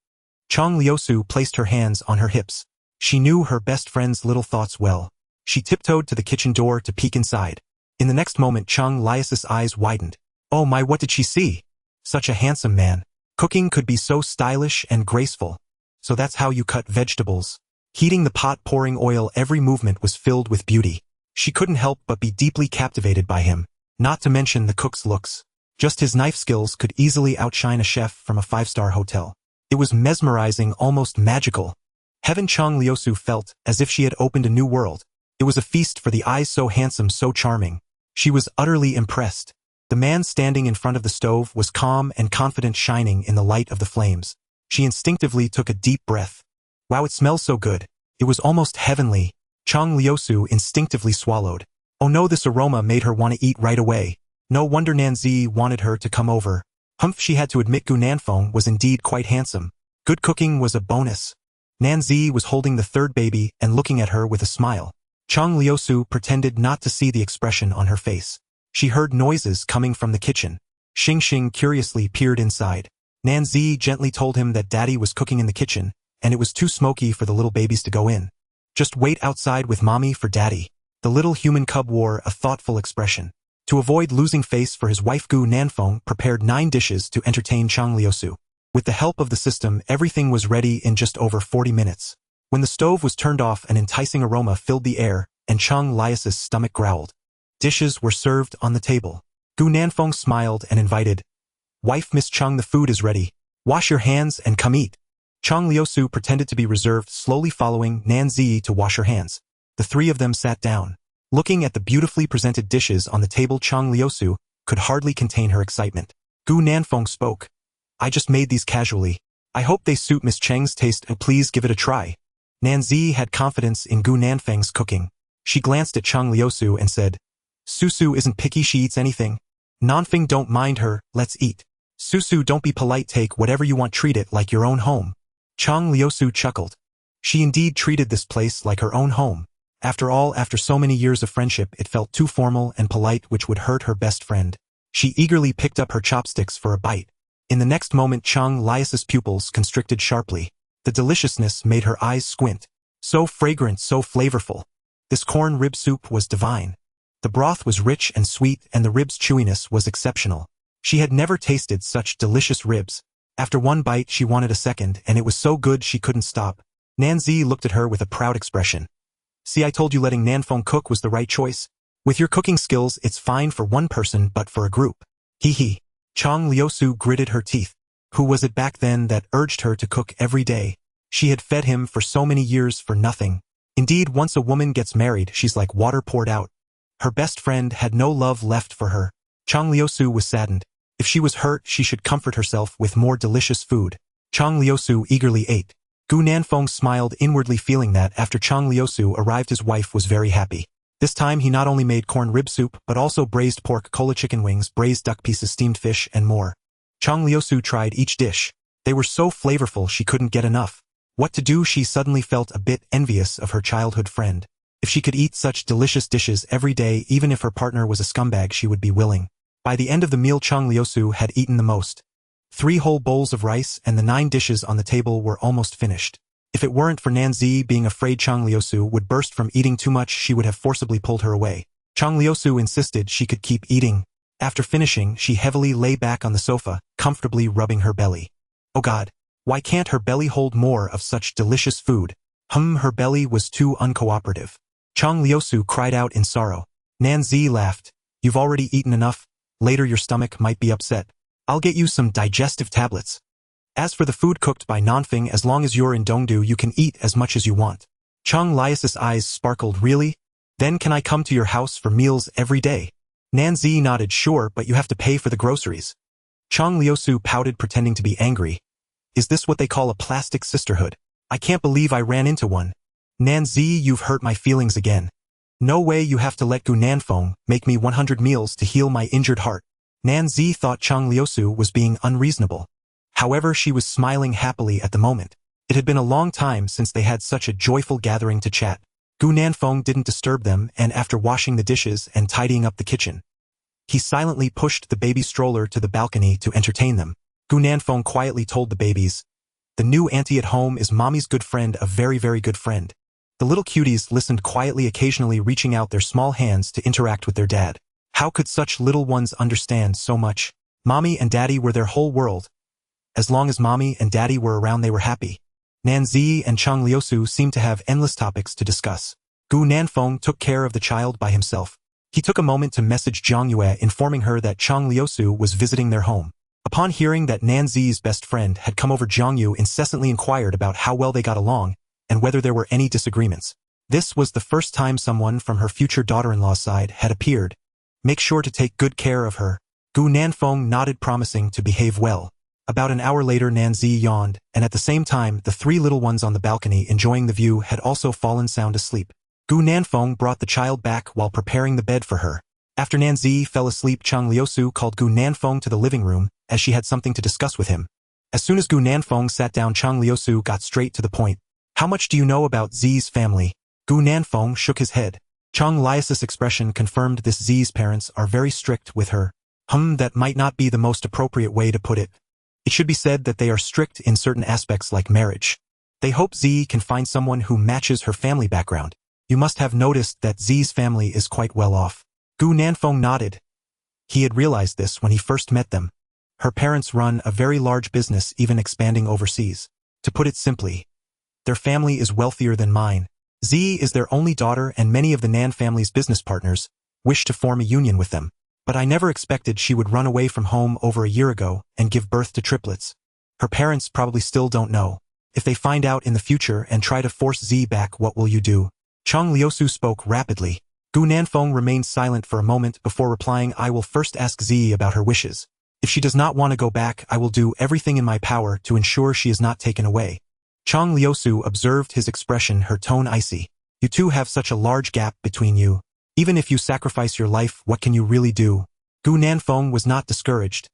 Chang Liusu placed her hands on her hips. She knew her best friend's little thoughts well. She tiptoed to the kitchen door to peek inside. In the next moment, Chang Lius's eyes widened. Oh my, what did she see? Such a handsome man. Cooking could be so stylish and graceful. So that's how you cut vegetables. Heating the pot, pouring oil, every movement was filled with beauty. She couldn't help but be deeply captivated by him. Not to mention the cook's looks. Just his knife skills could easily outshine a chef from a 5-star hotel. It was mesmerizing, almost magical. Heaven. Chang Liusu felt as if she had opened a new world. It was a feast for the eyes, so handsome, so charming. She was utterly impressed. The man standing in front of the stove was calm and confident, shining in the light of the flames. She instinctively took a deep breath. Wow, it smells so good. It was almost heavenly. Chang Liusu instinctively swallowed. Oh no, this aroma made her want to eat right away. No wonder Nanzi wanted her to come over. Humph, she had to admit Nanfeng was indeed quite handsome. Good cooking was a bonus. Nanzi was holding the third baby and looking at her with a smile. Chang Liusu pretended not to see the expression on her face. She heard noises coming from the kitchen. Xing Xing curiously peered inside. Nanzi gently told him that Daddy was cooking in the kitchen, and it was too smoky for the little babies to go in. Just wait outside with Mommy for Daddy. The little human cub wore a thoughtful expression. To avoid losing face for his wife, Gu Nanfeng prepared 9 dishes to entertain Chang Liusu. With the help of the system, everything was ready in just over 40 minutes. When the stove was turned off, an enticing aroma filled the air, and Chang Lius's stomach growled. Dishes were served on the table. Gu Nanfeng smiled and invited, "Wife Miss Chang, the food is ready. Wash your hands and come eat." Chang Liusu pretended to be reserved, slowly following Nanzi to wash her hands. The 3 of them sat down. Looking at the beautifully presented dishes on the table, Chang Liusu could hardly contain her excitement. Gu Nanfeng spoke. "I just made these casually. I hope they suit Miss Cheng's taste, and please give it a try." Nanzi had confidence in Gu Nanfeng's cooking. She glanced at Chang Liusu and said, "Susu isn't picky, she eats anything. Nanfeng, don't mind her, let's eat. Susu, don't be polite, take whatever you want, treat it like your own home." Chang Liusu chuckled. She indeed treated this place like her own home. After all, after so many years of friendship, it felt too formal and polite, which would hurt her best friend. She eagerly picked up her chopsticks for a bite. In the next moment, Chang Lius's pupils constricted sharply. The deliciousness made her eyes squint. So fragrant, so flavorful. This corn rib soup was divine. The broth was rich and sweet, and the rib's chewiness was exceptional. She had never tasted such delicious ribs. After one bite, she wanted a second, and it was so good she couldn't stop. Nanzi looked at her with a proud expression. "See, I told you letting Nanfeng cook was the right choice. With your cooking skills, it's fine for one person, but for a group." Hee hee. Chang Liusu gritted her teeth. Who was it back then that urged her to cook every day? She had fed him for so many years for nothing. Indeed, once a woman gets married, she's like water poured out. Her best friend had no love left for her. Chang Liusu was saddened. If she was hurt, she should comfort herself with more delicious food. Chang Liusu eagerly ate. Gu Nanfeng smiled inwardly, feeling that after Chang Liusu arrived, his wife was very happy. This time he not only made corn rib soup, but also braised pork, cola chicken wings, braised duck pieces, steamed fish, and more. Chang Liusu tried each dish. They were so flavorful she couldn't get enough. What to do? She suddenly felt a bit envious of her childhood friend. If she could eat such delicious dishes every day, even if her partner was a scumbag, she would be willing. By the end of the meal, Chang Liusu had eaten the most. 3 whole bowls of rice and the 9 dishes on the table were almost finished. If it weren't for Nanzi being afraid Chang Liusu would burst from eating too much, she would have forcibly pulled her away. Chang Liusu insisted she could keep eating. After finishing, she heavily lay back on the sofa, comfortably rubbing her belly. Oh God, why can't her belly hold more of such delicious food? Her belly was too uncooperative. Chang Liusu cried out in sorrow. Nanzi laughed. "You've already eaten enough. Later your stomach might be upset. I'll get you some digestive tablets. As for the food cooked by Nanfeng, as long as you're in Dongdu, you can eat as much as you want." Chang Lius's eyes sparkled. "Really? Then can I come to your house for meals every day?" Nanzi nodded. "Sure, but you have to pay for the groceries." Chang Liusu pouted, pretending to be angry. "Is this what they call a plastic sisterhood? I can't believe I ran into one. Nanzi, you've hurt my feelings again. No way, you have to let Gu Nanfeng make me 100 meals to heal my injured heart." Nanzi thought Chang Liusu was being unreasonable. However, she was smiling happily at the moment. It had been a long time since they had such a joyful gathering to chat. Gu Nanfeng didn't disturb them, and after washing the dishes and tidying up the kitchen, he silently pushed the baby stroller to the balcony to entertain them. Gu Nanfeng quietly told the babies, "The new auntie at home is Mommy's good friend, a very, very good friend." The little cuties listened quietly, occasionally reaching out their small hands to interact with their dad. How could such little ones understand so much? Mommy and Daddy were their whole world. As long as Mommy and Daddy were around, they were happy. Nanzi and Chang Liusu seemed to have endless topics to discuss. Gu Nanfeng took care of the child by himself. He took a moment to message Zhang Yue, informing her that Chang Liusu was visiting their home. Upon hearing that Nanzi's best friend had come over, Zhang Yue incessantly inquired about how well they got along and whether there were any disagreements. This was the first time someone from her future daughter-in-law's side had appeared. "Make sure to take good care of her." Gu Nanfeng nodded, promising to behave well. About an hour later, Nanzi yawned, and at the same time, the 3 little ones on the balcony enjoying the view had also fallen sound asleep. Gu Nanfeng brought the child back while preparing the bed for her. After Nanzi fell asleep, Chang Liusu called Gu Nanfeng to the living room, as she had something to discuss with him. As soon as Gu Nanfeng sat down, Chang Liusu got straight to the point. "How much do you know about Zi's family?" Gu Nanfeng shook his head. Chang Lias's expression confirmed this Zi's parents are very strict with her. That might not be the most appropriate way to put it. It should be said that they are strict in certain aspects like marriage. They hope Z can find someone who matches her family background. You must have noticed that Z's family is quite well off. Gu Nanfeng nodded. He had realized this when he first met them. Her parents run a very large business, even expanding overseas. To put it simply, their family is wealthier than mine. Z is their only daughter and many of the Nan family's business partners wish to form a union with them. But I never expected she would run away from home over a year ago and give birth to triplets. Her parents probably still don't know. If they find out in the future and try to force Z back, what will you do? Chang Liusu spoke rapidly. Gu Nanfeng remained silent for a moment before replying, I will first ask Z about her wishes. If she does not want to go back, I will do everything in my power to ensure she is not taken away. Chang Liusu observed his expression, her tone icy. You two have such a large gap between you. Even if you sacrifice your life, what can you really do? Gu Nanfeng was not discouraged.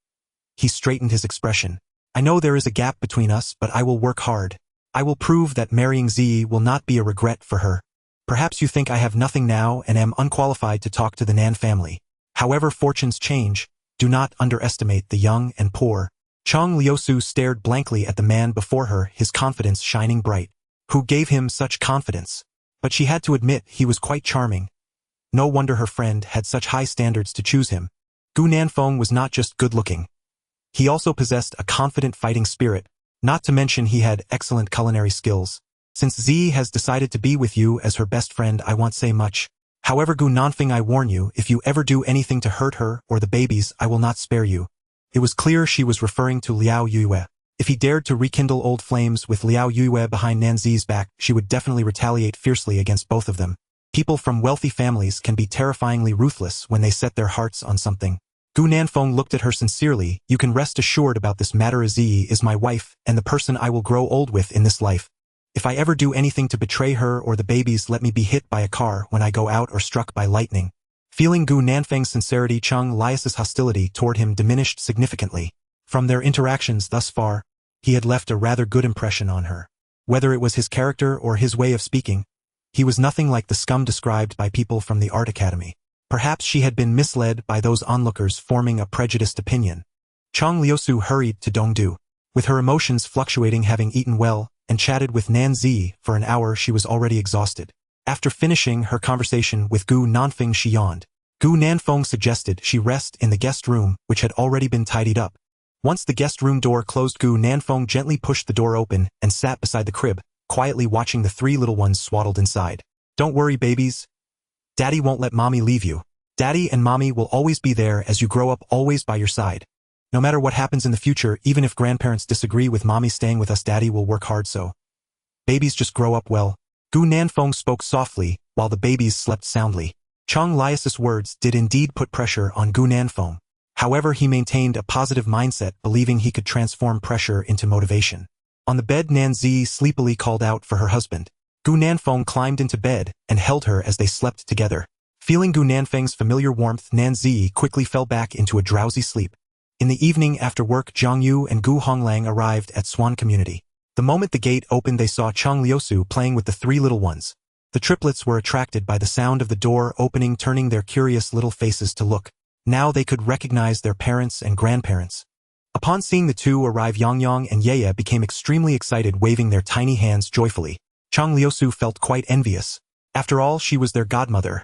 He straightened his expression. I know there is a gap between us, but I will work hard. I will prove that marrying Z will not be a regret for her. Perhaps you think I have nothing now and am unqualified to talk to the Nan family. However fortunes change, do not underestimate the young and poor. Chang Liusu stared blankly at the man before her, his confidence shining bright. Who gave him such confidence? But she had to admit he was quite charming. No wonder her friend had such high standards to choose him. Gu Nanfeng was not just good-looking. He also possessed a confident fighting spirit, not to mention he had excellent culinary skills. Since Z has decided to be with you as her best friend, I won't say much. However, Gu Nanfeng, I warn you, if you ever do anything to hurt her or the babies, I will not spare you. It was clear she was referring to Liao Yue. If he dared to rekindle old flames with Liao Yue behind Nanzi's back, she would definitely retaliate fiercely against both of them. People from wealthy families can be terrifyingly ruthless when they set their hearts on something. Gu Nanfeng looked at her sincerely. You can rest assured about this matter. Z is my wife and the person I will grow old with in this life. If I ever do anything to betray her or the babies, let me be hit by a car when I go out or struck by lightning. Feeling Gu Nanfeng's sincerity, Chang Lias's hostility toward him diminished significantly. From their interactions thus far, he had left a rather good impression on her. Whether it was his character or his way of speaking, he was nothing like the scum described by people from the art academy. Perhaps she had been misled by those onlookers forming a prejudiced opinion. Chang Liusu hurried to Dongdu. With her emotions fluctuating, having eaten well and chatted with Nanzi for an hour, she was already exhausted. After finishing her conversation with Gu Nanfeng, she yawned. Gu Nanfeng suggested she rest in the guest room, which had already been tidied up. Once the guest room door closed, Gu Nanfeng gently pushed the door open and sat beside the crib, quietly watching the three little ones swaddled inside. Don't worry, babies. Daddy won't let mommy leave you. Daddy and mommy will always be there as you grow up, always by your side. No matter what happens in the future, even if grandparents disagree with mommy staying with us, daddy will work hard so babies just grow up well. Gu Nanfeng spoke softly, while the babies slept soundly. Chang Lias's words did indeed put pressure on Gu Nanfeng. However, he maintained a positive mindset, believing he could transform pressure into motivation. On the bed, Nanzi sleepily called out for her husband. Gu Nanfeng climbed into bed and held her as they slept together. Feeling Gu Nanfeng's familiar warmth, Nanzi quickly fell back into a drowsy sleep. In the evening after work, Zhang Yu and Gu Honglang arrived at Swan Community. The moment the gate opened, they saw Chang Liusu playing with the three little ones. The triplets were attracted by the sound of the door opening, turning their curious little faces to look. Now they could recognize their parents and grandparents. Upon seeing the two arrive, Yang and Yeye became extremely excited, waving their tiny hands joyfully. Chang Liusu felt quite envious. After all, she was their godmother.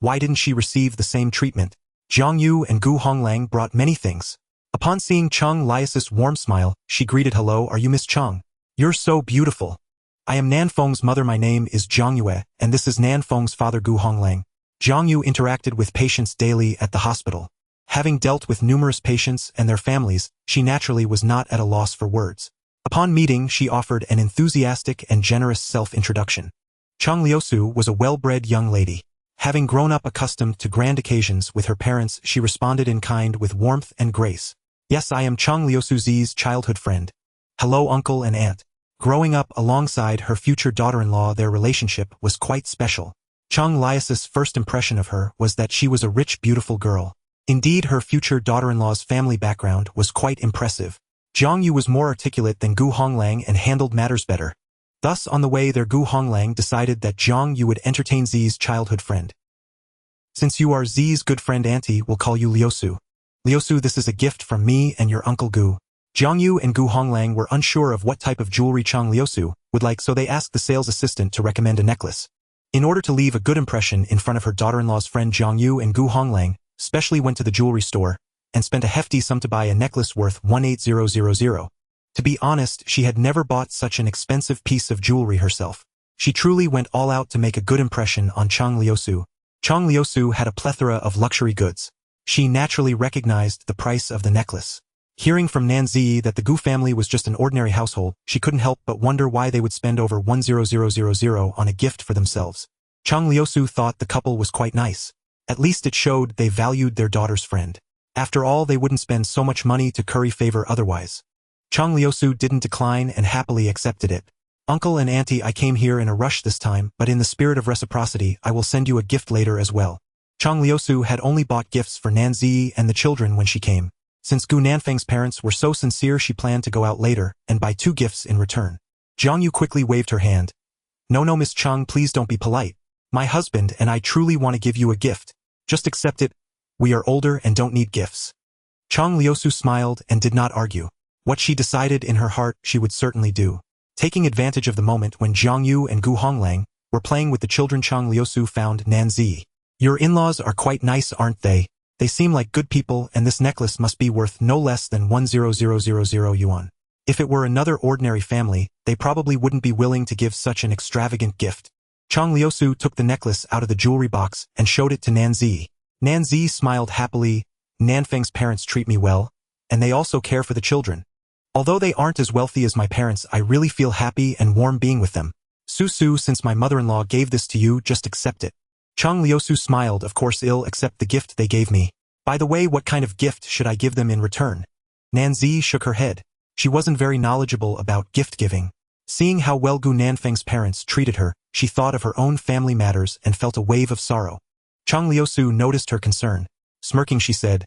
Why didn't she receive the same treatment? Zhang Yu and Gu Honglang brought many things. Upon seeing Chang Lias's warm smile, she greeted, hello, are you Miss Chang? You're so beautiful. I am Nanfeng's mother. My name is Zhang Yue, and this is Nanfeng's father, Gu Honglang. Zhang Yu interacted with patients daily at the hospital. Having dealt with numerous patients and their families, she naturally was not at a loss for words. Upon meeting, she offered an enthusiastic and generous self-introduction. Chang Liusu was a well-bred young lady. Having grown up accustomed to grand occasions with her parents, she responded in kind with warmth and grace. Yes, I am Chang Liusu's childhood friend. Hello, uncle and aunt. Growing up alongside her future daughter-in-law, their relationship was quite special. Chang Lias's first impression of her was that she was a rich, beautiful girl. Indeed, her future daughter-in-law's family background was quite impressive. Zhang Yu was more articulate than Gu Honglang and handled matters better. Thus on the way there Gu Honglang decided that Zhang Yu would entertain Zi's childhood friend. Since you are Zi's good friend, auntie will call you Liusu. Liusu, this is a gift from me and your uncle Gu. Zhang Yu and Gu Honglang were unsure of what type of jewelry Chang Liusu would like, so they asked the sales assistant to recommend a necklace. In order to leave a good impression in front of her daughter-in-law's friend, Zhang Yu and Gu Honglang specially went to the jewelry store and spent a hefty sum to buy a necklace worth 18000. To be honest, she had never bought such an expensive piece of jewelry herself. She truly went all out to make a good impression on Chang Liusu. Chang Liusu had a plethora of luxury goods. She naturally recognized the price of the necklace. Hearing from Nanzi that the Gu family was just an ordinary household, she couldn't help but wonder why they would spend over 10000 on a gift for themselves. Chang Liusu thought the couple was quite nice. At least it showed they valued their daughter's friend. After all, they wouldn't spend so much money to curry favor otherwise. Chang Liusu didn't decline and happily accepted it. Uncle and auntie, I came here in a rush this time, but in the spirit of reciprocity, I will send you a gift later as well. Chang Liusu had only bought gifts for Nanzi and the children when she came. Since Gu Nanfeng's parents were so sincere, she planned to go out later and buy 2 gifts in return. Zhang Yu quickly waved her hand. No, Miss Chang, please don't be polite. My husband and I truly want to give you a gift. Just accept it. We are older and don't need gifts. Chang Liusu smiled and did not argue. What she decided in her heart, she would certainly do. Taking advantage of the moment when Zhang Yu and Gu Honglang were playing with the children, Chang Liusu found Nanzi. Your in-laws are quite nice, aren't they? They seem like good people, and this necklace must be worth no less than 10000 yuan. If it were another ordinary family, they probably wouldn't be willing to give such an extravagant gift. Chang Liusu took the necklace out of the jewelry box and showed it to Nanzi. Nanzi smiled happily. Nanfeng's parents treat me well, and they also care for the children. Although they aren't as wealthy as my parents, I really feel happy and warm being with them. Su, since my mother-in-law gave this to you, just accept it. Chang Liusu smiled. Of course, I'll accept the gift they gave me. By the way, what kind of gift should I give them in return? Nanzi shook her head. She wasn't very knowledgeable about gift-giving. Seeing how well Gu Nanfeng's parents treated her, she thought of her own family matters and felt a wave of sorrow. Chang Liusu noticed her concern. Smirking, she said,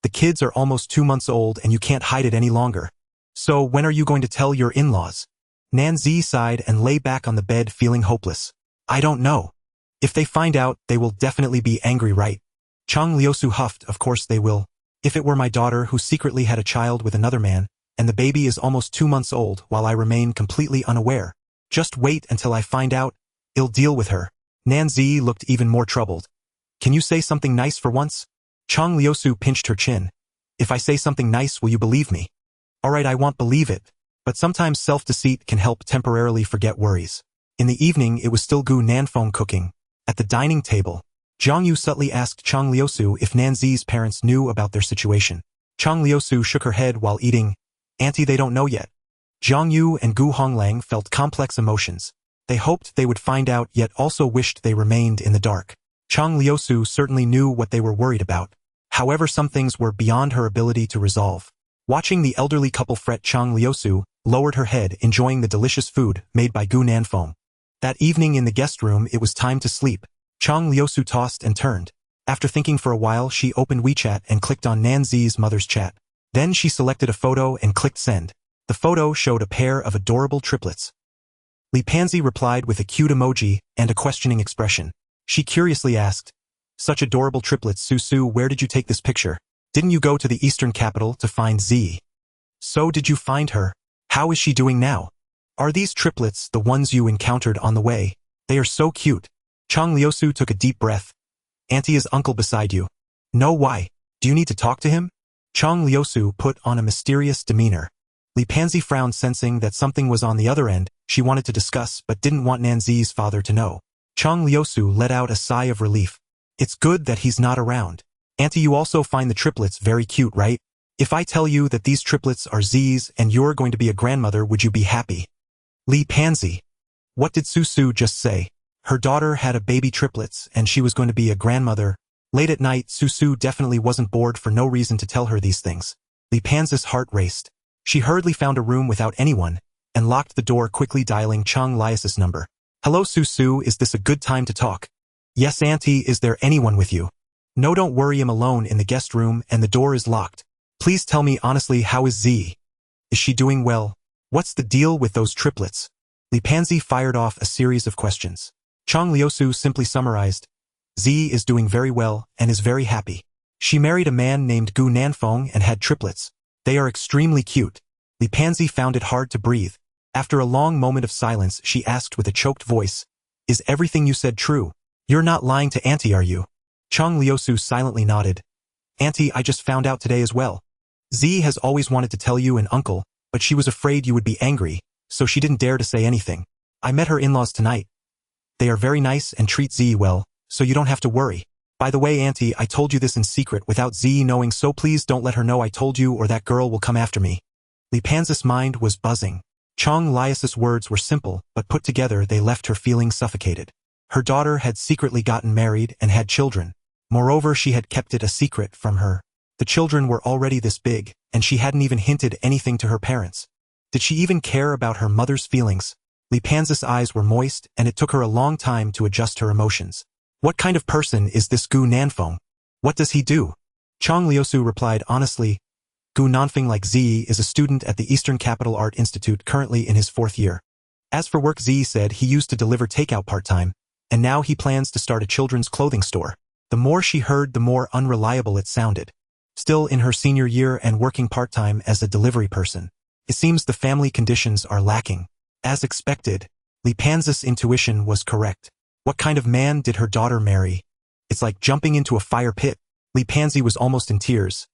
the kids are almost 2 months old and you can't hide it any longer. So when are you going to tell your in-laws? Nanzi sighed and lay back on the bed feeling hopeless. I don't know. If they find out, they will definitely be angry, right? Chang Liusu huffed. Of course they will. If it were my daughter who secretly had a child with another man, and the baby is almost 2 months old while I remain completely unaware, just wait until I find out. I'll deal with her. Nanzi looked even more troubled. Can you say something nice for once? Chang Liusu pinched her chin. If I say something nice, will you believe me? Alright, I won't believe it. But sometimes self-deceit can help temporarily forget worries. In the evening, it was still Gu Nanfeng cooking. At the dining table, Zhang Yu subtly asked Chang Liusu if Nanzi's parents knew about their situation. Chang Liusu shook her head while eating. Auntie, they don't know yet. Zhang Yu and Gu Honglang felt complex emotions. They hoped they would find out, yet also wished they remained in the dark. Chang Liusu certainly knew what they were worried about. However, some things were beyond her ability to resolve. Watching the elderly couple fret, Chang Liusu lowered her head, enjoying the delicious food made by Gu Nanfeng. That evening in the guest room, it was time to sleep. Chang Liusu tossed and turned. After thinking for a while, she opened WeChat and clicked on Nanzi's mother's chat. Then she selected a photo and clicked send. The photo showed a pair of adorable triplets. Li Panzi replied with a cute emoji and a questioning expression. She curiously asked, such adorable triplets, Su, where did you take this picture? Didn't you go to the eastern capital to find Z? So did you find her? How is she doing now? Are these triplets the ones you encountered on the way? They are so cute. Chang Liusu took a deep breath. Auntie, is uncle beside you? No, why? Do you need to talk to him? Chang Liusu put on a mysterious demeanor. Li Panzi frowned, sensing that something was on the other end. She wanted to discuss but didn't want Nanzi's father to know. Chang Liusu let out a sigh of relief. It's good that he's not around. Auntie, you also find the triplets very cute, right? If I tell you that these triplets are Z's and you're going to be a grandmother, would you be happy? Li Panzi. What did Su just say? Her daughter had a baby triplets and she was going to be a grandmother. Late at night, Su definitely wasn't bored for no reason to tell her these things. Li Panzi's heart raced. She hurriedly found a room without anyone and locked the door, quickly dialing Chang Lius's number. Hello, Su, is this a good time to talk? Yes, Auntie, is there anyone with you? No, don't worry, I'm alone in the guest room and the door is locked. Please tell me honestly, how is Z? Is she doing well? What's the deal with those triplets? Li Panzi fired off a series of questions. Chang Liusu simply summarized, Z is doing very well and is very happy. She married a man named Gu Nanfeng and had triplets. They are extremely cute. Li Panzi found it hard to breathe. After a long moment of silence, she asked with a choked voice, "Is everything you said true? You're not lying to Auntie, are you?" Chang Liusu silently nodded. "Auntie, I just found out today as well. Z has always wanted to tell you and Uncle, but she was afraid you would be angry, so she didn't dare to say anything. I met her in-laws tonight. They are very nice and treat Z well, so you don't have to worry. By the way, Auntie, I told you this in secret without Z knowing, so please don't let her know I told you or that girl will come after me." Li Panzi's mind was buzzing. Chang Liusu's words were simple, but put together they left her feeling suffocated. Her daughter had secretly gotten married and had children. Moreover, she had kept it a secret from her. The children were already this big, and she hadn't even hinted anything to her parents. Did she even care about her mother's feelings? Li Panzi's eyes were moist, and it took her a long time to adjust her emotions. What kind of person is this Gu Nanfeng? What does he do? Chang Liusu replied honestly, Gu Nanfeng, like Z, is a student at the Eastern Capital Art Institute currently in his 4th year. As for work, Z said he used to deliver takeout part-time, and now he plans to start a children's clothing store. The more she heard, the more unreliable it sounded. Still in her senior year and working part-time as a delivery person. It seems the family conditions are lacking. As expected, Li Panzi's intuition was correct. What kind of man did her daughter marry? It's like jumping into a fire pit. Li Panzi was almost in tears.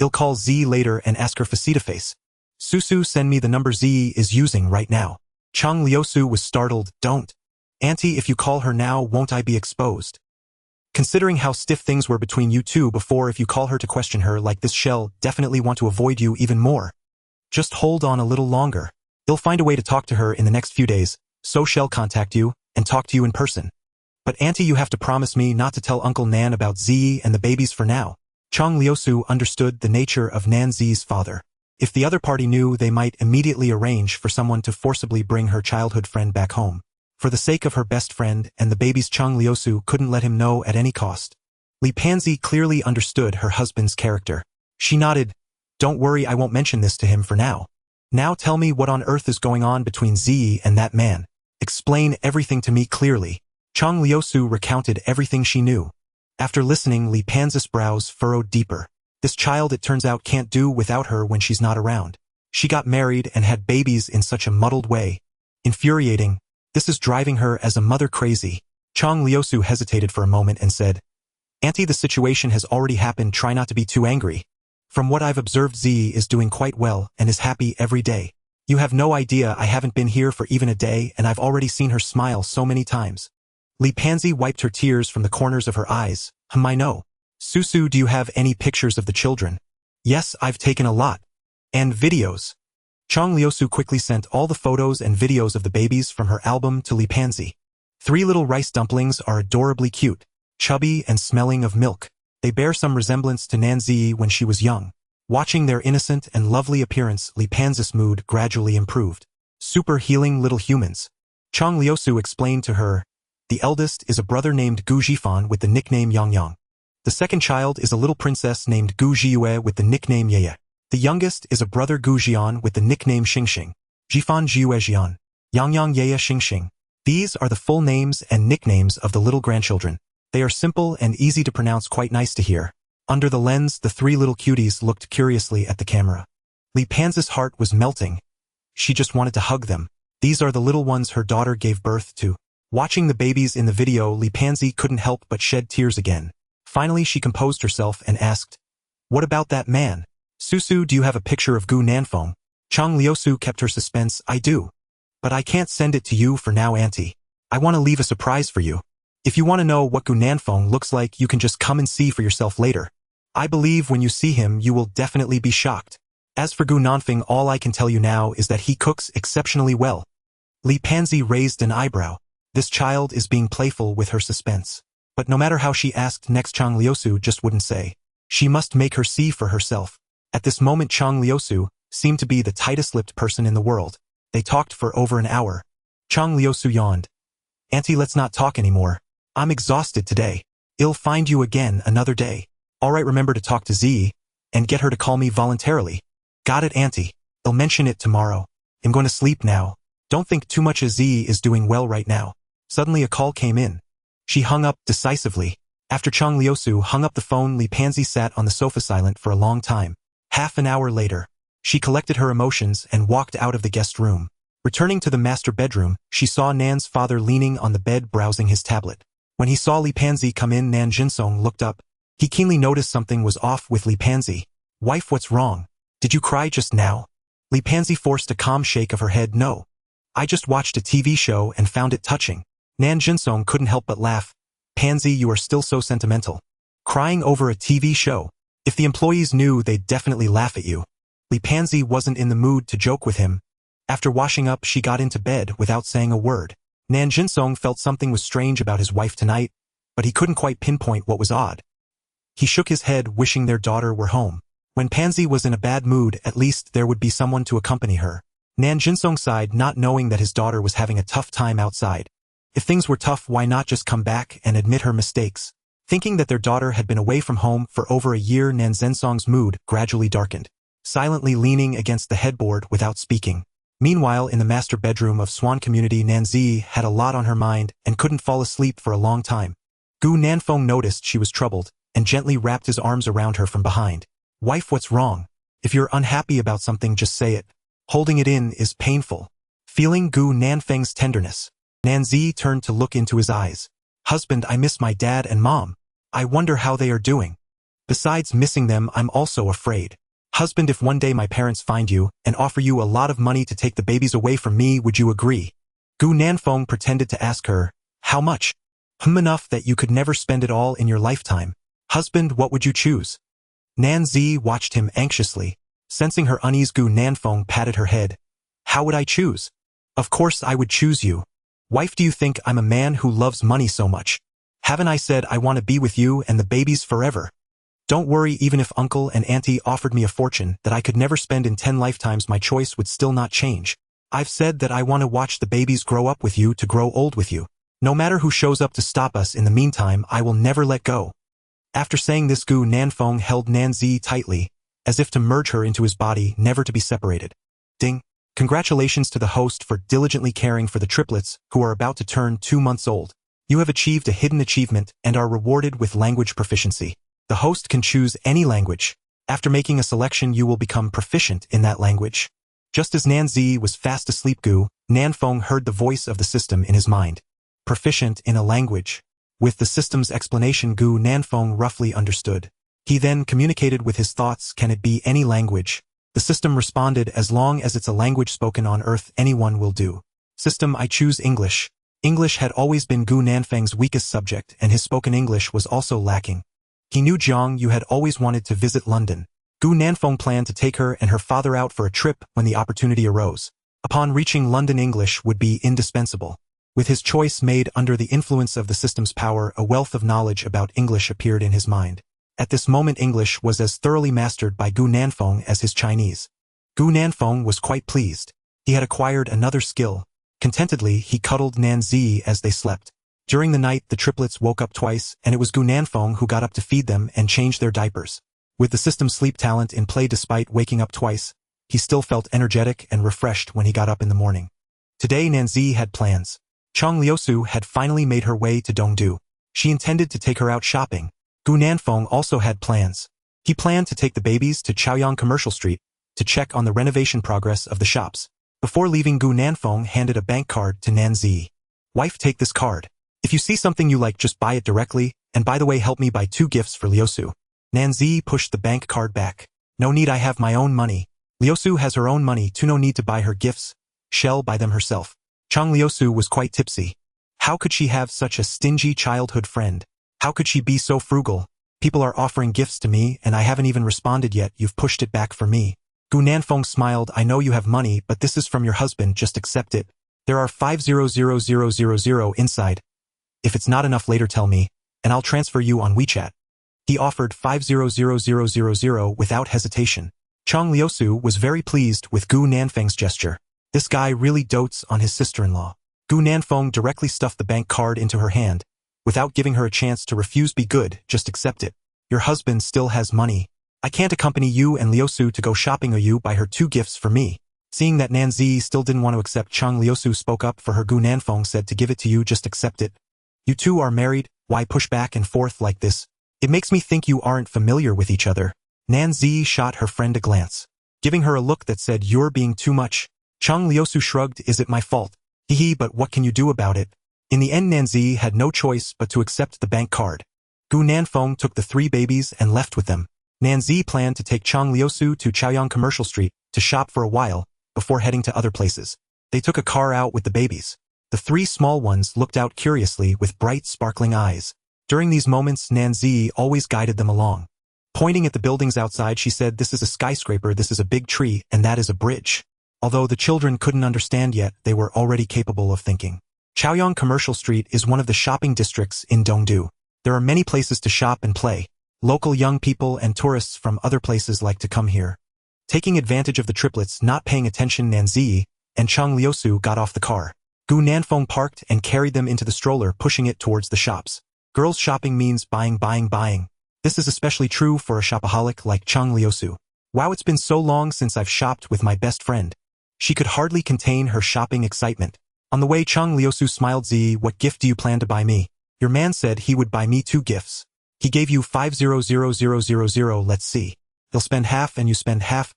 I'll call Z later and ask her face-to-face. Susu, send me the number Z is using right now. Chang Liusu was startled. Don't. Auntie, if you call her now, won't I be exposed? Considering how stiff things were between you two before, if you call her to question her like this, she'll definitely want to avoid you even more. Just hold on a little longer. I'll find a way to talk to her in the next few days, so she'll contact you and talk to you in person. But Auntie, you have to promise me not to tell Uncle Nan about Z and the babies for now. Chang Liusu understood the nature of Nan Z's father. If the other party knew, they might immediately arrange for someone to forcibly bring her childhood friend back home. For the sake of her best friend and the babies, Chang Liusu couldn't let him know at any cost. Li Panzi clearly understood her husband's character. She nodded. Don't worry, I won't mention this to him for now. Now tell me what on earth is going on between Z and that man. Explain everything to me clearly. Chang Liusu recounted everything she knew. After listening, Li Panzi's brows furrowed deeper. This child, it turns out, can't do without her when she's not around. She got married and had babies in such a muddled way. Infuriating. This is driving her as a mother crazy. Chang Liusu hesitated for a moment and said, Auntie, the situation has already happened, try not to be too angry. From what I've observed, Z is doing quite well and is happy every day. You have no idea, I haven't been here for even a day and I've already seen her smile so many times. Li Panzi wiped her tears from the corners of her eyes. I know. Susu, do you have any pictures of the children? Yes, I've taken a lot. And videos. Chang Liusu quickly sent all the photos and videos of the babies from her album to Li Panzi. 3 little rice dumplings are adorably cute, chubby and smelling of milk. They bear some resemblance to Nanzi when she was young. Watching their innocent and lovely appearance, Li Panzi's mood gradually improved. Super healing little humans. Chang Liusu explained to her, the eldest is a brother named Gu Jifan with the nickname Yang Yang. The second child is a little princess named Gu Jiyue with the nickname Yeye. The youngest is a brother Gu Jian with the nickname Xingxing. Jifan Jiyue Jian. Yang Yang Yeye Xingxing. These are the full names and nicknames of the little grandchildren. They are simple and easy to pronounce, quite nice to hear. Under the lens, the 3 little cuties looked curiously at the camera. Li Panzi's heart was melting. She just wanted to hug them. These are the little ones her daughter gave birth to. Watching the babies in the video, Li Panzi couldn't help but shed tears again. Finally, she composed herself and asked, what about that man? Susu, do you have a picture of Gu Nanfeng? Chang Liusu kept her suspense. I do. But I can't send it to you for now, Auntie. I want to leave a surprise for you. If you want to know what Gu Nanfeng looks like, you can just come and see for yourself later. I believe when you see him, you will definitely be shocked. As for Gu Nanfeng, all I can tell you now is that he cooks exceptionally well. Li Panzi raised an eyebrow. This child is being playful with her suspense. But no matter how she asked next, Chang Liusu just wouldn't say. She must make her see for herself. At this moment, Chang Liusu seemed to be the tightest-lipped person in the world. They talked for over an hour. Chang Liusu yawned. Auntie, let's not talk anymore. I'm exhausted today. I'll find you again another day. Alright, remember to talk to Z, and get her to call me voluntarily. Got it, Auntie. I'll mention it tomorrow. I'm going to sleep now. Don't think too much. Z is doing well right now. Suddenly a call came in. She hung up decisively. After Chang Liusu hung up the phone, Li Panzi sat on the sofa silent for a long time. Half an hour later, she collected her emotions and walked out of the guest room. Returning to the master bedroom, she saw Nan's father leaning on the bed browsing his tablet. When he saw Li Panzi come in, Nan Jinsong looked up. He keenly noticed something was off with Li Panzi. Wife, what's wrong? Did you cry just now? Li Panzi forced a calm shake of her head. No. I just watched a TV show and found it touching. Nan Jinsong couldn't help but laugh. Pansy, you are still so sentimental. Crying over a TV show. If the employees knew, they'd definitely laugh at you. Li Panzi wasn't in the mood to joke with him. After washing up, she got into bed without saying a word. Nan Jinsong felt something was strange about his wife tonight, but he couldn't quite pinpoint what was odd. He shook his head, wishing their daughter were home. When Pansy was in a bad mood, at least there would be someone to accompany her. Nan Jinsong sighed, not knowing that his daughter was having a tough time outside. If things were tough, why not just come back and admit her mistakes? Thinking that their daughter had been away from home for over a year, Nan Jinsong's mood gradually darkened, silently leaning against the headboard without speaking. Meanwhile, in the master bedroom of Swan Community, Nanzi had a lot on her mind and couldn't fall asleep for a long time. Gu Nanfeng noticed she was troubled and gently wrapped his arms around her from behind. Wife, what's wrong? If you're unhappy about something, just say it. Holding it in is painful. Feeling Gu Nanfeng's tenderness, Nanzi turned to look into his eyes. Husband, I miss my dad and mom. I wonder how they are doing. Besides missing them, I'm also afraid. Husband, if one day my parents find you and offer you a lot of money to take the babies away from me, would you agree? Gu Nanfeng pretended to ask her, how much? Enough that you could never spend it all in your lifetime. Husband, what would you choose? Nanzi watched him anxiously. Sensing her unease, Gu Nanfeng patted her head. How would I choose? Of course I would choose you. Wife, do you think I'm a man who loves money so much? Haven't I said I want to be with you and the babies forever? Don't worry, even if uncle and auntie offered me a fortune that I could never spend in 10 lifetimes, my choice would still not change. I've said that I want to watch the babies grow up with you, to grow old with you. No matter who shows up to stop us in the meantime, I will never let go. After saying this, Gu Nanfeng held Nanzi tightly, as if to merge her into his body, never to be separated. Ding! Congratulations to the host for diligently caring for the triplets who are about to turn 2 months old. You have achieved a hidden achievement and are rewarded with language proficiency. The host can choose any language. After making a selection, you will become proficient in that language. Just as Nanzi was fast asleep, Gu Nanfeng heard the voice of the system in his mind. Proficient in a language. With the system's explanation, Gu Nanfeng roughly understood. He then communicated with his thoughts. Can it be any language? The system responded, as long as it's a language spoken on Earth, anyone will do. System, I choose English. English had always been Gu Nanfeng's weakest subject, and his spoken English was also lacking. He knew Jiang Yu had always wanted to visit London. Gu Nanfeng planned to take her and her father out for a trip when the opportunity arose. Upon reaching London, English would be indispensable. With his choice made under the influence of the system's power, a wealth of knowledge about English appeared in his mind. At this moment, English was as thoroughly mastered by Gu Nanfeng as his Chinese. Gu Nanfeng was quite pleased. He had acquired another skill. Contentedly, he cuddled Nanzi as they slept. During the night, the triplets woke up twice, and it was Gu Nanfeng who got up to feed them and change their diapers. With the system's sleep talent in play, despite waking up twice, he still felt energetic and refreshed when he got up in the morning. Today, Nanzi had plans. Chang Liusu had finally made her way to Dongdu. She intended to take her out shopping. Gu Nanfeng also had plans. He planned to take the babies to Chaoyang Commercial Street to check on the renovation progress of the shops. Before leaving, Gu Nanfeng handed a bank card to Nanzi. Wife, take this card. If you see something you like, just buy it directly, and by the way, help me buy 2 gifts for Liusu. Nanzi pushed the bank card back. No need, I have my own money. Liusu has her own money too, no need to buy her gifts. She'll buy them herself. Chang Liusu was quite tipsy. How could she have such a stingy childhood friend? How could she be so frugal? People are offering gifts to me and I haven't even responded yet, you've pushed it back for me. Gu Nanfeng smiled, I know you have money, but this is from your husband, just accept it. There are 500,000 inside. If it's not enough, later tell me, and I'll transfer you on WeChat. He offered 500,000 without hesitation. Chang Liusu was very pleased with Gu Nanfeng's gesture. This guy really dotes on his sister-in-law. Gu Nanfeng directly stuffed the bank card into her hand. Without giving her a chance to refuse, be good, just accept it. Your husband still has money. I can't accompany you and Liusu to go shopping, or you buy her 2 gifts for me. Seeing that Nanzi still didn't want to accept, Chang Liusu spoke up for her. Gu Nanfeng said, to give it to you, just accept it. You two are married, why push back and forth like this? It makes me think you aren't familiar with each other. Nanzi shot her friend a glance, giving her a look that said, you're being too much. Chang Liusu shrugged, is it my fault? Hehe, but what can you do about it? In the end, Nanzi had no choice but to accept the bank card. Gu Nanfeng took the 3 babies and left with them. Nanzi planned to take Chang Liusu to Chaoyang Commercial Street to shop for a while before heading to other places. They took a car out with the babies. The 3 small ones looked out curiously with bright, sparkling eyes. During these moments, Nanzi always guided them along. Pointing at the buildings outside, she said, this is a skyscraper, this is a big tree, and that is a bridge. Although the children couldn't understand yet, they were already capable of thinking. Chaoyang Commercial Street is one of the shopping districts in Dongdu. There are many places to shop and play. Local young people and tourists from other places like to come here. Taking advantage of the triplets not paying attention, Nanzi and Chang Liusu got off the car. Gu Nanfeng parked and carried them into the stroller, pushing it towards the shops. Girls shopping means buying, buying, buying. This is especially true for a shopaholic like Chang Liusu. Wow, it's been so long since I've shopped with my best friend. She could hardly contain her shopping excitement. On the way, Chang Liusu smiled. Z, what gift do you plan to buy me? Your man said he would buy me 2 gifts. He gave you 500,000. Let's see. He'll spend half and you spend half.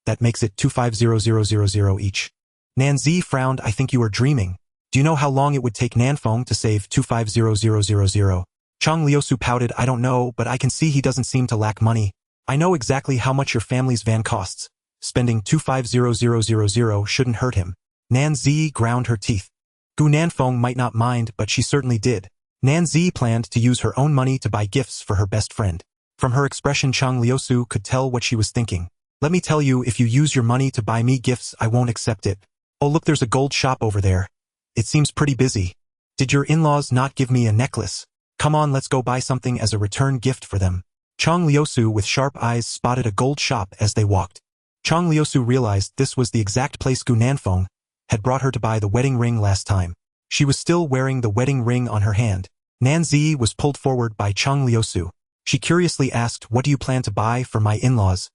That makes it 250,000 each. Nanzi frowned. I think you are dreaming. Do you know how long it would take Nanfeng to save 250,000? Chang Liusu pouted. I don't know, but I can see he doesn't seem to lack money. I know exactly how much your family's van costs. Spending 250,000 shouldn't hurt him. Nanzi ground her teeth. Gu Nanfeng might not mind, but she certainly did. Nanzi planned to use her own money to buy gifts for her best friend. From her expression, Chang Liusu could tell what she was thinking. Let me tell you, if you use your money to buy me gifts, I won't accept it. Oh, look, there's a gold shop over there. It seems pretty busy. Did your in-laws not give me a necklace? Come on, let's go buy something as a return gift for them. Chang Liusu with sharp eyes spotted a gold shop as they walked. Chang Liusu realized this was the exact place Gu Nanfeng had brought her to buy the wedding ring last time. She was still wearing the wedding ring on her hand. Nanzi was pulled forward by Chang Liusu. She curiously asked, what do you plan to buy for my in-laws?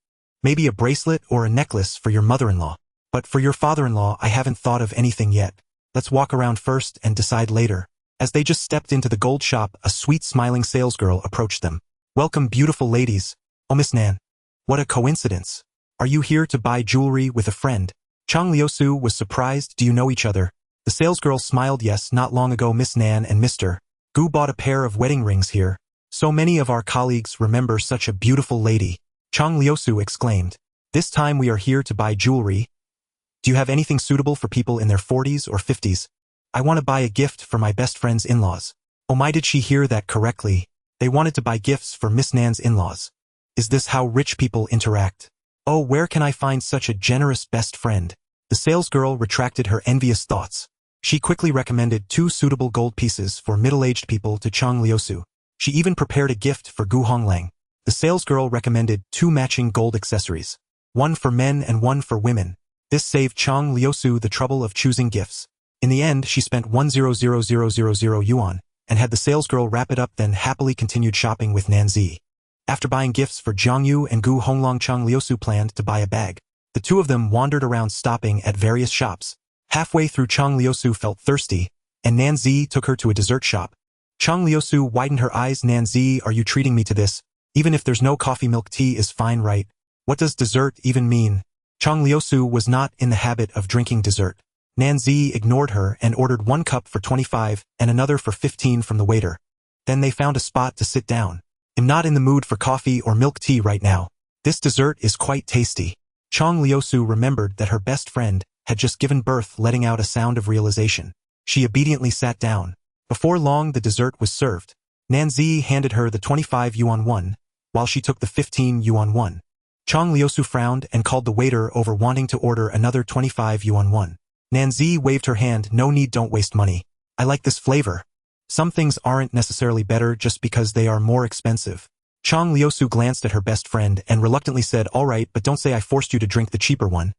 Maybe a bracelet or a necklace for your mother-in-law. But for your father-in-law, I haven't thought of anything yet. Let's walk around first and decide later. As they just stepped into the gold shop, a sweet smiling salesgirl approached them. Welcome, beautiful ladies. Oh, Miss Nan. What a coincidence. Are you here to buy jewelry with a friend? Chang Liusu was surprised. Do you know each other? The salesgirl smiled. Yes, not long ago Miss Nan and Mr. Gu bought a pair of wedding rings here. So many of our colleagues remember such a beautiful lady. Chang Liusu exclaimed. This time we are here to buy jewelry. Do you have anything suitable for people in their 40s or 50s? I want to buy a gift for my best friend's in-laws. Oh my, did she hear that correctly? They wanted to buy gifts for Miss Nan's in-laws. Is this how rich people interact? Oh, where can I find such a generous best friend? The salesgirl retracted her envious thoughts. She quickly recommended 2 suitable gold pieces for middle-aged people to Chang Liusu. She even prepared a gift for Gu Honglang. The salesgirl recommended 2 matching gold accessories. One for men and one for women. This saved Chang Liusu the trouble of choosing gifts. In the end, she spent 100,000 yuan and had the salesgirl wrap it up, then happily continued shopping with Nanzi. After buying gifts for Jiangyu and Gu Honglang, Chang Liusu planned to buy a bag. The 2 of them wandered around, stopping at various shops. Halfway through, Chang Liusu felt thirsty, and Nanzi took her to a dessert shop. Chang Liusu widened her eyes. Nanzi, are you treating me to this? Even if there's no coffee, milk tea is fine, right? What does dessert even mean? Chang Liusu was not in the habit of drinking dessert. Nanzi ignored her and ordered 1 cup for 25 and another for 15 from the waiter. Then they found a spot to sit down. I'm not in the mood for coffee or milk tea right now. This dessert is quite tasty. Chang Liusu remembered that her best friend had just given birth, letting out a sound of realization. She obediently sat down. Before long, the dessert was served. Nanzi handed her the 25 yuan one, while she took the 15 yuan one. Chang Liusu frowned and called the waiter over, wanting to order another 25 yuan one. Nanzi waved her hand. No need, don't waste money. I like this flavor. Some things aren't necessarily better just because they are more expensive. Chang Liusu glanced at her best friend and reluctantly said, all right, but don't say I forced you to drink the cheaper one.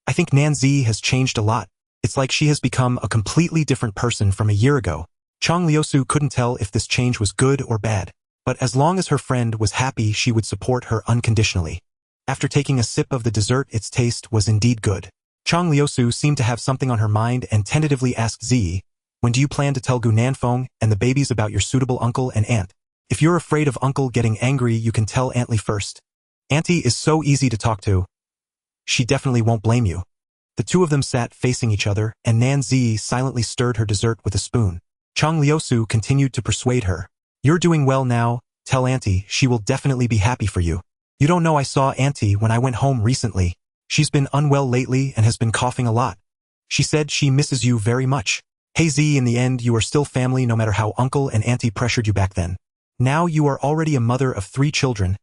I think Nanzi has changed a lot. It's like she has become a completely different person from a year ago. Chang Liusu couldn't tell if this change was good or bad, but as long as her friend was happy, she would support her unconditionally. After taking a sip of the dessert, its taste was indeed good. Chang Liusu seemed to have something on her mind and tentatively asked Ziyi, when do you plan to tell Gu Nanfeng and the babies about your suitable uncle and aunt? If you're afraid of uncle getting angry, you can tell Auntie first. Auntie is so easy to talk to. She definitely won't blame you. The two of them sat facing each other, and Nan Ziyi silently stirred her dessert with a spoon. Chang Liusu continued to persuade her. You're doing well now, tell Auntie, she will definitely be happy for you. You don't know I saw Auntie when I went home recently. She's been unwell lately and has been coughing a lot. She said she misses you very much. Hey Z, in the end you are still family no matter how uncle and auntie pressured you back then. Now you are already a mother of 3 children.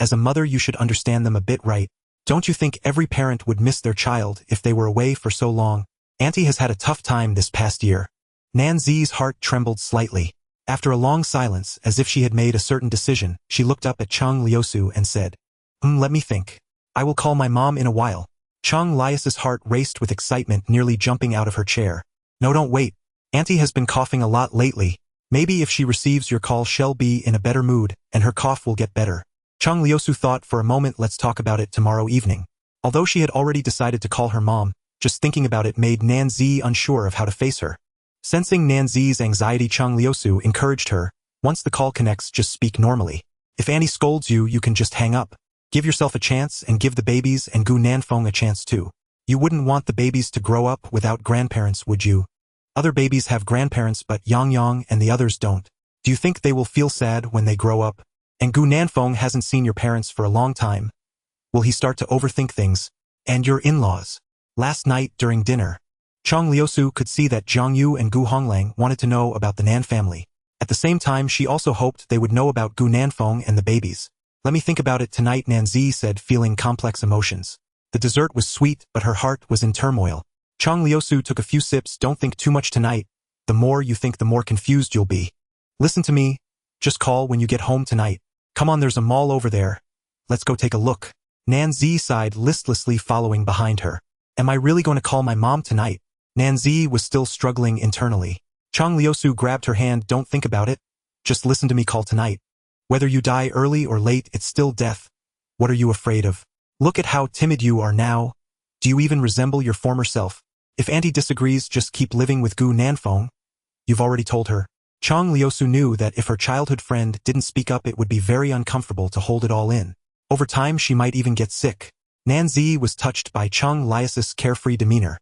As a mother you should understand them a bit, right? Don't you think every parent would miss their child if they were away for so long? Auntie has had a tough time this past year. Nan Zi's heart trembled slightly. After a long silence, as if she had made a certain decision, she looked up at Chang Liusu and said, let me think. I will call my mom in a while. Chang Lius's heart raced with excitement, nearly jumping out of her chair. No, don't wait. Auntie has been coughing a lot lately. Maybe if she receives your call she'll be in a better mood, and her cough will get better. Chang Liusu thought for a moment, let's talk about it tomorrow evening. Although she had already decided to call her mom, just thinking about it made Nan Zi unsure of how to face her. Sensing Nan Zi's anxiety, Chang Liusu encouraged her, once the call connects just speak normally. If Auntie scolds you, you can just hang up. Give yourself a chance and give the babies and Gu Nanfeng a chance too. You wouldn't want the babies to grow up without grandparents, would you? Other babies have grandparents but Yang Yang and the others don't. Do you think they will feel sad when they grow up? And Gu Nanfeng hasn't seen your parents for a long time. Will he start to overthink things? And your in-laws? Last night during dinner, Chang Liusu could see that Zhang Yu and Gu Honglang wanted to know about the Nan family. At the same time, she also hoped they would know about Gu Nanfeng and the babies. Let me think about it tonight, Nan Zi said, feeling complex emotions. The dessert was sweet, but her heart was in turmoil. Chang Liusu took a few sips. Don't think too much tonight. The more you think, the more confused you'll be. Listen to me. Just call when you get home tonight. Come on, there's a mall over there. Let's go take a look. Nan Zi sighed listlessly, following behind her. Am I really going to call my mom tonight? Nan Zi was still struggling internally. Chang Liusu grabbed her hand. Don't think about it. Just listen to me. Call tonight. Whether you die early or late, it's still death. What are you afraid of? Look at how timid you are now. Do you even resemble your former self? If Auntie disagrees, just keep living with Gu Nanfeng. You've already told her. Chang Liusu knew that if her childhood friend didn't speak up, it would be very uncomfortable to hold it all in. Over time, she might even get sick. Nan Zi was touched by Chang Lius's carefree demeanor.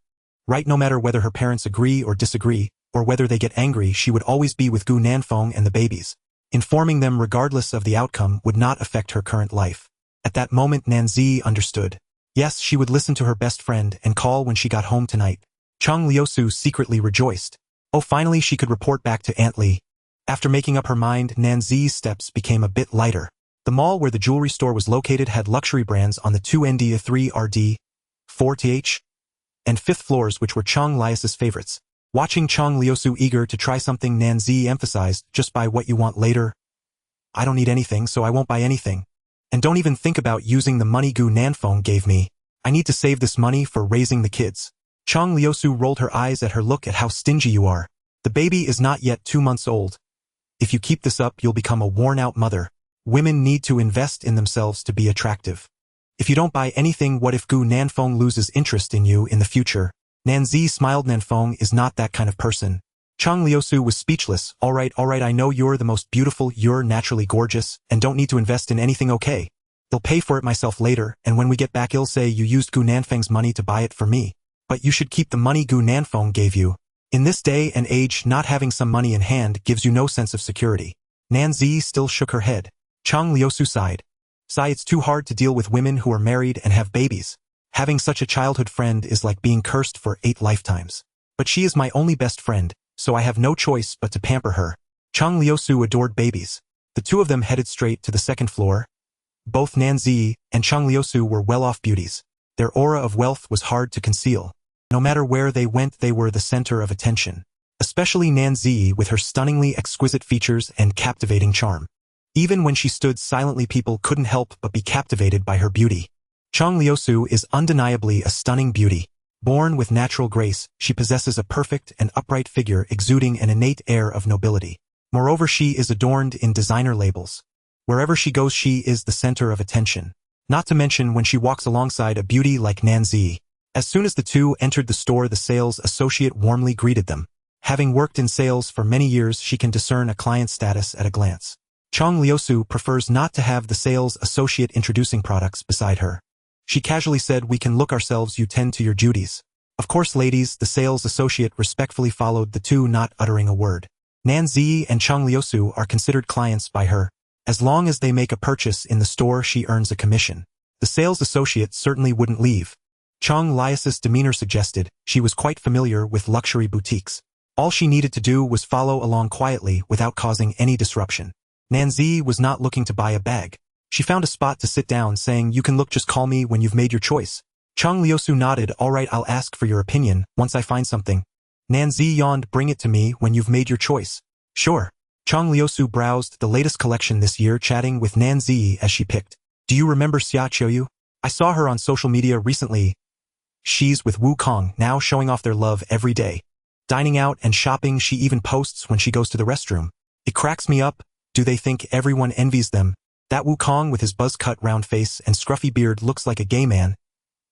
Right, no matter whether her parents agree or disagree, or whether they get angry, she would always be with Gu Nanfeng and the babies. Informing them regardless of the outcome would not affect her current life. At that moment, Nan Zi understood. Yes, she would listen to her best friend and call when she got home tonight. Chang Liusu secretly rejoiced. Oh, finally she could report back to Aunt Li. After making up her mind, Nan Zi's steps became a bit lighter. The mall where the jewelry store was located had luxury brands on the 2nd, 3rd, 4th, and 5th floors, which were Chang Lius's favorites. Watching Chang Liusu eager to try something, Nan Zi emphasized, just buy what you want later. I don't need anything, so I won't buy anything. And don't even think about using the money Gu Nanfeng gave me. I need to save this money for raising the kids. Chang Liusu rolled her eyes at her. Look at how stingy you are. The baby is not yet 2 months old. If you keep this up, you'll become a worn-out mother. Women need to invest in themselves to be attractive. If you don't buy anything, what if Gu Nanfeng loses interest in you in the future? Nan Zi smiled. Nanfeng is not that kind of person. Chang Liusu was speechless. All right, I know you're the most beautiful, you're naturally gorgeous, and don't need to invest in anything, okay? They'll pay for it myself later, and when we get back I'll say you used Gu Nanfeng's money to buy it for me. But you should keep the money Gu Nanfeng gave you. In this day and age, not having some money in hand gives you no sense of security. Nan Zi still shook her head. Chang Liusu sighed. It's too hard to deal with women who are married and have babies. Having such a childhood friend is like being cursed for 8 lifetimes. But she is my only best friend, so I have no choice but to pamper her. Chang Liusu adored babies. The two of them headed straight to the 2nd floor. Both Nan Zi and Chang Liusu were well-off beauties. Their aura of wealth was hard to conceal. No matter where they went, they were the center of attention. Especially Nan Zi, with her stunningly exquisite features and captivating charm. Even when she stood silently, people couldn't help but be captivated by her beauty. Chang Liusu is undeniably a stunning beauty. Born with natural grace, she possesses a perfect and upright figure exuding an innate air of nobility. Moreover, she is adorned in designer labels. Wherever she goes, she is the center of attention. Not to mention when she walks alongside a beauty like Nan Zi. As soon as the two entered the store, the sales associate warmly greeted them. Having worked in sales for many years, she can discern a client's status at a glance. Chang Liusu prefers not to have the sales associate introducing products beside her. She casually said, "We can look ourselves, you tend to your duties." "Of course, ladies," the sales associate respectfully followed the two, not uttering a word. Nanzi and Chang Liusu are considered clients by her. As long as they make a purchase in the store, she earns a commission. The sales associate certainly wouldn't leave. Chang Liusu's demeanor suggested she was quite familiar with luxury boutiques. All she needed to do was follow along quietly without causing any disruption. Nanzi was not looking to buy a bag. She found a spot to sit down, saying, "You can look, just call me when you've made your choice." Chang Liusu nodded. "All right, I'll ask for your opinion once I find something." Nanzi yawned. "Bring it to me when you've made your choice." "Sure." Chang Liusu browsed the latest collection this year, chatting with Nanzi as she picked. "Do you remember Xia Qiuyu? I saw her on social media recently. She's with Wu Kong now, showing off their love every day. Dining out and shopping, she even posts when she goes to the restroom. It cracks me up. Do they think everyone envies them? That Wu Kong with his buzz-cut round face and scruffy beard looks like a gay man.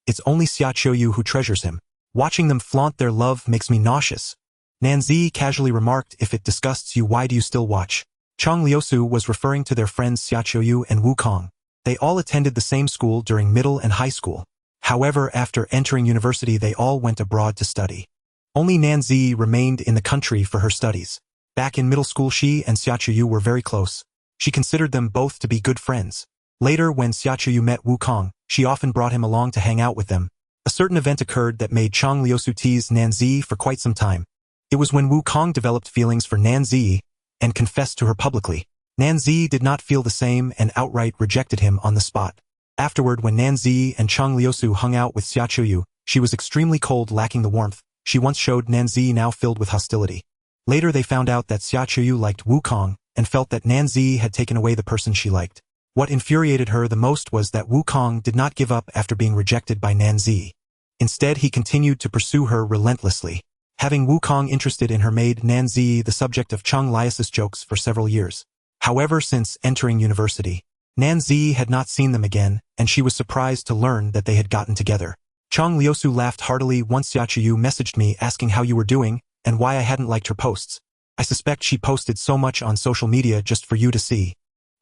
It's only Xia Qiuyu who treasures him. Watching them flaunt their love makes me nauseous." Nanzi casually remarked, "If it disgusts you, why do you still watch?" Chang Liusu was referring to their friends Xia Qiuyu and Wu Kong. They all attended the same school during middle and high school. However, after entering university, they all went abroad to study. Only Nanzi remained in the country for her studies. Back in middle school, she and Xia Qiuyu were very close. She considered them both to be good friends. Later, when Xia Qiuyu met Wu Kong, she often brought him along to hang out with them. A certain event occurred that made Chang Liusu tease Nanzi for quite some time. It was when Wu Kong developed feelings for Nanzi and confessed to her publicly. Nanzi did not feel the same and outright rejected him on the spot. Afterward, when Nanzi and Chang Liusu hung out with Xia Qiuyu, she was extremely cold, lacking the warmth she once showed Nanzi, now filled with hostility. Later, they found out that Xia Qiuyu liked Wu Kong and felt that Nanzi had taken away the person she liked. What infuriated her the most was that Wu Kong did not give up after being rejected by Nanzi. Instead, he continued to pursue her relentlessly. Having Wu Kong interested in her made Nanzi the subject of Chang Liusu's jokes for several years. However, since entering university, Nanzi had not seen them again, and she was surprised to learn that they had gotten together. Chang Liusu laughed heartily. "Once Xia Qiuyu messaged me asking how you were doing and why I hadn't liked her posts. I suspect she posted so much on social media just for you to see.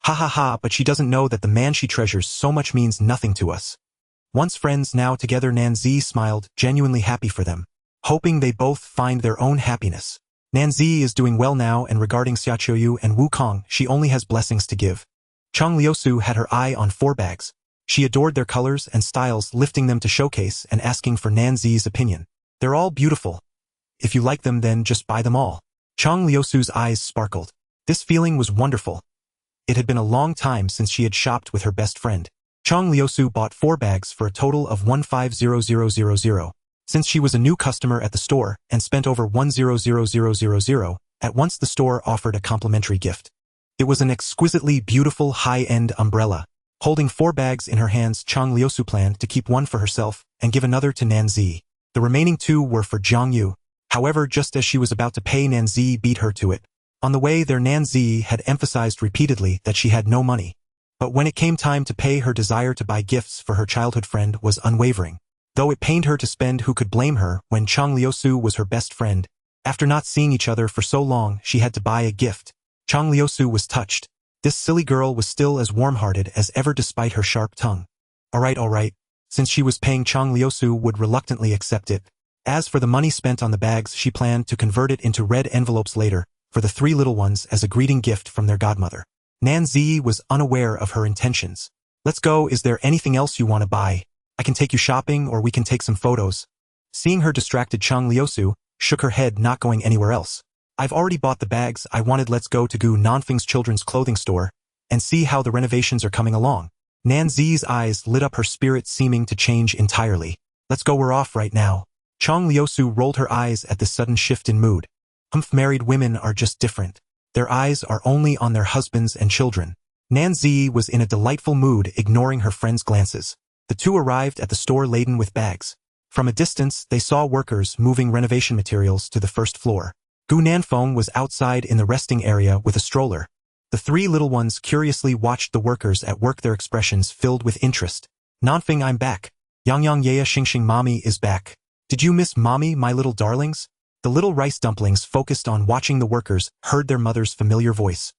Ha ha ha, but she doesn't know that the man she treasures so much means nothing to us." Once friends, now together, Nanzi smiled, genuinely happy for them, hoping they both find their own happiness. Nanzi is doing well now, and regarding Xia Qiuyu and Wu Kong, she only has blessings to give. Chang Liusu had her eye on 4 bags. She adored their colors and styles, lifting them to showcase and asking for Nanzi's opinion. "They're all beautiful. If you like them, then just buy them all." Chang Liusu's eyes sparkled. This feeling was wonderful. It had been a long time since she had shopped with her best friend. Chang Liusu bought 4 bags for a total of 150000. Since she was a new customer at the store and spent over 100000, at once the store offered a complimentary gift. It was an exquisitely beautiful high-end umbrella. Holding 4 bags in her hands, Chang Liusu planned to keep one for herself and give another to Nanzi. The remaining 2 were for Jiang Yu. However, just as she was about to pay, Nanzi beat her to it. On the way there, Nanzi had emphasized repeatedly that she had no money. But when it came time to pay, her desire to buy gifts for her childhood friend was unwavering. Though it pained her to spend, who could blame her when Chang Liusu was her best friend? After not seeing each other for so long, she had to buy a gift. Chang Liusu was touched. This silly girl was still as warm-hearted as ever despite her sharp tongue. All right. Since she was paying, Chang Liusu would reluctantly accept it. As for the money spent on the bags, she planned to convert it into red envelopes later, for the 3 little ones as a greeting gift from their godmother. Nanzi was unaware of her intentions. "Let's go. Is there anything else you want to buy? I can take you shopping, or we can take some photos." Seeing her distracted, Chang Liusu shook her head, not going anywhere else. "I've already bought the bags I wanted. Let's go to Nanfeng's children's clothing store and see how the renovations are coming along." Nanzi's eyes lit up, her spirit seeming to change entirely. "Let's go, we're off right now." Chang Liusu rolled her eyes at this sudden shift in mood. Married women are just different. Their eyes are only on their husbands and children. Nanzi was in a delightful mood, ignoring her friend's glances. The 2 arrived at the store laden with bags. From a distance, they saw workers moving renovation materials to the first floor. Nanfeng was outside in the resting area with a stroller. The 3 little ones curiously watched the workers at work, their expressions filled with interest. "Nanfeng, I'm back. Yang Yang Yaya Xing Xing Mommy is back. Did you miss Mommy, my little darlings? The little rice dumplings, focused on watching the workers, heard their mother's familiar voice.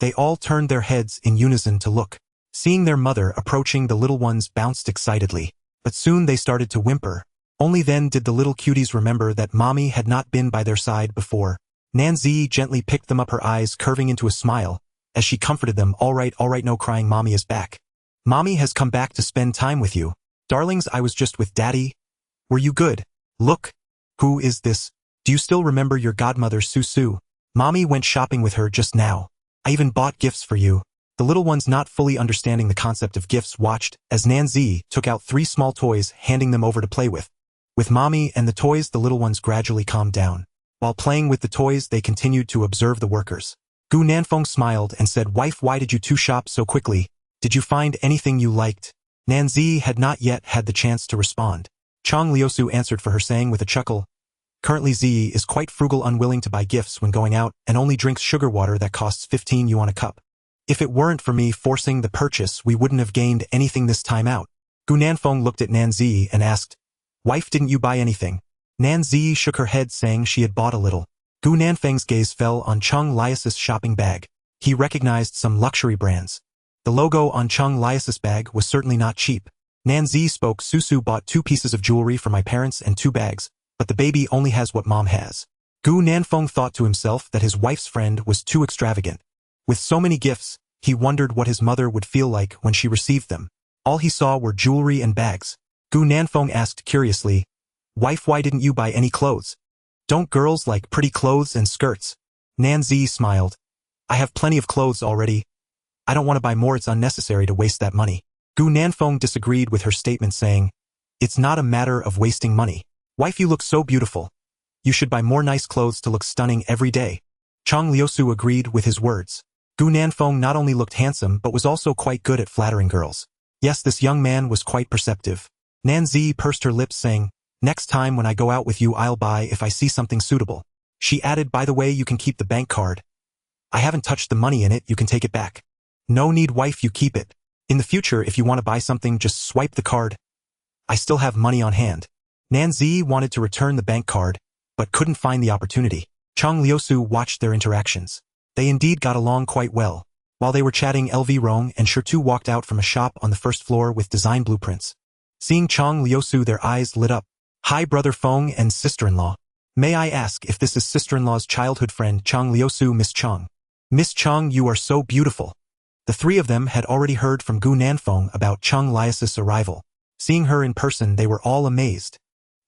They all turned their heads in unison to look. Seeing their mother approaching, the little ones bounced excitedly. But soon they started to whimper. Only then did the little cuties remember that Mommy had not been by their side before. Nanzi gently picked them up, her eyes curving into a smile, as she comforted them. All right, no crying, Mommy is back. Mommy has come back to spend time with you. Darlings, I was just with Daddy. Were you good? Look. Who is this? Do you still remember your godmother, Susu? Mommy went shopping with her just now. I even bought gifts for you. The little ones, not fully understanding the concept of gifts, watched as Nanzi took out 3 small toys, handing them over to play with. With Mommy and the toys, the little ones gradually calmed down. While playing with the toys, they continued to observe the workers. Gu Nanfeng smiled and said, Wife, why did you two shop so quickly? Did you find anything you liked? Nanzi had not yet had the chance to respond. Chang Liusu answered for her, saying with a chuckle, Currently Zi is quite frugal, unwilling to buy gifts when going out, and only drinks sugar water that costs 15 yuan a cup. If it weren't for me forcing the purchase, we wouldn't have gained anything this time out. Gu Nanfeng looked at Nanzi and asked, Wife, didn't you buy anything? Nanzi shook her head, saying she had bought a little. Gu Nanfeng's gaze fell on Chang Lius's shopping bag. He recognized some luxury brands. The logo on Chang Lius's bag was certainly not cheap. Nanzi spoke, Susu bought 2 pieces of jewelry for my parents and 2 bags, but the baby only has what Mom has. Gu Nanfeng thought to himself that his wife's friend was too extravagant. With so many gifts, he wondered what his mother would feel like when she received them. All he saw were jewelry and bags. Gu Nanfeng asked curiously, Wife, why didn't you buy any clothes? Don't girls like pretty clothes and skirts? Nanzi smiled. I have plenty of clothes already. I don't want to buy more, it's unnecessary to waste that money. Gu Nanfeng disagreed with her statement, saying, It's not a matter of wasting money. Wife, you look so beautiful. You should buy more nice clothes to look stunning every day. Chang Liusu agreed with his words. Gu Nanfeng not only looked handsome but was also quite good at flattering girls. Yes, this young man was quite perceptive. Nanzi pursed her lips, saying, Next time when I go out with you, I'll buy if I see something suitable. She added, By the way, you can keep the bank card. I haven't touched the money in it, you can take it back. No need, wife, you keep it. In the future, if you want to buy something, just swipe the card. I still have money on hand. Nanzi wanted to return the bank card, but couldn't find the opportunity. Chang Liusu watched their interactions. They indeed got along quite well. While they were chatting, LV Rong and Shirtu walked out from a shop on the first floor with design blueprints. Seeing Chang Liusu, their eyes lit up. Hi, Brother Feng and sister-in-law. May I ask if this is sister-in-law's childhood friend, Chang Liusu, Miss Chang? Miss Chang, you are so beautiful. The 3 of them had already heard from Gu Nanfeng about Chang Lius's arrival. Seeing her in person, they were all amazed.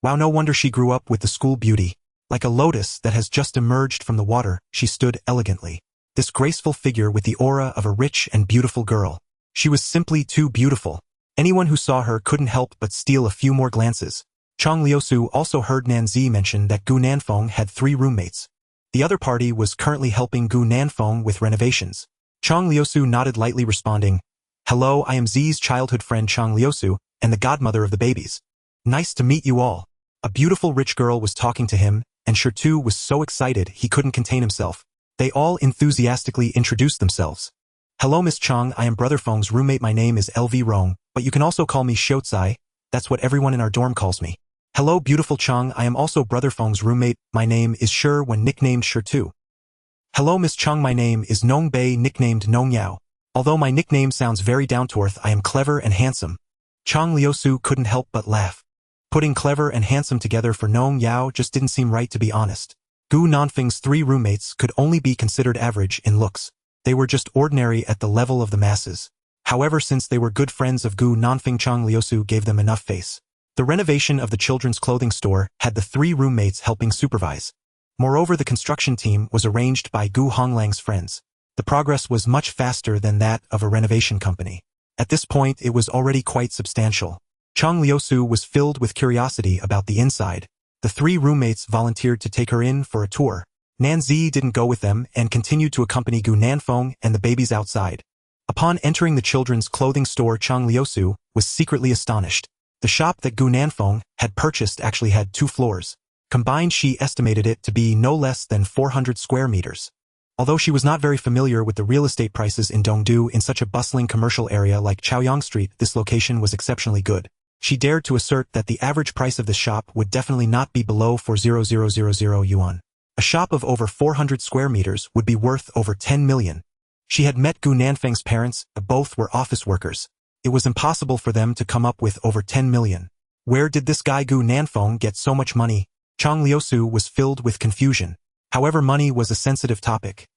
Wow, no wonder she grew up with the school beauty. Like a lotus that has just emerged from the water, she stood elegantly. This graceful figure with the aura of a rich and beautiful girl. She was simply too beautiful. Anyone who saw her couldn't help but steal a few more glances. Chang Liusu also heard Nanzi mention that Gu Nanfeng had 3 roommates. The other party was currently helping Gu Nanfeng with renovations. Chang Liusu nodded lightly, responding, Hello, I am Zi's childhood friend Chang Liusu, and the godmother of the babies. Nice to meet you all. A beautiful rich girl was talking to him, and Shirtu was so excited he couldn't contain himself. They all enthusiastically introduced themselves. Hello, Miss Chang, I am Brother Feng's roommate. My name is LV Rong, but you can also call me Xiaocai. That's what everyone in our dorm calls me. Hello, beautiful Chang, I am also Brother Feng's roommate. My name is Shi, when nicknamed Shirtu. Hello, Miss Chang, my name is Nong Bei, nicknamed Nong Yao. Although my nickname sounds very down-to-earth, I am clever and handsome. Chang Liusu couldn't help but laugh. Putting clever and handsome together for Nong Yao just didn't seem right, to be honest. Gu Nanfeng's 3 roommates could only be considered average in looks. They were just ordinary at the level of the masses. However, since they were good friends of Gu Nanfeng, Chang Liusu gave them enough face. The renovation of the children's clothing store had the 3 roommates helping supervise. Moreover, the construction team was arranged by Gu Honglang's friends. The progress was much faster than that of a renovation company. At this point, it was already quite substantial. Chang Liusu was filled with curiosity about the inside. The 3 roommates volunteered to take her in for a tour. Nanzi didn't go with them and continued to accompany Gu Nanfeng and the babies outside. Upon entering the children's clothing store, Chang Liusu was secretly astonished. The shop that Gu Nanfeng had purchased actually had 2 floors. Combined, she estimated it to be no less than 400 square meters. Although she was not very familiar with the real estate prices in Dongdu, in such a bustling commercial area like Chaoyang Street, this location was exceptionally good. She dared to assert that the average price of the shop would definitely not be below 4,000 yuan. A shop of over 400 square meters would be worth over 10 million. She had met Gu Nanfeng's parents, both were office workers. It was impossible for them to come up with over 10 million. Where did this guy Gu Nanfeng get so much money? Chang Liusu was filled with confusion. However, money was a sensitive topic.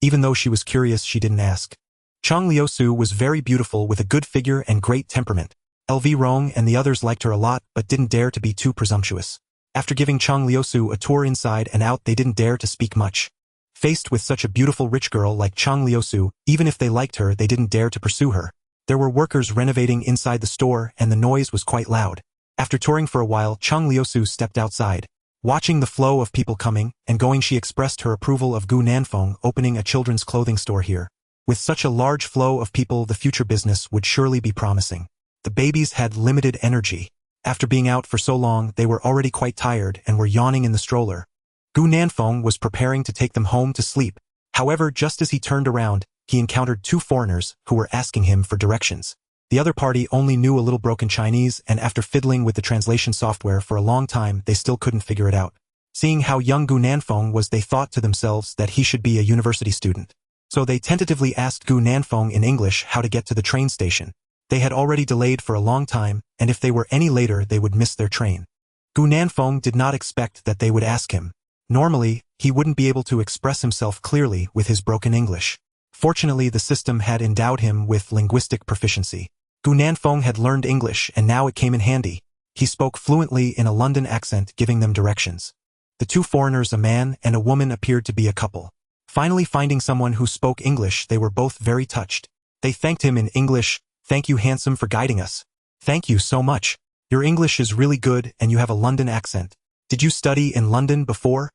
Even though she was curious, she didn't ask. Chang Liusu was very beautiful with a good figure and great temperament. LV Rong and the others liked her a lot but didn't dare to be too presumptuous. After giving Chang Liusu a tour inside and out, they didn't dare to speak much. Faced with such a beautiful rich girl like Chang Liusu, even if they liked her, they didn't dare to pursue her. There were workers renovating inside the store and the noise was quite loud. After touring for a while, Chang Liusu stepped outside. Watching the flow of people coming and going, she expressed her approval of Gu Nanfeng opening a children's clothing store here. With such a large flow of people, the future business would surely be promising. The babies had limited energy. After being out for so long, they were already quite tired and were yawning in the stroller. Gu Nanfeng was preparing to take them home to sleep. However, just as he turned around, he encountered two foreigners who were asking him for directions. The other party only knew a little broken Chinese, and after fiddling with the translation software for a long time, they still couldn't figure it out. Seeing how young Gu Nanfeng was, they thought to themselves that he should be a university student. So they tentatively asked Gu Nanfeng in English how to get to the train station. They had already delayed for a long time, and if they were any later, they would miss their train. Gu Nanfeng did not expect that they would ask him. Normally, he wouldn't be able to express himself clearly with his broken English. Fortunately, the system had endowed him with linguistic proficiency. Gu Nanfeng had learned English, and now it came in handy. He spoke fluently in a London accent, giving them directions. The two foreigners, a man and a woman, appeared to be a couple. Finally finding someone who spoke English, they were both very touched. They thanked him in English. "Thank you, handsome, for guiding us. Thank you so much. Your English is really good and you have a London accent. Did you study in London before?"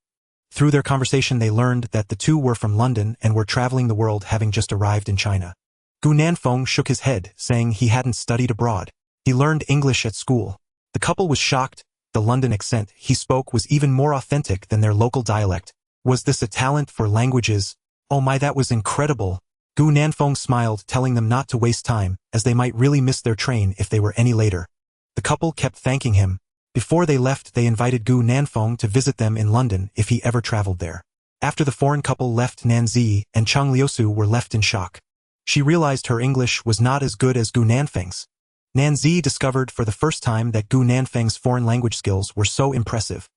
Through their conversation, they learned that the two were from London and were traveling the world, having just arrived in China. Gu Nanfeng shook his head, saying he hadn't studied abroad. He learned English at school. The couple was shocked. The London accent he spoke was even more authentic than their local dialect. Was this a talent for languages? Oh my, that was incredible. Gu Nanfeng smiled, telling them not to waste time, as they might really miss their train if they were any later. The couple kept thanking him. Before they left, they invited Gu Nanfeng to visit them in London if he ever traveled there. After the foreign couple left, Nanzi and Chang Liusu were left in shock. She realized her English was not as good as Gu Nanfeng's. Nanzi discovered for the first time that Gu Nanfeng's foreign language skills were so impressive.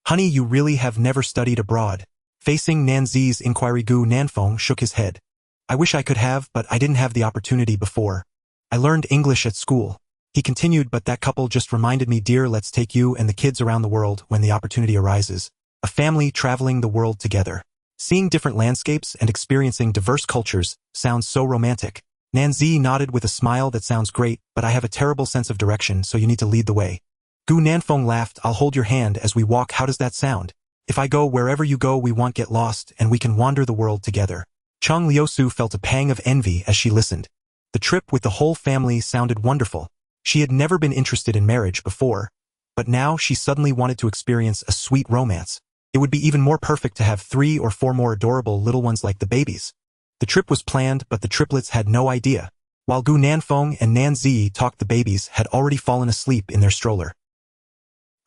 "Honey, you really have never studied abroad?" Facing Nanzi's inquiry, Gu Nanfeng shook his head. "I wish I could have, but I didn't have the opportunity before. I learned English at school." He continued, "But that couple just reminded me, dear, let's take you and the kids around the world when the opportunity arises. A family traveling the world together. Seeing different landscapes and experiencing diverse cultures sounds so romantic." Nanzi nodded with a smile. "That sounds great, but I have a terrible sense of direction, so you need to lead the way." Gu Nanfeng laughed. "I'll hold your hand as we walk. How does that sound? If I go wherever you go, we won't get lost and we can wander the world together." Chang Liusu felt a pang of envy as she listened. The trip with the whole family sounded wonderful. She had never been interested in marriage before, but now she suddenly wanted to experience a sweet romance. It would be even more perfect to have 3 or 4 more adorable little ones like the babies. The trip was planned, but the triplets had no idea. While Gu Nanfeng and Nanzi talked, the babies had already fallen asleep in their stroller.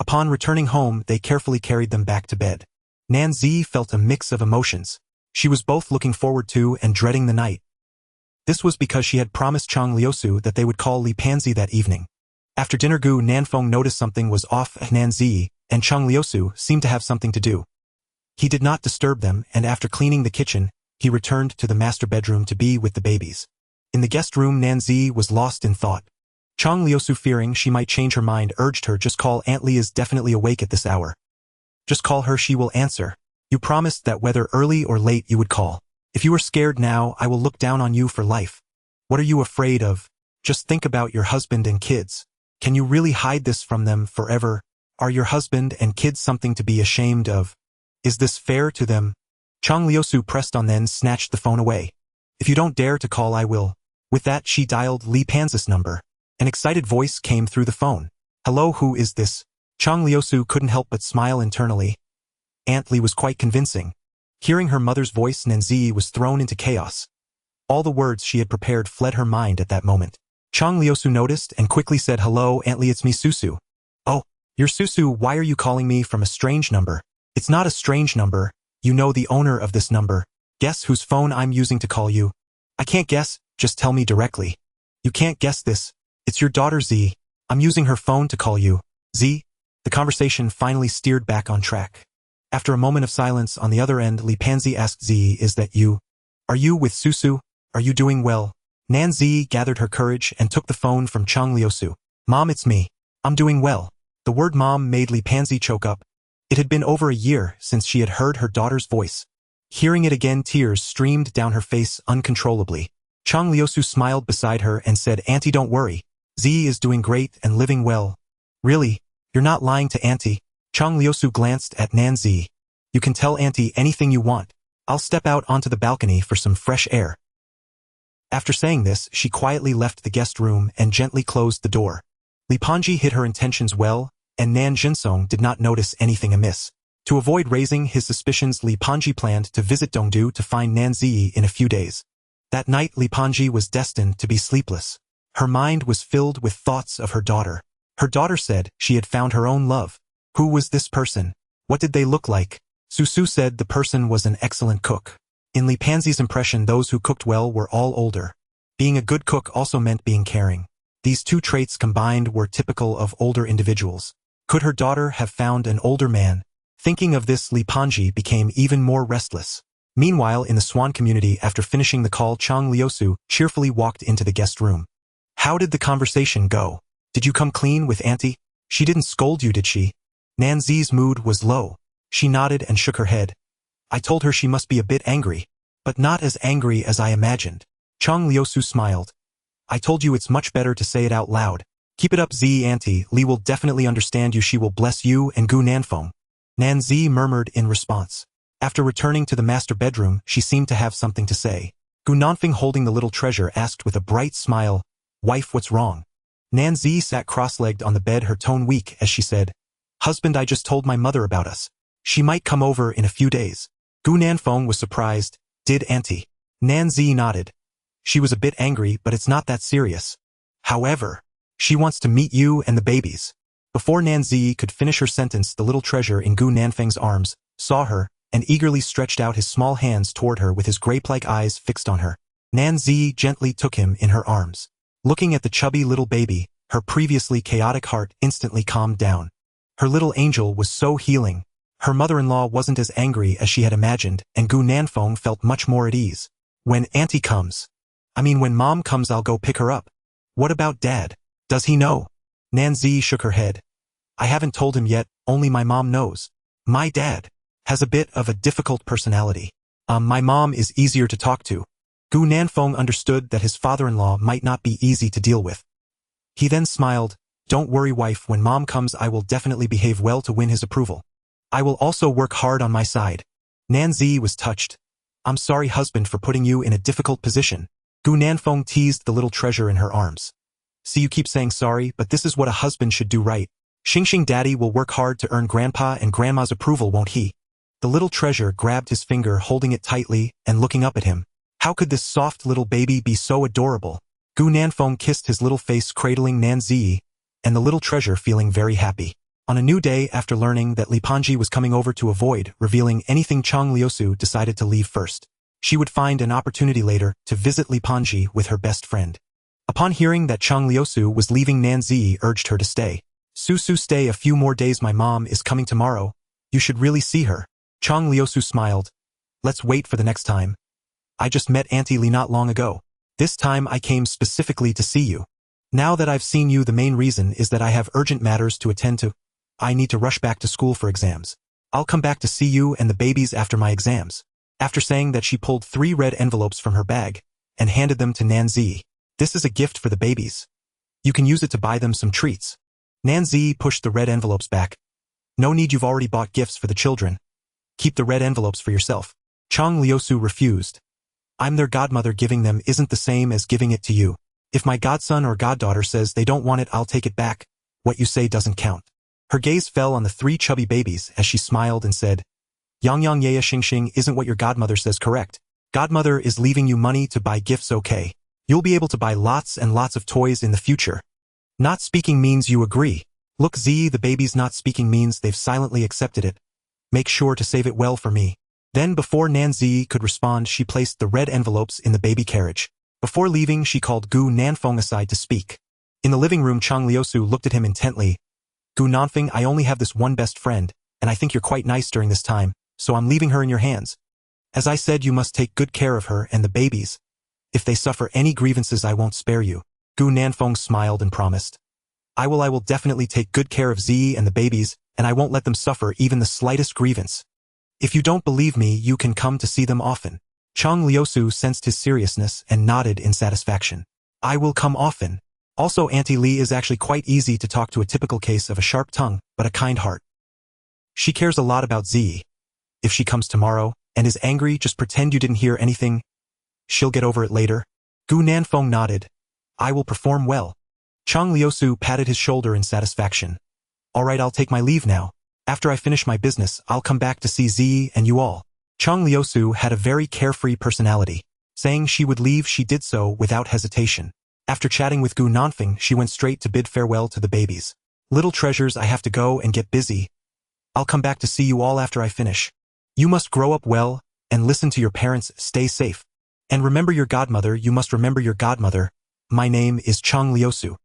Upon returning home, they carefully carried them back to bed. Nanzi felt a mix of emotions. She was both looking forward to and dreading the night. This was because she had promised Chang Liusu that they would call Li Panzi that evening. After dinner, Gu Nanfeng noticed something was off. Nanzi and Chang Liusu seemed to have something to do. He did not disturb them, and after cleaning the kitchen, he returned to the master bedroom to be with the babies. In the guest room, Nanzi was lost in thought. Chang Liusu, fearing she might change her mind, urged her, "Just call Aunt Li is definitely awake at this hour. Just call her, she will answer. You promised that whether early or late you would call. If you are scared now, I will look down on you for life. What are you afraid of? Just think about your husband and kids. Can you really hide this from them forever? Are your husband and kids something to be ashamed of? Is this fair to them?" Chang Liusu pressed on, then snatched the phone away. "If you don't dare to call, I will." With that, she dialed Li Panzi's number. An excited voice came through the phone. "Hello, who is this?" Chang Liusu couldn't help but smile internally. Aunt Li was quite convincing. Hearing her mother's voice, Nanzi was thrown into chaos. All the words she had prepared fled her mind at that moment. Chang Liusu noticed and quickly said, "Hello, Aunt Li, it's me, Susu." "Oh, you're Susu, why are you calling me from a strange number?" "It's not a strange number. You know the owner of this number. Guess whose phone I'm using to call you?" "I can't guess, just tell me directly." "You can't guess this. It's your daughter Z. I'm using her phone to call you." "Z?" The conversation finally steered back on track. After a moment of silence on the other end, Li Panzi asked Z, "Is that you? Are you with Susu? Are you doing well?" Nan Z gathered her courage and took the phone from Chang Liusu. "Mom, it's me. I'm doing well." The word mom made Li Panzi choke up. It had been over a year since she had heard her daughter's voice. Hearing it again, tears streamed down her face uncontrollably. Chang Liusu smiled beside her and said, "Auntie, don't worry. Z is doing great and living well." "Really? You're not lying to Auntie?" Chang Liusu glanced at Nan Z. "You can tell Auntie anything you want. I'll step out onto the balcony for some fresh air." After saying this, she quietly left the guest room and gently closed the door. Li Panji hid her intentions well, and Nan Jinsong did not notice anything amiss. To avoid raising his suspicions, Li Panji planned to visit Dongdu to find Nan Zi in a few days. That night, Li Panji was destined to be sleepless. Her mind was filled with thoughts of her daughter. Her daughter said she had found her own love. Who was this person? What did they look like? Susu said the person was an excellent cook. In Li Panzi's impression, those who cooked well were all older. Being a good cook also meant being caring. These two traits combined were typical of older individuals. Could her daughter have found an older man? Thinking of this, Li Panji became even more restless. Meanwhile, in the Swan community, after finishing the call, Chang Liusu cheerfully walked into the guest room. "How did the conversation go? Did you come clean with Auntie? She didn't scold you, did she?" Nan Zi's mood was low. She nodded and shook her head. "I told her she must be a bit angry, but not as angry as I imagined." Chang Liusu smiled. "I told you it's much better to say it out loud. Keep it up, Z. Auntie Li will definitely understand you. She will bless you and Gu Nanfeng." Nan Zi murmured in response. After returning to the master bedroom, she seemed to have something to say. Gu Nanfeng, holding the little treasure, asked with a bright smile, "Wife, what's wrong?" Nan Zi sat cross-legged on the bed, her tone weak as she said, "Husband, I just told my mother about us. She might come over in a few days." Gu Nanfeng was surprised. "Did Auntie?" Nan Zi nodded. "She was a bit angry, but it's not that serious. However, she wants to meet you and the babies." Before Nan Zi could finish her sentence, the little treasure in Gu Nanfeng's arms saw her and eagerly stretched out his small hands toward her with his grape-like eyes fixed on her. Nan Zi gently took him in her arms. Looking at the chubby little baby, her previously chaotic heart instantly calmed down. Her little angel was so healing. Her mother-in-law wasn't as angry as she had imagined, and Gu Nanfeng felt much more at ease. "When Auntie comes, when Mom comes, I'll go pick her up." "What about Dad? Does he know?" Nan Zi shook her head. "I haven't told him yet, only my mom knows. My dad has a bit of a difficult personality. My mom is easier to talk to." Gu Nanfeng understood that his father-in-law might not be easy to deal with. He then smiled. "Don't worry, wife, when Mom comes I will definitely behave well to win his approval. I will also work hard on my side." Nan Zi was touched. "I'm sorry, husband, for putting you in a difficult position." Gu Nanfeng teased the little treasure in her arms. "See, you keep saying sorry, but this is what a husband should do, right? Xingxing daddy will work hard to earn grandpa and grandma's approval, won't he?" The little treasure grabbed his finger, holding it tightly and looking up at him. How could this soft little baby be so adorable? Gu Nanfeng kissed his little face, cradling Nan Zi, and the little treasure feeling very happy. On a new day, after learning that Li Panji was coming over to avoid revealing anything, Chang Liusu decided to leave first. She would find an opportunity later to visit Li Panji with her best friend. Upon hearing that Chang Liusu was leaving, Nan Zi urged her to stay. "Susu, stay a few more days. My mom is coming tomorrow. You should really see her." Chang Liusu smiled. "Let's wait for the next time. I just met Auntie Li not long ago. This time I came specifically to see you. Now that I've seen you, the main reason is that I have urgent matters to attend to. I need to rush back to school for exams. I'll come back to see you and the babies after my exams." After saying that, she pulled 3 red envelopes from her bag and handed them to Nan Zi. "This is a gift for the babies. You can use it to buy them some treats." Nan Zi pushed the red envelopes back. "No need, you've already bought gifts for the children. Keep the red envelopes for yourself." Chang Liusu refused. "I'm their godmother. Giving them isn't the same as giving it to you. If my godson or goddaughter says they don't want it, I'll take it back. What you say doesn't count." Her gaze fell on the 3 chubby babies as she smiled and said, "Yang Yang Yaya Xingxing, isn't what your godmother says correct? Godmother is leaving you money to buy gifts, okay? You'll be able to buy lots and lots of toys in the future. Not speaking means you agree. Look Z, the baby's not speaking means they've silently accepted it. Make sure to save it well for me. Then before Nanzi could respond, she placed the red envelopes in the baby carriage. Before leaving, she called Gu Nanfeng aside to speak. In the living room, Chang Liusu looked at him intently. Gu Nanfeng, I only have this one best friend, and I think you're quite nice during this time, so I'm leaving her in your hands. As I said, you must take good care of her and the babies. If they suffer any grievances, I won't spare you. Gu Nanfeng smiled and promised. I will definitely take good care of Z and the babies, and I won't let them suffer even the slightest grievance. If you don't believe me, you can come to see them often. Chang Liusu sensed his seriousness and nodded in satisfaction. I will come often. Also, Auntie Li is actually quite easy to talk to, a typical case of a sharp tongue, but a kind heart. She cares a lot about Z. If she comes tomorrow and is angry, just pretend you didn't hear anything. She'll get over it later. Gu Nanfeng nodded. I will perform well. Chang Liusu patted his shoulder in satisfaction. All right, I'll take my leave now. After I finish my business, I'll come back to see Z and you all. Chang Liusu had a very carefree personality. Saying she would leave, she did so without hesitation. After chatting with Gu Nanfeng, she went straight to bid farewell to the babies. Little treasures, I have to go and get busy. I'll come back to see you all after I finish. You must grow up well and listen to your parents, stay safe. And remember your godmother, you must remember your godmother. My name is Chang Liusu.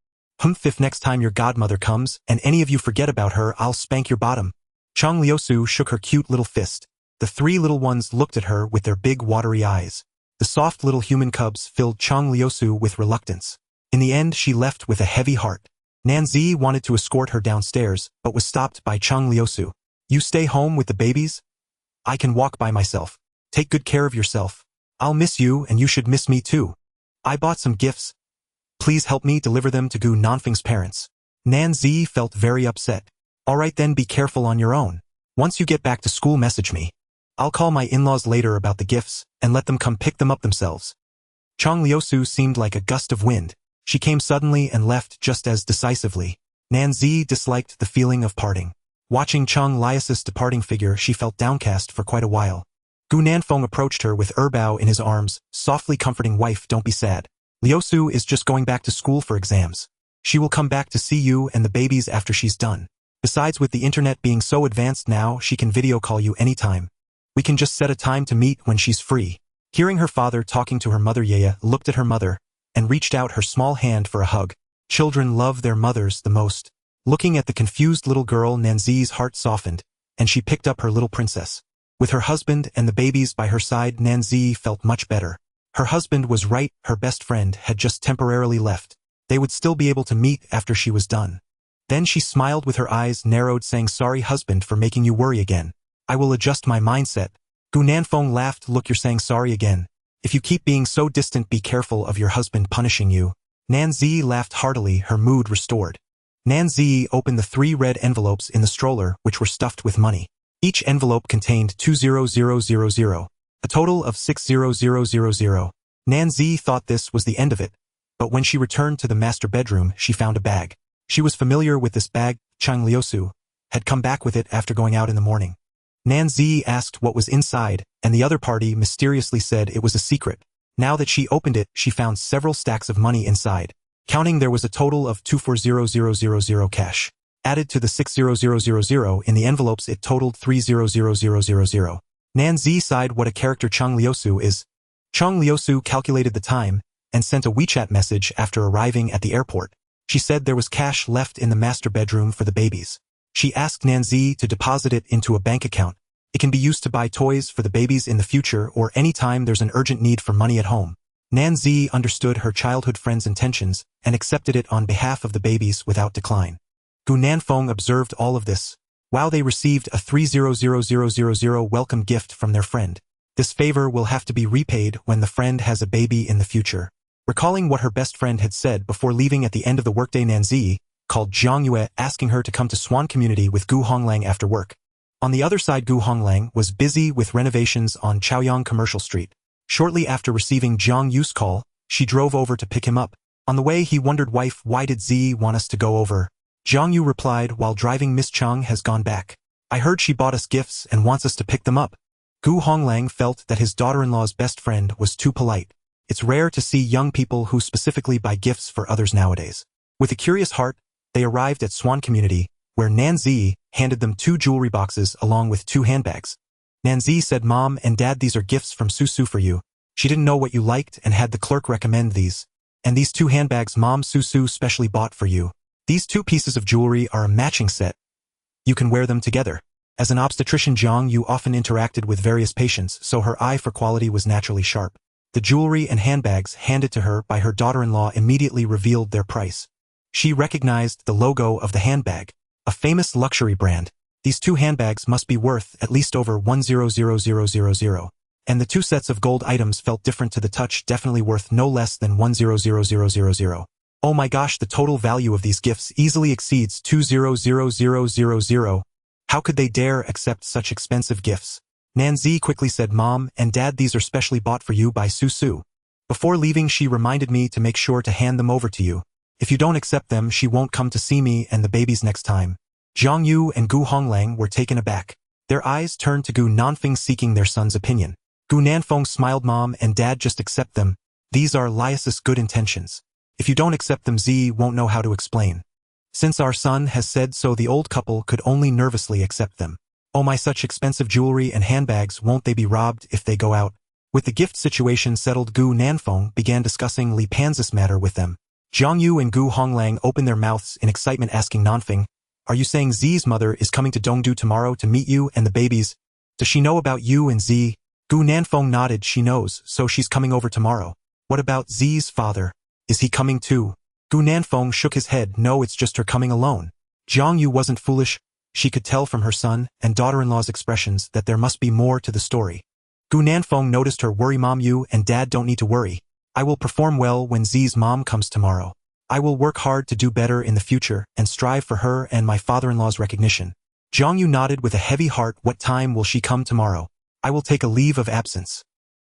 If next time your godmother comes and any of you forget about her, I'll spank your bottom. Chang Liusu shook her cute little fist. The three little ones looked at her with their big watery eyes. The soft little human cubs filled Chang Liusu with reluctance. In the end, she left with a heavy heart. Nanzi wanted to escort her downstairs, but was stopped by Chang Liusu. You stay home with the babies? I can walk by myself. Take good care of yourself. I'll miss you and you should miss me too. I bought some gifts. Please help me deliver them to Gu Nanfeng's parents. Nanzi felt very upset. All right then, be careful on your own. Once you get back to school, message me. I'll call my in-laws later about the gifts and let them come pick them up themselves. Chang Liusu seemed like a gust of wind. She came suddenly and left just as decisively. Nanzi disliked the feeling of parting. Watching Chang Liusu's departing figure, she felt downcast for quite a while. Gu Nanfeng approached her with Erbao in his arms, softly comforting, wife, don't be sad. Liusu is just going back to school for exams. She will come back to see you and the babies after she's done. Besides, with the internet being so advanced now, she can video call you anytime. We can just set a time to meet when she's free. Hearing her father talking to her mother, Yaya looked at her mother and reached out her small hand for a hug. Children love their mothers the most. Looking at the confused little girl, Nanzi's heart softened, and she picked up her little princess. With her husband and the babies by her side, Nanzi felt much better. Her husband was right, her best friend had just temporarily left. They would still be able to meet after she was done. Then she smiled with her eyes narrowed, saying, sorry husband for making you worry again. I will adjust my mindset. Gu Nanfeng laughed, look, you're saying sorry again. If you keep being so distant, be careful of your husband punishing you. Nanzi laughed heartily, her mood restored. Nanzi opened the 3 red envelopes in the stroller, which were stuffed with money. Each envelope contained 20000, a total of 60000. Nanzi thought this was the end of it, but when she returned to the master bedroom, she found a bag. She was familiar with this bag. Chang Liusu had come back with it after going out in the morning. Nanzi asked what was inside, and the other party mysteriously said it was a secret. Now that she opened it, she found several stacks of money inside. Counting, there was a total of 240,000 cash. Added to the 60000 in the envelopes, it totaled 300,000. Nanzi sighed, what a character Chang Liusu is. Chang Liusu calculated the time and sent a WeChat message after arriving at the airport. She said there was cash left in the master bedroom for the babies. She asked Nanzi to deposit it into a bank account. It can be used to buy toys for the babies in the future or any time there's an urgent need for money at home. Nanzi understood her childhood friend's intentions and accepted it on behalf of the babies without decline. Gu Nanfeng observed all of this. Wow, they received a 300,000 welcome gift from their friend. This favor will have to be repaid when the friend has a baby in the future. Recalling what her best friend had said before leaving at the end of the workday, Nanzi called Zhang Yue, asking her to come to Swan Community with Gu Honglang after work. On the other side, Gu Honglang was busy with renovations on Chaoyang Commercial Street. Shortly after receiving Zhang Yu's call, she drove over to pick him up. On the way, he wondered, wife, why did Z want us to go over? Zhang Yu replied, while driving, Miss Chang has gone back. I heard she bought us gifts and wants us to pick them up. Gu Honglang felt that his daughter-in-law's best friend was too polite. It's rare to see young people who specifically buy gifts for others nowadays. With a curious heart, they arrived at Swan Community, where Nanzi handed them 2 jewelry boxes along with 2 handbags. Nanzi said, "Mom and Dad, these are gifts from Susu for you. She didn't know what you liked and had the clerk recommend these. And these 2 handbags Mom Susu specially bought for you. These 2 pieces of jewelry are a matching set. You can wear them together." As an obstetrician, Jiang Yu often interacted with various patients, so her eye for quality was naturally sharp. The jewelry and handbags handed to her by her daughter-in-law immediately revealed their price. She recognized the logo of the handbag, a famous luxury brand. These 2 handbags must be worth at least over 100,000. And the 2 sets of gold items felt different to the touch, definitely worth no less than 100,000. Oh my gosh, the total value of these gifts easily exceeds 200,000. How could they dare accept such expensive gifts? Nanzi quickly said, "Mom and Dad, these are specially bought for you by Susu. Before leaving, she reminded me to make sure to hand them over to you. If you don't accept them, she won't come to see me and the babies next time." Jiang Yu and Gu Honglang were taken aback. Their eyes turned to Gu Nanfeng seeking their son's opinion. Gu Nanfeng smiled, "Mom and Dad, just accept them. These are Lias's good intentions. If you don't accept them, Z won't know how to explain. Since our son has said so, the old couple could only nervously accept them. Oh my, such expensive jewelry and handbags, won't they be robbed if they go out?" With the gift situation settled, Gu Nanfeng began discussing Li Panzis matter with them. Jiang Yu and Gu Honglang opened their mouths in excitement, asking Nanfeng, "Are you saying Z's mother is coming to Dongdu tomorrow to meet you and the babies? Does she know about you and Z?" Gu Nanfeng nodded. "She knows, so she's coming over tomorrow." "What about Z's father? Is he coming too?" Gu Nanfeng shook his head. "No, it's just her coming alone." Jiang Yu wasn't foolish. She could tell from her son and daughter-in-law's expressions that there must be more to the story. Gu Nanfeng noticed her worry. "Mom, you and Dad don't need to worry. I will perform well when Z's mom comes tomorrow. I will work hard to do better in the future and strive for her and my father-in-law's recognition." Jiang Yu nodded with a heavy heart. "What time will she come tomorrow? I will take a leave of absence.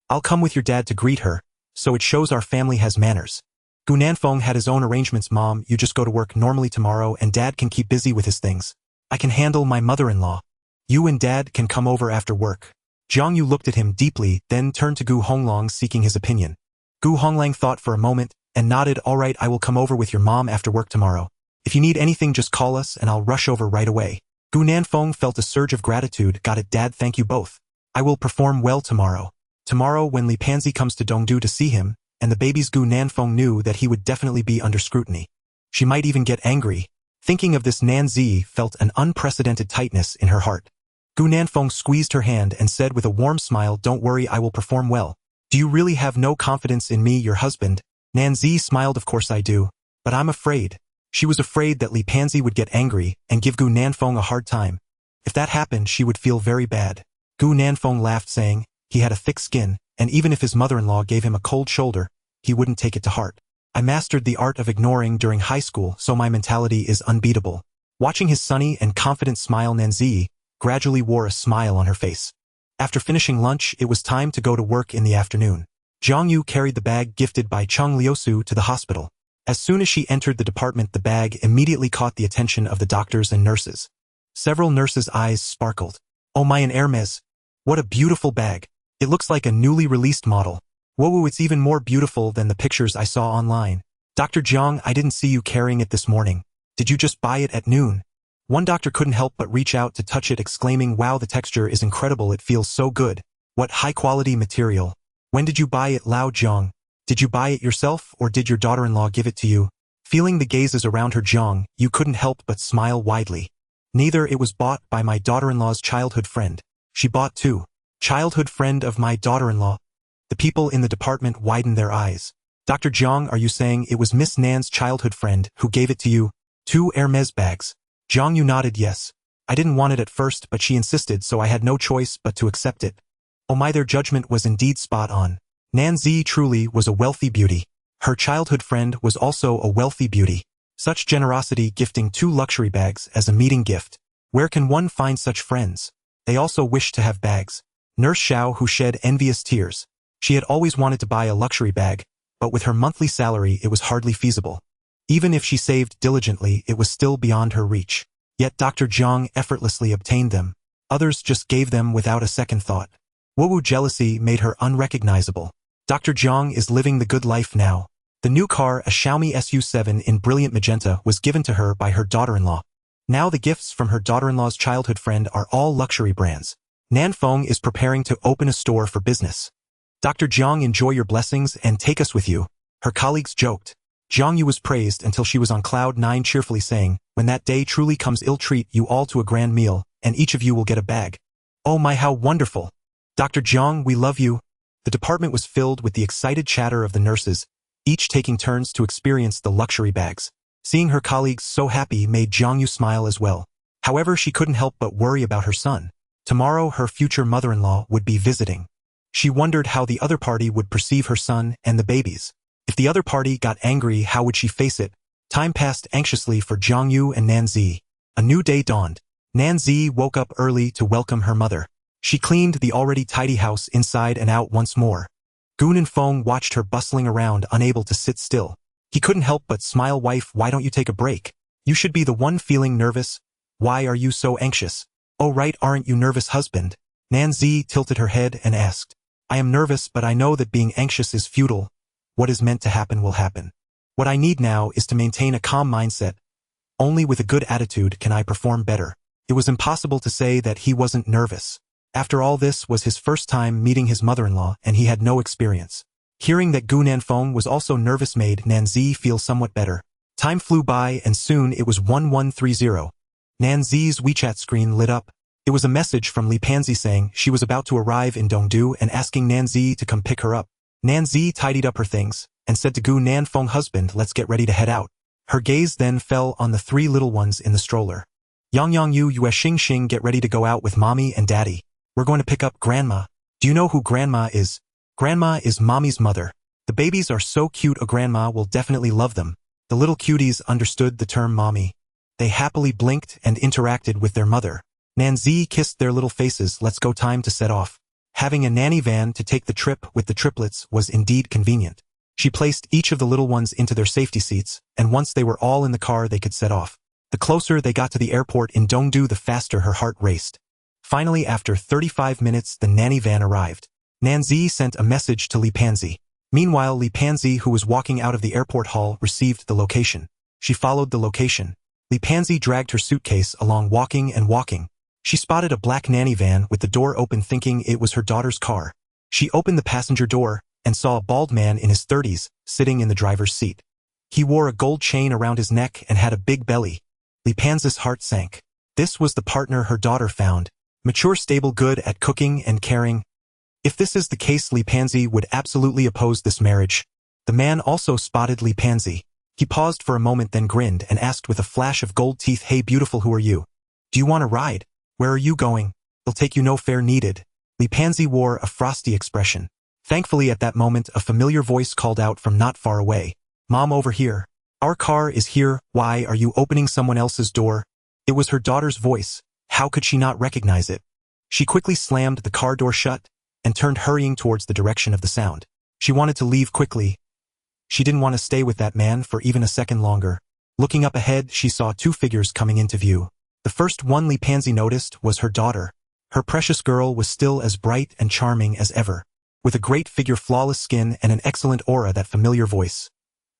I'll come with your dad to greet her, so it shows our family has manners." Gu Nanfeng had his own arrangements. "Mom, you just go to work normally tomorrow and Dad can keep busy with his things. I can handle my mother-in-law. You and Dad can come over after work." Jiang Yu looked at him deeply, then turned to Gu Honglang seeking his opinion. Gu Honglang thought for a moment and nodded. "All right, I will come over with your mom after work tomorrow. If you need anything, just call us and I'll rush over right away." Gu Nanfeng felt a surge of gratitude. "Got it, Dad, thank you both. I will perform well tomorrow." Tomorrow, when Li Panzi comes to Dongdu to see him, and the babies, Gu Nanfeng knew that he would definitely be under scrutiny. She might even get angry. Thinking of this, Nanzi felt an unprecedented tightness in her heart. Gu Nanfeng squeezed her hand and said with a warm smile, "Don't worry, I will perform well. Do you really have no confidence in me, your husband?" Nanzi smiled. "Of course I do. But I'm afraid." She was afraid that Li Panzi would get angry and give Gu Nanfeng a hard time. If that happened, she would feel very bad. Gu Nanfeng laughed, saying, "He had a thick skin, and even if his mother-in-law gave him a cold shoulder, he wouldn't take it to heart. I mastered the art of ignoring during high school, so my mentality is unbeatable." Watching his sunny and confident smile, Nanzi gradually wore a smile on her face. After finishing lunch, it was time to go to work in the afternoon. Jiang Yu carried the bag gifted by Cheng Liusu to the hospital. As soon as she entered the department, the bag immediately caught the attention of the doctors and nurses. Several nurses' eyes sparkled. "Oh my, an Hermes! What a beautiful bag! It looks like a newly released model. Whoa, it's even more beautiful than the pictures I saw online. Dr. Jiang, I didn't see you carrying it this morning. Did you just buy it at noon?" One doctor couldn't help but reach out to touch it, exclaiming, "Wow, the texture is incredible, it feels so good. What high-quality material. When did you buy it, Lao Jiang? Did you buy it yourself, or did your daughter-in-law give it to you?" Feeling the gazes around her, Jiang Yu couldn't help but smile widely. "Neither, it was bought by my daughter-in-law's childhood friend." "She bought too? Childhood friend of my daughter-in-law?" The people in the department widened their eyes. "Dr. Jiang, are you saying it was Miss Nan's childhood friend who gave it to you? 2 Hermes bags?" Jiang Yu nodded. "Yes. I didn't want it at first, but she insisted, so I had no choice but to accept it." Oh my, their judgment was indeed spot on. Nanzi truly was a wealthy beauty. Her childhood friend was also a wealthy beauty. Such generosity, gifting 2 luxury bags as a meeting gift. Where can one find such friends? They also wished to have bags. Nurse Xiao, who shed envious tears. She had always wanted to buy a luxury bag, but with her monthly salary it was hardly feasible. Even if she saved diligently, it was still beyond her reach. Yet Dr. Jiang effortlessly obtained them. Others just gave them without a second thought. Wu jealousy made her unrecognizable. Dr. Jiang is living the good life now. The new car, a Xiaomi SU7 in brilliant magenta, was given to her by her daughter-in-law. Now the gifts from her daughter-in-law's childhood friend are all luxury brands. Nanfeng is preparing to open a store for business. Dr. Jiang, enjoy your blessings and take us with you. Her colleagues joked. Jiang Yu was praised until she was on cloud 9, cheerfully saying, when that day truly comes, I'll treat you all to a grand meal, and each of you will get a bag. Oh my, how wonderful. Dr. Jiang, we love you. The department was filled with the excited chatter of the nurses, each taking turns to experience the luxury bags. Seeing her colleagues so happy made Jiang Yu smile as well. However, she couldn't help but worry about her son. Tomorrow her future mother-in-law would be visiting. She wondered how the other party would perceive her son and the babies. If the other party got angry, how would she face it? Time passed anxiously for Jiang Yu and Nanzi. A new day dawned. Nanzi woke up early to welcome her mother. She cleaned the already tidy house inside and out once more. Gu Nanfeng watched her bustling around, unable to sit still. He couldn't help but smile. Wife, why don't you take a break? You should be the one feeling nervous. Why are you so anxious? Oh right, aren't you nervous, husband? Nanzi tilted her head and asked. I am nervous, but I know that being anxious is futile. What is meant to happen will happen. What I need now is to maintain a calm mindset. Only with a good attitude can I perform better. It was impossible to say that he wasn't nervous. After all, this was his first time meeting his mother-in-law, and he had no experience. Hearing that Gu Nanfeng was also nervous made Nanzi feel somewhat better. Time flew by, and soon it was 1130. Nanzi's WeChat screen lit up. It was a message from Li Panzi saying she was about to arrive in Dongdu and asking Nanzi to come pick her up. Nanzi tidied up her things and said to Gu Nanfeng, husband, let's get ready to head out. Her gaze then fell on the 3 little ones in the stroller. Yang Yang Yu, Yue Xing Xing, get ready to go out with mommy and daddy. We're going to pick up Grandma. Do you know who Grandma is? Grandma is Mommy's mother. The babies are so cute, a Grandma will definitely love them. The little cuties understood the term mommy. They happily blinked and interacted with their mother. Nanzi kissed their little faces. Let's go, time to set off. Having a nanny van to take the trip with the triplets was indeed convenient. She placed each of the little ones into their safety seats, and once they were all in the car they could set off. The closer they got to the airport in Dongdu, the faster her heart raced. Finally, after 35 minutes, the nanny van arrived. Nanzi sent a message to Li Panzi. Meanwhile, Li Panzi, who was walking out of the airport hall, received the location. She followed the location. Li Panzi dragged her suitcase along, walking and walking. She spotted a black nanny van with the door open, thinking it was her daughter's car. She opened the passenger door and saw a bald man in his 30s sitting in the driver's seat. He wore a gold chain around his neck and had a big belly. Li Panzi's heart sank. This was the partner her daughter found. Mature, stable, good at cooking and caring. If this is the case, Li Panzi would absolutely oppose this marriage. The man also spotted Li Panzi. He paused for a moment, then grinned and asked with a flash of gold teeth, hey beautiful, who are you? Do you want a ride? Where are you going? I'll take you, no fare needed. Li Panzi wore a frosty expression. Thankfully, at that moment, a familiar voice called out from not far away. Mom, over here. Our car is here. Why are you opening someone else's door? It was her daughter's voice. How could she not recognize it? She quickly slammed the car door shut and turned hurrying towards the direction of the sound. She wanted to leave quickly. She didn't want to stay with that man for even a second longer. Looking up ahead, she saw 2 figures coming into view. The first one Li Panzi noticed was her daughter. Her precious girl was still as bright and charming as ever. With a great figure, flawless skin, and an excellent aura, that familiar voice.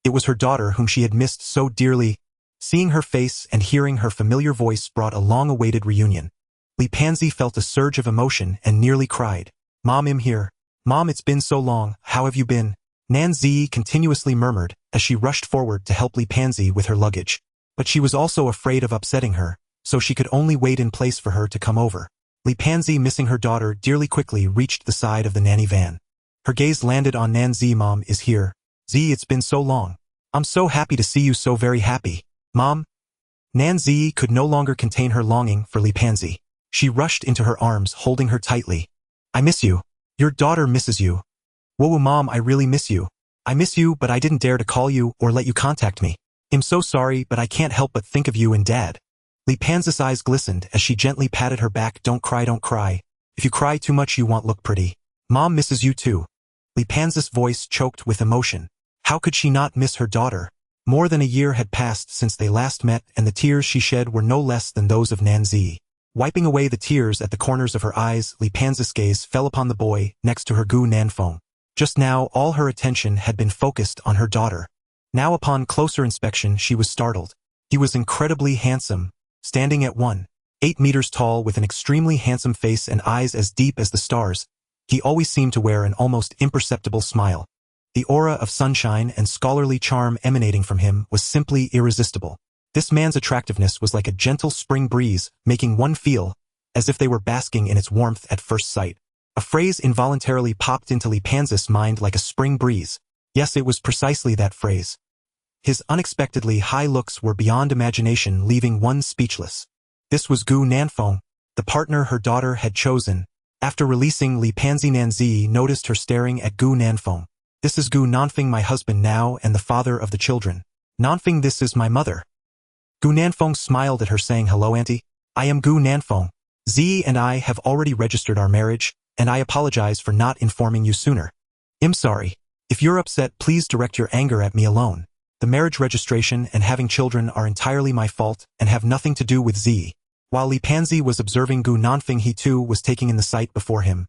It was her daughter whom she had missed so dearly. Seeing her face and hearing her familiar voice brought a long-awaited reunion. Li Panzi felt a surge of emotion and nearly cried. Mom, I'm here. Mom, it's been so long. How have you been? Nanzi continuously murmured as she rushed forward to help Li Panzi with her luggage. But she was also afraid of upsetting her, so she could only wait in place for her to come over. Li Panzi, missing her daughter dearly, quickly reached the side of the nanny van. Her gaze landed on Nanzi. Mom is here. Z, it's been so long. I'm so happy to see you, so very happy. Mom? Nanzi could no longer contain her longing for Li Panzi. She rushed into her arms, holding her tightly. I miss you. Your daughter misses you. Whoa, Mom, I really miss you. I miss you, but I didn't dare to call you or let you contact me. I'm so sorry, but I can't help but think of you and Dad. Li Panzi's eyes glistened as she gently patted her back. Don't cry, don't cry. If you cry too much, you won't look pretty. Mom misses you too. Li Panzi's voice choked with emotion. How could she not miss her daughter? More than a year had passed since they last met, and the tears she shed were no less than those of Nanzi. Wiping away the tears at the corners of her eyes, Li Panzi's gaze fell upon the boy next to her, Gu Nanfeng. Just now, all her attention had been focused on her daughter. Now upon closer inspection, she was startled. He was incredibly handsome, standing at 1.8 meters tall with an extremely handsome face and eyes as deep as the stars. He always seemed to wear an almost imperceptible smile. The aura of sunshine and scholarly charm emanating from him was simply irresistible. This man's attractiveness was like a gentle spring breeze, making one feel as if they were basking in its warmth at first sight. A phrase involuntarily popped into Li Panzis' mind like a spring breeze. Yes, it was precisely that phrase. His unexpectedly high looks were beyond imagination, leaving one speechless. This was Gu Nanfeng, the partner her daughter had chosen. After releasing Li Panzi, Nanzi noticed her staring at Gu Nanfeng. This is Gu Nanfeng, my husband now and the father of the children. Nanfeng, this is my mother. Gu Nanfeng smiled at her, saying, hello, auntie. I am Gu Nanfeng. Z and I have already registered our marriage, and I apologize for not informing you sooner. I'm sorry. If you're upset, please direct your anger at me alone. The marriage registration and having children are entirely my fault and have nothing to do with Z. While Li Panzi was observing Gu Nanfeng, he too was taking in the sight before him.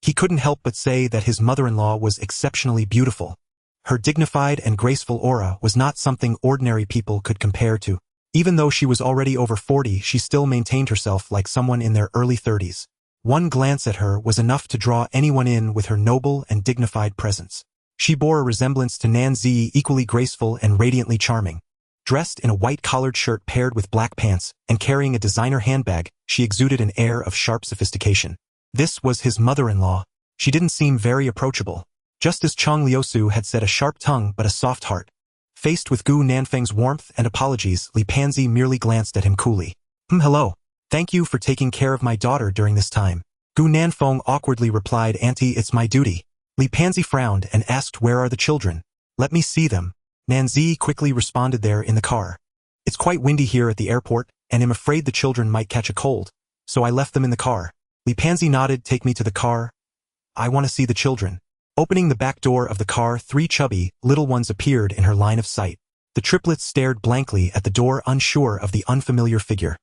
He couldn't help but say that his mother-in-law was exceptionally beautiful. Her dignified and graceful aura was not something ordinary people could compare to. Even though she was already over 40, she still maintained herself like someone in their early 30s. One glance at her was enough to draw anyone in with her noble and dignified presence. She bore a resemblance to Nanzi, equally graceful and radiantly charming. Dressed in a white collared shirt paired with black pants and carrying a designer handbag, she exuded an air of sharp sophistication. This was his mother-in-law. She didn't seem very approachable. Just as Cheng Liusu had said, a sharp tongue but a soft heart. Faced with Gu Nanfeng's warmth and apologies, Li Panzi merely glanced at him coolly. Hello. Thank you for taking care of my daughter during this time. Gu Nanfeng awkwardly replied, auntie, it's my duty. Li Panzi frowned and asked, where are the children? Let me see them. Nanzi quickly responded, there in the car. It's quite windy here at the airport, and I'm afraid the children might catch a cold, so I left them in the car. Li Panzi nodded, take me to the car. I want to see the children. Opening the back door of the car, 3 chubby, little ones appeared in her line of sight. The triplets stared blankly at the door, unsure of the unfamiliar figure.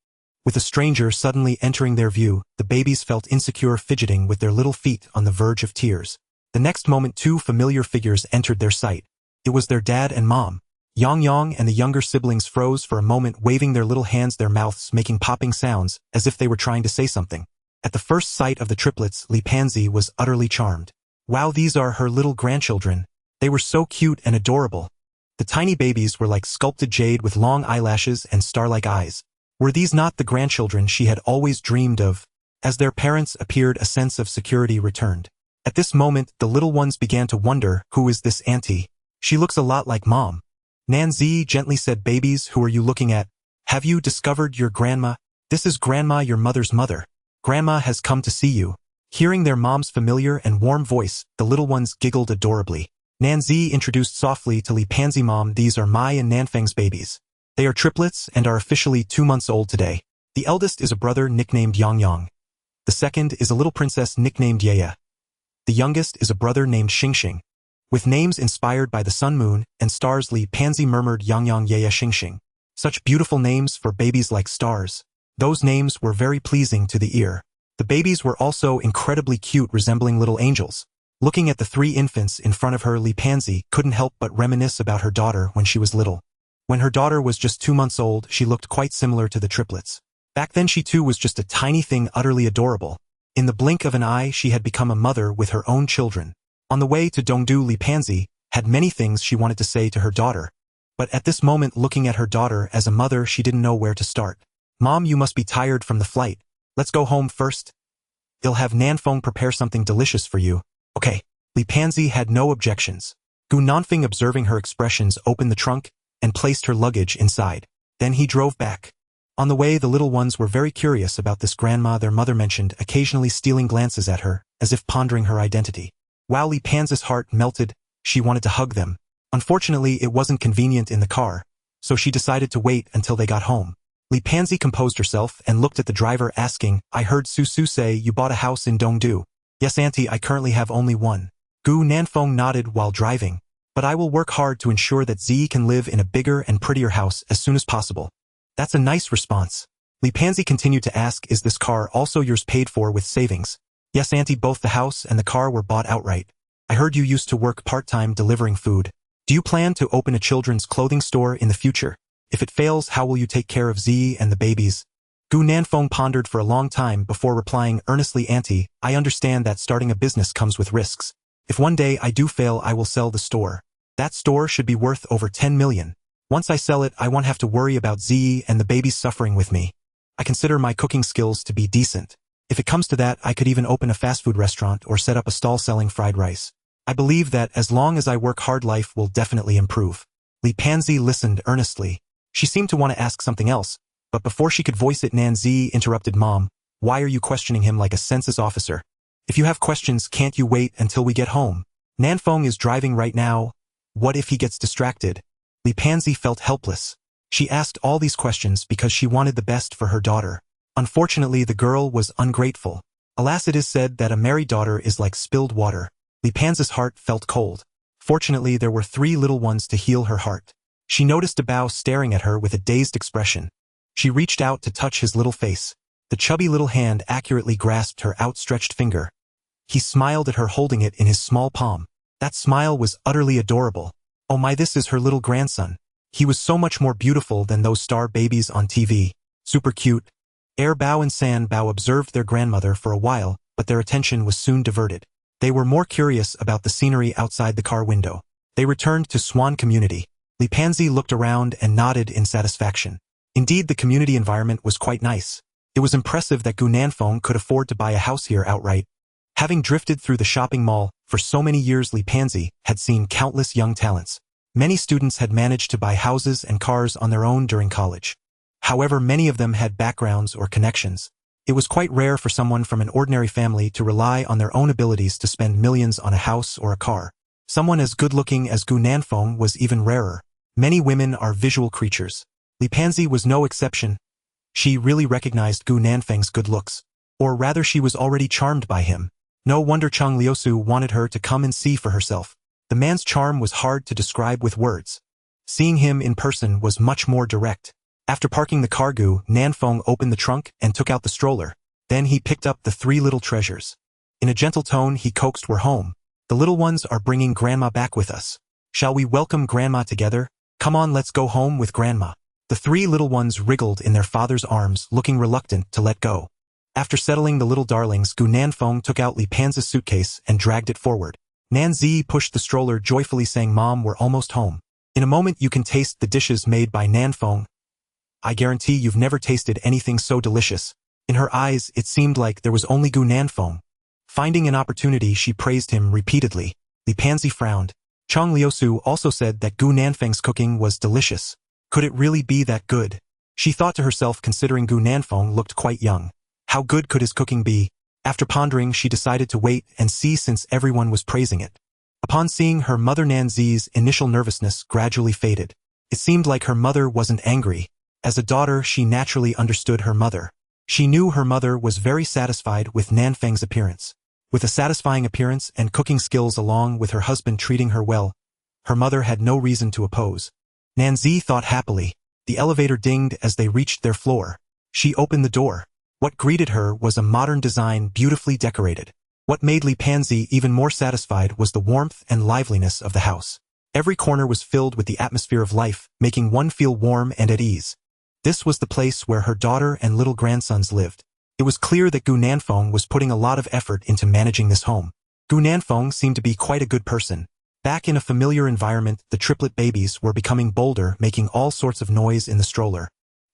With a stranger suddenly entering their view, the babies felt insecure, fidgeting with their little feet on the verge of tears. The next moment 2 familiar figures entered their sight. It was their dad and mom. Yang and the younger siblings froze for a moment, waving their little hands, their mouths making popping sounds, as if they were trying to say something. At the first sight of the triplets, Li Panzi was utterly charmed. Wow, these are her little grandchildren. They were so cute and adorable. The tiny babies were like sculpted jade with long eyelashes and star-like eyes. Were these not the grandchildren she had always dreamed of? As their parents appeared, a sense of security returned. At this moment, the little ones began to wonder, who is this auntie? She looks a lot like mom. Nanzi gently said, babies, who are you looking at? Have you discovered your grandma? This is grandma, your mother's mother. Grandma has come to see you. Hearing their mom's familiar and warm voice, the little ones giggled adorably. Nanzi introduced softly to Li Panzi, mom, these are my and Nanfeng's babies. They are triplets and are officially 2 months old today. The eldest is a brother nicknamed Yang. The second is a little princess nicknamed Yaya. The youngest is a brother named Xingxing. With names inspired by the sun, moon, and stars, Li Panzi murmured, Yang, Yaya, Xingxing. Such beautiful names for babies like stars. Those names were very pleasing to the ear. The babies were also incredibly cute, resembling little angels. Looking at the 3 infants in front of her, Li Panzi couldn't help but reminisce about her daughter when she was little. When her daughter was just 2 months old, she looked quite similar to the triplets. Back then she too was just a tiny thing, utterly adorable. In the blink of an eye, she had become a mother with her own children. On the way to Dongdu, Li Panzi had many things she wanted to say to her daughter. But at this moment, looking at her daughter as a mother, she didn't know where to start. Mom, you must be tired from the flight. Let's go home first. I'll have Nanfeng prepare something delicious for you. Okay. Li Panzi had no objections. Gu Nanfeng, observing her expressions, opened the trunk and placed her luggage inside. Then he drove back. On the way, the little ones were very curious about this grandma their mother mentioned, occasionally stealing glances at her, as if pondering her identity. While Li Panzi's heart melted, she wanted to hug them. Unfortunately, it wasn't convenient in the car, so she decided to wait until they got home. Li Panzi composed herself and looked at the driver, asking, I heard Su say you bought a house in Dongdu. Yes, auntie, I currently have only one. Gu Nanfeng nodded while driving. But I will work hard to ensure that Z can live in a bigger and prettier house as soon as possible. That's a nice response. Li Panzi continued to ask, is this car also yours, paid for with savings? Yes, auntie, both the house and the car were bought outright. I heard you used to work part-time delivering food. Do you plan to open a children's clothing store in the future? If it fails, how will you take care of Z and the babies? Gu Nanfeng pondered for a long time before replying earnestly, Auntie, I understand that starting a business comes with risks. If one day I do fail, I will sell the store. That store should be worth over 10 million. Once I sell it, I won't have to worry about Z and the babies suffering with me. I consider my cooking skills to be decent. If it comes to that, I could even open a fast food restaurant or set up a stall selling fried rice. I believe that as long as I work hard, life will definitely improve. Li Panzi listened earnestly. She seemed to want to ask something else, but before she could voice it, Nanzi interrupted, Mom, why are you questioning him like a census officer? If you have questions, can't you wait until we get home? Nanfeng is driving right now. What if he gets distracted? Li Panzi felt helpless. She asked all these questions because she wanted the best for her daughter. Unfortunately, the girl was ungrateful. Alas, it is said that a married daughter is like spilled water. Li Panzi's heart felt cold. Fortunately, there were 3 little ones to heal her heart. She noticed Bao staring at her with a dazed expression. She reached out to touch his little face. The chubby little hand accurately grasped her outstretched finger. He smiled at her, holding it in his small palm. That smile was utterly adorable. Oh my, this is her little grandson. He was so much more beautiful than those star babies on TV. Super cute. Bao and San Bao observed their grandmother for a while, but their attention was soon diverted. They were more curious about the scenery outside the car window. They returned to Swan Community. Li Panzi looked around and nodded in satisfaction. Indeed, the community environment was quite nice. It was impressive that Gu Nanfeng could afford to buy a house here outright. Having drifted through the shopping mall for so many years, Li Panzi had seen countless young talents. Many students had managed to buy houses and cars on their own during college. However, many of them had backgrounds or connections. It was quite rare for someone from an ordinary family to rely on their own abilities to spend millions on a house or a car. Someone as good-looking as Gu Nanfeng was even rarer. Many women are visual creatures. Li Panzi was no exception. She really recognized Gu Nanfeng's good looks. Or rather, she was already charmed by him. No wonder Chang Liusu wanted her to come and see for herself. The man's charm was hard to describe with words. Seeing him in person was much more direct. After parking the car, Gu Nanfeng opened the trunk and took out the stroller. Then he picked up the 3 little treasures. In a gentle tone, he coaxed, We're home. The little ones are bringing Grandma back with us. Shall we welcome Grandma together? Come on, let's go home with Grandma. The 3 little ones wriggled in their father's arms, looking reluctant to let go. After settling the little darlings, Gu Nanfeng took out Li Panzi's suitcase and dragged it forward. Nanzi pushed the stroller joyfully, saying, Mom, we're almost home. In a moment you can taste the dishes made by Nanfeng. I guarantee you've never tasted anything so delicious. In her eyes, it seemed like there was only Gu Nanfeng. Finding an opportunity, she praised him repeatedly. Li Panzi frowned. Chang Liusu also said that Gu Nanfeng's cooking was delicious. Could it really be that good? She thought to herself, considering Gu Nanfeng looked quite young. How good could his cooking be? After pondering, she decided to wait and see, since everyone was praising it. Upon seeing her mother, Nanzi's initial nervousness gradually faded. It seemed like her mother wasn't angry. As a daughter, she naturally understood her mother. She knew her mother was very satisfied with Nanfeng's appearance. With a satisfying appearance and cooking skills, along with her husband treating her well, her mother had no reason to oppose. Nanzi thought happily. The elevator dinged as they reached their floor. She opened the door. What greeted her was a modern design, beautifully decorated. What made Li Panzi even more satisfied was the warmth and liveliness of the house. Every corner was filled with the atmosphere of life, making one feel warm and at ease. This was the place where her daughter and little grandsons lived. It was clear that Gu Nanfeng was putting a lot of effort into managing this home. Gu Nanfeng seemed to be quite a good person. Back in a familiar environment, the triplet babies were becoming bolder, making all sorts of noise in the stroller.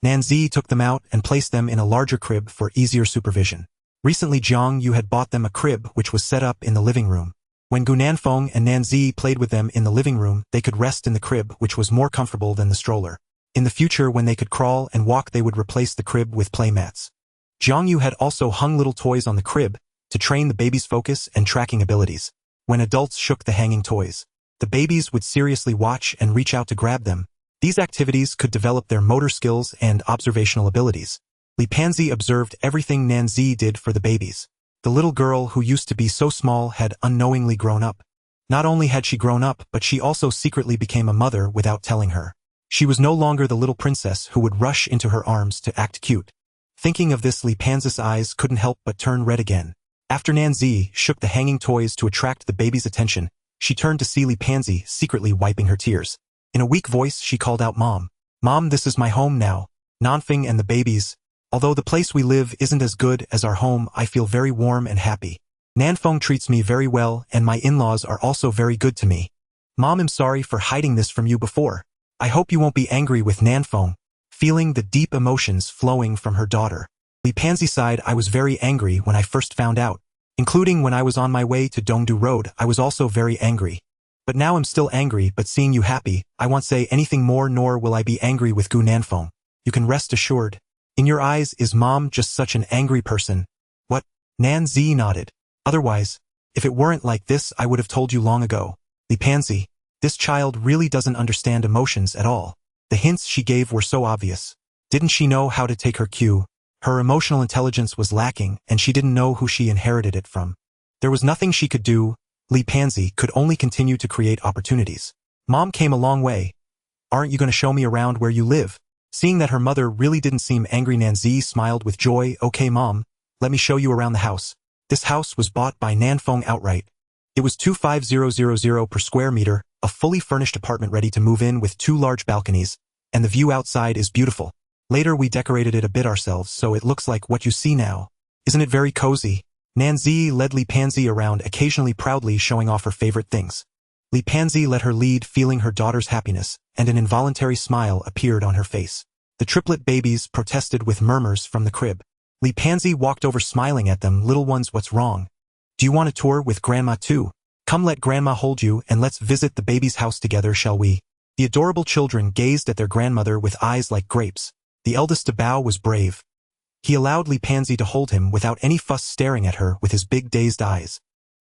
Nanzi took them out and placed them in a larger crib for easier supervision. Recently, Jiang Yu had bought them a crib which was set up in the living room. When Gu Nanfeng and Nanzi played with them in the living room, they could rest in the crib, which was more comfortable than the stroller. In the future, when they could crawl and walk, they would replace the crib with play mats. Jiang Yu had also hung little toys on the crib to train the babies' focus and tracking abilities. When adults shook the hanging toys, the babies would seriously watch and reach out to grab them. These activities could develop their motor skills and observational abilities. Li Panzi observed everything Nanzi did for the babies. The little girl who used to be so small had unknowingly grown up. Not only had she grown up, but she also secretly became a mother without telling her. She was no longer the little princess who would rush into her arms to act cute. Thinking of this, Li Panzi's eyes couldn't help but turn red again. After Nanzi shook the hanging toys to attract the baby's attention, she turned to see Li Pansy secretly wiping her tears. In a weak voice, she called out, "Mom. Mom, this is my home now. Nanfeng and the babies. Although the place we live isn't as good as our home, I feel very warm and happy. Nanfeng treats me very well, and my in-laws are also very good to me. Mom, I'm sorry for hiding this from you before. I hope you won't be angry with Nanfeng." Feeling the deep emotions flowing from her daughter, Li Pansy sighed. "I was very angry when I first found out. Including when I was on my way to Dongdu Road, I was also very angry. But now I'm still angry, but seeing you happy, I won't say anything more, nor will I be angry with Gu Nanfeng. You can rest assured. In your eyes, is Mom just such an angry person?" "What?" Nan Zi nodded. "Otherwise, if it weren't like this, I would have told you long ago. Li Pansy, this child really doesn't understand emotions at all. The hints she gave were so obvious. Didn't she know how to take her cue? Her emotional intelligence was lacking, and she didn't know who she inherited it from. There was nothing she could do. Li Pansy could only continue to create opportunities. Mom came a long way. Aren't you going to show me around where you live?" Seeing that her mother really didn't seem angry, Nanzi smiled with joy. "Okay, Mom, let me show you around the house." This house was bought by Nanfeng outright. It was 25,000 per square meter, a fully furnished apartment ready to move in with 2 large balconies, and the view outside is beautiful. Later we decorated it a bit ourselves, so it looks like what you see now. Isn't it very cozy? Nanzi led Li Pansy around, occasionally proudly showing off her favorite things. Li Pansy let her lead, feeling her daughter's happiness, and an involuntary smile appeared on her face. The triplet babies protested with murmurs from the crib. Li Pansy walked over, smiling at them. "Little ones, what's wrong? Do you want a tour with Grandma too? Come, let Grandma hold you, and let's visit the baby's house together, shall we?" The adorable children gazed at their grandmother with eyes like grapes. The eldest Dabao was brave. He allowed Li Pansy to hold him without any fuss, staring at her with his big dazed eyes.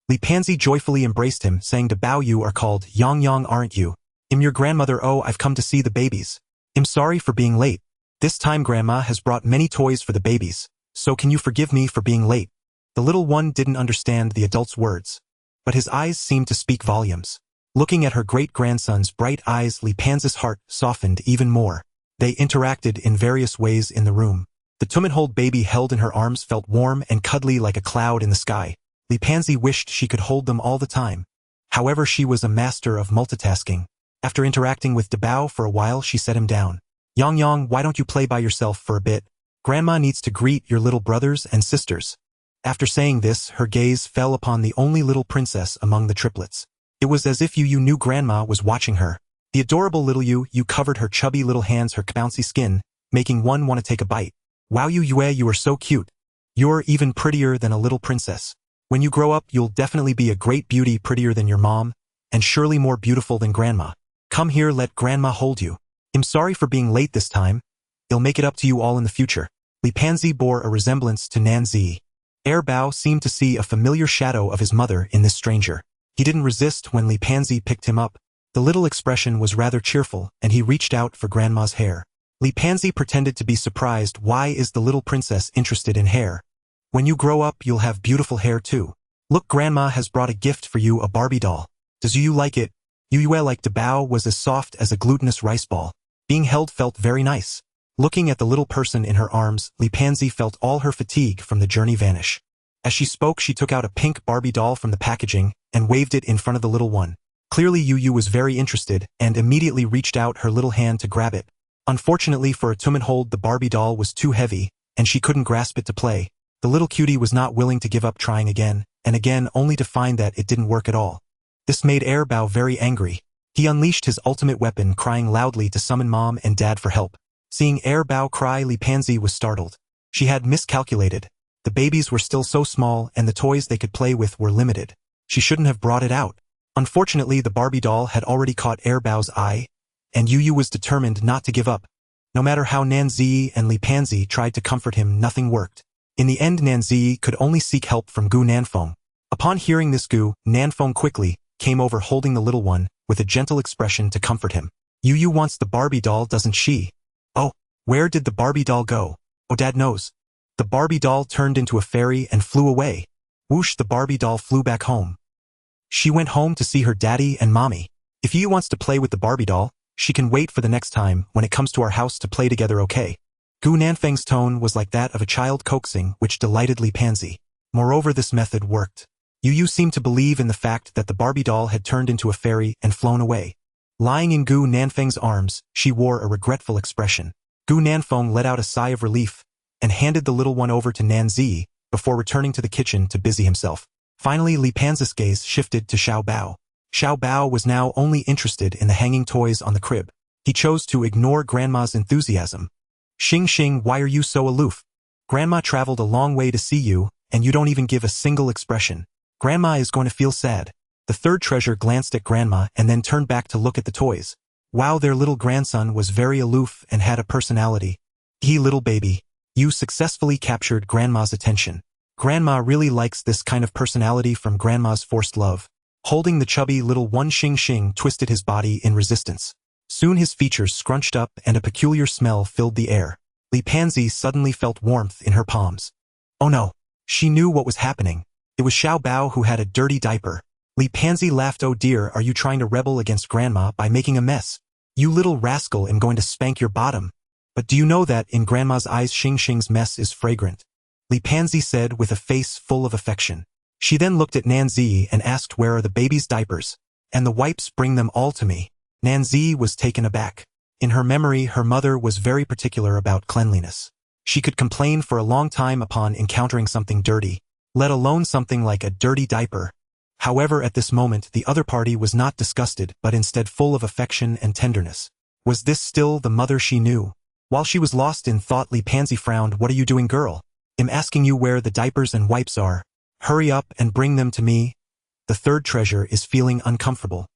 Li Pansy joyfully embraced him, saying, "Dabao, you are called Yang Yang, aren't you? I'm your grandmother. Oh, I've come to see the babies. I'm sorry for being late. This time Grandma has brought many toys for the babies, so can you forgive me for being late?" The little one didn't understand the adult's words, but his eyes seemed to speak volumes. Looking at her great-grandson's bright eyes, Li Pansy's heart softened even more. They interacted in various ways in the room. The Tumenhold baby held in her arms felt warm and cuddly like a cloud in the sky. Li Pansy wished she could hold them all the time. However, she was a master of multitasking. After interacting with Dabao for a while, she set him down. "Yang Yang, why don't you play by yourself for a bit? Grandma needs to greet your little brothers and sisters." After saying this, her gaze fell upon the only little princess among the triplets. It was as if Yu knew Grandma was watching her. The adorable little Yu covered her chubby little hands, her bouncy skin, making one want to take a bite. "Wow, you are so cute. You're even prettier than a little princess. When you grow up, you'll definitely be a great beauty, prettier than your mom, and surely more beautiful than Grandma. Come here, let Grandma hold you. I'm sorry for being late this time. I'll make it up to you all in the future." Li Pansy bore a resemblance to Nanzi. Bao seemed to see a familiar shadow of his mother in this stranger. He didn't resist when Li Pansy picked him up. The little expression was rather cheerful, and he reached out for Grandma's hair. Li Pansy pretended to be surprised. "Why is the little princess interested in hair? When you grow up, you'll have beautiful hair too. Look, Grandma has brought a gift for you, a Barbie doll. Does you like it?" Yu like Dabao was as soft as a glutinous rice ball. Being held felt very nice. Looking at the little person in her arms, Li Pansy felt all her fatigue from the journey vanish. As she spoke, she took out a pink Barbie doll from the packaging and waved it in front of the little one. Clearly Yu was very interested and immediately reached out her little hand to grab it. Unfortunately for a Tumenhold, the Barbie doll was too heavy, and she couldn't grasp it to play. The little cutie was not willing to give up, trying again and again, only to find that it didn't work at all. This made Bao very angry. He unleashed his ultimate weapon, crying loudly to summon Mom and Dad for help. Seeing Bao cry, Li Pansy was startled. She had miscalculated. The babies were still so small, and the toys they could play with were limited. She shouldn't have brought it out. Unfortunately, the Barbie doll had already caught Bao's eye, and Yu was determined not to give up. No matter how Nanzi and Li Pansy tried to comfort him, nothing worked. In the end, Nanzi could only seek help from Gu Nanfeng. Upon hearing this, Gu Nanfeng quickly came over, holding the little one with a gentle expression to comfort him. "Yu wants the Barbie doll, doesn't she?" "Oh, where did the Barbie doll go?" "Oh, Dad knows." The Barbie doll turned into a fairy and flew away. Whoosh, the Barbie doll flew back home. She went home to see her daddy and mommy. "If Yu wants to play with the Barbie doll, she can wait for the next time when it comes to our house to play together, okay?" Gu Nanfeng's tone was like that of a child coaxing, which delighted Li Pansy. Moreover, this method worked. Yu seemed to believe in the fact that the Barbie doll had turned into a fairy and flown away. Lying in Gu Nanfeng's arms, she wore a regretful expression. Gu Nanfeng let out a sigh of relief and handed the little one over to Nanzi before returning to the kitchen to busy himself. Finally, Li Panzi's gaze shifted to Xiao Bao. Xiao Bao was now only interested in the hanging toys on the crib. He chose to ignore Grandma's enthusiasm. Xing, why are you so aloof? Grandma traveled a long way to see you, and you don't even give a single expression. Grandma is going to feel sad. The third treasure glanced at Grandma and then turned back to look at the toys. Wow, their little grandson was very aloof and had a personality. Little baby. You successfully captured Grandma's attention. Grandma really likes this kind of personality from Grandma's forced love. Holding the chubby little one, Xing twisted his body in resistance. Soon his features scrunched up and a peculiar smell filled the air. Li Panzi suddenly felt warmth in her palms. Oh no. She knew what was happening. It was Xiao Bao who had a dirty diaper. Li Panzi laughed. Oh dear, are you trying to rebel against Grandma by making a mess? You little rascal, I'm going to spank your bottom. But do you know that in Grandma's eyes Xing's mess is fragrant? Li Panzi said with a face full of affection. She then looked at Nanzi and asked, where are the baby's diapers? And the wipes, bring them all to me. Nanzi was taken aback. In her memory, her mother was very particular about cleanliness. She could complain for a long time upon encountering something dirty, let alone something like a dirty diaper. However, at this moment, the other party was not disgusted, but instead full of affection and tenderness. Was this still the mother she knew? While she was lost in thought, Li Panzi frowned. What are you doing, girl? I'm asking you where the diapers and wipes are. Hurry up and bring them to me. The third treasure is feeling uncomfortable.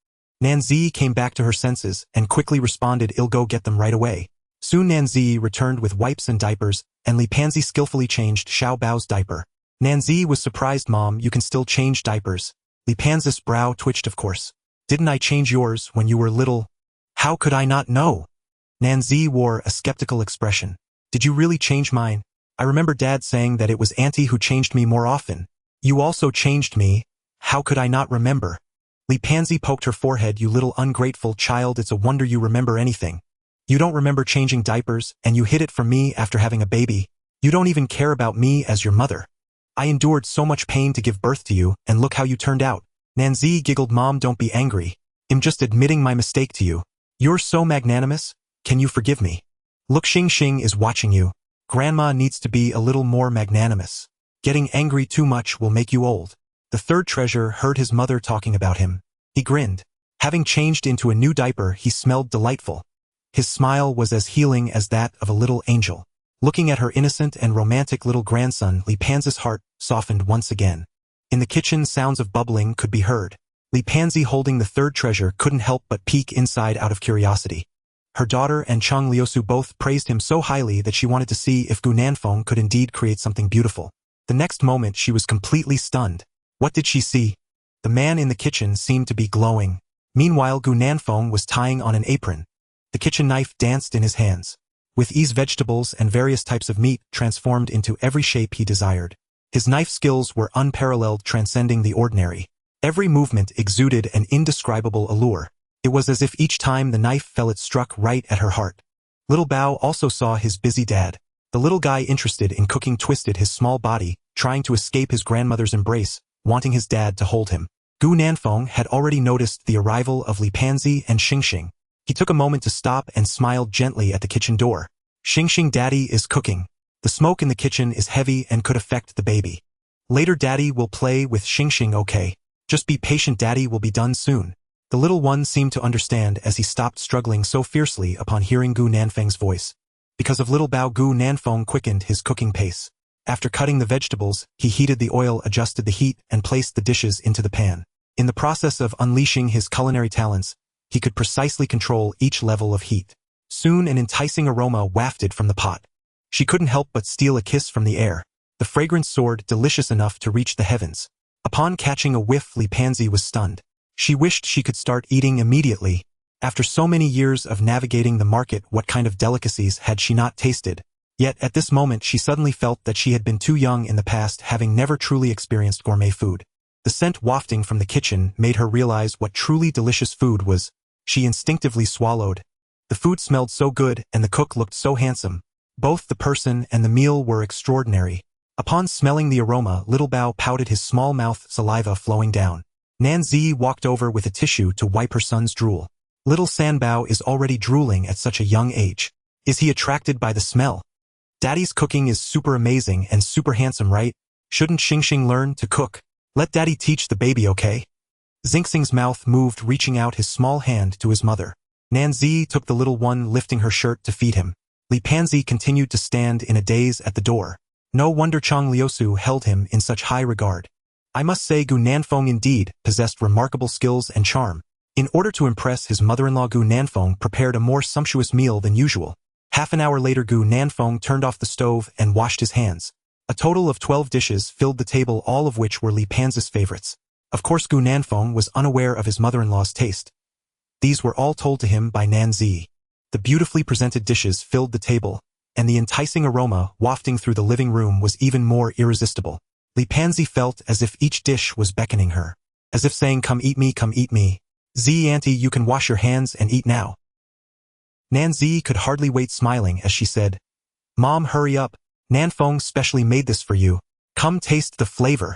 Nanzi came back to her senses and quickly responded, I'll go get them right away. Soon Nanzi returned with wipes and diapers, and Li Panzi skillfully changed Xiao Bao's diaper. Nanzi was surprised. Mom, you can still change diapers. Li Panzi's brow twitched. Of course. Didn't I change yours when you were little? How could I not know? Nanzi wore a skeptical expression. Did you really change mine? I remember Dad saying that it was Auntie who changed me more often. You also changed me. How could I not remember? Li Panzi poked her forehead. You little ungrateful child, it's a wonder you remember anything. You don't remember changing diapers, and you hid it from me after having a baby. You don't even care about me as your mother. I endured so much pain to give birth to you, and look how you turned out. Nanzi giggled. Mom, don't be angry. I'm just admitting my mistake to you. You're so magnanimous. Can you forgive me? Look, Xing is watching you. Grandma needs to be a little more magnanimous. Getting angry too much will make you old. The third treasure heard his mother talking about him. He grinned. Having changed into a new diaper, he smelled delightful. His smile was as healing as that of a little angel. Looking at her innocent and romantic little grandson, Li Panzi's heart softened once again. In the kitchen, sounds of bubbling could be heard. Li Panzi, holding the third treasure, couldn't help but peek inside out of curiosity. Her daughter and Chang Liusu both praised him so highly that she wanted to see if Gu Nanfeng could indeed create something beautiful. The next moment she was completely stunned. What did she see? The man in the kitchen seemed to be glowing. Meanwhile, Gu Nanfeng was tying on an apron. The kitchen knife danced in his hands. With ease, vegetables and various types of meat transformed into every shape he desired. His knife skills were unparalleled, transcending the ordinary. Every movement exuded an indescribable allure. It was as if each time the knife fell it struck right at her heart. Little Bao also saw his busy dad. The little guy interested in cooking twisted his small body, trying to escape his grandmother's embrace, wanting his dad to hold him. Gu Nanfeng had already noticed the arrival of Li Panzi and Xing. He took a moment to stop and smiled gently at the kitchen door. Xing, Daddy is cooking. The smoke in the kitchen is heavy and could affect the baby. Later Daddy will play with Xing, okay? Just be patient, Daddy will be done soon. The little one seemed to understand as he stopped struggling so fiercely upon hearing Gu Nanfeng's voice. Because of little Bao, Gu Nanfeng quickened his cooking pace. After cutting the vegetables, he heated the oil, adjusted the heat, and placed the dishes into the pan. In the process of unleashing his culinary talents, he could precisely control each level of heat. Soon an enticing aroma wafted from the pot. She couldn't help but steal a kiss from the air. The fragrance soared, delicious enough to reach the heavens. Upon catching a whiff, Li Panzi was stunned. She wished she could start eating immediately. After so many years of navigating the market, what kind of delicacies had she not tasted? Yet at this moment she suddenly felt that she had been too young in the past, having never truly experienced gourmet food. The scent wafting from the kitchen made her realize what truly delicious food was. She instinctively swallowed. The food smelled so good and the cook looked so handsome. Both the person and the meal were extraordinary. Upon smelling the aroma, Little Bao pouted his small mouth, saliva flowing down. Nanzi walked over with a tissue to wipe her son's drool. Little Sanbao is already drooling at such a young age. Is he attracted by the smell? Daddy's cooking is super amazing and super handsome, right? Shouldn't Xingxing learn to cook? Let Daddy teach the baby, okay? Xingxing's mouth moved, reaching out his small hand to his mother. Nanzi took the little one, lifting her shirt to feed him. Li Panzi continued to stand in a daze at the door. No wonder Chang Liusu held him in such high regard. I must say Gu Nanfeng indeed possessed remarkable skills and charm. In order to impress his mother-in-law, Gu Nanfeng prepared a more sumptuous meal than usual. Half an hour later, Gu Nanfeng turned off the stove and washed his hands. A total of 12 dishes filled the table, all of which were Li Panzi's favorites. Of course, Gu Nanfeng was unaware of his mother-in-law's taste. These were all told to him by Nanzi. The beautifully presented dishes filled the table, and the enticing aroma wafting through the living room was even more irresistible. Li Panzi felt as if each dish was beckoning her, as if saying, "Come eat me, come eat me. Z auntie, you can wash your hands and eat now." Nanzi could hardly wait, smiling as she said, "Mom, hurry up. Nanfeng specially made this for you. Come taste the flavor."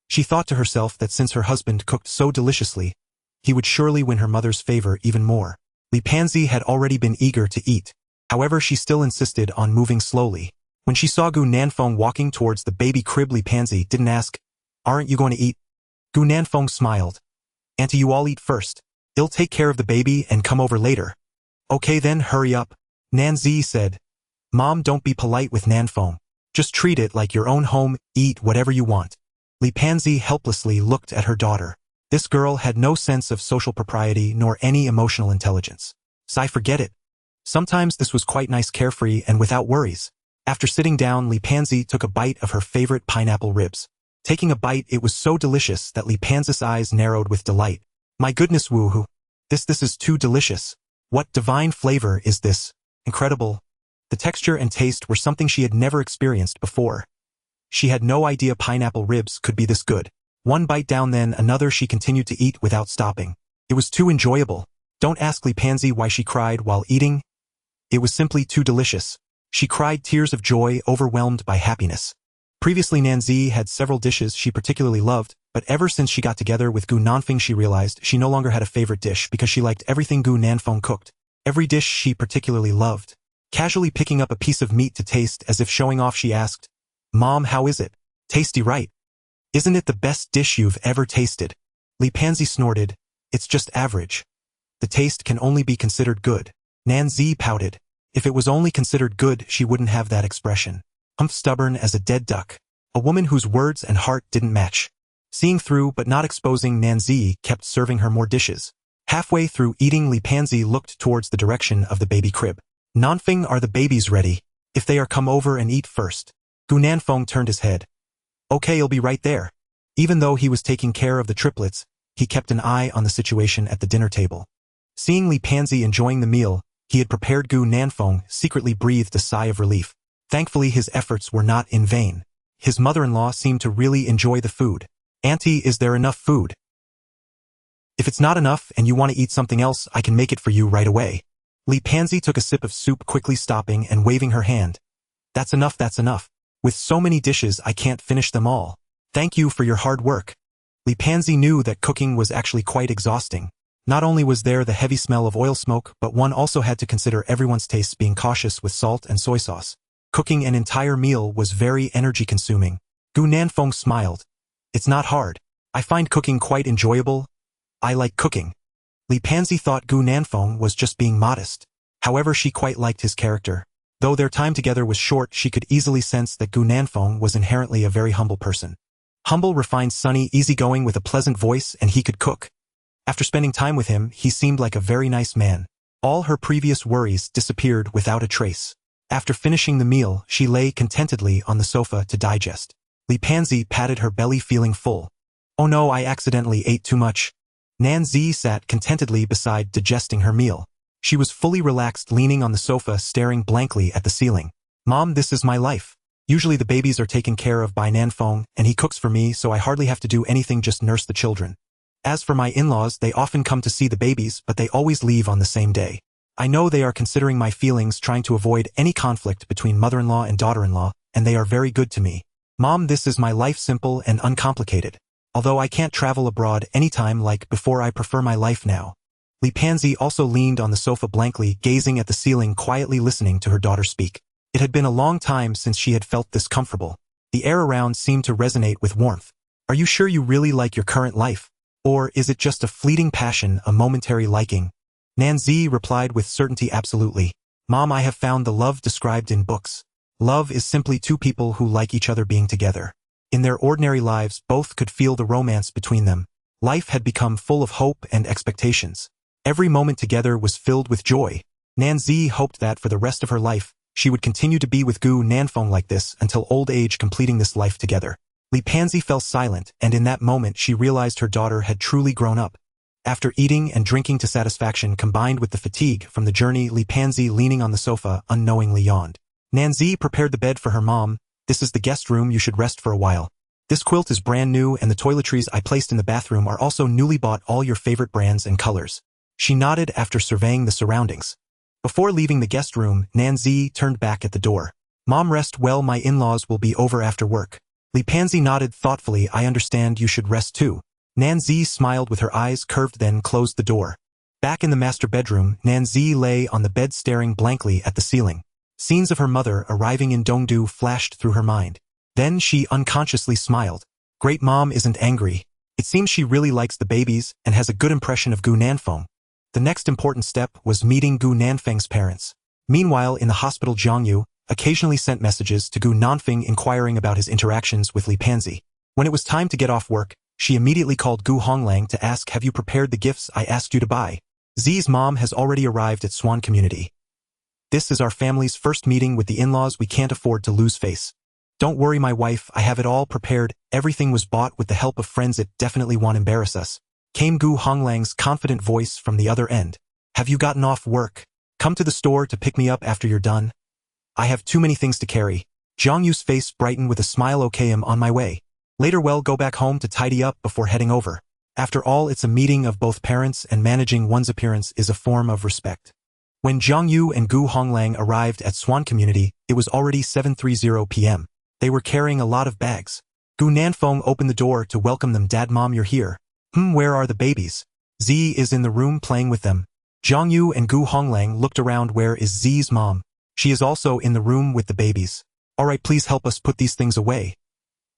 She thought to herself that since her husband cooked so deliciously, he would surely win her mother's favor even more. Li Panzi had already been eager to eat. However, she still insisted on moving slowly. When she saw Gu Nanfeng walking towards the baby crib, Li Panzi didn't ask, "Aren't you going to eat?" Gu Nanfeng smiled. "Auntie, you all eat first. I'll take care of the baby and come over later." "Okay then, hurry up," Nanzi said. "Mom, don't be polite with Nanfeng. Just treat it like your own home, eat whatever you want." Li Panzi helplessly looked at her daughter. This girl had no sense of social propriety nor any emotional intelligence. So I forget it. Sometimes this was quite nice, carefree and without worries. After sitting down, Li Panzi took a bite of her favorite pineapple ribs. Taking a bite, it was so delicious that Li Panzi's eyes narrowed with delight. "My goodness, woohoo. This is too delicious. What divine flavor is this? Incredible." The texture and taste were something she had never experienced before. She had no idea pineapple ribs could be this good. One bite down, then another, she continued to eat without stopping. It was too enjoyable. Don't ask Li Panzi why she cried while eating. It was simply too delicious. She cried tears of joy, overwhelmed by happiness. Previously, Nanzi had several dishes she particularly loved, but ever since she got together with Gu Nanfeng, she realized she no longer had a favorite dish because she liked everything Gu Nanfeng cooked. Every dish she particularly loved. Casually picking up a piece of meat to taste as if showing off, she asked, "Mom, how is it? Tasty, right? Isn't it the best dish you've ever tasted?" Li Panzi snorted, "It's just average. The taste can only be considered good." Nanzi pouted. If it was only considered good, she wouldn't have that expression. Stubborn as a dead duck. A woman whose words and heart didn't match. Seeing through but not exposing, Nanzi kept serving her more dishes. Halfway through eating, Li Panzi looked towards the direction of the baby crib. "Nanfeng, are the babies ready? If they are, come over and eat first." Gu Nanfeng turned his head. "Okay, I'll be right there." Even though he was taking care of the triplets, he kept an eye on the situation at the dinner table. Seeing Li Panzi enjoying the meal he had prepared, Gu Nanfeng secretly breathed a sigh of relief. Thankfully, his efforts were not in vain. His mother-in-law seemed to really enjoy the food. "Auntie, is there enough food? If it's not enough and you want to eat something else, I can make it for you right away." Li Panzi took a sip of soup, quickly stopping and waving her hand. That's enough, that's enough. With so many dishes, I can't finish them all. Thank you for your hard work." Li Panzi knew that cooking was actually quite exhausting. Not only was there the heavy smell of oil smoke, but one also had to consider everyone's tastes, being cautious with salt and soy sauce. Cooking an entire meal was very energy-consuming. Gu Nanfeng smiled. "It's not hard. I find cooking quite enjoyable. I like cooking." Li Panzi thought Gu Nanfeng was just being modest. However, she quite liked his character. Though their time together was short, she could easily sense that Gu Nanfeng was inherently a very humble person. Humble, refined, sunny, easygoing, with a pleasant voice, and he could cook. After spending time with him, he seemed like a very nice man. All her previous worries disappeared without a trace. After finishing the meal, she lay contentedly on the sofa to digest. Li Panzi patted her belly, feeling full. "Oh no, I accidentally ate too much." Nanzi sat contentedly beside, digesting her meal. She was fully relaxed, leaning on the sofa, staring blankly at the ceiling. "Mom, this is my life. Usually the babies are taken care of by Nanfeng, and he cooks for me, so I hardly have to do anything, just nurse the children. As for my in-laws, they often come to see the babies, but they always leave on the same day. I know they are considering my feelings, trying to avoid any conflict between mother-in-law and daughter-in-law, and they are very good to me. Mom, this is my life, simple and uncomplicated. Although I can't travel abroad anytime like before, I prefer my life now. Li Pansy also leaned on the sofa blankly, gazing at the ceiling, quietly listening to her daughter speak. It had been a long time since she had felt this comfortable. The air around seemed to resonate with warmth. Are you sure you really like your current life? Or is it just a fleeting passion, a momentary liking? Nanzi replied with certainty, absolutely. Mom, I have found the love described in books. Love is simply two people who like each other being together. In their ordinary lives, both could feel the romance between them. Life had become full of hope and expectations. Every moment together was filled with joy. Nanzi hoped that for the rest of her life, she would continue to be with Gu Nanfeng like this until old age, completing this life together. Li Pansy fell silent, and in that moment she realized her daughter had truly grown up. After eating and drinking to satisfaction combined with the fatigue from the journey, Li Pansy, leaning on the sofa, unknowingly yawned. Nanzi prepared the bed for her mom. This is the guest room, you should rest for a while. This quilt is brand new, and the toiletries I placed in the bathroom are also newly bought, all your favorite brands and colors. She nodded after surveying the surroundings. Before leaving the guest room, Nanzi turned back at the door. Mom, rest well, my in-laws will be over after work. Li Pansy nodded thoughtfully. I understand, you should rest too. Nanzi smiled with her eyes curved, then closed the door. Back in the master bedroom, Nanzi lay on the bed staring blankly at the ceiling. Scenes of her mother arriving in Dongdu flashed through her mind. Then she unconsciously smiled. Great, Mom isn't angry. It seems she really likes the babies and has a good impression of Gu Nanfeng. The next important step was meeting Gu Nanfeng's parents. Meanwhile, in the hospital, Zhang Yu occasionally sent messages to Gu Nanfeng inquiring about his interactions with Li Pansy. When it was time to get off work, she immediately called Gu Honglang to ask, have you prepared the gifts I asked you to buy? Zi's mom has already arrived at Swan Community. This is our family's first meeting with the in-laws. We can't afford to lose face. Don't worry, my wife, I have it all prepared. Everything was bought with the help of friends. It definitely won't embarrass us. Came Gu Honglang's confident voice from the other end. Have you gotten off work? Come to the store to pick me up after you're done. I have too many things to carry. Zhang Yu's face brightened with a smile. Okay, I'm on my way. Later, well, go back home to tidy up before heading over. After all, it's a meeting of both parents, and managing one's appearance is a form of respect. When Zhang Yu and Gu Honglang arrived at Swan Community, it was already 7:30 p.m. They were carrying a lot of bags. Gu Nanfeng opened the door to welcome them. Dad, Mom, you're here. Where are the babies? Z is in the room playing with them. Zhang Yu and Gu Honglang looked around. Where is Z's mom? She is also in the room with the babies. Alright, please help us put these things away.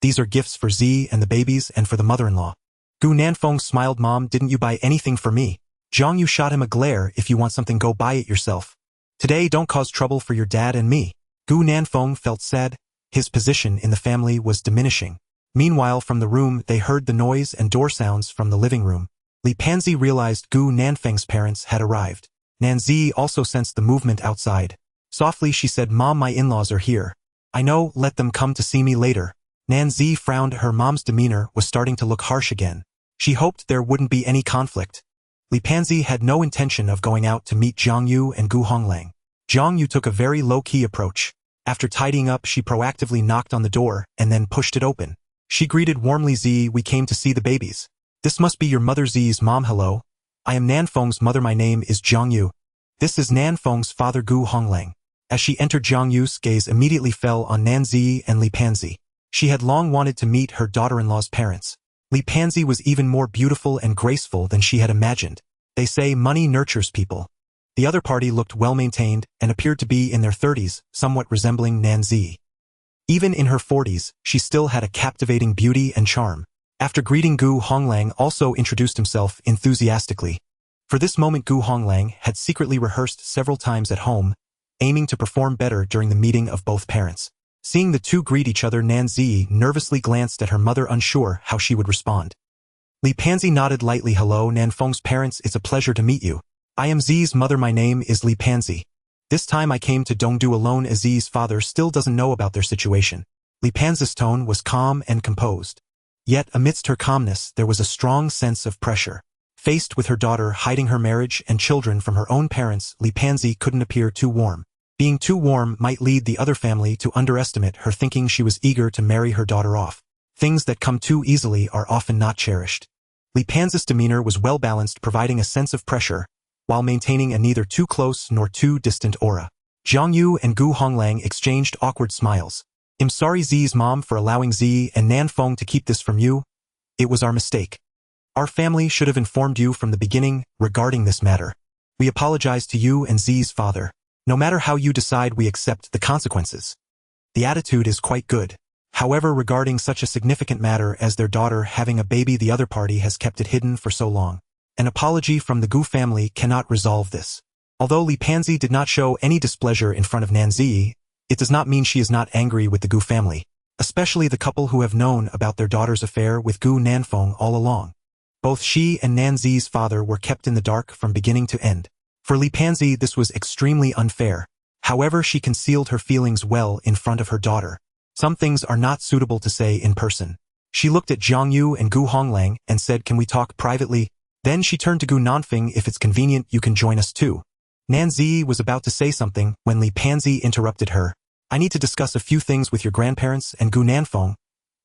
These are gifts for Z and the babies and for the mother-in-law. Gu Nanfeng smiled. Mom, didn't you buy anything for me? Zhang Yu shot him a glare. If you want something, go buy it yourself. Today, don't cause trouble for your dad and me. Gu Nanfeng felt sad. His position in the family was diminishing. Meanwhile, from the room, they heard the noise and door sounds from the living room. Li Pansy realized Gu Nanfeng's parents had arrived. Nanzi also sensed the movement outside. Softly, she said, Mom, my in-laws are here. I know, let them come to see me later. Nanzi frowned. Her mom's demeanor was starting to look harsh again. She hoped there wouldn't be any conflict. Li Pansy had no intention of going out to meet Zhang Yu and Gu Honglang. Zhang Yu took a very low-key approach. After tidying up, she proactively knocked on the door and then pushed it open. She greeted warmly, Z, we came to see the babies. This must be your mother. Z's mom. Hello. I am Nanfeng's mother. My name is Zhang Yu. This is Nanfeng's father, Gu Honglang. As she entered, Zhang Yu's gaze immediately fell on Nanzi and Li Pansy. She had long wanted to meet her daughter-in-law's parents. Li Pansy was even more beautiful and graceful than she had imagined. They say money nurtures people. The other party looked well-maintained and appeared to be in their 30s, somewhat resembling Nanzi. Even in her 40s, she still had a captivating beauty and charm. After greeting, Gu Honglang also introduced himself enthusiastically. For this moment, Gu Honglang had secretly rehearsed several times at home, aiming to perform better during the meeting of both parents. Seeing the two greet each other, Nanzi nervously glanced at her mother, unsure how she would respond. Li Pansy nodded lightly. Hello, Nanfeng's parents, it's a pleasure to meet you. I am Z's mother. My name is Li Pansy. This time I came to Dongdu alone, as Z's father still doesn't know about their situation. Li Pansy's tone was calm and composed. Yet amidst her calmness there was a strong sense of pressure. Faced with her daughter hiding her marriage and children from her own parents, Li Pansy couldn't appear too warm. Being too warm might lead the other family to underestimate her, thinking she was eager to marry her daughter off. Things that come too easily are often not cherished. Li Pansy's demeanor was well-balanced, providing a sense of pressure, while maintaining a neither too close nor too distant aura. Zhang Yu and Gu Honglang exchanged awkward smiles. I'm sorry Z's mom for allowing Z and Nanfeng to keep this from you. It was our mistake. Our family should have informed you from the beginning regarding this matter. We apologize to you and Z's father. No matter how you decide, we accept the consequences. The attitude is quite good. However, regarding such a significant matter as their daughter having a baby, the other party has kept it hidden for so long. An apology from the Gu family cannot resolve this. Although Li Panzi did not show any displeasure in front of Nanzi, it does not mean she is not angry with the Gu family, especially the couple who have known about their daughter's affair with Gu Nanfeng all along. Both she and Nanzi's father were kept in the dark from beginning to end. For Li Panzi, this was extremely unfair. However, she concealed her feelings well in front of her daughter. Some things are not suitable to say in person. She looked at Zhang Yu and Gu Honglang and said, "Can we talk privately?" Then she turned to Gu Nanfeng, "If it's convenient, you can join us too." Nanzi was about to say something when Li Panzi interrupted her. "I need to discuss a few things with your grandparents and Gu Nanfeng.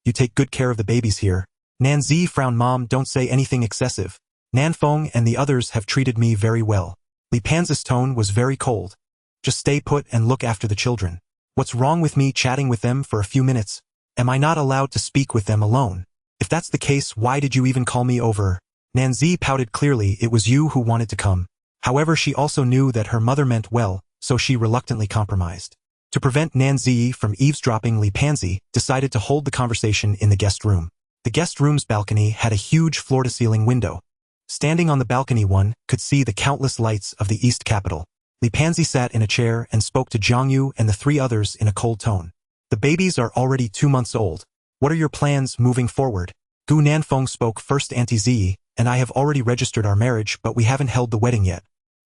You take good care of the babies here." Nanzi frowned. "Mom, don't say anything excessive. Nanfeng and the others have treated me very well." Li Panzi's tone was very cold. "Just stay put and look after the children. What's wrong with me chatting with them for a few minutes? Am I not allowed to speak with them alone? If that's the case, why did you even call me over?" Nanzi pouted. Clearly, it was you who wanted to come. However, she also knew that her mother meant well, so she reluctantly compromised. To prevent Nanzi from eavesdropping, Li Panzi decided to hold the conversation in the guest room. The guest room's balcony had a huge floor-to-ceiling window. Standing on the balcony, one could see the countless lights of the East capital. Li Panzi sat in a chair and spoke to Zhang Yu and the three others in a cold tone. "The babies are already 2 months old. What are your plans moving forward?" Gu Nanfeng spoke first. "Auntie Z and I have already registered our marriage, but we haven't held the wedding yet.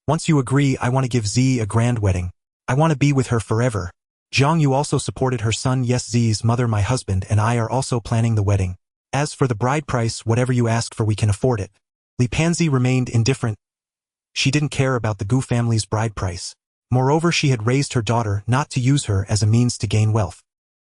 Once you agree, I want to give Z a grand wedding. I want to be with her forever." Zhang Yu also supported her son. "Yes, Z's mother, my husband, and I are also planning the wedding. As for the bride price, whatever you ask for, we can afford it." Li Panzi remained indifferent. She didn't care about the Gu family's bride price. Moreover, she had raised her daughter not to use her as a means to gain wealth.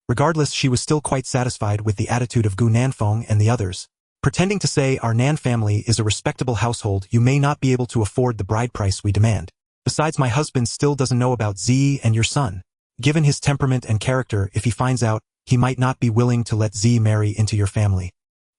Regardless, she was still quite satisfied with the attitude of Gu Nanfeng and the others. Pretending to say, "Our Nan family is a respectable household, you may not be able to afford the bride price we demand. Besides, my husband still doesn't know about Z and your son. Given his temperament and character, if he finds out, he might not be willing to let Z marry into your family."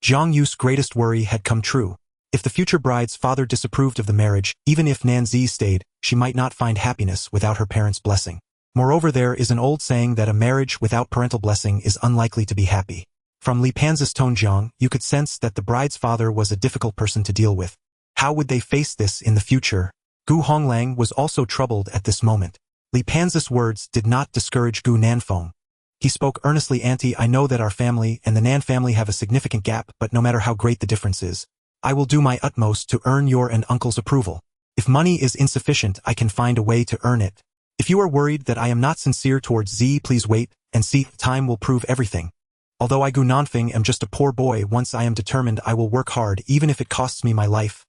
Zhang Yu's greatest worry had come true. If the future bride's father disapproved of the marriage, even if Nanzi stayed, she might not find happiness without her parents' blessing. Moreover, there is an old saying that a marriage without parental blessing is unlikely to be happy. From Li Panzi's tone, Zhang, you could sense that the bride's father was a difficult person to deal with. How would they face this in the future? Gu Honglang was also troubled at this moment. Li Panzi's words did not discourage Gu Nanfeng. He spoke earnestly. "Auntie, I know that our family and the Nan family have a significant gap, but no matter how great the difference is, I will do my utmost to earn your and uncle's approval. If money is insufficient, I can find a way to earn it. If you are worried that I am not sincere towards Z, please wait and see. Time will prove everything. Although I, Gu Nanfeng, am just a poor boy, once I am determined, I will work hard, even if it costs me my life.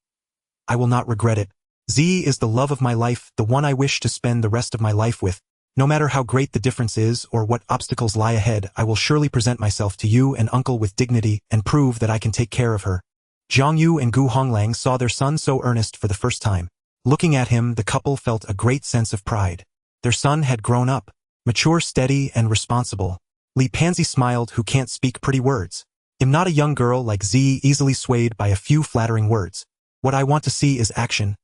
I will not regret it. Z is the love of my life, the one I wish to spend the rest of my life with. No matter how great the difference is or what obstacles lie ahead, I will surely present myself to you and uncle with dignity and prove that I can take care of her." Zhang Yu and Gu Honglang saw their son so earnest for the first time. Looking at him, the couple felt a great sense of pride. Their son had grown up, mature, steady, and responsible. Li Panzi smiled. "Who can't speak pretty words? I'm not a young girl like Z, easily swayed by a few flattering words. What I want to see is action.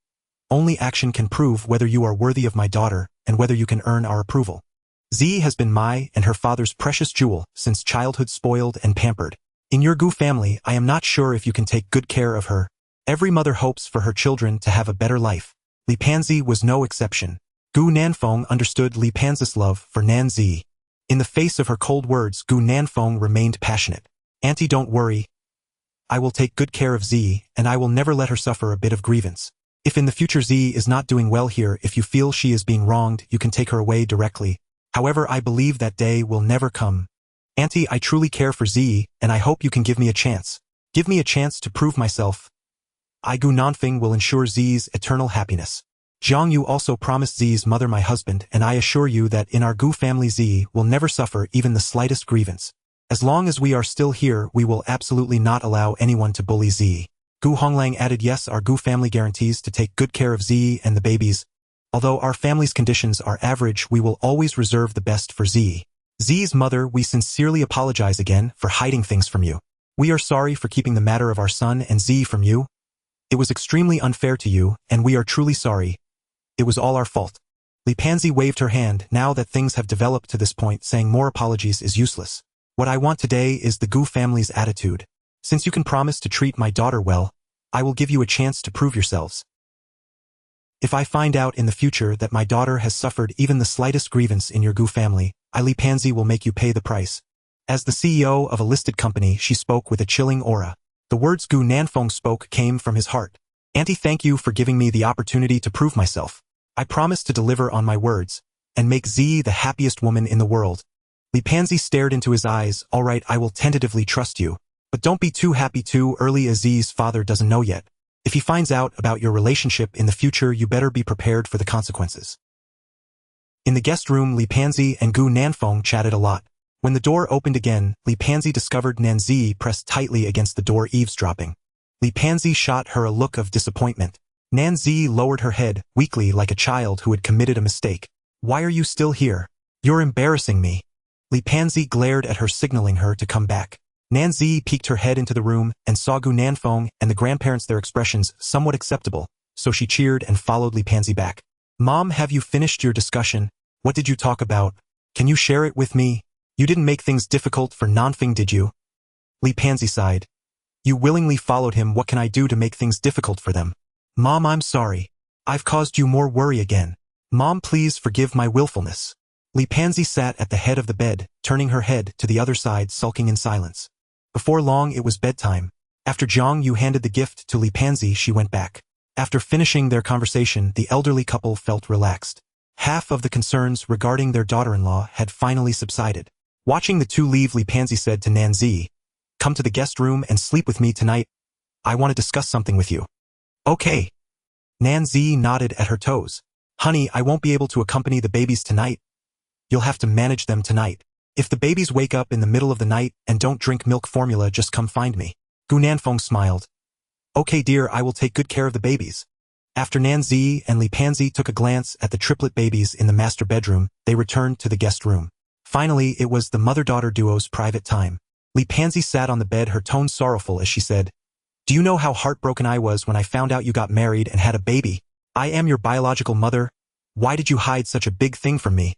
Only action can prove whether you are worthy of my daughter and whether you can earn our approval. Z has been my and her father's precious jewel since childhood, spoiled and pampered. In your Gu family, I am not sure if you can take good care of her. Every mother hopes for her children to have a better life." Li Panzi was no exception. Gu Nanfeng understood Li Panzi's love for Nanzi. In the face of her cold words, Gu Nanfeng remained passionate. "Auntie, don't worry. I will take good care of Z, and I will never let her suffer a bit of grievance. If in the future Z is not doing well here, if you feel she is being wronged, you can take her away directly. However, I believe that day will never come. Auntie, I truly care for Z, and I hope you can give me a chance. Give me a chance to prove myself. I, Gu Nanfeng, will ensure Z's eternal happiness. Zhang Yu also promised Z's mother, my husband, and I assure you that in our Gu family Z will never suffer even the slightest grievance. As long as we are still here, we will absolutely not allow anyone to bully Z." Gu Honglang added, "Yes, our Gu family guarantees to take good care of Z and the babies. Although our family's conditions are average, we will always reserve the best for Z. Z's mother, we sincerely apologize again for hiding things from you. We are sorry for keeping the matter of our son and Z from you. It was extremely unfair to you, and we are truly sorry. It was all our fault. Li Pansy waved her hand now that things have developed to this point, saying more apologies is useless. What I want today is the Gu family's attitude. Since you can promise to treat my daughter well, I will give you a chance to prove yourselves. If I find out in the future that my daughter has suffered even the slightest grievance in your Gu family, Li Pansy will make you pay the price. As the CEO of a listed company, she spoke with a chilling aura. The words Gu Nanfeng spoke came from his heart. Auntie, thank you for giving me the opportunity to prove myself. I promise to deliver on my words, and make Z the happiest woman in the world. Li Pansy stared into his eyes. All right, I will tentatively trust you. But don't be too happy too early, as Z's father doesn't know yet. If he finds out about your relationship in the future, you better be prepared for the consequences. In the guest room, Li Pansy and Gu Nanfeng chatted a lot. When the door opened again, Li Pansy discovered Nanzi pressed tightly against the door, eavesdropping. Li Pansy shot her a look of disappointment. Nanzi lowered her head, weakly, like a child who had committed a mistake. Why are you still here? You're embarrassing me. Li Pansy glared at her, signaling her to come back. Nanzi peeked her head into the room and saw Gu Nanfeng and the grandparents, their expressions somewhat acceptable, so she cheered and followed Li Pansy back. Mom, have you finished your discussion? What did you talk about? Can you share it with me? You didn't make things difficult for Nanfeng, did you? Li Pansy sighed. You willingly followed him. What can I do to make things difficult for them? Mom, I'm sorry. I've caused you more worry again. Mom, please forgive my willfulness. Li Pansy sat at the head of the bed, turning her head to the other side, sulking in silence. Before long, it was bedtime. After Zhang Yu handed the gift to Li Pansy, she went back. After finishing their conversation, the elderly couple felt relaxed. Half of the concerns regarding their daughter-in-law had finally subsided. Watching the two leave, Li Pansy said to Nanzi, "Come to the guest room and sleep with me tonight. I want to discuss something with you." Okay. Nanzi nodded at her toes. Honey, I won't be able to accompany the babies tonight. You'll have to manage them tonight. If the babies wake up in the middle of the night and don't drink milk formula, just come find me. Gu Nanfeng smiled. Okay dear, I will take good care of the babies. After Nanzi and Li Pansy took a glance at the triplet babies in the master bedroom, they returned to the guest room. Finally, it was the mother-daughter duo's private time. Li Pansy sat on the bed, her tone sorrowful as she said, "Do you know how heartbroken I was when I found out you got married and had a baby? I am your biological mother. Why did you hide such a big thing from me?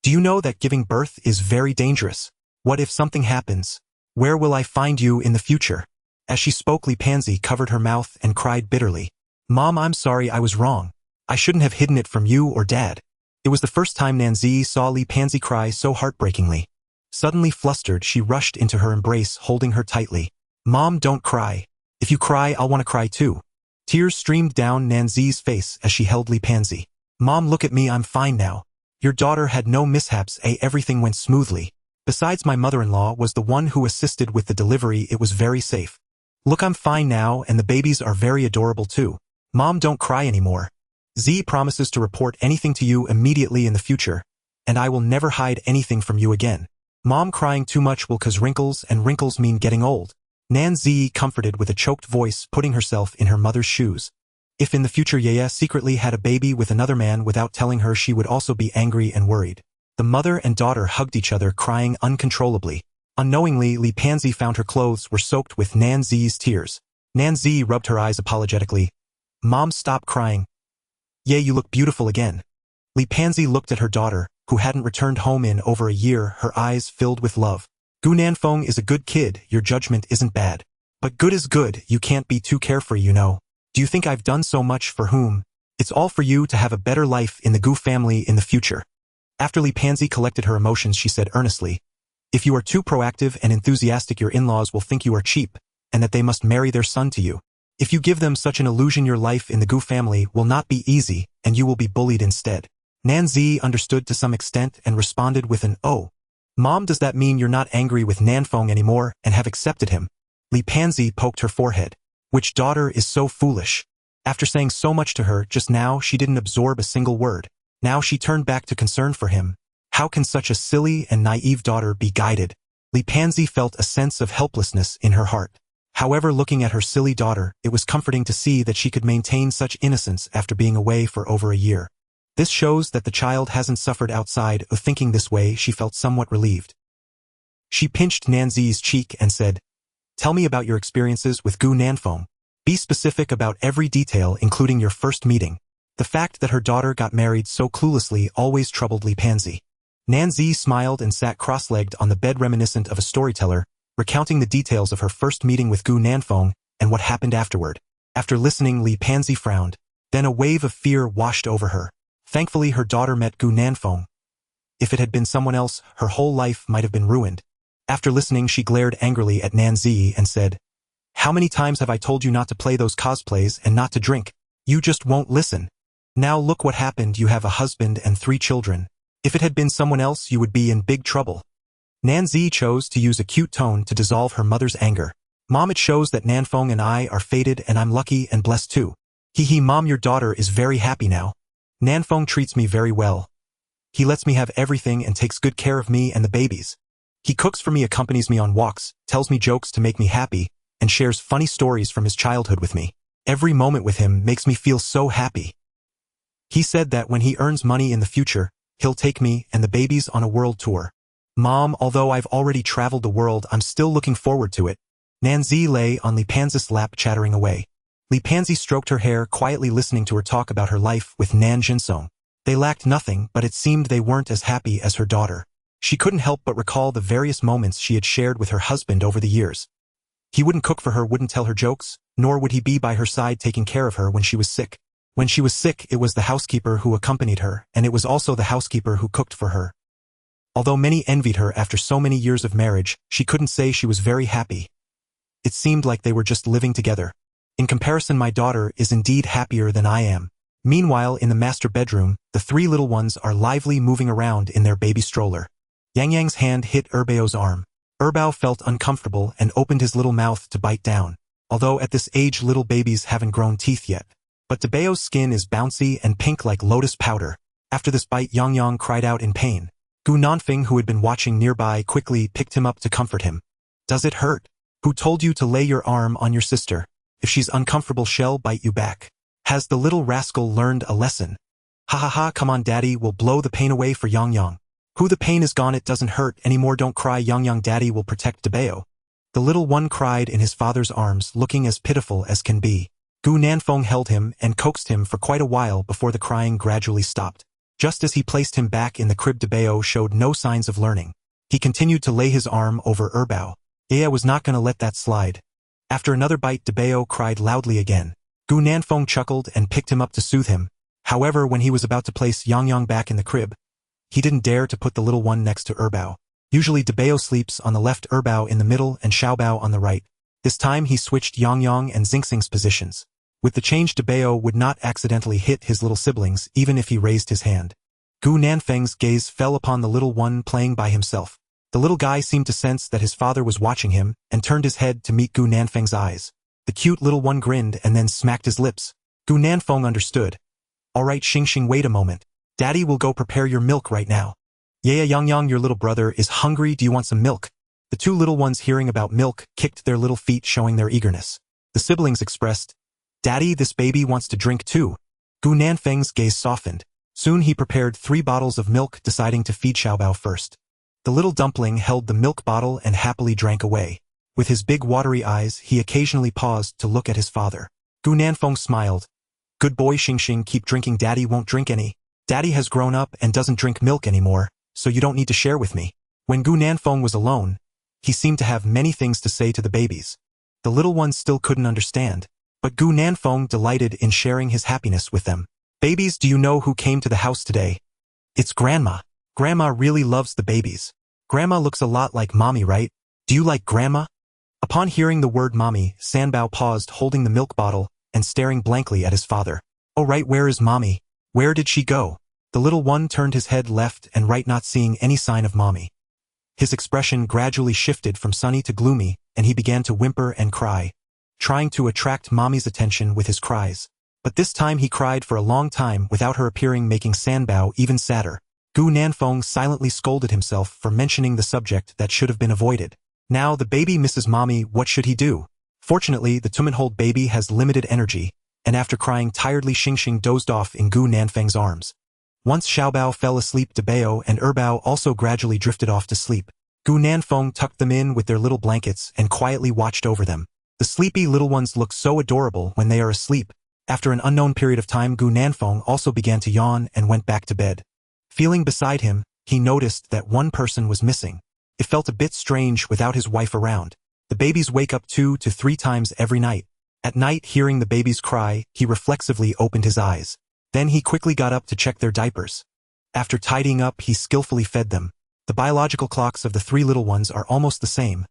Do you know that giving birth is very dangerous? What if something happens? Where will I find you in the future?" As she spoke, Li Pansy covered her mouth and cried bitterly. Mom, I'm sorry, I was wrong. I shouldn't have hidden it from you or Dad. It was the first time Nanzi saw Li Pansy cry so heartbreakingly. Suddenly flustered, she rushed into her embrace, holding her tightly. Mom, don't cry. If you cry, I'll want to cry too. Tears streamed down Nanzi's face as she held Li Pansy. Mom, look at me, I'm fine now. Your daughter had no mishaps, everything went smoothly. Besides, my mother-in-law was the one who assisted with the delivery, it was very safe. Look, I'm fine now, and the babies are very adorable too. Mom, don't cry anymore. Z promises to report anything to you immediately in the future, and I will never hide anything from you again. Mom, crying too much will cause wrinkles, and wrinkles mean getting old. Nanzi comforted with a choked voice, putting herself in her mother's shoes. If in the future Yaya secretly had a baby with another man without telling her, she would also be angry and worried. The mother and daughter hugged each other, crying uncontrollably. Unknowingly, Li Pansy found her clothes were soaked with Nanzi's tears. Nanzi rubbed her eyes apologetically. Mom, stop crying. Yeah, you look beautiful again. Li Pansy looked at her daughter, who hadn't returned home in over a year, her eyes filled with love. Gu Nanfeng is a good kid, your judgment isn't bad. But good is good, you can't be too carefree, you know. Do you think I've done so much for whom? It's all for you to have a better life in the Gu family in the future. After Li Pansy collected her emotions, she said earnestly, if you are too proactive and enthusiastic, your in-laws will think you are cheap, and that they must marry their son to you. If you give them such an illusion, your life in the Gu family will not be easy, and you will be bullied instead. Nanzi understood to some extent and responded with an "Oh. Mom, does that mean you're not angry with Nanfeng anymore and have accepted him?" Li Pansy poked her forehead. Which daughter is so foolish? After saying so much to her just now, she didn't absorb a single word. Now she turned back to concern for him. How can such a silly and naive daughter be guided? Li Pansy felt a sense of helplessness in her heart. However, looking at her silly daughter, it was comforting to see that she could maintain such innocence after being away for over a year. This shows that the child hasn't suffered outside of thinking this way. She felt somewhat relieved. She pinched Nanzi's cheek and said, "Tell me about your experiences with Gu Nanfeng. Be specific about every detail, including your first meeting." The fact that her daughter got married so cluelessly always troubled Li Panzi. Nanzi smiled and sat cross-legged on the bed, reminiscent of a storyteller, recounting the details of her first meeting with Gu Nanfeng and what happened afterward. After listening, Li Panzi frowned. Then a wave of fear washed over her. Thankfully, her daughter met Gu Nanfeng. If it had been someone else, her whole life might have been ruined. After listening, she glared angrily at Nanzi and said, "How many times have I told you not to play those cosplays and not to drink? You just won't listen. Now look what happened. You have a husband and 3 children. If it had been someone else, you would be in big trouble." Nanzi chose to use a cute tone to dissolve her mother's anger. "Mom, it shows that Nanfeng and I are fated, and I'm lucky and blessed too. Hee, Mom, your daughter is very happy now. Nanfeng treats me very well. He lets me have everything and takes good care of me and the babies. He cooks for me, accompanies me on walks, tells me jokes to make me happy, and shares funny stories from his childhood with me. Every moment with him makes me feel so happy. He said that when he earns money in the future, he'll take me and the babies on a world tour. Mom, although I've already traveled the world, I'm still looking forward to it." Nanzi lay on Li Panzi's lap, chattering away. Li Panzi stroked her hair, quietly listening to her talk about her life with Nan Jinsong. They lacked nothing, but it seemed they weren't as happy as her daughter. She couldn't help but recall the various moments she had shared with her husband over the years. He wouldn't cook for her, wouldn't tell her jokes, nor would he be by her side taking care of her when she was sick. When she was sick, it was the housekeeper who accompanied her, and it was also the housekeeper who cooked for her. Although many envied her after so many years of marriage, she couldn't say she was very happy. It seemed like they were just living together. In comparison, my daughter is indeed happier than I am. Meanwhile, in the master bedroom, the 3 little ones are lively, moving around in their baby stroller. Yang Yang's hand hit Erbao's arm. Erbao felt uncomfortable and opened his little mouth to bite down. Although at this age little babies haven't grown teeth yet. But Debao's skin is bouncy and pink like lotus powder. After this bite, Yang Yang cried out in pain. Gu Nanfeng, who had been watching nearby, quickly picked him up to comfort him. "Does it hurt? Who told you to lay your arm on your sister? If she's uncomfortable, she'll bite you back. Has the little rascal learned a lesson? Ha ha ha, come on daddy, we'll blow the pain away for Yang Yang. Who, the pain is gone, it doesn't hurt anymore, don't cry Yang Yang, daddy will protect Debao." The little one cried in his father's arms, looking as pitiful as can be. Gu Nanfeng held him and coaxed him for quite a while before the crying gradually stopped. Just as he placed him back in the crib, Debao showed no signs of learning. He continued to lay his arm over Erbao. I was not going to let that slide. After another bite, Debao cried loudly again. Gu Nanfeng chuckled and picked him up to soothe him. However, when he was about to place Yang Yang back in the crib, he didn't dare to put the little one next to Erbao. Usually Debao sleeps on the left, Erbao in the middle, and Xiaobao on the right. This time he switched Yang Yang and Xingxing's positions. With the change, Debao would not accidentally hit his little siblings, even if he raised his hand. Gu Nanfeng's gaze fell upon the little one playing by himself. The little guy seemed to sense that his father was watching him, and turned his head to meet Gu Nanfeng's eyes. The cute little one grinned and then smacked his lips. Gu Nanfeng understood. "All right, Xingxing, wait a moment. Daddy will go prepare your milk right now." "Yeah, Yang Yang, your little brother is hungry, do you want some milk?" The 2 little ones, hearing about milk, kicked their little feet, showing their eagerness. The siblings expressed, "Daddy, this baby wants to drink too." Gu Nanfeng's gaze softened. Soon he prepared 3 bottles of milk, deciding to feed Xiaobao first. The little dumpling held the milk bottle and happily drank away. With his big watery eyes, he occasionally paused to look at his father. Gu Nanfeng smiled. "Good boy Xingxing, keep drinking, daddy won't drink any. Daddy has grown up and doesn't drink milk anymore, so you don't need to share with me." When Gu Nanfeng was alone, he seemed to have many things to say to the babies. The little ones still couldn't understand, but Gu Nanfeng delighted in sharing his happiness with them. "Babies, do you know who came to the house today? It's Grandma. Grandma really loves the babies. Grandma looks a lot like Mommy, right? Do you like Grandma?" Upon hearing the word Mommy, Sanbao paused, holding the milk bottle and staring blankly at his father. "Oh right, where is Mommy? Where did she go?" The little one turned his head left and right, not seeing any sign of Mommy. His expression gradually shifted from sunny to gloomy, and he began to whimper and cry, trying to attract Mommy's attention with his cries. But this time he cried for a long time without her appearing, making Sanbao even sadder. Gu Nanfeng silently scolded himself for mentioning the subject that should have been avoided. Now the baby misses Mommy, what should he do? Fortunately, the Tumenhold baby has limited energy, and after crying tiredly, Xingxing dozed off in Gu Nanfeng's arms. Once Xiaobao fell asleep, Debao and Erbao also gradually drifted off to sleep. Gu Nanfeng tucked them in with their little blankets and quietly watched over them. The sleepy little ones look so adorable when they are asleep. After an unknown period of time, Gu Nanfeng also began to yawn and went back to bed. Feeling beside him, he noticed that one person was missing. It felt a bit strange without his wife around. The babies wake up 2 to 3 times every night. At night, hearing the babies cry, he reflexively opened his eyes. Then he quickly got up to check their diapers. After tidying up, he skillfully fed them. The biological clocks of the 3 little ones are almost the same.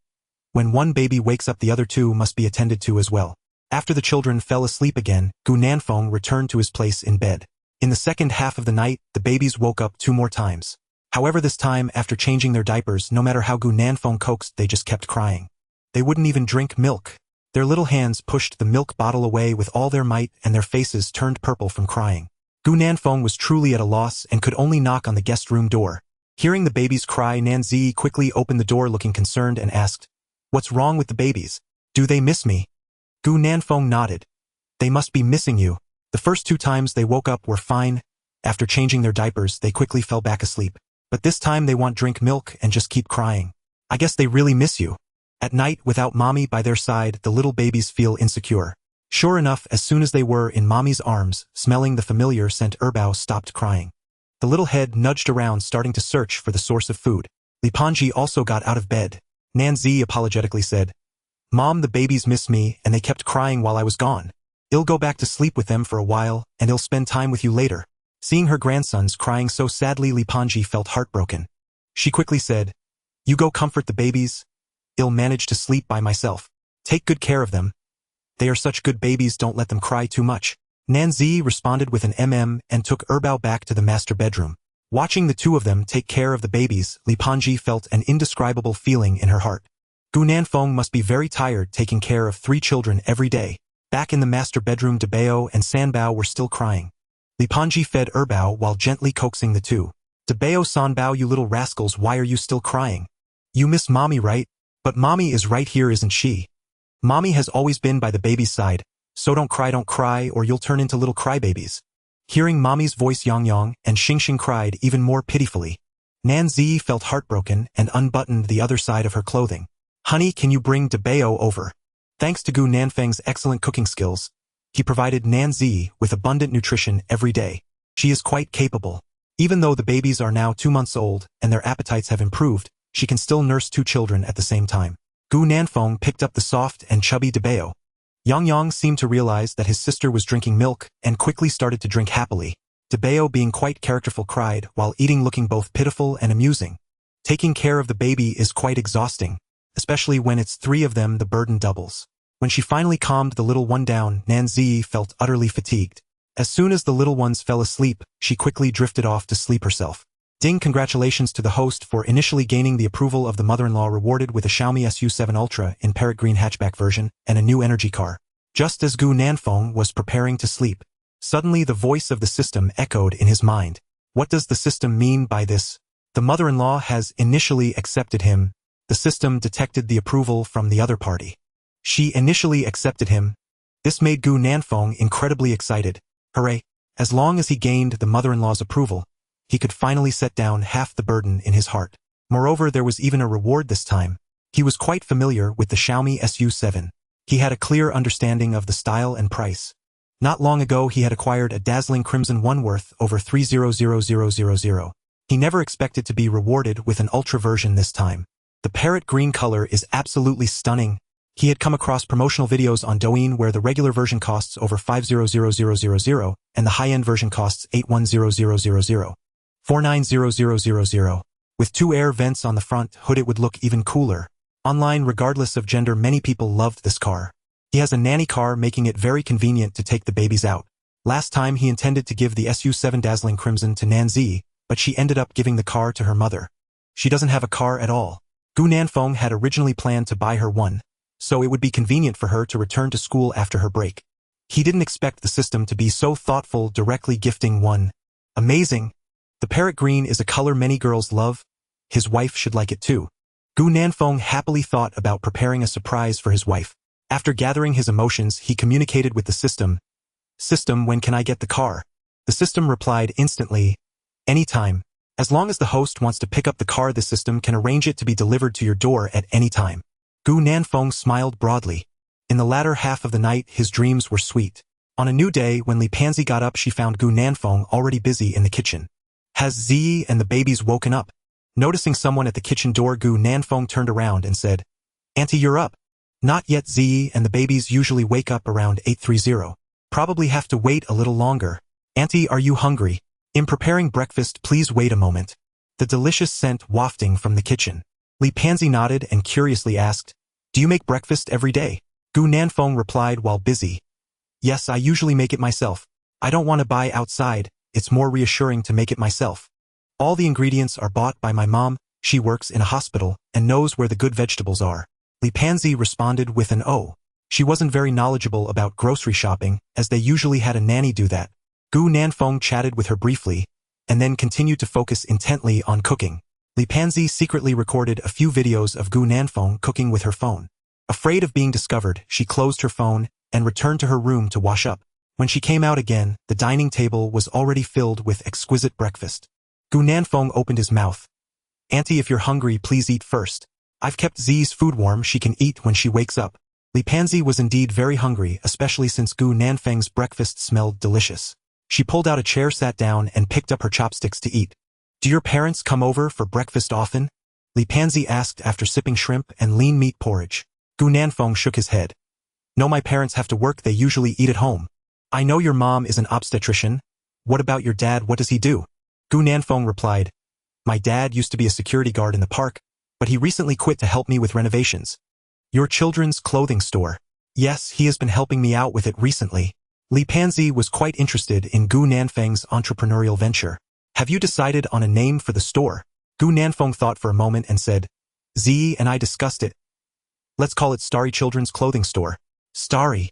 When one baby wakes up, the other 2 must be attended to as well. After the children fell asleep again, Gu Nanfeng returned to his place in bed. In the second half of the night, the babies woke up 2 more times. However, this time, after changing their diapers, no matter how Gu Nanfeng coaxed, they just kept crying. They wouldn't even drink milk. Their little hands pushed the milk bottle away with all their might, and their faces turned purple from crying. Gu Nanfeng was truly at a loss and could only knock on the guest room door. Hearing the babies cry, Nanzi quickly opened the door looking concerned and asked, "What's wrong with the babies? Do they miss me?" Gu Nanfeng nodded. "They must be missing you. The first 2 times they woke up were fine. After changing their diapers, they quickly fell back asleep. But this time they want drink milk and just keep crying. I guess they really miss you." At night, without mommy by their side, the little babies feel insecure. Sure enough, as soon as they were in mommy's arms, smelling the familiar scent, Erbao stopped crying. The little head nudged around, starting to search for the source of food. Li Panji also got out of bed. Nanzi apologetically said, "Mom, the babies miss me, and they kept crying while I was gone. I'll go back to sleep with them for a while, and I'll spend time with you later." Seeing her grandsons crying so sadly, Li Panji felt heartbroken. She quickly said, "You go comfort the babies. I'll manage to sleep by myself. Take good care of them. They are such good babies, don't let them cry too much." Nanzi responded with an and took Erbao back to the master bedroom. Watching the 2 of them take care of the babies, Li Panji felt an indescribable feeling in her heart. Gu Nanfeng must be very tired taking care of 3 children every day. Back in the master bedroom, Debao and Sanbao were still crying. Li Panji fed Erbao while gently coaxing the 2. "Debao, Sanbao, you little rascals, why are you still crying? You miss mommy, right? But mommy is right here, isn't she? Mommy has always been by the baby's side, so don't cry, or you'll turn into little crybabies." Hearing mommy's voice, Yang and Xingxing cried even more pitifully. Nanzi felt heartbroken and unbuttoned the other side of her clothing. "Honey, can you bring Debao over?" Thanks to Gu Nanfeng's excellent cooking skills, he provided Nanzi with abundant nutrition every day. She is quite capable. Even though the babies are now 2 months old and their appetites have improved, she can still nurse 2 children at the same time. Gu Nanfeng picked up the soft and chubby Debao. Yang seemed to realize that his sister was drinking milk and quickly started to drink happily. Debao, being quite characterful, cried while eating, looking both pitiful and amusing. Taking care of the baby is quite exhausting, especially when it's 3 of them, the burden doubles. When she finally calmed the little one down, Nanzi felt utterly fatigued. As soon as the little ones fell asleep, she quickly drifted off to sleep herself. Ding! Congratulations to the host for initially gaining the approval of the mother-in-law, rewarded with a Xiaomi SU7 Ultra in parrot green hatchback version and a new energy car. Just as Gu Nanfeng was preparing to sleep, suddenly the voice of the system echoed in his mind. What does the system mean by this? The mother-in-law has initially accepted him. The system detected the approval from the other party. She initially accepted him. This made Gu Nanfeng incredibly excited. Hooray! As long as he gained the mother-in-law's approval, he could finally set down half the burden in his heart. Moreover, there was even a reward this time. He was quite familiar with the Xiaomi SU7. He had a clear understanding of the style and price. Not long ago, he had acquired a dazzling crimson one worth over 300,000. He never expected to be rewarded with an ultra version this time. The parrot green color is absolutely stunning. He had come across promotional videos on Douyin where the regular version costs over 500,000 and the high-end version costs 810,000. 490,000. With 2 air vents on the front hood, it would look even cooler. Online, regardless of gender, many people loved this car. He has a nanny car, making it very convenient to take the babies out. Last time he intended to give the SU7 Dazzling Crimson to Nanzi, but she ended up giving the car to her mother. She doesn't have a car at all. Gu Nanfeng had originally planned to buy her one, so it would be convenient for her to return to school after her break. He didn't expect the system to be so thoughtful, directly gifting one. Amazing! The parrot green is a color many girls love. His wife should like it too. Gu Nanfeng happily thought about preparing a surprise for his wife. After gathering his emotions, he communicated with the system. "System, when can I get the car?" The system replied instantly, Anytime. As long as the host wants to pick up the car, the system can arrange it to be delivered to your door at any time. Gu Nanfeng smiled broadly. In the latter half of the night, his dreams were sweet. On a new day, when Li Pansy got up, she found Gu Nanfeng already busy in the kitchen. Has Ziyi and the babies woken up? Noticing someone at the kitchen door, Gu Nanfeng turned around and said, Auntie, you're up. Not yet. Ziyi and the babies usually wake up around 8:30. Probably have to wait a little longer. Auntie, are you hungry? In preparing breakfast, please wait a moment. The delicious scent wafting from the kitchen. Li Pansy nodded and curiously asked, Do you make breakfast every day? Gu Nanfeng replied while busy. Yes, I usually make it myself. I don't want to buy outside, it's more reassuring to make it myself. All the ingredients are bought by my mom, she works in a hospital and knows where the good vegetables are. Li Pansy responded with an O. She wasn't very knowledgeable about grocery shopping, as they usually had a nanny do that. Gu Nanfeng chatted with her briefly, and then continued to focus intently on cooking. Li Pansy secretly recorded a few videos of Gu Nanfeng cooking with her phone. Afraid of being discovered, she closed her phone and returned to her room to wash up. When she came out again, the dining table was already filled with exquisite breakfast. Gu Nanfeng opened his mouth. Auntie, if you're hungry, please eat first. I've kept Zi's food warm, she can eat when she wakes up. Li Pansy was indeed very hungry, especially since Gu Nanfeng's breakfast smelled delicious. She pulled out a chair, sat down, and picked up her chopsticks to eat. Do your parents come over for breakfast often? Li Pansy asked after sipping shrimp and lean meat porridge. Gu Nanfeng shook his head. No, my parents have to work, they usually eat at home. I know your mom is an obstetrician. What about your dad, what does he do? Gu Nanfeng replied. My dad used to be a security guard in the park, but he recently quit to help me with renovations. Your children's clothing store. Yes, he has been helping me out with it recently. Li Pansy was quite interested in Gu Nanfeng's entrepreneurial venture. Have you decided on a name for the store? Gu Nanfeng thought for a moment and said, Ziyi and I discussed it. Let's call it Starry Children's Clothing Store. Starry.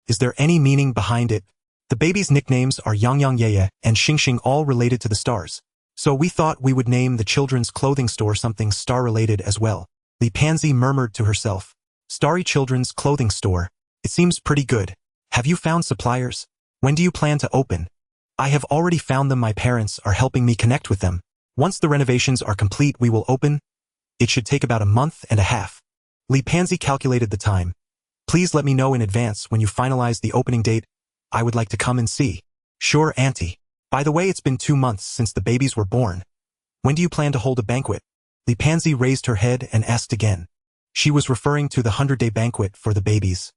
Is there any meaning behind it? The babies' nicknames are Yangyang Yeye and Xingxing, all related to the stars. So we thought we would name the children's clothing store something star-related as well. Li Pansy murmured to herself. Starry Children's Clothing Store. It seems pretty good. Have you found suppliers? When do you plan to open? I have already found them. My parents are helping me connect with them. Once the renovations are complete, we will open. It should take about a month and a half. Li Pansy calculated the time. Please let me know in advance when you finalize the opening date. I would like to come and see. Sure, Auntie. By the way, it's been 2 months since the babies were born. When do you plan to hold a banquet? Li Pansy raised her head and asked again. She was referring to the 100-day banquet for the babies.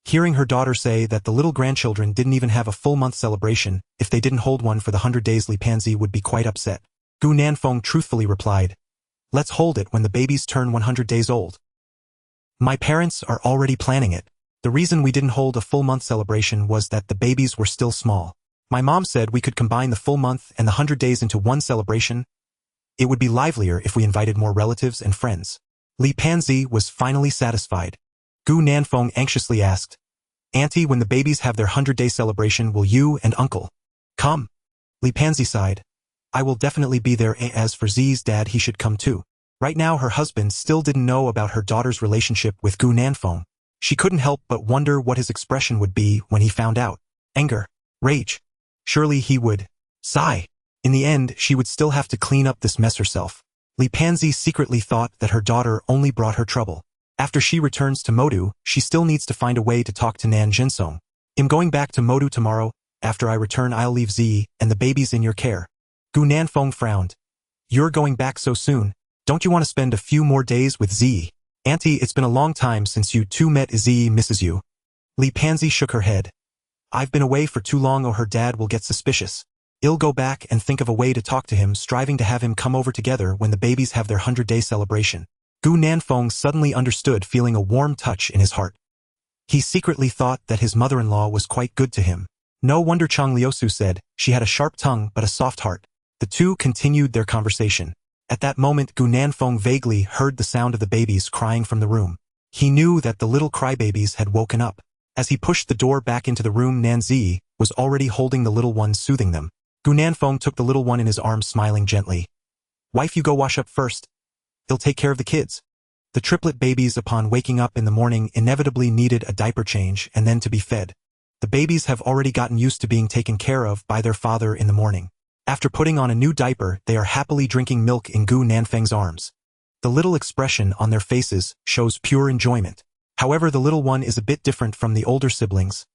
Hearing her daughter say that the little grandchildren didn't even have a full month celebration, if they didn't hold one for the 100 days, Li Pansy would be quite upset. Gu Nanfeng truthfully replied, Let's hold it when the babies turn 100 days old. My parents are already planning it. The reason we didn't hold a full month celebration was that the babies were still small. My mom said we could combine the full month and the 100 days into one celebration. It would be livelier if we invited more relatives and friends. Li Pansy was finally satisfied. Gu Nanfeng anxiously asked, Auntie, when the babies have their 100-day celebration, will you and Uncle come? Li Pansy sighed. I will definitely be there. As for Zi's dad, he should come too. Right now her husband still didn't know about her daughter's relationship with Gu Nanfeng. She couldn't help but wonder what his expression would be when he found out. Anger. Rage. Surely he would sigh. In the end, she would still have to clean up this mess herself. Li Pansy secretly thought that her daughter only brought her trouble. After she returns to Modu, she still needs to find a way to talk to Nan Jinsong. I'm going back to Modu tomorrow. After I return, I'll leave Ziyi and the babies in your care. Gu Nanfeng frowned. You're going back so soon? Don't you want to spend a few more days with Ziyi? Auntie, it's been a long time since you two met. Ziyi misses you. Li Pansy shook her head. I've been away for too long, or her dad will get suspicious. I'll go back and think of a way to talk to him, striving to have him come over together when the babies have their 100-day celebration. Gu Nanfeng suddenly understood, feeling a warm touch in his heart. He secretly thought that his mother-in-law was quite good to him. No wonder Chang Liusu said, she had a sharp tongue but a soft heart. The two continued their conversation. At that moment, Gu Nanfeng vaguely heard the sound of the babies crying from the room. He knew that the little crybabies had woken up. As he pushed the door back into the room, Nan Ziyi was already holding the little one, soothing them. Gu Nanfeng took the little one in his arms, smiling gently. Wife, you go wash up first. He'll take care of the kids. The triplet babies, upon waking up in the morning, inevitably needed a diaper change and then to be fed. The babies have already gotten used to being taken care of by their father in the morning. After putting on a new diaper, they are happily drinking milk in Gu Nanfeng's arms. The little expression on their faces shows pure enjoyment. However, the little one is a bit different from the older siblings.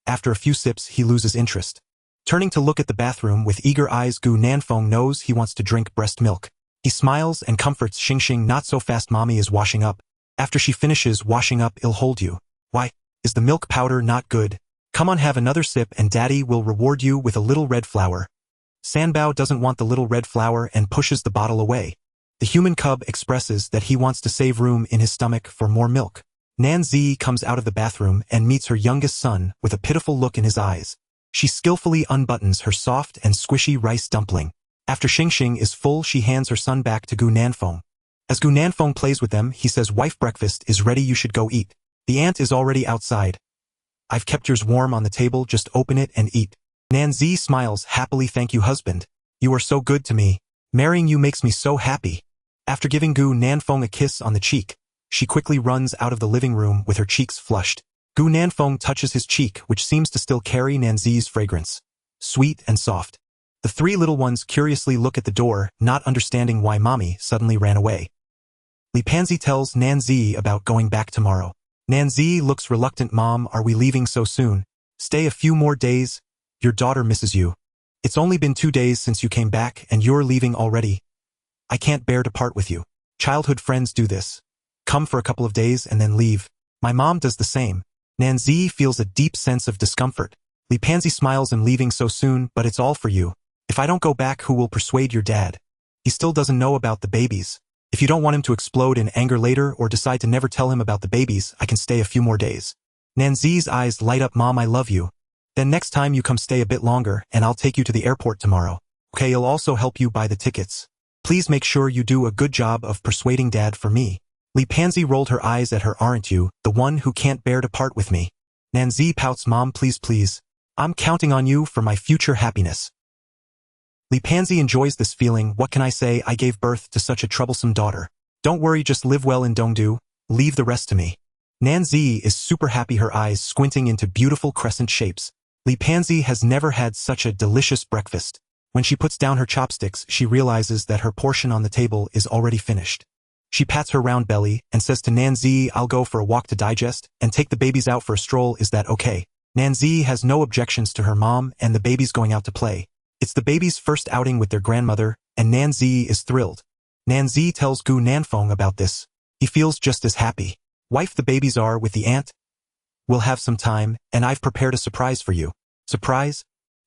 After a few sips, he loses interest. Turning to look at the bathroom with eager eyes, Gu Nanfeng knows he wants to drink breast milk. He smiles and comforts Xingxing. Not so fast, mommy is washing up. After she finishes washing up, I'll hold you. Why? Is the milk powder not good? Come on, have another sip and daddy will reward you with a little red flower. Sanbao doesn't want the little red flower and pushes the bottle away. The human cub expresses that he wants to save room in his stomach for more milk. Nanzi comes out of the bathroom and meets her youngest son with a pitiful look in his eyes. She skillfully unbuttons her soft and squishy rice dumpling. After Xingxing is full, she hands her son back to Gu Nanfeng. As Gu Nanfeng plays with them, he says, "Wife, breakfast is ready, you should go eat. The aunt is already outside. I've kept yours warm on the table, just open it and eat." Nanzi smiles happily. "Thank you, husband. You are so good to me. Marrying you makes me so happy." After giving Gu Nanfeng a kiss on the cheek, she quickly runs out of the living room with her cheeks flushed. Gu Nanfeng touches his cheek, which seems to still carry Nanzi's fragrance. Sweet and soft. The three little ones curiously look at the door, not understanding why mommy suddenly ran away. Li Panzi tells Nanzi about going back tomorrow. Nanzi looks reluctant. "Mom, are we leaving so soon? Stay a few more days. Your daughter misses you. It's only been 2 days since you came back and you're leaving already. I can't bear to part with you. Childhood friends do this. Come for a couple of days and then leave. My mom does the same." Nanzi feels a deep sense of discomfort. Li Panzi smiles. "I'm leaving so soon, but it's all for you. If I don't go back, who will persuade your dad? He still doesn't know about the babies. If you don't want him to explode in anger later or decide to never tell him about the babies, I can stay a few more days." Nanzi's eyes light up. "Mom, I love you. Then next time you come, stay a bit longer and I'll take you to the airport tomorrow. Okay, I'll also help you buy the tickets. Please make sure you do a good job of persuading Dad for me." Li Panzi rolled her eyes at her. "Aren't you the one who can't bear to part with me?" Nanzi pouts. "Mom, please, please. I'm counting on you for my future happiness." Li Panzi enjoys this feeling. "What can I say? I gave birth to such a troublesome daughter. Don't worry, just live well in Dongdu. Leave the rest to me." Nanzi is super happy, her eyes squinting into beautiful crescent shapes. Li Panzi has never had such a delicious breakfast. When she puts down her chopsticks, she realizes that her portion on the table is already finished. She pats her round belly and says to Nanzi, "I'll go for a walk to digest and take the babies out for a stroll. Is that okay?" Nanzi has no objections to her mom and the babies going out to play. It's the babies' first outing with their grandmother, and Nanzi is thrilled. Nanzi tells Gu Nanfeng about this. He feels just as happy. "Wife, the babies are with the aunt. We'll have some time, and I've prepared a surprise for you." "Surprise?"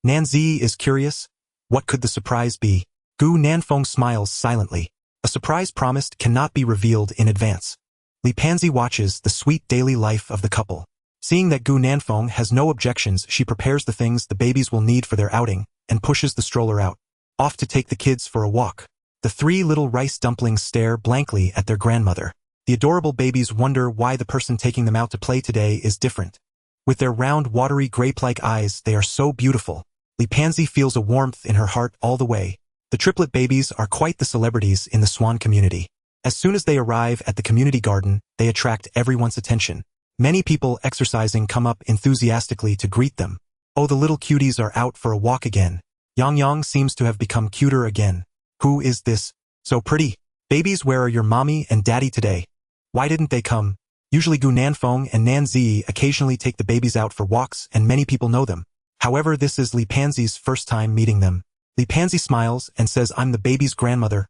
Nanzi is curious. What could the surprise be? Gu Nanfeng smiles silently. A surprise promised cannot be revealed in advance. Li Panzi watches the sweet daily life of the couple. Seeing that Gu Nanfeng has no objections, she prepares the things the babies will need for their outing and pushes the stroller out. Off to take the kids for a walk. The three little rice dumplings stare blankly at their grandmother. The adorable babies wonder why the person taking them out to play today is different. With their round, watery, grape-like eyes, they are so beautiful. Li Panzi feels a warmth in her heart all the way. The triplet babies are quite the celebrities in the swan community. As soon as they arrive at the community garden, they attract everyone's attention. Many people exercising come up enthusiastically to greet them. "Oh, the little cuties are out for a walk again. Yang Yang seems to have become cuter again. Who is this? So pretty. Babies, where are your mommy and daddy today? Why didn't they come?" Usually Gu Nanfeng and Nanzi occasionally take the babies out for walks and many people know them. However, this is Li Panzi's first time meeting them. Li Panzi smiles and says, "I'm the baby's grandmother.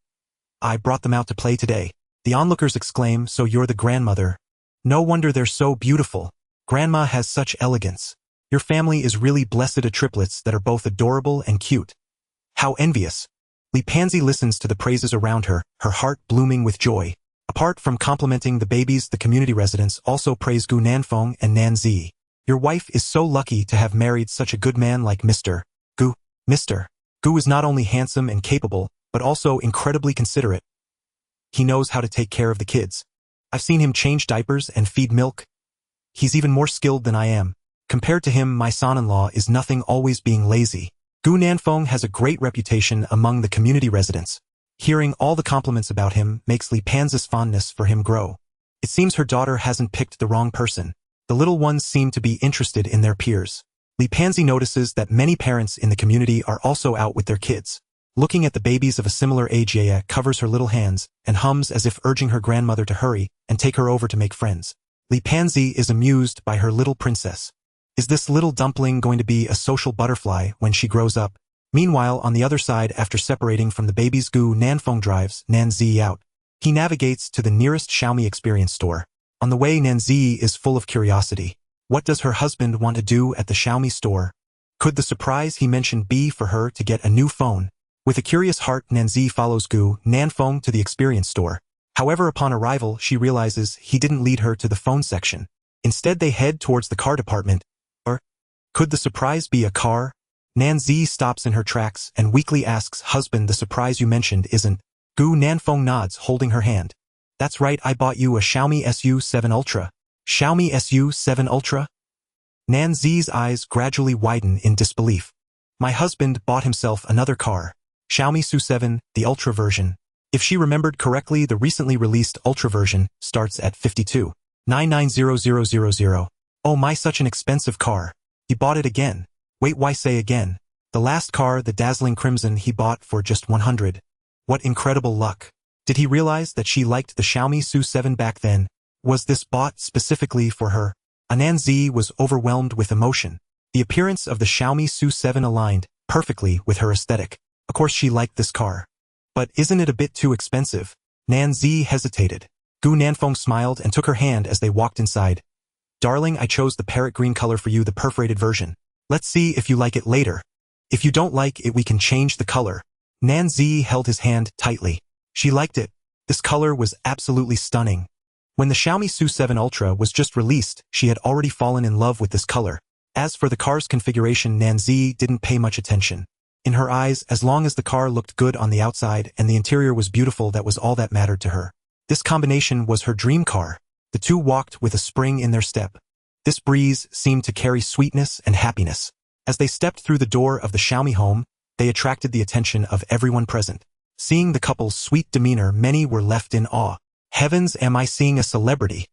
I brought them out to play today." The onlookers exclaim, "So you're the grandmother? No wonder they're so beautiful. Grandma has such elegance. Your family is really blessed, a triplets that are both adorable and cute. How envious." Li Panzi listens to the praises around her, her heart blooming with joy. Apart from complimenting the babies, the community residents also praise Gu Nanfeng and Nanzi. "Your wife is so lucky to have married such a good man like Mr. Gu. Mr. Gu is not only handsome and capable, but also incredibly considerate. He knows how to take care of the kids. I've seen him change diapers and feed milk. He's even more skilled than I am. Compared to him, my son-in-law is nothing, always being lazy." Gu Nanfeng has a great reputation among the community residents. Hearing all the compliments about him makes Li Panzi's fondness for him grow. It seems her daughter hasn't picked the wrong person. The little ones seem to be interested in their peers. Li Pansy notices that many parents in the community are also out with their kids. Looking at the babies of a similar age, Yaya covers her little hands and hums as if urging her grandmother to hurry and take her over to make friends. Li Pansy is amused by her little princess. Is this little dumpling going to be a social butterfly when she grows up? Meanwhile, on the other side, after separating from the babies, Nanfeng drives Nanzi out. He navigates to the nearest Xiaomi experience store. On the way, Nanzi is full of curiosity. What does her husband want to do at the Xiaomi store? Could the surprise he mentioned be for her to get a new phone? With a curious heart, Nanzi follows Nanfeng to the experience store. However, upon arrival, she realizes he didn't lead her to the phone section. Instead, they head towards the car department. Or could the surprise be a car? Nanzi stops in her tracks and weakly asks, "Husband, the surprise you mentioned isn't?" Nanfeng nods, holding her hand. "That's right, I bought you a Xiaomi SU7 Ultra." Xiaomi SU7 Ultra? Nanzi's eyes gradually widen in disbelief. My husband bought himself another car. Xiaomi SU7, the Ultra version. If she remembered correctly, the recently released Ultra version starts at 52,990,000. Oh my, such an expensive car. He bought it again. Wait, why say again? The last car, the dazzling crimson, he bought for just 100. What incredible luck. Did he realize that she liked the Xiaomi SU7 back then? Was this bought specifically for her? Nanzi was overwhelmed with emotion. The appearance of the Xiaomi SU7 aligned perfectly with her aesthetic. Of course she liked this car. But isn't it a bit too expensive? Nanzi hesitated. Nanfeng smiled and took her hand as they walked inside. Darling, I chose the parrot green color for you, the perforated version. Let's see if you like it later. If you don't like it, we can change the color. Nanzi held his hand tightly. She liked it. This color was absolutely stunning. When the Xiaomi SU7 Ultra was just released, she had already fallen in love with this color. As for the car's configuration, Nanzi didn't pay much attention. In her eyes, as long as the car looked good on the outside and the interior was beautiful, that was all that mattered to her. This combination was her dream car. The two walked with a spring in their step. This breeze seemed to carry sweetness and happiness. As they stepped through the door of the Xiaomi home, they attracted the attention of everyone present. Seeing the couple's sweet demeanor, many were left in awe. Heavens, am I seeing a celebrity?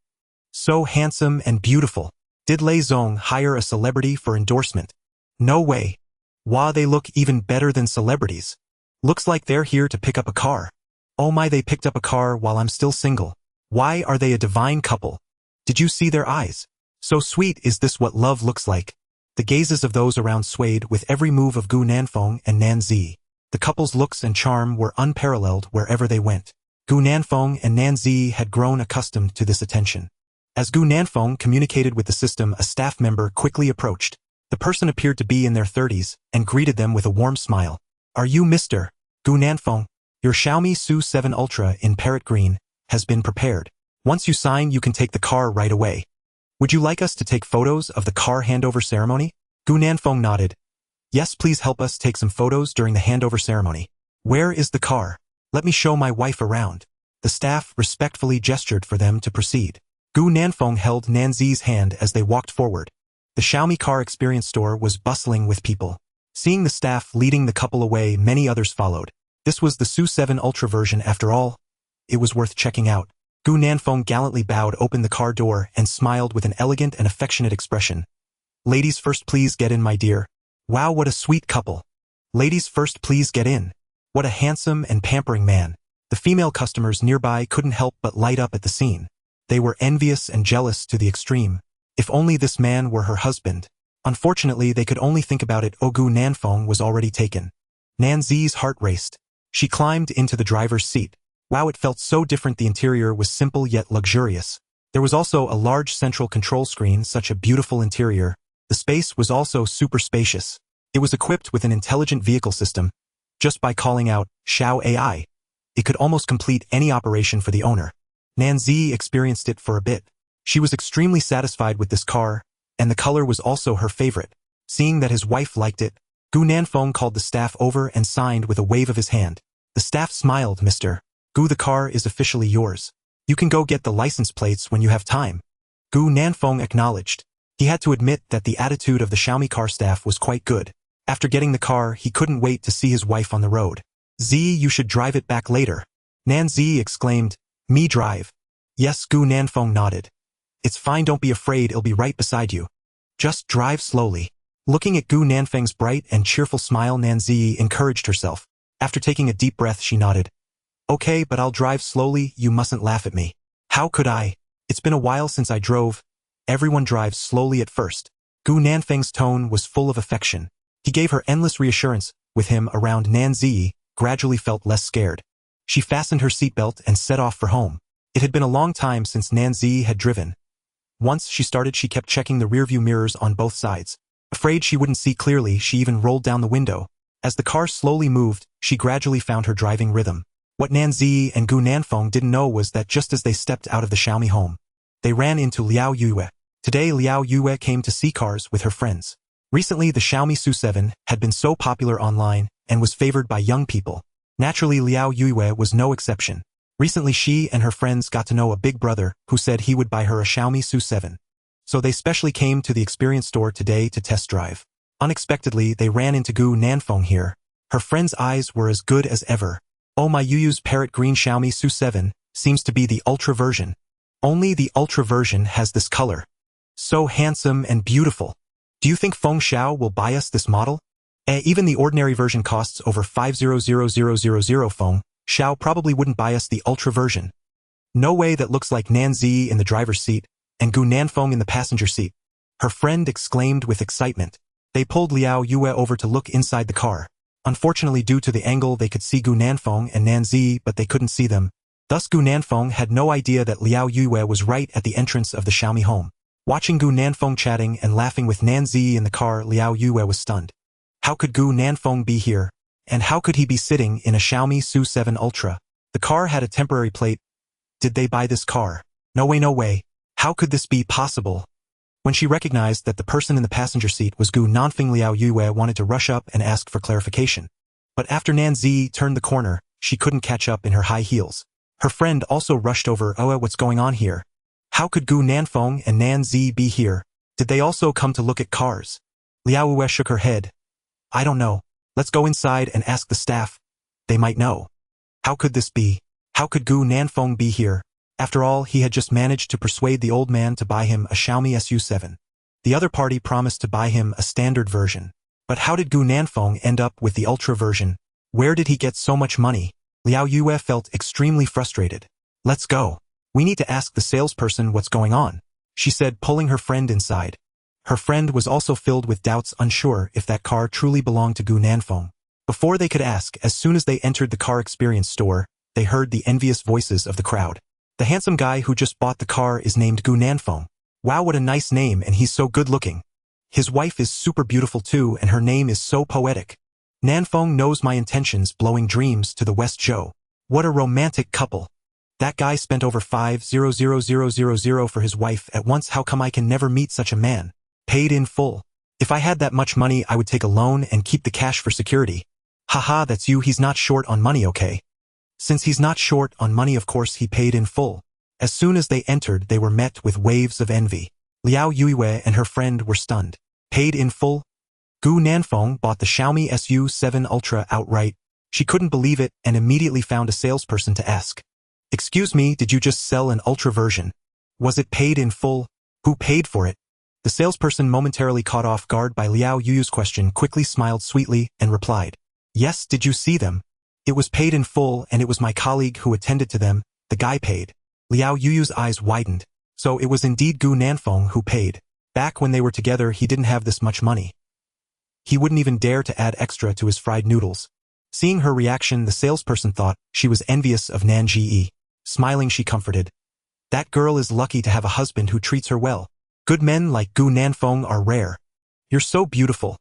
So handsome and beautiful. Did Lei Zong hire a celebrity for endorsement? No way. Wow, they look even better than celebrities. Looks like they're here to pick up a car. Oh my, they picked up a car while I'm still single. Why are they a divine couple? Did you see their eyes? So sweet. Is this what love looks like? The gazes of those around swayed with every move of Nanfeng and Nanzi. The couple's looks and charm were unparalleled wherever they went. Nanfeng and Nanzi had grown accustomed to this attention. As Nanfeng communicated with the system, a staff member quickly approached. The person appeared to be in their 30s and greeted them with a warm smile. Are you Mr. Nanfeng? Your Xiaomi SU7 Ultra in parrot green has been prepared. Once you sign, you can take the car right away. Would you like us to take photos of the car handover ceremony? Nanfeng nodded. Yes, please help us take some photos during the handover ceremony. Where is the car? Let me show my wife around. The staff respectfully gestured for them to proceed. Nanfeng held Nanzi's hand as they walked forward. The Xiaomi car experience store was bustling with people. Seeing the staff leading the couple away, many others followed. This was the SU7 Ultra version after all. It was worth checking out. Nanfeng gallantly bowed, opened the car door, and smiled with an elegant and affectionate expression. Ladies first, please get in, my dear. Wow, what a sweet couple. Ladies first, please get in. What a handsome and pampering man. The female customers nearby couldn't help but light up at the scene. They were envious and jealous to the extreme. If only this man were her husband. Unfortunately, they could only think about it. Nanfeng was already taken. Nanzi's heart raced. She climbed into the driver's seat. Wow, it felt so different. The interior was simple yet luxurious. There was also a large central control screen, such a beautiful interior. The space was also super spacious. It was equipped with an intelligent vehicle system. Just by calling out, Xiao AI, it could almost complete any operation for the owner. Nanzi experienced it for a bit. She was extremely satisfied with this car, and the color was also her favorite. Seeing that his wife liked it, Nanfeng called the staff over and signed with a wave of his hand. The staff smiled. Mr. The car is officially yours. You can go get the license plates when you have time. Nanfeng acknowledged. He had to admit that the attitude of the Xiaomi car staff was quite good. After getting the car, he couldn't wait to see his wife on the road. You should drive it back later. Nanzi exclaimed. Me drive? Yes, Nanfeng nodded. It's fine, don't be afraid, it'll be right beside you. Just drive slowly. Looking at Gu Nanfeng's bright and cheerful smile, Nan Ziyi encouraged herself. After taking a deep breath, she nodded. Okay, but I'll drive slowly, you mustn't laugh at me. How could I? It's been a while since I drove. Everyone drives slowly at first. Gu Nanfeng's tone was full of affection. He gave her endless reassurance. With him around, Nan Ziyi gradually felt less scared. She fastened her seatbelt and set off for home. It had been a long time since Nan Ziyi had driven. Once she started, she kept checking the rearview mirrors on both sides. Afraid she wouldn't see clearly, she even rolled down the window. As the car slowly moved, she gradually found her driving rhythm. What Nan Ziyi and Gu Nanfeng didn't know was that just as they stepped out of the Xiaomi home, they ran into Liao Yue. Today, Liao Yue came to see cars with her friends. Recently, the Xiaomi SU7 had been so popular online and was favored by young people. Naturally, Liao Yue was no exception. Recently, she and her friends got to know a big brother who said he would buy her a Xiaomi SU7. So they specially came to the experience store today to test drive. Unexpectedly, they ran into Gu Nanfeng here. Her friend's eyes were as good as ever. Oh, my Yuyu's parrot green Xiaomi SU7 seems to be the Ultra version. Only the Ultra version has this color. So handsome and beautiful. Do you think Feng Xiao will buy us this model? Even the ordinary version costs over 500,000 Feng Xiao probably wouldn't buy us the Ultra version. No way, that looks like Nan Ziyi in the driver's seat and Gu Nanfeng in the passenger seat. Her friend exclaimed with excitement. They pulled Liao Yue over to look inside the car. Unfortunately, due to the angle, they could see Gu Nanfeng and Nan Ziyi, but they couldn't see them. Thus, Gu Nanfeng had no idea that Liao Yue was right at the entrance of the Xiaomi home. Watching Gu Nanfeng chatting and laughing with Nan Ziyi in the car, Liao Yue was stunned. How could Gu Nanfeng be here? And how could he be sitting in a Xiaomi SU7 Ultra? The car had a temporary plate. Did they buy this car? No way, no way. How could this be possible? When she recognized that the person in the passenger seat was Gu Nanfeng, Liao Yue wanted to rush up and ask for clarification. But after Nan Ziyi turned the corner, she couldn't catch up in her high heels. Her friend also rushed over. Oh, what's going on here? How could Gu Nanfeng and Nan Ziyi be here? Did they also come to look at cars? Liao Yue shook her head. I don't know. Let's go inside and ask the staff. They might know. How could this be? How could Gu Nanfeng be here? After all, he had just managed to persuade the old man to buy him a Xiaomi SU7. The other party promised to buy him a standard version. But how did Gu Nanfeng end up with the Ultra version? Where did he get so much money? Liao Yue felt extremely frustrated. Let's go. We need to ask the salesperson what's going on, she said, pulling her friend inside. Her friend was also filled with doubts, unsure if that car truly belonged to Gu Nanfeng. Before they could ask, as soon as they entered the car experience store, they heard the envious voices of the crowd. The handsome guy who just bought the car is named Gu Nanfeng. Wow, what a nice name, and he's so good-looking. His wife is super beautiful too, and her name is so poetic. Nanfeng knows my intentions, blowing dreams to the West Joe. What a romantic couple. That guy spent over 500,000 for his wife at once. How come I can never meet such a man? Paid in full. If I had that much money, I would take a loan and keep the cash for security. Haha, that's you. He's not short on money, okay? Since he's not short on money, of course he paid in full. As soon as they entered, they were met with waves of envy. Liao Yue and her friend were stunned. Paid in full? Gu Nanfeng bought the Xiaomi SU7 Ultra outright. She couldn't believe it and immediately found a salesperson to ask. Excuse me, did you just sell an Ultra version? Was it paid in full? Who paid for it? The salesperson, momentarily caught off guard by Liao Yu's question, quickly smiled sweetly and replied. Yes, did you see them? It was paid in full, and it was my colleague who attended to them. The guy paid. Liao Yu's eyes widened. So it was indeed Gu Nanfeng who paid. Back when they were together, he didn't have this much money. He wouldn't even dare to add extra to his fried noodles. Seeing her reaction, the salesperson thought she was envious of Nan Ziyi. Smiling, she comforted. That girl is lucky to have a husband who treats her well. Good men like Gu Nanfeng are rare. You're so beautiful.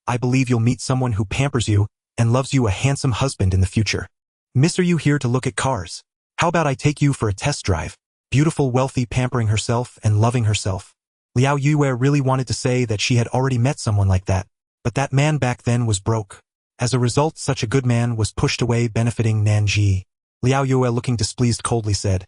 I believe you'll meet someone who pampers you and loves you, a handsome husband in the future. Miss, are you here to look at cars? How about I take you for a test drive? Beautiful, wealthy, pampering herself and loving herself. Liao Yue really wanted to say that she had already met someone like that, but that man back then was broke. As a result, such a good man was pushed away, benefiting Nan Ziyi. Liao Yue, looking displeased, coldly said,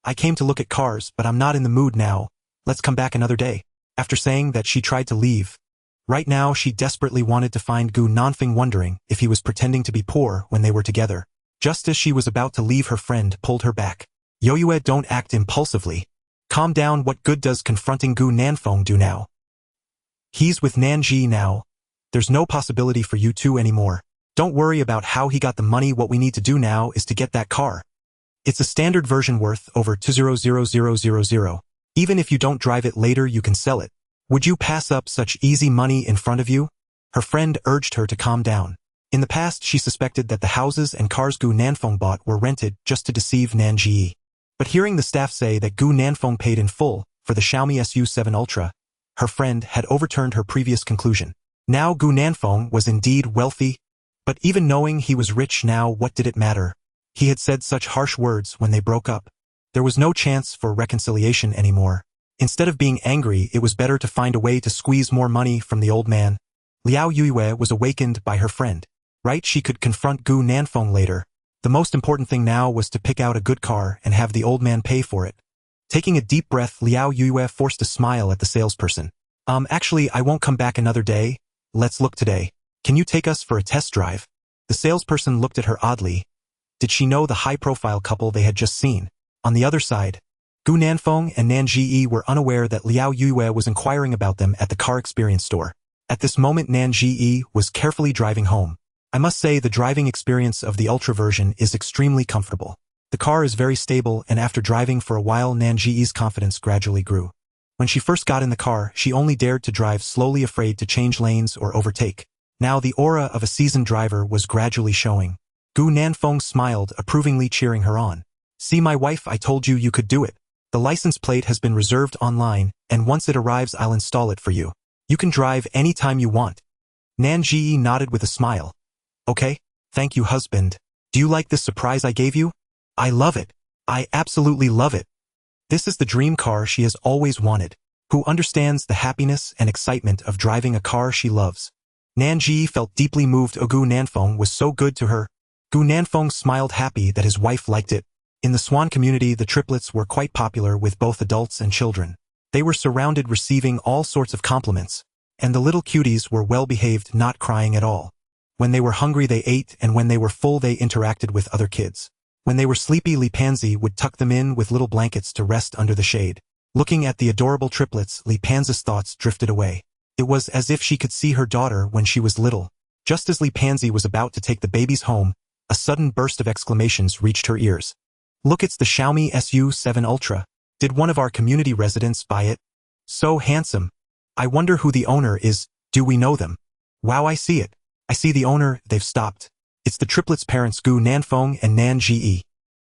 I came to look at cars, but I'm not in the mood now. Let's come back another day. After saying that, she tried to leave. Right now, she desperately wanted to find Gu Nanfeng, wondering if he was pretending to be poor when they were together. Just as she was about to leave, her friend pulled her back. Yoyue, don't act impulsively. Calm down. What good does confronting Gu Nanfeng do now? He's with Nanji now. There's no possibility for you two anymore. Don't worry about how he got the money. What we need to do now is to get that car. It's a standard version worth over 200,000. Even if you don't drive it later, you can sell it. Would you pass up such easy money in front of you? Her friend urged her to calm down. In the past, she suspected that the houses and cars Gu Nanfeng bought were rented just to deceive Nanji. But hearing the staff say that Gu Nanfeng paid in full for the Xiaomi SU7 Ultra, her friend had overturned her previous conclusion. Now Gu Nanfeng was indeed wealthy, but even knowing he was rich now, what did it matter? He had said such harsh words when they broke up. There was no chance for reconciliation anymore. Instead of being angry, it was better to find a way to squeeze more money from the old man. Liao Yue was awakened by her friend. Right, she could confront Gu Nanfeng later. The most important thing now was to pick out a good car and have the old man pay for it. Taking a deep breath, Liao Yue forced a smile at the salesperson. Actually, I won't come back another day. Let's look today. Can you take us for a test drive? The salesperson looked at her oddly. Did she know the high-profile couple they had just seen? On the other side, Gu Nanfeng and Nanji were unaware that Liao Yue was inquiring about them at the car experience store. At this moment, Nanji was carefully driving home. I must say the driving experience of the Ultra version is extremely comfortable. The car is very stable, and after driving for a while, Nanji's confidence gradually grew. When she first got in the car, she only dared to drive slowly, afraid to change lanes or overtake. Now the aura of a seasoned driver was gradually showing. Gu Nanfeng smiled, approvingly cheering her on. See, my wife, I told you you could do it. The license plate has been reserved online, and once it arrives, I'll install it for you. You can drive anytime you want. Nanji nodded with a smile. Okay, thank you, husband. Do you like this surprise I gave you? I love it. I absolutely love it. This is the dream car she has always wanted. Who understands the happiness and excitement of driving a car she loves? Nanji felt deeply moved. Gu Nanfeng was so good to her. Gu Nanfeng smiled, happy that his wife liked it. In the Swan community, the triplets were quite popular with both adults and children. They were surrounded, receiving all sorts of compliments. And the little cuties were well-behaved, not crying at all. When they were hungry, they ate, and when they were full, they interacted with other kids. When they were sleepy, Li Panzi would tuck them in with little blankets to rest under the shade. Looking at the adorable triplets, Li Panzi's thoughts drifted away. It was as if she could see her daughter when she was little. Just as Li Panzi was about to take the babies home, a sudden burst of exclamations reached her ears. Look, it's the Xiaomi SU7 Ultra. Did one of our community residents buy it? So handsome. I wonder who the owner is. Do we know them? Wow, I see it. I see the owner. They've stopped. It's the triplets' parents, Gu Nanfeng and Nanji.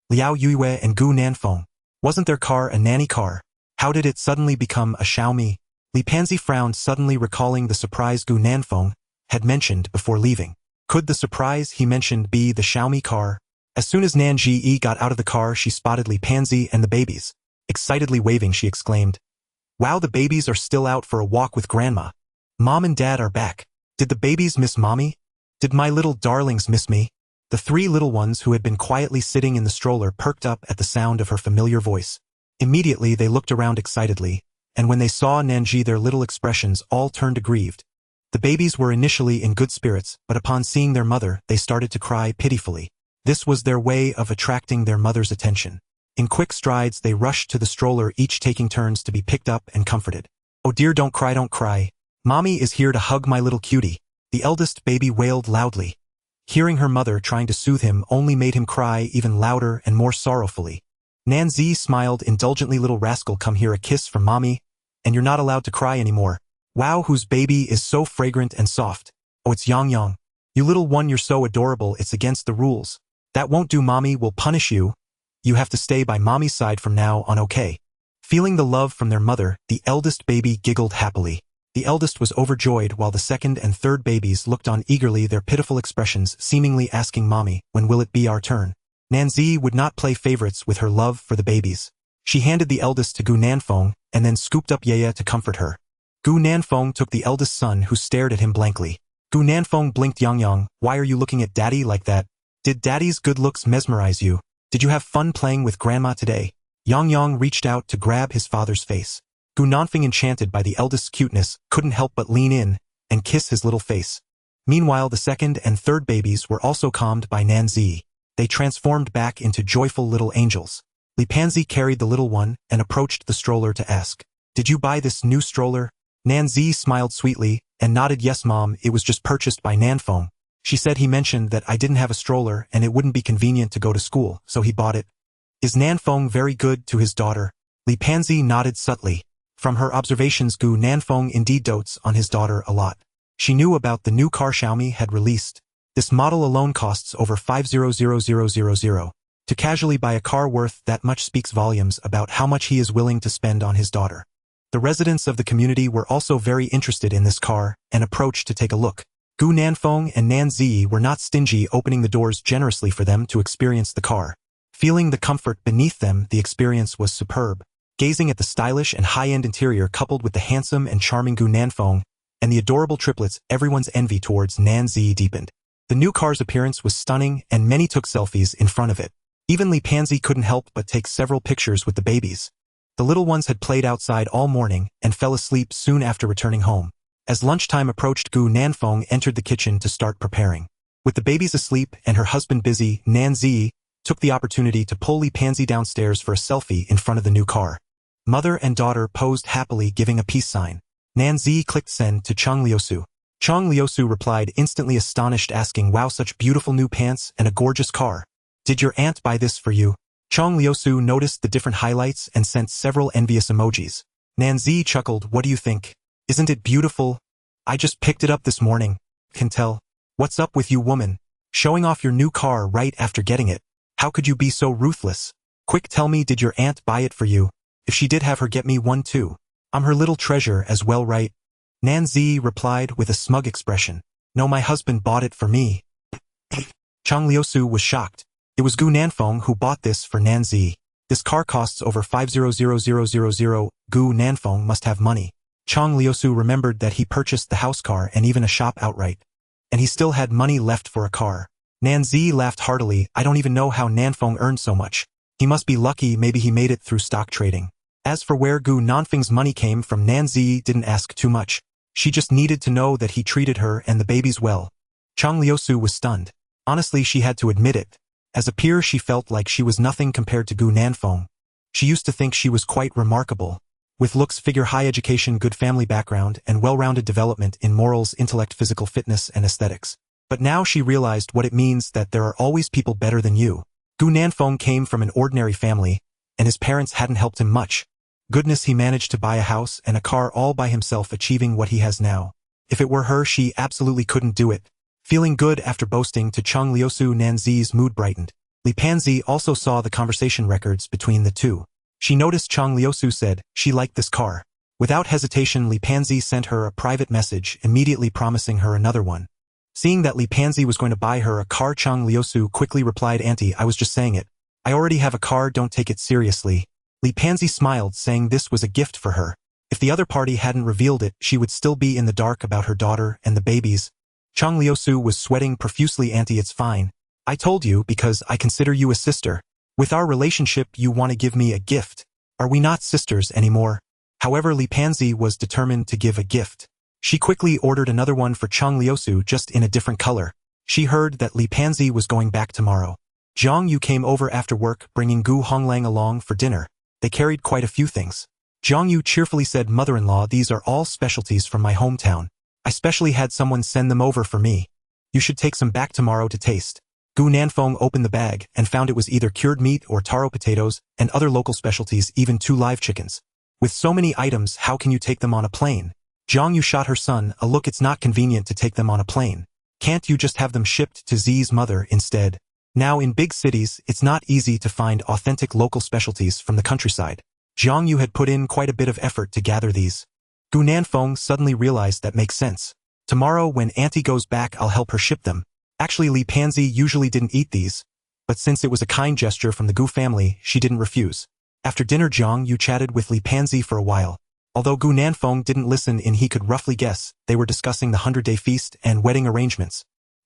Liao Yue and Gu Nanfeng. Wasn't their car a nanny car? How did it suddenly become a Xiaomi? Li Panzi frowned, suddenly recalling the surprise Gu Nanfeng had mentioned before leaving. Could the surprise he mentioned be the Xiaomi car? As soon as Nanji got out of the car, she spotted Li Panzi and the babies. Excitedly waving, she exclaimed, "Wow, the babies are still out for a walk with Grandma. Mom and Dad are back. Did the babies miss Mommy? Did my little darlings miss me?" The three little ones who had been quietly sitting in the stroller perked up at the sound of her familiar voice. Immediately they looked around excitedly, and when they saw Nanji, their little expressions all turned aggrieved. The babies were initially in good spirits, but upon seeing their mother, they started to cry pitifully. This was their way of attracting their mother's attention. In quick strides, they rushed to the stroller, each taking turns to be picked up and comforted. "Oh dear, don't cry, don't cry. Mommy is here to hug my little cutie," the eldest baby wailed loudly. Hearing her mother trying to soothe him only made him cry even louder and more sorrowfully. Nanzi smiled indulgently. "Little rascal, come here, a kiss from Mommy, and you're not allowed to cry anymore. Wow, whose baby is so fragrant and soft? Oh, it's Yang Yang. You little one, you're so adorable, it's against the rules. That won't do, Mommy will punish you. You have to stay by Mommy's side from now on, okay?" Feeling the love from their mother, the eldest baby giggled happily. The eldest was overjoyed, while the second and third babies looked on eagerly, their pitiful expressions seemingly asking, "Mommy, when will it be our turn?" Nanzi would not play favorites with her love for the babies. She handed the eldest to Gu Nanfeng, and then scooped up Yaya to comfort her. Gu Nanfeng took the eldest son, who stared at him blankly. Gu Nanfeng blinked. "Yang Yang, why are you looking at Daddy like that? Did Daddy's good looks mesmerize you? Did you have fun playing with Grandma today?" Yang Yang reached out to grab his father's face. Gu Nanfeng, enchanted by the eldest's cuteness, couldn't help but lean in and kiss his little face. Meanwhile, the second and third babies were also calmed by Nanzi. They transformed back into joyful little angels. Li Panzi carried the little one and approached the stroller to ask, "Did you buy this new stroller?" Nanzi smiled sweetly and nodded, yes mom, it was just purchased by Nanfeng. She said he mentioned that I didn't have a stroller and it wouldn't be convenient to go to school, so he bought it. Is Nanfeng very good to his daughter? Li Panzi nodded subtly. From her observations, Gu Nanfeng indeed dotes on his daughter a lot. She knew about the new car Xiaomi had released. This model alone costs over 500,000. To casually buy a car worth that much speaks volumes about how much he is willing to spend on his daughter. The residents of the community were also very interested in this car and approached to take a look. Gu Nanfeng and Nan Zi were not stingy, opening the doors generously for them to experience the car. Feeling the comfort beneath them, the experience was superb. Gazing at the stylish and high-end interior coupled with the handsome and charming Gu Nanfeng and the adorable triplets, everyone's envy towards Nan Zi deepened. The new car's appearance was stunning and many took selfies in front of it. Even Li Panzi couldn't help but take several pictures with the babies. The little ones had played outside all morning and fell asleep soon after returning home. As lunchtime approached, Gu Nanfeng entered the kitchen to start preparing. With the babies asleep and her husband busy, Nan Zi took the opportunity to pull Li Panzi downstairs for a selfie in front of the new car. Mother and daughter posed happily, giving a peace sign. Nan Zi clicked send to Chang Liusu. Chang Liusu replied, instantly astonished, asking, wow, such beautiful new pants and a gorgeous car. Did your aunt buy this for you? Chang Liusu noticed the different highlights and sent several envious emojis. Nan Zi chuckled, what do you think? Isn't it beautiful? I just picked it up this morning. Can tell. What's up with you, woman? Showing off your new car right after getting it. How could you be so ruthless? Quick, tell me, did your aunt buy it for you? If she did, have her get me one too. I'm her little treasure as well, right? Nan Zi replied with a smug expression. No, my husband bought it for me. Chang Liusu was shocked. It was Gu Nanfeng who bought this for Nan Zi. This car costs over 500,000. Gu Nanfeng must have money. Chang Liusu remembered that he purchased the house car and even a shop outright. And he still had money left for a car. Nan Zi laughed heartily. I don't even know how Nanfeng earned so much. He must be lucky, maybe he made it through stock trading. As for where Gu Nanfeng's money came from, Nan Zi didn't ask too much. She just needed to know that he treated her and the babies well. Chang Liusu was stunned. Honestly, she had to admit it. As a peer, she felt like she was nothing compared to Gu Nanfeng. She used to think she was quite remarkable. With looks, figure, high education, good family background, and well-rounded development in morals, intellect, physical fitness, and aesthetics. But now she realized what it means that there are always people better than you. Gu Nanfeng came from an ordinary family, and his parents hadn't helped him much. Goodness, he managed to buy a house and a car all by himself, achieving what he has now. If it were her, she absolutely couldn't do it. Feeling good after boasting to Chang Liusu, Nan Zi's mood brightened. Li Panzi also saw the conversation records between the two. She noticed Chang Liusu said she liked this car. Without hesitation, Li Panzi sent her a private message, immediately promising her another one. Seeing that Li Panzi was going to buy her a car, Chang Liusu quickly replied, Auntie, I was just saying it. I already have a car, don't take it seriously. Li Panzi smiled, saying this was a gift for her. If the other party hadn't revealed it, she would still be in the dark about her daughter and the babies. Chang Liusu was sweating profusely. Auntie, it's fine. I told you because I consider you a sister. With our relationship, you want to give me a gift. Are we not sisters anymore? However, Li Panzi was determined to give a gift. She quickly ordered another one for Chang Liusu, just in a different color. She heard that Li Panzi was going back tomorrow. Zhang Yu came over after work, bringing Gu Honglang along for dinner. They carried quite a few things. Zhang Yu cheerfully said, Mother-in-law, these are all specialties from my hometown. I specially had someone send them over for me. You should take some back tomorrow to taste. Gu Nanfeng opened the bag and found it was either cured meat or taro potatoes and other local specialties, even 2 live chickens. With so many items, how can you take them on a plane? Zhang Yu shot her son a look. It's not convenient to take them on a plane. Can't you just have them shipped to Zi's mother instead? Now in big cities, it's not easy to find authentic local specialties from the countryside. Zhang Yu had put in quite a bit of effort to gather these. Gu Nanfeng suddenly realized that makes sense. Tomorrow when Auntie goes back, I'll help her ship them. Actually, Li Panzi usually didn't eat these, but since it was a kind gesture from the Gu family, she didn't refuse. After dinner, Zhang Yu chatted with Li Panzi for a while. Although Gu Nanfeng didn't listen in, he could roughly guess they were discussing the 100-day feast and wedding arrangements.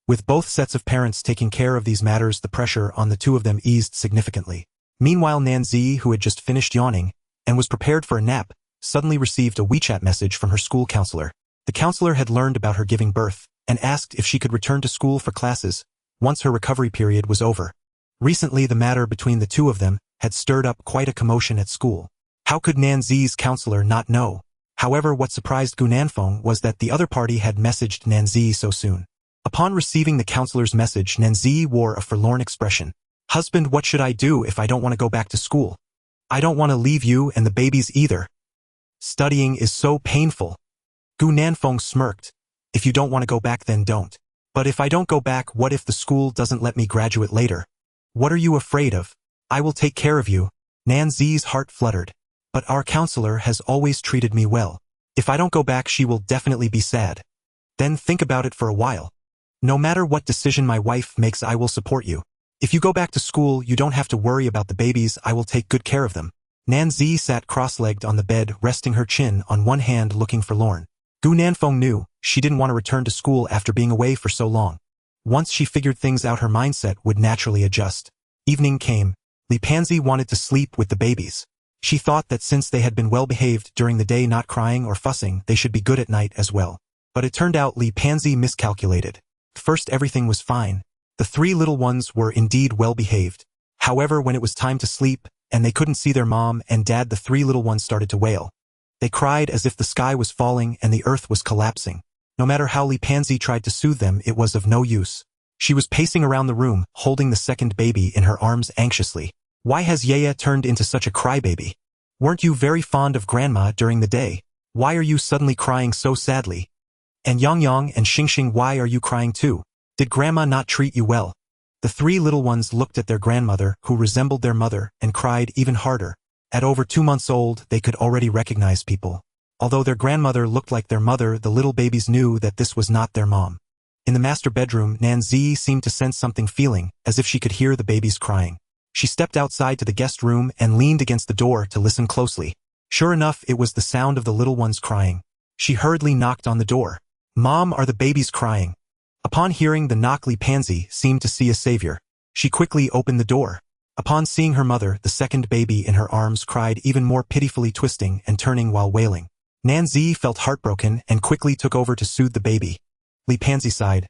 With both sets of parents taking care of these matters, the pressure on the two of them eased significantly. Meanwhile, Nan Zi, who had just finished yawning and was prepared for a nap, suddenly received a WeChat message from her school counselor. The counselor had learned about her giving birth and asked if she could return to school for classes once her recovery period was over. Recently, the matter between the two of them had stirred up quite a commotion at school. How could Nan Zi's counselor not know? However, what surprised Gu Nanfeng was that the other party had messaged Nanzi so soon. Upon receiving the counselor's message, Nanzi wore a forlorn expression. "Husband, what should I do if I don't want to go back to school? I don't want to leave you and the babies either. Studying is so painful." Gu Nanfeng smirked. "If you don't want to go back, then don't. But if I don't go back, what if the school doesn't let me graduate later? What are you afraid of? I will take care of you." Nanzi's heart fluttered. "But our counselor has always treated me well. If I don't go back, she will definitely be sad. Then think about it for a while. No matter what decision my wife makes, I will support you. If you go back to school, you don't have to worry about the babies. I will take good care of them." Nanzi sat cross-legged on the bed, resting her chin on one hand, looking forlorn. Gu Nanfeng knew she didn't want to return to school after being away for so long. Once she figured things out, her mindset would naturally adjust. Evening came. Li Panzi wanted to sleep with the babies. She thought that since they had been well-behaved during the day, not crying or fussing, they should be good at night as well. But it turned out Li Panzi miscalculated. First, everything was fine. The three little ones were indeed well-behaved. However, when it was time to sleep, and they couldn't see their mom and dad, the three little ones started to wail. They cried as if the sky was falling and the earth was collapsing. No matter how Li Panzi tried to soothe them, it was of no use. She was pacing around the room, holding the second baby in her arms anxiously. "Why has Yaya turned into such a crybaby? Weren't you very fond of Grandma during the day? Why are you suddenly crying so sadly? And Yang and Xingxing, why are you crying too? Did Grandma not treat you well?" The three little ones looked at their grandmother, who resembled their mother, and cried even harder. At over 2 months old, they could already recognize people. Although their grandmother looked like their mother, the little babies knew that this was not their mom. In the master bedroom, Nanzi seemed to sense something, feeling as if she could hear the babies crying. She stepped outside to the guest room and leaned against the door to listen closely. Sure enough, it was the sound of the little ones crying. She hurriedly knocked on the door. "Mom, are the babies crying?" Upon hearing the knock, Li Panzi seemed to see a savior. She quickly opened the door. Upon seeing her mother, the second baby in her arms cried even more pitifully, twisting and turning while wailing. Nanzi felt heartbroken and quickly took over to soothe the baby. Li Panzi sighed.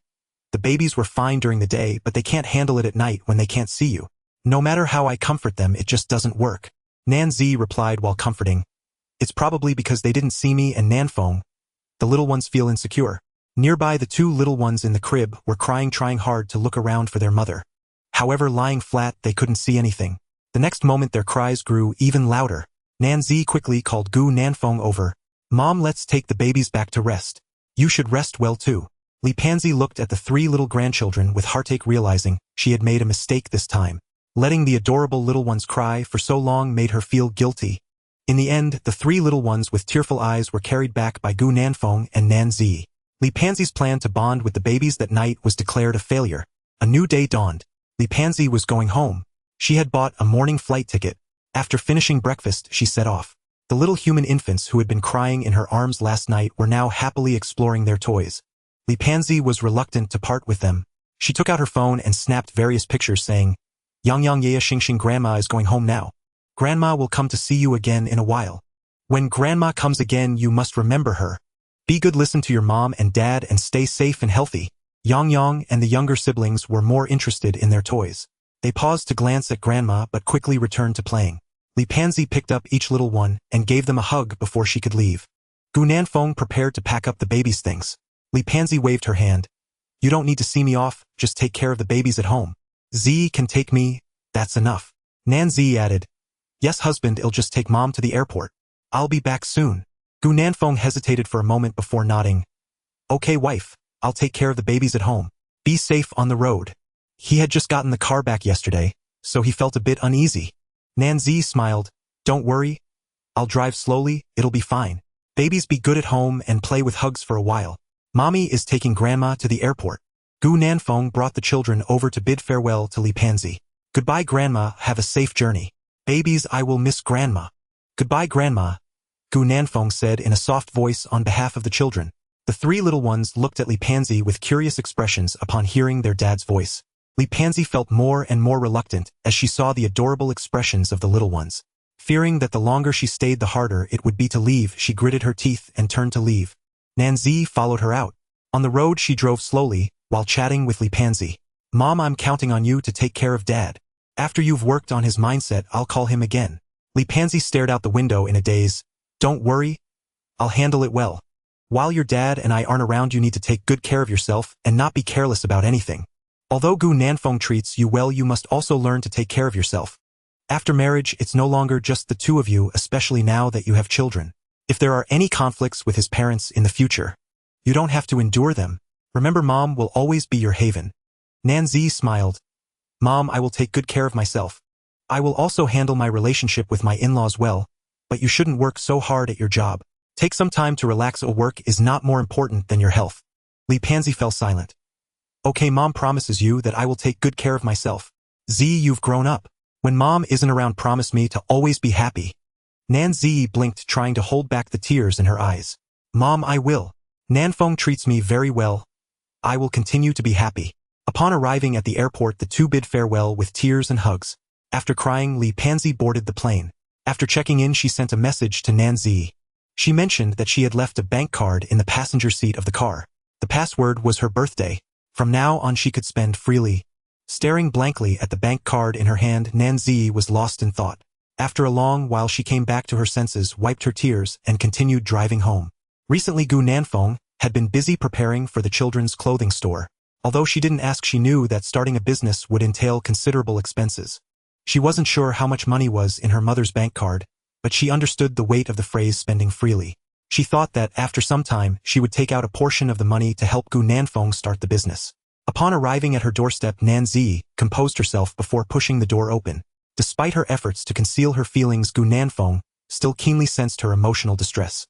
"The babies were fine during the day, but they can't handle it at night when they can't see you. No matter how I comfort them, it just doesn't work." Nanzi replied while comforting. "It's probably because they didn't see me and Nanfeng. The little ones feel insecure." Nearby, the two little ones in the crib were crying, trying hard to look around for their mother. However, lying flat, they couldn't see anything. The next moment, their cries grew even louder. Nanzi quickly called Gu Nanfeng over. "Mom, let's take the babies back to rest. You should rest well too." Li Panzi looked at the three little grandchildren with heartache, realizing she had made a mistake this time. Letting the adorable little ones cry for so long made her feel guilty. In the end, the three little ones with tearful eyes were carried back by Gu Nanfeng and Nanzi. Li Panzi's plan to bond with the babies that night was declared a failure. A new day dawned. Li Panzi was going home. She had bought a morning flight ticket. After finishing breakfast, she set off. The little human infants who had been crying in her arms last night were now happily exploring their toys. Li Panzi was reluctant to part with them. She took out her phone and snapped various pictures, saying, "Yang Yaya Xingxing, Grandma is going home now. Grandma will come to see you again in a while. When Grandma comes again, you must remember her. Be good, listen to your mom and dad, and stay safe and healthy." Yang and the younger siblings were more interested in their toys. They paused to glance at Grandma but quickly returned to playing. Li Panzi picked up each little one and gave them a hug before she could leave. Gu Nanfeng prepared to pack up the babies' things. Li Panzi waved her hand. "You don't need to see me off, just take care of the babies at home. Z can take me, that's enough." Nanzi added, "Yes, husband, it'll just take Mom to the airport. I'll be back soon." Gu Nanfeng hesitated for a moment before nodding. "Okay, wife, I'll take care of the babies at home. Be safe on the road." He had just gotten the car back yesterday, so he felt a bit uneasy. Nanzi smiled. "Don't worry. I'll drive slowly, it'll be fine. Babies, be good at home and play with hugs for a while. Mommy is taking Grandma to the airport." Gu Nanfeng brought the children over to bid farewell to Li Panzi. "Goodbye, Grandma, have a safe journey. Babies, I will miss Grandma." "Goodbye, Grandma," Gu Nanfeng said in a soft voice on behalf of the children. The three little ones looked at Li Panzi with curious expressions upon hearing their dad's voice. Li Panzi felt more and more reluctant as she saw the adorable expressions of the little ones. Fearing that the longer she stayed, the harder it would be to leave, she gritted her teeth and turned to leave. Nanzi followed her out. On the road, she drove slowly, while chatting with Li Panzi. "Mom, I'm counting on you to take care of Dad. After you've worked on his mindset, I'll call him again." Li Panzi stared out the window in a daze. "Don't worry. I'll handle it well. While your dad and I aren't around, you need to take good care of yourself and not be careless about anything. Although Gu Nanfeng treats you well, you must also learn to take care of yourself. After marriage, it's no longer just the two of you, especially now that you have children. If there are any conflicts with his parents in the future, you don't have to endure them. Remember, Mom will always be your haven. Nanzi smiled. Mom, I will take good care of myself. I will also handle my relationship with my in-laws well, but you shouldn't work so hard at your job. Take some time to relax. Work is not more important than your health. Li Pansy fell silent. Okay, Mom promises you that I will take good care of myself. Z, you've grown up. When Mom isn't around, promise me to always be happy. Nanzi blinked, trying to hold back the tears in her eyes. Mom, I will. Nanfeng treats me very well. I will continue to be happy. Upon arriving at the airport, the two bid farewell with tears and hugs. After crying, Li Pansy boarded the plane. After checking in, she sent a message to Nanzi. She mentioned that she had left a bank card in the passenger seat of the car. The password was her birthday. From now on, she could spend freely. Staring blankly at the bank card in her hand, Nanzi was lost in thought. After a long while, she came back to her senses, wiped her tears, and continued driving home. Recently, Gu Nanfeng had been busy preparing for the children's clothing store. Although she didn't ask, she knew that starting a business would entail considerable expenses. She wasn't sure how much money was in her mother's bank card, but she understood the weight of the phrase spending freely. She thought that after some time, she would take out a portion of the money to help Gu Nanfeng start the business. Upon arriving at her doorstep, Nanzi composed herself before pushing the door open. Despite her efforts to conceal her feelings, Gu Nanfeng still keenly sensed her emotional distress.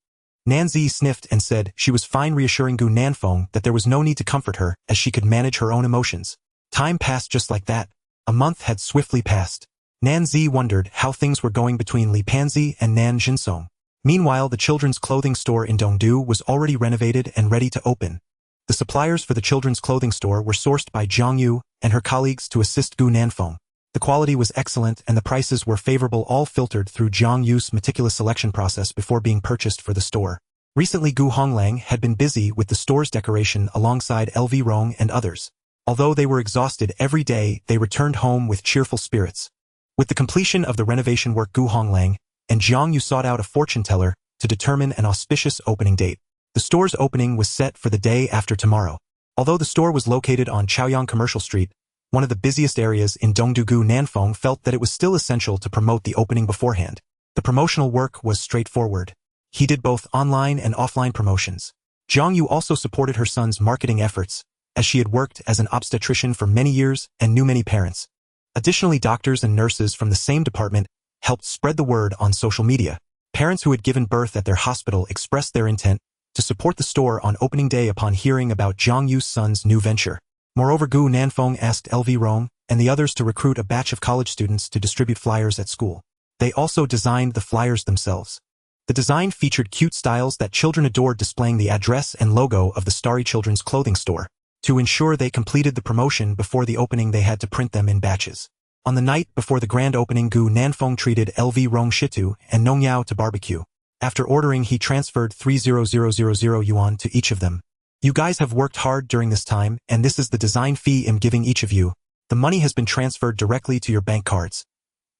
Nanzi sniffed and said she was fine, reassuring Gu Nanfeng that there was no need to comfort her, as she could manage her own emotions. Time passed just like that. A month had swiftly passed. Nanzi wondered how things were going between Li Pansy and Nan Jinsong. Meanwhile, the children's clothing store in Dongdu was already renovated and ready to open. The suppliers for the children's clothing store were sourced by Zhang Yu and her colleagues to assist Gu Nanfeng. The quality was excellent and the prices were favorable, all filtered through Zhang Yu's meticulous selection process before being purchased for the store. Recently, Gu Honglang had been busy with the store's decoration alongside LV Rong and others. Although they were exhausted every day, they returned home with cheerful spirits. With the completion of the renovation work, Gu Honglang and Zhang Yu sought out a fortune teller to determine an auspicious opening date. The store's opening was set for the day after tomorrow. Although the store was located on Chaoyang Commercial Street, one of the busiest areas in Dongdu, Gu Nanfeng felt that it was still essential to promote the opening beforehand. The promotional work was straightforward. He did both online and offline promotions. Zhang Yu also supported her son's marketing efforts, as she had worked as an obstetrician for many years and knew many parents. Additionally, doctors and nurses from the same department helped spread the word on social media. Parents who had given birth at their hospital expressed their intent to support the store on opening day upon hearing about Zhang Yu's son's new venture. Moreover, Gu Nanfeng asked LV Rong and the others to recruit a batch of college students to distribute flyers at school. They also designed the flyers themselves. The design featured cute styles that children adored, displaying the address and logo of the Starry Children's Clothing Store. To ensure they completed the promotion before the opening, they had to print them in batches. On the night before the grand opening, Gu Nanfeng treated LV Rong Shitu and Nong Yao to barbecue. After ordering, he transferred 30,000 yuan to each of them. You guys have worked hard during this time, and this is the design fee I'm giving each of you. The money has been transferred directly to your bank cards.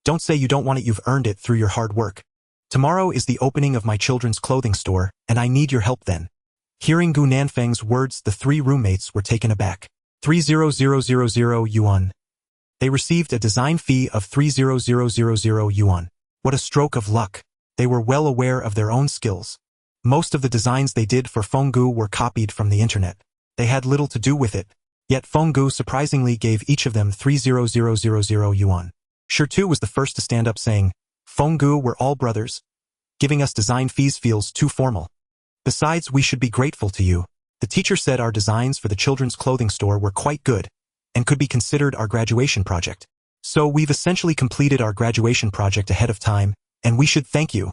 Don't say you don't want it, you've earned it through your hard work. Tomorrow is the opening of my children's clothing store, and I need your help then. Hearing Gu Nanfeng's words, the three roommates were taken aback. 30,000 yuan. They received a design fee of 30,000 yuan. What a stroke of luck. They were well aware of their own skills. Most of the designs they did for Fenggu were copied from the internet. They had little to do with it. Yet Fenggu surprisingly gave each of them 30,000 yuan. Shirtu was the first to stand up, saying, Fenggu, we're all brothers. Giving us design fees feels too formal. Besides, we should be grateful to you. The teacher said our designs for the children's clothing store were quite good and could be considered our graduation project. So we've essentially completed our graduation project ahead of time, and we should thank you.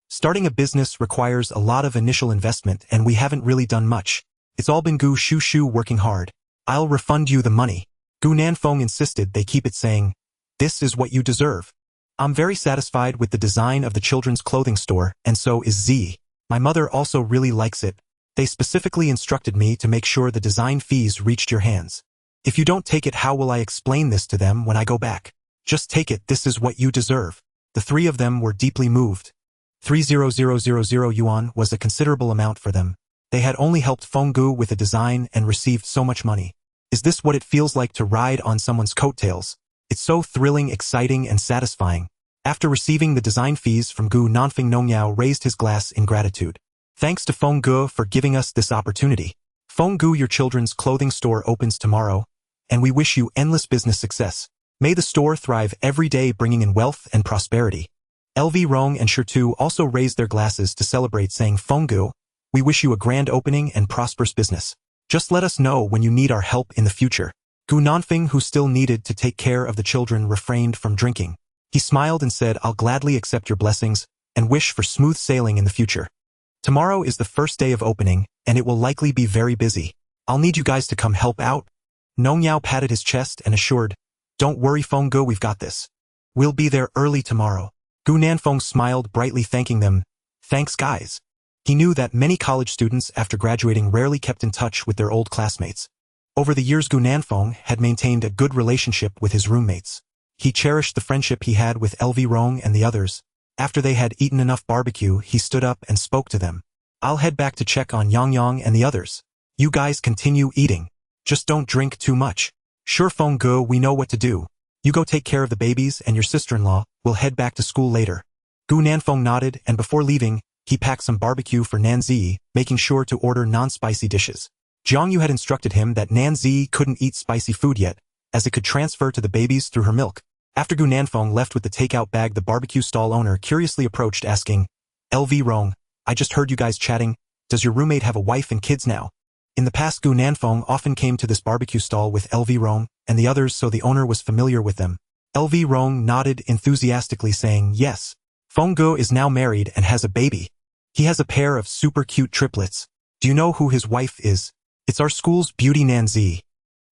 Starting a business requires a lot of initial investment, and we haven't really done much. It's all been Gu Shu working hard. I'll refund you the money. Gu Nanfeng insisted they keep it, saying, this is what you deserve. I'm very satisfied with the design of the children's clothing store, and so is Z. My mother also really likes it. They specifically instructed me to make sure the design fees reached your hands. If you don't take it, how will I explain this to them when I go back? Just take it, this is what you deserve. The three of them were deeply moved. 300,000 yuan was a considerable amount for them. They had only helped Feng Gu with a design and received so much money. Is this what it feels like to ride on someone's coattails? It's so thrilling, exciting, and satisfying. After receiving the design fees from Gu, Nanfeng Nongyao raised his glass in gratitude. Thanks to Feng Gu for giving us this opportunity. Feng Gu, your children's clothing store opens tomorrow, and we wish you endless business success. May the store thrive every day, bringing in wealth and prosperity. LV Rong and Shirtu also raised their glasses to celebrate, saying, Feng Gu, we wish you a grand opening and prosperous business. Just let us know when you need our help in the future. Gu Nanfeng, who still needed to take care of the children, refrained from drinking. He smiled and said, I'll gladly accept your blessings and wish for smooth sailing in the future. Tomorrow is the first day of opening, and it will likely be very busy. I'll need you guys to come help out. Nongyao patted his chest and assured, Don't worry, Feng Gu, we've got this. We'll be there early tomorrow. Gu Nanfeng smiled brightly, thanking them. Thanks, guys. He knew that many college students after graduating rarely kept in touch with their old classmates. Over the years, Gu Nanfeng had maintained a good relationship with his roommates. He cherished the friendship he had with LV Rong and the others. After they had eaten enough barbecue, he stood up and spoke to them. I'll head back to check on Yang Yang and the others. You guys continue eating. Just don't drink too much. Sure, Feng Gu, we know what to do. You go take care of the babies and your sister-in-law. We'll head back to school later. Gu Nanfeng nodded, and before leaving, he packed some barbecue for Nanzi, making sure to order non-spicy dishes. Jiang Yu had instructed him that Nanzi couldn't eat spicy food yet, as it could transfer to the babies through her milk. After Gu Nanfeng left with the takeout bag, the barbecue stall owner curiously approached, asking, LV Rong, I just heard you guys chatting. Does your roommate have a wife and kids now? In the past, Gu Nanfeng often came to this barbecue stall with LV Rong and the others, so the owner was familiar with them. LV Rong nodded enthusiastically, saying, Yes. Feng Gu is now married and has a baby. He has a pair of super cute triplets. Do you know who his wife is? It's our school's beauty, Nanzi.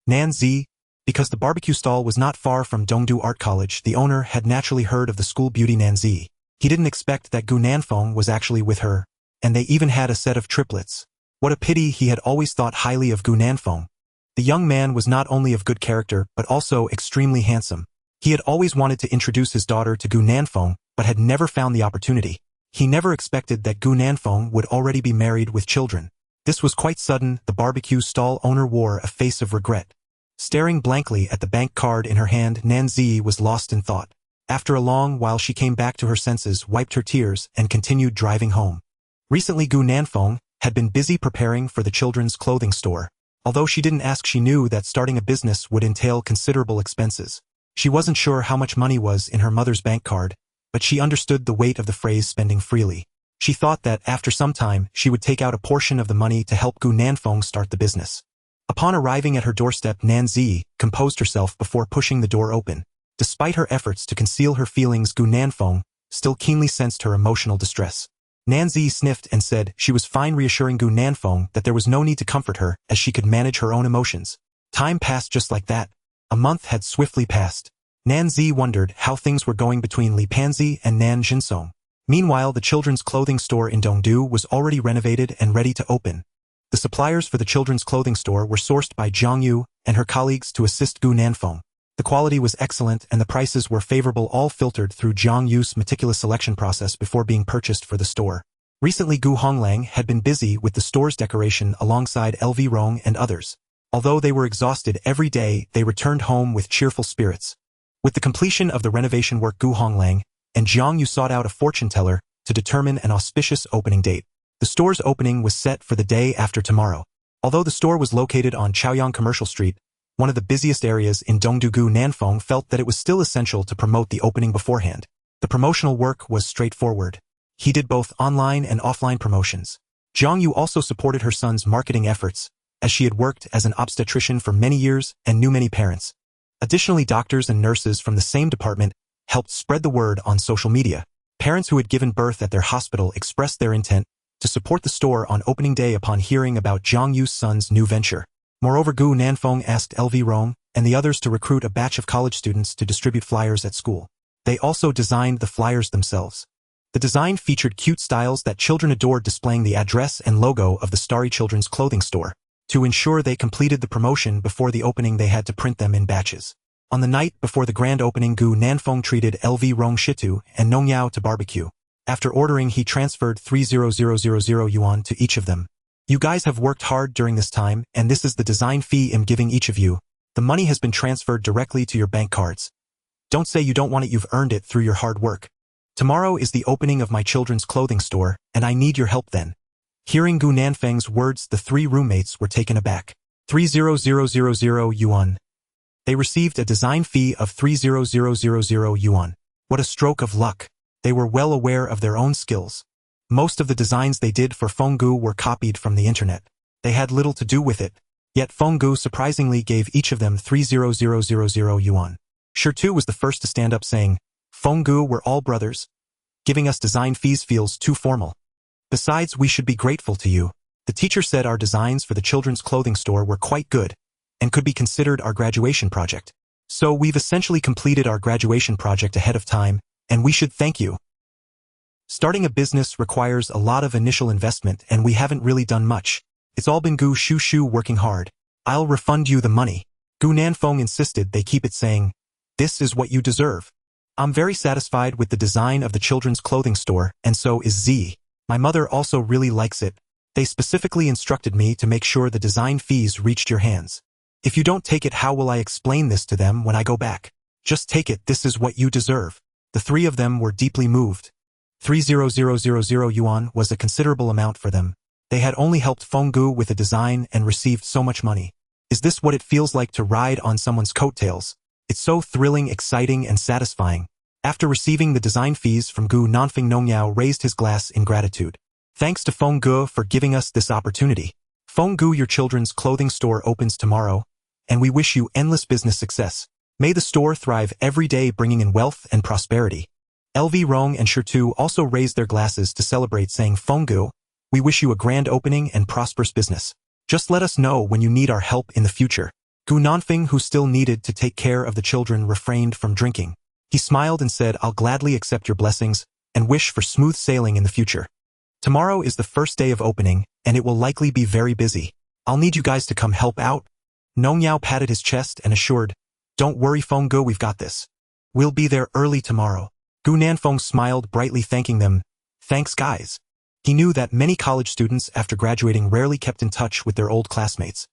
Nanzi? Because the barbecue stall was not far from Dongdu Art College, the owner had naturally heard of the school beauty Nanzi. He didn't expect that Gu Nanfeng was actually with her, and they even had a set of triplets. What a pity, he had always thought highly of Gu Nanfeng. The young man was not only of good character, but also extremely handsome. He had always wanted to introduce his daughter to Gu Nanfeng, but had never found the opportunity. He never expected that Gu Nanfeng would already be married with children. This was quite sudden. The barbecue stall owner wore a face of regret. Staring blankly at the bank card in her hand, Nanzi was lost in thought. After a long while, she came back to her senses, wiped her tears, and continued driving home. Recently, Gu Nanfeng had been busy preparing for the children's clothing store. Although she didn't ask, she knew that starting a business would entail considerable expenses. She wasn't sure how much money was in her mother's bank card, but she understood the weight of the phrase spending freely. She thought that after some time, she would take out a portion of the money to help Gu Nanfeng start the business. Upon arriving at her doorstep, Nanzi composed herself before pushing the door open. Despite her efforts to conceal her feelings, Gu Nanfeng still keenly sensed her emotional distress. Nanzi sniffed and said she was fine, reassuring Gu Nanfeng that there was no need to comfort her, as she could manage her own emotions. Time passed just like that. A month had swiftly passed. Nanzi wondered how things were going between Li Panzi and Nan Jinsong. Meanwhile, the children's clothing store in Dongdu was already renovated and ready to open. The suppliers for the children's clothing store were sourced by Jiang Yu and her colleagues to assist Gu Nanfeng. The quality was excellent and the prices were favorable, all filtered through Jiang Yu's meticulous selection process before being purchased for the store. Recently, Gu Honglang had been busy with the store's decoration alongside LV Rong and others. Although they were exhausted every day, they returned home with cheerful spirits. With the completion of the renovation work, Gu Honglang and Jiang Yu sought out a fortune teller to determine an auspicious opening date. The store's opening was set for the day after tomorrow. Although the store was located on Chaoyang Commercial Street, one of the busiest areas in Dongdu, Gu Nanfeng felt that it was still essential to promote the opening beforehand. The promotional work was straightforward. He did both online and offline promotions. Jiang Yu also supported her son's marketing efforts, as she had worked as an obstetrician for many years and knew many parents. Additionally, doctors and nurses from the same department helped spread the word on social media. Parents who had given birth at their hospital expressed their intent to support the store on opening day upon hearing about Jiang Yu's son's new venture. Moreover, Gu Nanfeng asked LV Rong and the others to recruit a batch of college students to distribute flyers at school. They also designed the flyers themselves. The design featured cute styles that children adored, displaying the address and logo of the Starry Children's Clothing Store. To ensure they completed the promotion before the opening, they had to print them in batches. On the night before the grand opening, Gu Nanfeng treated LV Rong Shitu and Nongyao to barbecue. After ordering, he transferred 30,000 yuan to each of them. You guys have worked hard during this time, and this is the design fee I'm giving each of you. The money has been transferred directly to your bank cards. Don't say you don't want it, you've earned it through your hard work. Tomorrow is the opening of my children's clothing store, and I need your help then. Hearing Gu Nanfeng's words, the three roommates were taken aback. 30,000 yuan. They received a design fee of 30,000 yuan. What a stroke of luck. They were well aware of their own skills. Most of the designs they did for Fenggu were copied from the internet. They had little to do with it. Yet Fenggu surprisingly gave each of them 30,000 yuan. Shirtu was the first to stand up, saying, Fenggu, we're all brothers. Giving us design fees feels too formal. Besides, we should be grateful to you. The teacher said our designs for the children's clothing store were quite good and could be considered our graduation project. So we've essentially completed our graduation project ahead of time, and we should thank you. Starting a business requires a lot of initial investment, and we haven't really done much. It's all been Gu Shu working hard. I'll refund you the money. Gu Nanfeng insisted they keep it, saying, this is what you deserve. I'm very satisfied with the design of the children's clothing store, and so is Z. My mother also really likes it. They specifically instructed me to make sure the design fees reached your hands. If you don't take it, how will I explain this to them when I go back? Just take it, this is what you deserve. The three of them were deeply moved. 30,000 yuan was a considerable amount for them. They had only helped Fenggu with a design and received so much money. Is this what it feels like to ride on someone's coattails? It's so thrilling, exciting, and satisfying. After receiving the design fees from Gu Nanfeng, Nongyao raised his glass in gratitude. Thanks to Fenggu for giving us this opportunity. Fenggu, your children's clothing store opens tomorrow, and we wish you endless business success. May the store thrive every day, bringing in wealth and prosperity. LV Rong and Shirtu also raised their glasses to celebrate, saying, Fenggu, we wish you a grand opening and prosperous business. Just let us know when you need our help in the future. Gu Nanfeng, who still needed to take care of the children, refrained from drinking. He smiled and said, I'll gladly accept your blessings and wish for smooth sailing in the future. Tomorrow is the first day of opening, and it will likely be very busy. I'll need you guys to come help out. Nongyao patted his chest and assured, don't worry, Fenggu, we've got this. We'll be there early tomorrow. Gu Nanfeng smiled brightly, thanking them. Thanks, guys. He knew that many college students after graduating rarely kept in touch with their old classmates.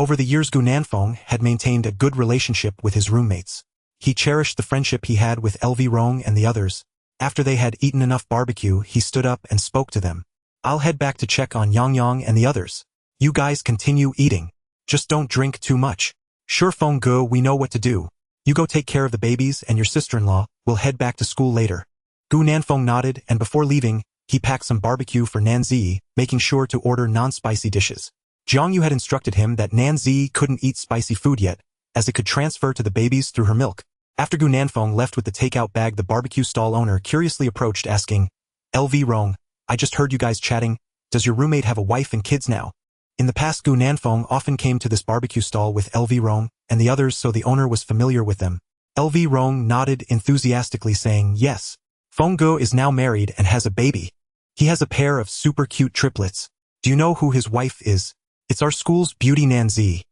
Over the years, Gu Nanfeng had maintained a good relationship with his roommates. He cherished the friendship he had with LV Rong and the others. After they had eaten enough barbecue, he stood up and spoke to them. I'll head back to check on Yang and the others. You guys continue eating. Just don't drink too much. Sure, Fenggu, we know what to do. You go take care of the babies, and your sister-in-law will head back to school later. Gu Nanfeng nodded, and before leaving, he packed some barbecue for Nanzi, making sure to order non-spicy dishes. Jiang Yu had instructed him that Nanzi couldn't eat spicy food yet, as it could transfer to the babies through her milk. After Gu Nanfeng left with the takeout bag, the barbecue stall owner curiously approached, asking, LV Rong, I just heard you guys chatting. Does your roommate have a wife and kids now? In the past, Gu Nanfeng often came to this barbecue stall with LV Rong and the others, so the owner was familiar with them. LV Rong nodded enthusiastically, saying, yes. Fenggu is now married and has a baby. He has a pair of super cute triplets. Do you know who his wife is? It's our school's beauty, Nanzi.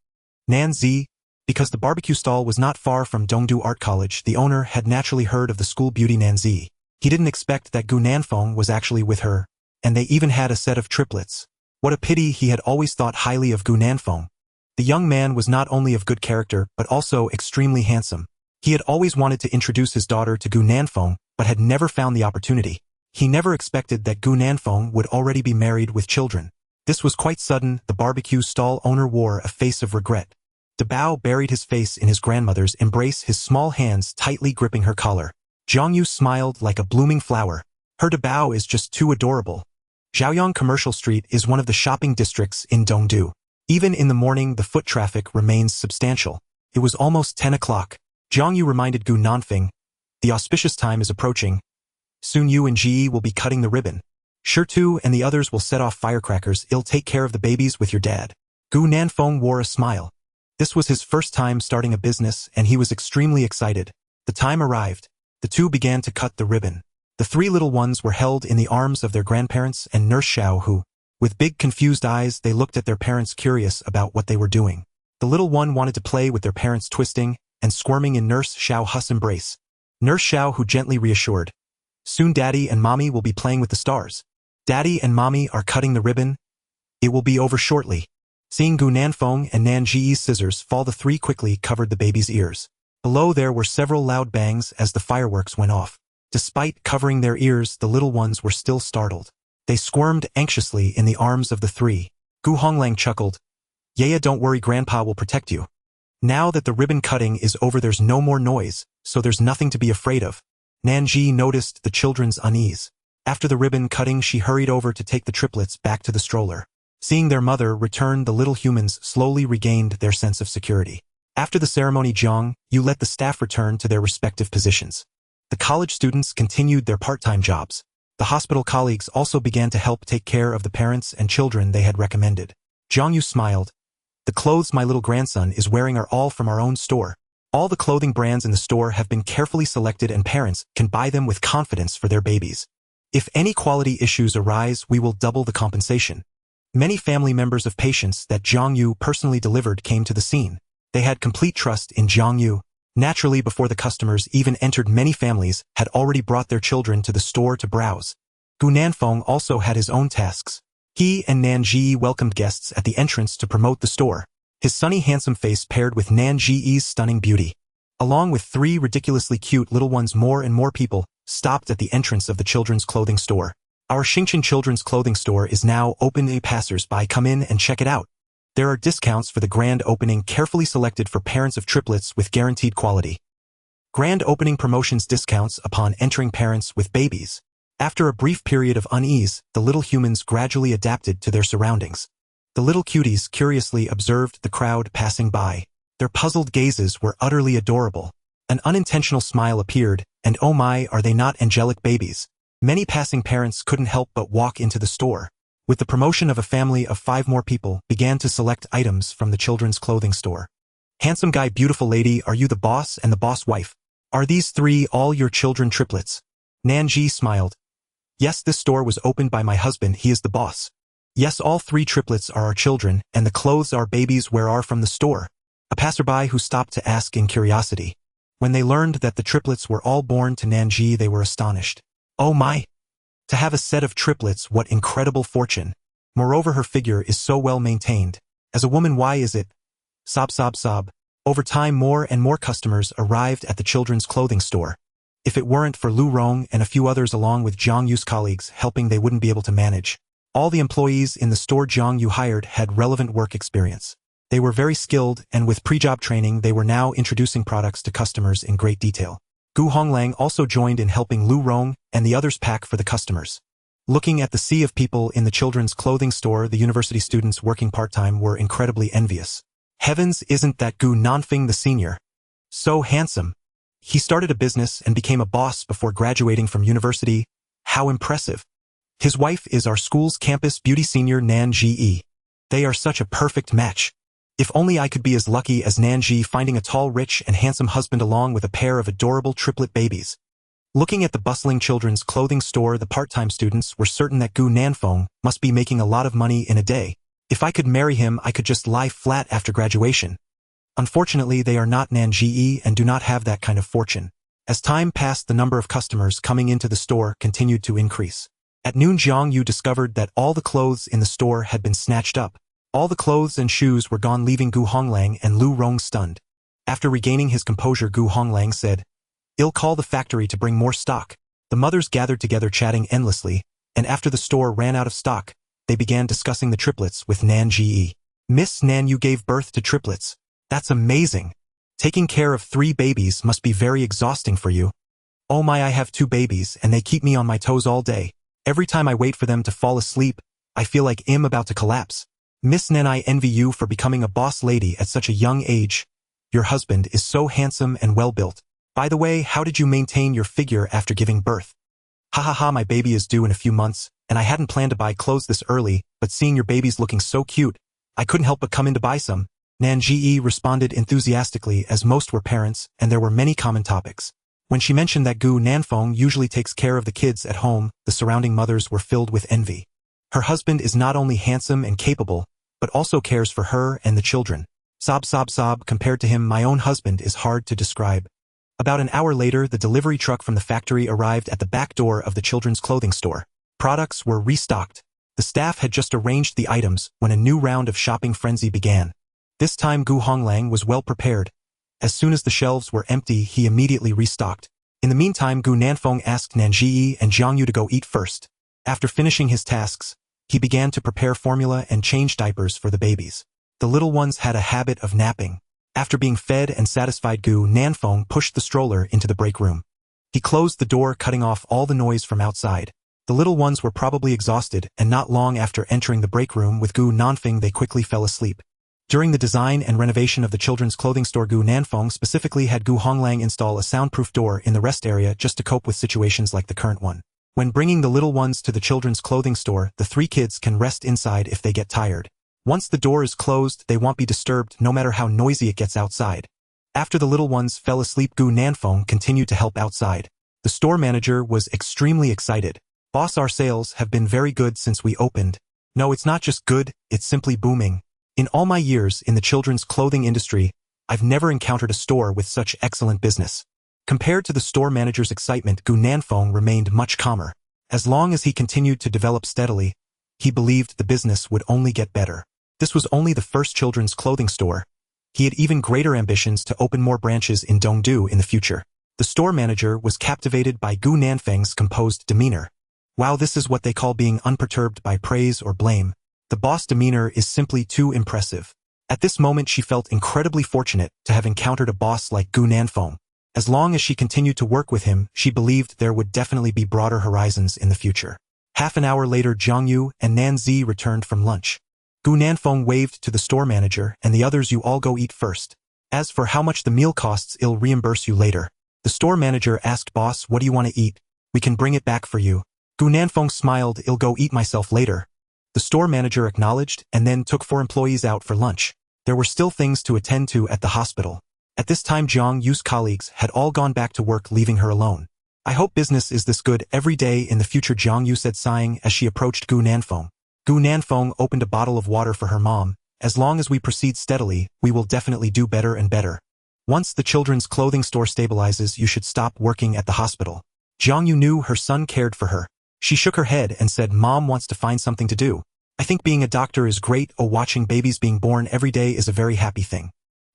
Nanzi? Because the barbecue stall was not far from Dongdu Art College, the owner had naturally heard of the school beauty Nanzi. He didn't expect that Gu Nanfeng was actually with her, and they even had a set of triplets. What a pity, he had always thought highly of Gu Nanfeng. The young man was not only of good character, but also extremely handsome. He had always wanted to introduce his daughter to Gu Nanfeng, but had never found the opportunity. He never expected that Gu Nanfeng would already be married with children. This was quite sudden. The barbecue stall owner wore a face of regret. Dabao buried his face in his grandmother's embrace, his small hands tightly gripping her collar. Jiang Yu smiled like a blooming flower. Her Dabao is just too adorable. Zhaoyang Commercial Street is one of the shopping districts in Dongdu. Even in the morning, the foot traffic remains substantial. It was almost 10 o'clock. Jiang Yu reminded Gu Nanfeng, the auspicious time is approaching. Soon you and Ji will be cutting the ribbon. Shirtu and the others will set off firecrackers. I'll take care of the babies with your dad. Gu Nanfeng wore a smile. This was his first time starting a business, and he was extremely excited. The time arrived. The two began to cut the ribbon. The three little ones were held in the arms of their grandparents and Nurse Xiao, who, with big confused eyes, they looked at their parents, curious about what they were doing. The little one wanted to play with their parents, twisting and squirming in Nurse Xiao's embrace. Nurse Xiao, who gently reassured, Soon Daddy and Mommy will be playing with the stars. Daddy and Mommy are cutting the ribbon. It will be over shortly. Seeing Gu Nanfeng and Nan Ji's scissors fall, the three quickly covered the baby's ears. Below there were several loud bangs as the fireworks went off. Despite covering their ears, the little ones were still startled. They squirmed anxiously in the arms of the three. Gu Honglang chuckled. "Yeah, don't worry, Grandpa will protect you. Now that the ribbon cutting is over, there's no more noise, so there's nothing to be afraid of." Nan Ji noticed the children's unease. After the ribbon cutting, she hurried over to take the triplets back to the stroller. Seeing their mother return, the little humans slowly regained their sense of security. After the ceremony, Jiang, you let the staff return to their respective positions. The college students continued their part-time jobs. The hospital colleagues also began to help take care of the parents and children they had recommended. Jiang Yu smiled. "The clothes my little grandson is wearing are all from our own store. All the clothing brands in the store have been carefully selected and parents can buy them with confidence for their babies. If any quality issues arise, we will double the compensation." Many family members of patients that Jiang Yu personally delivered came to the scene. They had complete trust in Jiang Yu. Naturally, before the customers even entered, many families had already brought their children to the store to browse. Gu Nanfeng also had his own tasks. He and Nan Ji welcomed guests at the entrance to promote the store. His sunny, handsome face paired with Nan Ji's stunning beauty. Along with three ridiculously cute little ones, more and more people stopped at the entrance of the children's clothing store. "Our Xingqian children's clothing store is now open. Passers-by come in and check it out. There are discounts for the grand opening, carefully selected for parents of triplets with guaranteed quality. Grand opening promotions, discounts upon entering parents with babies." After a brief period of unease, the little humans gradually adapted to their surroundings. The little cuties curiously observed the crowd passing by. Their puzzled gazes were utterly adorable. An unintentional smile appeared, and oh my, are they not angelic babies? Many passing parents couldn't help but walk into the store. With the promotion of a family of 5 more people began to select items from the children's clothing store. "Handsome guy, beautiful lady, are you the boss and the boss wife? Are these 3 all your children triplets?" Nan Ji smiled. "Yes, this store was opened by my husband, he is the boss. Yes, all 3 triplets are our children, and the clothes our babies wear are from the store." A passerby who stopped to ask in curiosity. When they learned that the triplets were all born to Nan Ji, they were astonished. "Oh my! To have a set of triplets, what incredible fortune. Moreover, her figure is so well maintained. As a woman, why is it?" Sob, sob, sob. Over time, more and more customers arrived at the children's clothing store. If it weren't for Lu Rong and a few others along with Jiang Yu's colleagues helping, they wouldn't be able to manage. All the employees in the store Jiang Yu hired had relevant work experience. They were very skilled, and with pre-job training, they were now introducing products to customers in great detail. Gu Honglang also joined in helping Lu Rong and the others pack for the customers. Looking at the sea of people in the children's clothing store, the university students working part-time were incredibly envious. Heavens, isn't that Gu Nanfeng the senior? So handsome. He started a business and became a boss before graduating from university. How impressive. His wife is our school's campus beauty senior Nan Ji. They are such a perfect match. If only I could be as lucky as Nan Ji, finding a tall, rich, and handsome husband along with a pair of adorable triplet babies. Looking at the bustling children's clothing store, the part-time students were certain that Gu Nanfeng must be making a lot of money in a day. If I could marry him, I could just lie flat after graduation. Unfortunately, they are not Nan Ji and do not have that kind of fortune. As time passed, the number of customers coming into the store continued to increase. At noon, Jiang Yu discovered that all the clothes in the store had been snatched up. All the clothes and shoes were gone, leaving Gu Honglang and Lu Rong stunned. After regaining his composure, Gu Honglang said, "I'll call the factory to bring more stock." The mothers gathered together, chatting endlessly, and after the store ran out of stock, they began discussing the triplets with Nan Ji. "Miss Nan, you gave birth to triplets. That's amazing. Taking care of 3 babies must be very exhausting for you." "Oh my, I have 2 babies and they keep me on my toes all day. Every time I wait for them to fall asleep, I feel like I'm about to collapse. Miss Nan, I envy you for becoming a boss lady at such a young age. Your husband is so handsome and well-built. By the way, how did you maintain your figure after giving birth?" "Ha ha ha, my baby is due in a few months, and I hadn't planned to buy clothes this early, but seeing your babies looking so cute, I couldn't help but come in to buy some." Nan Ji responded enthusiastically, as most were parents, and there were many common topics. When she mentioned that Gu Nanfeng usually takes care of the kids at home, the surrounding mothers were filled with envy. Her husband is not only handsome and capable, but also cares for her and the children. Sob, sob, sob. Compared to him, my own husband is hard to describe. About an hour later, the delivery truck from the factory arrived at the back door of the children's clothing store. Products were restocked. The staff had just arranged the items when a new round of shopping frenzy began. This time Gu Honglang was well prepared. As soon as the shelves were empty, he immediately restocked. In the meantime, Gu Nanfeng asked Nanjie and Jiang Yu to go eat first. After finishing his tasks, he began to prepare formula and change diapers for the babies. The little ones had a habit of napping. After being fed and satisfied, Gu Nanfeng pushed the stroller into the break room. He closed the door, cutting off all the noise from outside. The little ones were probably exhausted, and not long after entering the break room with Gu Nanfeng, they quickly fell asleep. During the design and renovation of the children's clothing store, Gu Nanfeng specifically had Gu Honglang install a soundproof door in the rest area just to cope with situations like the current one. When bringing the little ones to the children's clothing store, the 3 kids can rest inside if they get tired. Once the door is closed, they won't be disturbed no matter how noisy it gets outside. After the little ones fell asleep, Gu Nanfeng continued to help outside. The store manager was extremely excited. "Boss, our sales have been very good since we opened. No, it's not just good, it's simply booming. In all my years in the children's clothing industry, I've never encountered a store with such excellent business." Compared to the store manager's excitement, Gu Nanfeng remained much calmer. As long as he continued to develop steadily, he believed the business would only get better. This was only the first children's clothing store. He had even greater ambitions to open more branches in Dongdu in the future. The store manager was captivated by Gu Nanfeng's composed demeanor. Wow, this is what they call being unperturbed by praise or blame. The boss demeanor is simply too impressive. At this moment, she felt incredibly fortunate to have encountered a boss like Gu Nanfeng. As long as she continued to work with him, she believed there would definitely be broader horizons in the future. Half an hour later, Jiang Yu and Nanzi returned from lunch. Gu Nanfeng waved to the store manager, "And the others, you all go eat first. As for how much the meal costs, I'll reimburse you later." The store manager asked, "Boss, what do you want to eat? We can bring it back for you." Gu Nanfeng smiled, "I'll go eat myself later." The store manager acknowledged and then took 4 employees out for lunch. There were still things to attend to at the hospital. At this time, Jiang Yu's colleagues had all gone back to work, leaving her alone. "I hope business is this good every day in the future," Jiang Yu said, sighing as she approached Gu Nanfeng. Gu Nanfeng opened a bottle of water for her mom. "As long as we proceed steadily, we will definitely do better and better. Once the children's clothing store stabilizes, you should stop working at the hospital." Jiang Yu knew her son cared for her. She shook her head and said, "Mom wants to find something to do. I think being a doctor is great. Watching babies being born every day is a very happy thing.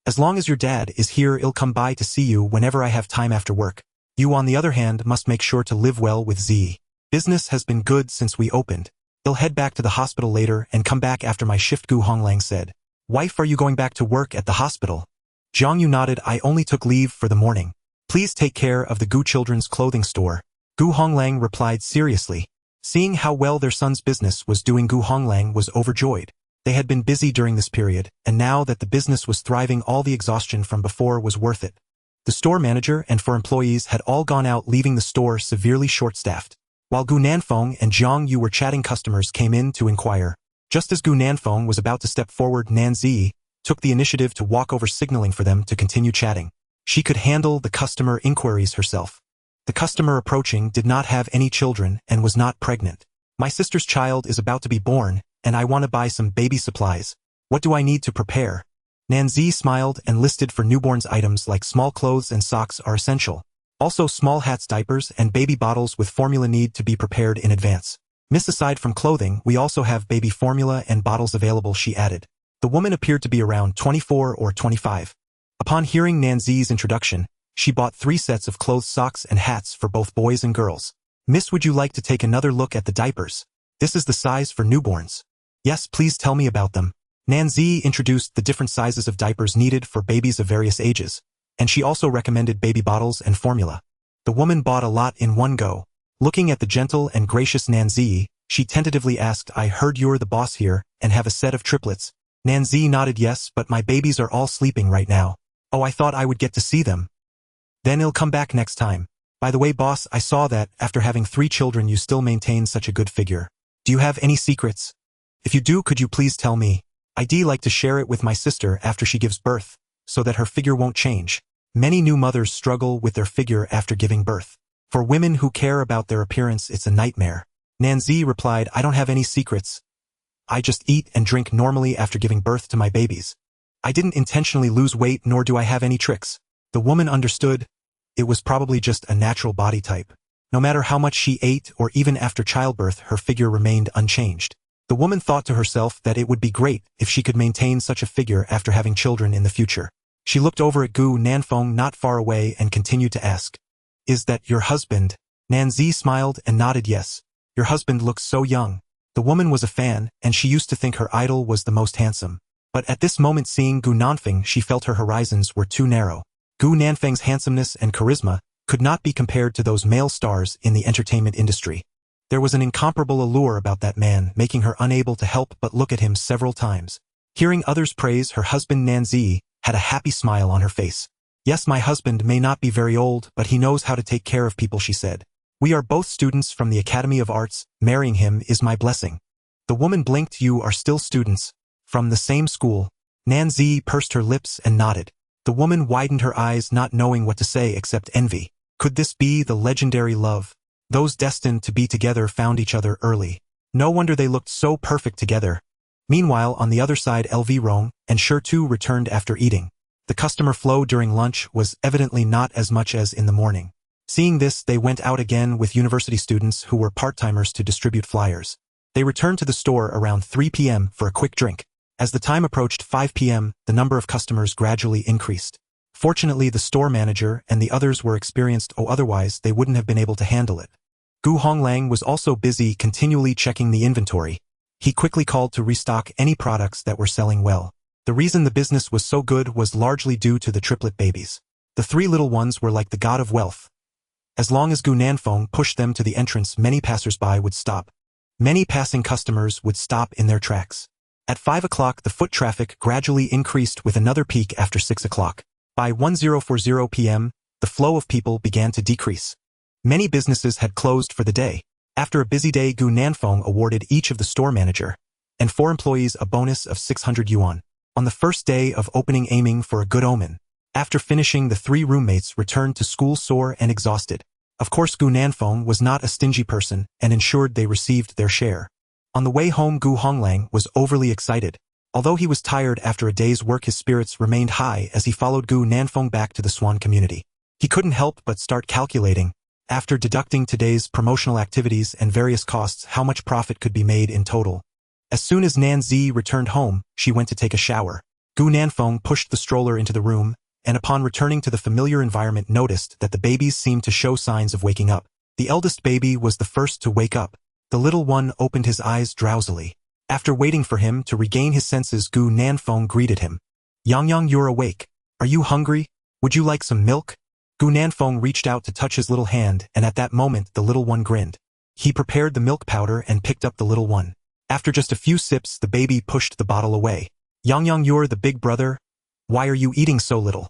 As long as your dad is here, I'll come by to see you whenever I have time after work. You, on the other hand, must make sure to live well with Z. Business has been good since we opened. I'll head back to the hospital later and come back after my shift," Gu Honglang said. "Wife, are you going back to work at the hospital?" Jiang Yu nodded. "I only took leave for the morning. Please take care of the Gu children's clothing store." Gu Honglang replied seriously. Seeing how well their son's business was doing, Gu Honglang was overjoyed. They had been busy during this period, and now that the business was thriving, all the exhaustion from before was worth it. The store manager and 4 employees had all gone out, leaving the store severely short-staffed. While Gu Nanfeng and Jiang Yu were chatting, customers came in to inquire. Just as Gu Nanfeng was about to step forward, Nanzi took the initiative to walk over, signaling for them to continue chatting. She could handle the customer inquiries herself. The customer approaching did not have any children and was not pregnant. "My sister's child is about to be born, and I want to buy some baby supplies. What do I need to prepare?" Nanzi smiled and listed for newborns items like small clothes and socks are essential. Also, small hats, diapers, and baby bottles with formula need to be prepared in advance. "Miss, aside from clothing, we also have baby formula and bottles available," she added. The woman appeared to be around 24 or 25. Upon hearing Nanzi's introduction, she bought 3 sets of clothes, socks, and hats for both boys and girls. "Miss, would you like to take another look at the diapers? This is the size for newborns." "Yes, please tell me about them." Nanzi introduced the different sizes of diapers needed for babies of various ages, and she also recommended baby bottles and formula. The woman bought a lot in one go. Looking at the gentle and gracious Nanzi, she tentatively asked, "I heard you're the boss here and have a set of triplets." Nanzi nodded, "Yes, but my babies are all sleeping right now." "Oh, I thought I would get to see them. Then I'll come back next time. By the way, boss, I saw that, after having 3 children, you still maintain such a good figure. Do you have any secrets? If you do, could you please tell me? I'd like to share it with my sister after she gives birth, so that her figure won't change." Many new mothers struggle with their figure after giving birth. For women who care about their appearance, it's a nightmare. Nanzi replied, "I don't have any secrets. I just eat and drink normally after giving birth to my babies. I didn't intentionally lose weight, nor do I have any tricks." The woman understood. It was probably just a natural body type. No matter how much she ate or even after childbirth, her figure remained unchanged. The woman thought to herself that it would be great if she could maintain such a figure after having children in the future. She looked over at Gu Nanfeng not far away and continued to ask, "Is that your husband?" Nanzi smiled and nodded yes. "Your husband looks so young." The woman was a fan, and she used to think her idol was the most handsome. But at this moment, seeing Gu Nanfeng, she felt her horizons were too narrow. Gu Nanfeng's handsomeness and charisma could not be compared to those male stars in the entertainment industry. There was an incomparable allure about that man, making her unable to help but look at him several times. Hearing others praise her husband, Nanzi had a happy smile on her face. "Yes, my husband may not be very old, but he knows how to take care of people," she said. "We are both students from the Academy of Arts. Marrying him is my blessing." The woman blinked. "You are still students? From the same school?" Nanzi pursed her lips and nodded. The woman widened her eyes, not knowing what to say except envy. Could this be the legendary love? Those destined to be together found each other early. No wonder they looked so perfect together. Meanwhile, on the other side, LV Rong and Sher too returned after eating. The customer flow during lunch was evidently not as much as in the morning. Seeing this, they went out again with university students who were part-timers to distribute flyers. They returned to the store around 3 p.m. for a quick drink. As the time approached 5 p.m., the number of customers gradually increased. Fortunately, the store manager and the others were experienced, otherwise they wouldn't have been able to handle it. Gu Honglang was also busy continually checking the inventory. He quickly called to restock any products that were selling well. The reason the business was so good was largely due to the triplet babies. The three little ones were like the god of wealth. As long as Gu Nanfeng pushed them to the entrance, many passers-by would stop. Many passing customers would stop in their tracks. At 5 o'clock, the foot traffic gradually increased with another peak after 6 o'clock. By 10:40 p.m., the flow of people began to decrease. Many businesses had closed for the day. After a busy day, Gu Nanfeng awarded each of the store manager and 4 employees a bonus of 600 yuan. On the first day of opening, aiming for a good omen. After finishing, the 3 roommates returned to school sore and exhausted. Of course, Gu Nanfeng was not a stingy person and ensured they received their share. On the way home, Gu Honglang was overly excited. Although he was tired after a day's work, his spirits remained high as he followed Gu Nanfeng back to the Swan community. He couldn't help but start calculating, after deducting today's promotional activities and various costs, how much profit could be made in total. As soon as Nanzi returned home, she went to take a shower. Gu Nanfeng pushed the stroller into the room, and upon returning to the familiar environment, noticed that the babies seemed to show signs of waking up. The eldest baby was the first to wake up. The little one opened his eyes drowsily. After waiting for him to regain his senses, Gu Nanfeng greeted him. "Yang, you're awake. Are you hungry? Would you like some milk?" Gu Nanfeng reached out to touch his little hand, and at that moment the little one grinned. He prepared the milk powder and picked up the little one. After just a few sips, the baby pushed the bottle away. "Yang, you're the big brother. Why are you eating so little?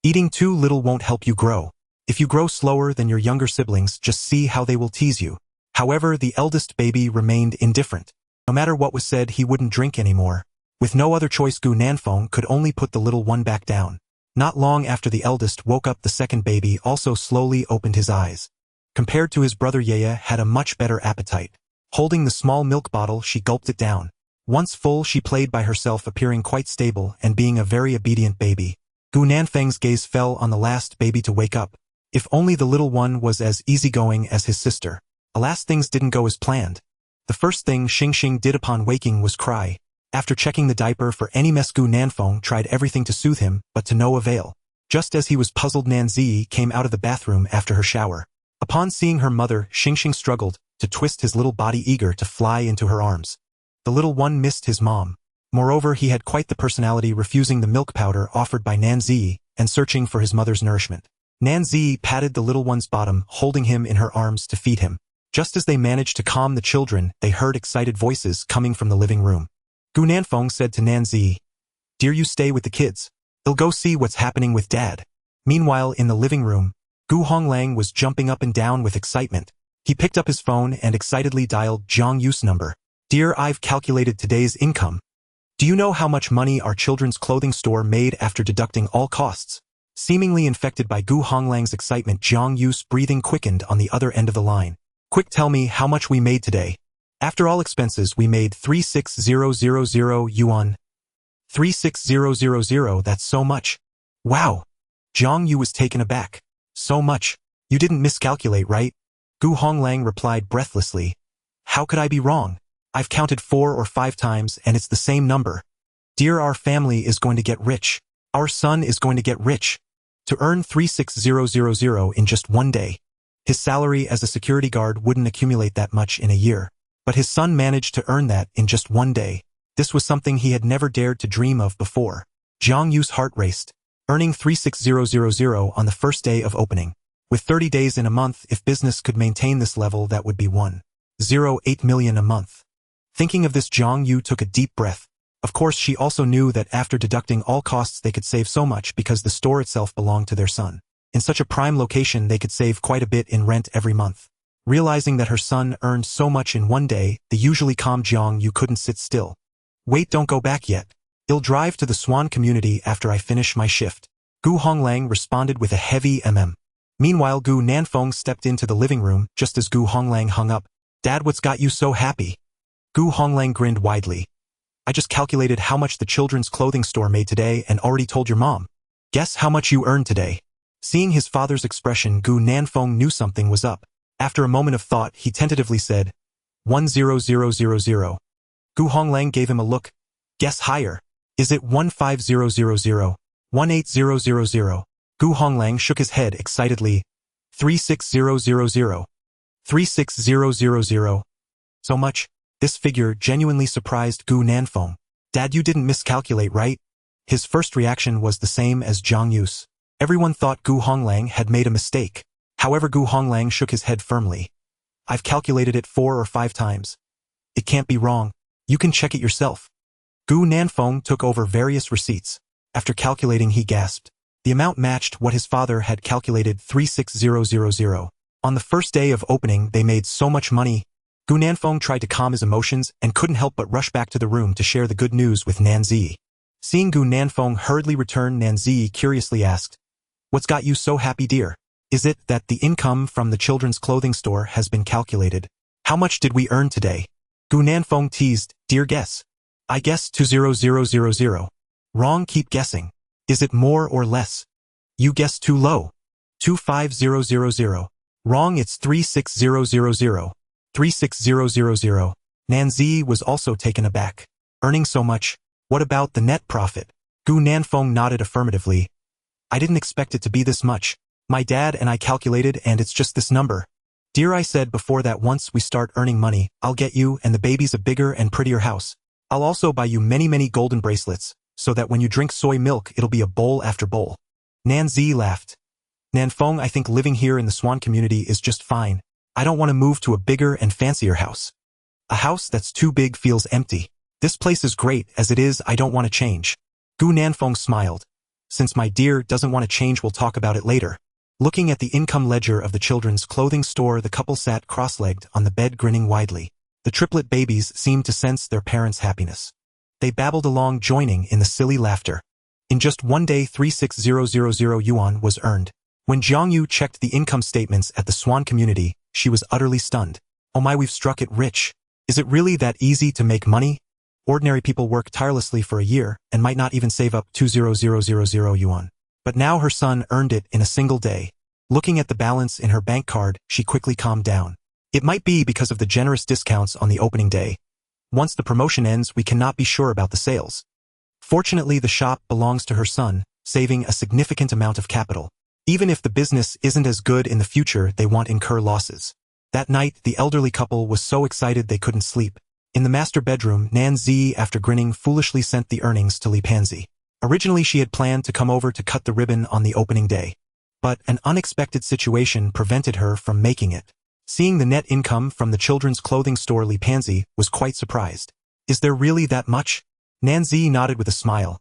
Eating too little won't help you grow. If you grow slower than your younger siblings, just see how they will tease you." However, the eldest baby remained indifferent. No matter what was said, he wouldn't drink anymore. With no other choice, Gu Nanfeng could only put the little one back down. Not long after the eldest woke up, the second baby also slowly opened his eyes. Compared to his brother, Yaya had a much better appetite. Holding the small milk bottle, she gulped it down. Once full, she played by herself, appearing quite stable and being a very obedient baby. Gu Nanfeng's gaze fell on the last baby to wake up. If only the little one was as easygoing as his sister. Alas, things didn't go as planned. The first thing Xing did upon waking was cry. After checking the diaper for any mess, Gu Nanfeng tried everything to soothe him, but to no avail. Just as he was puzzled, Nanzi came out of the bathroom after her shower. Upon seeing her mother, Xing struggled to twist his little body, eager to fly into her arms. The little one missed his mom. Moreover, he had quite the personality, refusing the milk powder offered by Nanzi and searching for his mother's nourishment. Nanzi patted the little one's bottom, holding him in her arms to feed him. Just as they managed to calm the children, they heard excited voices coming from the living room. Gu Nanfeng said to Nanzi, "Dear, you stay with the kids. They'll go see what's happening with Dad." Meanwhile, in the living room, Gu Honglang was jumping up and down with excitement. He picked up his phone and excitedly dialed Zhang Yu's number. "Dear, I've calculated today's income. Do you know how much money our children's clothing store made after deducting all costs?" Seemingly infected by Gu Honglang's excitement, Zhang Yu's breathing quickened on the other end of the line. "Quick, tell me how much we made today." "After all expenses, we made 36,000 yuan. 36,000, that's so much." "Wow." Zhang Yu was taken aback. So much. You didn't miscalculate, right? Gu Honglang replied breathlessly. How could I be wrong? I've counted 4 or 5 times and it's the same number. Dear, our family is going to get rich. Our son is going to get rich. To earn 36000 in just one day. His salary as a security guard wouldn't accumulate that much in a year. But his son managed to earn that in just one day. This was something he had never dared to dream of before. Jiang Yu's heart raced. Earning 36000 on the first day of opening. With 30 days in a month, if business could maintain this level, that would be 1.08 million a month. Thinking of this, Jiang Yu took a deep breath. Of course, she also knew that after deducting all costs they could save so much because the store itself belonged to their son. In such a prime location they could save quite a bit in rent every month. Realizing that her son earned so much in one day, the usually calm Jiang Yu couldn't sit still. Wait, don't go back yet. I'll drive to the Swan community after I finish my shift. Gu Honglang responded with a heavy Meanwhile, Gu Nanfeng stepped into the living room just as Gu Honglang hung up. Dad, what's got you so happy? Gu Honglang grinned widely. I just calculated how much the children's clothing store made today and already told your mom. Guess how much you earned today? Seeing his father's expression, Gu Nanfeng knew something was up. After a moment of thought, he tentatively said, 10000. Gu Honglang gave him a look. Guess higher. Is it 15000? 18000? Gu Honglang shook his head excitedly. 36000. 36000. So much? This figure genuinely surprised Gu Nanfeng. Dad, you didn't miscalculate, right? His first reaction was the same as Jiang Yu's. Everyone thought Gu Honglang had made a mistake. However, Gu Honglang shook his head firmly. I've calculated it 4 or 5 times. It can't be wrong. You can check it yourself. Gu Nanfeng took over various receipts. After calculating, he gasped. The amount matched what his father had calculated, 36000. On the first day of opening, they made so much money. Gu Nanfeng tried to calm his emotions and couldn't help but rush back to the room to share the good news with Nanzi. Seeing Gu Nanfeng hurriedly return, Nanzi curiously asked, What's got you so happy, dear? Is it that the income from the children's clothing store has been calculated? How much did we earn today? Gu Nanfeng teased, Dear, guess. I guess 20000. Wrong, keep guessing. Is it more or less? You guessed too low. 25000. Wrong, it's 36000. 36000. Nanzi was also taken aback. Earning so much, what about the net profit? Gu Nanfeng nodded affirmatively. I didn't expect it to be this much. My dad and I calculated and it's just this number. Dear, I said before that once we start earning money, I'll get you and the babies a bigger and prettier house. I'll also buy you many golden bracelets, so that when you drink soy milk it'll be a bowl after bowl. Nanzi laughed. Nanfeng, I think living here in the Swan community is just fine. I don't want to move to a bigger and fancier house. A house that's too big feels empty. This place is great as it is, I don't want to change. Gu Nanfeng smiled. Since my dear doesn't want to change, we'll talk about it later. Looking at the income ledger of the children's clothing store, the couple sat cross-legged on the bed grinning widely. The triplet babies seemed to sense their parents' happiness. They babbled along, joining in the silly laughter. In just one day, 36000 yuan was earned. When Jiang Yu checked the income statements at the Swan community, she was utterly stunned. Oh my, we've struck it rich. Is it really that easy to make money? Ordinary people work tirelessly for a year and might not even save up 20000 yuan. But now her son earned it in a single day. Looking at the balance in her bank card, she quickly calmed down. It might be because of the generous discounts on the opening day. Once the promotion ends, we cannot be sure about the sales. Fortunately, the shop belongs to her son, saving a significant amount of capital. Even if the business isn't as good in the future, they won't incur losses. That night, the elderly couple was so excited they couldn't sleep. In the master bedroom, Nanzi, after grinning, foolishly sent the earnings to Li Panzi. Originally, she had planned to come over to cut the ribbon on the opening day. But an unexpected situation prevented her from making it. Seeing the net income from the children's clothing store, Li Panzi was quite surprised. Is there really that much? Nanzi nodded with a smile.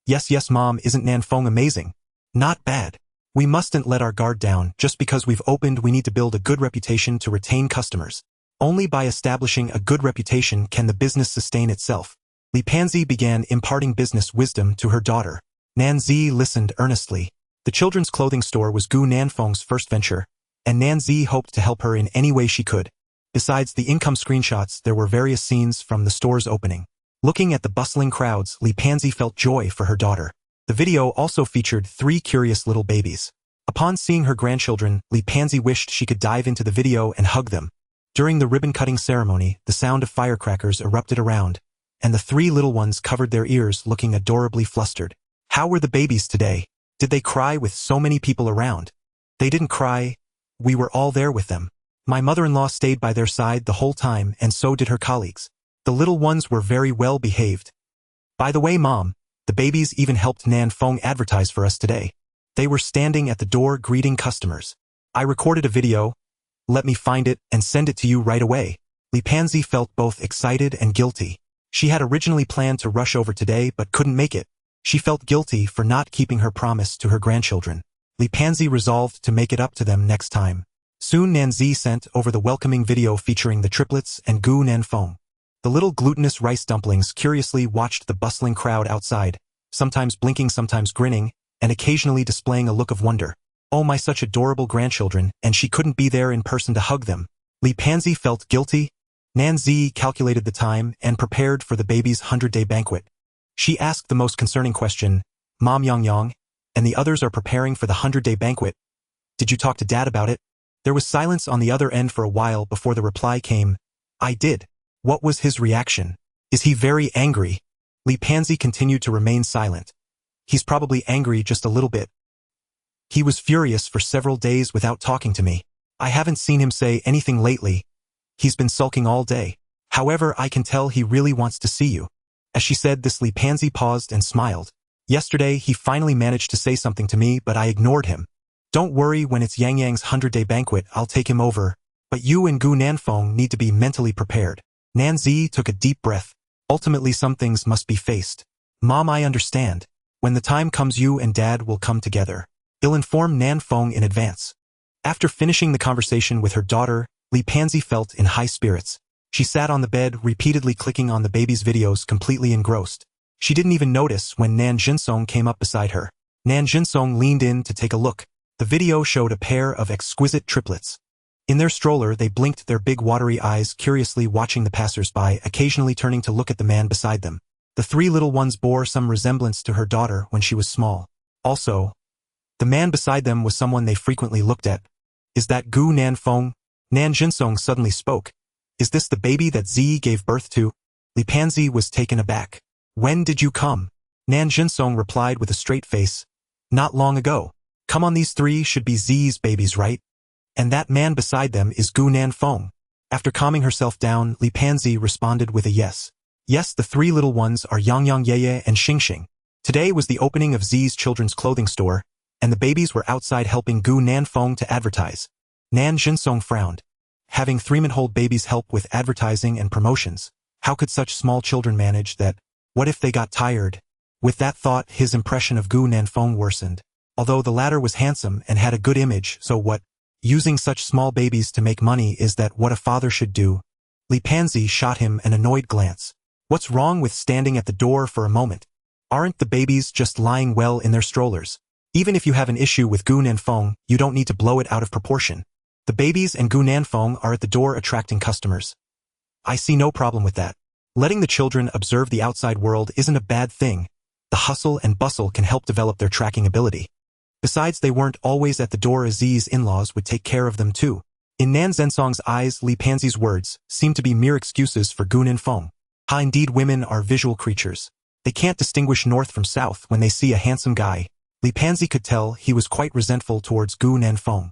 Yes, Mom, isn't Nanfeng amazing? Not bad. We mustn't let our guard down. Just because we've opened, we need to build a good reputation to retain customers. Only by establishing a good reputation can the business sustain itself. Li Panzi began imparting business wisdom to her daughter. Nanzi listened earnestly. The children's clothing store was Gu Nanfeng's first venture, and Nanzi hoped to help her in any way she could. Besides the income screenshots, there were various scenes from the store's opening. Looking at the bustling crowds, Li Panzi felt joy for her daughter. The video also featured 3 curious little babies. Upon seeing her grandchildren, Li Pansy wished she could dive into the video and hug them. During the ribbon-cutting ceremony, the sound of firecrackers erupted around, and the three little ones covered their ears looking adorably flustered. How were the babies today? Did they cry with so many people around? They didn't cry. We were all there with them. My mother-in-law stayed by their side the whole time, and so did her colleagues. The little ones were very well behaved. By the way, Mom, the babies even helped Nanfeng advertise for us today. They were standing at the door greeting customers. I recorded a video. Let me find it and send it to you right away. Li Pansy felt both excited and guilty. She had originally planned to rush over today but couldn't make it. She felt guilty for not keeping her promise to her grandchildren. Li Pansy resolved to make it up to them next time. Soon Nanzi sent over the welcoming video featuring the triplets and Gu Nanfeng. The little glutinous rice dumplings curiously watched the bustling crowd outside, sometimes blinking, sometimes grinning, and occasionally displaying a look of wonder. Oh my, such adorable grandchildren, and she couldn't be there in person to hug them. Li Pansy felt guilty. Nanzi calculated the time and prepared for the baby's 100-day banquet. She asked the most concerning question, Mom Yang, and the others are preparing for the 100-day banquet. Did you talk to Dad about it? There was silence on the other end for a while before the reply came. I did. What was his reaction? Is he very angry? Li Pansy continued to remain silent. He's probably angry just a little bit. He was furious for several days without talking to me. I haven't seen him say anything lately. He's been sulking all day. However, I can tell he really wants to see you. As she said this, Li Pansy paused and smiled. Yesterday, he finally managed to say something to me, but I ignored him. Don't worry, when it's Yang Yang's 100-day banquet, I'll take him over. But you and Gu Nanfeng need to be mentally prepared. Nanzi took a deep breath. Ultimately, some things must be faced. Mom, I understand. When the time comes, you and Dad will come together. I'll inform Nanfeng in advance. After finishing the conversation with her daughter, Li Pansy felt in high spirits. She sat on the bed, repeatedly clicking on the baby's videos, completely engrossed. She didn't even notice when Nan Jinsong came up beside her. Nan Jinsong leaned in to take a look. The video showed a pair of exquisite triplets. In their stroller, they blinked their big watery eyes, curiously watching the passers-by, occasionally turning to look at the man beside them. The three little ones bore some resemblance to her daughter when she was small. Also, the man beside them was someone they frequently looked at. Is that Gu Nanfeng? Nan Jinsong suddenly spoke. Is this the baby that Zi gave birth to? Li Pansy was taken aback. When did you come? Nan Jinsong replied with a straight face. Not long ago. Come on, these three should be Zi's babies, right? And that man beside them is Gu Nanfeng. After calming herself down, Li Pansy responded with a yes. Yes, the three little ones are Yang Yeye and Xingxing. Today was the opening of Zi's children's clothing store, and the babies were outside helping Gu Nanfeng to advertise. Nan Jinsong frowned. Having three-month-old babies help with advertising and promotions, how could such small children manage that? What if they got tired? With that thought, his impression of Gu Nanfeng worsened. Although the latter was handsome and had a good image, so what? Using such small babies to make money, is that what a father should do? Li Pansy shot him an annoyed glance. What's wrong with standing at the door for a moment? Aren't the babies just lying well in their strollers? Even if you have an issue with Gu Nanfeng, you don't need to blow it out of proportion. The babies and Gu Nanfeng are at the door attracting customers. I see no problem with that. Letting the children observe the outside world isn't a bad thing. The hustle and bustle can help develop their tracking ability. Besides, they weren't always at the door. Aziz's in-laws would take care of them too. In Nan Zensong's eyes, Li Pansy's words seemed to be mere excuses for Gu Nanfeng. Indeed, women are visual creatures. They can't distinguish north from south when they see a handsome guy. Li Pansy could tell he was quite resentful towards Gu Nanfeng.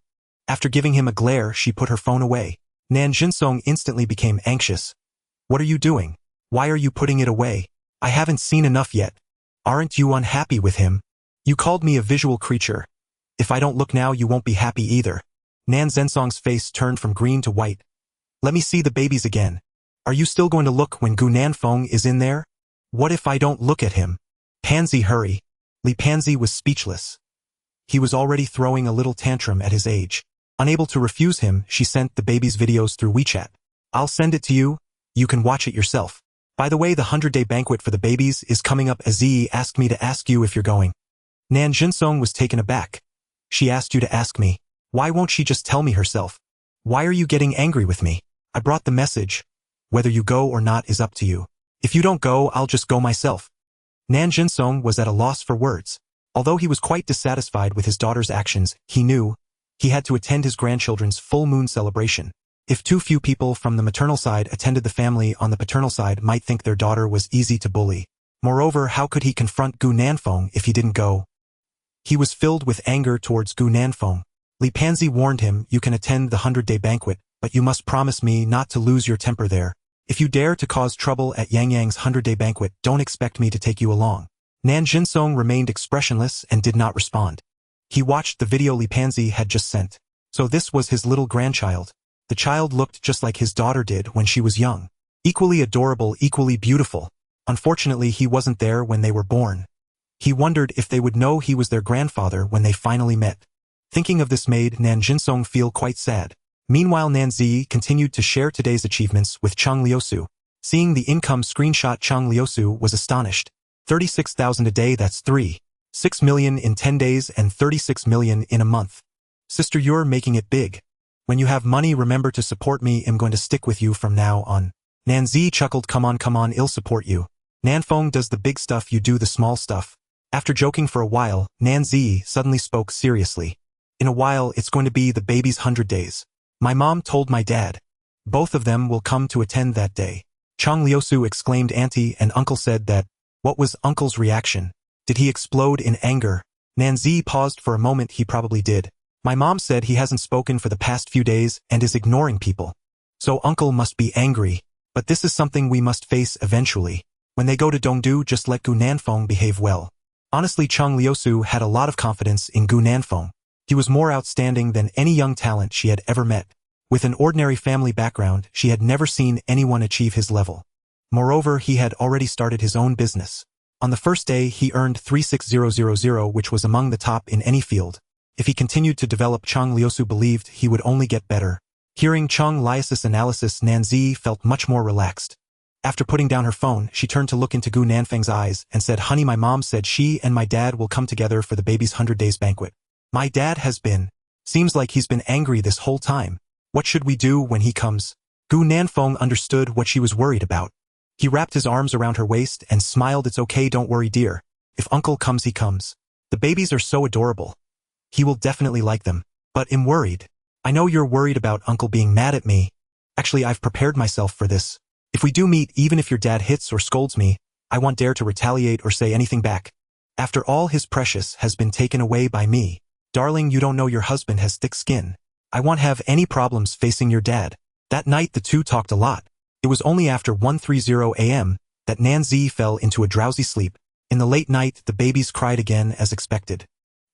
After giving him a glare, she put her phone away. Nan Jinsong instantly became anxious. What are you doing? Why are you putting it away? I haven't seen enough yet. Aren't you unhappy with him? You called me a visual creature. If I don't look now, you won't be happy either. Nan Zensong's face turned from green to white. Let me see the babies again. Are you still going to look when Gu Nanfeng is in there? What if I don't look at him? Pansy, hurry. Li Pansy was speechless. He was already throwing a little tantrum at his age. Unable to refuse him, she sent the baby's videos through WeChat. I'll send it to you. You can watch it yourself. By the way, the 100-day banquet for the babies is coming up. Aziz asked me to ask you if you're going. Nan Jinsong was taken aback. She asked you to ask me. Why won't she just tell me herself? Why are you getting angry with me? I brought the message. Whether you go or not is up to you. If you don't go, I'll just go myself. Nan Jinsong was at a loss for words. Although he was quite dissatisfied with his daughter's actions, he knew he had to attend his grandchildren's full moon celebration. If too few people from the maternal side attended, the family on the paternal side might think their daughter was easy to bully. Moreover, how could he confront Gu Nanfeng if he didn't go? He was filled with anger towards Gu Nanfeng. Li Panzi warned him, "You can attend the 100-day banquet, but you must promise me not to lose your temper there. If you dare to cause trouble at Yang Yang's 100-day banquet, don't expect me to take you along." Nan Jinsong remained expressionless and did not respond. He watched the video Li Panzi had just sent. So this was his little grandchild. The child looked just like his daughter did when she was young. Equally adorable, equally beautiful. Unfortunately, he wasn't there when they were born. He wondered if they would know he was their grandfather when they finally met. Thinking of this made Nan Jinsong feel quite sad. Meanwhile, Nan Zi continued to share today's achievements with Chang Liusu. Seeing the income screenshot, Chang Liusu was astonished. 36,000 a day, that's 6 million in 10 days and 36 million in a month. Sister, you're making it big. When you have money, remember to support me. I'm going to stick with you from now on. Nan Zi chuckled, come on, I'll support you. Nanfeng does the big stuff, you do the small stuff. After joking for a while, Nan Zi suddenly spoke seriously. In a while, it's going to be the baby's 100 days. My mom told my dad. Both of them will come to attend that day. Chang Liusu exclaimed. Auntie and uncle said that. What was uncle's reaction? Did he explode in anger? Nan Zi paused for a moment. He probably did. My mom said he hasn't spoken for the past few days and is ignoring people. So uncle must be angry. But this is something we must face eventually. When they go to Dongdu, just let Gu Nanfeng behave well. Honestly, Chang Liusu had a lot of confidence in Gu Nanfeng. He was more outstanding than any young talent she had ever met. With an ordinary family background, she had never seen anyone achieve his level. Moreover, he had already started his own business. On the first day, he earned 36000, which was among the top in any field. If he continued to develop, Chang Liusu believed he would only get better. Hearing Chang Liusu's analysis, Nan Zi felt much more relaxed. After putting down her phone, she turned to look into Gu Nanfeng's eyes and said, honey, my mom said she and my dad will come together for the baby's 100 days banquet. My dad has been. Seems like he's been angry this whole time. What should we do when he comes? Gu Nanfeng understood what she was worried about. He wrapped his arms around her waist and smiled. It's okay, don't worry, dear. If uncle comes, he comes. The babies are so adorable. He will definitely like them. But I'm worried. I know you're worried about uncle being mad at me. Actually, I've prepared myself for this. If we do meet, even if your dad hits or scolds me, I won't dare to retaliate or say anything back. After all, his precious has been taken away by me. Darling, you don't know your husband has thick skin. I won't have any problems facing your dad. That night the two talked a lot. It was only after 1:30 a.m. that Nan Zi fell into a drowsy sleep. In the late night, the babies cried again as expected.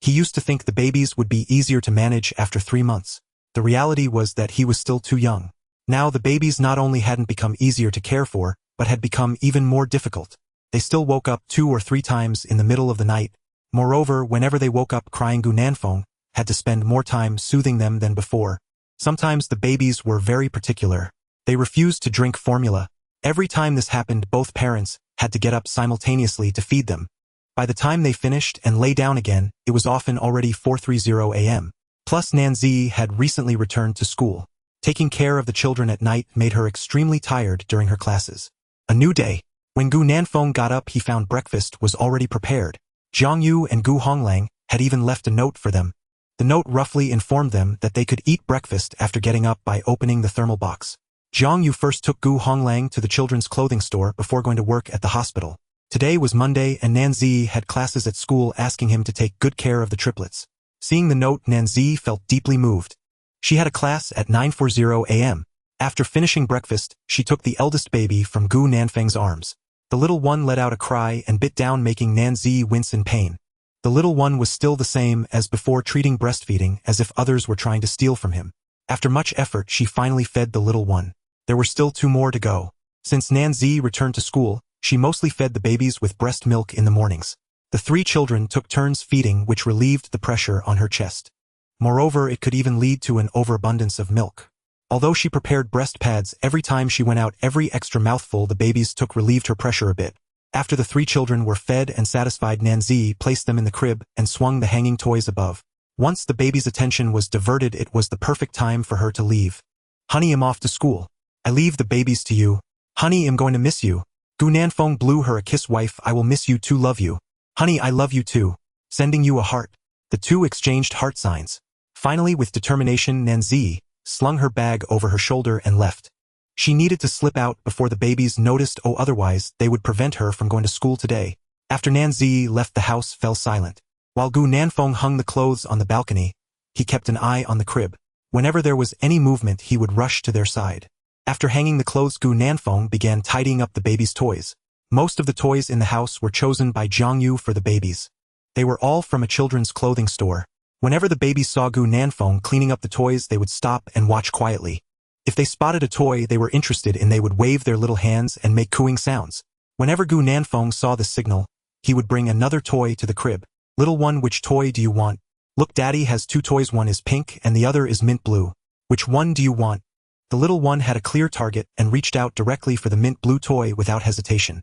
He used to think the babies would be easier to manage after 3 months. The reality was that he was still too young. Now the babies not only hadn't become easier to care for, but had become even more difficult. They still woke up 2 or 3 times in the middle of the night. Moreover, whenever they woke up crying, Gu Nanfeng had to spend more time soothing them than before. Sometimes the babies were very particular. They refused to drink formula. Every time this happened, both parents had to get up simultaneously to feed them. By the time they finished and lay down again, it was often already 4:30 a.m. Plus, Nan Zi had recently returned to school. Taking care of the children at night made her extremely tired during her classes. A new day. When Gu Nanfeng got up, he found breakfast was already prepared. Jiang Yu and Gu Honglang had even left a note for them. The note roughly informed them that they could eat breakfast after getting up by opening the thermal box. Jiang Yu first took Gu Honglang to the children's clothing store before going to work at the hospital. Today was Monday and Nan Zi had classes at school asking him to take good care of the triplets. Seeing the note, Nan Zi felt deeply moved. She had a class at 9:40 a.m. After finishing breakfast, she took the eldest baby from Gu Nanfeng's arms. The little one let out a cry and bit down, making Nan Zi wince in pain. The little one was still the same as before, treating breastfeeding as if others were trying to steal from him. After much effort, she finally fed the little one. There were still 2 more to go. Since Nan Zi returned to school, she mostly fed the babies with breast milk in the mornings. The 3 children took turns feeding, which relieved the pressure on her chest. Moreover, it could even lead to an overabundance of milk. Although she prepared breast pads every time she went out, every extra mouthful the babies took relieved her pressure a bit. After the 3 children were fed and satisfied, Nan Zi placed them in the crib and swung the hanging toys above. Once the baby's attention was diverted, it was the perfect time for her to leave. Honey, I'm off to school. I leave the babies to you. Honey, I'm going to miss you. Gu Nanfeng blew her a kiss. Wife, I will miss you too, love you. Honey, I love you too. Sending you a heart. The two exchanged heart signs. Finally, with determination, Nanzi slung her bag over her shoulder and left. She needed to slip out before the babies noticed, otherwise they would prevent her from going to school today. After Nanzi left, the house fell silent. While Gu Nanfeng hung the clothes on the balcony, he kept an eye on the crib. Whenever there was any movement, he would rush to their side. After hanging the clothes, Gu Nanfeng began tidying up the babies' toys. Most of the toys in the house were chosen by Jiangyu for the babies. They were all from a children's clothing store. Whenever the babies saw Gu Nanfeng cleaning up the toys, they would stop and watch quietly. If they spotted a toy they were interested in, they would wave their little hands and make cooing sounds. Whenever Gu Nanfeng saw the signal, he would bring another toy to the crib. Little one, which toy do you want? Look, Daddy has two toys, one is pink and the other is mint blue. Which one do you want? The little one had a clear target and reached out directly for the mint blue toy without hesitation.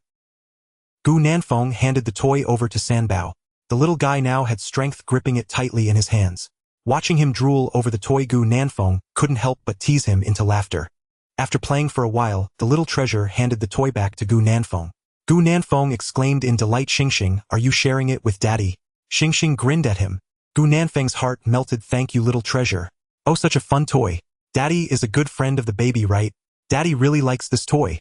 Gu Nanfeng handed the toy over to Sanbao. The little guy now had strength, gripping it tightly in his hands. Watching him drool over the toy, Gu Nanfeng couldn't help but tease him into laughter. After playing for a while, the little treasure handed the toy back to Gu Nanfeng. Gu Nanfeng exclaimed in delight, Xingxing, are you sharing it with Daddy? Xingxing grinned at him. Gu Nanfeng's heart melted. Thank you, little treasure. Oh, such a fun toy. Daddy is a good friend of the baby, right? Daddy really likes this toy.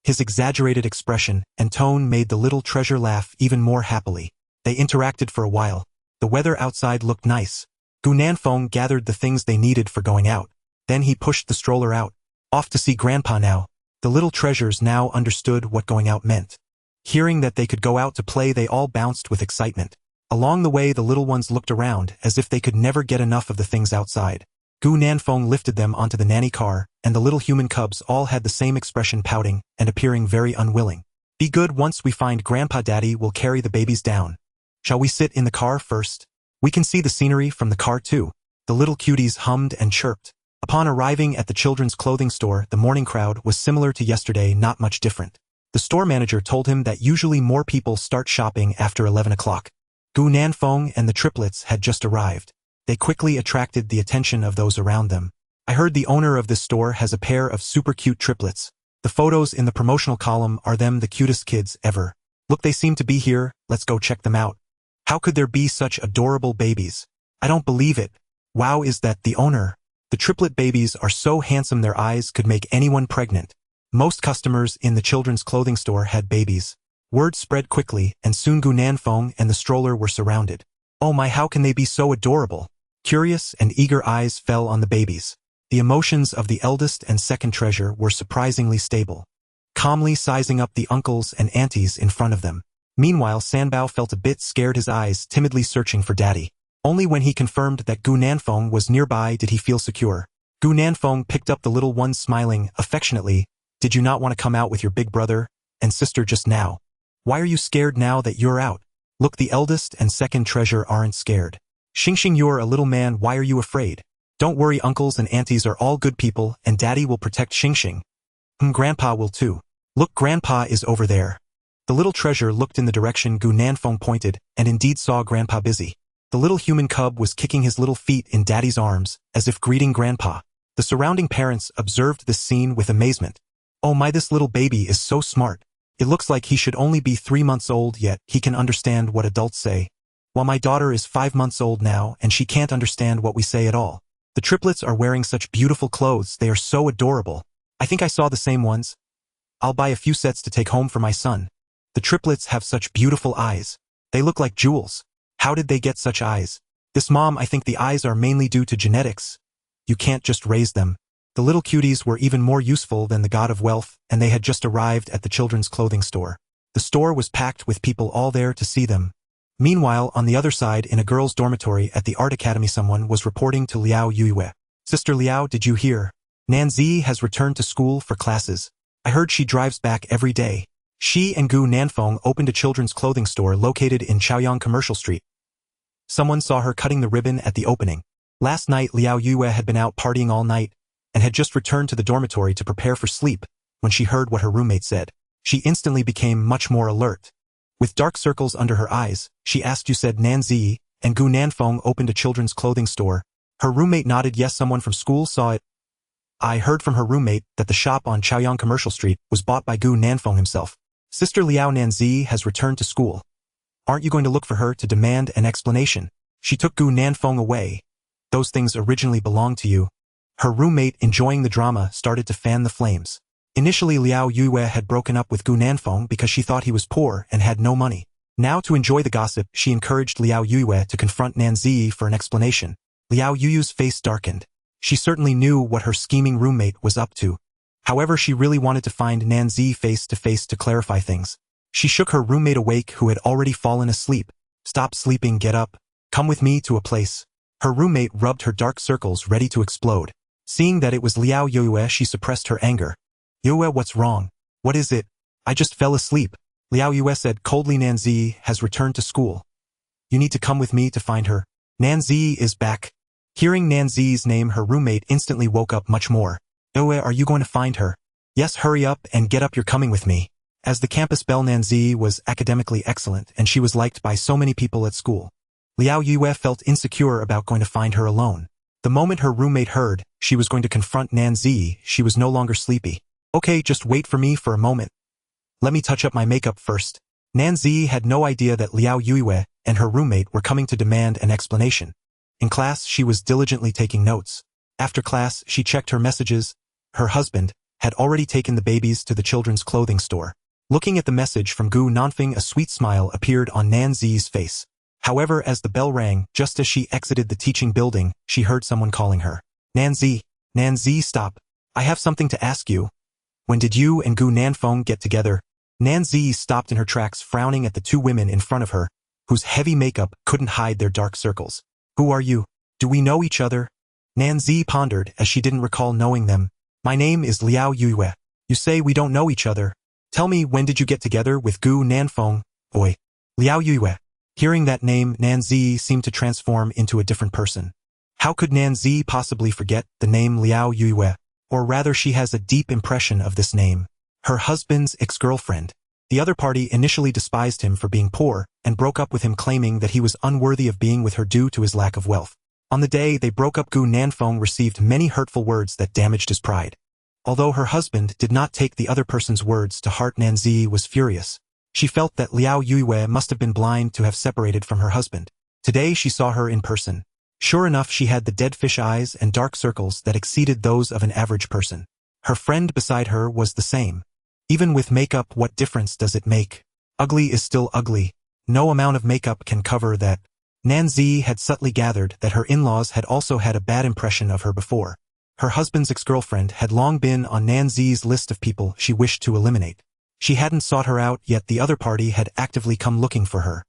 His exaggerated expression and tone made the little treasure laugh even more happily. They interacted for a while. The weather outside looked nice. Gu Nanfeng gathered the things they needed for going out. Then he pushed the stroller out. Off to see Grandpa now. The little treasures now understood what going out meant. Hearing that they could go out to play, they all bounced with excitement. Along the way, the little ones looked around as if they could never get enough of the things outside. Gu Nanfeng lifted them onto the nanny car, and the little human cubs all had the same expression, pouting and appearing very unwilling. Be good, once we find Grandpa, Daddy will carry the babies down. Shall we sit in the car first? We can see the scenery from the car too. The little cuties hummed and chirped. Upon arriving at the children's clothing store, the morning crowd was similar to yesterday, not much different. The store manager told him that usually more people start shopping after 11 o'clock. Gu Nanfeng and the triplets had just arrived. They quickly attracted the attention of those around them. I heard the owner of this store has a pair of super cute triplets. The photos in the promotional column are them, the cutest kids ever. Look, they seem to be here, let's go check them out. How could there be such adorable babies? I don't believe it. Wow, is that the owner? The triplet babies are so handsome their eyes could make anyone pregnant. Most customers in the children's clothing store had babies. Word spread quickly, and soon Gu Nanfeng and the stroller were surrounded. Oh my, how can they be so adorable? Curious and eager eyes fell on the babies. The emotions of the eldest and second treasure were surprisingly stable, calmly sizing up the uncles and aunties in front of them. Meanwhile, Sanbao felt a bit scared, his eyes timidly searching for Daddy. Only when he confirmed that Gu Nanfeng was nearby did he feel secure. Gu Nanfeng picked up the little one, smiling affectionately. Did you not want to come out with your big brother and sister just now? Why are you scared now that you're out? Look, the eldest and second treasure aren't scared. Xingxing, you're a little man, why are you afraid? Don't worry, uncles and aunties are all good people and Daddy will protect Xingxing. Grandpa will too. Look, Grandpa is over there. The little treasure looked in the direction Gu Nanfeng pointed and indeed saw Grandpa busy. The little human cub was kicking his little feet in Daddy's arms as if greeting Grandpa. The surrounding parents observed this scene with amazement. Oh my, this little baby is so smart. It looks like he should only be 3 months old, yet he can understand what adults say. While my daughter is 5 months old now and she can't understand what we say at all. The triplets are wearing such beautiful clothes, they are so adorable. I think I saw the same ones. I'll buy a few sets to take home for my son. The triplets have such beautiful eyes. They look like jewels. How did they get such eyes? This mom, I think the eyes are mainly due to genetics. You can't just raise them. The little cuties were even more useful than the god of wealth, and they had just arrived at the children's clothing store. The store was packed with people all there to see them. Meanwhile, on the other side, in a girls' dormitory at the art academy, someone was reporting to Liao Yue. Sister Liao, did you hear? Nanzi has returned to school for classes. I heard she drives back every day. She and Gu Nanfeng opened a children's clothing store located in Chaoyang Commercial Street. Someone saw her cutting the ribbon at the opening. Last night, Liao Yue had been out partying all night and had just returned to the dormitory to prepare for sleep when she heard what her roommate said. She instantly became much more alert. With dark circles under her eyes, she asked, you said Nanzi and Gu Nanfeng opened a children's clothing store? Her roommate nodded. Yes, someone from school saw it. I heard from her roommate that the shop on Chaoyang Commercial Street was bought by Gu Nanfeng himself. Sister Liao, Nanzi has returned to school. Aren't you going to look for her to demand an explanation? She took Gu Nanfeng away. Those things originally belonged to you. Her roommate, enjoying the drama, started to fan the flames. Initially, Liao Yue had broken up with Gu Nanfeng because she thought he was poor and had no money. Now, to enjoy the gossip, she encouraged Liao Yue to confront Nanzi for an explanation. Liao Yu's face darkened. She certainly knew what her scheming roommate was up to. However, she really wanted to find Nanzi face to face to clarify things. She shook her roommate awake, who had already fallen asleep. Stop sleeping, get up. Come with me to a place. Her roommate rubbed her dark circles, ready to explode. Seeing that it was Liao Yue, she suppressed her anger. Yue, what's wrong? What is it? I just fell asleep. Liao Yue said coldly. Nanzi has returned to school. You need to come with me to find her. Nanzi is back. Hearing Nanzi's name, her roommate instantly woke up much more. Yue, are you going to find her? Yes, hurry up and get up, you're coming with me. As the campus belle, Nanzi was academically excellent and she was liked by so many people at school. Liao Yue felt insecure about going to find her alone. The moment her roommate heard she was going to confront Nanzi, she was no longer sleepy. Okay, just wait for me for a moment. Let me touch up my makeup first. Nanzi had no idea that Liao Yue and her roommate were coming to demand an explanation. In class, she was diligently taking notes. After class, she checked her messages. Her husband had already taken the babies to the children's clothing store. Looking at the message from Gu Nanfeng, a sweet smile appeared on Nanzi's face. However, as the bell rang, just as she exited the teaching building, she heard someone calling her. Nanzi, Nanzi, stop. I have something to ask you. When did you and Gu Nanfeng get together? Nanzi stopped in her tracks, frowning at the two women in front of her, whose heavy makeup couldn't hide their dark circles. Who are you? Do we know each other? Nanzi pondered, as she didn't recall knowing them. My name is Liao Yue. You say we don't know each other. Tell me, when did you get together with Gu Nanfeng? Oi. Liao Yue. Hearing that name, Nanzi seemed to transform into a different person. How could Nanzi possibly forget the name Liao Yue? Or rather, she has a deep impression of this name. Her husband's ex-girlfriend. The other party initially despised him for being poor and broke up with him, claiming that he was unworthy of being with her due to his lack of wealth. On the day they broke up, Gu Nanfeng received many hurtful words that damaged his pride. Although her husband did not take the other person's words to heart, Nanzi was furious. She felt that Liao Yue must have been blind to have separated from her husband. Today she saw her in person. Sure enough, she had the dead fish eyes and dark circles that exceeded those of an average person. Her friend beside her was the same. Even with makeup, what difference does it make? Ugly is still ugly. No amount of makeup can cover that. Nanzi had subtly gathered that her in-laws had also had a bad impression of her before. Her husband's ex-girlfriend had long been on Nanzi's list of people she wished to eliminate. She hadn't sought her out, yet the other party had actively come looking for her.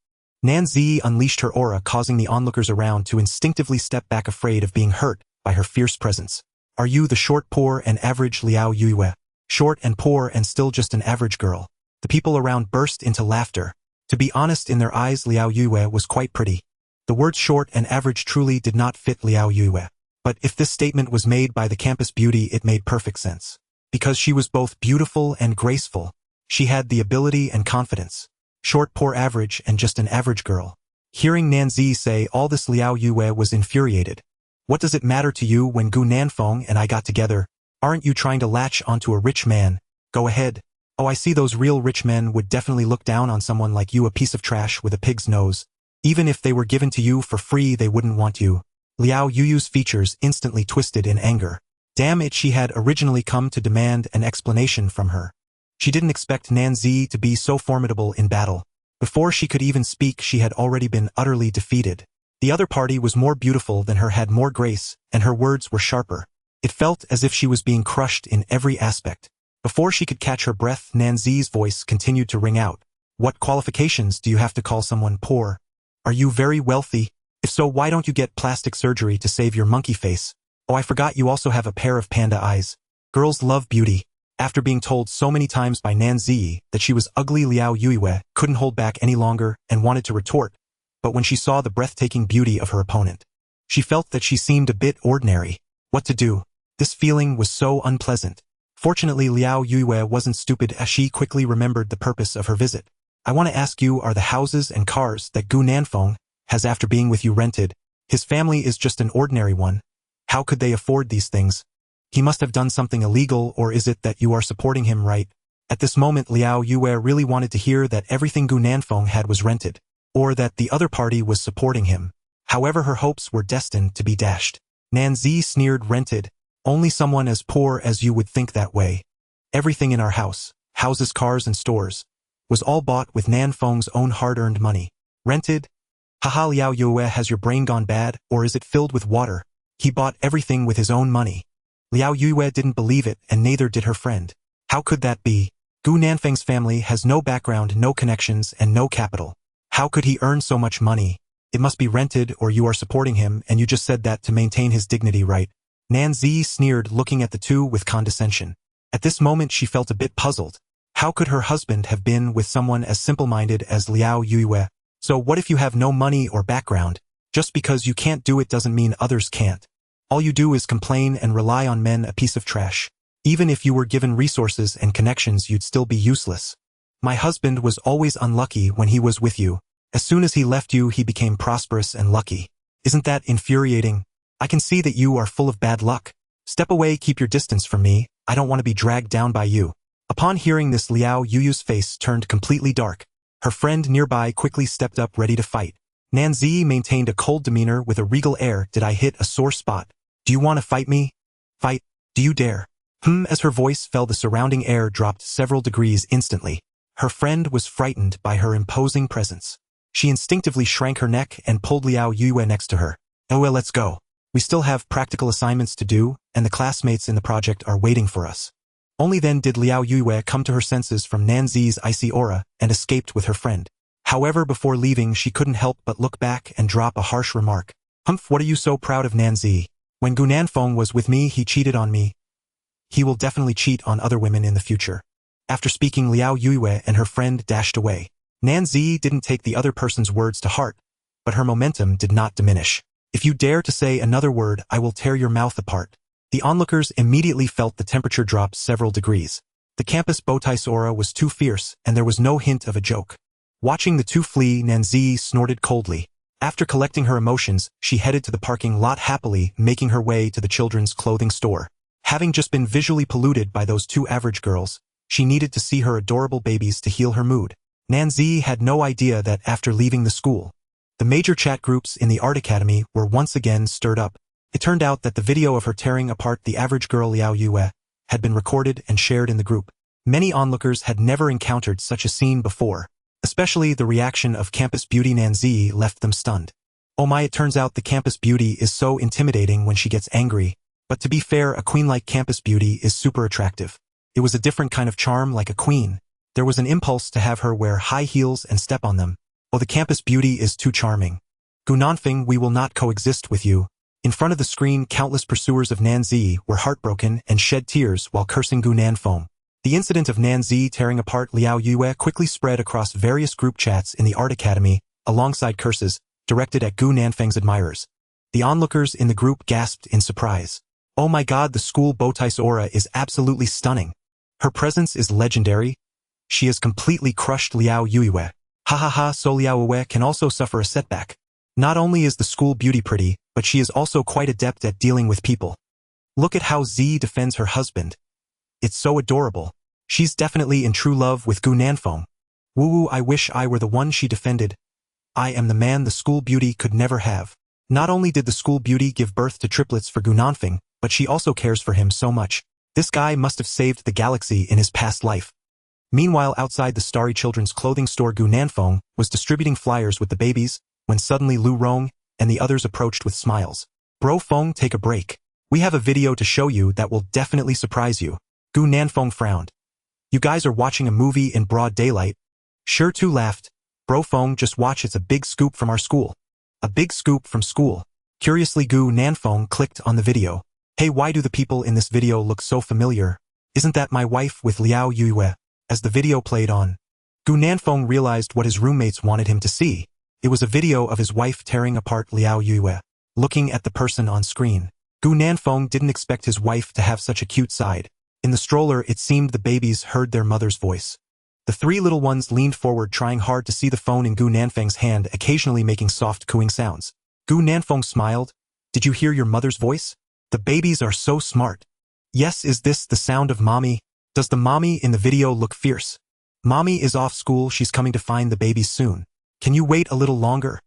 Nanzi unleashed her aura, causing the onlookers around to instinctively step back, afraid of being hurt by her fierce presence. Are you the short, poor, and average Liao Yue? Short and poor and still just an average girl. The people around burst into laughter. To be honest, in their eyes, Liao Yue was quite pretty. The words short and average truly did not fit Liao Yue. But if this statement was made by the campus beauty, it made perfect sense. Because she was both beautiful and graceful. She had the ability and confidence. Short, poor, average, and just an average girl. Hearing Nanzi say all this, Liao Yue was infuriated. What does it matter to you when Gu Nanfeng and I got together? Aren't you trying to latch onto a rich man? Go ahead. Oh, I see, those real rich men would definitely look down on someone like you, a piece of trash with a pig's nose. Even if they were given to you for free, they wouldn't want you. Liao Yu's features instantly twisted in anger. Damn it, she had originally come to demand an explanation from her. She didn't expect Nanzi to be so formidable in battle. Before she could even speak, she had already been utterly defeated. The other party was more beautiful than her, had more grace, and her words were sharper. It felt as if she was being crushed in every aspect. Before she could catch her breath, Nanzi's voice continued to ring out. What qualifications do you have to call someone poor? Are you very wealthy? If so, why don't you get plastic surgery to save your monkey face? Oh, I forgot, you also have a pair of panda eyes. Girls love beauty. After being told so many times by Nanzi that she was ugly, Liao Yue couldn't hold back any longer and wanted to retort. But when she saw the breathtaking beauty of her opponent, she felt that she seemed a bit ordinary. What to do? This feeling was so unpleasant. Fortunately, Liao Yue wasn't stupid, as she quickly remembered the purpose of her visit. I want to ask you, are the houses and cars that Gu Nanfeng has after being with you rented? His family is just an ordinary one. How could they afford these things? He must have done something illegal, or is it that you are supporting him, right? At this moment, Liao Yue really wanted to hear that everything Gu Nanfeng had was rented. or that the other party was supporting him. However, her hopes were destined to be dashed. Nanzi sneered, rented. Only someone as poor as you would think that way. Everything in our house, houses, cars, and stores, was all bought with Nanfeng's own hard-earned money. Rented? Haha, Liao Yue, has your brain gone bad, or is it filled with water? He bought everything with his own money. Liao Yue didn't believe it, and neither did her friend. How could that be? Gu Nanfeng's family has no background, no connections, and no capital. How could he earn so much money? It must be rented, or you are supporting him, and you just said that to maintain his dignity, right? Nanzi sneered, looking at the two with condescension. At this moment she felt a bit puzzled. How could her husband have been with someone as simple-minded as Liao Yue? So what if you have no money or background? Just because you can't do it doesn't mean others can't. All you do is complain and rely on men, a piece of trash. Even if you were given resources and connections, you'd still be useless. My husband was always unlucky when he was with you. As soon as he left you, he became prosperous and lucky. Isn't that infuriating? I can see that you are full of bad luck. Step away, keep your distance from me. I don't want to be dragged down by you. Upon hearing this, Liao Yu's face turned completely dark. Her friend nearby quickly stepped up, ready to fight. Nanzi maintained a cold demeanor with a regal air. Did I hit a sore spot? Do you want to fight me? Fight? Do you dare? As her voice fell, the surrounding air dropped several degrees instantly. Her friend was frightened by her imposing presence. She instinctively shrank her neck and pulled Liao Yue next to her. Oh well, let's go. We still have practical assignments to do, and the classmates in the project are waiting for us. Only then did Liao Yue come to her senses from Nanzi's icy aura and escaped with her friend. However, before leaving, she couldn't help but look back and drop a harsh remark. Humph, what are you so proud of, Nanzi? When Gu Nanfeng was with me, he cheated on me. He will definitely cheat on other women in the future. After speaking, Liao Yue and her friend dashed away. Nanzi didn't take the other person's words to heart, but her momentum did not diminish. If you dare to say another word, I will tear your mouth apart. The onlookers immediately felt the temperature drop several degrees. The campus Bowtie's aura was too fierce, and there was no hint of a joke. Watching the two flee, Nanzi snorted coldly. After collecting her emotions, she headed to the parking lot happily, making her way to the children's clothing store. Having just been visually polluted by those two average girls, she needed to see her adorable babies to heal her mood. Nanzi had no idea that after leaving the school, the major chat groups in the art academy were once again stirred up. It turned out that the video of her tearing apart the average girl Liao Yue had been recorded and shared in the group. Many onlookers had never encountered such a scene before. Especially the reaction of campus beauty Nanzi left them stunned. Oh my, it turns out the campus beauty is so intimidating when she gets angry. But to be fair, a queen like campus beauty is super attractive. It was a different kind of charm, like a queen. There was an impulse to have her wear high heels and step on them. Oh, the campus beauty is too charming. Gu Nanfeng, we will not coexist with you. In front of the screen, countless pursuers of Nanzi were heartbroken and shed tears while cursing Gu Nanfeng. The incident of Nanzi tearing apart Liao Yue quickly spread across various group chats in the art academy, alongside curses directed at Gu Nanfeng's admirers. The onlookers in the group gasped in surprise. Oh my god, the school Bowtie's aura is absolutely stunning. Her presence is legendary. She has completely crushed Liao Yue. Ha ha ha, so Liao Yue can also suffer a setback. Not only is the school beauty pretty, but she is also quite adept at dealing with people. Look at how Z defends her husband. It's so adorable. She's definitely in true love with Gu Nanfeng. Woo, I wish I were the one she defended. I am the man the school beauty could never have. Not only did the school beauty give birth to triplets for Gu Nanfeng, but she also cares for him so much. This guy must have saved the galaxy in his past life. Meanwhile, outside the Starry Children's clothing store, Gu Nanfeng was distributing flyers with the babies, when suddenly Lu Rong and the others approached with smiles. Bro Feng, take a break. We have a video to show you that will definitely surprise you. Gu Nanfeng frowned. You guys are watching a movie in broad daylight. Sure too, laughed. Bro Feng, just watch, it's a big scoop from our school. A big scoop from school. Curiously, Gu Nanfeng clicked on the video. Hey, why do the people in this video look so familiar? Isn't that my wife with Liao Yue? As the video played on, Gu Nanfeng realized what his roommates wanted him to see. It was a video of his wife tearing apart Liao Yue. Looking at the person on screen, Gu Nanfeng didn't expect his wife to have such a cute side. In the stroller, it seemed the babies heard their mother's voice. The three little ones leaned forward, trying hard to see the phone in Gu Nanfeng's hand, occasionally making soft cooing sounds. Gu Nanfeng smiled. Did you hear your mother's voice? The babies are so smart. Yes, is this the sound of mommy? Does the mommy in the video look fierce? Mommy is off school, she's coming to find the babies soon. Can you wait a little longer?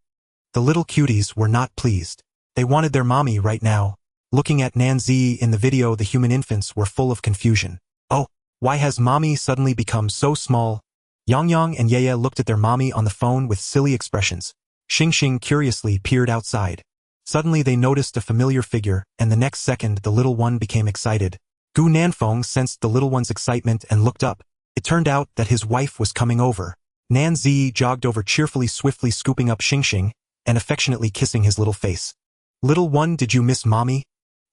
The little cuties were not pleased. They wanted their mommy right now. Looking at Nanzi in the video, the human infants were full of confusion. Oh, why has mommy suddenly become so small? Yang and Yaya looked at their mommy on the phone with silly expressions. Xing curiously peered outside. Suddenly they noticed a familiar figure, and the next second the little one became excited. Gu Nanfeng sensed the little one's excitement and looked up. It turned out that his wife was coming over. Nanzi jogged over cheerfully, swiftly scooping up Xing and affectionately kissing his little face. Little one, did you miss mommy?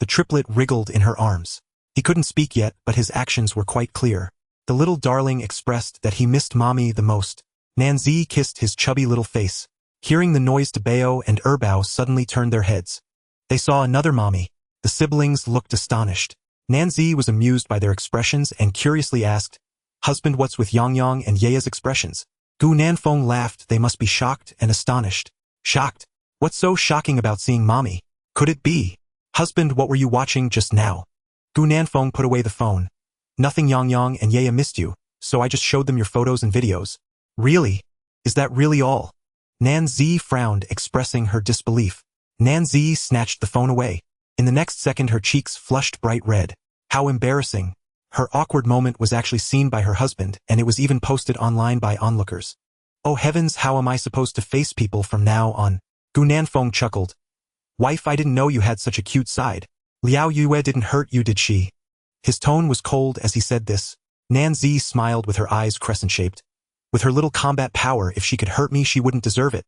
The triplet wriggled in her arms. He couldn't speak yet, but his actions were quite clear. The little darling expressed that he missed mommy the most. Nanzi kissed his chubby little face. Hearing the noise, Bao and Erbao suddenly turned their heads. They saw another mommy. The siblings looked astonished. Nanzi was amused by their expressions and curiously asked, "Husband, what's with Yang and Yaya's expressions?" Gu Nanfeng laughed. They must be shocked and astonished. Shocked? What's so shocking about seeing mommy? Could it be? Husband, what were you watching just now? Gu Nanfeng put away the phone. Nothing, Yang and Yaya missed you, so I just showed them your photos and videos. Really? Is that really all? Nanzi frowned, expressing her disbelief. Nanzi snatched the phone away. In the next second her cheeks flushed bright red. How embarrassing. Her awkward moment was actually seen by her husband, and it was even posted online by onlookers. Oh heavens, how am I supposed to face people from now on? Gu Nanfeng chuckled. Wife, I didn't know you had such a cute side. Liao Yue didn't hurt you, did she? His tone was cold as he said this. Nanzi smiled with her eyes crescent-shaped. With her little combat power, if she could hurt me, she wouldn't deserve it.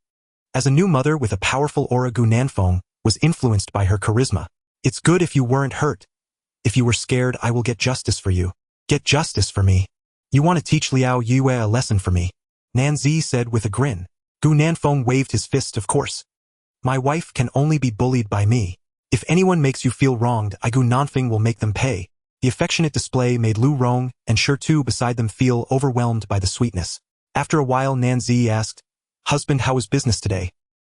As a new mother with a powerful aura, Gu Nanfeng was influenced by her charisma. It's good if you weren't hurt. If you were scared, I will get justice for you. Get justice for me. You want to teach Liao Yue a lesson for me? Nanzi said with a grin. Gu Nanfeng waved his fist. Of course. My wife can only be bullied by me. If anyone makes you feel wronged, I Gu Nanfeng will make them pay. The affectionate display made Lu Rong and Shirtu beside them feel overwhelmed by the sweetness. After a while, Nanzi asked, Husband, how was business today?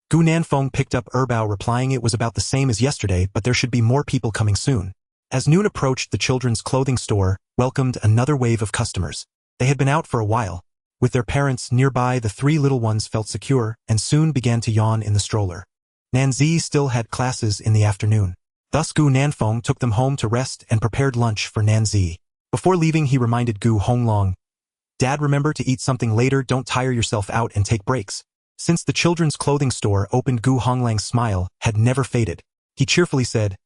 Gu Nanfeng picked up Erbao, replying it was about the same as yesterday, but there should be more people coming soon. As noon approached, the children's clothing store welcomed another wave of customers. They had been out for a while. With their parents nearby, the three little ones felt secure and soon began to yawn in the stroller. Nanzi still had classes in the afternoon. Thus Gu Nanfeng took them home to rest and prepared lunch for Nanzi. Before leaving, he reminded Gu Honglong, Dad, remember to eat something later, don't tire yourself out and take breaks. Since the children's clothing store opened, Gu Honglang's smile had never faded. He cheerfully said,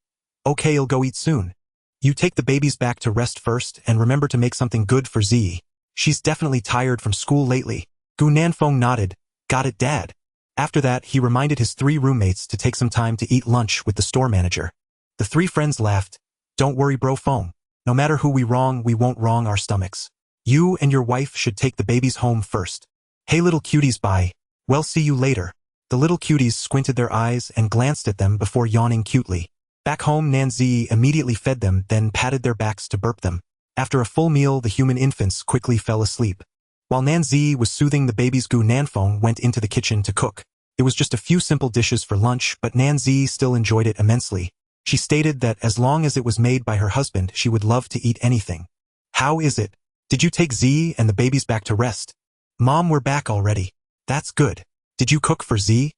Okay, I'll go eat soon. You take the babies back to rest first and remember to make something good for Ziyi. She's definitely tired from school lately. Gu Nanfeng nodded. Got it, Dad. After that, he reminded his three roommates to take some time to eat lunch with the store manager. The three friends laughed. Don't worry, bro Feng. No matter who we wrong, we won't wrong our stomachs. You and your wife should take the babies home first. Hey little cuties, bye. Well, see you later. The little cuties squinted their eyes and glanced at them before yawning cutely. Back home, Nanzi immediately fed them, then patted their backs to burp them. After a full meal, the human infants quickly fell asleep. While Nanzi was soothing the babies, Gu Nanfeng went into the kitchen to cook. It was just a few simple dishes for lunch, but Nanzi still enjoyed it immensely. She stated that as long as it was made by her husband, she would love to eat anything. How is it? Did you take Z and the babies back to rest? Mom, we're back already. That's good. Did you cook for Z?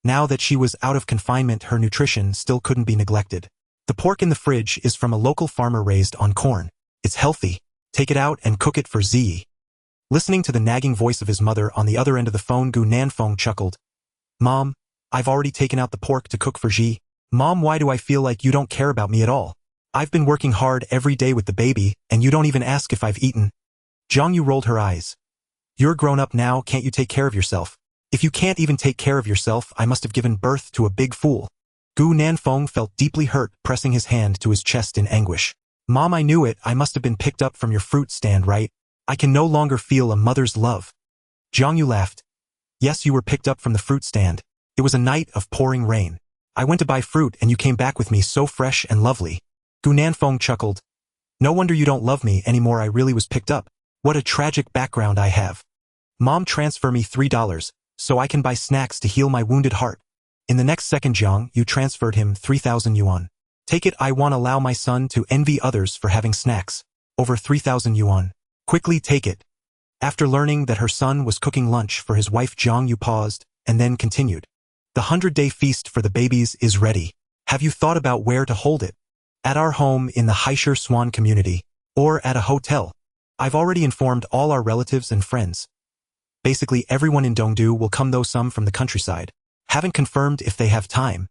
Now that she was out of confinement, her nutrition still couldn't be neglected. The pork in the fridge is from a local farmer raised on corn. It's healthy. Take it out and cook it for Z. Listening to the nagging voice of his mother on the other end of the phone, Gu Nanfeng chuckled. Mom, I've already taken out the pork to cook for Z. Mom, why do I feel like you don't care about me at all? I've been working hard every day with the baby, and you don't even ask if I've eaten. Zhangyu rolled her eyes. You're grown up now, can't you take care of yourself? If you can't even take care of yourself, I must have given birth to a big fool. Gu Nanfeng felt deeply hurt, pressing his hand to his chest in anguish. Mom, I knew it, I must have been picked up from your fruit stand, right? I can no longer feel a mother's love. Zhangyu laughed. Yes, you were picked up from the fruit stand. It was a night of pouring rain. I went to buy fruit and you came back with me so fresh and lovely. Gu Nanfeng chuckled. No wonder you don't love me anymore, I really was picked up. What a tragic background I have. Mom, transfer me $3, so I can buy snacks to heal my wounded heart. In the next second, Jiang, you transferred him 3,000 yuan. Take it, I won't allow my son to envy others for having snacks. Over 3,000 yuan. Quickly take it. After learning that her son was cooking lunch for his wife Jiang Yu paused, and then continued. The 100-day feast for the babies is ready. Have you thought about where to hold it? At our home in the Haishir Swan community, or at a hotel? I've already informed all our relatives and friends. Basically everyone in Dongdu will come, though some from the countryside. Haven't confirmed if they have time.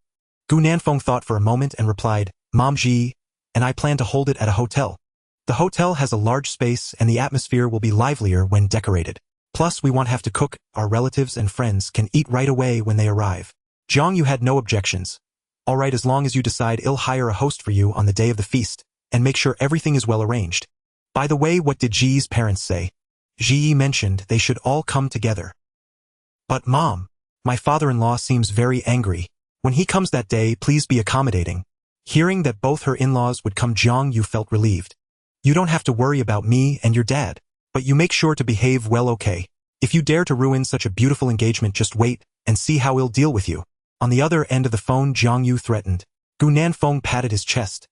Gu Nanfeng thought for a moment and replied, Mom Ji, and I plan to hold it at a hotel. The hotel has a large space and the atmosphere will be livelier when decorated. Plus we won't have to cook, our relatives and friends can eat right away when they arrive. Jiang Yu had no objections. Alright, as long as you decide I'll hire a host for you on the day of the feast, and make sure everything is well arranged. By the way, what did Ji's parents say? Ji mentioned they should all come together. But Mom, my father-in-law seems very angry. When he comes that day, please be accommodating. Hearing that both her in-laws would come, Jiang Yu felt relieved. You don't have to worry about me and your dad, but you make sure to behave well, okay? If you dare to ruin such a beautiful engagement, just wait and see how he'll deal with you. On the other end of the phone, Jiang Yu threatened. Gu Nanfeng patted his chest.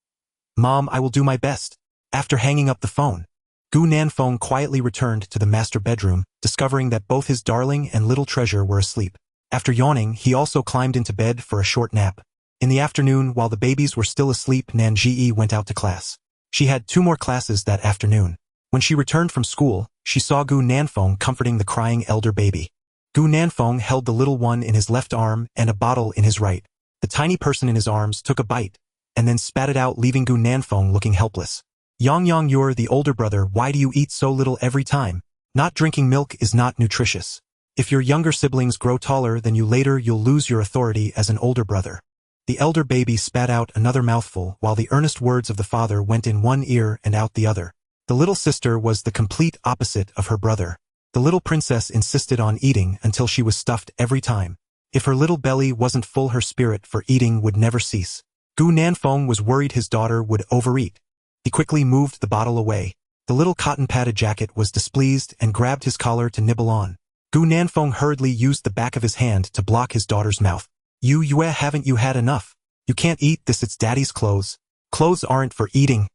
Mom, I will do my best. After hanging up the phone, Gu Nanfeng quietly returned to the master bedroom, discovering that both his darling and little treasure were asleep. After yawning, he also climbed into bed for a short nap. In the afternoon, while the babies were still asleep, Nanji went out to class. She had 2 more classes that afternoon. When she returned from school, she saw Gu Nanfeng comforting the crying elder baby. Gu Nanfeng held the little one in his left arm and a bottle in his right. The tiny person in his arms took a bite, and then spat it out, leaving Gu Nanfeng looking helpless. Yang, you're the older brother, why do you eat so little every time? Not drinking milk is not nutritious. If your younger siblings grow taller than you later, you'll lose your authority as an older brother. The elder baby spat out another mouthful while the earnest words of the father went in one ear and out the other. The little sister was the complete opposite of her brother. The little princess insisted on eating until she was stuffed every time. If her little belly wasn't full, her spirit for eating would never cease. Gu Nanfeng was worried his daughter would overeat. He quickly moved the bottle away. The little cotton-padded jacket was displeased and grabbed his collar to nibble on. Gu Nanfeng hurriedly used the back of his hand to block his daughter's mouth. You Yue, haven't you had enough? You can't eat this, it's daddy's clothes. Clothes aren't for eating.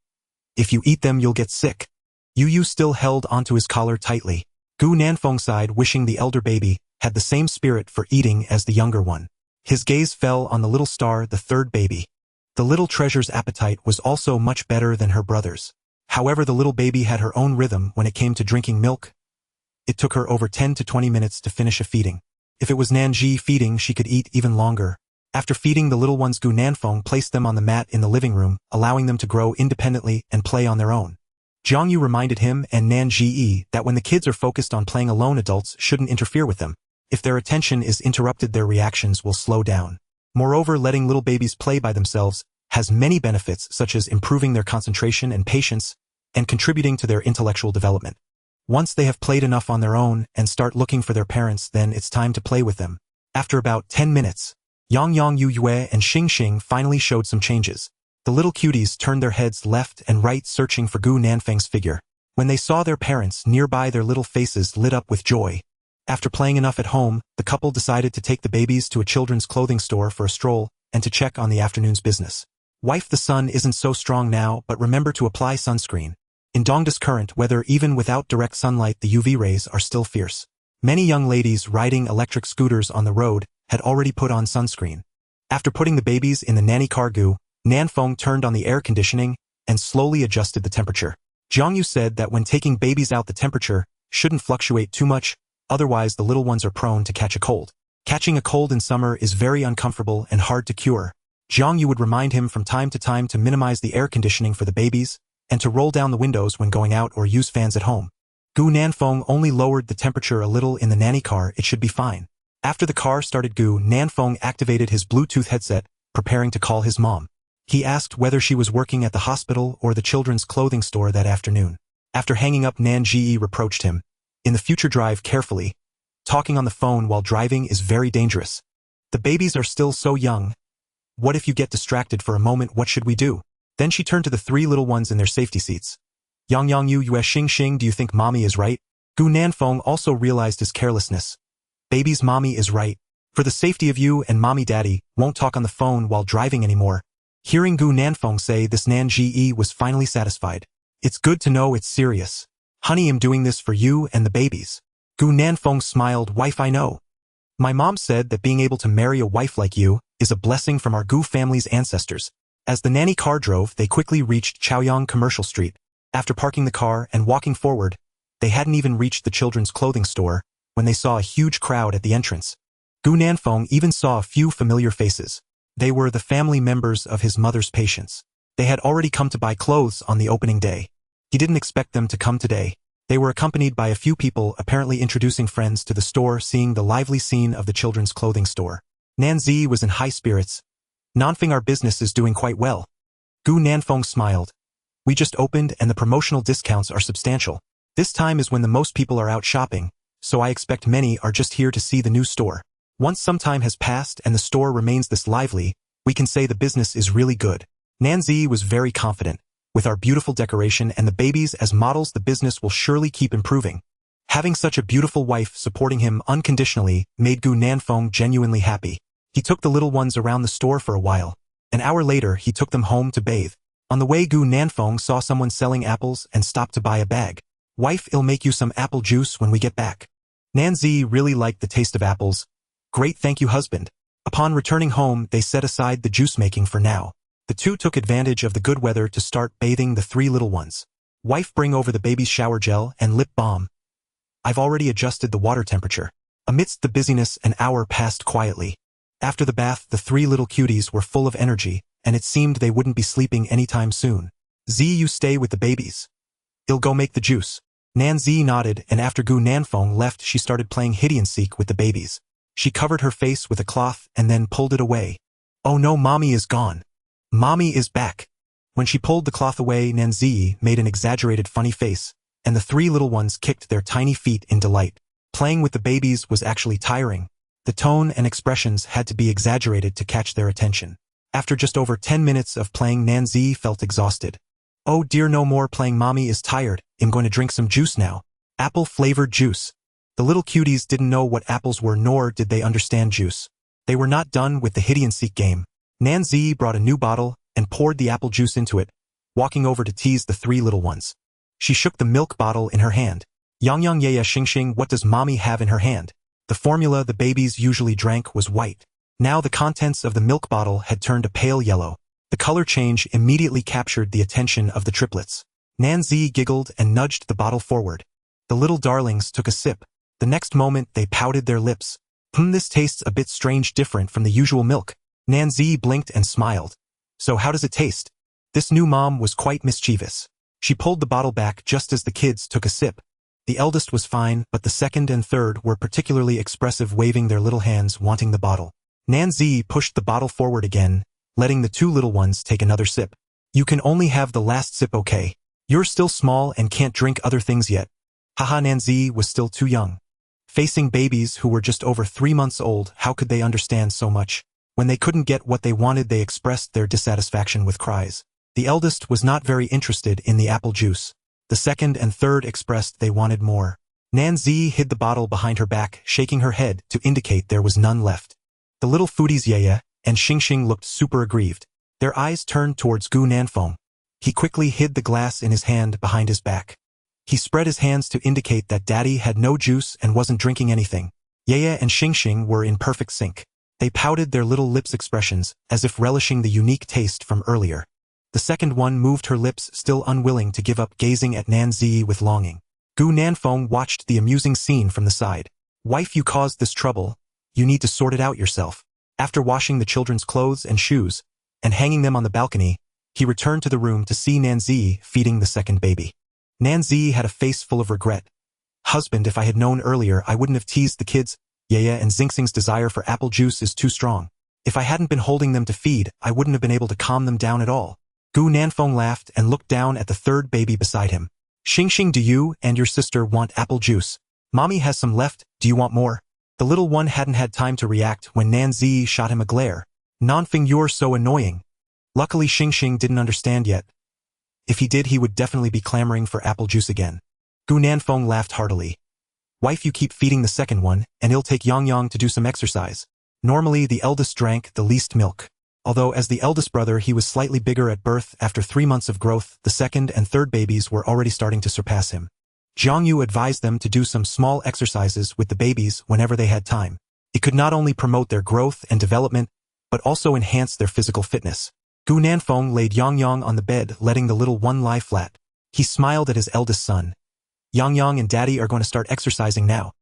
If you eat them, you'll get sick. Yu still held onto his collar tightly. Gu Nanfeng sighed, wishing the elder baby had the same spirit for eating as the younger one. His gaze fell on the little star, the third baby. The little treasure's appetite was also much better than her brother's. However, the little baby had her own rhythm when it came to drinking milk. It took her over 10 to 20 minutes to finish a feeding. If it was Nanji feeding, she could eat even longer. After feeding the little ones, Gu Nanfeng placed them on the mat in the living room, allowing them to grow independently and play on their own. Jiang Yu reminded him and Nanji that when the kids are focused on playing alone, adults shouldn't interfere with them. If their attention is interrupted, their reactions will slow down. Moreover, letting little babies play by themselves has many benefits, such as improving their concentration and patience and contributing to their intellectual development. Once they have played enough on their own and start looking for their parents, then it's time to play with them. After about 10 minutes, Yang Yu Yue and Xing finally showed some changes. The little cuties turned their heads left and right, searching for Gu Nanfeng's figure. When they saw their parents nearby, their little faces lit up with joy. After playing enough at home, the couple decided to take the babies to a children's clothing store for a stroll and to check on the afternoon's business. Wife, the sun isn't so strong now, but remember to apply sunscreen. In Dongda's current weather, even without direct sunlight, the UV rays are still fierce. Many young ladies riding electric scooters on the road had already put on sunscreen. After putting the babies in the nanny car, Gu Nanfeng turned on the air conditioning and slowly adjusted the temperature. Jiang Yu said that when taking babies out, the temperature shouldn't fluctuate too much, otherwise the little ones are prone to catch a cold. Catching a cold in summer is very uncomfortable and hard to cure. Jiang Yu would remind him from time to time to minimize the air conditioning for the babies and to roll down the windows when going out or use fans at home. Gu Nanfeng only lowered the temperature a little in the nanny car. It should be fine. After the car started, Gu Nanfeng activated his Bluetooth headset, preparing to call his mom. He asked whether she was working at the hospital or the children's clothing store that afternoon. After hanging up, Nanji reproached him. In the future, drive carefully. Talking on the phone while driving is very dangerous. The babies are still so young. What if you get distracted for a moment? What should we do? Then she turned to the 3 little ones in their safety seats. Yang Yu Yue, Xing, do you think mommy is right? Gu Nanfeng also realized his carelessness. Baby's mommy is right. For the safety of you and mommy, daddy won't talk on the phone while driving anymore. Hearing Gu Nanfeng say this, Nanji was finally satisfied. It's good to know it's serious. Honey, I'm doing this for you and the babies. Gu Nanfeng smiled. Wife, I know. My mom said that being able to marry a wife like you is a blessing from our Gu family's ancestors. As the nanny car drove, they quickly reached Chaoyang Commercial Street. After parking the car and walking forward, they hadn't even reached the children's clothing store when they saw a huge crowd at the entrance. Gu Nanfeng even saw a few familiar faces. They were the family members of his mother's patients. They had already come to buy clothes on the opening day. He didn't expect them to come today. They were accompanied by a few people apparently introducing friends to the store, seeing the lively scene of the children's clothing store. Nanzi was in high spirits. Nanfeng, our business is doing quite well. Gu Nanfeng smiled. We just opened and the promotional discounts are substantial. This time is when the most people are out shopping, so I expect many are just here to see the new store. Once some time has passed and the store remains this lively, we can say the business is really good. Nanzi was very confident. With our beautiful decoration and the babies as models, the business will surely keep improving. Having such a beautiful wife supporting him unconditionally made Gu Nanfeng genuinely happy. He took the little ones around the store for a while. An hour later, he took them home to bathe. On the way, Gu Nanfeng saw someone selling apples and stopped to buy a bag. Wife, I'll make you some apple juice when we get back. Nanzi really liked the taste of apples. Great, thank you, husband. Upon returning home, they set aside the juice making for now. The two took advantage of the good weather to start bathing the three little ones. Wife, bring over the baby's shower gel and lip balm. I've already adjusted the water temperature. Amidst the busyness, an hour passed quietly. After the bath, the three little cuties were full of energy, and it seemed they wouldn't be sleeping anytime soon. Z, you stay with the babies. I'll go make the juice. Nanzi nodded, and after Gu Nanfeng left, she started playing hide and seek with the babies. She covered her face with a cloth and then pulled it away. Oh no, mommy is gone. Mommy is back. When she pulled the cloth away, Nanzi made an exaggerated funny face, and the three little ones kicked their tiny feet in delight. Playing with the babies was actually tiring. The tone and expressions had to be exaggerated to catch their attention. After just over 10 minutes of playing, Nanzi felt exhausted. Oh dear, no more playing, mommy is tired. I'm going to drink some juice now. Apple-flavored juice. The little cuties didn't know what apples were, nor did they understand juice. They were not done with the hide and seek game. Nanzi brought a new bottle and poured the apple juice into it, walking over to tease the three little ones. She shook the milk bottle in her hand. Yang Yang Yaya Xing Xing, what does mommy have in her hand? The formula the babies usually drank was white. Now the contents of the milk bottle had turned a pale yellow. The color change immediately captured the attention of the triplets. Nanzi giggled and nudged the bottle forward. The little darlings took a sip. The next moment they pouted their lips. This tastes a bit strange, different from the usual milk. Nanzi blinked and smiled. So how does it taste? This new mom was quite mischievous. She pulled the bottle back just as the kids took a sip. The eldest was fine, but the second and third were particularly expressive, waving their little hands wanting the bottle. Nanzi pushed the bottle forward again, letting the two little ones take another sip. You can only have the last sip, okay? You're still small and can't drink other things yet. Haha, Nanzi was still too young. Facing babies who were just over 3 months old, how could they understand so much? When they couldn't get what they wanted, they expressed their dissatisfaction with cries. The eldest was not very interested in the apple juice. The second and third expressed they wanted more. Nanzi hid the bottle behind her back, shaking her head to indicate there was none left. The little foodies Yaya and Xing Xing looked super aggrieved. Their eyes turned towards Gu Nanfeng. He quickly hid the glass in his hand behind his back. He spread his hands to indicate that Daddy had no juice and wasn't drinking anything. Yaya and Xing Xing were in perfect sync. They pouted their little lips expressions, as if relishing the unique taste from earlier. The second one moved her lips, still unwilling to give up, gazing at Nanzi with longing. Gu Nanfeng watched the amusing scene from the side. Wife, you caused this trouble. You need to sort it out yourself. After washing the children's clothes and shoes, and hanging them on the balcony, he returned to the room to see Nanzi feeding the second baby. Nanzi had a face full of regret. Husband, if I had known earlier, I wouldn't have teased the kids. Yaya and Xingxing's desire for apple juice is too strong. If I hadn't been holding them to feed, I wouldn't have been able to calm them down at all. Gu Nanfeng laughed and looked down at the third baby beside him. Xing Xing, do you and your sister want apple juice? Mommy has some left, do you want more? The little one hadn't had time to react when Nanzi shot him a glare. Nanfeng, you're so annoying. Luckily Xing Xing didn't understand yet. If he did, he would definitely be clamoring for apple juice again. Gu Nanfeng laughed heartily. Wife, you keep feeding the second one, and it'll take Yang Yang to do some exercise. Normally, the eldest drank the least milk. Although as the eldest brother he was slightly bigger at birth, after 3 months of growth, the second and third babies were already starting to surpass him. Jiang Yu advised them to do some small exercises with the babies whenever they had time. It could not only promote their growth and development, but also enhance their physical fitness. Gu Nanfeng laid Yang Yang on the bed, letting the little one lie flat. He smiled at his eldest son. Yang Yang and Daddy are going to start exercising now.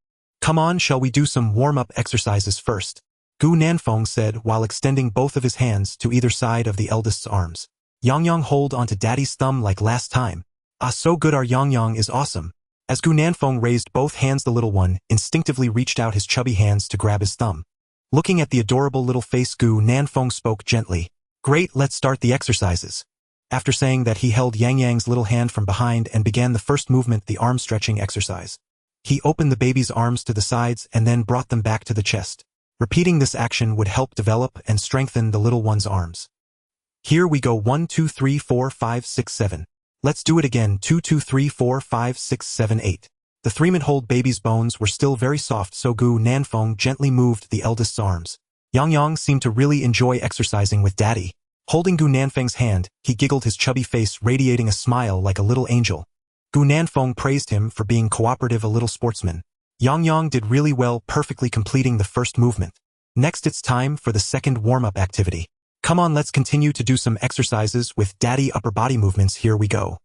Come on, shall we do some warm-up exercises first? Gu Nanfeng said while extending both of his hands to either side of the eldest's arms. Yang Yang hold onto Daddy's thumb like last time. Ah, so good, our Yang Yang is awesome. As Gu Nanfeng raised both hands, the little one instinctively reached out his chubby hands to grab his thumb. Looking at the adorable little face, Gu Nanfeng spoke gently. Great, let's start the exercises. After saying that, he held Yang Yang's little hand from behind and began the first movement, the arm stretching exercise. He opened the baby's arms to the sides and then brought them back to the chest. Repeating this action would help develop and strengthen the little one's arms. Here we go, 1 2 3 4 5 6 7. Let's do it again, 2 2 3 4 5 6 7 8. The 3-month-old baby's bones were still very soft, so Gu Nanfeng gently moved the eldest's arms. Yang Yang seemed to really enjoy exercising with Daddy. Holding Gu Nanfeng's hand, he giggled, his chubby face radiating a smile like a little angel. Gu Nanfeng praised him for being cooperative, a little sportsman. Yang Yang did really well, perfectly completing the first movement. Next, it's time for the second warm-up activity. Come on, let's continue to do some exercises with Daddy, upper body movements. Here we go.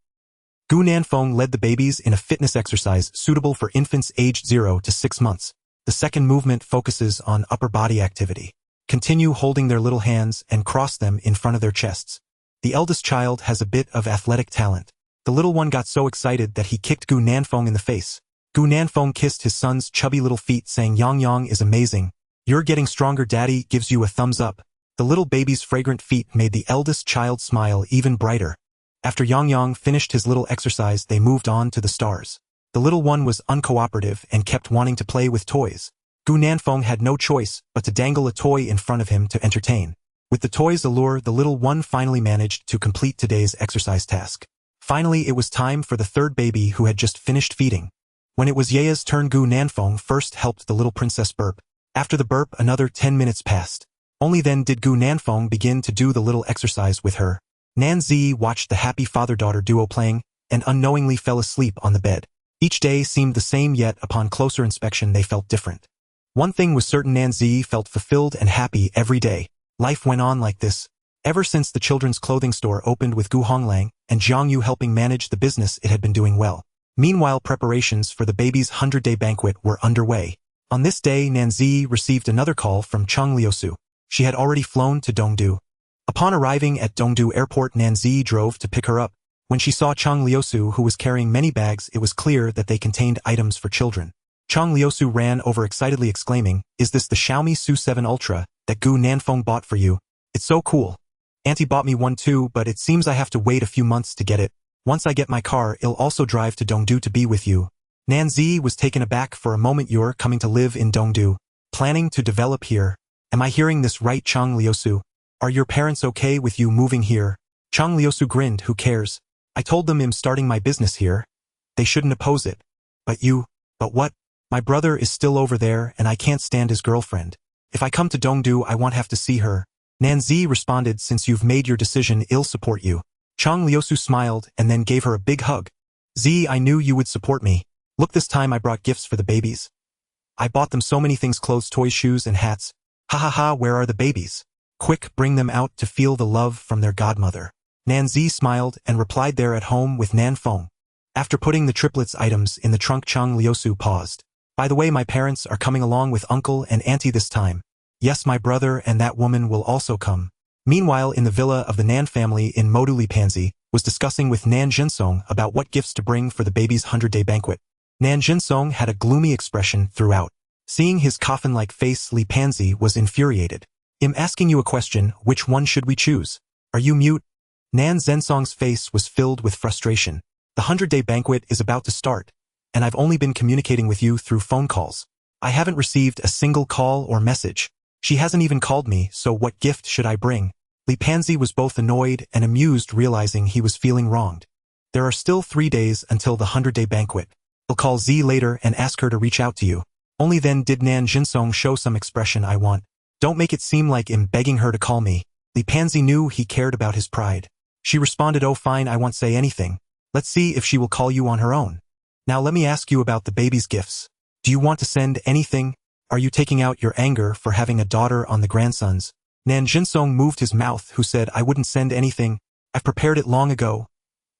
Gu Nanfeng led the babies in a fitness exercise suitable for infants aged 0 to 6 months. The second movement focuses on upper body activity. Continue holding their little hands and cross them in front of their chests. The eldest child has a bit of athletic talent. The little one got so excited that he kicked Gu Nanfeng in the face. Gu Nanfeng kissed his son's chubby little feet, saying, Yang Yang is amazing. You're getting stronger, Daddy gives you a thumbs up. The little baby's fragrant feet made the eldest child smile even brighter. After Yang Yang finished his little exercise, they moved on to the stars. The little one was uncooperative and kept wanting to play with toys. Gu Nanfeng had no choice but to dangle a toy in front of him to entertain. With the toy's allure, the little one finally managed to complete today's exercise task. Finally, it was time for the third baby, who had just finished feeding. When it was Yea's turn, Gu Nanfeng first helped the little princess burp. After the burp, another 10 minutes passed. Only then did Gu Nanfeng begin to do the little exercise with her. Nan Zi watched the happy father-daughter duo playing and unknowingly fell asleep on the bed. Each day seemed the same, yet upon closer inspection they felt different. One thing was certain, Nan Zi felt fulfilled and happy every day. Life went on like this. Ever since the children's clothing store opened with Gu Honglang and Jiang Yu helping manage the business, it had been doing well. Meanwhile, preparations for the baby's 100-day banquet were underway. On this day, Nan Zi received another call from Chang Liusu. She had already flown to Dongdu. Upon arriving at Dongdu Airport, Nan Zi drove to pick her up. When she saw Chang Liusu, who was carrying many bags, it was clear that they contained items for children. Chang Liusu ran over excitedly, exclaiming, "Is this the Xiaomi Su 7 Ultra that Gu Nanfeng bought for you? It's so cool. Auntie bought me one too, but it seems I have to wait a few months to get it. Once I get my car, I'll also drive to Dongdu to be with you." Nan Zi was taken aback for a moment. "You're coming to live in Dongdu? Planning to develop here? Am I hearing this right, Chang Liusu? Are your parents okay with you moving here?" Chang Liusu grinned. "Who cares? I told them I'm starting my business here. They shouldn't oppose it. But what? My brother is still over there and I can't stand his girlfriend. If I come to Dongdu, I won't have to see her." Nan Zi responded, "Since you've made your decision, I'll support you." Chang Liusu smiled and then gave her a big hug. "Zi, I knew you would support me. Look, this time I brought gifts for the babies. I bought them so many things: clothes, toys, shoes, and hats. Ha ha ha, where are the babies? Quick, bring them out to feel the love from their godmother." Nan Zi smiled and replied, "They're at home with Nanfeng." After putting the triplets' items in the trunk, Chang Liusu paused. "By the way, my parents are coming along with uncle and auntie this time. Yes, my brother and that woman will also come." Meanwhile, in the villa of the Nan family in Moduli, Pansy was discussing with Nan Jinsong about what gifts to bring for the baby's 100-day banquet. Nan Jinsong had a gloomy expression throughout. Seeing his coffin-like face, Li Pansy was infuriated. "I'm asking you a question, which one should we choose? Are you mute?" Nan Zensong's face was filled with frustration. "The 100-day banquet is about to start, and I've only been communicating with you through phone calls. I haven't received a single call or message. She hasn't even called me, so what gift should I bring?" Li Pansy was both annoyed and amused, realizing he was feeling wronged. "There are still 3 days until the 100-day banquet. I'll call Z later and ask her to reach out to you." Only then did Nan Jinsong show some expression. "I want. Don't make it seem like I'm begging her to call me." Li Pansy knew he cared about his pride. She responded, "Oh fine, I won't say anything. Let's see if she will call you on her own." Now let me ask you about the baby's gifts. Do you want to send anything? Are you taking out your anger for having a daughter on the grandsons? Nan Jinsong moved his mouth, who said, I wouldn't send anything. I've prepared it long ago.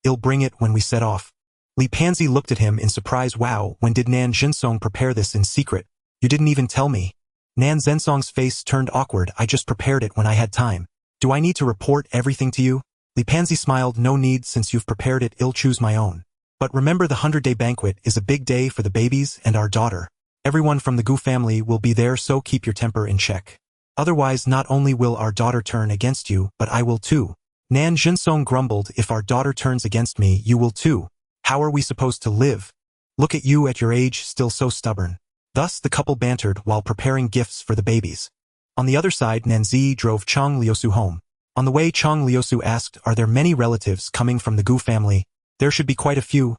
I'll bring it when we set off. Li Pansy looked at him in surprise. Wow, when did Nan Jinsong prepare this in secret? You didn't even tell me. Nan Zensong's face turned awkward. I just prepared it when I had time. Do I need to report everything to you? Li Pansy smiled. No need, since you've prepared it. I'll choose my own. But remember, the 100-day banquet is a big day for the babies and our daughter. Everyone from the Gu family will be there, so keep your temper in check. Otherwise, not only will our daughter turn against you, but I will too. Nan Jinsong grumbled. If our daughter turns against me, you will too. How are we supposed to live? Look at you at your age, still so stubborn. Thus the couple bantered while preparing gifts for the babies. On the other side, Nanzi drove Chang Liusu home. On the way, Chang Liusu asked, are there many relatives coming from the Gu family? There should be quite a few.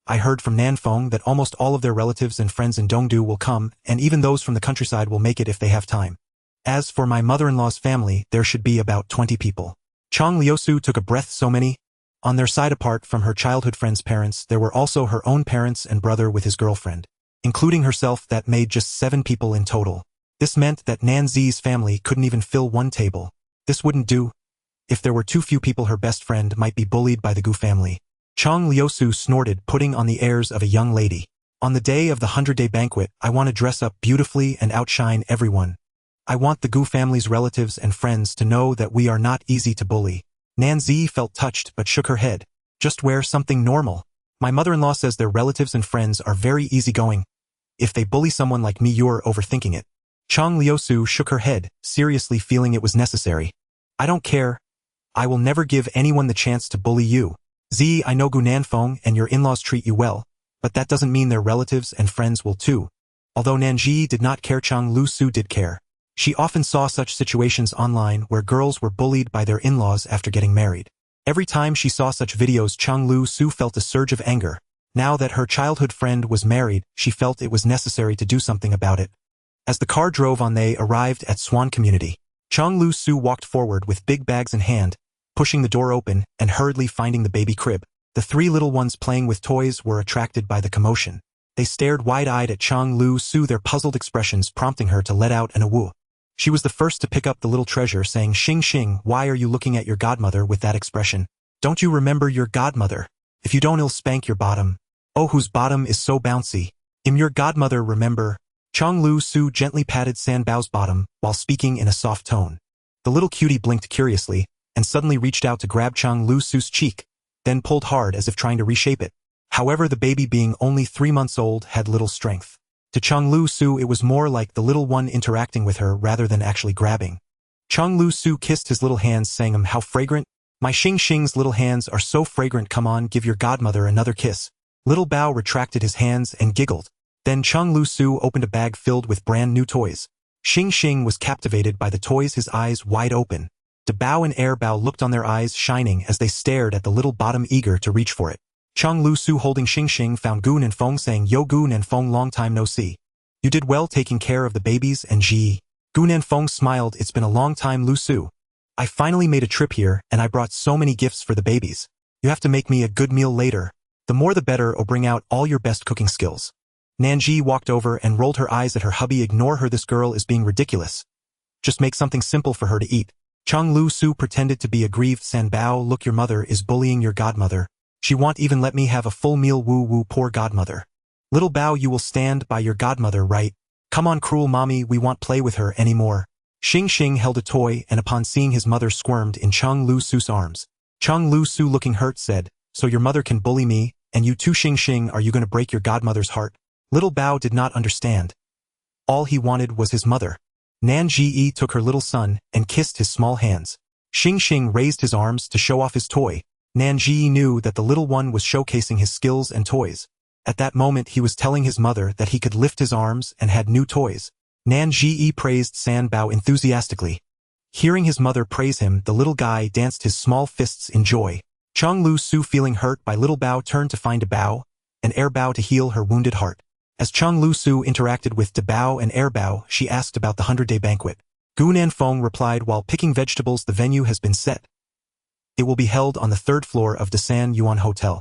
I heard from Nanfeng that almost all of their relatives and friends in Dongdu will come, and even those from the countryside will make it if they have time. As for my mother-in-law's family, there should be about 20 people. Chang Liusu took a breath. So many? On their side, apart from her childhood friend's parents, there were also her own parents and brother with his girlfriend. Including herself, that made just 7 people in total. This meant that Nanzi's family couldn't even fill one table. This wouldn't do. If there were too few people, her best friend might be bullied by the Gu family. Chang Liusu snorted, putting on the airs of a young lady. On the day of the 100-day banquet, I want to dress up beautifully and outshine everyone. I want the Gu family's relatives and friends to know that we are not easy to bully. Nanzi felt touched but shook her head. Just wear something normal. My mother-in-law says their relatives and friends are very easygoing. If they bully someone like me, you're overthinking it. Chang Liusu shook her head, seriously feeling it was necessary. I don't care. I will never give anyone the chance to bully you. I know Gu Nanfeng and your in-laws treat you well, but that doesn't mean their relatives and friends will too. Although Nanji did not care, Chang Liusu did care. She often saw such situations online where girls were bullied by their in-laws after getting married. Every time she saw such videos, Chang Liusu felt a surge of anger. Now that her childhood friend was married, she felt it was necessary to do something about it. As the car drove on, they arrived at Swan Community. Chang Liusu walked forward with big bags in hand, pushing the door open and hurriedly finding the baby crib. The 3 little ones playing with toys were attracted by the commotion. They stared wide-eyed at Chang Liusu, their puzzled expressions prompting her to let out an awoo. She was the first to pick up the little treasure, saying, Xing Xing, why are you looking at your godmother with that expression? Don't you remember your godmother? If you don't, I'll spank your bottom. Oh, whose bottom is so bouncy? Your godmother, remember? Chang Liusu gently patted Sanbao's bottom while speaking in a soft tone. The little cutie blinked curiously and suddenly reached out to grab Chang Liusu's cheek, then pulled hard as if trying to reshape it. However, the baby, being only 3 months old, had little strength. To Chang Liusu, it was more like the little one interacting with her rather than actually grabbing. Chang Liusu kissed his little hands, saying, how fragrant. My Xing Xing's little hands are so fragrant. Come on, give your godmother another kiss. Little Bao retracted his hands and giggled. Then Chang Liusu opened a bag filled with brand new toys. Xing Xing was captivated by the toys, his eyes wide open. De Bao and Air Bao looked on, their eyes shining as they stared at the little bottom, eager to reach for it. Chang Liusu, holding Xing Xing, found Gu Nanfeng, saying, Yo Gu Nanfeng, long time no see. You did well taking care of the babies and Ji. Gu Nanfeng smiled. It's been a long time, Liusu. I finally made a trip here and I brought so many gifts for the babies. You have to make me a good meal later. The more the better, or bring out all your best cooking skills. Nanji walked over and rolled her eyes at her hubby. Ignore her, this girl is being ridiculous. Just make something simple for her to eat. Chang Liusu pretended to be aggrieved. Sanbao, look, your mother is bullying your godmother. She won't even let me have a full meal. Woo woo, poor godmother. Little Bao, you will stand by your godmother, right? Come on, cruel mommy, we won't play with her anymore. Xing Xing held a toy and upon seeing his mother squirmed in Chang Liusu's arms. Chang Liusu, looking hurt, said, so your mother can bully me, and you too, Xing Xing, are you going to break your godmother's heart? Little Bao did not understand. All he wanted was his mother. Nan Ji took her little son and kissed his small hands. Xing Xing raised his arms to show off his toy. Nan Ji knew that the little one was showcasing his skills and toys. At that moment, he was telling his mother that he could lift his arms and had new toys. Nan Ji praised San Bao enthusiastically. Hearing his mother praise him, the little guy danced his small fists in joy. Chang Liusu, feeling hurt by little Bao, turned to find De Bao and Air Bao to heal her wounded heart. As Chang Liusu interacted with De Bao and Air Bao, she asked about the 100-day banquet. Gu Nanfeng replied while picking vegetables, the venue has been set. It will be held on the 3rd floor of the San Yuan Hotel.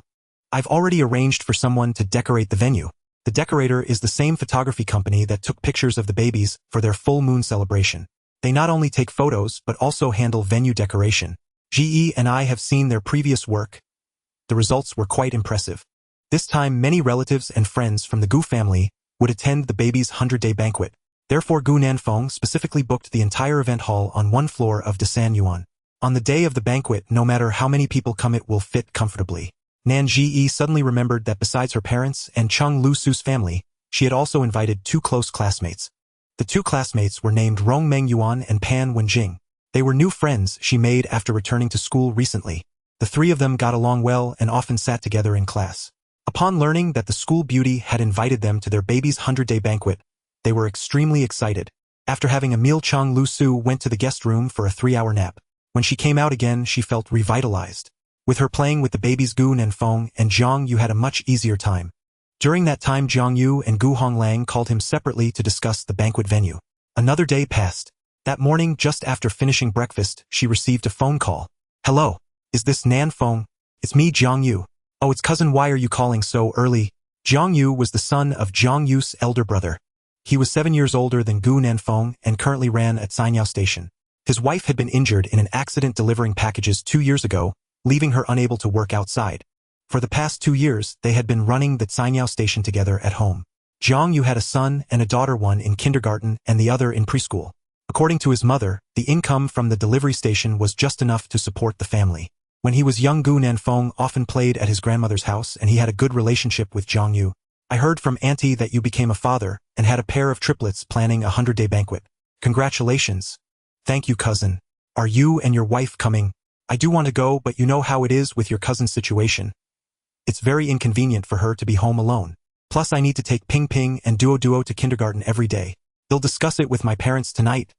I've already arranged for someone to decorate the venue. The decorator is the same photography company that took pictures of the babies for their full moon celebration. They not only take photos but also handle venue decoration. GE and I have seen their previous work. The results were quite impressive. This time many relatives and friends from the Gu family would attend the baby's 100-day banquet. Therefore Gu Nanfeng specifically booked the entire event hall on one floor of Desan Yuan. On the day of the banquet, no matter how many people come, it will fit comfortably. Nan Ji suddenly remembered that besides her parents and Cheng Lu Su's family, she had also invited 2 close classmates. The 2 classmates were named Rongmeng Yuan and Pan Wenjing. They were new friends she made after returning to school recently. The 3 of them got along well and often sat together in class. Upon learning that the school beauty had invited them to their baby's 100-day banquet, they were extremely excited. After having a meal, Cheng Lu Su went to the guest room for a 3-hour nap. When she came out again, she felt revitalized. With her playing with the babies, Gu Nanfeng and Zhang Yu had a much easier time. During that time, Zhang Yu and Gu Honglang called him separately to discuss the banquet venue. Another day passed. That morning, just after finishing breakfast, she received a phone call. "Hello, is this Nanfeng? It's me, Zhang Yu." "Oh, it's cousin, why are you calling so early?" Zhang Yu was the son of Zhang Yu's elder brother. He was 7 years older than Gu Nanfeng and currently ran at Sanyao Station. His wife had been injured in an accident delivering packages 2 years ago, leaving her unable to work outside. For the past 2 years, they had been running the Sanyao Station together at home. Zhang Yu had a son and a daughter, one in kindergarten and the other in preschool. According to his mother, the income from the delivery station was just enough to support the family. When he was young, Gu Nanfeng often played at his grandmother's house and he had a good relationship with Zhang Yu. "I heard from Auntie that you became a father and had a pair of triplets planning a 100-day banquet. Congratulations." "Thank you, cousin. Are you and your wife coming?" "I do want to go, but you know how it is with your cousin's situation. It's very inconvenient for her to be home alone. Plus I need to take Ping Ping and Duo to kindergarten every day. They'll discuss it with my parents tonight.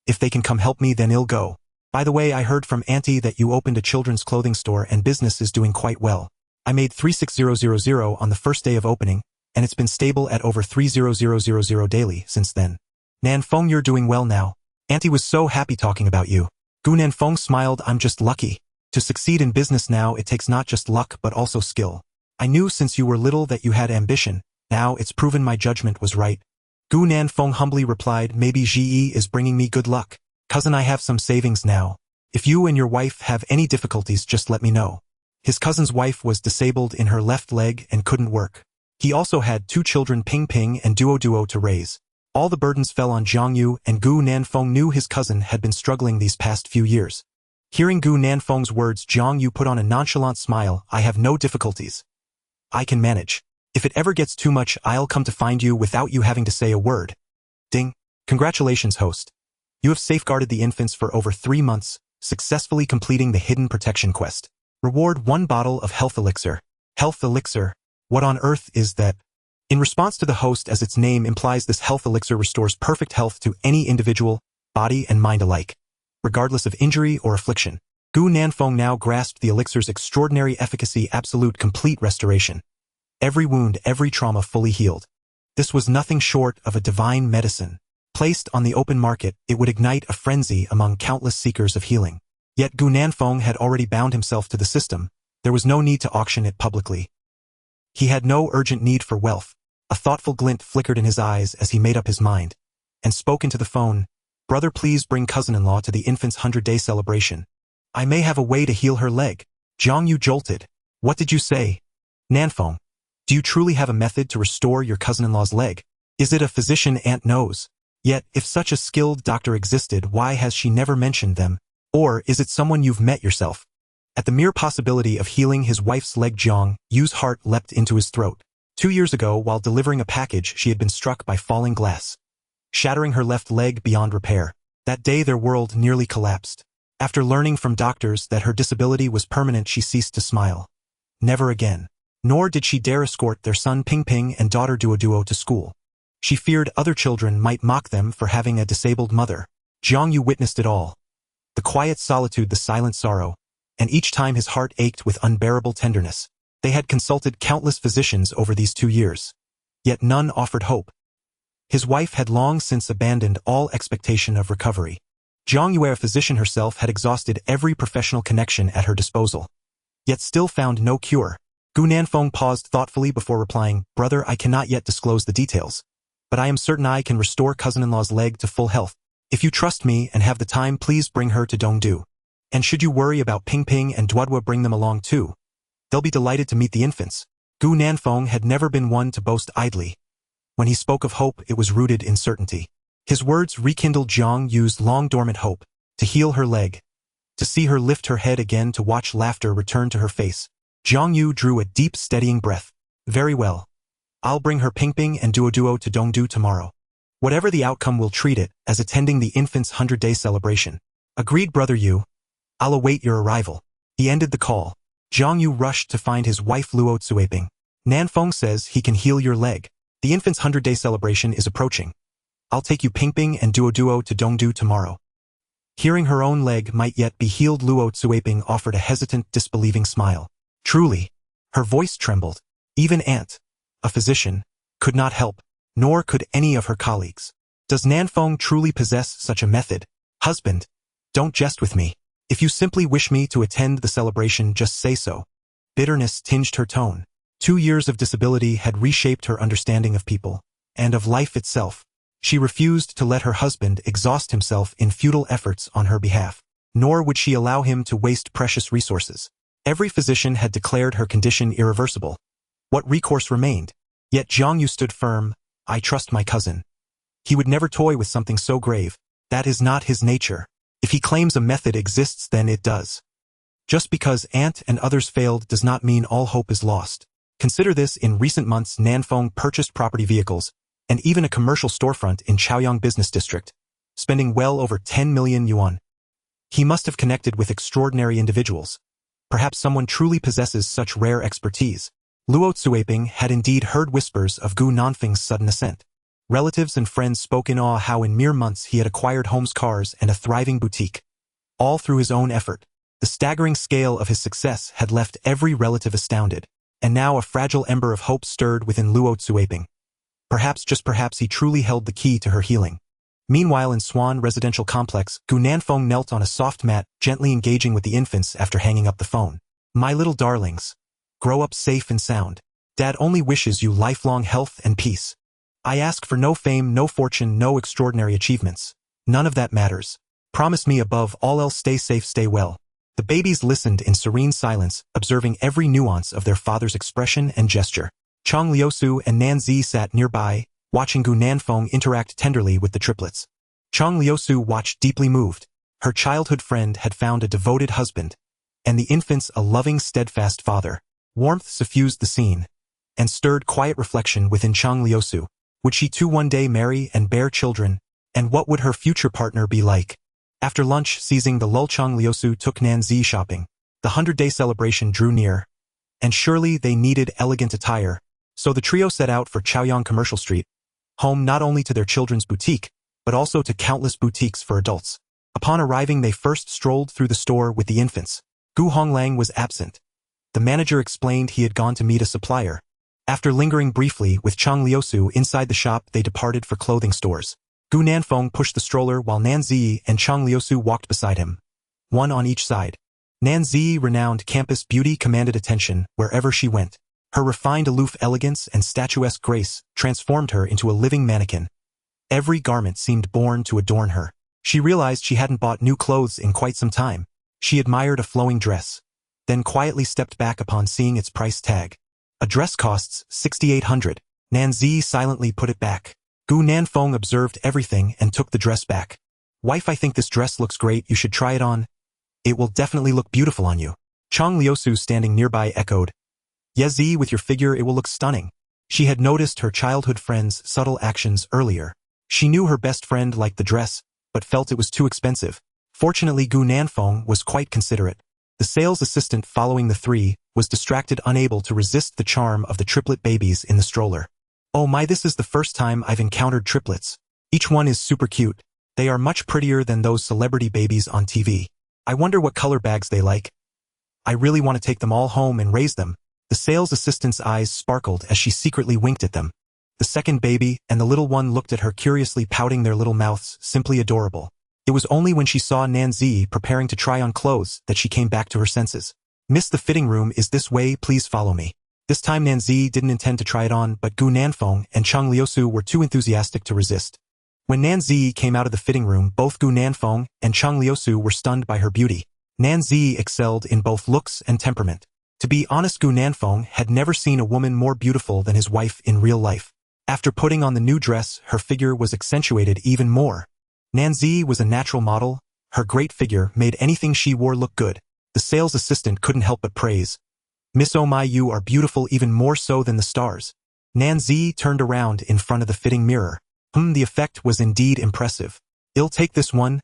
If they can come help me, then I'll go. By the way, I heard from Auntie that you opened a children's clothing store and business is doing quite well. I made 36000 on the first day of opening, and it's been stable at over 30000 daily since then. Nanfeng, you're doing well now. Auntie was so happy talking about you." Gu Nanfeng smiled. "I'm just lucky. To succeed in business now, it takes not just luck but also skill. I knew since you were little that you had ambition. Now it's proven my judgment was right." Gu Nanfeng humbly replied, "Maybe Ji is bringing me good luck. Cousin, I have some savings now. If you and your wife have any difficulties, just let me know." His cousin's wife was disabled in her left leg and couldn't work. He also had 2 children, Ping Ping and Duo to raise. All the burdens fell on Zhang Yu, and Gu Nanfeng knew his cousin had been struggling these past few years. Hearing Gu Nanfeng's words, Zhang Yu put on a nonchalant smile. "I have no difficulties. I can manage. If it ever gets too much, I'll come to find you without you having to say a word." Ding. "Congratulations, host. You have safeguarded the infants for over 3 months, successfully completing the hidden protection quest. Reward 1 bottle of health elixir." Health elixir? What on earth is that? In response to the host, as its name implies, this health elixir restores perfect health to any individual, body and mind alike, regardless of injury or affliction. Gu Nanfeng now grasped the elixir's extraordinary efficacy, absolute complete restoration. Every wound, every trauma fully healed. This was nothing short of a divine medicine. Placed on the open market, it would ignite a frenzy among countless seekers of healing. Yet Gu Nanfeng had already bound himself to the system. There was no need to auction it publicly. He had no urgent need for wealth. A thoughtful glint flickered in his eyes as he made up his mind, and spoke into the phone. "Brother, please bring cousin-in-law to the infant's 100-day celebration. I may have a way to heal her leg." Zhang Yu jolted. "What did you say?" "Nanfeng, do you truly have a method to restore your cousin-in-law's leg? Is it a physician Aunt knows? Yet, if such a skilled doctor existed, why has she never mentioned them? Or is it someone you've met yourself?" At the mere possibility of healing his wife's leg, Zhang Yu's heart leapt into his throat. 2 years ago, while delivering a package, she had been struck by falling glass, shattering her left leg beyond repair. That day their world nearly collapsed. After learning from doctors that her disability was permanent, she ceased to smile. Never again. Nor did she dare escort their son Ping Ping and daughter Duo to school. She feared other children might mock them for having a disabled mother. Zhang Yu witnessed it all. The quiet solitude, the silent sorrow, and each time his heart ached with unbearable tenderness. They had consulted countless physicians over these 2 years. Yet none offered hope. His wife had long since abandoned all expectation of recovery. Zhang Yu, a physician herself, had exhausted every professional connection at her disposal, yet still found no cure. Gu Nanfeng paused thoughtfully before replying, "Brother, I cannot yet disclose the details, but I am certain I can restore cousin-in-law's leg to full health. If you trust me and have the time, please bring her to Dongdu. And should you worry about Ping Ping and Duodua, bring them along too. They'll be delighted to meet the infants." Gu Nanfeng had never been one to boast idly. When he spoke of hope, it was rooted in certainty. His words rekindled Jiang Yu's long-dormant hope, to heal her leg, to see her lift her head again, to watch laughter return to her face. Jiang Yu drew a deep, steadying breath. "Very well. I'll bring her Ping Ping and Duoduo to Dongdu tomorrow. Whatever the outcome, we'll treat it as attending the infant's 100-day celebration." "Agreed, Brother Yu. I'll await your arrival." He ended the call. Jiang Yu rushed to find his wife Luo Tsuaping. "Nanfeng says he can heal your leg. The infant's 100-day celebration is approaching. I'll take you Ping Ping and Duoduo to Dongdu tomorrow." Hearing her own leg might yet be healed, Luo Tsuaping offered a hesitant, disbelieving smile. Truly. Her voice trembled. Even Aunt, a physician, could not help, nor could any of her colleagues. "Does Nanfeng truly possess such a method? Husband, don't jest with me. If you simply wish me to attend the celebration, just say so." Bitterness tinged her tone. 2 years of disability had reshaped her understanding of people, and of life itself. She refused to let her husband exhaust himself in futile efforts on her behalf, nor would she allow him to waste precious resources. Every physician had declared her condition irreversible. What recourse remained? Yet Jiang Yu stood firm. "I trust my cousin. He would never toy with something so grave. That is not his nature. If he claims a method exists, then it does. Just because Aunt and others failed does not mean all hope is lost. Consider this: in recent months, Nanfeng purchased property, vehicles, and even a commercial storefront in Chaoyang Business District, spending well over 10 million yuan. He must have connected with extraordinary individuals. Perhaps someone truly possesses such rare expertise." Luo Tsuaping had indeed heard whispers of Gu Nanfeng's sudden ascent. Relatives and friends spoke in awe how in mere months he had acquired homes, cars, and a thriving boutique. All through his own effort. The staggering scale of his success had left every relative astounded, and now a fragile ember of hope stirred within Luo Tsuaping. Perhaps, just perhaps, he truly held the key to her healing. Meanwhile, in Swan Residential Complex, Gu Nanfeng knelt on a soft mat, gently engaging with the infants after hanging up the phone. "My little darlings, grow up safe and sound. Dad only wishes you lifelong health and peace. I ask for no fame, no fortune, no extraordinary achievements. None of that matters. Promise me above all else, stay safe, stay well." The babies listened in serene silence, observing every nuance of their father's expression and gesture. Chang Liusu and Nan Zi sat nearby, watching Gu Nanfeng interact tenderly with the triplets. Chang Liusu watched deeply moved. Her childhood friend had found a devoted husband, and the infants a loving, steadfast father. Warmth suffused the scene, and stirred quiet reflection within Chang Liusu. Would she too one day marry and bear children? And what would her future partner be like? After lunch, seizing the lull, Chang Liusu took Nan Zi shopping. The 100-day celebration drew near, and surely they needed elegant attire, so the trio set out for Chaoyang Commercial Street, home not only to their children's boutique, but also to countless boutiques for adults. Upon arriving, they first strolled through the store with the infants. Gu Honglang was absent. The manager explained he had gone to meet a supplier. After lingering briefly with Chang Liusu inside the shop, they departed for clothing stores. Gu Nanfeng pushed the stroller while Nan Zi and Chang Liusu walked beside him, one on each side. Nan Zi, renowned campus beauty, commanded attention wherever she went. Her refined, aloof elegance and statuesque grace transformed her into a living mannequin. Every garment seemed born to adorn her. She realized she hadn't bought new clothes in quite some time. She admired a flowing dress, then quietly stepped back upon seeing its price tag. "A dress costs 6,800. Nan Zi silently put it back. Gu Nanfeng observed everything and took the dress back. "Wife, I think this dress looks great. You should try it on. It will definitely look beautiful on you." Chang Liusu, standing nearby, echoed. "Yes, Zi, with your figure it will look stunning." She had noticed her childhood friend's subtle actions earlier. She knew her best friend liked the dress, but felt it was too expensive. Fortunately, Gu Nanfeng was quite considerate. The sales assistant following the three was distracted, unable to resist the charm of the triplet babies in the stroller. "Oh my, this is the first time I've encountered triplets. Each one is super cute. They are much prettier than those celebrity babies on TV. I wonder what color bags they like. I really want to take them all home and raise them." The sales assistant's eyes sparkled as she secretly winked at them. The second baby and the little one looked at her curiously, pouting their little mouths, simply adorable. It was only when she saw Nan Zi preparing to try on clothes that she came back to her senses. "Miss, the fitting room is this way, please follow me." This time Nanzi didn't intend to try it on, but Gu Nanfeng and Cheng Liusu were too enthusiastic to resist. When Nanzi came out of the fitting room, both Gu Nanfeng and Cheng Liusu were stunned by her beauty. Nanzi excelled in both looks and temperament. To be honest, Gu Nanfeng had never seen a woman more beautiful than his wife in real life. After putting on the new dress, her figure was accentuated even more. Nanzi was a natural model. Her great figure made anything she wore look good. The sales assistant couldn't help but praise. "Miss Oh my, you are beautiful even more so than the stars." Nanzi turned around in front of the fitting mirror. The effect was indeed impressive. "I'll take this one.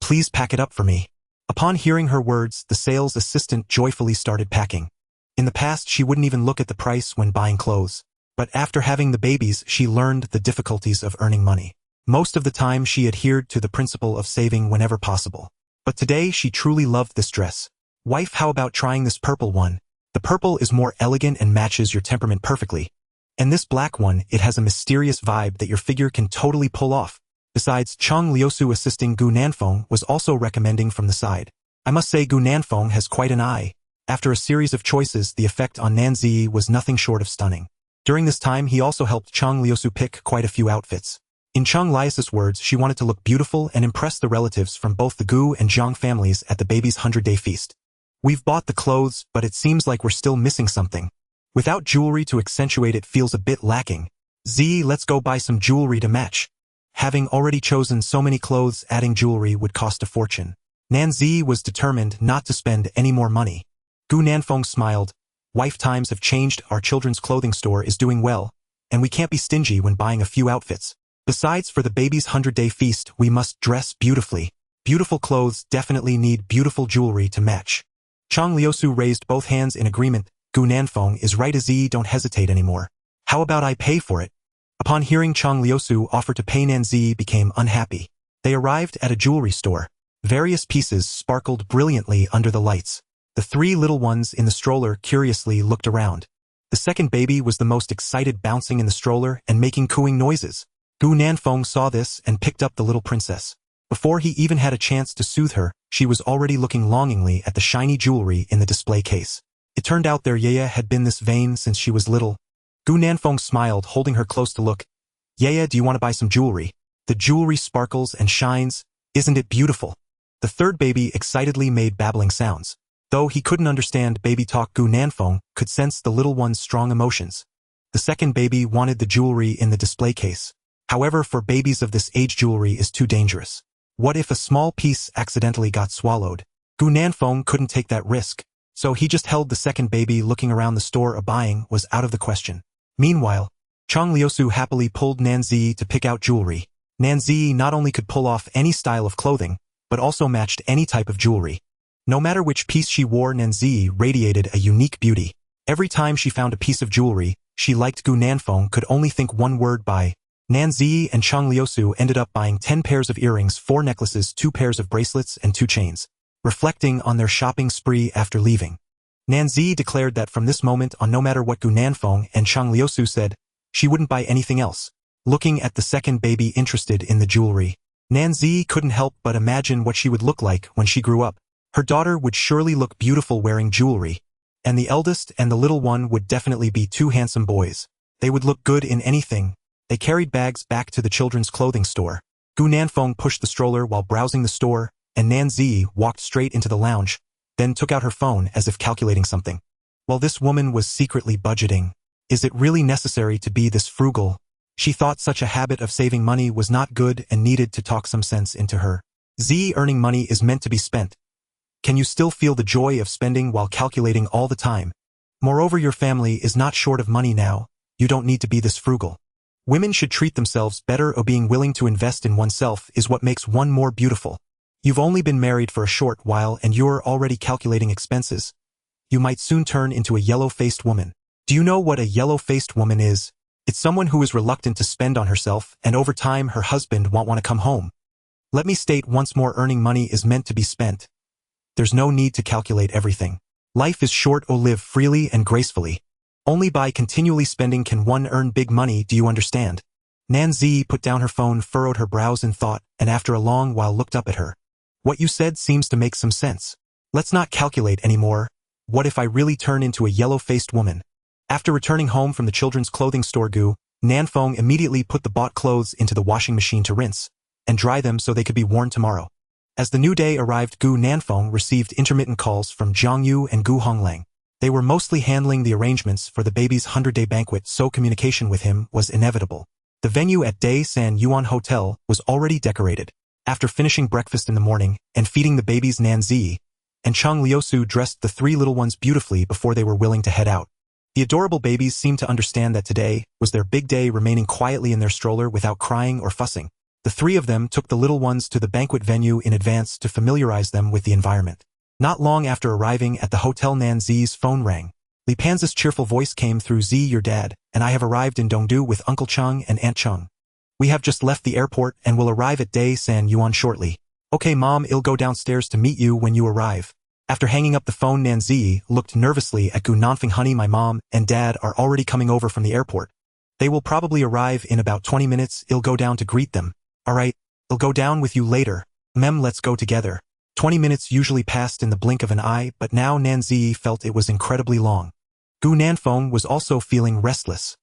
Please pack it up for me." Upon hearing her words, the sales assistant joyfully started packing. In the past, she wouldn't even look at the price when buying clothes. But after having the babies, she learned the difficulties of earning money. Most of the time, she adhered to the principle of saving whenever possible. But today, she truly loved this dress. "Wife, how about trying this purple one? The purple is more elegant and matches your temperament perfectly. And this black one, it has a mysterious vibe that your figure can totally pull off." Besides, Cheng Liusu assisting Gu Nanfeng was also recommending from the side. I must say Gu Nanfeng has quite an eye. After a series of choices, the effect on Nanzi was nothing short of stunning. During this time, he also helped Cheng Liusu pick quite a few outfits. In Cheng Liusu's words, she wanted to look beautiful and impress the relatives from both the Gu and Zhang families at the baby's 100-day feast. "We've bought the clothes, but it seems like we're still missing something. Without jewelry to accentuate it feels a bit lacking. Let's go buy some jewelry to match." Having already chosen so many clothes, adding jewelry would cost a fortune. Nanzi was determined not to spend any more money. Gu Nanfeng smiled. "Wife, times have changed. Our children's clothing store is doing well, and we can't be stingy when buying a few outfits. Besides, for the baby's 100-day feast, we must dress beautifully. Beautiful clothes definitely need beautiful jewelry to match." Cheng Liusu raised both hands in agreement. "Gu Nanfeng is right, don't hesitate anymore. How about I pay for it?" Upon hearing Cheng Liusu offer to pay, Nanzi became unhappy. They arrived at a jewelry store. Various pieces sparkled brilliantly under the lights. The three little ones in the stroller curiously looked around. The second baby was the most excited, bouncing in the stroller and making cooing noises. Gu Nanfeng saw this and picked up the little princess. Before he even had a chance to soothe her, she was already looking longingly at the shiny jewelry in the display case. It turned out their Yaya had been this vain since she was little. Gu Nanfeng smiled, holding her close to look. "Yaya, do you want to buy some jewelry? The jewelry sparkles and shines. Isn't it beautiful?" The third baby excitedly made babbling sounds. Though he couldn't understand baby talk, Gu Nanfeng could sense the little one's strong emotions. The second baby wanted the jewelry in the display case. However, for babies of this age, jewelry is too dangerous. What if a small piece accidentally got swallowed? Gu Nanfeng couldn't take that risk. So he just held the second baby. Looking around the store, a buying was out of the question. Meanwhile, Cheng Liusu happily pulled Nanzi to pick out jewelry. Nanzi not only could pull off any style of clothing, but also matched any type of jewelry. No matter which piece she wore, Nanzi radiated a unique beauty. Every time she found a piece of jewelry she liked, Gu Nanfeng could only think one word: buy. Nanzi and Cheng Liusu ended up buying 10 pairs of earrings, 4 necklaces, 2 pairs of bracelets, and 2 chains. Reflecting on their shopping spree after leaving, Nanzi declared that from this moment on, no matter what Gu Nanfeng and Cheng Liusu said, she wouldn't buy anything else. Looking at the second baby interested in the jewelry, Nanzi couldn't help but imagine what she would look like when she grew up. Her daughter would surely look beautiful wearing jewelry, and the eldest and the little one would definitely be 2 handsome boys. They would look good in anything. They carried bags back to the children's clothing store. Gu Nanfeng pushed the stroller while browsing the store, and Nanzi walked straight into the lounge, then took out her phone as if calculating something. While this woman was secretly budgeting, is it really necessary to be this frugal? She thought such a habit of saving money was not good and needed to talk some sense into her. Earning money is meant to be spent. Can you still feel the joy of spending while calculating all the time? Moreover, your family is not short of money now. You don't need to be this frugal. Women should treat themselves better, or being willing to invest in oneself is what makes one more beautiful. You've only been married for a short while and you're already calculating expenses. You might soon turn into a yellow-faced woman. Do you know what a yellow-faced woman is? It's someone who is reluctant to spend on herself, and over time her husband won't want to come home. Let me state once more, earning money is meant to be spent. There's no need to calculate everything. Life is short, live freely and gracefully. Only by continually spending can one earn big money, do you understand? Nanzi put down her phone, furrowed her brows in thought, and after a long while looked up at her. What you said seems to make some sense. Let's not calculate anymore. What if I really turn into a yellow-faced woman? After returning home from the children's clothing store, Gu Nanfeng immediately put the bought clothes into the washing machine to rinse and dry them so they could be worn tomorrow. As the new day arrived, Gu Nanfeng received intermittent calls from Zhang Yu and Gu Honglang. They were mostly handling the arrangements for the baby's 100-day banquet, so communication with him was inevitable. The venue at Day San Yuan Hotel was already decorated. After finishing breakfast in the morning and feeding the babies, Nan Zi and Cheng Liusu dressed the three little ones beautifully before they were willing to head out. The adorable babies seemed to understand that today was their big day, remaining quietly in their stroller without crying or fussing. The three of them took the little ones to the banquet venue in advance to familiarize them with the environment. Not long after arriving at the hotel, Nan Zi's phone rang. Li Panzi's cheerful voice came through. "Z, your dad and I have arrived in Dongdu with Uncle Cheng and Aunt Cheng. We have just left the airport and will arrive at Day San Yuan shortly." "Okay, Mom, I'll go downstairs to meet you when you arrive." After hanging up the phone, Nan Zi looked nervously at Gu Nanfeng. "Honey, my mom and dad are already coming over from the airport. They will probably arrive in about 20 minutes. I'll go down to greet them." "Alright, I'll go down with you later. Mem, let's go together." 20 minutes usually passed in the blink of an eye, but now Nan Zi felt it was incredibly long. Gu Nanfeng was also feeling restless.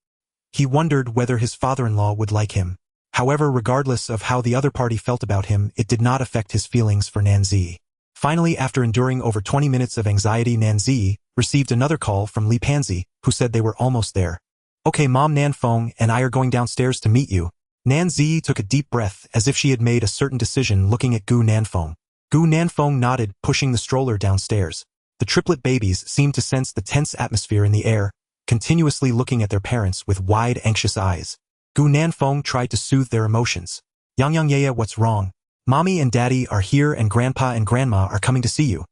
He wondered whether his father-in-law would like him. However, regardless of how the other party felt about him, it did not affect his feelings for Nan Zi. Finally, after enduring over 20 minutes of anxiety, Nan Zi received another call from Li Panzi, who said they were almost there. "Okay, Mom, Nanfeng and I are going downstairs to meet you." Nan Zi took a deep breath as if she had made a certain decision, looking at Gu Nanfeng. Gu Nanfeng nodded, pushing the stroller downstairs. The triplet babies seemed to sense the tense atmosphere in the air, continuously looking at their parents with wide, anxious eyes. Gu Nanfeng tried to soothe their emotions. "Yang Yaya, what's wrong? Mommy and Daddy are here and Grandpa and Grandma are coming to see you.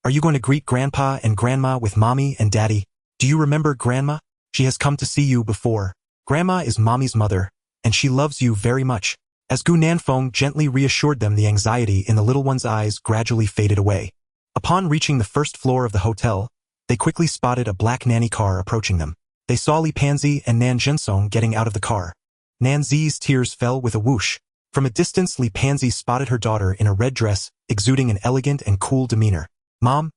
Are you going to greet Grandpa and Grandma with Mommy and Daddy? Do you remember Grandma? She has come to see you before. Grandma is Mommy's mother, and she loves you very much." As Gu Nanfeng gently reassured them, the anxiety in the little one's eyes gradually faded away. Upon reaching the first floor of the hotel, they quickly spotted a black nanny car approaching them. They saw Li Panzi and Nan Jinsong getting out of the car. Nan Zi's tears fell with a whoosh. From a distance, Li Panzi spotted her daughter in a red dress, exuding an elegant and cool demeanor. "Mom?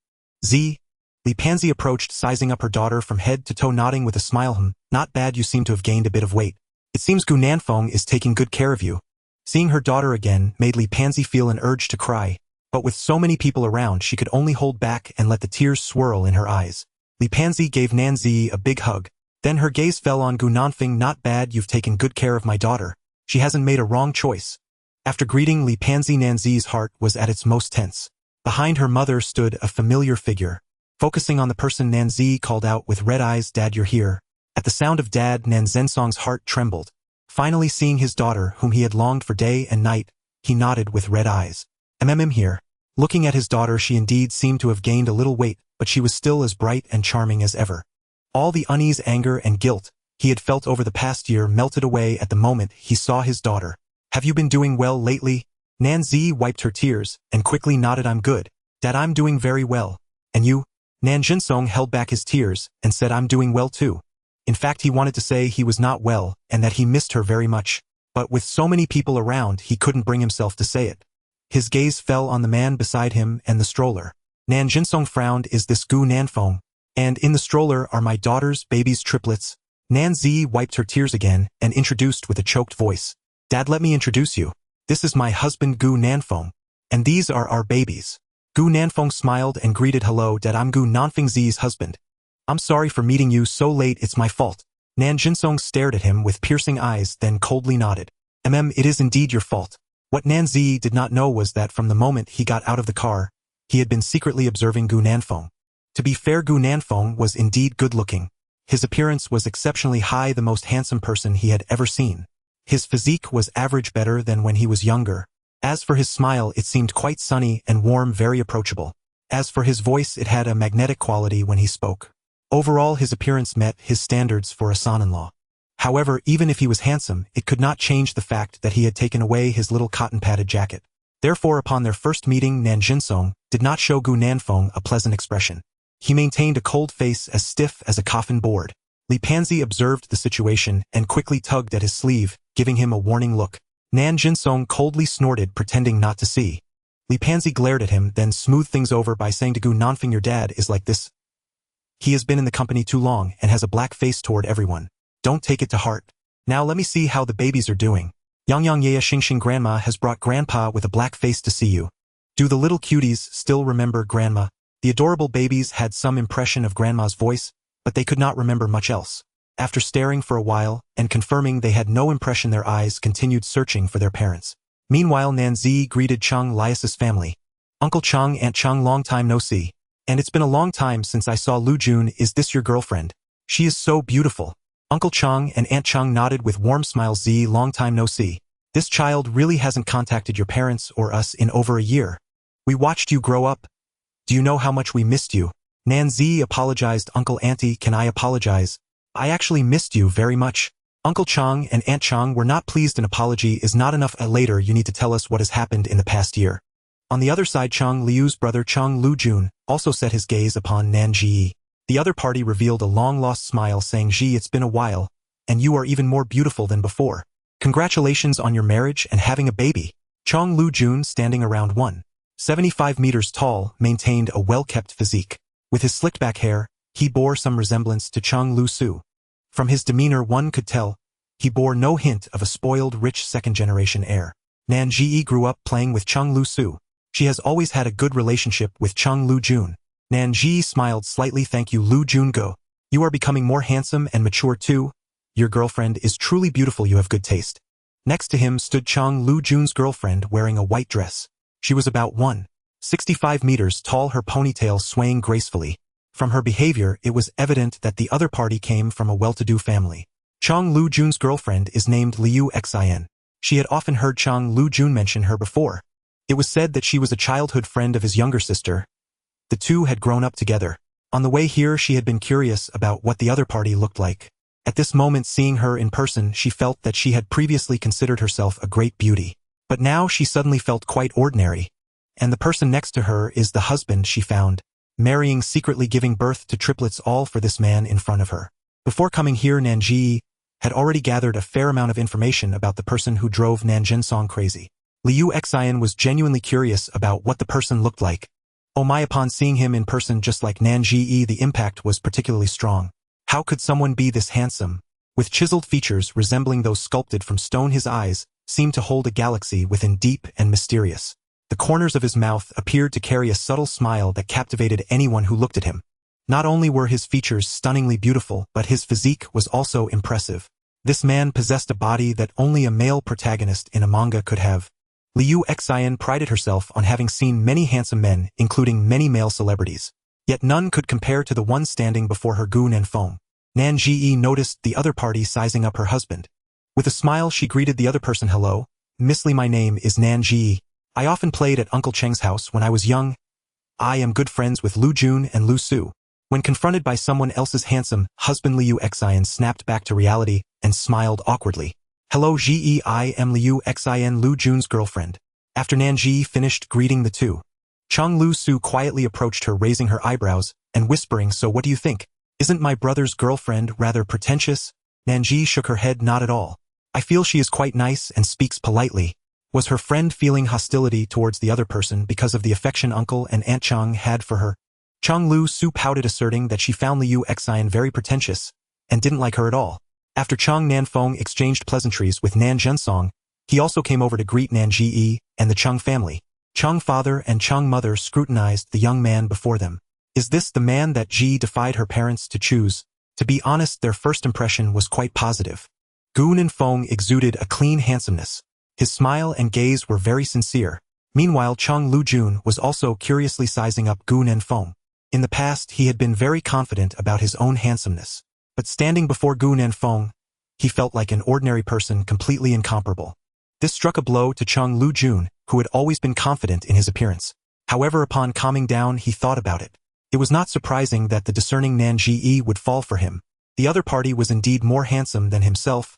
Z?" Li Panzi approached, sizing up her daughter from head to toe, nodding with a smile. "Not bad, you seem to have gained a bit of weight. It seems Gu Nanfeng is taking good care of you." Seeing her daughter again made Li Panzi feel an urge to cry, but with so many people around, she could only hold back and let the tears swirl in her eyes. Li Panzi gave Nan Zi a big hug. Then her gaze fell on Gu Nanfeng. "Not bad, you've taken good care of my daughter. She hasn't made a wrong choice." After greeting Li Panzi, Nan Zi's heart was at its most tense. Behind her mother stood a familiar figure. Focusing on the person, Nan Zi called out with red eyes, "Dad, you're here." At the sound of Dad, Nan Zensong's heart trembled. Finally seeing his daughter, whom he had longed for day and night, he nodded with red eyes. "I'm here." Looking at his daughter, she indeed seemed to have gained a little weight, but she was still as bright and charming as ever. All the unease, anger, and guilt he had felt over the past year melted away at the moment he saw his daughter. "Have you been doing well lately?" Nan Zi wiped her tears and quickly nodded. "I'm good, Dad, I'm doing very well." "And you?" Nan Jinsong held back his tears and said, "I'm doing well too." In fact, he wanted to say he was not well and that he missed her very much, but with so many people around, he couldn't bring himself to say it. His gaze fell on the man beside him and the stroller. Nan Jinsong frowned. "Is this Gu Nanfeng? And in the stroller are my daughter's babies, triplets." Nan Zi wiped her tears again and introduced with a choked voice. "Dad, let me introduce you. This is my husband Gu Nanfeng, and these are our babies." Gu Nanfeng smiled and greeted, "Hello, Dad, I'm Gu Nanfeng, Zi's husband. I'm sorry for meeting you so late, it's my fault." Nan Jinsong stared at him with piercing eyes, then coldly nodded. It is indeed your fault." What Nan Zi did not know was that from the moment he got out of the car, he had been secretly observing Gu Nanfeng. To be fair, Gu Nanfeng was indeed good-looking. His appearance was exceptionally high, the most handsome person he had ever seen. His physique was average, better than when he was younger. As for his smile, it seemed quite sunny and warm, very approachable. As for his voice, it had a magnetic quality when he spoke. Overall, his appearance met his standards for a son-in-law. However, even if he was handsome, it could not change the fact that he had taken away his little cotton-padded jacket. Therefore, upon their first meeting, Nan Jinsong did not show Gu Nanfeng a pleasant expression. He maintained a cold face as stiff as a coffin board. Li Panzi observed the situation and quickly tugged at his sleeve, giving him a warning look. Nan Jinsong coldly snorted, pretending not to see. Li Panzi glared at him, then smoothed things over by saying to Gu Nanfeng, "Your dad is like this." He has been in the company too long and has a black face toward everyone. Don't take it to heart. Now let me see how the babies are doing. Yang Yang Yaya Xing Xing Grandma has brought Grandpa with a black face to see you. Do the little cuties still remember Grandma? The adorable babies had some impression of Grandma's voice, but they could not remember much else. After staring for a while and confirming they had no impression, their eyes continued searching for their parents. Meanwhile, Nanzi greeted Chang Lias's family. Uncle Chang, Aunt Chang, long time no see. And it's been a long time since I saw Lu Jun. Is this your girlfriend? She is so beautiful. Uncle Chang and Aunt Chang nodded with warm smiles. Z, long time no see. This child really hasn't contacted your parents or us in over a year. We watched you grow up. Do you know how much we missed you? Nanzi apologized. Uncle, Auntie, can I apologize? I actually missed you very much. Uncle Chang and Aunt Chang were not pleased. An apology is not enough. Later you need to tell us what has happened in the past year. On the other side, Chang Liu's brother Chang Lu Jun also set his gaze upon Nan Ji. The other party revealed a long-lost smile, saying, Ji, it's been a while, and you are even more beautiful than before. Congratulations on your marriage and having a baby. Chang Lu Jun, standing around 175 meters tall, maintained a well-kept physique. With his slicked-back hair, he bore some resemblance to Chang Lu Su. From his demeanor one could tell, he bore no hint of a spoiled, rich second-generation heir. Nan Ji grew up playing with Chang Lu Su. She has always had a good relationship with Chang Lu Jun. Nan Ji smiled slightly. Thank you, Lu Jun. Go. You are becoming more handsome and mature too. Your girlfriend is truly beautiful. You have good taste. Next to him stood Chang Lu Jun's girlfriend wearing a white dress. She was about 165 meters tall, her ponytail swaying gracefully. From her behavior, it was evident that the other party came from a well-to-do family. Chang Lu Jun's girlfriend is named Liu Xin. She had often heard Chang Lu Jun mention her before. It was said that she was a childhood friend of his younger sister. The two had grown up together. On the way here, she had been curious about what the other party looked like. At this moment, seeing her in person, she felt that she had previously considered herself a great beauty. But now she suddenly felt quite ordinary. And the person next to her is the husband she found, marrying, secretly giving birth to triplets, all for this man in front of her. Before coming here, Nanji had already gathered a fair amount of information about the person who drove Nanjinsong crazy. Liu Xian was genuinely curious about what the person looked like. Oh my, upon seeing him in person just like Nanji, the impact was particularly strong. How could someone be this handsome? With chiseled features resembling those sculpted from stone, his eyes seemed to hold a galaxy within, deep and mysterious. The corners of his mouth appeared to carry a subtle smile that captivated anyone who looked at him. Not only were his features stunningly beautiful, but his physique was also impressive. This man possessed a body that only a male protagonist in a manga could have. Liu Xian prided herself on having seen many handsome men, including many male celebrities. Yet none could compare to the one standing before her. Gu Nanfeng. Nan Ji noticed the other party sizing up her husband. With a smile, she greeted the other person. Hello, Miss Li, my name is Nan Ji. I often played at Uncle Cheng's house when I was young. I am good friends with Lu Jun and Lu Su. When confronted by someone else's handsome husband, Liu Xian snapped back to reality and smiled awkwardly. Hello, Ji, I am Liu Xian, Lu Jun's girlfriend. After Nanji finished greeting the two, Chang Lu Su quietly approached her, raising her eyebrows and whispering, so what do you think? Isn't my brother's girlfriend rather pretentious? Nanji shook her head. Not at all. I feel she is quite nice and speaks politely. Was her friend feeling hostility towards the other person because of the affection Uncle and Aunt Chang had for her? Chang Lu Su pouted, asserting that she found Liu Xian very pretentious and didn't like her at all. After Chang Nanfeng exchanged pleasantries with Nan Zhensong, he also came over to greet Nan Ji and the Chang family. Chang father and Chang mother scrutinized the young man before them. Is this the man that Ji defied her parents to choose? To be honest, their first impression was quite positive. Gu Nanfeng exuded a clean handsomeness. His smile and gaze were very sincere. Meanwhile, Chang Lu Jun was also curiously sizing up Gu Nanfeng. In the past, he had been very confident about his own handsomeness. But standing before Gu Nanfeng, he felt like an ordinary person, completely incomparable. This struck a blow to Chang Lu Jun, who had always been confident in his appearance. However, upon calming down, he thought about it. It was not surprising that the discerning Nan Ji would fall for him. The other party was indeed more handsome than himself.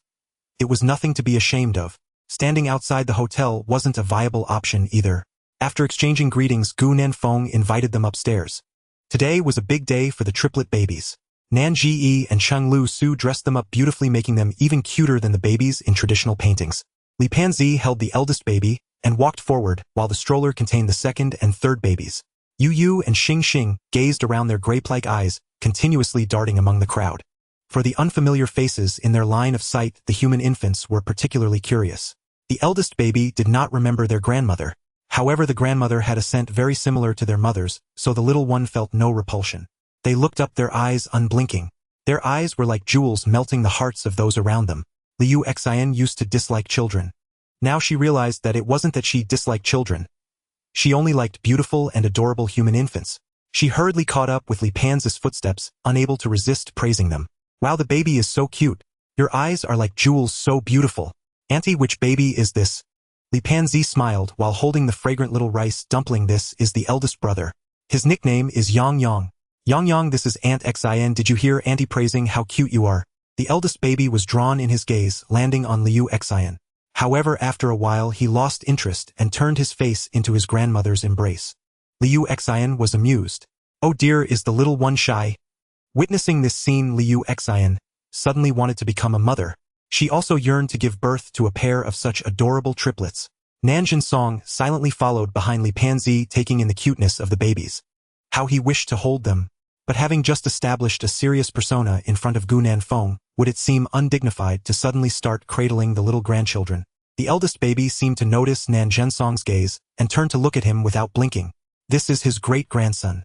It was nothing to be ashamed of. Standing outside the hotel wasn't a viable option either. After exchanging greetings, Gu Nanfeng invited them upstairs. Today was a big day for the triplet babies. Nan Ji and Chang Lu Su dressed them up beautifully, making them even cuter than the babies in traditional paintings. Li Panzi held the eldest baby and walked forward, while the stroller contained the second and third babies. Yu Yu and Xing Xing gazed around their grape-like eyes, continuously darting among the crowd. For the unfamiliar faces in their line of sight, the human infants were particularly curious. The eldest baby did not remember their grandmother. However, the grandmother had a scent very similar to their mother's, so the little one felt no repulsion. They looked up, their eyes unblinking. Their eyes were like jewels melting the hearts of those around them. Liu Xian used to dislike children. Now she realized that it wasn't that she disliked children. She only liked beautiful and adorable human infants. She hurriedly caught up with Li Panzi's footsteps, unable to resist praising them. Wow, the baby is so cute. Your eyes are like jewels, so beautiful. Auntie, which baby is this? Li Panzi smiled while holding the fragrant little rice dumpling. This is the eldest brother. His nickname is Yang Yang. Yang Yang, this is Aunt Xin. Did you hear Auntie praising how cute you are? The eldest baby was drawn in his gaze, landing on Liu Xian. However, after a while he lost interest and turned his face into his grandmother's embrace. Liu Xian was amused. Oh dear, is the little one shy? Witnessing this scene, Liu Xian suddenly wanted to become a mother. She also yearned to give birth to a pair of such adorable triplets. Nanjun Song silently followed behind Li Panzi, taking in the cuteness of the babies. How he wished to hold them. But having just established a serious persona in front of Gu Nanfeng, would it seem undignified to suddenly start cradling the little grandchildren? The eldest baby seemed to notice Nanjun Song's gaze and turned to look at him without blinking. This is his great-grandson.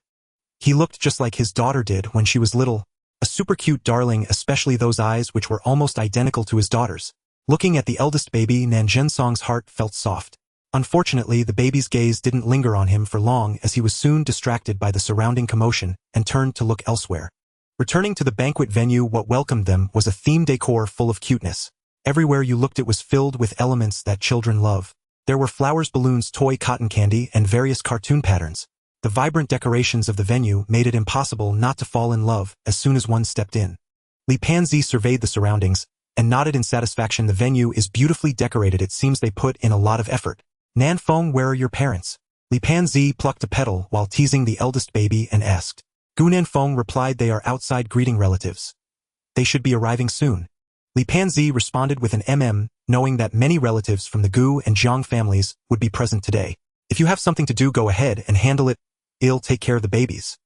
He looked just like his daughter did when she was little. A super cute darling, especially those eyes which were almost identical to his daughter's. Looking at the eldest baby, Nanjun Song's heart felt soft. Unfortunately, the baby's gaze didn't linger on him for long, as he was soon distracted by the surrounding commotion and turned to look elsewhere. Returning to the banquet venue, what welcomed them was a theme decor full of cuteness. Everywhere you looked, it was filled with elements that children love. There were flowers, balloons, toy cotton candy, and various cartoon patterns. The vibrant decorations of the venue made it impossible not to fall in love as soon as one stepped in. Li Panzi surveyed the surroundings and nodded in satisfaction. The venue is beautifully decorated. It seems they put in a lot of effort. Nanfeng, where are your parents? Li Panzi plucked a petal while teasing the eldest baby and asked. Gu Nanfeng replied, they are outside greeting relatives. They should be arriving soon. Li Panzi responded with an knowing that many relatives from the Gu and Jiang families would be present today. If you have something to do, go ahead and handle it. I'll take care of the babies.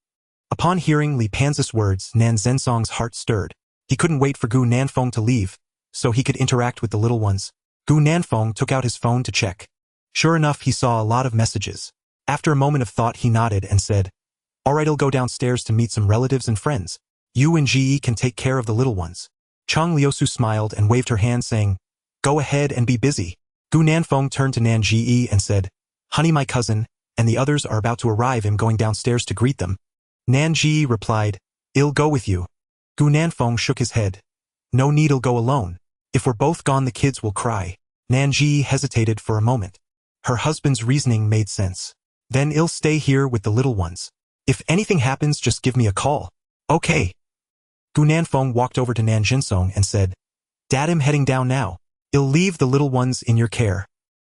Upon hearing Li Panzi's words, Nan Zensong's heart stirred. He couldn't wait for Gu Nanfeng to leave, so he could interact with the little ones. Gu Nanfeng took out his phone to check. Sure enough, he saw a lot of messages. After a moment of thought, he nodded and said, Alright, I'll go downstairs to meet some relatives and friends. You and Ji can take care of the little ones. Chang Liusu smiled and waved her hand, saying, Go ahead and be busy. Gu Nanfeng turned to Nan Ji and said, Honey, my cousin, and the others are about to arrive. I'm going downstairs to greet them. Nan Ji replied, I'll go with you. Gu Nanfeng shook his head. No need, I'll go alone. If we're both gone, the kids will cry. Nan Ji hesitated for a moment. Her husband's reasoning made sense. Then I'll stay here with the little ones. If anything happens, just give me a call. Okay. Gu Nanfeng walked over to Nan Jinsong and said, Dad, I'm heading down now. I'll leave the little ones in your care.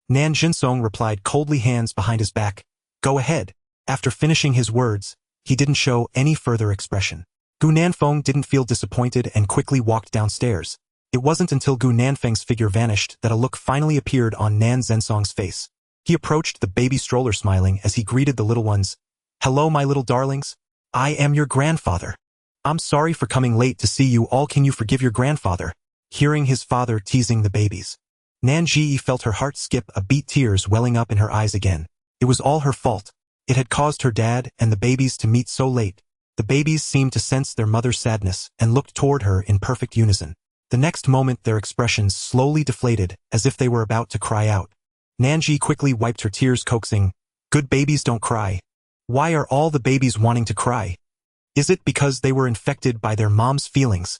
Nan Jinsong replied coldly, hands behind his back. Go ahead. After finishing his words, he didn't show any further expression. Gu Nanfeng didn't feel disappointed and quickly walked downstairs. It wasn't until Gu Nanfeng's figure vanished that a look finally appeared on Nan Zensong's face. He approached the baby stroller smiling as he greeted the little ones. Hello, my little darlings. I am your grandfather. I'm sorry for coming late to see you all. Can you forgive your grandfather? Hearing his father teasing the babies, Nan Ji felt her heart skip a beat, tears welling up in her eyes again. It was all her fault. It had caused her dad and the babies to meet so late. The babies seemed to sense their mother's sadness and looked toward her in perfect unison. The next moment their expressions slowly deflated as if they were about to cry out. Nanji quickly wiped her tears, coaxing, Good babies don't cry. Why are all the babies wanting to cry? Is it because they were infected by their mom's feelings?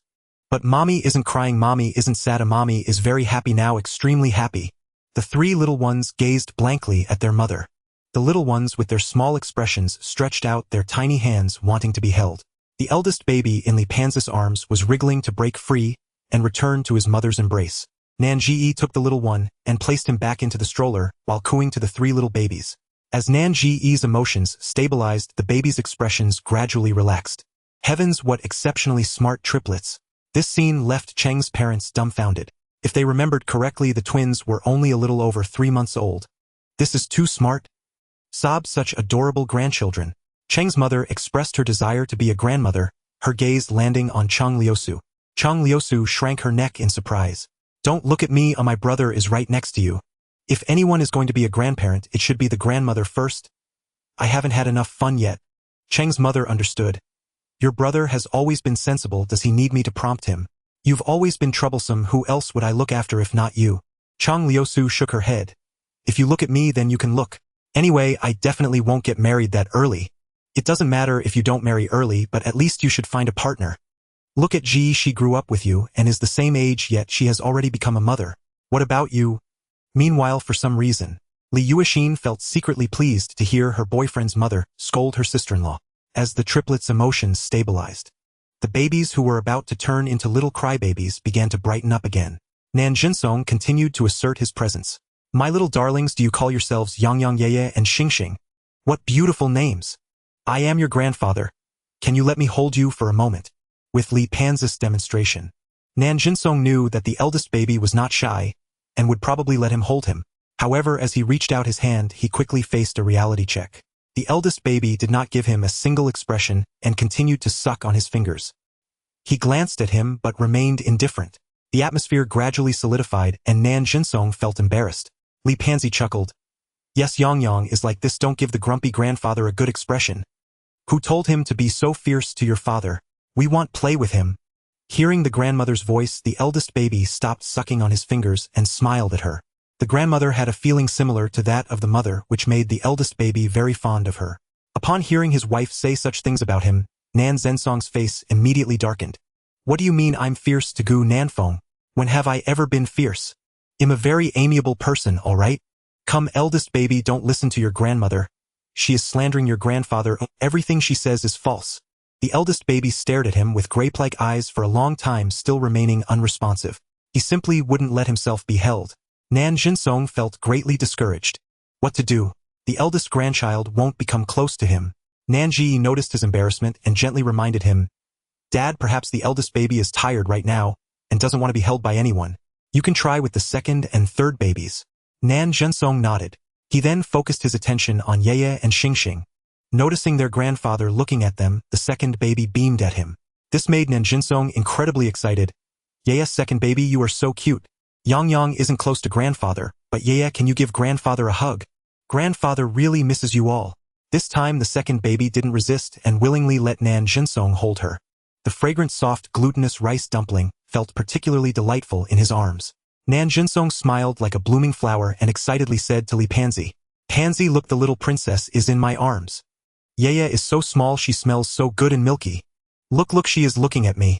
But mommy isn't crying, mommy isn't sad, mommy is very happy now, extremely happy. The three little ones gazed blankly at their mother. The little ones with their small expressions stretched out their tiny hands wanting to be held. The eldest baby in Li Panzi's arms was wriggling to break free and return to his mother's embrace. Nanji took the little one and placed him back into the stroller while cooing to the three little babies. As Nanji's emotions stabilized, the babies' expressions gradually relaxed. Heavens, what exceptionally smart triplets. This scene left Cheng's parents dumbfounded. If they remembered correctly, the twins were only a little over 3 months old. This is too smart. Sobs, such adorable grandchildren. Cheng's mother expressed her desire to be a grandmother, her gaze landing on Cheng Liusu. Cheng Liusu shrank her neck in surprise. Don't look at me, my brother is right next to you. If anyone is going to be a grandparent, it should be the grandmother first. I haven't had enough fun yet. Cheng's mother understood. Your brother has always been sensible, does he need me to prompt him? You've always been troublesome, who else would I look after if not you? Cheng Liusu shook her head. If you look at me then you can look. Anyway, I definitely won't get married that early. It doesn't matter if you don't marry early, but at least you should find a partner. Look at Ji, she grew up with you and is the same age, yet she has already become a mother. What about you? Meanwhile, for some reason, Li Yuexin felt secretly pleased to hear her boyfriend's mother scold her sister-in-law. As the triplets' emotions stabilized, the babies who were about to turn into little crybabies began to brighten up again. Nan Jinsong continued to assert his presence. My little darlings, do you call yourselves Yang Yeye and Xing? What beautiful names! I am your grandfather. Can you let me hold you for a moment? With Li Panzis' demonstration, Nan Jinsong knew that the eldest baby was not shy and would probably let him hold him. However, as he reached out his hand, he quickly faced a reality check. The eldest baby did not give him a single expression and continued to suck on his fingers. He glanced at him but remained indifferent. The atmosphere gradually solidified and Nan Jinsong felt embarrassed. Li Panzi chuckled. Yes, Yang is like this, don't give the grumpy grandfather a good expression. Who told him to be so fierce to your father? We want play with him. Hearing the grandmother's voice, the eldest baby stopped sucking on his fingers and smiled at her. The grandmother had a feeling similar to that of the mother, which made the eldest baby very fond of her. Upon hearing his wife say such things about him, Nan Zensong's face immediately darkened. What do you mean I'm fierce to Gu Nanfeng? When have I ever been fierce? I'm a very amiable person, all right? Come, eldest baby, don't listen to your grandmother. She is slandering your grandfather. Everything she says is false. The eldest baby stared at him with grape-like eyes for a long time, still remaining unresponsive. He simply wouldn't let himself be held. Nan Jinsong felt greatly discouraged. What to do? The eldest grandchild won't become close to him. Nan Ji noticed his embarrassment and gently reminded him, Dad, perhaps the eldest baby is tired right now and doesn't want to be held by anyone. You can try with the second and third babies. Nan Jinsong nodded. He then focused his attention on Yeye and Xing. Noticing their grandfather looking at them, the second baby beamed at him. This made Nan Jinsong incredibly excited. Yeye, second baby, you are so cute. Yang isn't close to grandfather, but Yeye, can you give grandfather a hug? Grandfather really misses you all. This time the second baby didn't resist and willingly let Nan Jinsong hold her. The fragrant, soft, glutinous rice dumpling felt particularly delightful in his arms. Nan Jinsong smiled like a blooming flower and excitedly said to Li Panzi, Pansy, look, the little princess is in my arms. Yeye is so small, she smells so good and milky. Look, she is looking at me.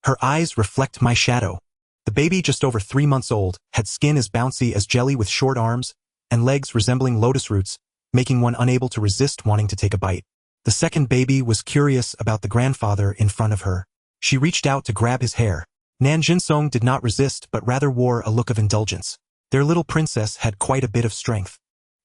Her eyes reflect my shadow. The baby, just over 3 months old, had skin as bouncy as jelly with short arms and legs resembling lotus roots, making one unable to resist wanting to take a bite. The second baby was curious about the grandfather in front of her. She reached out to grab his hair. Nan Jinsong did not resist but rather wore a look of indulgence. Their little princess had quite a bit of strength.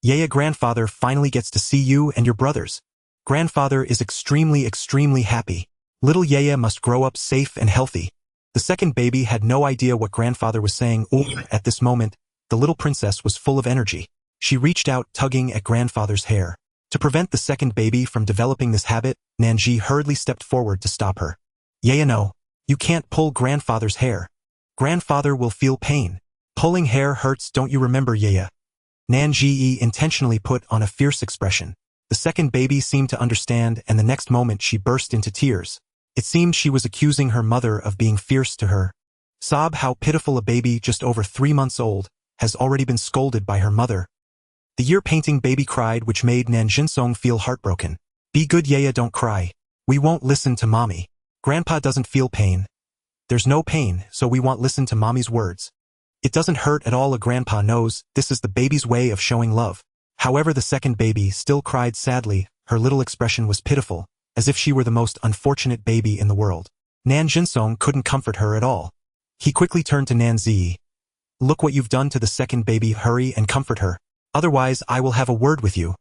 Yeye, grandfather finally gets to see you and your brothers. Grandfather is extremely happy. Little Yeye must grow up safe and healthy. The second baby had no idea what grandfather was saying. At this moment, the little princess was full of energy. She reached out, tugging at grandfather's hair. To prevent the second baby from developing this habit, Nanji hurriedly stepped forward to stop her. Yeye, no. You can't pull grandfather's hair. Grandfather will feel pain. Pulling hair hurts, don't you remember, Yeye? Nanji intentionally put on a fierce expression. The second baby seemed to understand, and the next moment she burst into tears. It seemed she was accusing her mother of being fierce to her. Sob, how pitiful, a baby just over 3 months old has already been scolded by her mother. The ear-painting baby cried, which made Nan Jinsong feel heartbroken. Be good, Yeye, don't cry. We won't listen to mommy. Grandpa doesn't feel pain. There's no pain, so we won't listen to mommy's words. It doesn't hurt at all, a grandpa knows this is the baby's way of showing love. However, the second baby still cried sadly. Her little expression was pitiful, as if she were the most unfortunate baby in the world. Nan Jinsong couldn't comfort her at all. He quickly turned to Nan Zi. Look what you've done to the second baby, hurry and comfort her. Otherwise, I will have a word with you.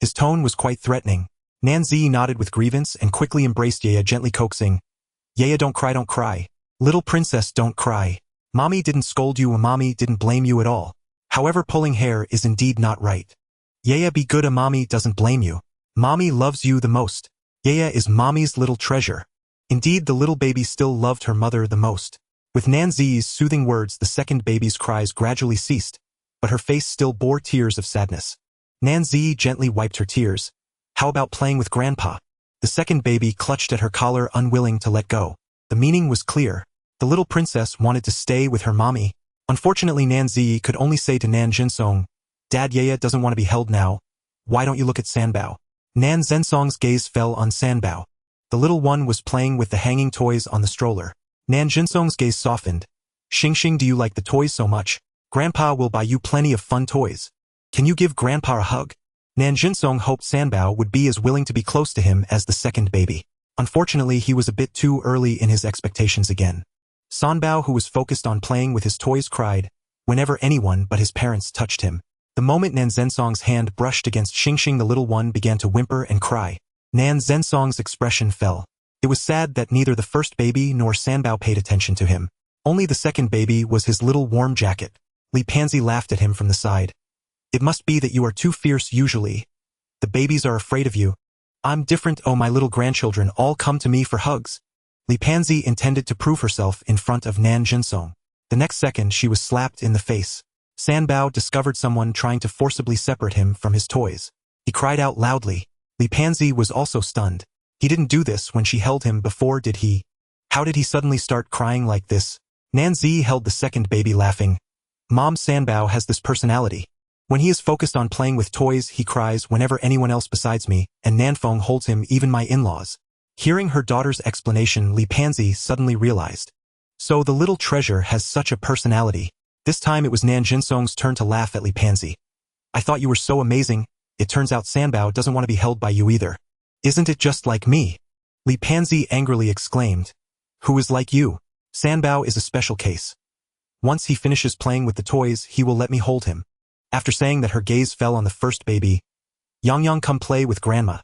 His tone was quite threatening. Nan Zi nodded with grievance and quickly embraced Yeye, gently coaxing. Yeye, don't cry, don't cry. Little princess, don't cry. Mommy didn't scold you, mommy didn't blame you at all. However, pulling hair is indeed not right. Yeye, be good, mommy doesn't blame you. Mommy loves you the most. Yaya is mommy's little treasure. Indeed, the little baby still loved her mother the most. With Nanzi's soothing words, the second baby's cries gradually ceased, but her face still bore tears of sadness. Nanzi gently wiped her tears. How about playing with Grandpa? The second baby clutched at her collar, unwilling to let go. The meaning was clear. The little princess wanted to stay with her mommy. Unfortunately, Nanzi could only say to Nan Jinsong, Dad, Yaya doesn't want to be held now. Why don't you look at Sanbao? Nan Zensong's gaze fell on Sanbao. The little one was playing with the hanging toys on the stroller. Nan Jinsong's gaze softened. Xing, do you like the toys so much? Grandpa will buy you plenty of fun toys. Can you give Grandpa a hug? Nan Jinsong hoped Sanbao would be as willing to be close to him as the second baby. Unfortunately, he was a bit too early in his expectations again. Sanbao, who was focused on playing with his toys, cried whenever anyone but his parents touched him. The moment Nan Zensong's hand brushed against Xing, the little one began to whimper and cry. Nan Zensong's expression fell. It was sad that neither the first baby nor Sanbao paid attention to him. Only the second baby was his little warm jacket. Li Pansy laughed at him from the side. It must be that you are too fierce usually. The babies are afraid of you. I'm different. Oh, my little grandchildren all come to me for hugs. Li Pansy intended to prove herself in front of Nan Jinsong. The next second, she was slapped in the face. Sanbao discovered someone trying to forcibly separate him from his toys. He cried out loudly. Li Pansy was also stunned. He didn't do this when she held him before, did he? How did he suddenly start crying like this? Nanzi held the second baby, laughing. Mom, Sanbao has this personality. When he is focused on playing with toys, he cries whenever anyone else besides me, and Nanfeng holds him, even my in-laws. Hearing her daughter's explanation, Li Pansy suddenly realized. So the little treasure has such a personality. This time it was Nan Jinsong's turn to laugh at Li Pansy. I thought you were so amazing. It turns out Sanbao doesn't want to be held by you either. Isn't it just like me? Li Pansy angrily exclaimed. Who is like you? Sanbao is a special case. Once he finishes playing with the toys, he will let me hold him. After saying that, her gaze fell on the first baby. Yang, come play with Grandma.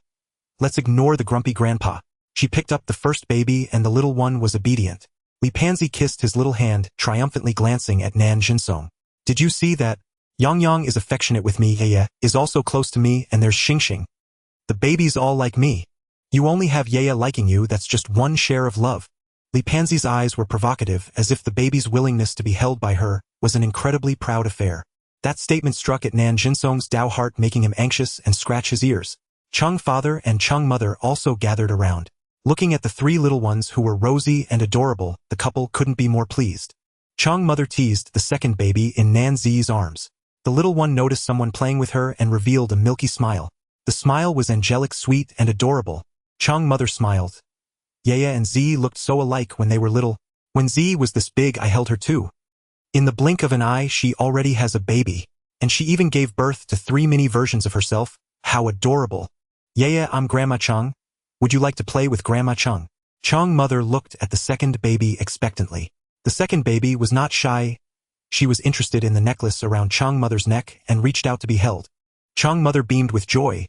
Let's ignore the grumpy grandpa. She picked up the first baby and the little one was obedient. Li Pansy kissed his little hand, triumphantly glancing at Nan Jinsong. Did you see that? Yang is affectionate with me, Yaya is also close to me, and there's Xing. The babies all like me. You only have Yaya liking you, that's just one share of love. Li Pansy's eyes were provocative, as if the baby's willingness to be held by her was an incredibly proud affair. That statement struck at Nan Jinsong's Dao heart, making him anxious and scratch his ears. Chung father and Chung mother also gathered around. Looking at the three little ones who were rosy and adorable, the couple couldn't be more pleased. Chung mother teased the second baby in Nan Zi's arms. The little one noticed someone playing with her and revealed a milky smile. The smile was angelic, sweet, and adorable. Chung mother smiled. Yaya and Z looked so alike when they were little. When Z was this big, I held her too. In the blink of an eye, she already has a baby. And she even gave birth to 3 mini versions of herself. How adorable. Yaya, I'm Grandma Chung. Would you like to play with Grandma Chung? Chung mother looked at the second baby expectantly. The second baby was not shy. She was interested in the necklace around Chung mother's neck and reached out to be held. Chung mother beamed with joy.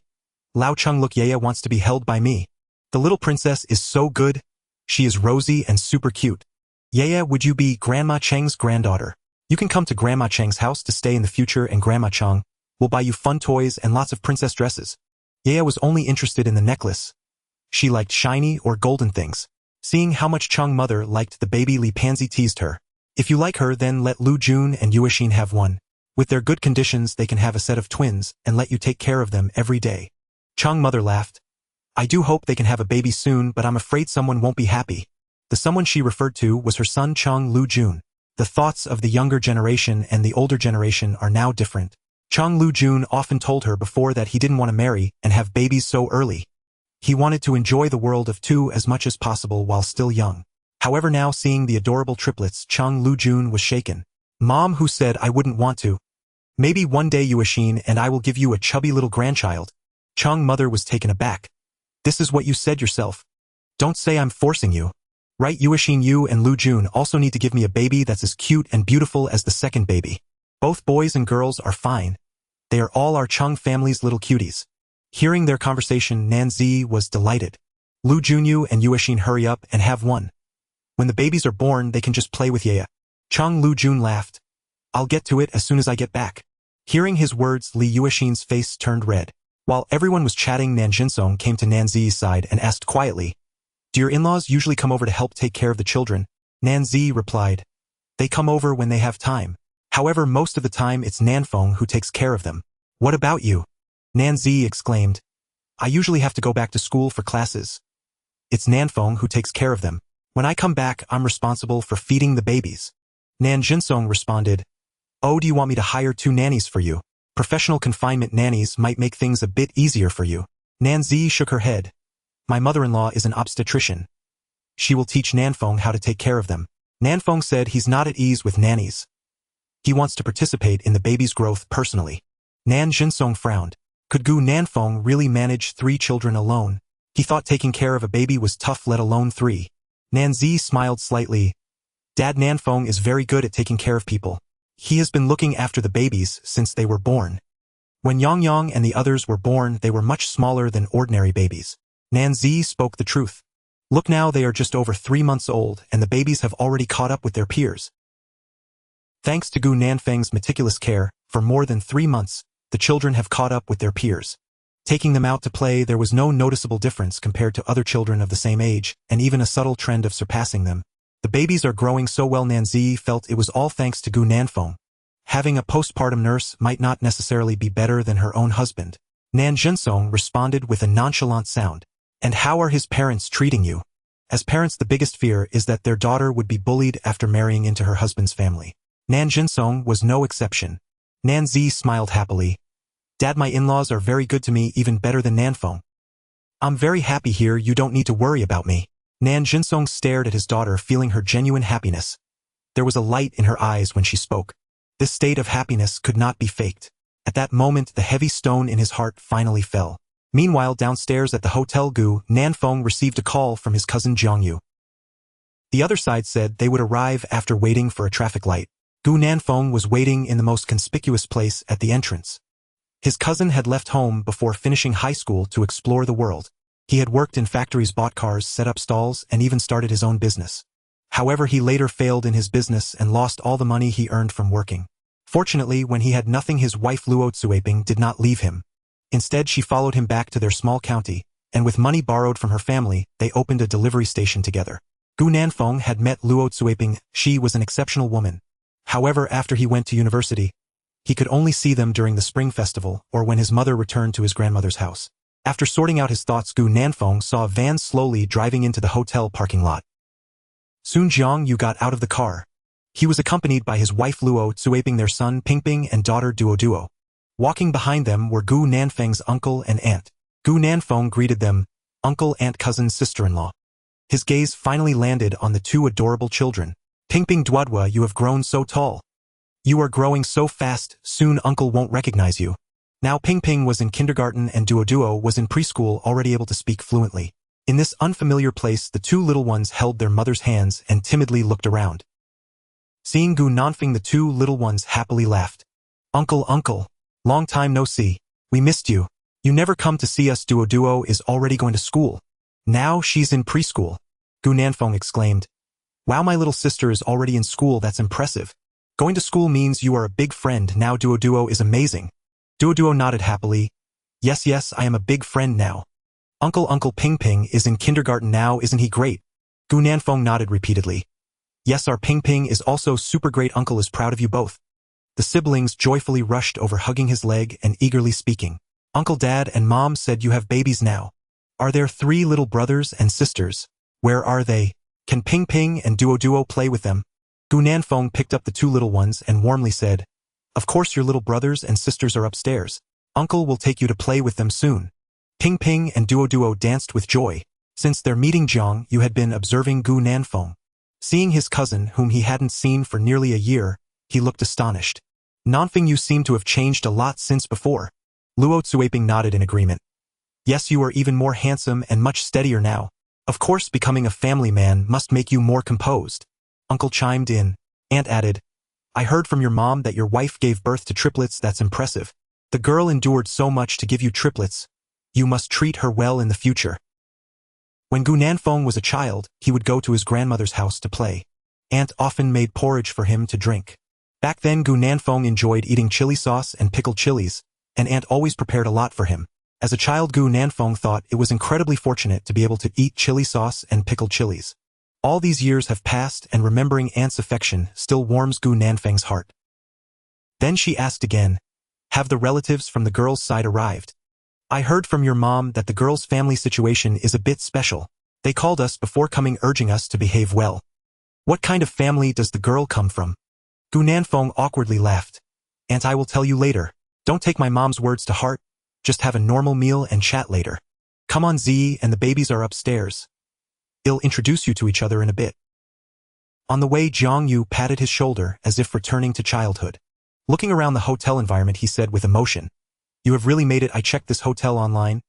Lao Chung, look, Yaya wants to be held by me. The little princess is so good. She is rosy and super cute. Yaya, would you be Grandma Cheng's granddaughter? You can come to Grandma Cheng's house to stay in the future, and Grandma Cheng will buy you fun toys and lots of princess dresses. Yaya was only interested in the necklace. She liked shiny or golden things. Seeing how much Chung mother liked the baby, Li Pansy teased her. If you like her, then let Lu Jun and Yuexin have one. With their good conditions, they can have a set of twins and let you take care of them every day. Chung mother laughed. I do hope they can have a baby soon, but I'm afraid someone won't be happy. The someone she referred to was her son Chung Lu Jun. The thoughts of the younger generation and the older generation are now different. Chung Lu Jun often told her before that he didn't want to marry and have babies so early. He wanted to enjoy the world of two as much as possible while still young. However, now seeing the adorable triplets, Chung Lu Jun was shaken. Mom, who said I wouldn't want to? Maybe one day, Yuexin, and I will give you a chubby little grandchild. Chung mother was taken aback. This is what you said yourself. Don't say I'm forcing you. Right, Yuexin, you and Lu Jun also need to give me a baby that's as cute and beautiful as the second baby. Both boys and girls are fine. They are all our Chung family's little cuties. Hearing their conversation, Nanzi was delighted. Lu Junyu and Yuexin, hurry up and have one. When the babies are born, they can just play with Yaya. Chung Lu Jun laughed. I'll get to it as soon as I get back. Hearing his words, Li Yuexin's face turned red. While everyone was chatting, Nan Jinsong came to Nan Zi's side and asked quietly, "Do your in-laws usually come over to help take care of the children?" Nan Zi replied, "They come over when they have time. However, most of the time it's Nanfeng who takes care of them." "What about you?" Nan Zi exclaimed, "I usually have to go back to school for classes. It's Nanfeng who takes care of them. When I come back, I'm responsible for feeding the babies." Nan Jinsong responded, "Oh, do you want me to hire 2 nannies for you? Professional confinement nannies might make things a bit easier for you." Nan Zi shook her head. "My mother-in-law is an obstetrician. She will teach Nanfeng how to take care of them." Nanfeng said he's not at ease with nannies. He wants to participate in the baby's growth personally. Nan Jinsong frowned. Could Gu Nanfeng really manage 3 children alone? He thought taking care of a baby was tough, let alone 3. Nan Zi smiled slightly. "Dad Nanfeng is very good at taking care of people. He has been looking after the babies since they were born. When Yang Yang and the others were born, they were much smaller than ordinary babies." Nan Zi spoke the truth. "Look now, they are just over 3 months old, and the babies have already caught up with their peers." Thanks to Gu Nanfeng's meticulous care, for more than 3 months, the children have caught up with their peers. Taking them out to play, there was no noticeable difference compared to other children of the same age, and even a subtle trend of surpassing them. The babies are growing so well. Nan Zi felt it was all thanks to Gu Nanfeng. Having a postpartum nurse might not necessarily be better than her own husband. Nan Jinsong responded with a nonchalant sound. "And how are his parents treating you?" As parents, the biggest fear is that their daughter would be bullied after marrying into her husband's family. Nan Jinsong was no exception. Nan Zi smiled happily. "Dad, my in-laws are very good to me, even better than Nanfeng. I'm very happy here, you don't need to worry about me." Nan Jinsong stared at his daughter, feeling her genuine happiness. There was a light in her eyes when she spoke. This state of happiness could not be faked. At that moment, the heavy stone in his heart finally fell. Meanwhile, downstairs at the hotel, Gu Nanfeng received a call from his cousin Jiangyu. The other side said they would arrive after waiting for a traffic light. Gu Nanfeng was waiting in the most conspicuous place at the entrance. His cousin had left home before finishing high school to explore the world. He had worked in factories, bought cars, set up stalls, and even started his own business. However, he later failed in his business and lost all the money he earned from working. Fortunately, when he had nothing, his wife Luo Tsuaping did not leave him. Instead, she followed him back to their small county, and with money borrowed from her family, they opened a delivery station together. Gu Nanfeng had met Luo Tsuaping. She was an exceptional woman. However, after he went to university, he could only see them during the spring festival or when his mother returned to his grandmother's house. After sorting out his thoughts, Gu Nanfeng saw a van slowly driving into the hotel parking lot. Soon Jiangyu got out of the car. He was accompanied by his wife Luo Tsuaping, their son Pingping, and daughter Duo. Walking behind them were Gu Nanfeng's uncle and aunt. Gu Nanfeng greeted them, "Uncle, aunt, cousin, sister-in-law." His gaze finally landed on the 2 adorable children. "Pingping, Duodua, you have grown so tall. You are growing so fast, soon uncle won't recognize you." Now Pingping was in kindergarten and Duo was in preschool, already able to speak fluently. In this unfamiliar place, the 2 little ones held their mother's hands and timidly looked around. Seeing Gu Nanfeng, the 2 little ones happily laughed. "Uncle, uncle, long time no see. We missed you. You never come to see us." Duo is already going to school. Now she's in preschool. Gu Nanfeng exclaimed. "Wow, my little sister is already in school, that's impressive. Going to school means you are a big friend now." Duo is amazing. Duo nodded happily. Yes, I am a big friend now. Uncle Pingping is in kindergarten now, isn't he great?" Gu Nanfeng nodded repeatedly. "Yes, our Pingping is also super great. Uncle is proud of you both." The siblings joyfully rushed over, hugging his leg and eagerly speaking. "Uncle, Dad, and Mom said you have babies now. Are there 3 little brothers and sisters? Where are they? Can Pingping and Duo play with them?" Gu Nanfeng picked up the 2 little ones and warmly said, "Of course, your little brothers and sisters are upstairs. Uncle will take you to play with them soon." Pingping and Duo danced with joy. Since their meeting, Jiangyu had been observing Gu Nanfeng. Seeing his cousin, whom he hadn't seen for nearly a year, he looked astonished. "Nanfeng, you seem to have changed a lot since before." Luo Tsuaping nodded in agreement. "Yes, you are even more handsome and much steadier now. Of course, becoming a family man must make you more composed." Uncle chimed in. Aunt added, "I heard from your mom that your wife gave birth to triplets. That's impressive. The girl endured so much to give you triplets. You must treat her well in the future." When Gu Nanfeng was a child, he would go to his grandmother's house to play. Aunt often made porridge for him to drink. Back then, Gu Nanfeng enjoyed eating chili sauce and pickled chilies, and Aunt always prepared a lot for him. As a child, Gu Nanfeng thought it was incredibly fortunate to be able to eat chili sauce and pickled chilies. All these years have passed and remembering Aunt's affection still warms Gu Nanfeng's heart. Then she asked again, have the relatives from the girl's side arrived? I heard from your mom that the girl's family situation is a bit special. They called us before coming urging us to behave well. What kind of family does the girl come from? Gu Nanfeng awkwardly laughed. Aunt, I will tell you later. Don't take my mom's words to heart. Just have a normal meal and chat later. Come on, Z, and the babies are upstairs. I'll introduce you to each other in a bit. On the way, Jiang Yu patted his shoulder as if returning to childhood. Looking around the hotel environment, he said with emotion, You have really made it. I checked this hotel online.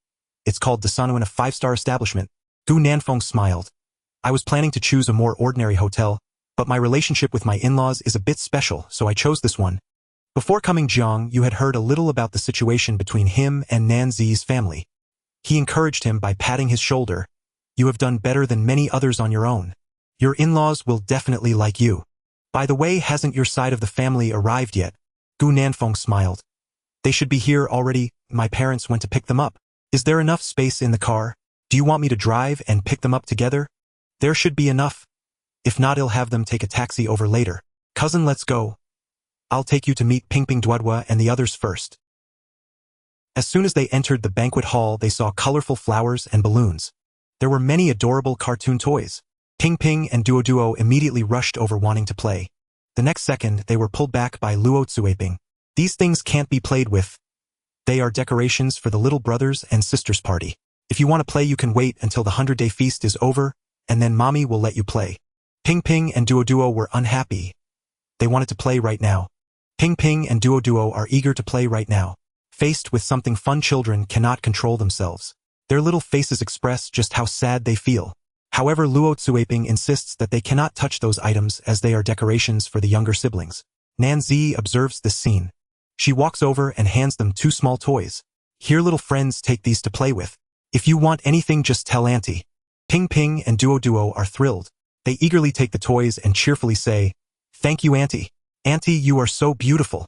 It's called Desano, a 5-star establishment. Gu Nanfeng smiled. I was planning to choose a more ordinary hotel, but my relationship with my in-laws is a bit special, so I chose this one. Before coming, Jiang Yu had heard a little about the situation between him and Nan Zi's family. He encouraged him by patting his shoulder. You have done better than many others on your own. Your in-laws will definitely like you. By the way, hasn't your side of the family arrived yet? Gu Nanfeng smiled. They should be here already. My parents went to pick them up. Is there enough space in the car? Do you want me to drive and pick them up together? There should be enough. If not, I'll have them take a taxi over later. Cousin, let's go. I'll take you to meet Pingping Duodua and the others first. As soon as they entered the banquet hall, they saw colorful flowers and balloons. There were many adorable cartoon toys. Pingping and Duoduo immediately rushed over wanting to play. The next second, they were pulled back by Luo Tsuaping. These things can't be played with. They are decorations for the little brothers and sisters party. If you want to play, you can wait until the 100-day feast is over, and then mommy will let you play. Pingping and Duoduo were unhappy. They wanted to play right now. Pingping and Duoduo are eager to play right now. Faced with something fun, children cannot control themselves. Their little faces express just how sad they feel. However, Luo Tsuaping insists that they cannot touch those items as they are decorations for the younger siblings. Nan Zi observes this scene. She walks over and hands them 2 small toys. Here, little friends, take these to play with. If you want anything, just tell Auntie. Pingping and Duoduo are thrilled. They eagerly take the toys and cheerfully say, Thank you, Auntie. Auntie, you are so beautiful.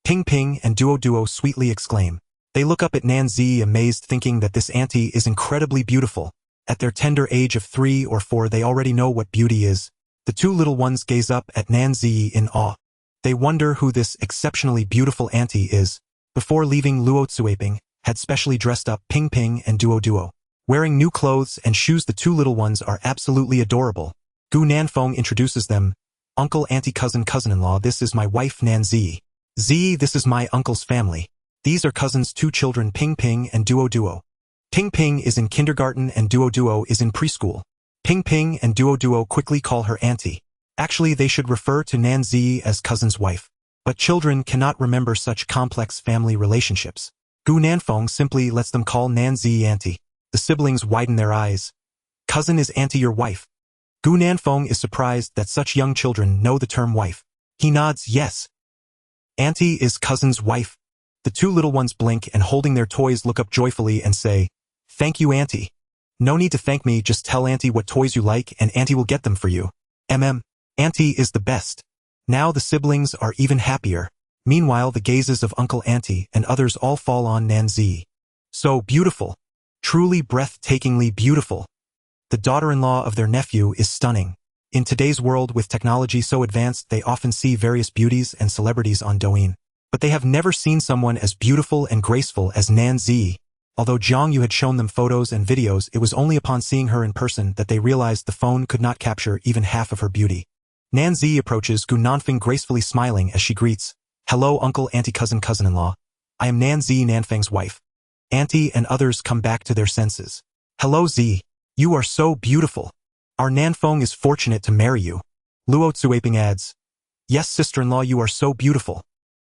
Pingping and Duoduo sweetly exclaim. They look up at Nan Zi amazed, thinking that this auntie is incredibly beautiful. At their tender age of 3 or 4, they already know what beauty is. The 2 little ones gaze up at Nan Zi in awe. They wonder who this exceptionally beautiful auntie is. Before leaving, Luo Tsuaping had specially dressed up Pingping and Duoduo. Wearing new clothes and shoes, the 2 little ones are absolutely adorable. Gu Nanfeng introduces them. Uncle, auntie, cousin, cousin-in-law, this is my wife Nan Zi. Zi, this is my uncle's family. These are cousins' 2 children, Pingping and Duoduo. Pingping is in kindergarten and Duoduo is in preschool. Pingping and Duoduo quickly call her auntie. Actually, they should refer to Nan Zi as cousin's wife. But children cannot remember such complex family relationships. Gu Nanfeng simply lets them call Nan Zi auntie. The siblings widen their eyes. Cousin, is auntie your wife? Gu Nanfeng is surprised that such young children know the term wife. He nods yes. Auntie is cousin's wife. The 2 little ones blink and holding their toys look up joyfully and say, Thank you, Auntie. No need to thank me, just tell Auntie what toys you like and Auntie will get them for you. Auntie is the best. Now the siblings are even happier. Meanwhile, the gazes of Uncle, Auntie, and others all fall on Nan Zi. So beautiful. Truly breathtakingly beautiful. The daughter-in-law of their nephew is stunning. In today's world with technology so advanced, they often see various beauties and celebrities on Douyin. But they have never seen someone as beautiful and graceful as Nan Zi. Although Jiang Yu had shown them photos and videos, it was only upon seeing her in person that they realized the phone could not capture even half of her beauty. Nan Zi approaches Gu Nanfeng gracefully smiling as she greets, Hello, uncle, auntie, cousin, cousin-in-law. I am Nan Zi, Nanfeng's wife. Auntie and others come back to their senses. Hello, Zi. You are so beautiful. Our Nanfeng is fortunate to marry you. Luo Tsuaping adds, Yes, sister-in-law, you are so beautiful.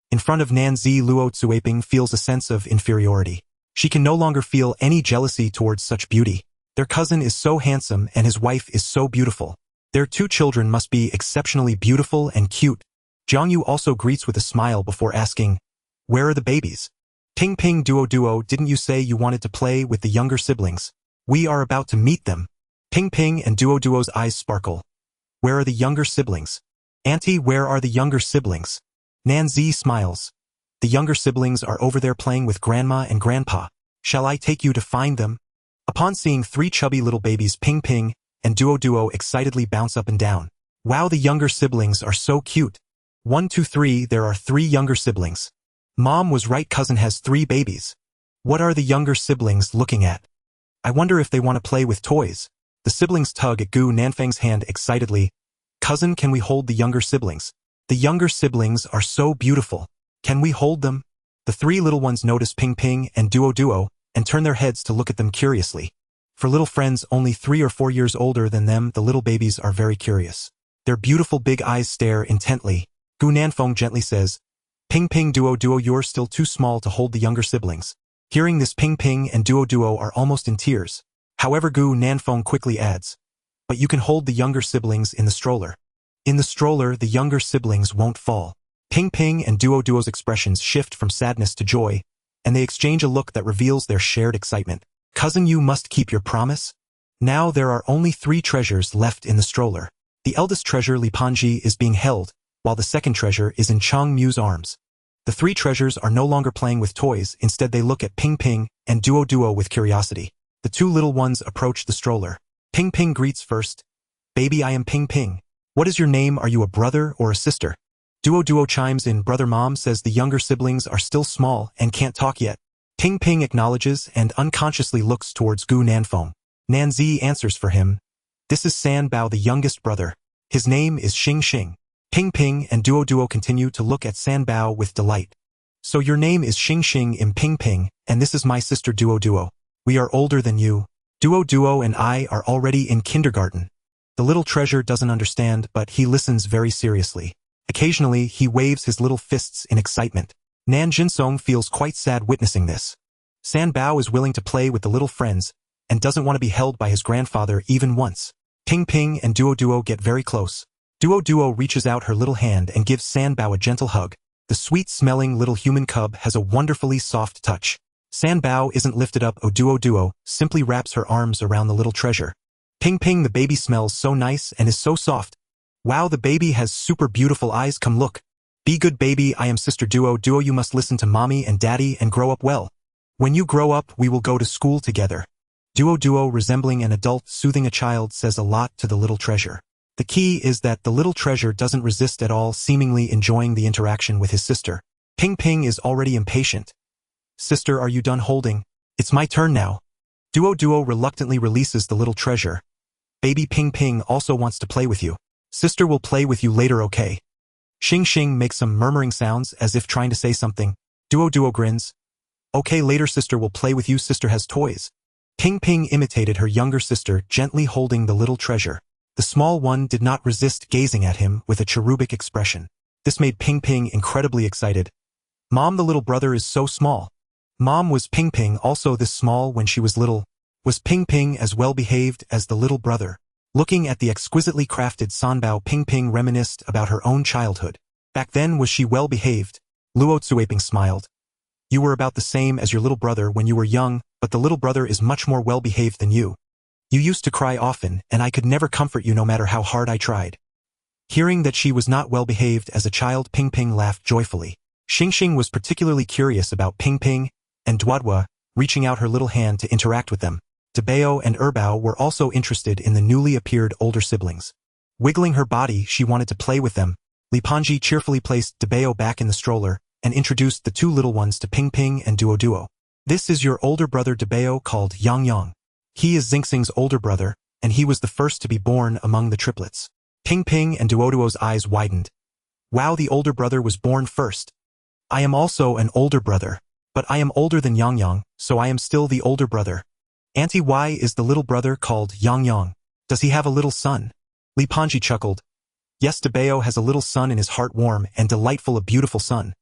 In front of Nan Zi, Luo Tsuaping feels a sense of inferiority. She can no longer feel any jealousy towards such beauty. Their cousin is so handsome and his wife is so beautiful. Their 2 children must be exceptionally beautiful and cute. Jiang Yu also greets with a smile before asking, Where are the babies? Pingping, Duoduo, didn't you say you wanted to play with the younger siblings? We are about to meet them. Pingping and Duoduo's eyes sparkle. Where are the younger siblings? Auntie, where are the younger siblings? Nan Zi smiles. The younger siblings are over there playing with Grandma and Grandpa. Shall I take you to find them? Upon seeing 3 chubby little babies Ping Ping and Duo excitedly bounce up and down. Wow, the younger siblings are so cute. 1, 2, 3, there are 3 younger siblings. Mom was right, cousin has 3 babies. What are the younger siblings looking at? I wonder if they want to play with toys. The siblings tug at Gu Nanfeng's hand excitedly. Cousin, can we hold the younger siblings? The younger siblings are so beautiful. Can we hold them? The 3 little ones notice Ping Ping and Duo and turn their heads to look at them curiously. For little friends only 3 or 4 years older than them, the little babies are very curious. Their beautiful big eyes stare intently. Gu Nanfeng gently says, Ping Ping, Duo, you're still too small to hold the younger siblings. Hearing this, Ping Ping and Duo are almost in tears. However, Gu Nanfeng quickly adds, but you can hold the younger siblings in the stroller. In the stroller, the younger siblings won't fall. Ping Ping and Duo's expressions shift from sadness to joy, and they exchange a look that reveals their shared excitement. Cousin, you must keep your promise. Now there are only 3 treasures left in the stroller. The eldest treasure, Li Panji, is being held, while the second treasure is in Chang Mu's arms. The 3 treasures are no longer playing with toys, instead they look at Ping Ping and Duo with curiosity. The 2 little ones approach the stroller. Ping Ping greets first. Baby, I am Ping Ping. What is your name? Are you a brother or a sister? Duo chimes in. Brother. Mom says the younger siblings are still small and can't talk yet. Ping Ping acknowledges and unconsciously looks towards Gu Nanfeng. Nanzi answers for him. This is San Bao, the youngest brother. His name is Xing. Ping Ping and Duo continue to look at San Bao with delight. So your name is Xing in Ping Ping, and this is my sister Duo. We are older than you. Duo and I are already in kindergarten. The little treasure doesn't understand, but he listens very seriously. Occasionally, he waves his little fists in excitement. Nan Jinsong feels quite sad witnessing this. San Bao is willing to play with the little friends and doesn't want to be held by his grandfather even once. Ping Ping and Duo get very close. Duo reaches out her little hand and gives San Bao a gentle hug. The sweet-smelling little human cub has a wonderfully soft touch. San Bao isn't lifted up. Duo simply wraps her arms around the little treasure. Ping Ping, the baby smells so nice and is so soft. Wow, the baby has super beautiful eyes. Come look. Be good, baby. I am sister Duo. You must listen to mommy and daddy and grow up well. When you grow up, we will go to school together. Duo, resembling an adult soothing a child, says a lot to the little treasure. The key is that the little treasure doesn't resist at all, seemingly enjoying the interaction with his sister. Ping Ping is already impatient. Sister, are you done holding? It's my turn now. Duo reluctantly releases the little treasure. Baby Ping Ping also wants to play with you. Sister will play with you later, okay? Xing makes some murmuring sounds as if trying to say something. Duo grins. Okay, later sister will play with you. Sister has toys. Ping Ping imitated her younger sister, gently holding the little treasure. The small one did not resist gazing at him with a cherubic expression. This made Ping Ping incredibly excited. Mom, the little brother is so small. Mom, was Ping Ping also this small when she was little? Was Ping Ping as well behaved as the little brother? Looking at the exquisitely crafted Sanbao, Ping Ping reminisced about her own childhood. Back then, was she well behaved? Luo Tsuaping smiled. You were about the same as your little brother when you were young, but the little brother is much more well behaved than you. You used to cry often, and I could never comfort you no matter how hard I tried. Hearing that she was not well behaved as a child, Ping Ping laughed joyfully. Xing was particularly curious about Ping Ping and Duo, reaching out her little hand to interact with them. Dabao and Erbao were also interested in the newly appeared older siblings. Wiggling her body, she wanted to play with them. Li Panji cheerfully placed Dabao back in the stroller and introduced the 2 little ones to Ping Ping and Duo. This is your older brother Dabao, called Yang. He is Xing's older brother, and he was the first to be born among the triplets. Ping Ping and Duo's eyes widened. Wow, the older brother was born first. I am also an older brother, but I am older than Yang, so I am still the older brother. Auntie, why is the little brother called Yang? Does he have a little son? Li Panji chuckled. Yes, Dabao has a little son in his heart, warm and delightful, a beautiful son.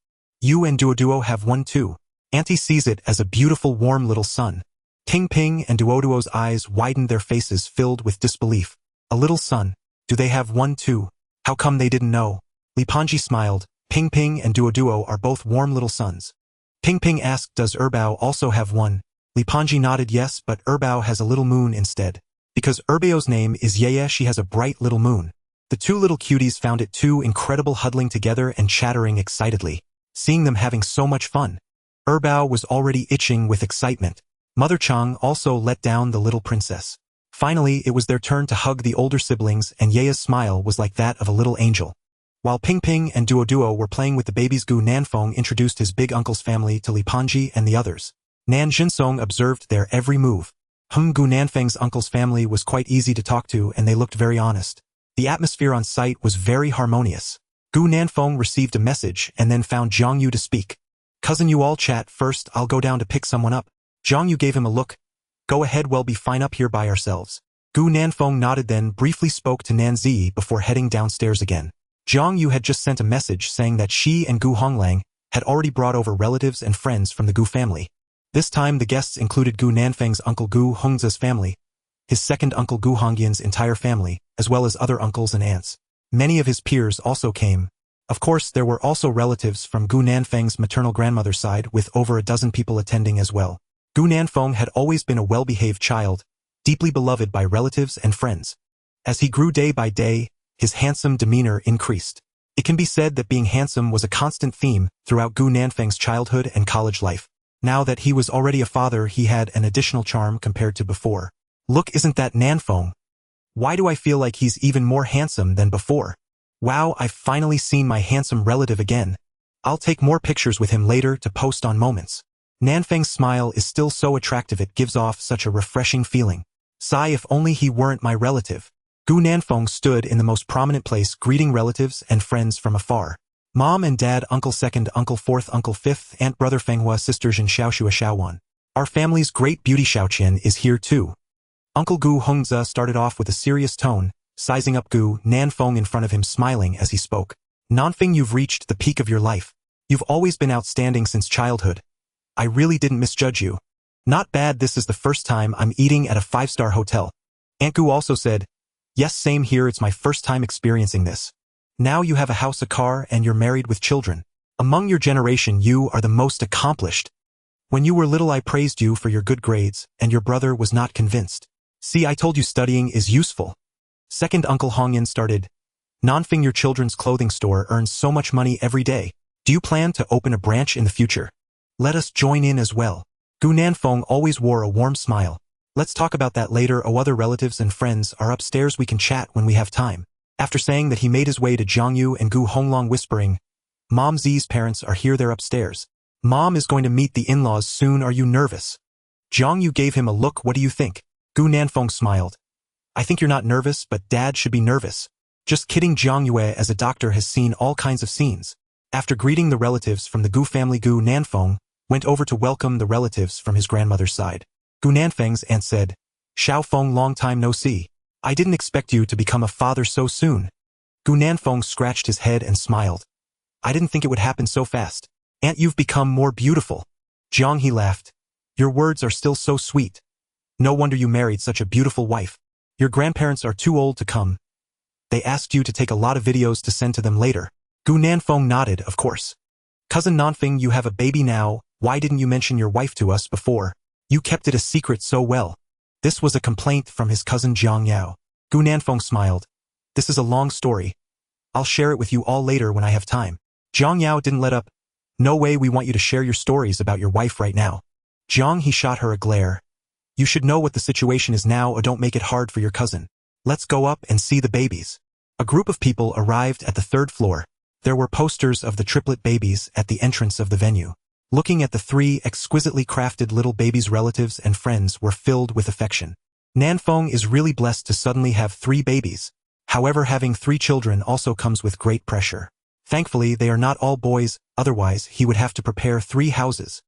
You and Duo have one too. Auntie sees it as a beautiful, warm little son. Ping Ping and Duo's eyes widened, their faces filled with disbelief. A little son? Do they have one too? How come they didn't know? Li Panji smiled. Ping Ping and Duo are both warm little sons. Ping Ping asked, does Erbao also have one? Li Panji nodded yes, but Erbao has a little moon instead. Because Erbao's name is Yeye, she has a bright little moon. The 2 little cuties found it too incredible, huddling together and chattering excitedly. Seeing them having so much fun, Erbao was already itching with excitement. Mother Chang also let down the little princess. Finally, it was their turn to hug the older siblings, and Yea's smile was like that of a little angel. While Ping Ping and Duo were playing with the babies, Gu Nanfeng introduced his big uncle's family to Li Panji and the others. Nan Jinsong observed their every move. Gu Nanfeng's uncle's family was quite easy to talk to, and they looked very honest. The atmosphere on site was very harmonious. Gu Nanfeng received a message and then found Zhang Yu to speak. Cousin, you all chat first, I'll go down to pick someone up. Zhang Yu gave him a look. Go ahead, we'll be fine up here by ourselves. Gu Nanfeng nodded, then briefly spoke to Nan Zi before heading downstairs again. Zhang Yu had just sent a message saying that she and Gu Honglang had already brought over relatives and friends from the Gu family. This time the guests included Gu Nanfeng's uncle Gu Hongza's family, his second uncle Gu Hongyan's entire family, as well as other uncles and aunts. Many of his peers also came. Of course, there were also relatives from Gu Nanfeng's maternal grandmother's side, with over a dozen people attending as well. Gu Nanfeng had always been a well-behaved child, deeply beloved by relatives and friends. As he grew day by day, his handsome demeanor increased. It can be said that being handsome was a constant theme throughout Gu Nanfeng's childhood and college life. Now that he was already a father, he had an additional charm compared to before. Look, isn't that Nanfeng? Why do I feel like he's even more handsome than before? Wow, I've finally seen my handsome relative again. I'll take more pictures with him later to post on Moments. Nanfeng's smile is still so attractive, it gives off such a refreshing feeling. Sigh, if only he weren't my relative. Gu Nanfeng stood in the most prominent place, greeting relatives and friends from afar. Mom and dad, uncle second, uncle fourth, uncle fifth, aunt, brother Fenghua, sister Jin, Xiaoxua, Xiaowan. Our family's great beauty Xiaoqian is here too. Uncle Gu Hongza started off with a serious tone, sizing up Gu Nanfeng in front of him, smiling as he spoke. Nanfeng, you've reached the peak of your life. You've always been outstanding since childhood. I really didn't misjudge you. Not bad, this is the first time I'm eating at a 5-star hotel. Aunt Gu also said, yes, same here, it's my first time experiencing this. Now you have a house, a car, and you're married with children. Among your generation, you are the most accomplished. When you were little, I praised you for your good grades, and your brother was not convinced. See, I told you studying is useful. Second uncle Hongyan started. Nanfeng, your children's clothing store earns so much money every day. Do you plan to open a branch in the future? Let us join in as well. Gu Nanfeng always wore a warm smile. Let's talk about that later. Oh, other relatives and friends are upstairs, we can chat when we have time. After saying that, he made his way to Zhang Yu and Gu Honglang, whispering, Mom Zi's parents are here, they're upstairs. Mom is going to meet the in-laws soon, are you nervous? Zhang Yu gave him a look, what do you think? Gu Nanfeng smiled. I think you're not nervous, but Dad should be nervous. Just kidding. Zhang Yue, as a doctor, has seen all kinds of scenes. After greeting the relatives from the Gu family, Gu Nanfeng went over to welcome the relatives from his grandmother's side. Gu Nanfeng's aunt said, Xiao Feng, long time no see. I didn't expect you to become a father so soon. Gu Nanfeng scratched his head and smiled. I didn't think it would happen so fast. Aunt, you've become more beautiful. Zhang He laughed. Your words are still so sweet. No wonder you married such a beautiful wife. Your grandparents are too old to come. They asked you to take a lot of videos to send to them later. Gu Nanfeng nodded, of course. Cousin Nanfeng, you have a baby now, why didn't you mention your wife to us before? You kept it a secret so well. This was a complaint from his cousin Jiang Yao. Gu Nanfeng smiled. This is a long story. I'll share it with you all later when I have time. Jiang Yao didn't let up. No way, we want you to share your stories about your wife right now. Jiang He shot her a glare. You should know what the situation is now, or don't make it hard for your cousin. Let's go up and see the babies. A group of people arrived at the 3rd floor. There were posters of the triplet babies at the entrance of the venue. Looking at the 3 exquisitely crafted little babies, relatives and friends were filled with affection. Nanfeng is really blessed to suddenly have 3 babies. However, having 3 children also comes with great pressure. Thankfully, they are not all boys, otherwise he would have to prepare 3 houses.